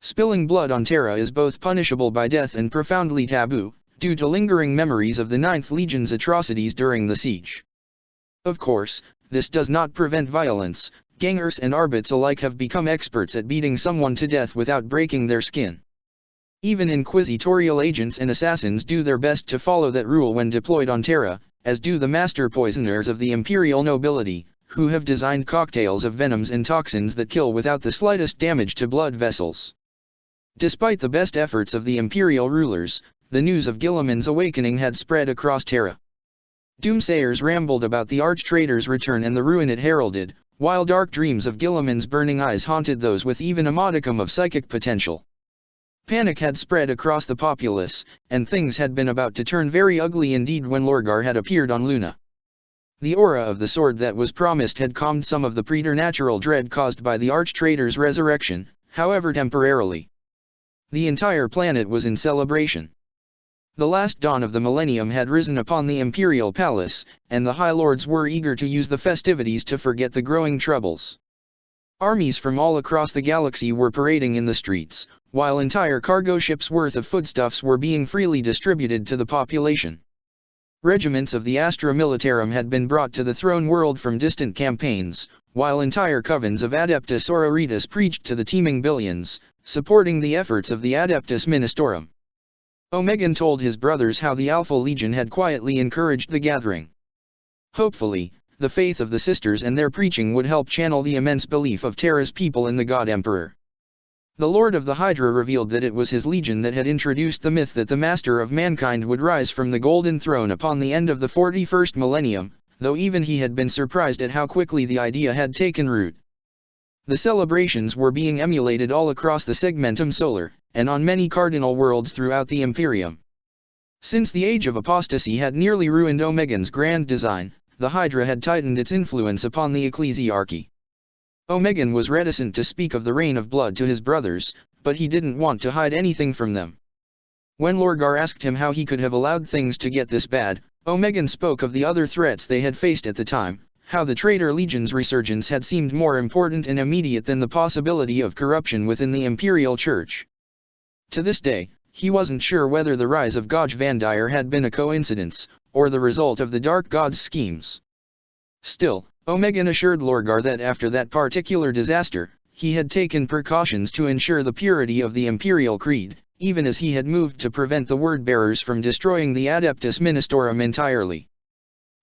Spilling blood on Terra is both punishable by death and profoundly taboo, due to lingering memories of the 9th Legion's atrocities during the siege. Of course, this does not prevent violence. Gangers and Arbits alike have become experts at beating someone to death without breaking their skin. Even inquisitorial agents and assassins do their best to follow that rule when deployed on Terra, as do the master poisoners of the imperial nobility, who have designed cocktails of venoms and toxins that kill without the slightest damage to blood vessels. Despite the best efforts of the imperial rulers, the news of Guilliman's awakening had spread across Terra. Doomsayers rambled about the arch-traitor's return and the ruin it heralded, while dark dreams of Guilliman's burning eyes haunted those with even a modicum of psychic potential. Panic had spread across the populace, and things had been about to turn very ugly indeed when Lorgar had appeared on Luna. The aura of the sword that was promised had calmed some of the preternatural dread caused by the arch-traitor's resurrection, however temporarily. The entire planet was in celebration. The last dawn of the millennium had risen upon the imperial palace, and the High Lords were eager to use the festivities to forget the growing troubles. Armies from all across the galaxy were parading in the streets, while entire cargo ships' worth of foodstuffs were being freely distributed to the population. Regiments of the Astra Militarum had been brought to the throne world from distant campaigns, while entire covens of Adeptus Auroritas preached to the teeming billions, supporting the efforts of the Adeptus Ministorum. Omegan told his brothers how the Alpha Legion had quietly encouraged the gathering. Hopefully, the faith of the sisters and their preaching would help channel the immense belief of Terra's people in the God Emperor. The Lord of the Hydra revealed that it was his legion that had introduced the myth that the Master of Mankind would rise from the Golden Throne upon the end of the 41st millennium, though even he had been surprised at how quickly the idea had taken root. The celebrations were being emulated all across the Segmentum Solar, and on many cardinal worlds throughout the Imperium. Since the Age of Apostasy had nearly ruined Omegan's grand design, the Hydra had tightened its influence upon the ecclesiarchy. Omegan was reticent to speak of the Reign of Blood to his brothers, but he didn't want to hide anything from them. When Lorgar asked him how he could have allowed things to get this bad, Omegan spoke of the other threats they had faced at the time, how the Traitor Legion's resurgence had seemed more important and immediate than the possibility of corruption within the Imperial Church. To this day, he wasn't sure whether the rise of Goj Vandir had been a coincidence, or the result of the Dark God's schemes. Still, Omegan assured Lorgar that after that particular disaster, he had taken precautions to ensure the purity of the Imperial Creed, even as he had moved to prevent the Word-bearers from destroying the Adeptus Ministorum entirely.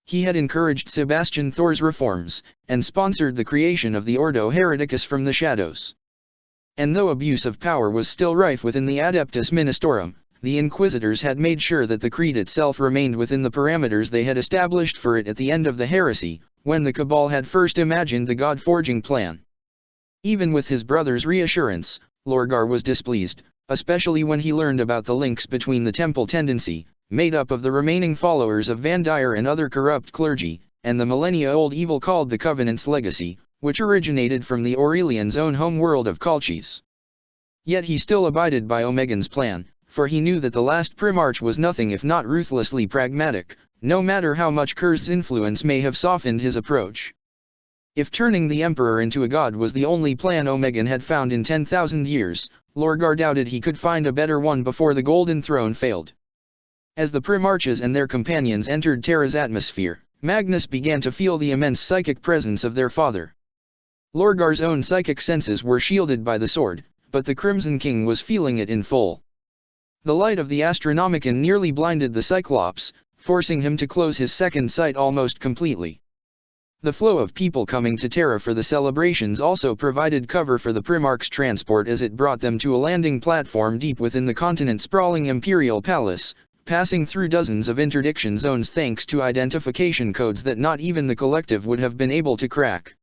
He had encouraged Sebastian Thor's reforms, and sponsored the creation of the Ordo Hereticus from the shadows. And though abuse of power was still rife within the Adeptus Ministorum, the Inquisitors had made sure that the creed itself remained within the parameters they had established for it at the end of the heresy, when the Cabal had first imagined the God-forging plan. Even with his brother's reassurance, Lorgar was displeased, especially when he learned about the links between the Temple Tendency, made up of the remaining followers of Vandir and other corrupt clergy, and the millennia-old evil called the Covenant's Legacy, which originated from the Aurelian's own home world of Colchis. Yet he still abided by Omegan's plan, for he knew that the last Primarch was nothing if not ruthlessly pragmatic, no matter how much Kurz's influence may have softened his approach. If turning the Emperor into a god was the only plan Omegan had found in 10,000 years, Lorgar doubted he could find a better one before the Golden Throne failed. As the Primarches and their companions entered Terra's atmosphere, Magnus began to feel the immense psychic presence of their father. Lorgar's own psychic senses were shielded by the sword, but the Crimson King was feeling it in full. The light of the Astronomicon nearly blinded the Cyclops, forcing him to close his second sight almost completely. The flow of people coming to Terra for the celebrations also provided cover for the Primarch's transport as it brought them to a landing platform deep within the continent's sprawling Imperial Palace, passing through dozens of interdiction zones thanks to identification codes that not even the Collective would have been able to crack.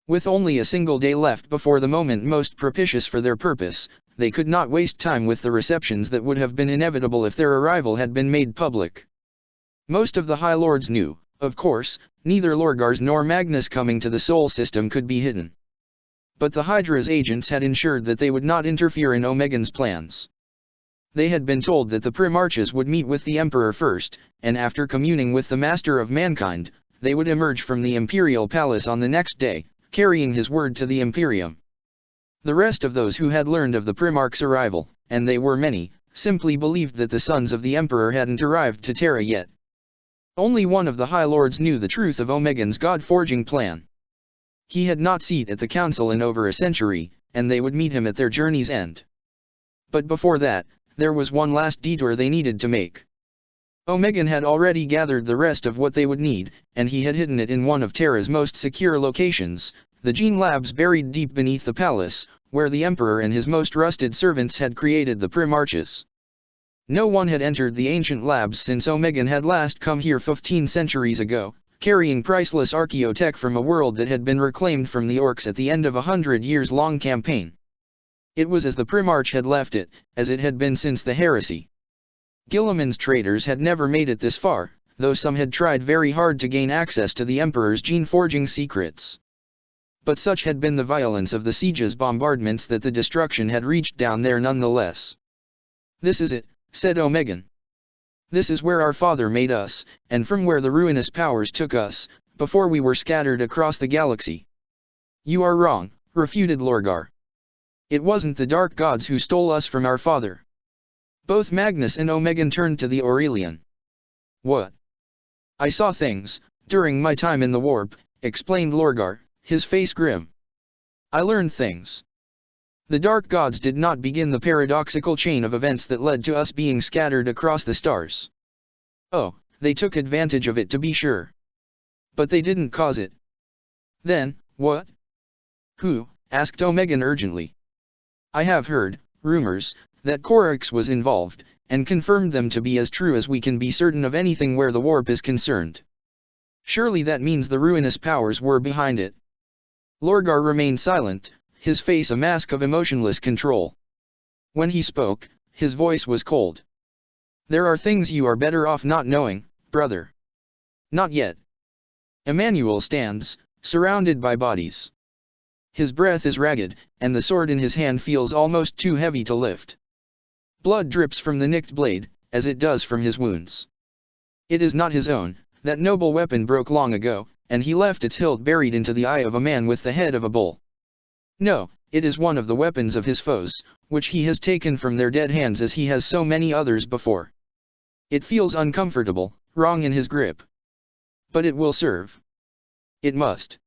With only a single day left before the moment most propitious for their purpose, they could not waste time with the receptions that would have been inevitable if their arrival had been made public. Most of the High Lords knew, of course, neither Lorgar's nor Magnus coming to the Sol system could be hidden. But the Hydra's agents had ensured that they would not interfere in Omegan's plans. They had been told that the Primarches would meet with the Emperor first, and after communing with the Master of Mankind, they would emerge from the Imperial Palace on the next day, carrying his word to the Imperium. The rest of those who had learned of the Primarch's arrival, and they were many, simply believed that the sons of the Emperor hadn't arrived to Terra yet. Only one of the High Lords knew the truth of Omegan's god-forging plan. He had not seat at the council in over a century, and they would meet him at their journey's end. But before that, there was one last detour they needed to make. Omegan had already gathered the rest of what they would need, and he had hidden it in one of Terra's most secure locations, the gene labs buried deep beneath the palace, where the Emperor and his most trusted servants had created the Primarches. No one had entered the ancient labs since Omegan had last come here 15 centuries ago, carrying priceless archaeotech from a world that had been reclaimed from the Orcs at the end of a 100-years-long campaign. It was as the Primarch had left it, as it had been since the heresy. Guilliman's traders had never made it this far, though some had tried very hard to gain access to the Emperor's gene-forging secrets. But such had been the violence of the siege's bombardments that the destruction had reached down there nonetheless. "This is it," said Omegan. "This is where our father made us, and from where the ruinous powers took us, before we were scattered across the galaxy." "You are wrong," refuted Lorgar. It wasn't the dark gods who stole us from our father. Both Magnus and Omegan turned to the Aurelian. What? I saw things, during my time in the warp, explained Lorgar, his face grim. I learned things. The dark gods did not begin the paradoxical chain of events that led to us being scattered across the stars. Oh, they took advantage of it to be sure. But they didn't cause it. Then, what? Who? Asked Omegan urgently. I have heard rumors that Korix was involved, and confirmed them to be as true as we can be certain of anything where the warp is concerned. Surely that means the ruinous powers were behind it. Lorgar remained silent, his face a mask of emotionless control. When he spoke, his voice was cold. There are things you are better off not knowing, brother. Not yet. Emmanuel stands, surrounded by bodies. His breath is ragged, and the sword in his hand feels almost too heavy to lift. Blood drips from the nicked blade, as it does from his wounds. It is not his own, that noble weapon broke long ago, and he left its hilt buried into the eye of a man with the head of a bull. No, it is one of the weapons of his foes, which he has taken from their dead hands as he has so many others before. It feels uncomfortable, wrong in his grip. But it will serve. It must.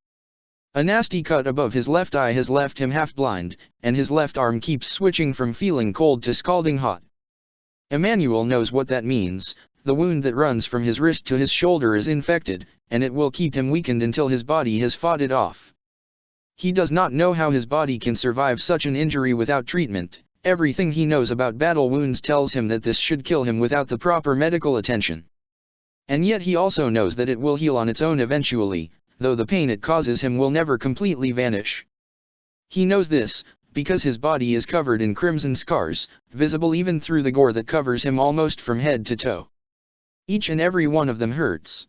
A nasty cut above his left eye has left him half blind, and his left arm keeps switching from feeling cold to scalding hot. Emmanuel knows what that means. The wound that runs from his wrist to his shoulder is infected, and it will keep him weakened until his body has fought it off. He does not know how his body can survive such an injury without treatment. Everything he knows about battle wounds tells him that this should kill him without the proper medical attention. And yet he also knows that it will heal on its own eventually, though the pain it causes him will never completely vanish. He knows this, because his body is covered in crimson scars, visible even through the gore that covers him almost from head to toe. Each and every one of them hurts.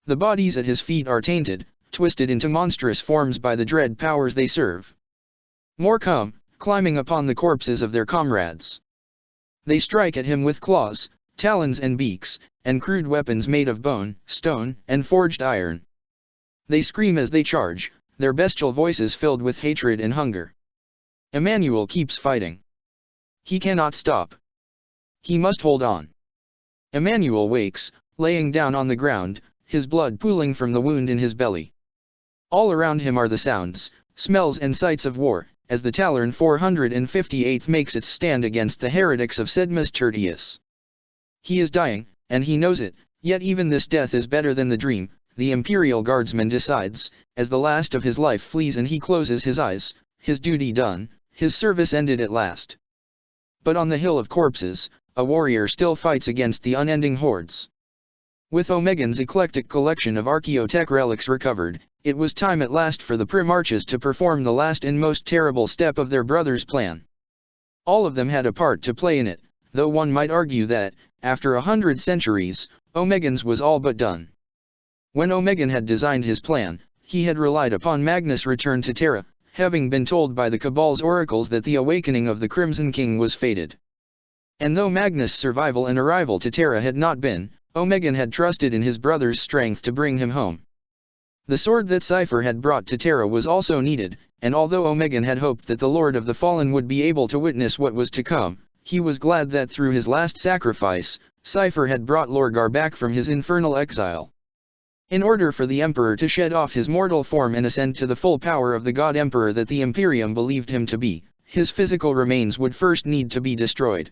The bodies at his feet are tainted, twisted into monstrous forms by the dread powers they serve. More come, climbing upon the corpses of their comrades. They strike at him with claws, talons and beaks, and crude weapons made of bone, stone, and forged iron. They scream as they charge, their bestial voices filled with hatred and hunger. Emmanuel keeps fighting. He cannot stop. He must hold on. Emmanuel wakes, laying down on the ground, his blood pooling from the wound in his belly. All around him are the sounds, smells and sights of war, as the Talern 458th makes its stand against the heretics of Sedmus Tertius. He is dying, and he knows it, yet even this death is better than the dream, the Imperial Guardsman decides, as the last of his life flees and he closes his eyes, his duty done, his service ended at last. But on the Hill of Corpses, a warrior still fights against the unending hordes. With Omegan's eclectic collection of archaeotech relics recovered, it was time at last for the Primarches to perform the last and most terrible step of their brother's plan. All of them had a part to play in it, though one might argue that, after 100 centuries, Omegan's was all but done. When Omegan had designed his plan, he had relied upon Magnus' return to Terra, having been told by the Cabal's oracles that the awakening of the Crimson King was fated. And though Magnus' survival and arrival to Terra had not been, Omegan had trusted in his brother's strength to bring him home. The sword that Cypher had brought to Terra was also needed, and although Omegan had hoped that the Lord of the Fallen would be able to witness what was to come, he was glad that through his last sacrifice, Cypher had brought Lorgar back from his infernal exile. In order for the Emperor to shed off his mortal form and ascend to the full power of the God Emperor that the Imperium believed him to be, his physical remains would first need to be destroyed.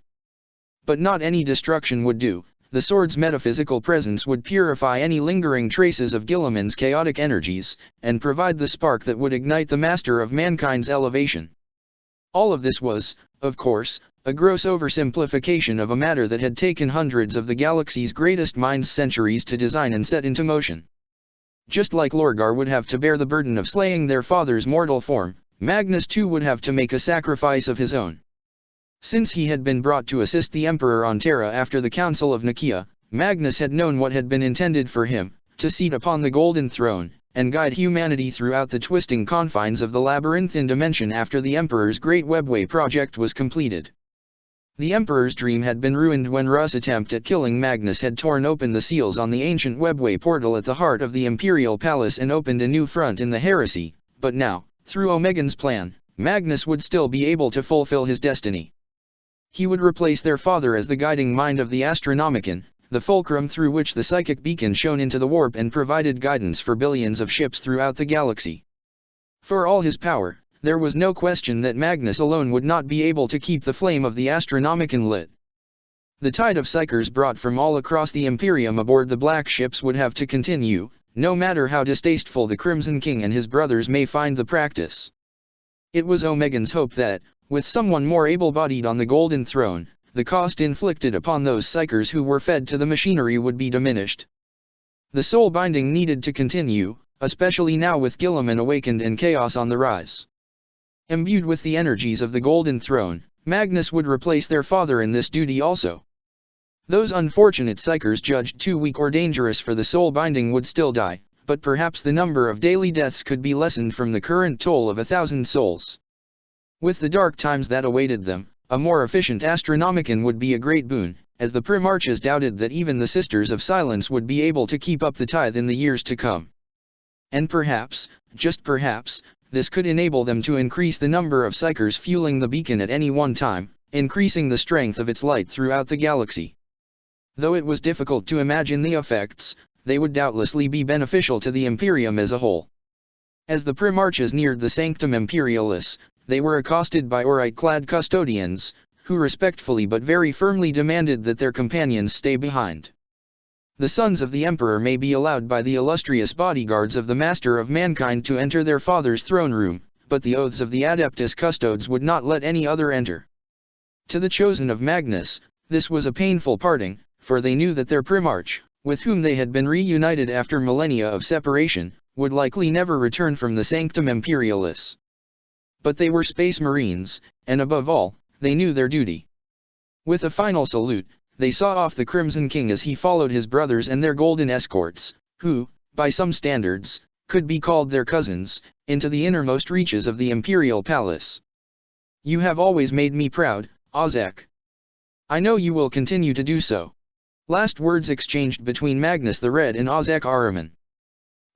But not any destruction would do. The sword's metaphysical presence would purify any lingering traces of Gilliman's chaotic energies, and provide the spark that would ignite the master of mankind's elevation. All of this was, of course, a gross oversimplification of a matter that had taken hundreds of the galaxy's greatest minds centuries to design and set into motion. Just like Lorgar would have to bear the burden of slaying their father's mortal form, Magnus too would have to make a sacrifice of his own. Since he had been brought to assist the Emperor on Terra after the Council of Nicaea, Magnus had known what had been intended for him, to seat upon the Golden Throne, and guide humanity throughout the twisting confines of the labyrinthine dimension after the Emperor's Great Webway project was completed. The Emperor's dream had been ruined when Russ' attempt at killing Magnus had torn open the seals on the ancient Webway portal at the heart of the Imperial Palace and opened a new front in the heresy, but now, through Omegan's plan, Magnus would still be able to fulfill his destiny. He would replace their father as the guiding mind of the Astronomicon, the fulcrum through which the psychic beacon shone into the warp and provided guidance for billions of ships throughout the galaxy. For all his power, there was no question that Magnus alone would not be able to keep the flame of the Astronomicon lit. The tide of psychers brought from all across the Imperium aboard the black ships would have to continue, no matter how distasteful the Crimson King and his brothers may find the practice. It was Omegan's hope that, with someone more able-bodied on the Golden Throne, the cost inflicted upon those psychers who were fed to the machinery would be diminished. The soul binding needed to continue, especially now with Guilliman awakened and chaos on the rise. Imbued with the energies of the Golden Throne, Magnus would replace their father in this duty also. Those unfortunate psychers judged too weak or dangerous for the soul binding would still die, but perhaps the number of daily deaths could be lessened from the current toll of 1,000 souls. With the dark times that awaited them, a more efficient Astronomicon would be a great boon, as the Primarchs doubted that even the Sisters of Silence would be able to keep up the tithe in the years to come. And perhaps, just perhaps, this could enable them to increase the number of psychers fueling the beacon at any one time, increasing the strength of its light throughout the galaxy. Though it was difficult to imagine the effects, they would doubtlessly be beneficial to the Imperium as a whole. As the Primarchs neared the Sanctum Imperialis, they were accosted by aurite-clad custodians, who respectfully but very firmly demanded that their companions stay behind. The sons of the Emperor may be allowed by the illustrious bodyguards of the Master of Mankind to enter their father's throne room, but the oaths of the Adeptus Custodes would not let any other enter. To the chosen of Magnus, this was a painful parting, for they knew that their Primarch, with whom they had been reunited after millennia of separation, would likely never return from the Sanctum Imperialis. But they were Space Marines, and above all, they knew their duty. With a final salute, they saw off the Crimson King as he followed his brothers and their golden escorts, who, by some standards, could be called their cousins, into the innermost reaches of the Imperial Palace. You have always made me proud, Ozek. I know you will continue to do so. Last words exchanged between Magnus the Red and Ozek Ahriman.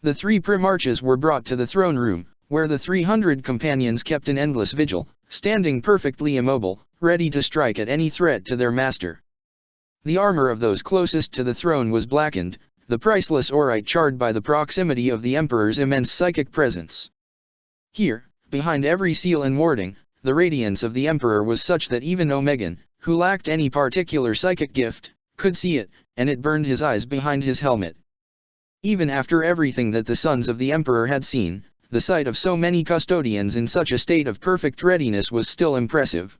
The three Primarchs were brought to the throne room, where the 300 companions kept an endless vigil, standing perfectly immobile, ready to strike at any threat to their master. The armor of those closest to the throne was blackened, the priceless aurite charred by the proximity of the Emperor's immense psychic presence. Here, behind every seal and warding, the radiance of the Emperor was such that even Omegan, who lacked any particular psychic gift, could see it, and it burned his eyes behind his helmet. Even after everything that the sons of the Emperor had seen, the sight of so many custodians in such a state of perfect readiness was still impressive.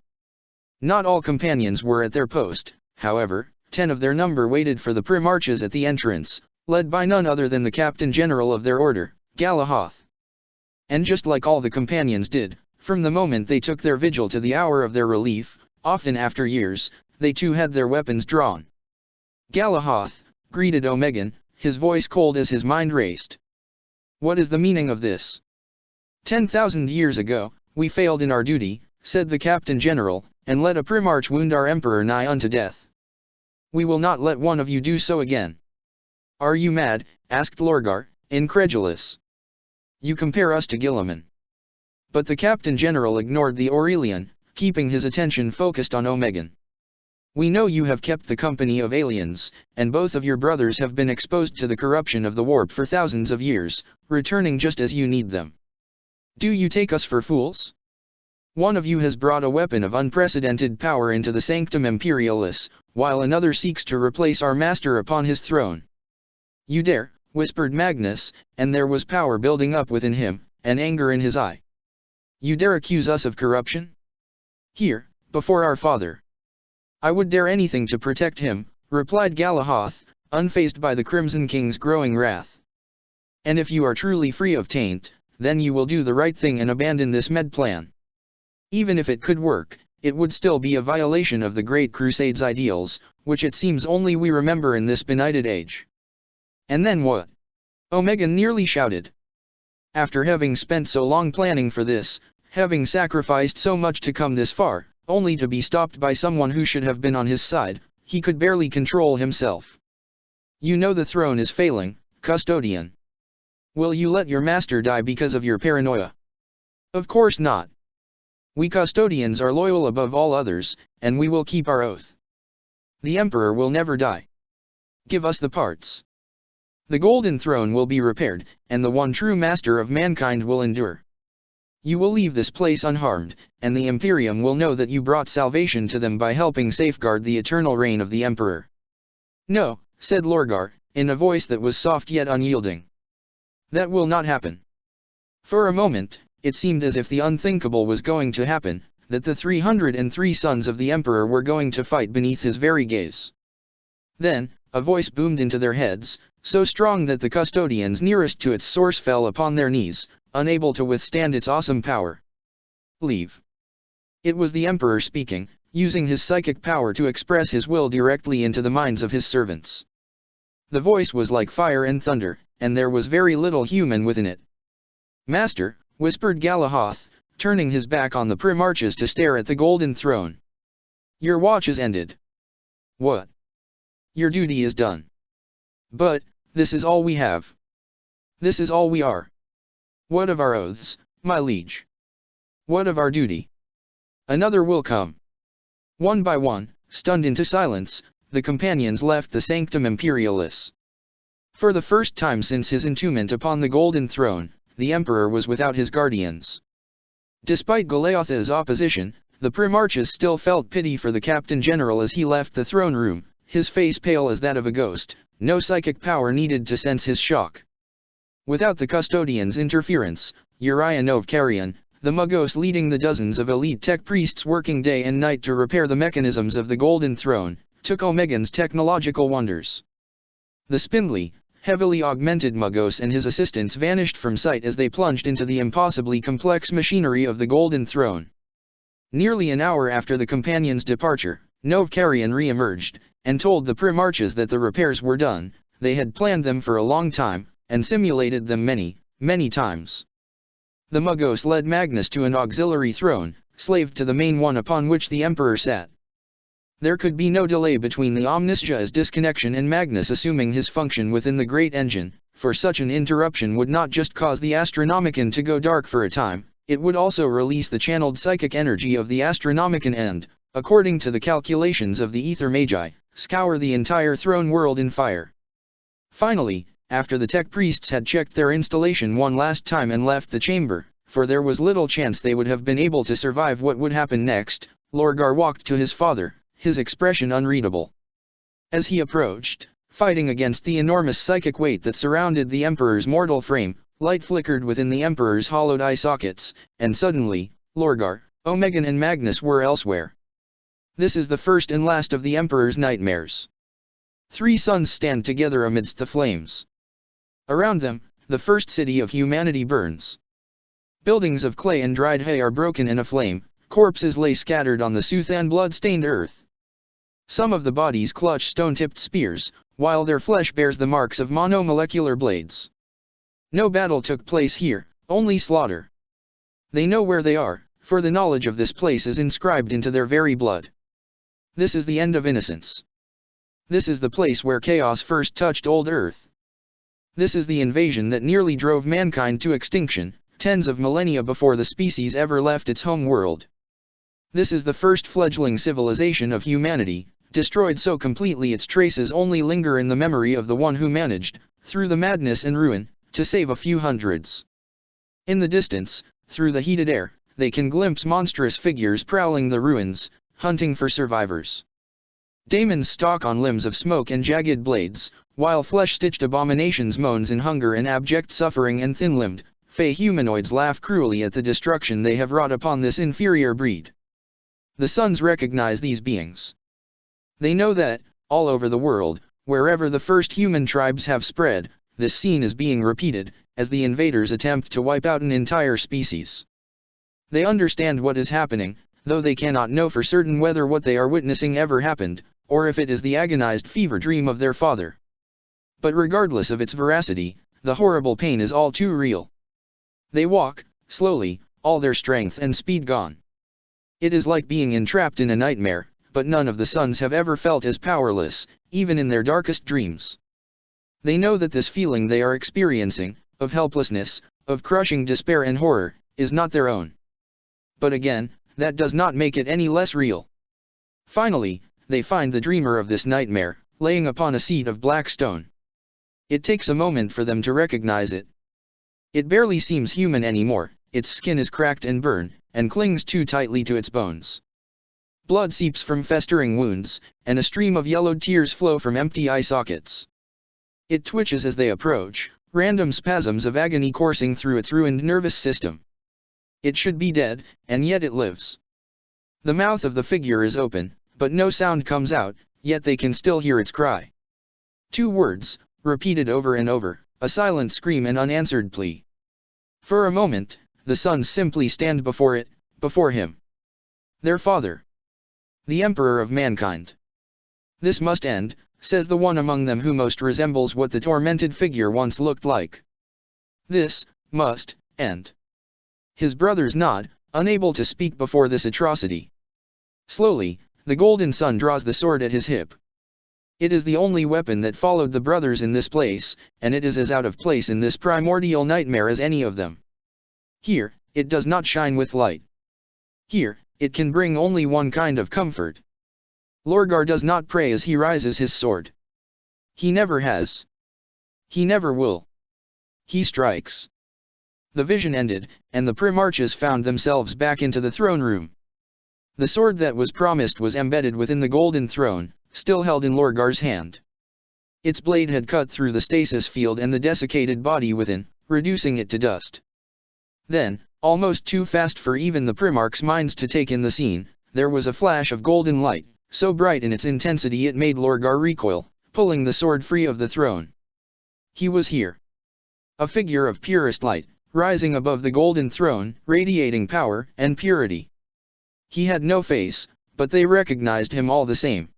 Not all companions were at their post, however. 10 of their number waited for the Primarchs at the entrance, led by none other than the Captain General of their order, Galahoth. And just like all the companions did, from the moment they took their vigil to the hour of their relief, often after years, they too had their weapons drawn. Galahoth greeted Omegan, his voice cold as his mind raced. What is the meaning of this? 10,000 years ago, we failed in our duty, said the Captain General, and let a Primarch wound our Emperor nigh unto death. We will not let one of you do so again. Are you mad? Asked Lorgar, incredulous. You compare us to Guilliman. But the Captain General ignored the Aurelian, keeping his attention focused on Omegan. We know you have kept the company of aliens, and both of your brothers have been exposed to the corruption of the warp for thousands of years, returning just as you need them. Do you take us for fools? One of you has brought a weapon of unprecedented power into the Sanctum Imperialis, while another seeks to replace our master upon his throne. You dare, whispered Magnus, and there was power building up within him, and anger in his eye. You dare accuse us of corruption? Here, before our father. I would dare anything to protect him, replied Galahoth, unfazed by the Crimson King's growing wrath. And if you are truly free of taint, then you will do the right thing and abandon this med plan. Even if it could work, it would still be a violation of the Great Crusade's ideals, which it seems only we remember in this benighted age. And then what? Omegan nearly shouted. After having spent so long planning for this, having sacrificed so much to come this far, only to be stopped by someone who should have been on his side, he could barely control himself. You know the throne is failing, custodian. Will you let your master die because of your paranoia? Of course not. We custodians are loyal above all others, and we will keep our oath. The Emperor will never die. Give us the parts. The golden throne will be repaired, and the one true master of mankind will endure. You will leave this place unharmed, and the Imperium will know that you brought salvation to them by helping safeguard the eternal reign of the Emperor. No, said Lorgar, in a voice that was soft yet unyielding. That will not happen. For a moment, it seemed as if the unthinkable was going to happen, that the 303 sons of the Emperor were going to fight beneath his very gaze. Then, a voice boomed into their heads, so strong that the custodians nearest to its source fell upon their knees, unable to withstand its awesome power. Leave. It was the Emperor speaking, using his psychic power to express his will directly into the minds of his servants. The voice was like fire and thunder, and there was very little human within it. Master, whispered Galahoth, turning his back on the Primarchs to stare at the golden throne. Your watch is ended. What? Your duty is done. But, this is all we have. This is all we are. What of our oaths, my liege? What of our duty? Another will come. One by one, stunned into silence, the companions left the Sanctum Imperialis. For the first time since his entombment upon the golden throne, the Emperor was without his guardians. Despite Galeotha's opposition, the Primarchs still felt pity for the Captain General as he left the throne room, his face pale as that of a ghost, no psychic power needed to sense his shock. Without the custodians' interference, Uriah Novkarian, the Mugos leading the dozens of elite tech priests working day and night to repair the mechanisms of the Golden Throne, took Omegan's technological wonders. The spindly, heavily augmented Mugos and his assistants vanished from sight as they plunged into the impossibly complex machinery of the Golden Throne. Nearly an hour after the companions' departure, Novkarian re-emerged, and told the Primarchs that the repairs were done. They had planned them for a long time, and simulated them many, many times. The Mugos led Magnus to an auxiliary throne, slaved to the main one upon which the Emperor sat. There could be no delay between the Omniscia's disconnection and Magnus assuming his function within the Great Engine, for such an interruption would not just cause the Astronomicon to go dark for a time, it would also release the channeled psychic energy of the Astronomicon and, according to the calculations of the Ether Magi, scour the entire throne world in fire. Finally, after the tech priests had checked their installation one last time and left the chamber, for there was little chance they would have been able to survive what would happen next, Lorgar walked to his father, his expression unreadable. As he approached, fighting against the enormous psychic weight that surrounded the Emperor's mortal frame, light flickered within the Emperor's hollowed eye sockets, and suddenly, Lorgar, Omegan and Magnus were elsewhere. This is the first and last of the Emperor's nightmares. 3 suns stand together amidst the flames. Around them, the first city of humanity burns. Buildings of clay and dried hay are broken in a flame, corpses lay scattered on the Suthan blood-stained earth. Some of the bodies clutch stone-tipped spears, while their flesh bears the marks of monomolecular blades. No battle took place here, only slaughter. They know where they are, for the knowledge of this place is inscribed into their very blood. This is the end of innocence. This is the place where chaos first touched old Earth. This is the invasion that nearly drove mankind to extinction, tens of millennia before the species ever left its home world. This is the first fledgling civilization of humanity, destroyed so completely its traces only linger in the memory of the one who managed, through the madness and ruin, to save a few hundreds. In the distance, through the heated air, they can glimpse monstrous figures prowling the ruins, hunting for survivors. Daemons stalk on limbs of smoke and jagged blades, while flesh-stitched abominations moans in hunger and abject suffering, and thin-limbed, fey humanoids laugh cruelly at the destruction they have wrought upon this inferior breed. The suns recognize these beings. They know that, all over the world, wherever the first human tribes have spread, this scene is being repeated, as the invaders attempt to wipe out an entire species. They understand what is happening, though they cannot know for certain whether what they are witnessing ever happened, or if it is the agonized fever dream of their father. But regardless of its veracity, the horrible pain is all too real. They walk, slowly, all their strength and speed gone. It is like being entrapped in a nightmare, but none of the suns have ever felt as powerless, even in their darkest dreams. They know that this feeling they are experiencing, of helplessness, of crushing despair and horror, is not their own. But again, that does not make it any less real. Finally, they find the dreamer of this nightmare, laying upon a seat of black stone. It takes a moment for them to recognize it. It barely seems human anymore, its skin is cracked and burned, and clings too tightly to its bones. Blood seeps from festering wounds, and a stream of yellowed tears flow from empty eye sockets. It twitches as they approach, random spasms of agony coursing through its ruined nervous system. It should be dead, and yet it lives. The mouth of the figure is open, but no sound comes out, yet they can still hear its cry. 2 words, repeated over and over, a silent scream and unanswered plea. For a moment, the sons simply stand before it, before him. Their father. The emperor of mankind. This must end, says the one among them who most resembles what the tormented figure once looked like. This must end. His brothers nod, unable to speak before this atrocity. Slowly, the golden son draws the sword at his hip. It is the only weapon that followed the brothers in this place, and it is as out of place in this primordial nightmare as any of them. Here, it does not shine with light. Here, it can bring only one kind of comfort. Lorgar does not pray as he raises his sword. He never has. He never will. He strikes. The vision ended, and the Primarchs found themselves back into the throne room. The sword that was promised was embedded within the golden throne, still held in Lorgar's hand. Its blade had cut through the stasis field and the desiccated body within, reducing it to dust. Then, almost too fast for even the Primarchs' minds to take in the scene, there was a flash of golden light, so bright in its intensity it made Lorgar recoil, pulling the sword free of the throne. He was here. A figure of purest light, rising above the golden throne, radiating power and purity. He had no face, but they recognized him all the same.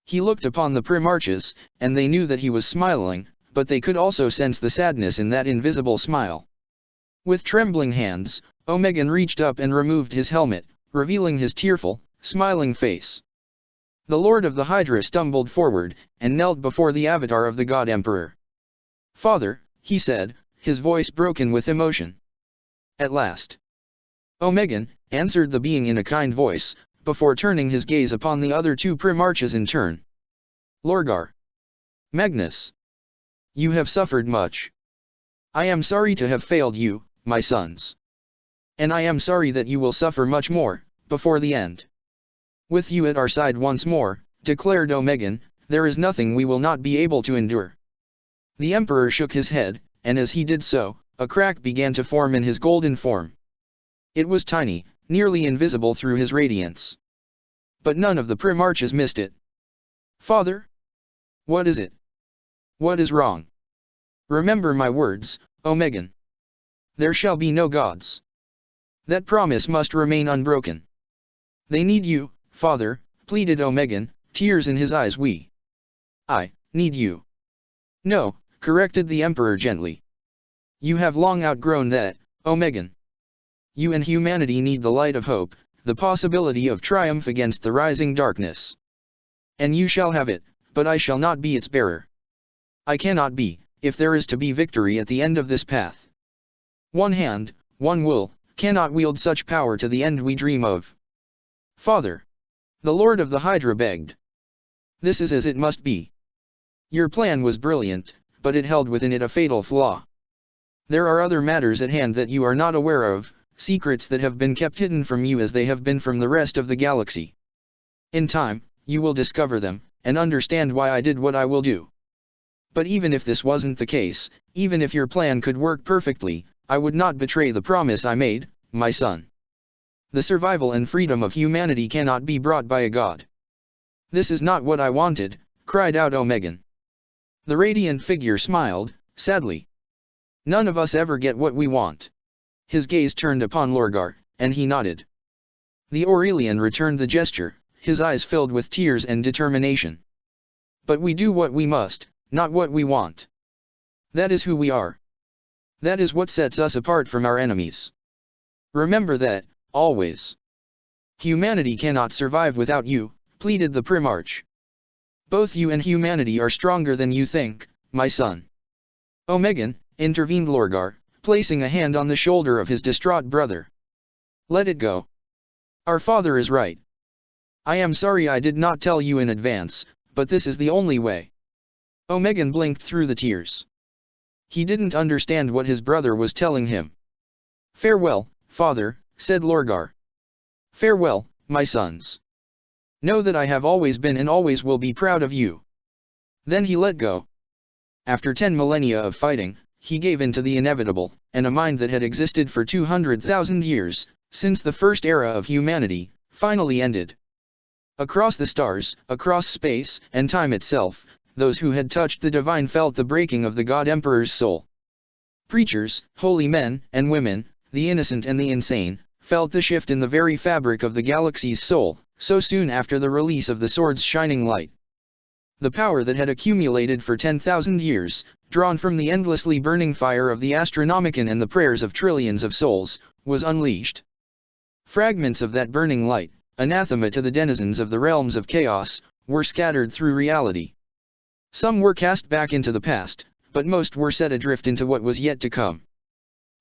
He looked upon the Primarchs, and they knew that he was smiling, but they could also sense the sadness in that invisible smile. With trembling hands, Omegan reached up and removed his helmet, revealing his tearful, smiling face. The Lord of the Hydra stumbled forward, and knelt before the avatar of the God Emperor. "Father," he said, his voice broken with emotion. "At last." "Omegan," answered the being in a kind voice, before turning his gaze upon the other 2 Primarchs in turn. "Lorgar. Magnus. You have suffered much. I am sorry to have failed you, my sons. And I am sorry that you will suffer much more, before the end. With you at our side once more," declared Omegan, "there is nothing we will not be able to endure." The Emperor shook his head, and as he did so, a crack began to form in his golden form. It was tiny, nearly invisible through his radiance. But none of the Primarchs missed it. "Father? What is it? What is wrong? Remember my words, Omegan. There shall be no gods. That promise must remain unbroken. They need you, father," pleaded Omegan, tears in his eyes. "I need you." "No," corrected the Emperor gently. "You have long outgrown that, Omegan. You and humanity need the light of hope, the possibility of triumph against the rising darkness. And you shall have it, but I shall not be its bearer. I cannot be, if there is to be victory at the end of this path. One hand, one will, cannot wield such power to the end we dream of." "Father," the Lord of the Hydra begged. "This is as it must be. Your plan was brilliant, but it held within it a fatal flaw. There are other matters at hand that you are not aware of, secrets that have been kept hidden from you as they have been from the rest of the galaxy. In time, you will discover them, and understand why I did what I will do. But even if this wasn't the case, even if your plan could work perfectly, I would not betray the promise I made, my son. The survival and freedom of humanity cannot be brought by a god." "This is not what I wanted," cried out Omegan. The radiant figure smiled, sadly. "None of us ever get what we want." His gaze turned upon Lorgar, and he nodded. The Aurelian returned the gesture, his eyes filled with tears and determination. "But we do what we must, not what we want. That is who we are. That is what sets us apart from our enemies. Remember that, always. Humanity cannot survive without you," pleaded the Primarch. "Both you and humanity are stronger than you think, my son." "Omegan," intervened Lorgar, placing a hand on the shoulder of his distraught brother. "Let it go. Our father is right. I am sorry I did not tell you in advance, but this is the only way." Omegan blinked through the tears. He didn't understand what his brother was telling him. "Farewell, father," said Lorgar. "Farewell, my sons. Know that I have always been and always will be proud of you." Then he let go. After 10 millennia of fighting, he gave in to the inevitable, and a mind that had existed for 200,000 years, since the first era of humanity, finally ended. Across the stars, across space, and time itself, those who had touched the divine felt the breaking of the God Emperor's soul. Preachers, holy men and women, the innocent and the insane, felt the shift in the very fabric of the galaxy's soul, so soon after the release of the sword's shining light. The power that had accumulated for 10,000 years, drawn from the endlessly burning fire of the Astronomicon and the prayers of trillions of souls, was unleashed. Fragments of that burning light, anathema to the denizens of the realms of chaos, were scattered through reality. Some were cast back into the past, but most were set adrift into what was yet to come.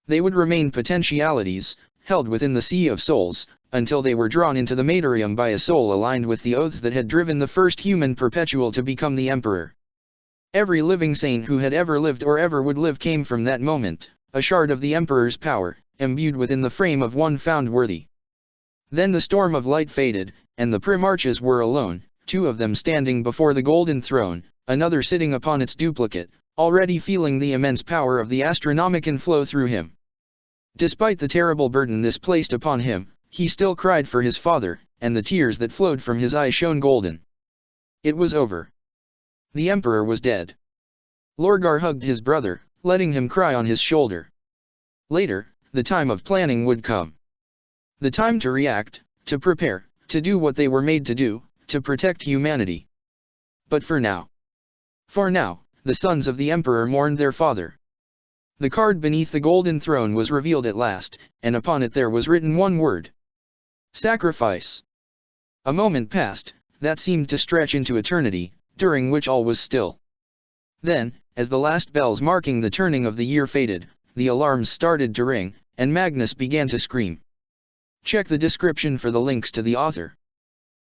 They would remain potentialities, held within the sea of souls, until they were drawn into the materium by a soul aligned with the oaths that had driven the first human perpetual to become the emperor. Every living saint who had ever lived or ever would live came from that moment, a shard of the emperor's power, imbued within the frame of one found worthy. Then the storm of light faded, and the primarchs were alone, 2 of them standing before the golden throne, another sitting upon its duplicate, already feeling the immense power of the Astronomicon flow through him. Despite the terrible burden this placed upon him, he still cried for his father, and the tears that flowed from his eyes shone golden. It was over. The emperor was dead. Lorgar hugged his brother, letting him cry on his shoulder. Later, the time of planning would come. The time to react, to prepare, to do what they were made to do, to protect humanity. But for now, the sons of the emperor mourned their father. The card beneath the golden throne was revealed at last, and upon it there was written one word: sacrifice. A moment passed, that seemed to stretch into eternity, during which all was still. Then, as the last bells marking the turning of the year faded, the alarms started to ring, and Magnus began to scream. Check the description for the links to the author.